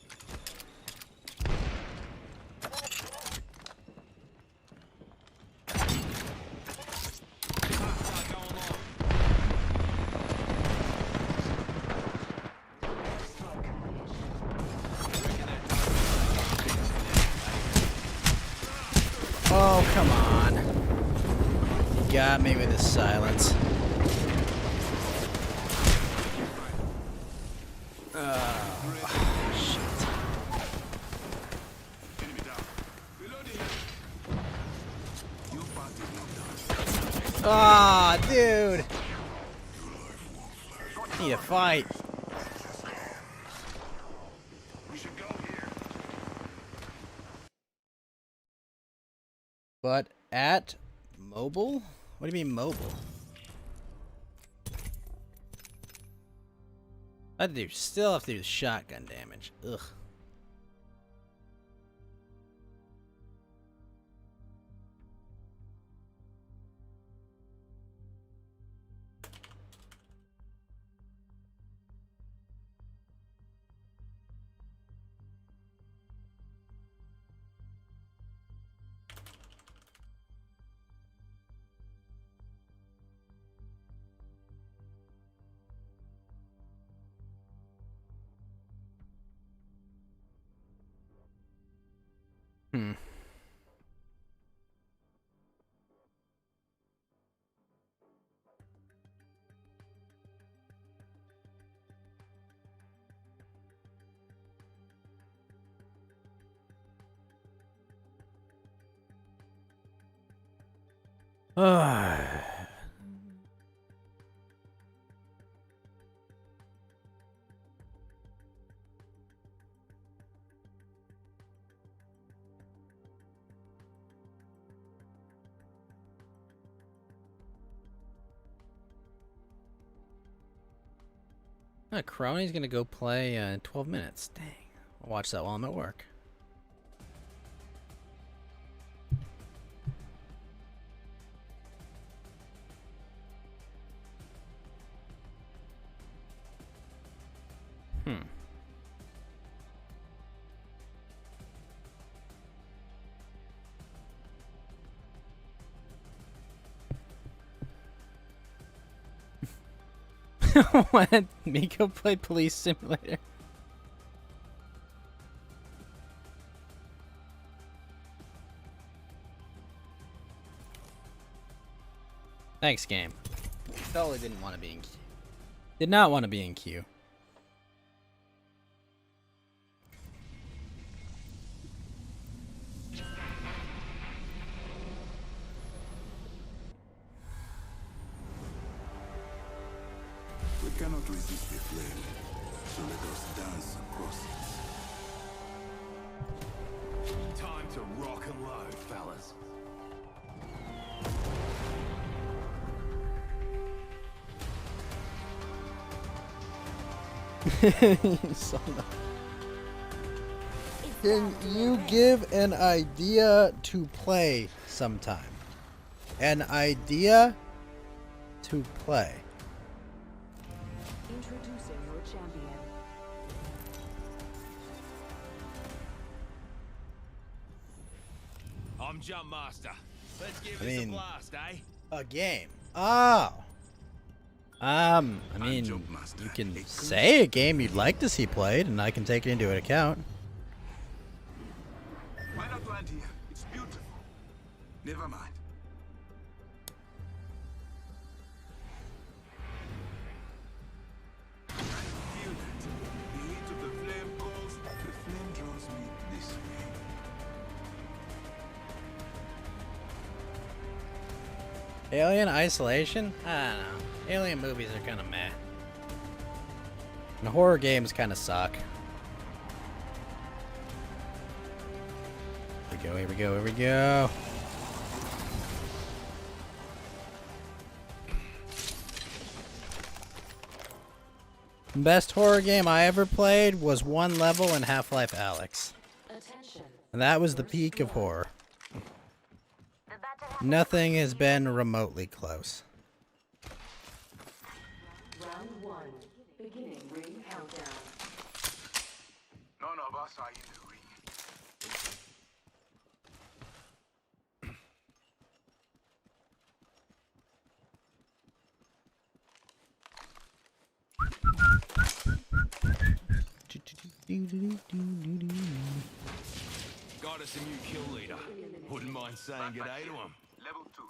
Oh, come on. You got me with this silence. Shit. Ah, dude. Need a fight. But at Mobile? What do you mean mobile? Still have to do the shotgun damage. Ugh. Hmm. Crony's gonna go play in 12 minutes. Dang. I'll watch that while I'm at work. Hmm. What? Miko play Police Simulator? Thanks, game. Totally didn't want to be in queue. Did not want to be in queue. We cannot resist the flame, so let us dance across it. Time to rock and load, fellas. Can you give an idea to play sometime? An idea to play. Introducing your champion. I'm Jump Master. Let's give I this mean, a blast, eh? A game. Oh. I mean, you can say a game you'd like to see played, and I can take it into account. Why not land here? It's beautiful. Never mind. I feel that. The heat of the flame calls. The flame draws me this way. Alien Isolation? I don't know. Alien movies are kind of meh. And horror games kind of suck. Here we go, here we go, here we go. Best horror game I ever played was one level in Half-Life Alyx. And that was the peak of horror. Nothing has been remotely close. Round 1. Beginning ring countdown. None of us are in the ring. Got us a new kill leader. Wouldn't mind saying good day to him. Level 2.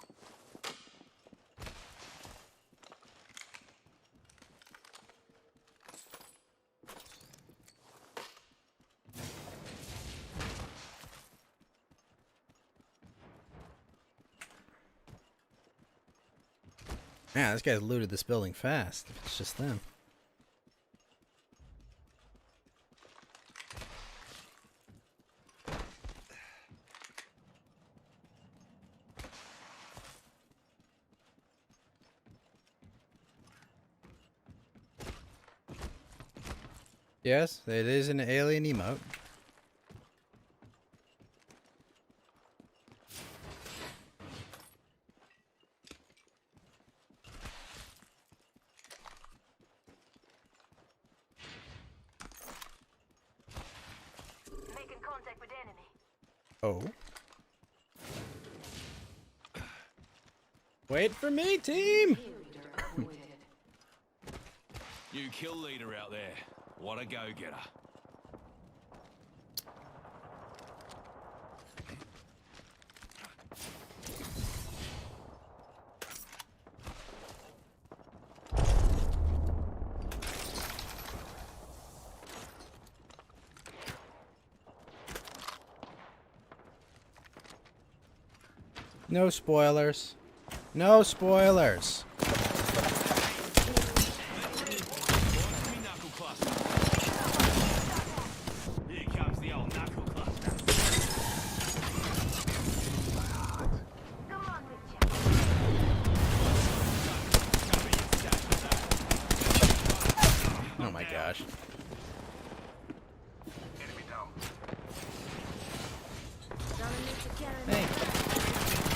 Man, this guy's looted this building fast. If it's just them. Yes, it is an alien emote. Making contact with enemy. Oh. Wait for me, team! New kill leader out there. What a go-getter. No spoilers. No spoilers. Here comes the old knuckle cluster. Come on with you. Oh my gosh. Enemy down. Gonna need to carry me. Hey.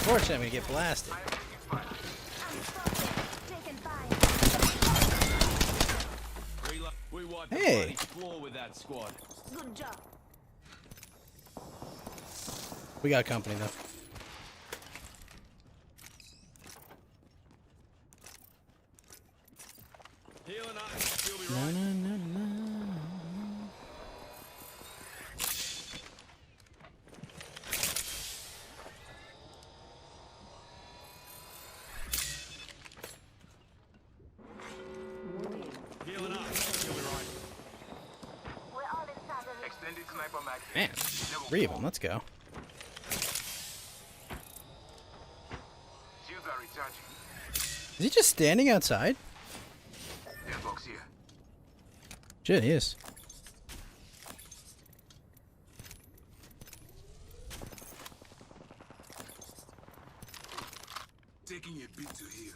Unfortunately, I'm gonna get blasted. I'm spotted. Taking fire. Reload. We wiped Hey. the bloody floor with that squad. Good job. We got company though. Healing up. You'll be Na, right. na, na, na. Healing up. You'll be right. We're all inside the ring. Extended sniper mag. Man, 3 of them. Let's go. Shields are recharging. Is he just standing outside? Airbox here. Shit, he is. Taking a bit to heal.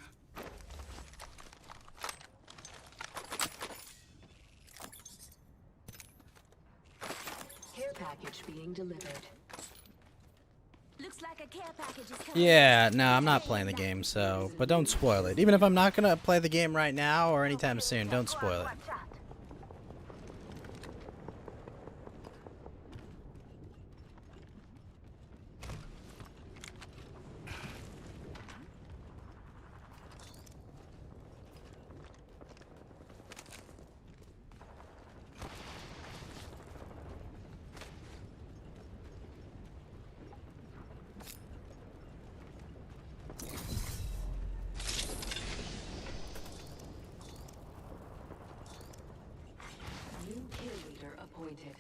Care package being delivered. Looks like a care package is coming. Yeah, no, I'm not playing the game, so... But don't spoil it. Even if I'm not gonna play the game right now or anytime soon, don't spoil it. Watch out. New kill leader appointed.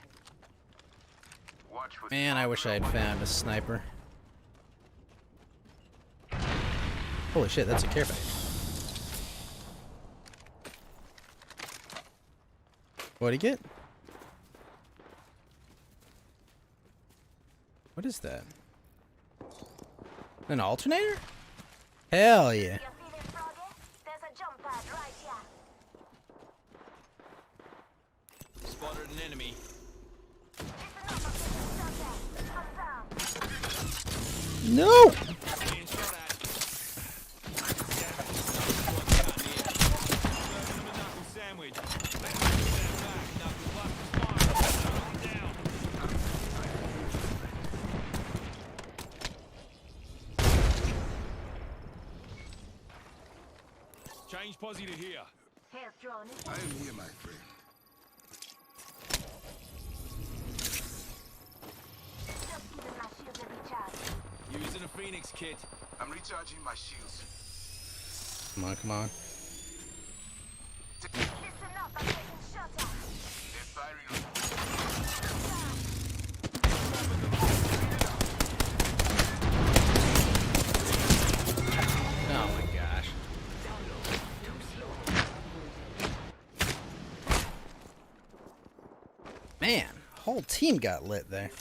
Watch for Man, I wish I had found a sniper. Holy shit, that's a care package. What'd he get? What is that? An alternator? Hell yeah. You feeling froggy? There's a jump pad right here. Spotted an enemy. No! Being shot at. Knuckle sandwich. Stand back. Knuckle cluster's fire. Down. Change posse to here. Here's drone. I am here, my friend. Just giving my shield a recharge. Using a Phoenix kit. I'm recharging my shields. Come on, come on. Listen up, I'm getting shot at. They're firing on. Oh my gosh. Man, whole team got lit there.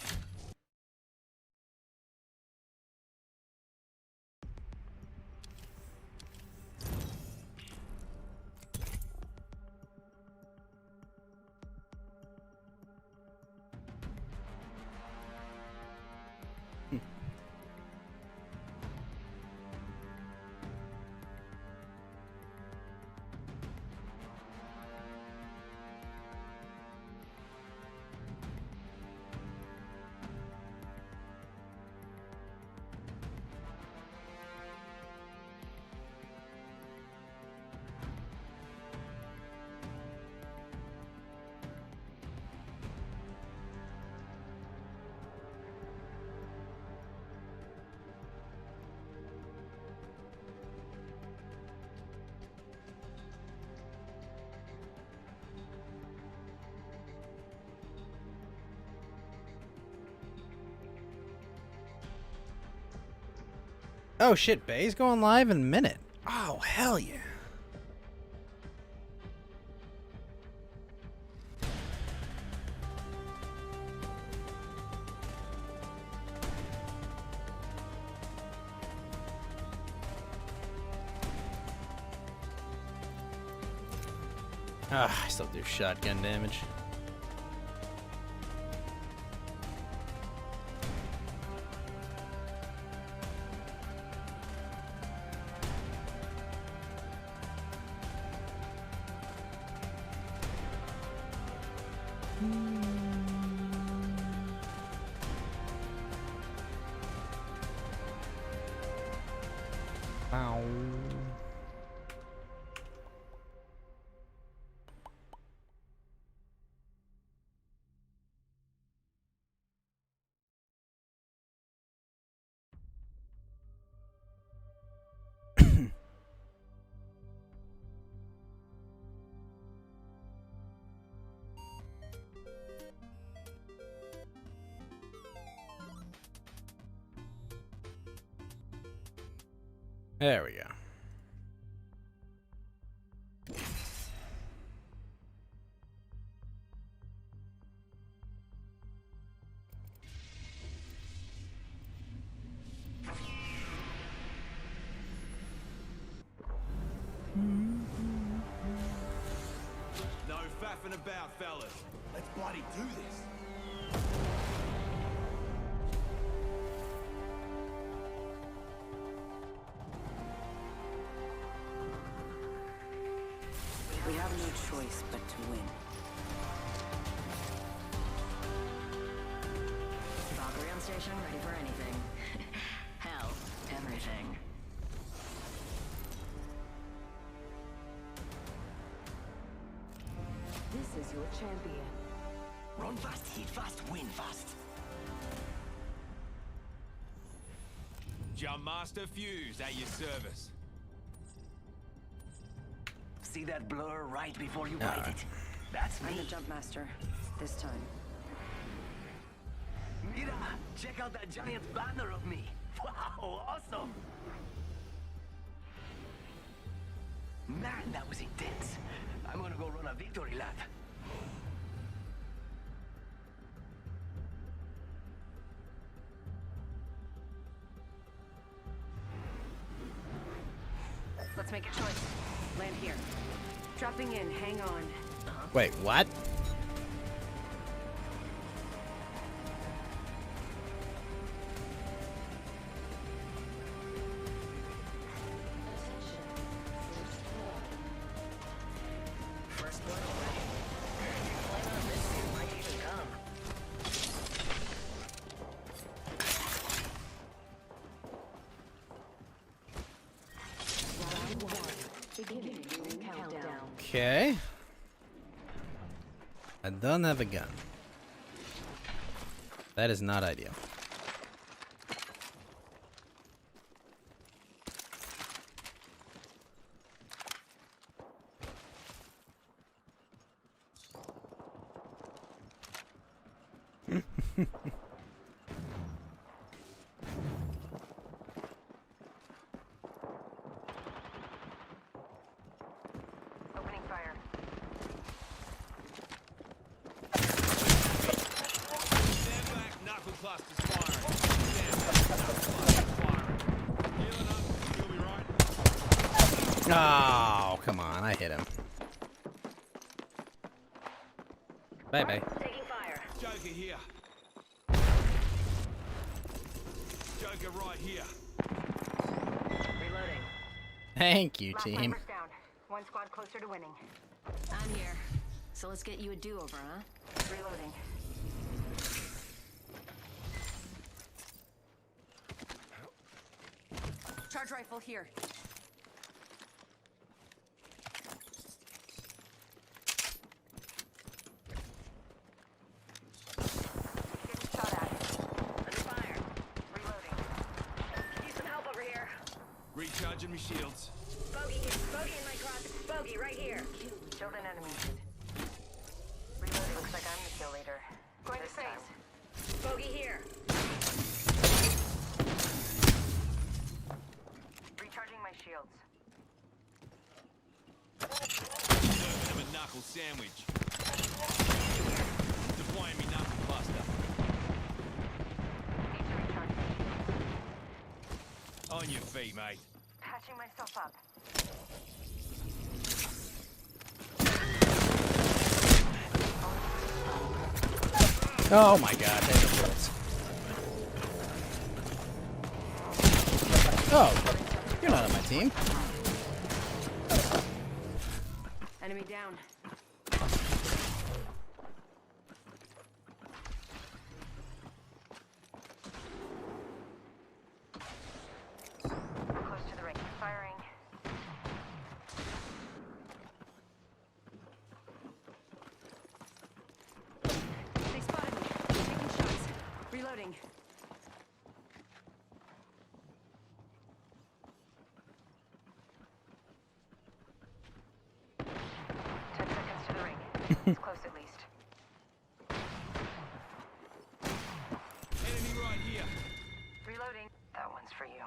Oh shit, Bay's going live in a minute. Oh, hell yeah. Ah, I still do shotgun damage. Ow. There we go. No faffing about, fellas. Let's bloody do this. We have no choice but to win. Valkyrie on station, ready for anything. Hell, everything. This is your champion. Run fast, hit fast, win fast. Jump Master Fuse at your service. See that blur right before you bite it? That's I'm me. the jump master. This time. Mira, check out that giant banner of me. Wow, awesome. Man, that was intense. I'm gonna go run a victory lap. Let's make a choice. Land here. Dropping in, hang on. Wait, what? First blood already. Flying on this suit might even come. Round 1. Beginning ring countdown. Okay. I don't have a gun. That is not ideal. Opening fire. Stand back, knuckle clusters firing. Stand back, knuckle clusters firing. Healing up, you'll be right. Oh, come on. I hit him. Bye-bye. Taking fire. Joker here. Joker right here. Reloading. Thank you, Last team. timer's down. One squad closer to winning. I'm here. So let's get you a do-over, huh? Reloading. Charge rifle here. Getting shot at. Under fire. Reloading. Need some help over here. Recharging my shields. Bogey here. Bogey in my cross. Bogey right here. Killed an enemy. Reloading. Looks like I'm the kill leader. Going to phase. Bogey here. shields. Serving him a knuckle sandwich. Deploying me knuckle cluster. Need to recharge my shields. On your feet, mate. Patching myself up. Oh my god, there's the bullets. Oh, you're not on my team. Enemy down. Close to the ring. Firing. They spotted me. Taking shots. Reloading. It's close at least. Enemy right here. Reloading. That one's for you.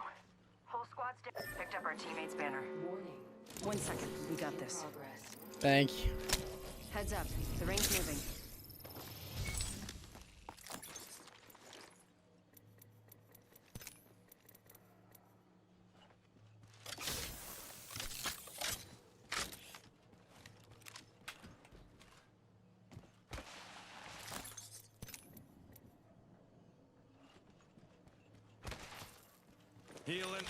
Whole squad's down. Picked up our teammate's banner. Warning. 1 second. We got this. Progress. Thank you. Heads up. The ring's moving. Healing.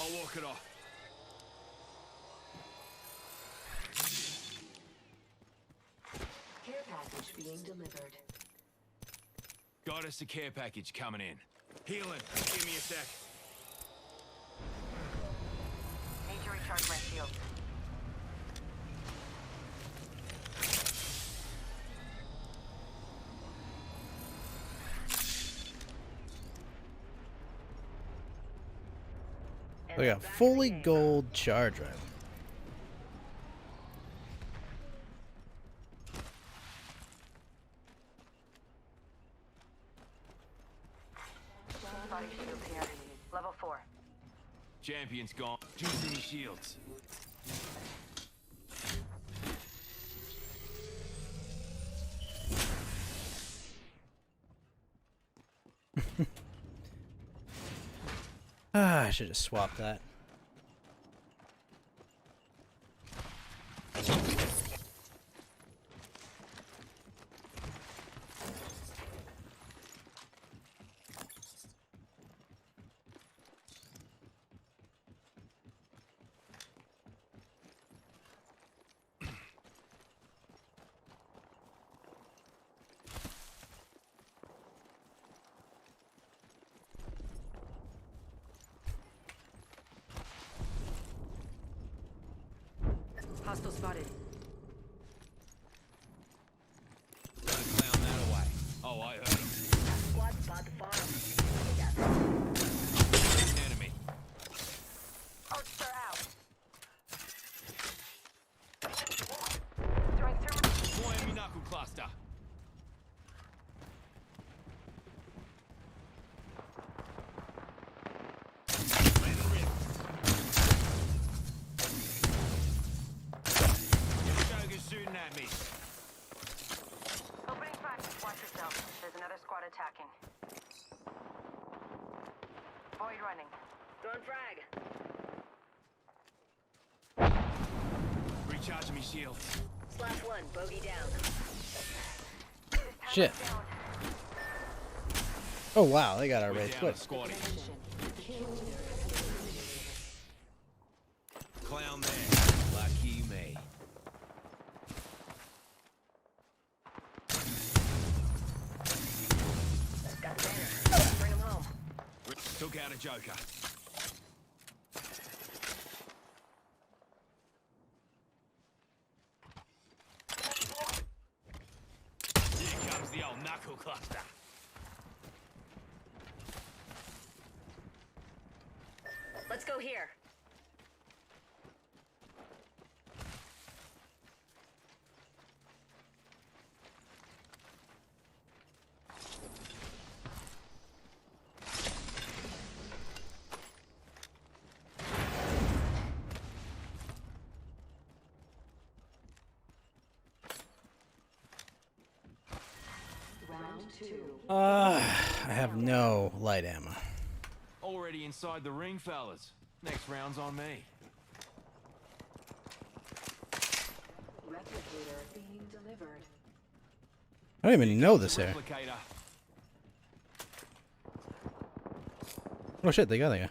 I'll walk it off. Care package being delivered. Got us a care package coming in. Healing. Give me a sec. Need to recharge my shield. We got fully gold charge rifle. Body shields here. Level 4. Champion's gone. Juicing me shields. Ah, I should have swapped that. Hostile spotted. Don't clown that away. Oh, I heard him. Squad spot the farm. Enemy. Archer out. Throwing thermal. Deploying me knuckle cluster. Shooting at me. Opening fire. Watch yourself. There's another squad attacking. Void running. Throwing frag. Recharging me shields. Slash 1. Bogey down. Shit. Oh wow, they got our We're raid down quick. a squatty. Clown there. Lucky me. Got the banner. Bring him home. Took out a joker. Here comes the old knuckle cluster. Let's go here. I have no light ammo. Already inside the ring, fellas. Next round's on me. Replicator being delivered. I don't even know this area. Replicator. Oh shit, they got there.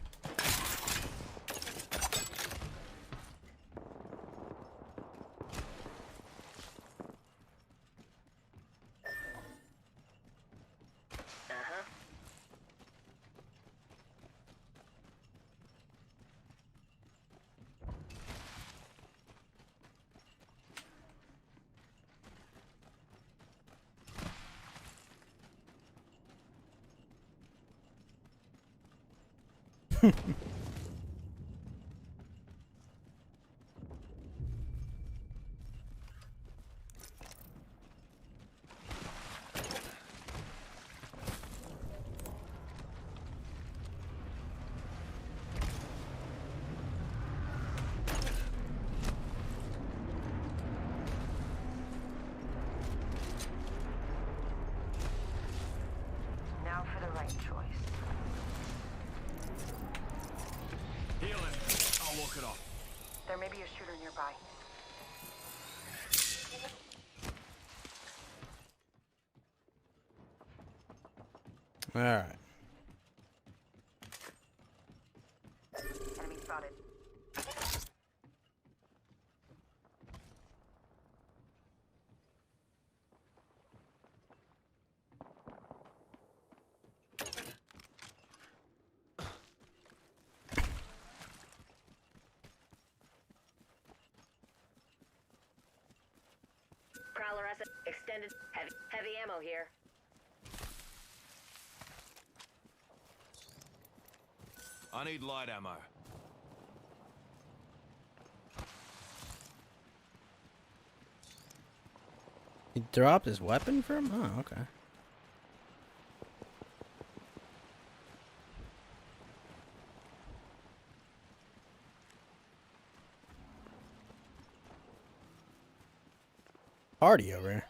Now for the right choice. Healing. I'll walk it off. There may be a shooter nearby. All right. Enemy spotted. Prowler has extended heavy ammo here. I need light ammo. He dropped his weapon for him? Oh, okay. Party over here.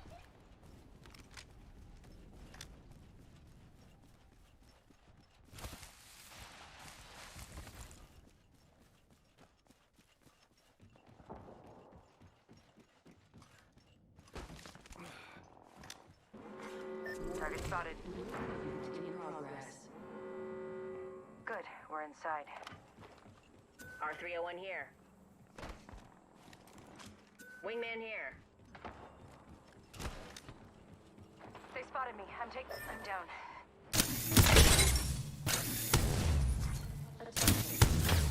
Target spotted. In progress. Good, we're inside. R301 here. Wingman here. They spotted me. I'm down.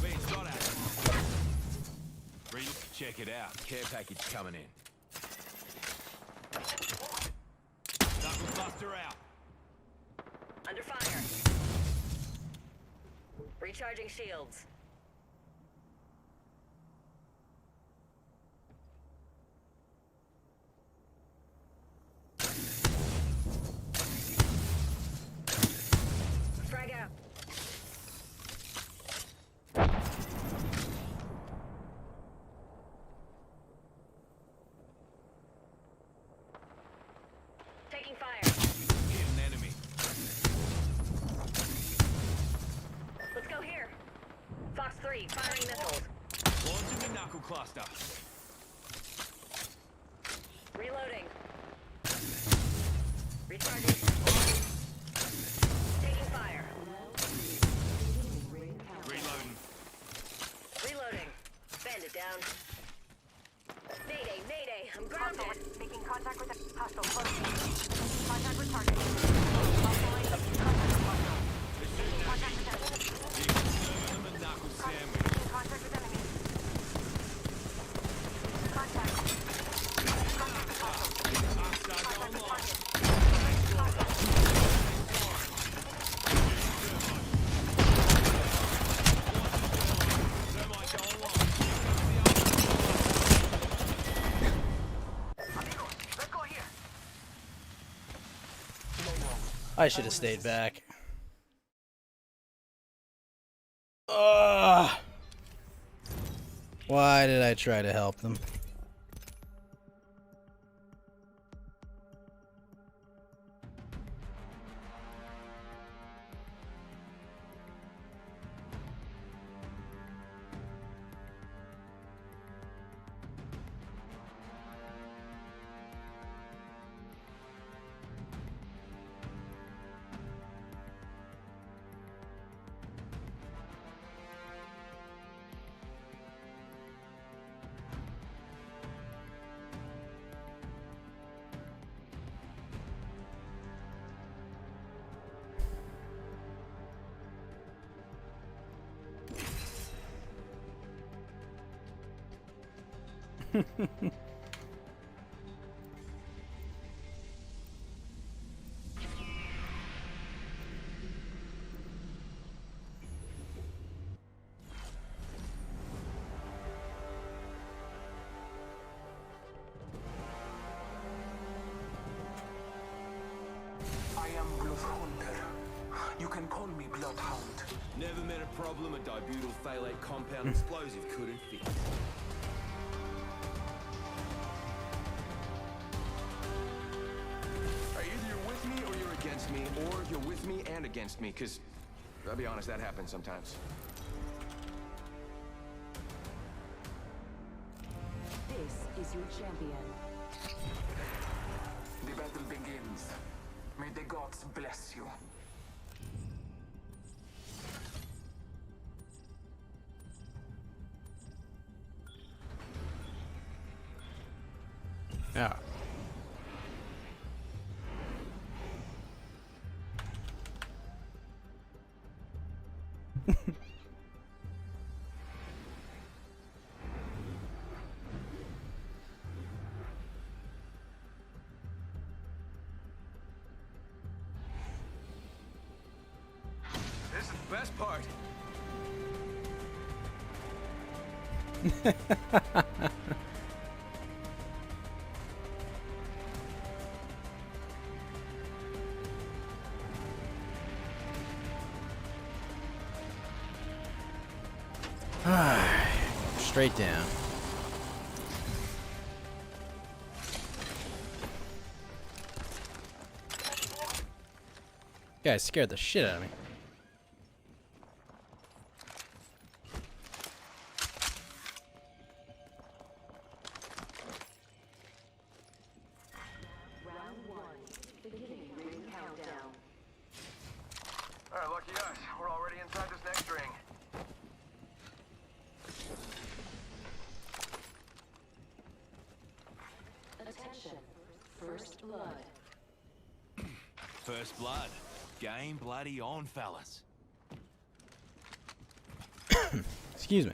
Being shot at. Ready? Check it out. Care package coming in. Knuckle buster out. Under fire. Recharging shields. Frag out. Taking fire. Hit an enemy. Let's go here. Fox 3, firing missiles. Launching the knuckle cluster. Reloading. Recharging. Taking fire. Reloading. Reloading. Bandit down. Mayday, mayday, I'm grounded. Hostile. Making contact with a hostile. Close. Contact with target. Contact with hostile. Contact with enemy. Serving them a knuckle sandwich. Contact with enemy. Contact. Contact with hostile. Contact with target. I should have stayed back. Why did I try to help them? I am Bloodhunter. You can call me Bloodhound. Never met a problem a dibutyl phthalate compound explosive couldn't fix. Either you're with me or you're against me, or you're with me and against me, because, I'll be honest, that happens sometimes. This is your champion. The battle begins. May the gods bless you. Yeah. This is the best part. Straight down. Guys scared the shit out of me. Round 1. Beginning ring countdown. Alright, lucky us. We're already inside this next ring. Attention. First blood. First blood. Game bloody on, fellas. Excuse me.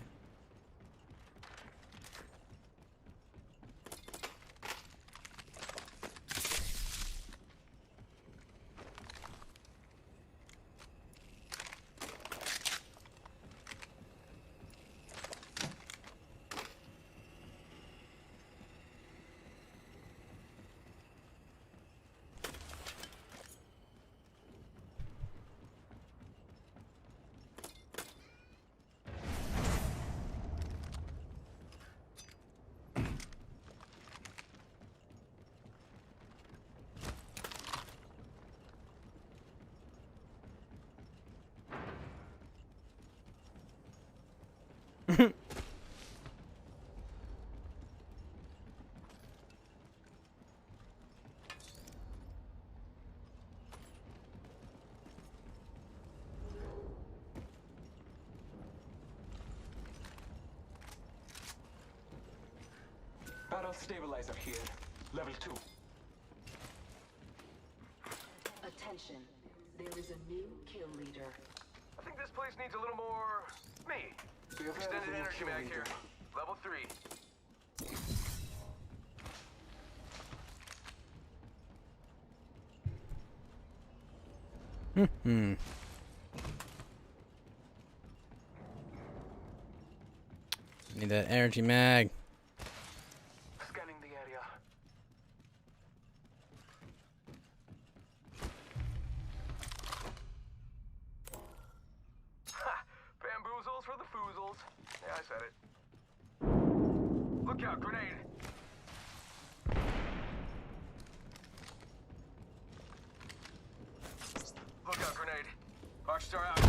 Barrel stabilizer here. Level 2. Attention. There is a new kill leader. I think this place needs a little more... me. Extended energy mag here. Level 3. Need that energy mag. Scanning the area. Ha! Bamboozles for the foozles. Yeah, I said it. Look out, grenade! Look out, grenade. Arcstar out.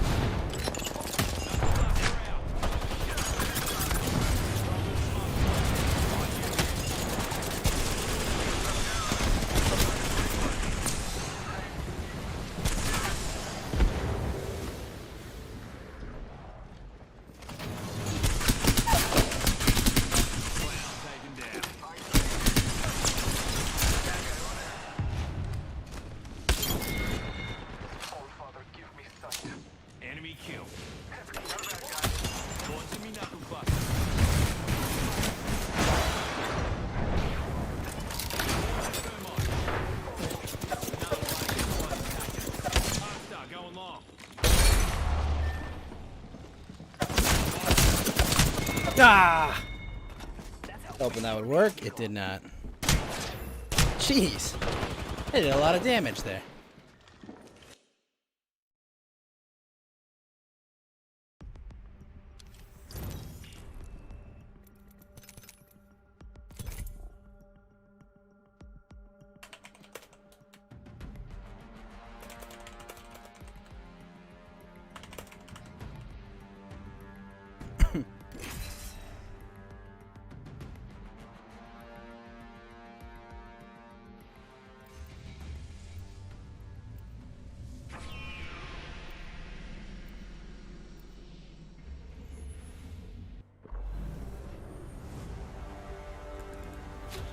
Ah! Hoping that would work. It did not. Jeez. They did a lot of damage there.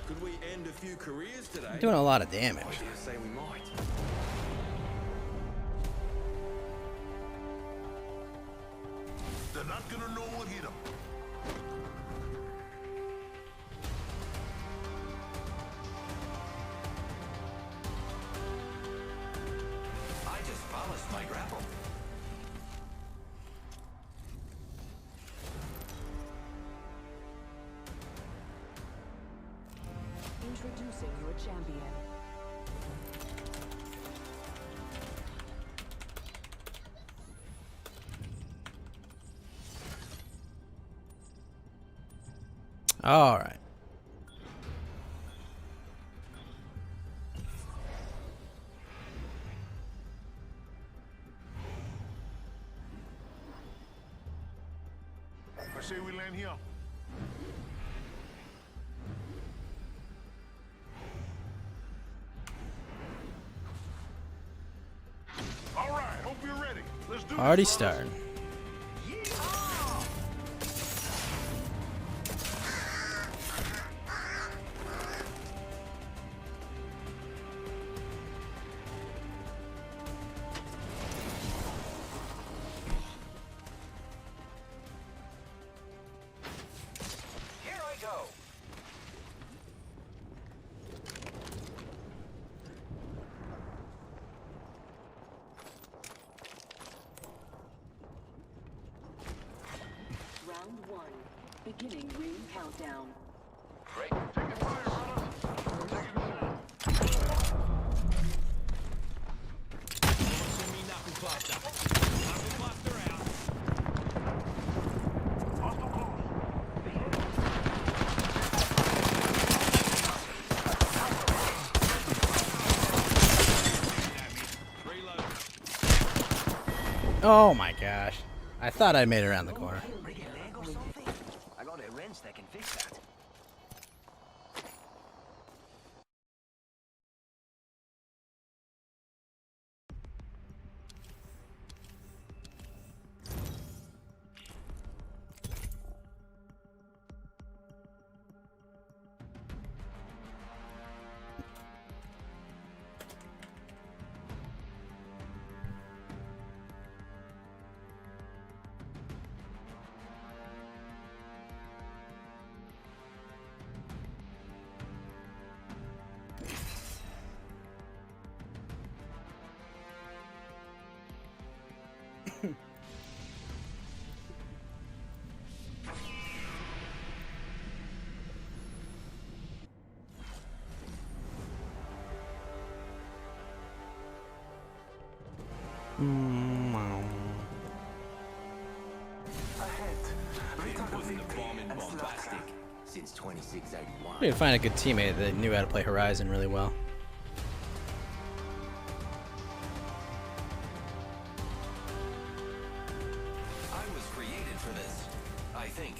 Could we end a few careers today? Doing a lot of damage. I dare say we might. They're not gonna know what hit them. I just polished my grapple. Introducing your champion. All right. I say we land here. All right, hope you're ready. Let's do Already this, brothers. started. Here I go. Round 1. Beginning ring countdown. Great. Taking fire, See me knuckle cluster. Knuckle cluster out. Reload. Oh my gosh. I thought I made it around the corner. Break a leg or something? I got a wrench that can fix that. Since 2681. We could find a good teammate that knew how to play Horizon really well. I was created for this, I think.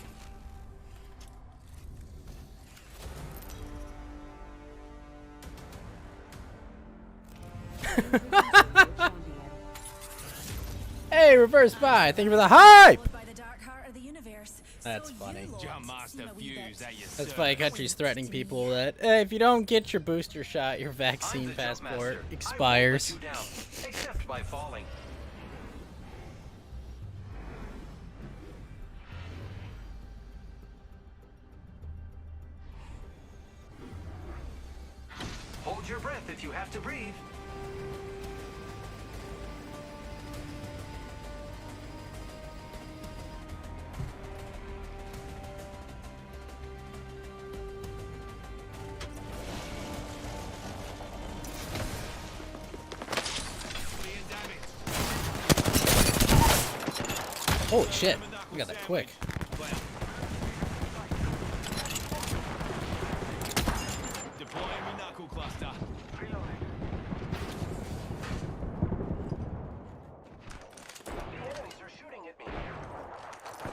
Hey, reverse buy. Thank you for the hype. By the dark heart of the universe. That's So funny. you Jump lot master seem a wee fuse bit at your That's service. why countries threatening people that if you don't get your booster shot, your vaccine I'm the jump passport master. I won't expires. let you down, except by falling. Hold your breath if you have to breathe. Holy shit! We got that quick. Deploying me knuckle cluster. The enemies are shooting at me.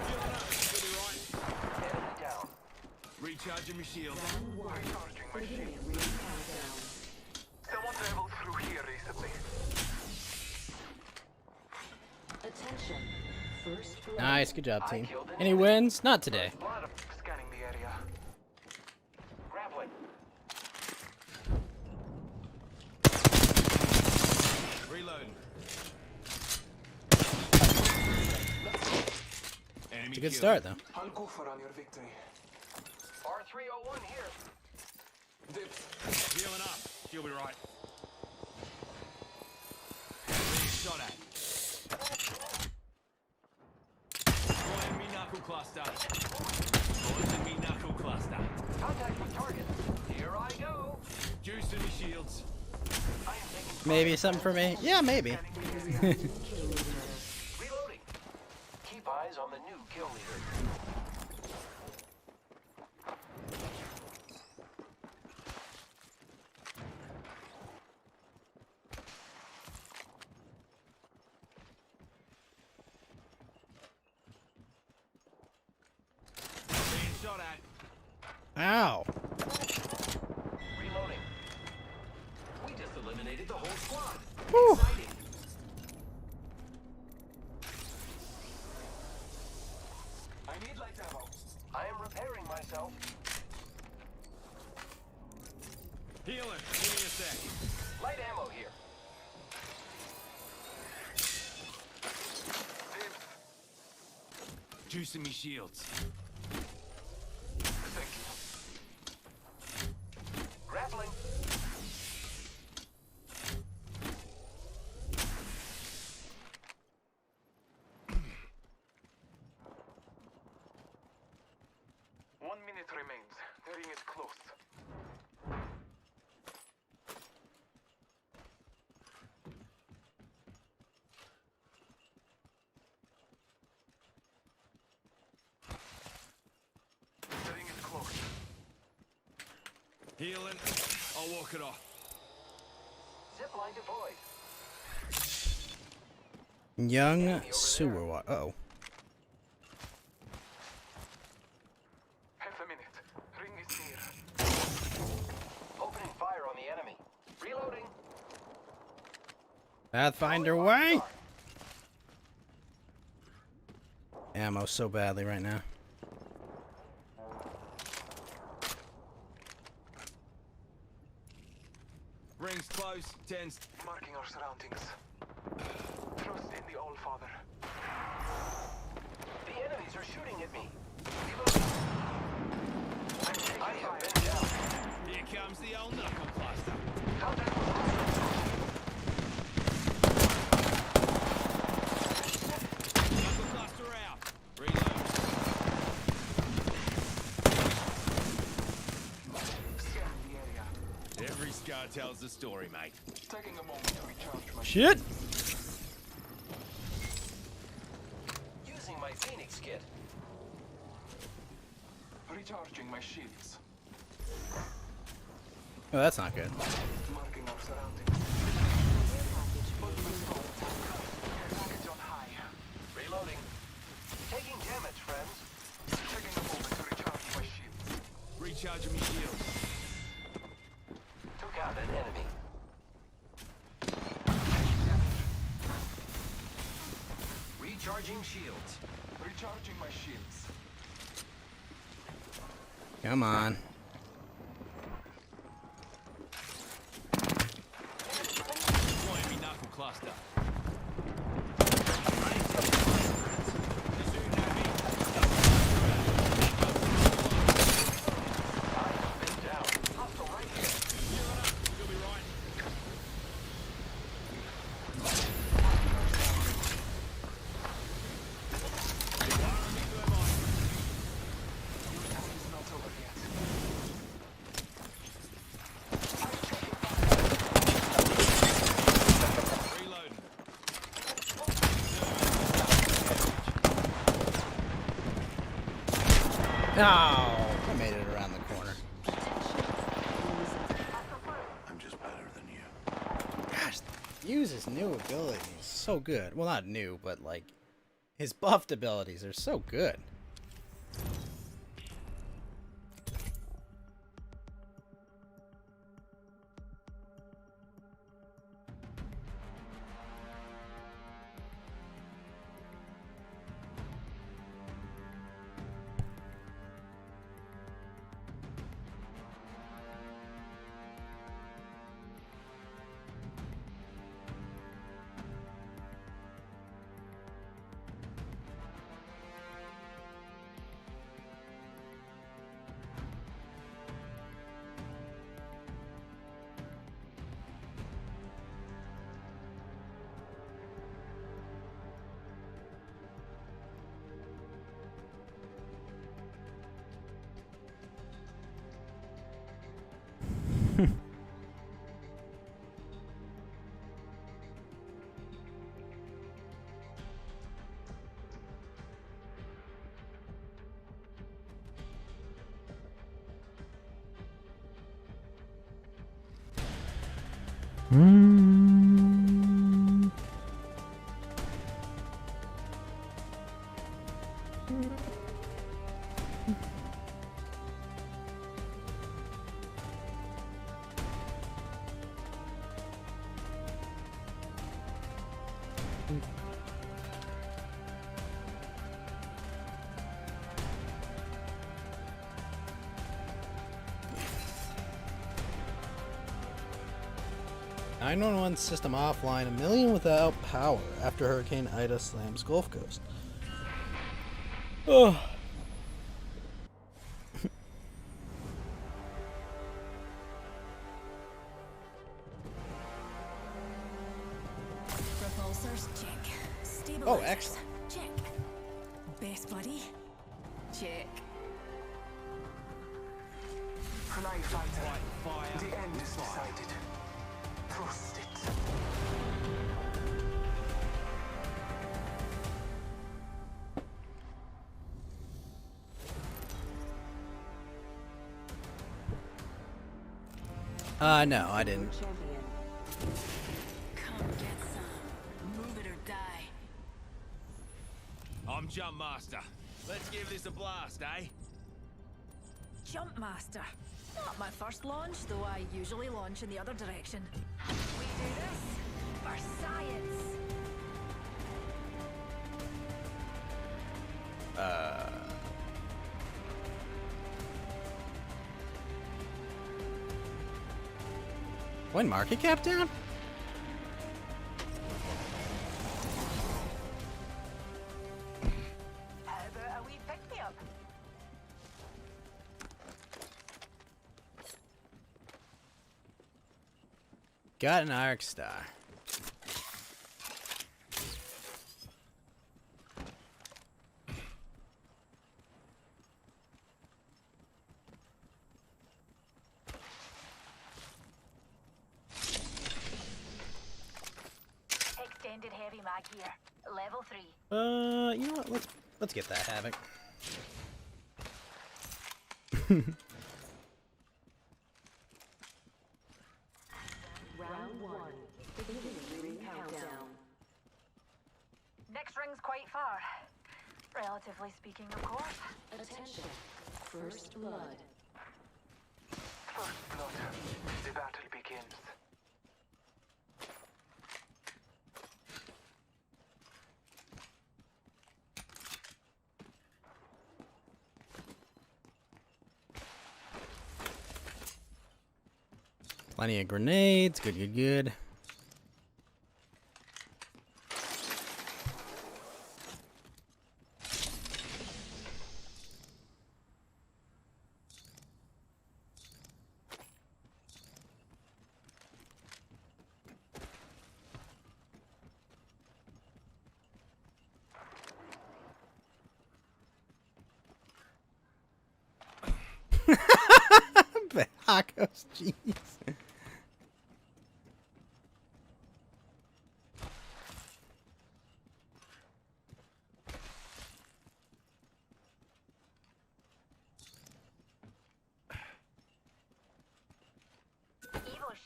Healing up. You'll be right. Enemy down. Recharging my shield. Recharging my shield. Someone traveled through here recently. Attention. First blood. Nice, good job, team. Any wins? Not today. Scanning the area. Grappling. Reloading. Enemy It's a good killed. start, though. I'll go for on your victory. R301 here. Healing up. You'll be right. Being shot at. Deploying me knuckle cluster. Launching me knuckle cluster. Contact with target. Here I go. Juicing me shields. Maybe something for me? Yeah, maybe. Reloading. Keep eyes on the new kill leader. Being shot at. Ow. Reloading. We just eliminated the whole squad. Whew. Exciting. I need light ammo. I am repairing myself. Healing. Give me a sec. Light ammo here. Juicing me shields. Thank you. Grappling. One minute remains. The ring is close. The ring is close. Healing. I'll walk it off. Zipline deployed. Young sewer water. Uh-oh. Half a minute. Ring is near. Opening fire on the enemy. Reloading. Pathfinder way. Ammo so badly right now. Rings close. 10's. Marking our surroundings. Trust in the All-Father. The enemies are shooting at me. Reloading. I have been down. Here comes the old knuckle cluster. Contact with hostiles. Knuckle cluster out. Reload. Scan the area. Every scar tells the story, mate. Taking a moment to recharge my Shit. Using my Phoenix kit. Recharging my shields. Oh, that's not good. Marking our surroundings. Package on high. Reloading. Taking damage, friends. Taking a moment to recharge my shields. Recharging me shields. Took out an enemy. Recharging shields. Recharging my shields. Come on. Deploying me knuckle cluster. No! I made it around the corner. I'm just better than you. Gosh, use his new ability is so good. Well, not new, but like his buffed abilities are so good. "911 system offline, a million without power after Hurricane Ida slams Gulf Coast." Oh. Repulsors, check. Stabilizers, Oh, excellent. check. Best buddy, check. Fly fighter. The end is decided. Trust it. No, I didn't. Come get some. Move it or die. I'm Jump Master. Let's give this a blast, eh? Jump Master. Not my first launch, though I usually launch in the other direction. We do this for science. Went market cap down? How about a wee pick-me-up? Got an Arc Star. Extended heavy mag here. Level 3. You know what? Let's get that Havoc. Round 1. Beginning ring countdown. Next ring's quite far. Relatively speaking, of course. Attention. First blood. First blood. The battle begins. Plenty of grenades. Good, good, good. Tacos, jeez.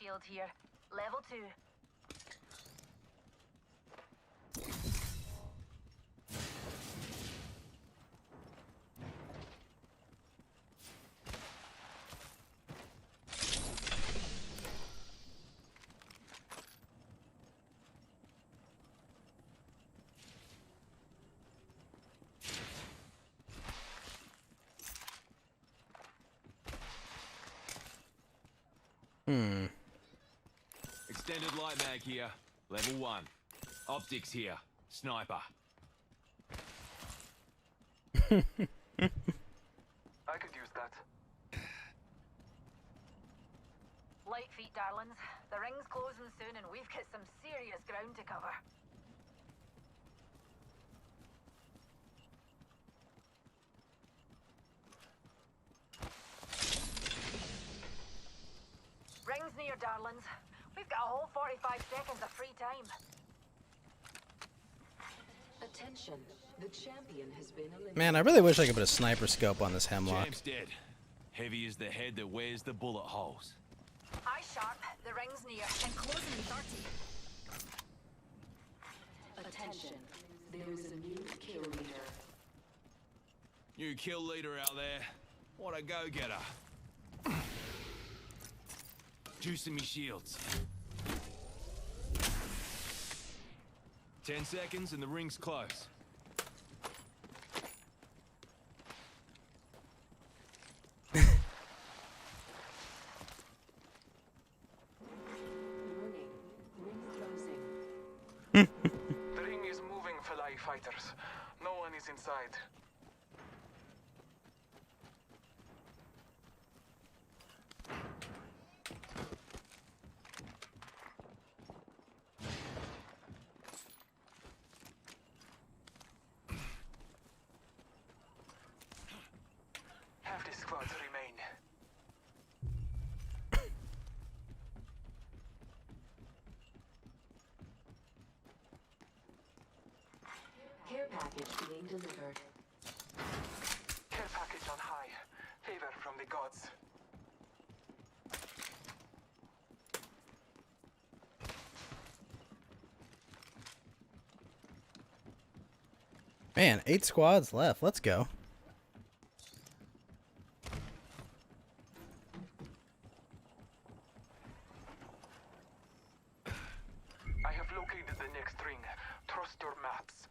shield here. Level 2. Extended light mag here. Level 1. Optics here. Sniper. I could use that. Light feet, darlings. The ring's closing soon and we've got some serious ground to cover. Ring's near, darlings. We've got a whole 45 seconds of free time. Attention, the champion has been eliminated. Man, I really wish I could put a sniper scope on this hemlock. Champ's dead. Heavy is the head that wears the bullet holes. Eye sharp. The ring's near and closing in 30. Attention, there is a new kill leader. New kill leader out there. What a go-getter. Juicing me shields. 10 seconds and the ring's close. Warning, ring closing. The ring is moving, fellow fighters. No one is inside. Half the squads remain. Care package being delivered. Care package on high. Favor from the gods. Man, 8 squads left. Let's go. I have located the next ring. Trust your maps.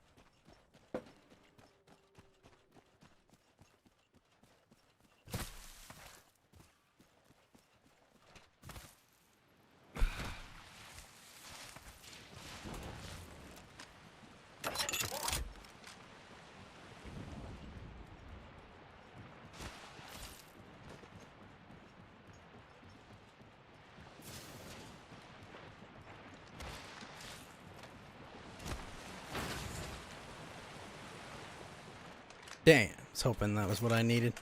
Damn, I was hoping that was what I needed.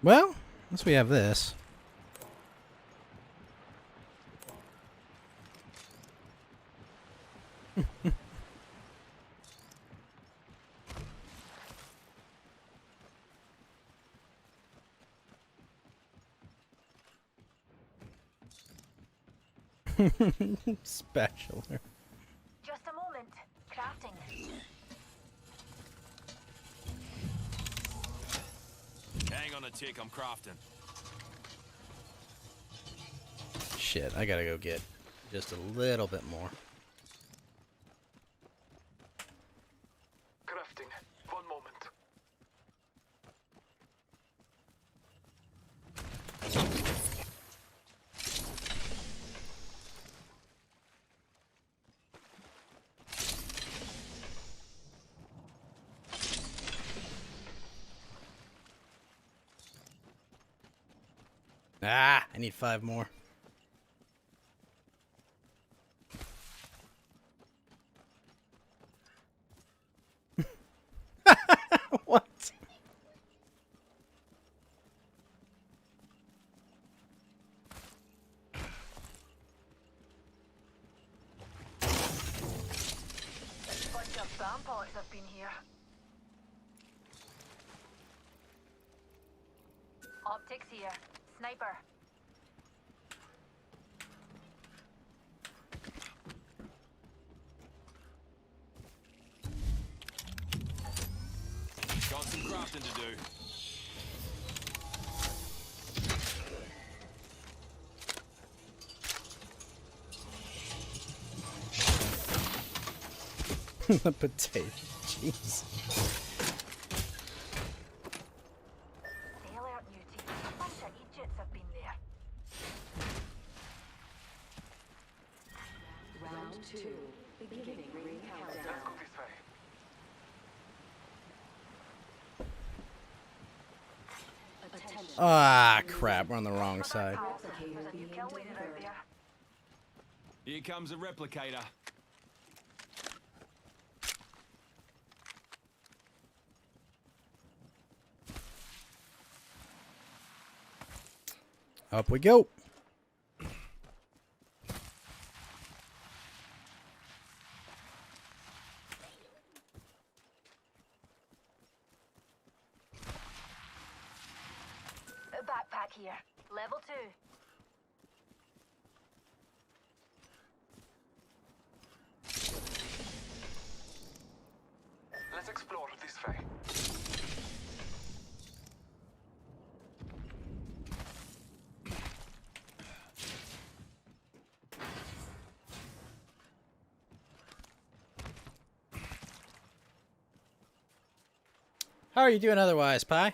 Well, once we have this. Spatula. Just a moment. Crafting. Hang on a tick, I'm crafting. Shit, I gotta go get just a little bit more. Crafting. One moment. Ah, I need 5 more. What? Bunch of vampires have been here. Optics here. Sniper. Got some crafting to do. The potato. Jeez. They alert you to a bunch of idiots have been there. Round 2. Beginning ring countdown. Let's go this way. Attention. Ah, crap. We're on the wrong side. Replicator being delivered. Here comes a replicator. Up we go. A backpack here. Level 2. Let's explore this way. How are you doing otherwise, Pi?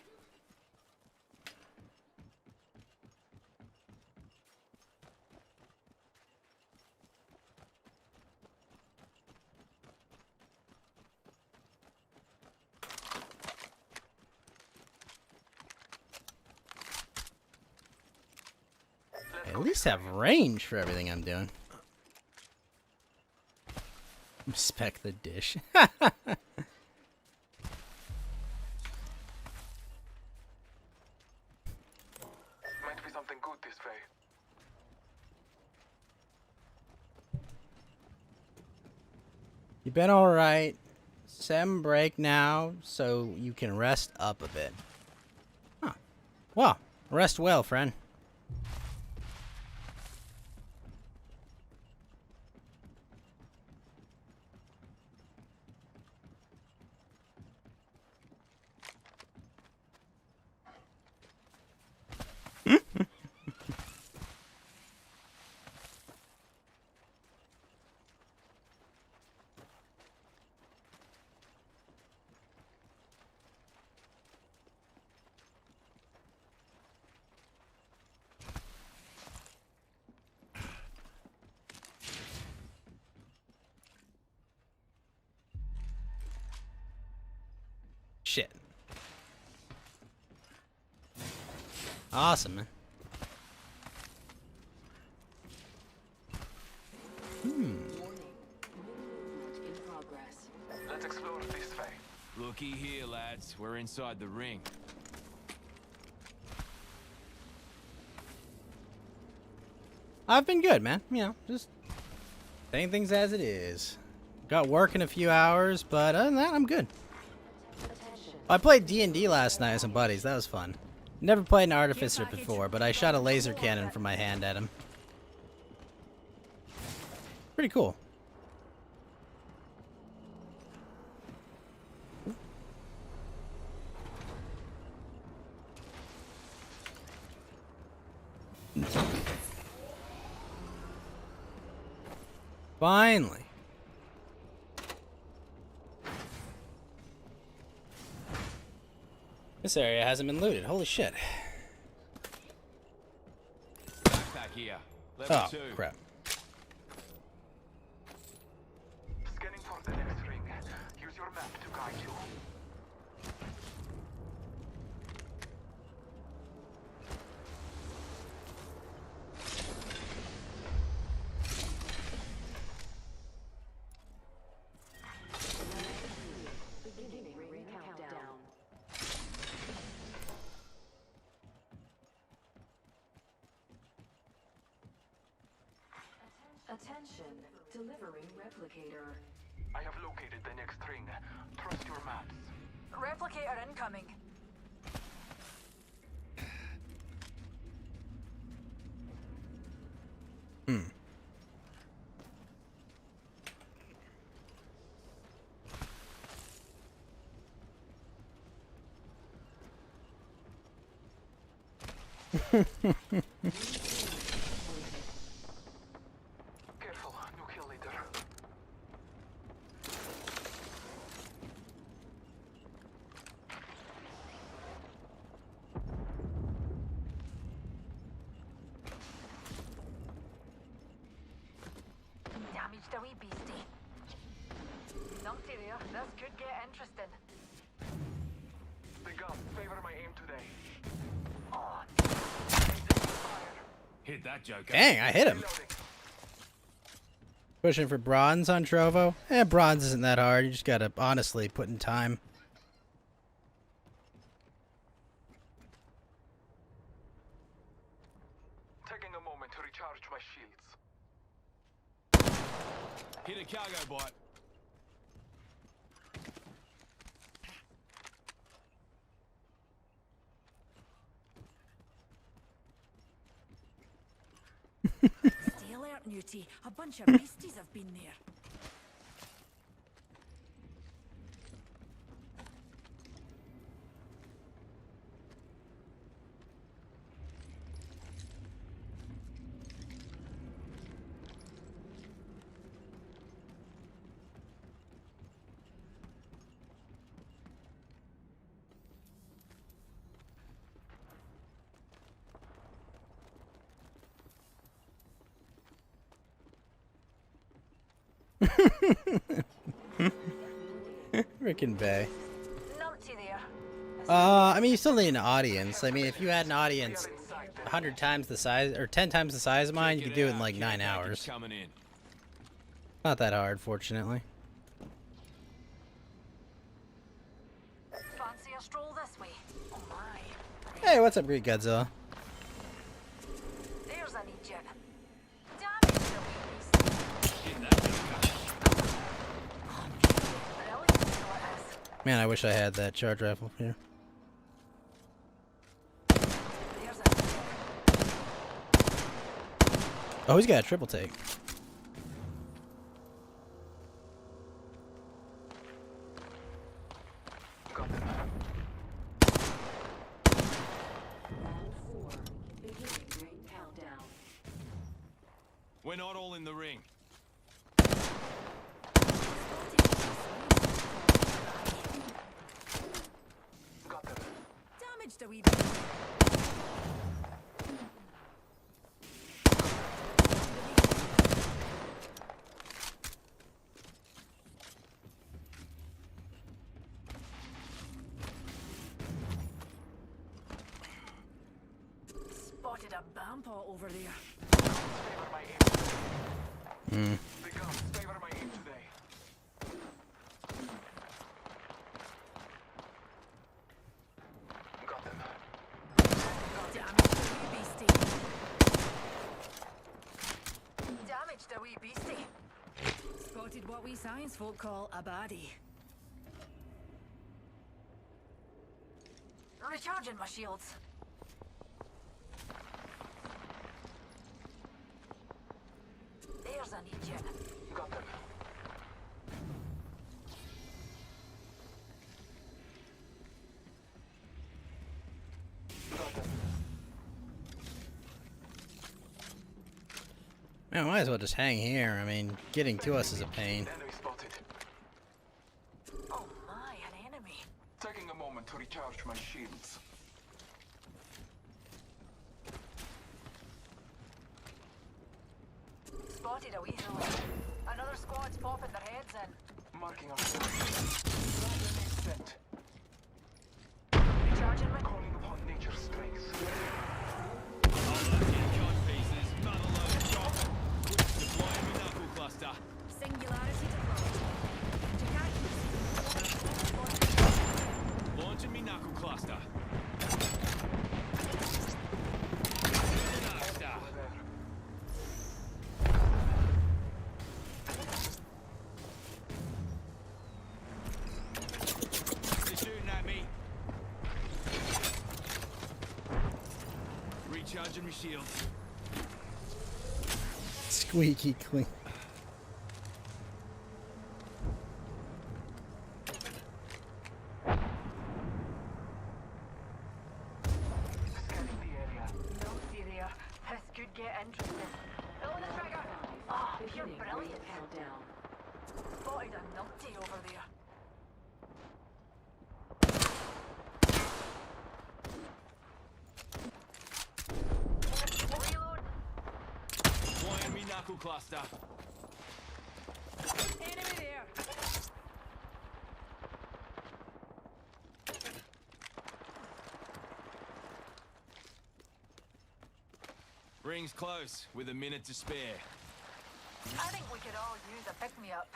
I at least have range for everything I'm doing. Respect the dish. Might be something good this way. You been alright. 7 break now, so you can rest up a bit. Huh. Well, rest well, friend. Shit. Awesome, man. Let's explore this way. Looky here, lads. We're inside the ring. I've been good, man. You know, just saying things as it is. Got work in a few hours, but other than that, I'm good. I played D&D last night with some buddies. That was fun. Never played an artificer before, but I shot a laser cannon from my hand at him. Pretty cool. Finally. This area hasn't been looted. Holy shit. Backpack here. Level Oh, 2. crap. Scanning for the next ring. Use your map to guide you. Beginning ring countdown. Attention, delivering replicator. I have located the next ring. Trust your maps. Replicator incoming. Careful, new kill leader. Damaged a wee beastie. Numpty there. This could get interesting. Big up. Favor my aim today. Hit that joker. Dang, I hit him. Pushing for bronze on Trovo? Bronze isn't that hard. You just gotta honestly put in time. Taking a moment to recharge my shields. Hit a cargo bot. Stay alert, Newty. A bunch of beasties have been there. Frickin' Bay. Numpty there. I mean, you still need an audience. I mean, if you had an audience 100 times the size, or 10 times the size of mine, you could do it in like 9 hours. Coming in. Not that hard, fortunately. Fancy a stroll this way? Oh my. Hey, what's up, Greek Godzilla? There's an Egypt. Damage the wee beastie. Hit that joker. Really? So it is. Man, I wish I had that charge rifle here. There's a Oh, he's got a triple take. Got them. We're not all in the ring. Got them. Damaged a wee beastie. Spotted a bampot over there. Favor my aim today. Big up. Favor my aim today. Got them. Damaged a wee beastie. damaged a wee beastie. Spotted what we science folk call a baddie. Recharging my shields. There's an Egypt. Got them. Man, might as well just hang here. I mean, getting to us is a pain. Enemy spotted. Oh my, an enemy. Taking a moment to recharge my shields. Spotted a wee hill. Another squad's popping their heads in. Marking our grenade set. Recharging my... Calling upon nature's strength. Singularity deployed. Launching me knuckle cluster. They're shooting at me. Recharging my shields. Squeaky clean. Scanning the area. No Quite a numpty over there. Flying me knuckle cluster. Enemy there. Ring's close, with a minute to spare. I think we could all use a pick-me-up.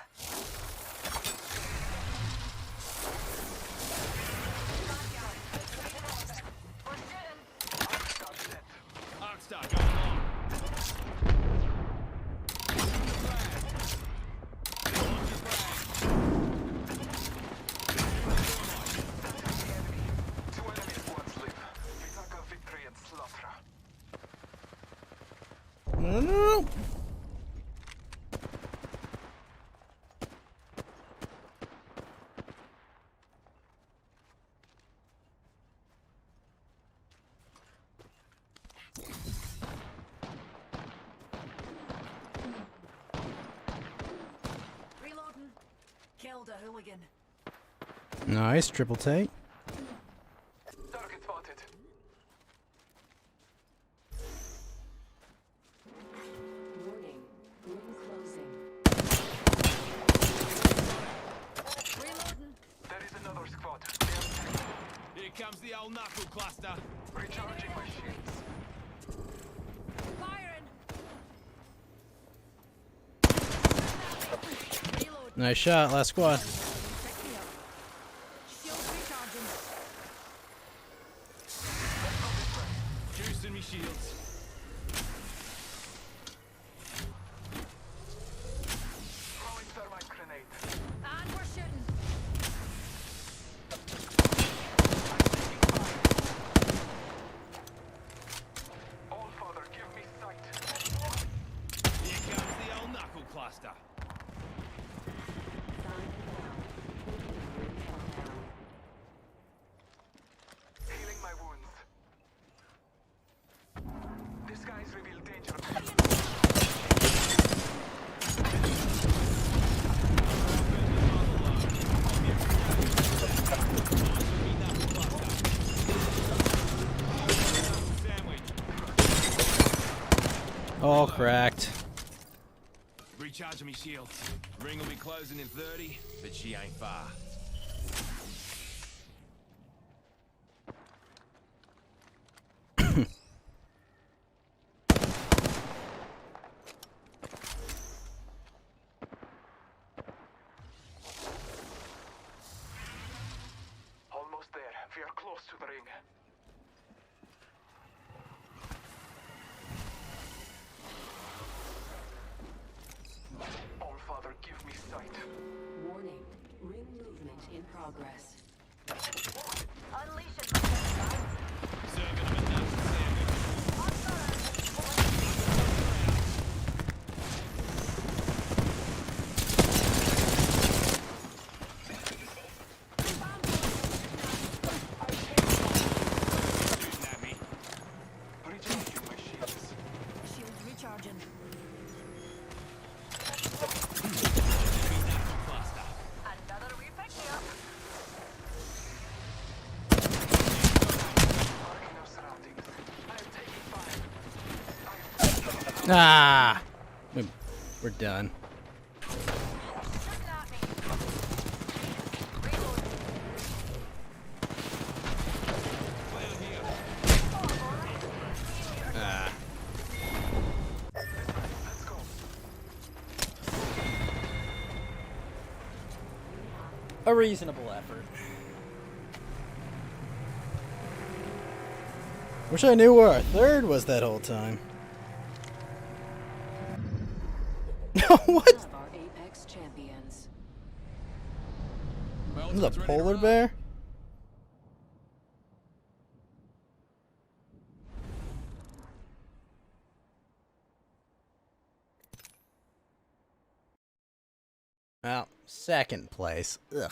We're shooting. Arcstar going on. Two enemy squads live. We take our victory and slaughter. No. Reloading. Killed a hooligan. Nice, triple take. Target spotted. Warning. Ring closing. Reloading. There is another squad. Here comes the old knuckle cluster. Recharging my shields. Firing. Reload. Nice shot, last squad. Pick me up. Shields recharging. Juicing me shields. Throwing thermite grenade. And we're shooting. All father, give me sight. Here comes the old knuckle cluster. Healing my wounds. This guy's revealed danger. All cracked. Recharging me shields. Ring will be closing in 30, but she ain't far. Almost there. We are close to the ring. All father, give me sight. Warning. Ring movement in progress. Unleash it. Serving them a knuckle sandwich. Shooting at me. Recharging my shields. Shields recharging. Cluster. Another wee pick-me-up. Marking our surroundings. I am taking fire. Ah! We're done. Shooting at me. Reload. Ah. Let's go. A reasonable effort. Wish I knew where our third was that whole time. What? Of our Apex champions. Well, This is a polar bear? Well, second place. Ugh.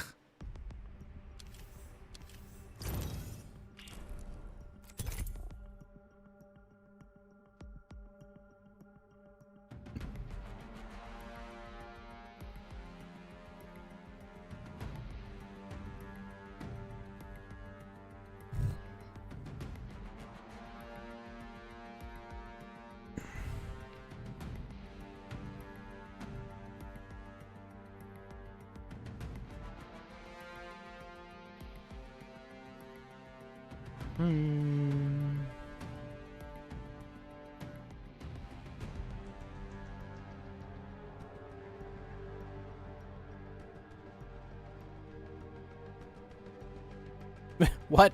What?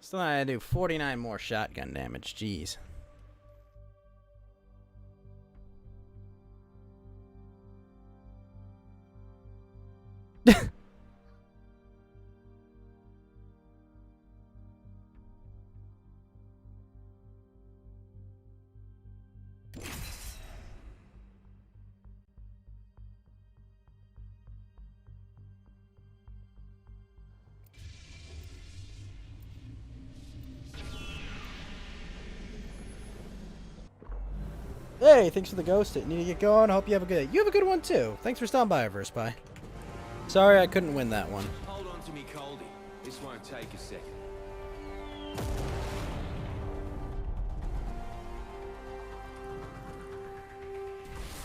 So I do 49 more shotgun damage. Jeez. Hey, thanks for the ghost. Need to get going. Hope you have a good one too. Thanks for stopping by, Verspy. Sorry I couldn't win that one. Hold on to me, Coldy. This won't take a second.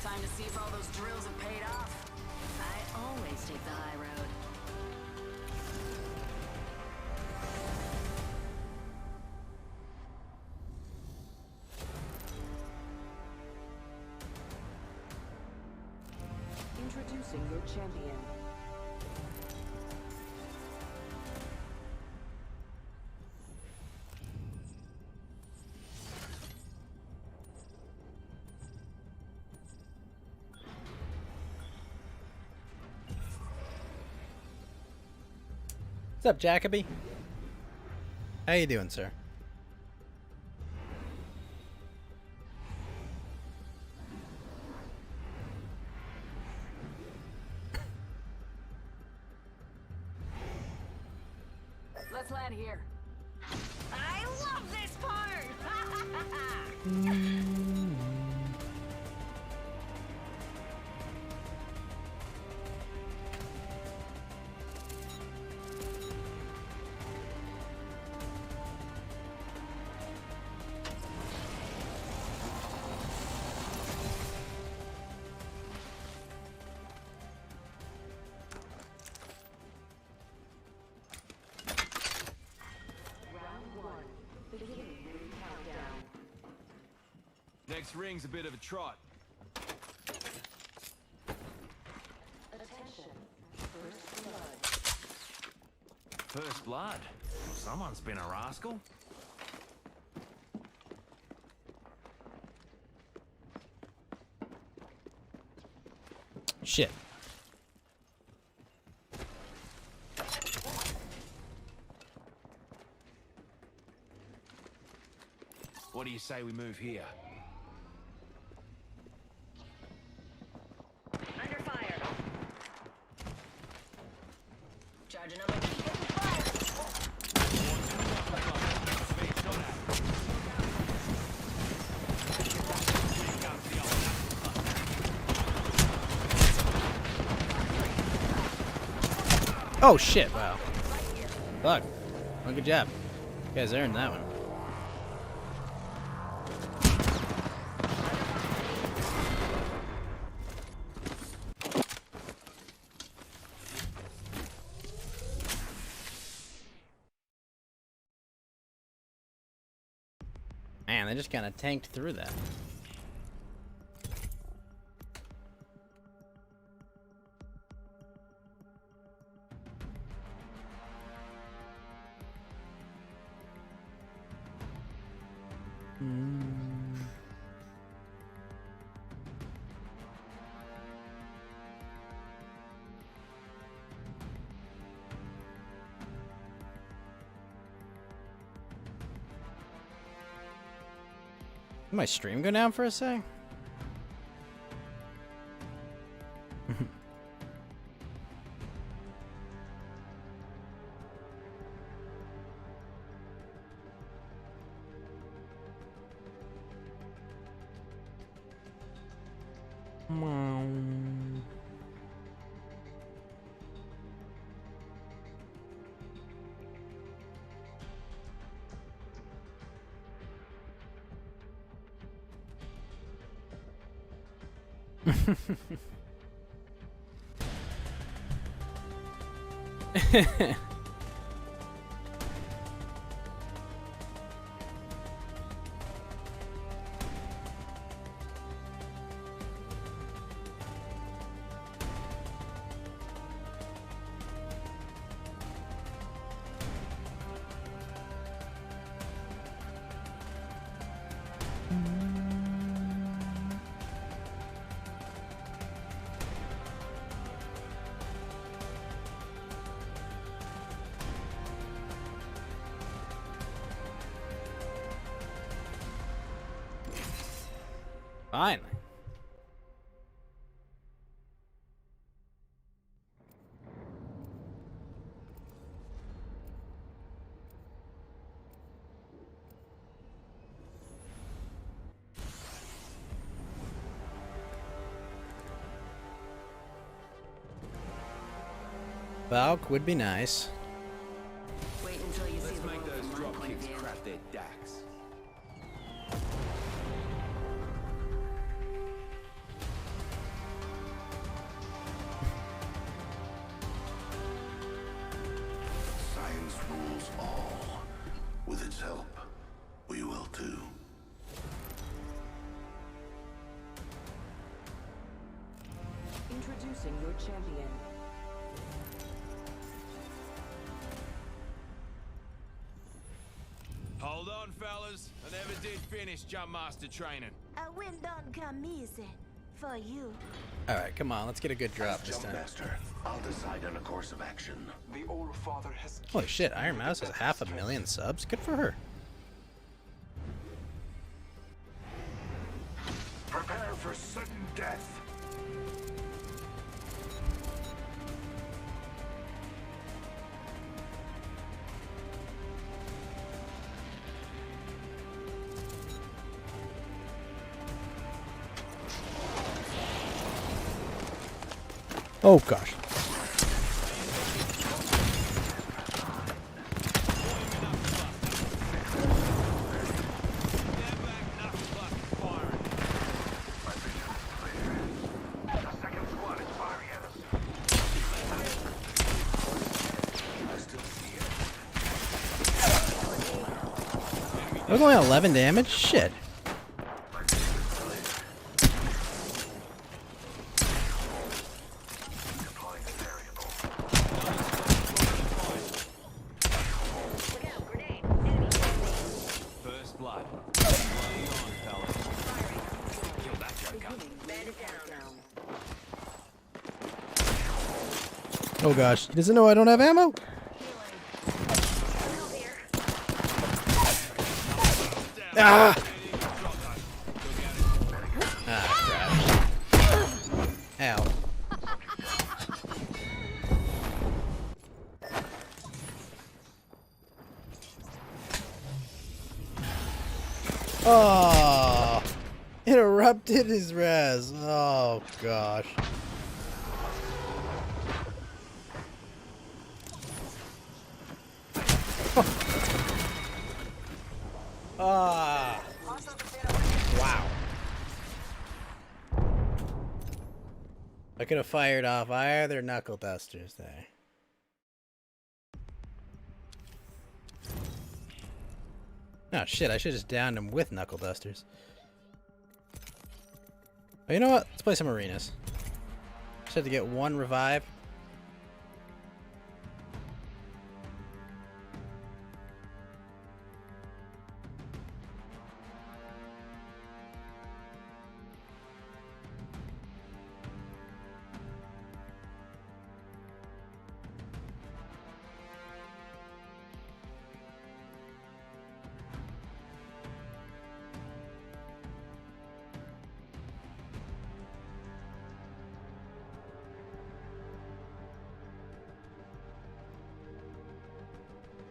Time to see if all those drills have paid off. I always take the high road. Introducing your champion. What's up, Jacoby? How you doing, sir? Let's land here. I love this part! Next ring's a bit of a trot. Attention. First blood. First blood? Someone's been a rascal. Shit. What do you say we move here? Under fire. Charging up my beacon. Fire! Oh shit! Wow. Fuck. Well, good job. You guys earned that one. Man, they just kind of tanked through that. Did my stream go down for a sec? Finally. Valk would be nice. Wait until you see Let's the make world those from my drop point of kicks view. crap their dacks. Science rules all. With its help, we will too. Introducing your champion. Hold on, fellas. I never did finish Jump Master training. A win don't come easy for you. Alright, come on, let's get a good drop this time. Jumpmaster, I'll decide on a course of action. The All Father has Holy shit, Iron Mouse has 500,000 subs? Good for her. Prepare for sudden death. Oh gosh. That was only 11 damage? Shit. First blood. Bloody on, fellas. Kill that joker. Oh gosh. He doesn't know I don't have ammo? Ah! Ah, crap. Ow. Oh! Interrupted his res. Oh gosh. Ah! Wow. I could have fired off either knuckle dusters there. Oh shit, I should have just downed him with knuckle dusters. Oh, you know what? Let's play some arenas. Just have to get one revive.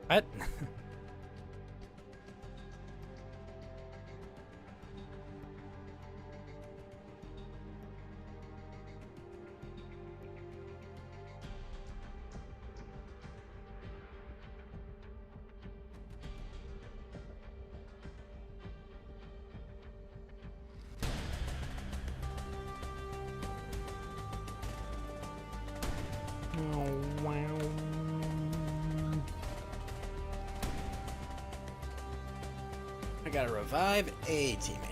What? I gotta revive a teammate.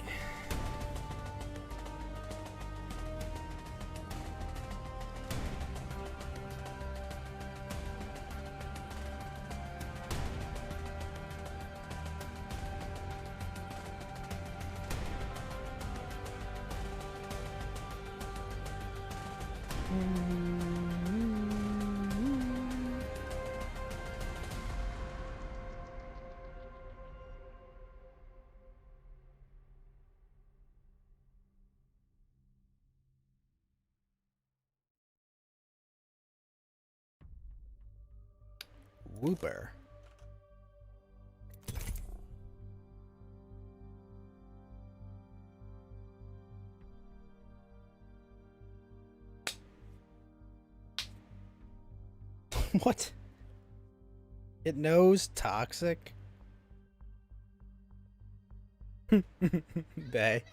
Whooper. What? It knows toxic? Bay.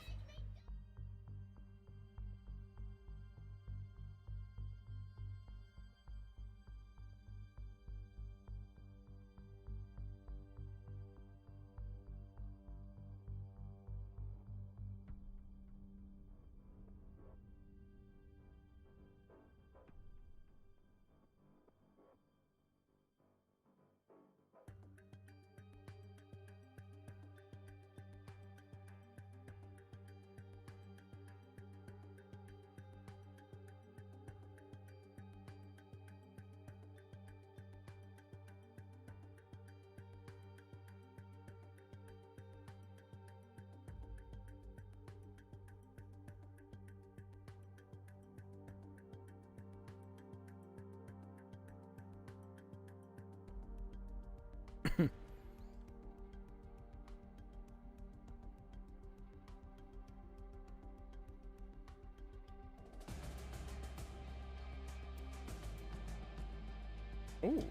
Ooh.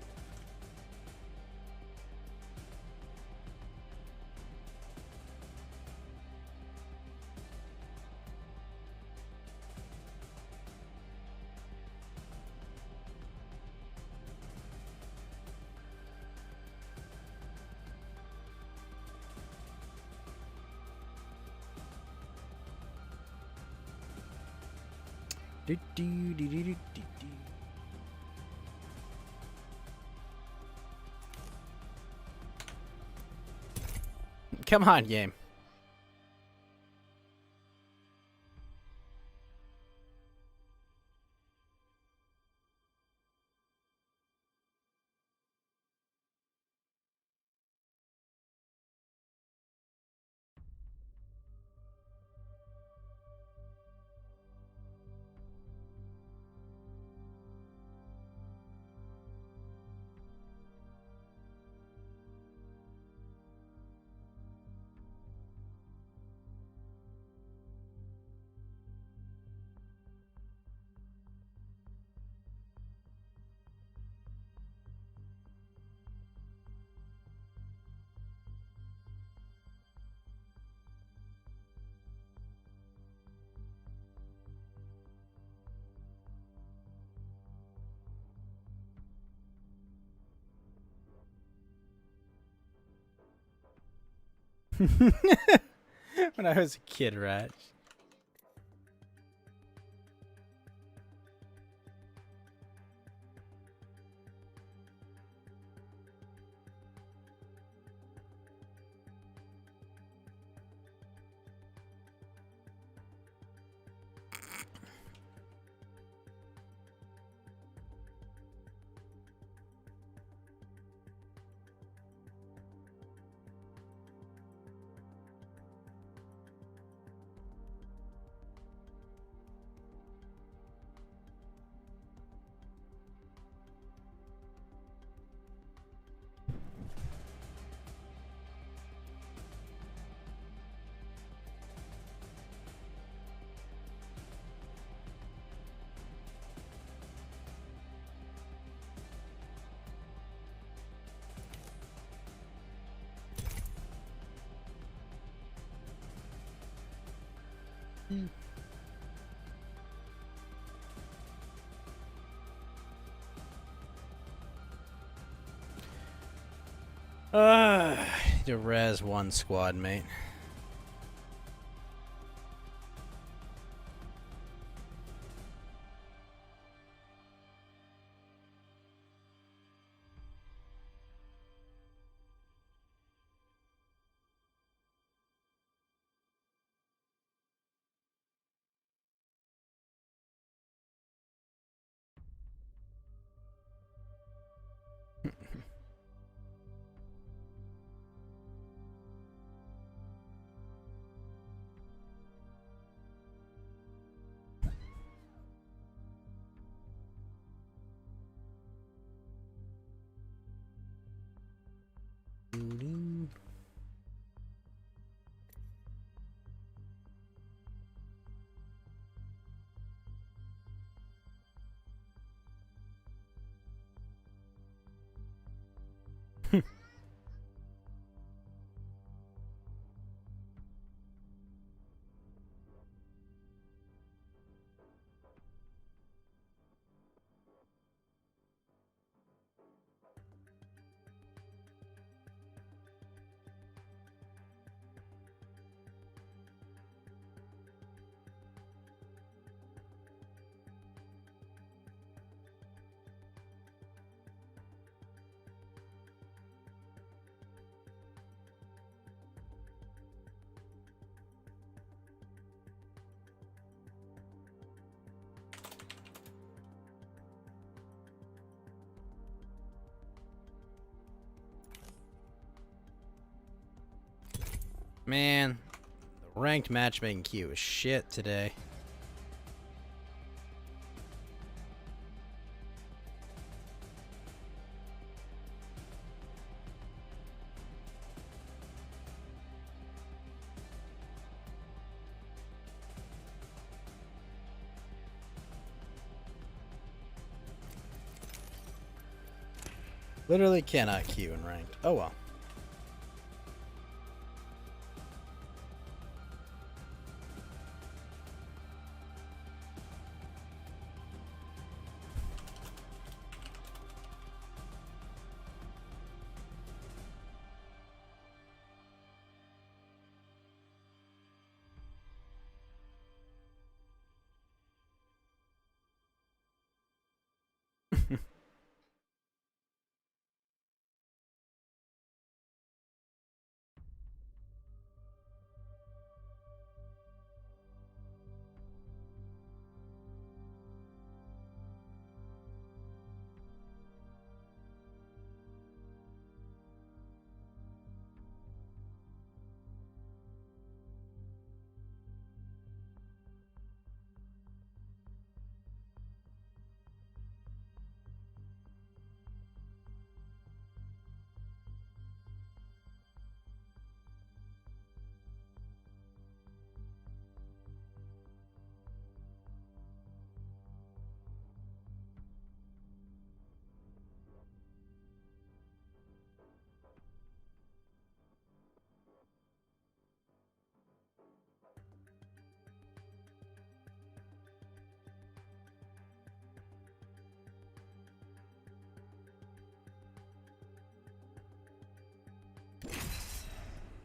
Do, do, do, do, do, do, do. Come on, game. When I was a kid, rat. To res one squad mate. Man, the ranked matchmaking queue is shit today. Literally cannot queue in ranked. Oh well.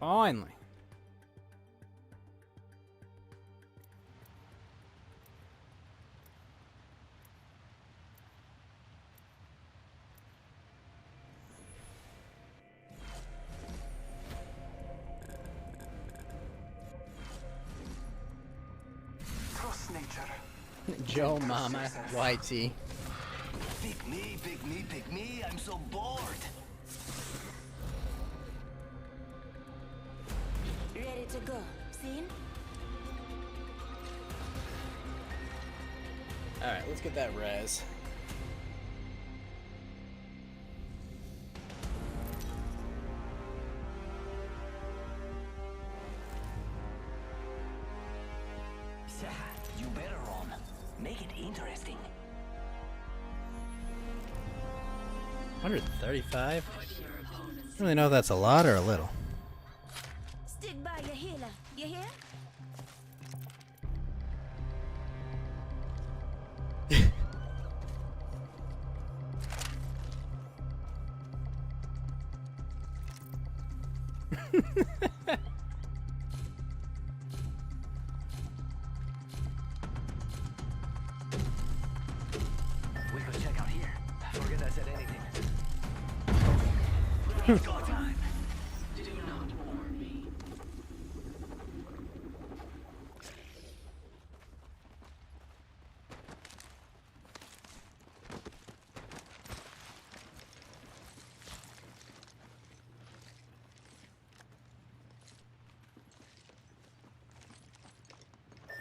Finally. Trust nature. Joe Mama YT. Pick me, pick me, pick me. I'm so bored. Ready to go. Seen? Alright, let's get that res. You better run. Make it interesting. 135? I don't really know if that's a lot or a little. Stick by your healer. You hear? We could check out here. Forget I said anything. Go time. Do not bore me.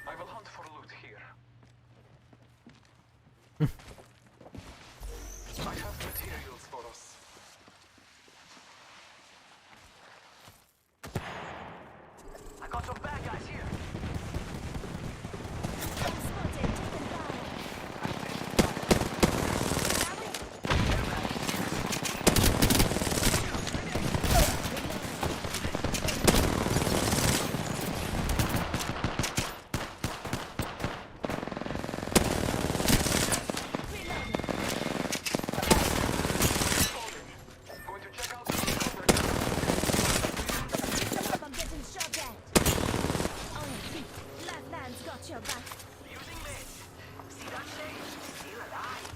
I will hunt for loot here. I have materials for us. I got some bad guys here. I'm getting shot at. Oh, left man's got your back. Using meds. See that shade? Still alive.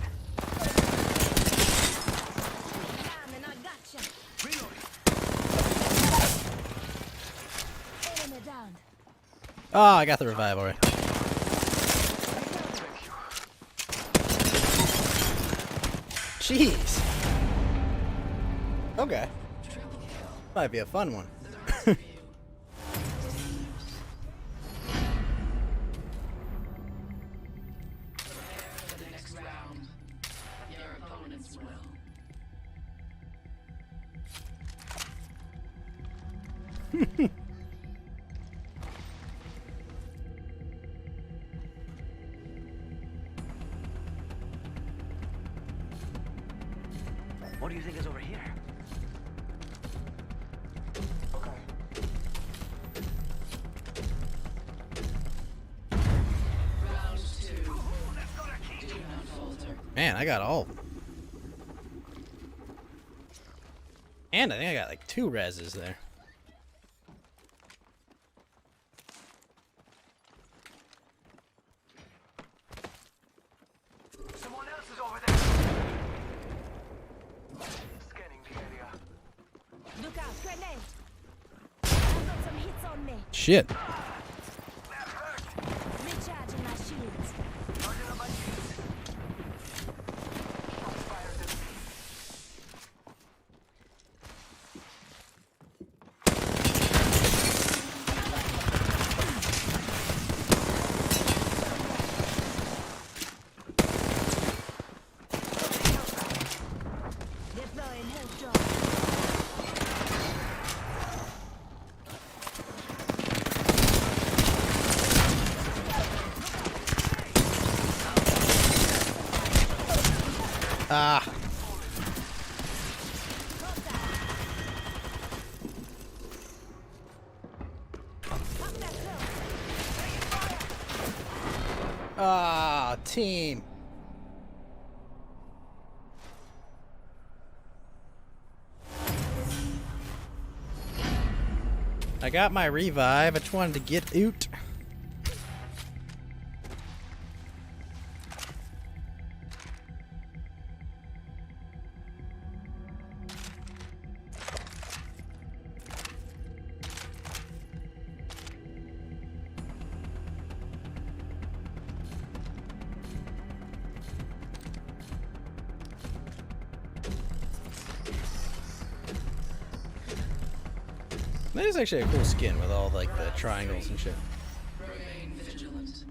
Damn, and I gotcha. Reloading. Enemy down. Oh, I got the revive already. Jeez. Okay. Might be a fun one. For the next round, your opponents will. What do you think is over here? Okay. Round 2. Do not falter. Man, I got all of them. And I think I got like 2 reses there. Someone else is over there. Scanning the area. Look out, grenade. I've got some hits on me. Shit. Recharging my shields. Charging up my shields. Shots fired at me. Deploying health drop. Ah. Ah, team. I got my revive. I just wanted to get out. That is actually a cool skin with all like the triangles and shit. Remain vigilant.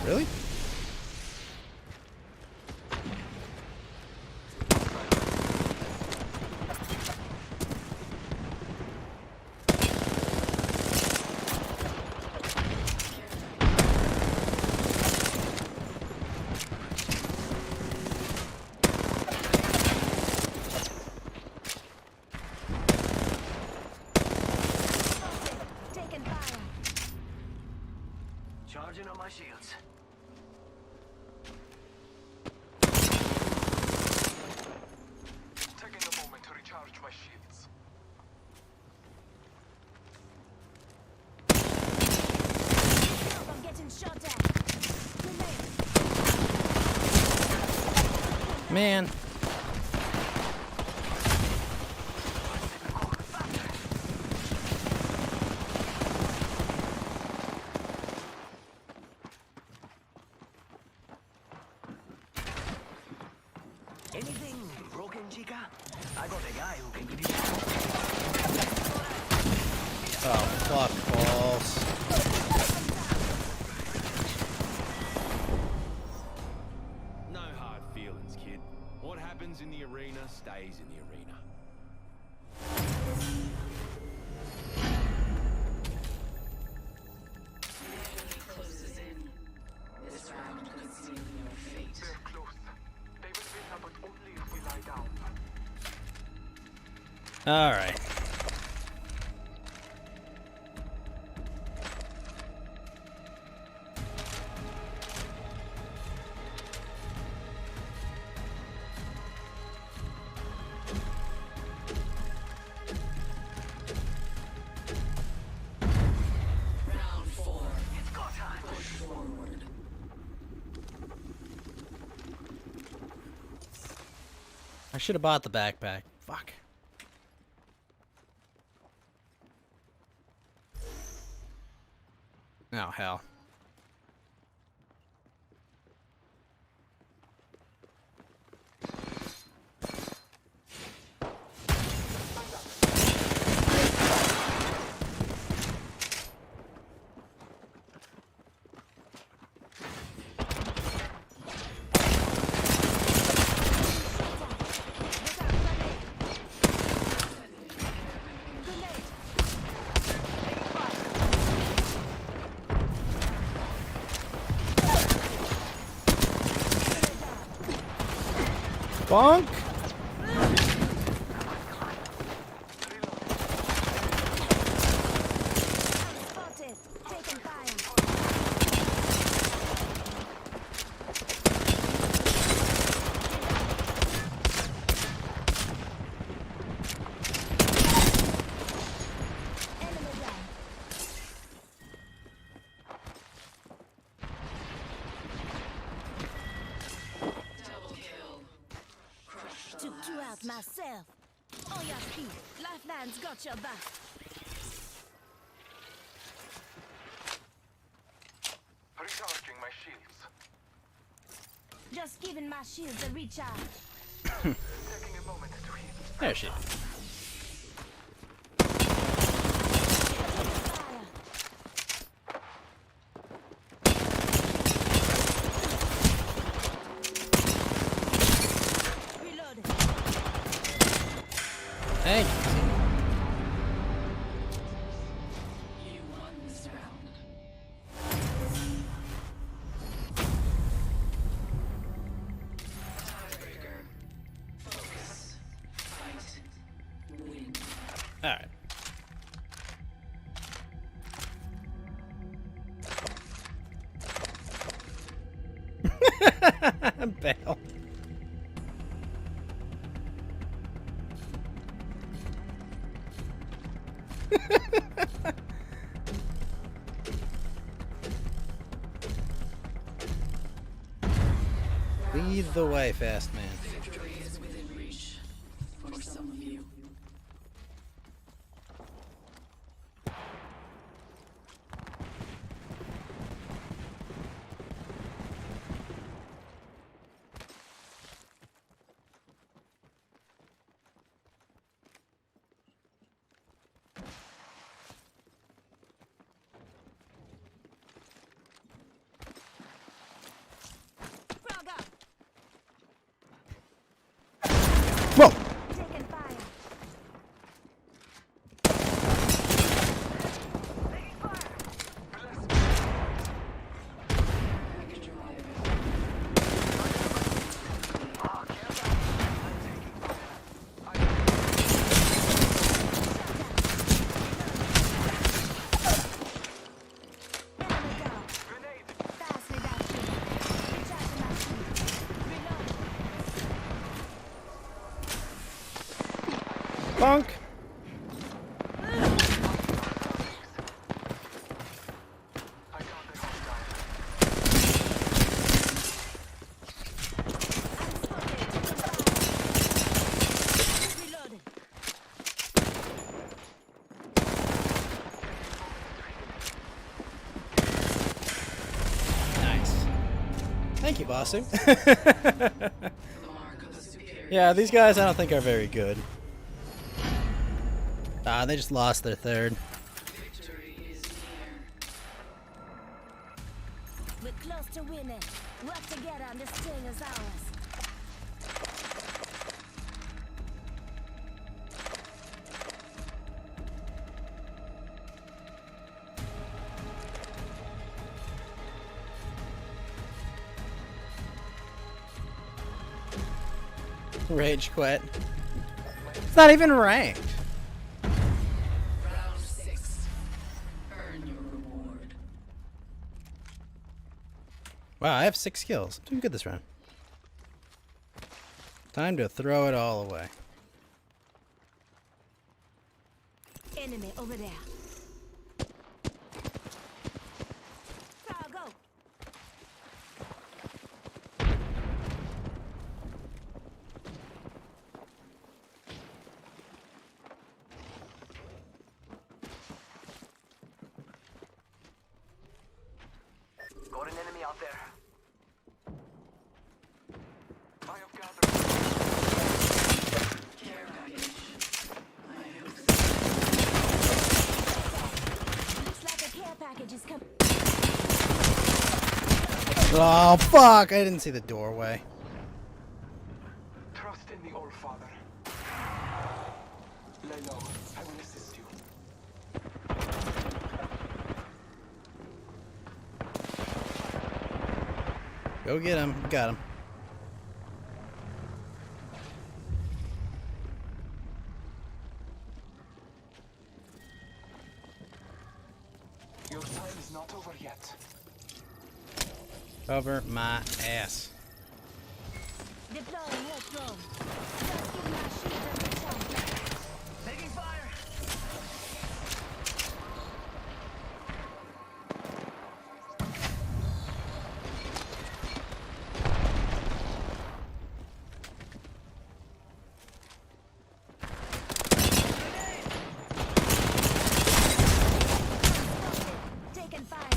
Really? Taking fire. Charging on my shields. Taking a moment to recharge my shields. Help, I'm getting shot at. Grenade. Man. Anything broken, Chica? I got a guy who can give you. Oh, fuck balls. No hard feelings, kid. What happens in the arena stays in the arena. Closes in. This round could seal your fate. They're close. They will win, but only if we lie down. Alright. Round 4. It's go time. Push forward. I should have bought the backpack. Fuck. Oh, hell. Bonk! Spotted. Taking fire. Enemy down. Double kill. Crush the Took you out last. myself. Oh, your feet. Lifeline's got your back. Recharging my shields. Just giving my shields a recharge. Taking a moment to heal. There she is. Fire. Reloaded. Thank you. You won this round. Tiebreaker. Focus. Fight. Win. Alright. Bail. Lead the way, fast man. Victory is within reach. For some of you. Frog up. Bonk! Nice. Thank you, Basu. Yeah, these guys I don't think are very good. They just lost their third. We're close to winning. Work together and this thing is ours. Rage quit. It's not even ranked. Round 6. Earn your reward. Wow, I have 6 kills. I'm doing good this round. Time to throw it all away. Enemy over there. Go. Got an enemy out there. I have gathered. Care package. Looks like a care package is coming. Oh, fuck! I didn't see the doorway. Trust in the All Father. Lay low. I will assist you. Go get him. Got him. Your time is not over yet. Cover my ass. Deploying hit drone. Just give my shield a recharge. Taking fire. Taking fire.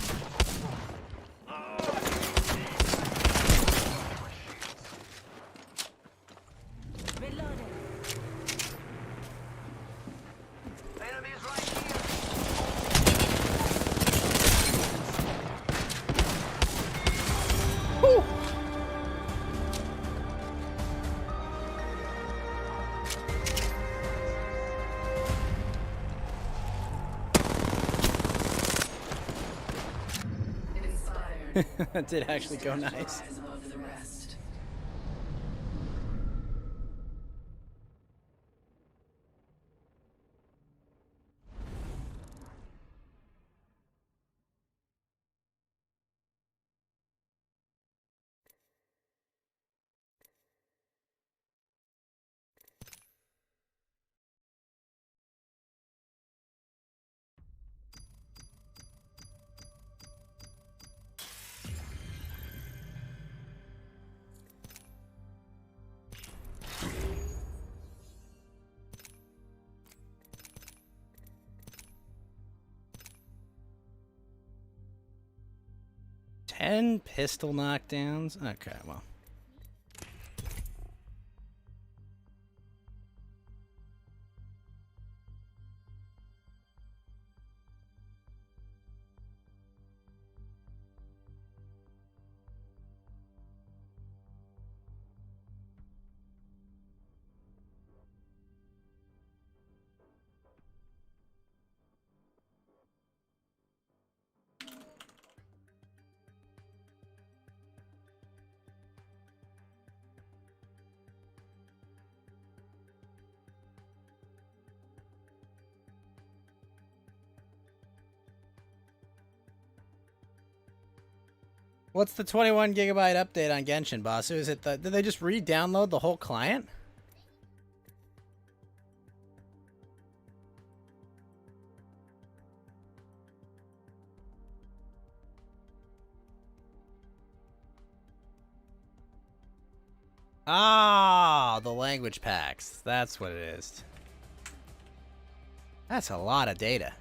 Reloading. Enemies right here. Whew. That did actually go nice. Above the rest. Ten pistol knockdowns? Okay, well. What's the 21 gigabyte update on Genshin, Basu? Is it did they just re-download the whole client? Ah, the language packs. That's what it is. That's a lot of data.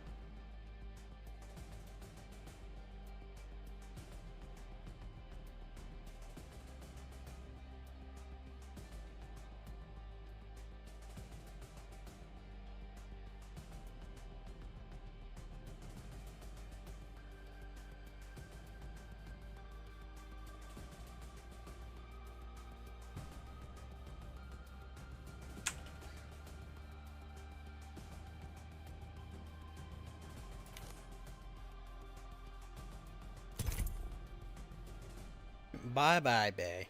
Bye-bye, Bay.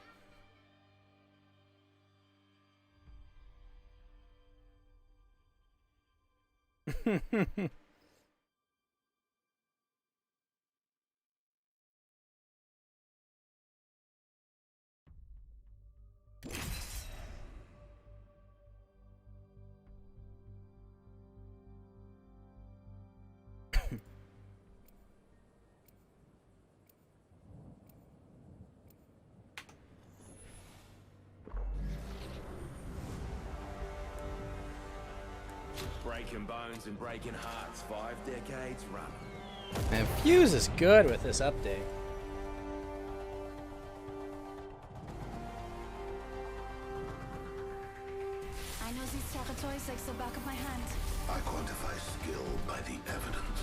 Breaking bones and breaking hearts, 5 decades running. Man, Fuse is good with this update. I know these territories like the back of my hand. I quantify skill by the evidence.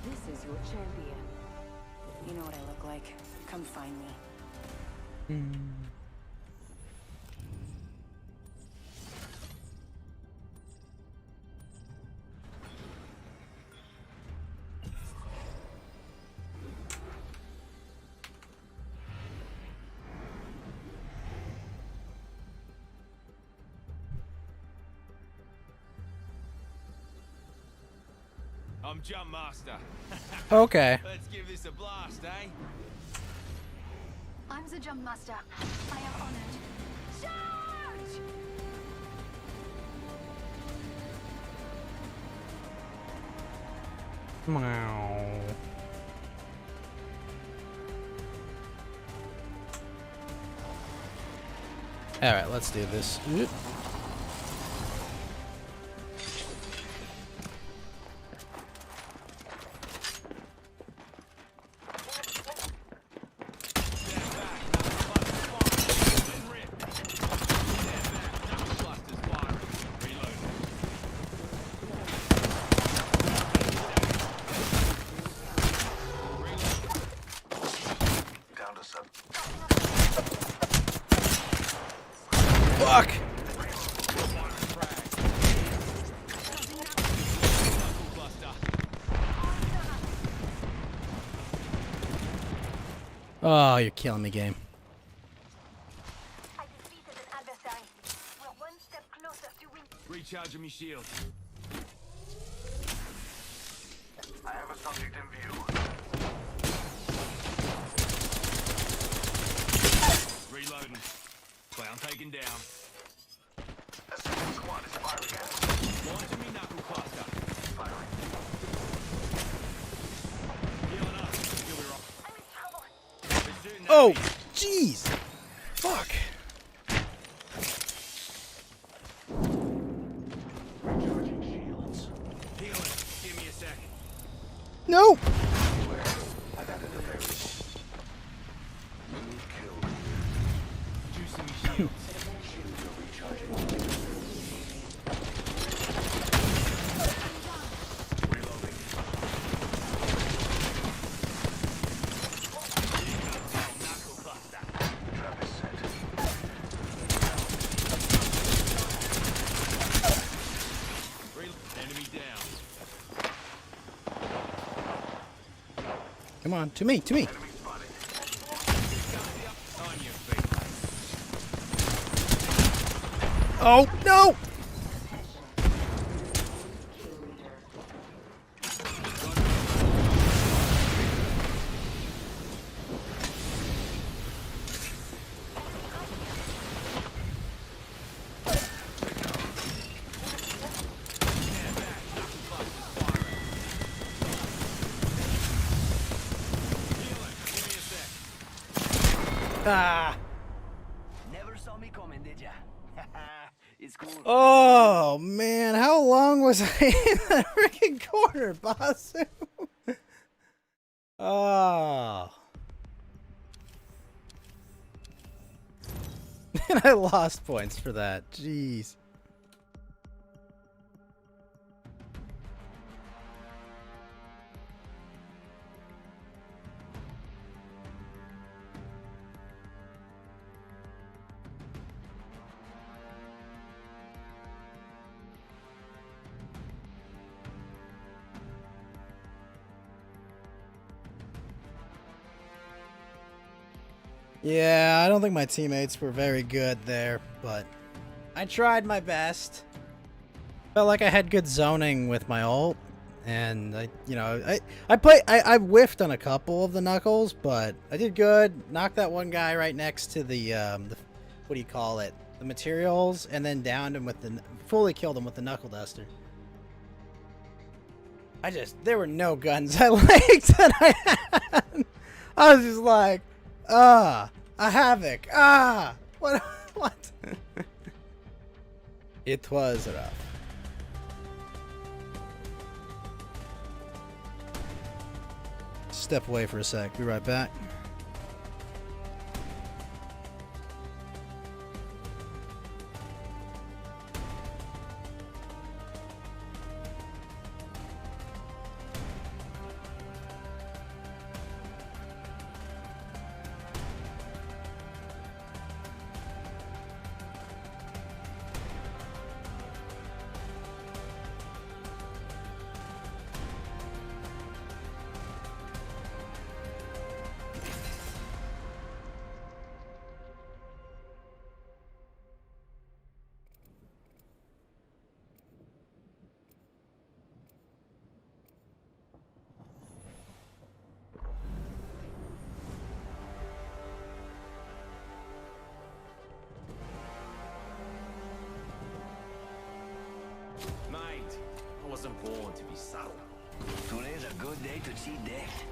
This is your champion. You know what I look like. Come find me. I'm Jump Master. Okay. Let's give this a blast, eh? I'm the jump master. I am honored. Charge! Meow. Alright, let's do this. Oop. Down to sub. Fuck! Oh, you're killing me, game. I defeated an adversary. We're one step closer to win. Recharging my shield. I have a subject in view. Reloading. Clown taken down. A second squad is firing at us. Launching me knuckle cluster. Firing. Healing up. You'll be right. I'm in trouble. Pursuing that Oh, beat. jeez! Fuck. Recharging shields. Healing. Give me a second. No! I've added a variable. New kill. Juicing me shields. Shields are recharging. Reloading. Knuckle cluster. Trap is set. Enemy down. Come on, to me, to me. Enemy spotted. On your feet. Oh, no! Ah! Never saw me coming, did ya? It's cool. Oh man, how long was I in that freaking corner, boss? Oh. And I lost points for that. Jeez. Yeah, I don't think my teammates were very good there, but I tried my best. Felt like I had good zoning with my ult, and I whiffed on a couple of the knuckles, but I did good. Knocked that one guy right next to the what do you call it? The materials, and then downed him with fully killed him with the knuckle duster. There were no guns I liked that I had. I was just like, a havoc. What? It was rough. Step away for a sec. Be right back. Mate, I wasn't born to be subtle. Today's a good day to cheat death.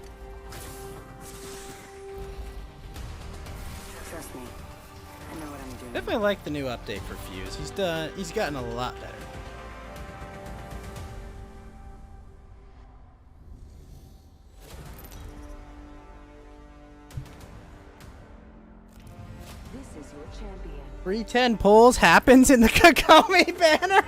Trust me. I know what I'm doing. Definitely like the new update for Fuse. He's gotten a lot better. This is your champion. 310 pulls happens in the Kagome banner.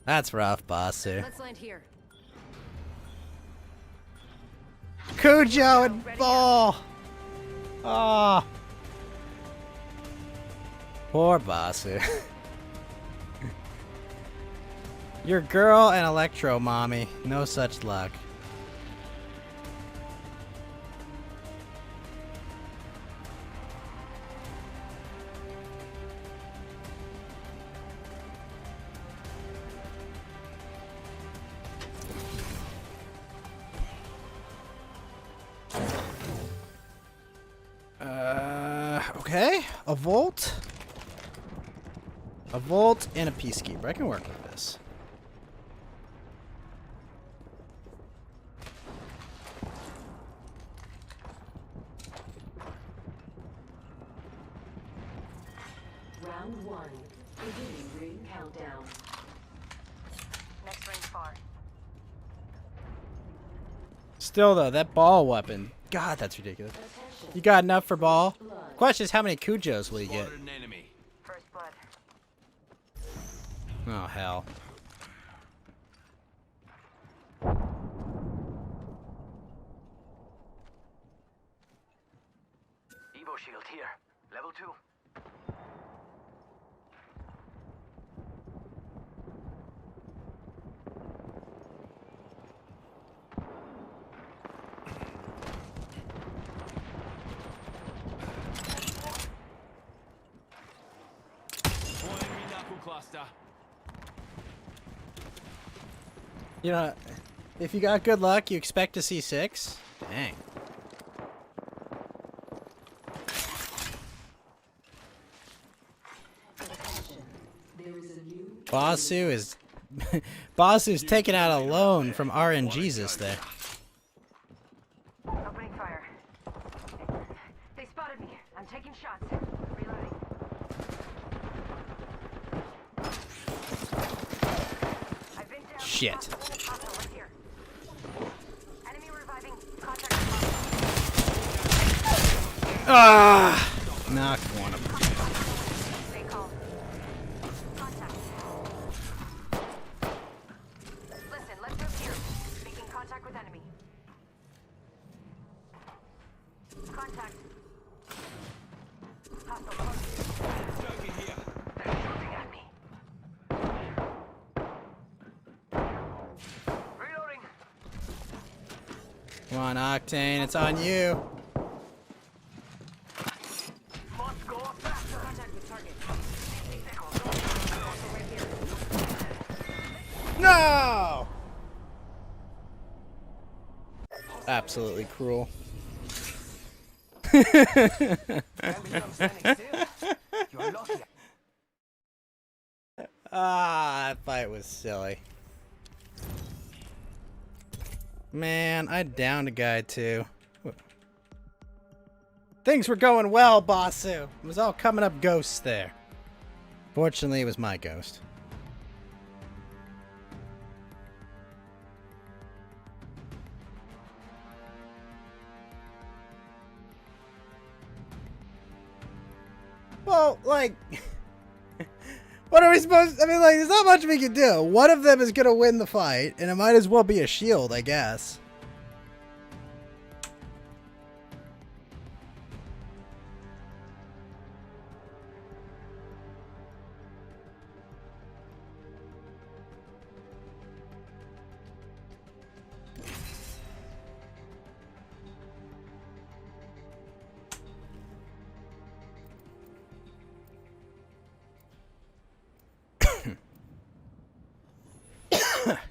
That's rough, Basu. Let's land here. Cujo and Ball. Poor Basu. Your girl and Electro, mommy. No such luck. Okay, a Volt, and a Peacekeeper. I can work with this. Round 1. Beginning ring countdown. Next ring's far. Still though, that ball weapon. God, that's ridiculous. You got enough for ball? Question is, how many Cujos will you get? First blood. Oh hell. Evo shield here. Level 2. Cluster. You know, if you got good luck, you expect to see 6. Dang. Basu is Boss is taken out alone from RNGesus there. Opening fire. They spotted me. I'm taking shots. Reloading. I've been down. Shit. Right here. Enemy reviving. Contact. Ah! Knocked one of them. Stay calm. Contact. Listen, let's move here. Making contact with enemy. Contact. Hostile close. Joker here. They're shooting at me. Reloading. Come on, Octane, it's on you. Must go faster. Contact with target. Right here. No! Absolutely cruel. Ah, that fight was silly. Man, I downed a guy too. Things were going well, Basu. It was all coming up ghosts there. Fortunately, it was my ghost. Well, like, what are we supposed to, I mean, like, there's not much we can do. One of them is going to win the fight, and it might as well be a shield, I guess.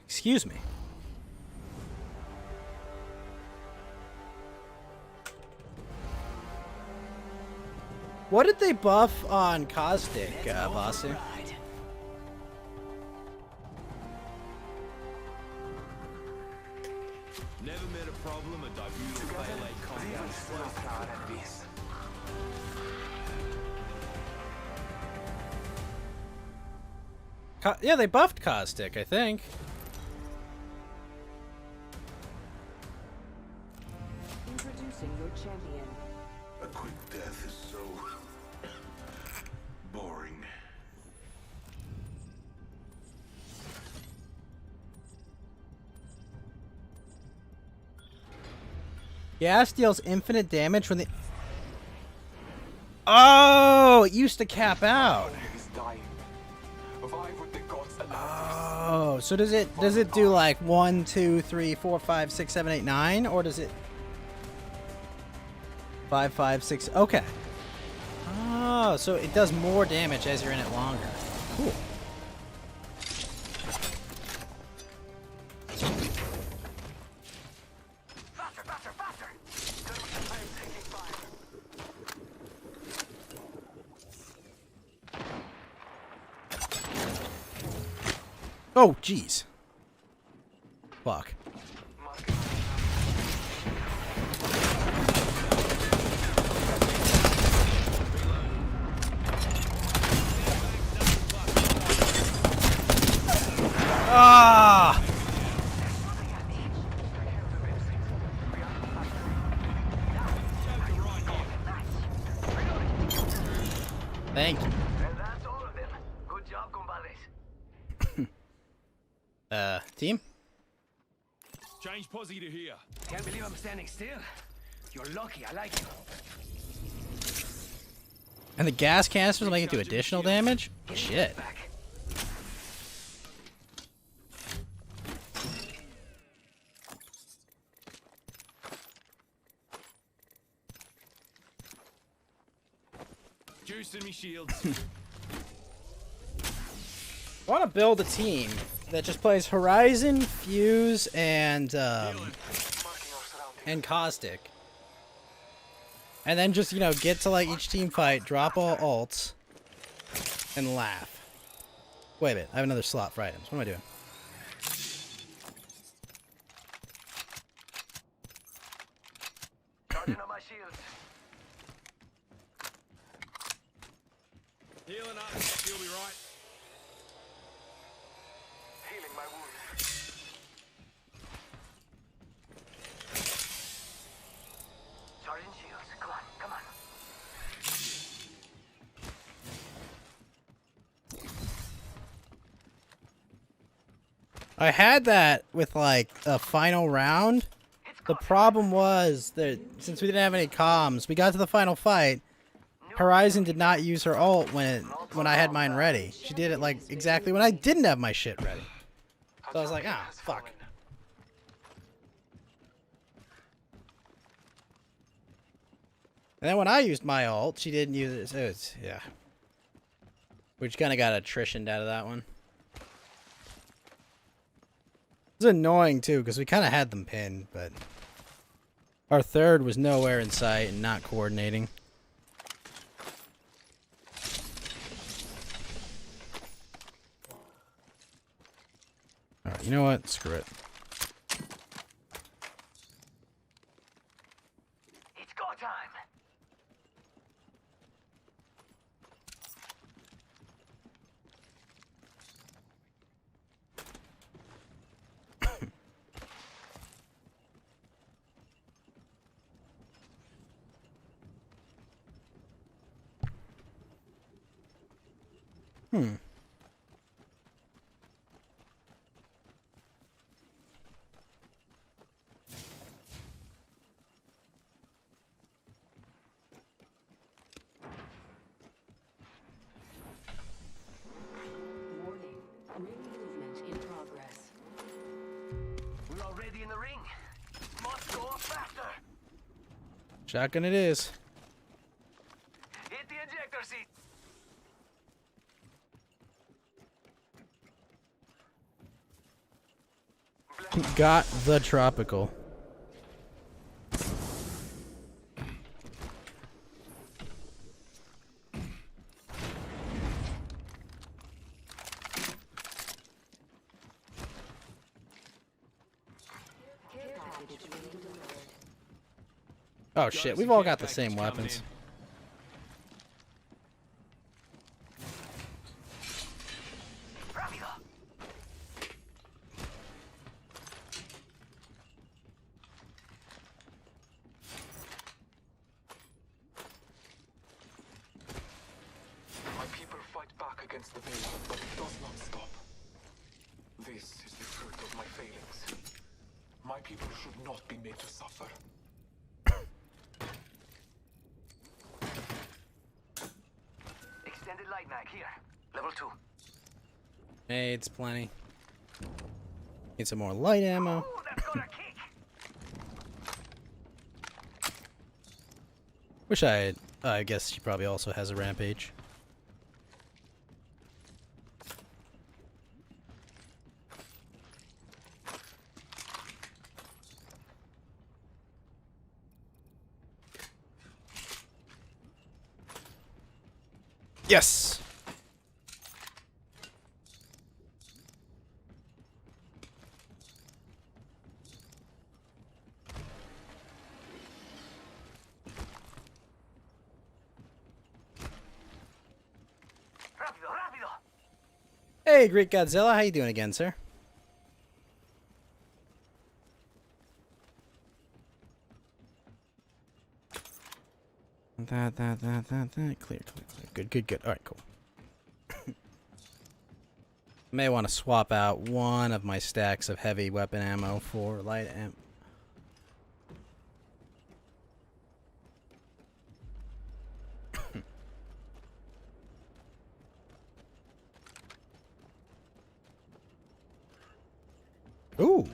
Excuse me. What did they buff on Caustic, Vasu? Never met a problem a debut melee combat. Yeah, they buffed Caustic, I think. Introducing your champion. A quick death is so boring. Gas deals infinite damage when the... Oh, it used to cap out. Oh, so does it do like 1, 2, 3, 4, 5, 6, 7, 8, 9, or does it 5, 5, 6? Okay. Oh, so it does more damage as you're in it longer. Cool. Oh, jeez. Fuck. Ah! Thank you. That's all of them. Good job, compadres. Team? Change posse to here. Can't believe I'm standing still. You're lucky, I like you. And the gas canisters make it do additional damage? Shit. Juice in me shields. I want to build a team that just plays Horizon, Fuse, and Caustic. And then just, you know, get to like each team fight, drop all ults, and laugh. Wait a minute, I have another slot for items. What am I doing? Healing up. You'll be right. Healing my wounds. Charging shields. Come on, come on. I had that with like a final round. The problem was that since we didn't have any comms, we got to the final fight. Horizon did not use her ult when I had mine ready. She did it like exactly when I didn't have my shit ready. So I was like, ah, fuck. And then when I used my ult, she didn't use it. So it's, yeah. We just kind of got attritioned out of that one. It was annoying too, because we kind of had them pinned, but our third was nowhere in sight and not coordinating. Alright, you know what? Screw it. It's go time. Hmm. Warning. Ring movement in progress. We're already in the ring. Must go faster. Shotgun it is. Hit the ejector seat. Got the tropical. Care package being delivered. Oh shit, we've all got the same weapons. My people fight back against the Vela, but it does not stop. This is the fruit of my failings. My people should not be made to suffer. Extended light mag here. Level 2. Hey, it's plenty. Need some more light ammo. Ooh, that's got a kick. Wish I had. I guess she probably also has a rampage. Yes! Rápido, rápido. Hey, Greek Godzilla, how you doing again, sir? That. Clear. Good. Alright, cool. May want to swap out one of my stacks of heavy weapon ammo for light ammo. Ooh.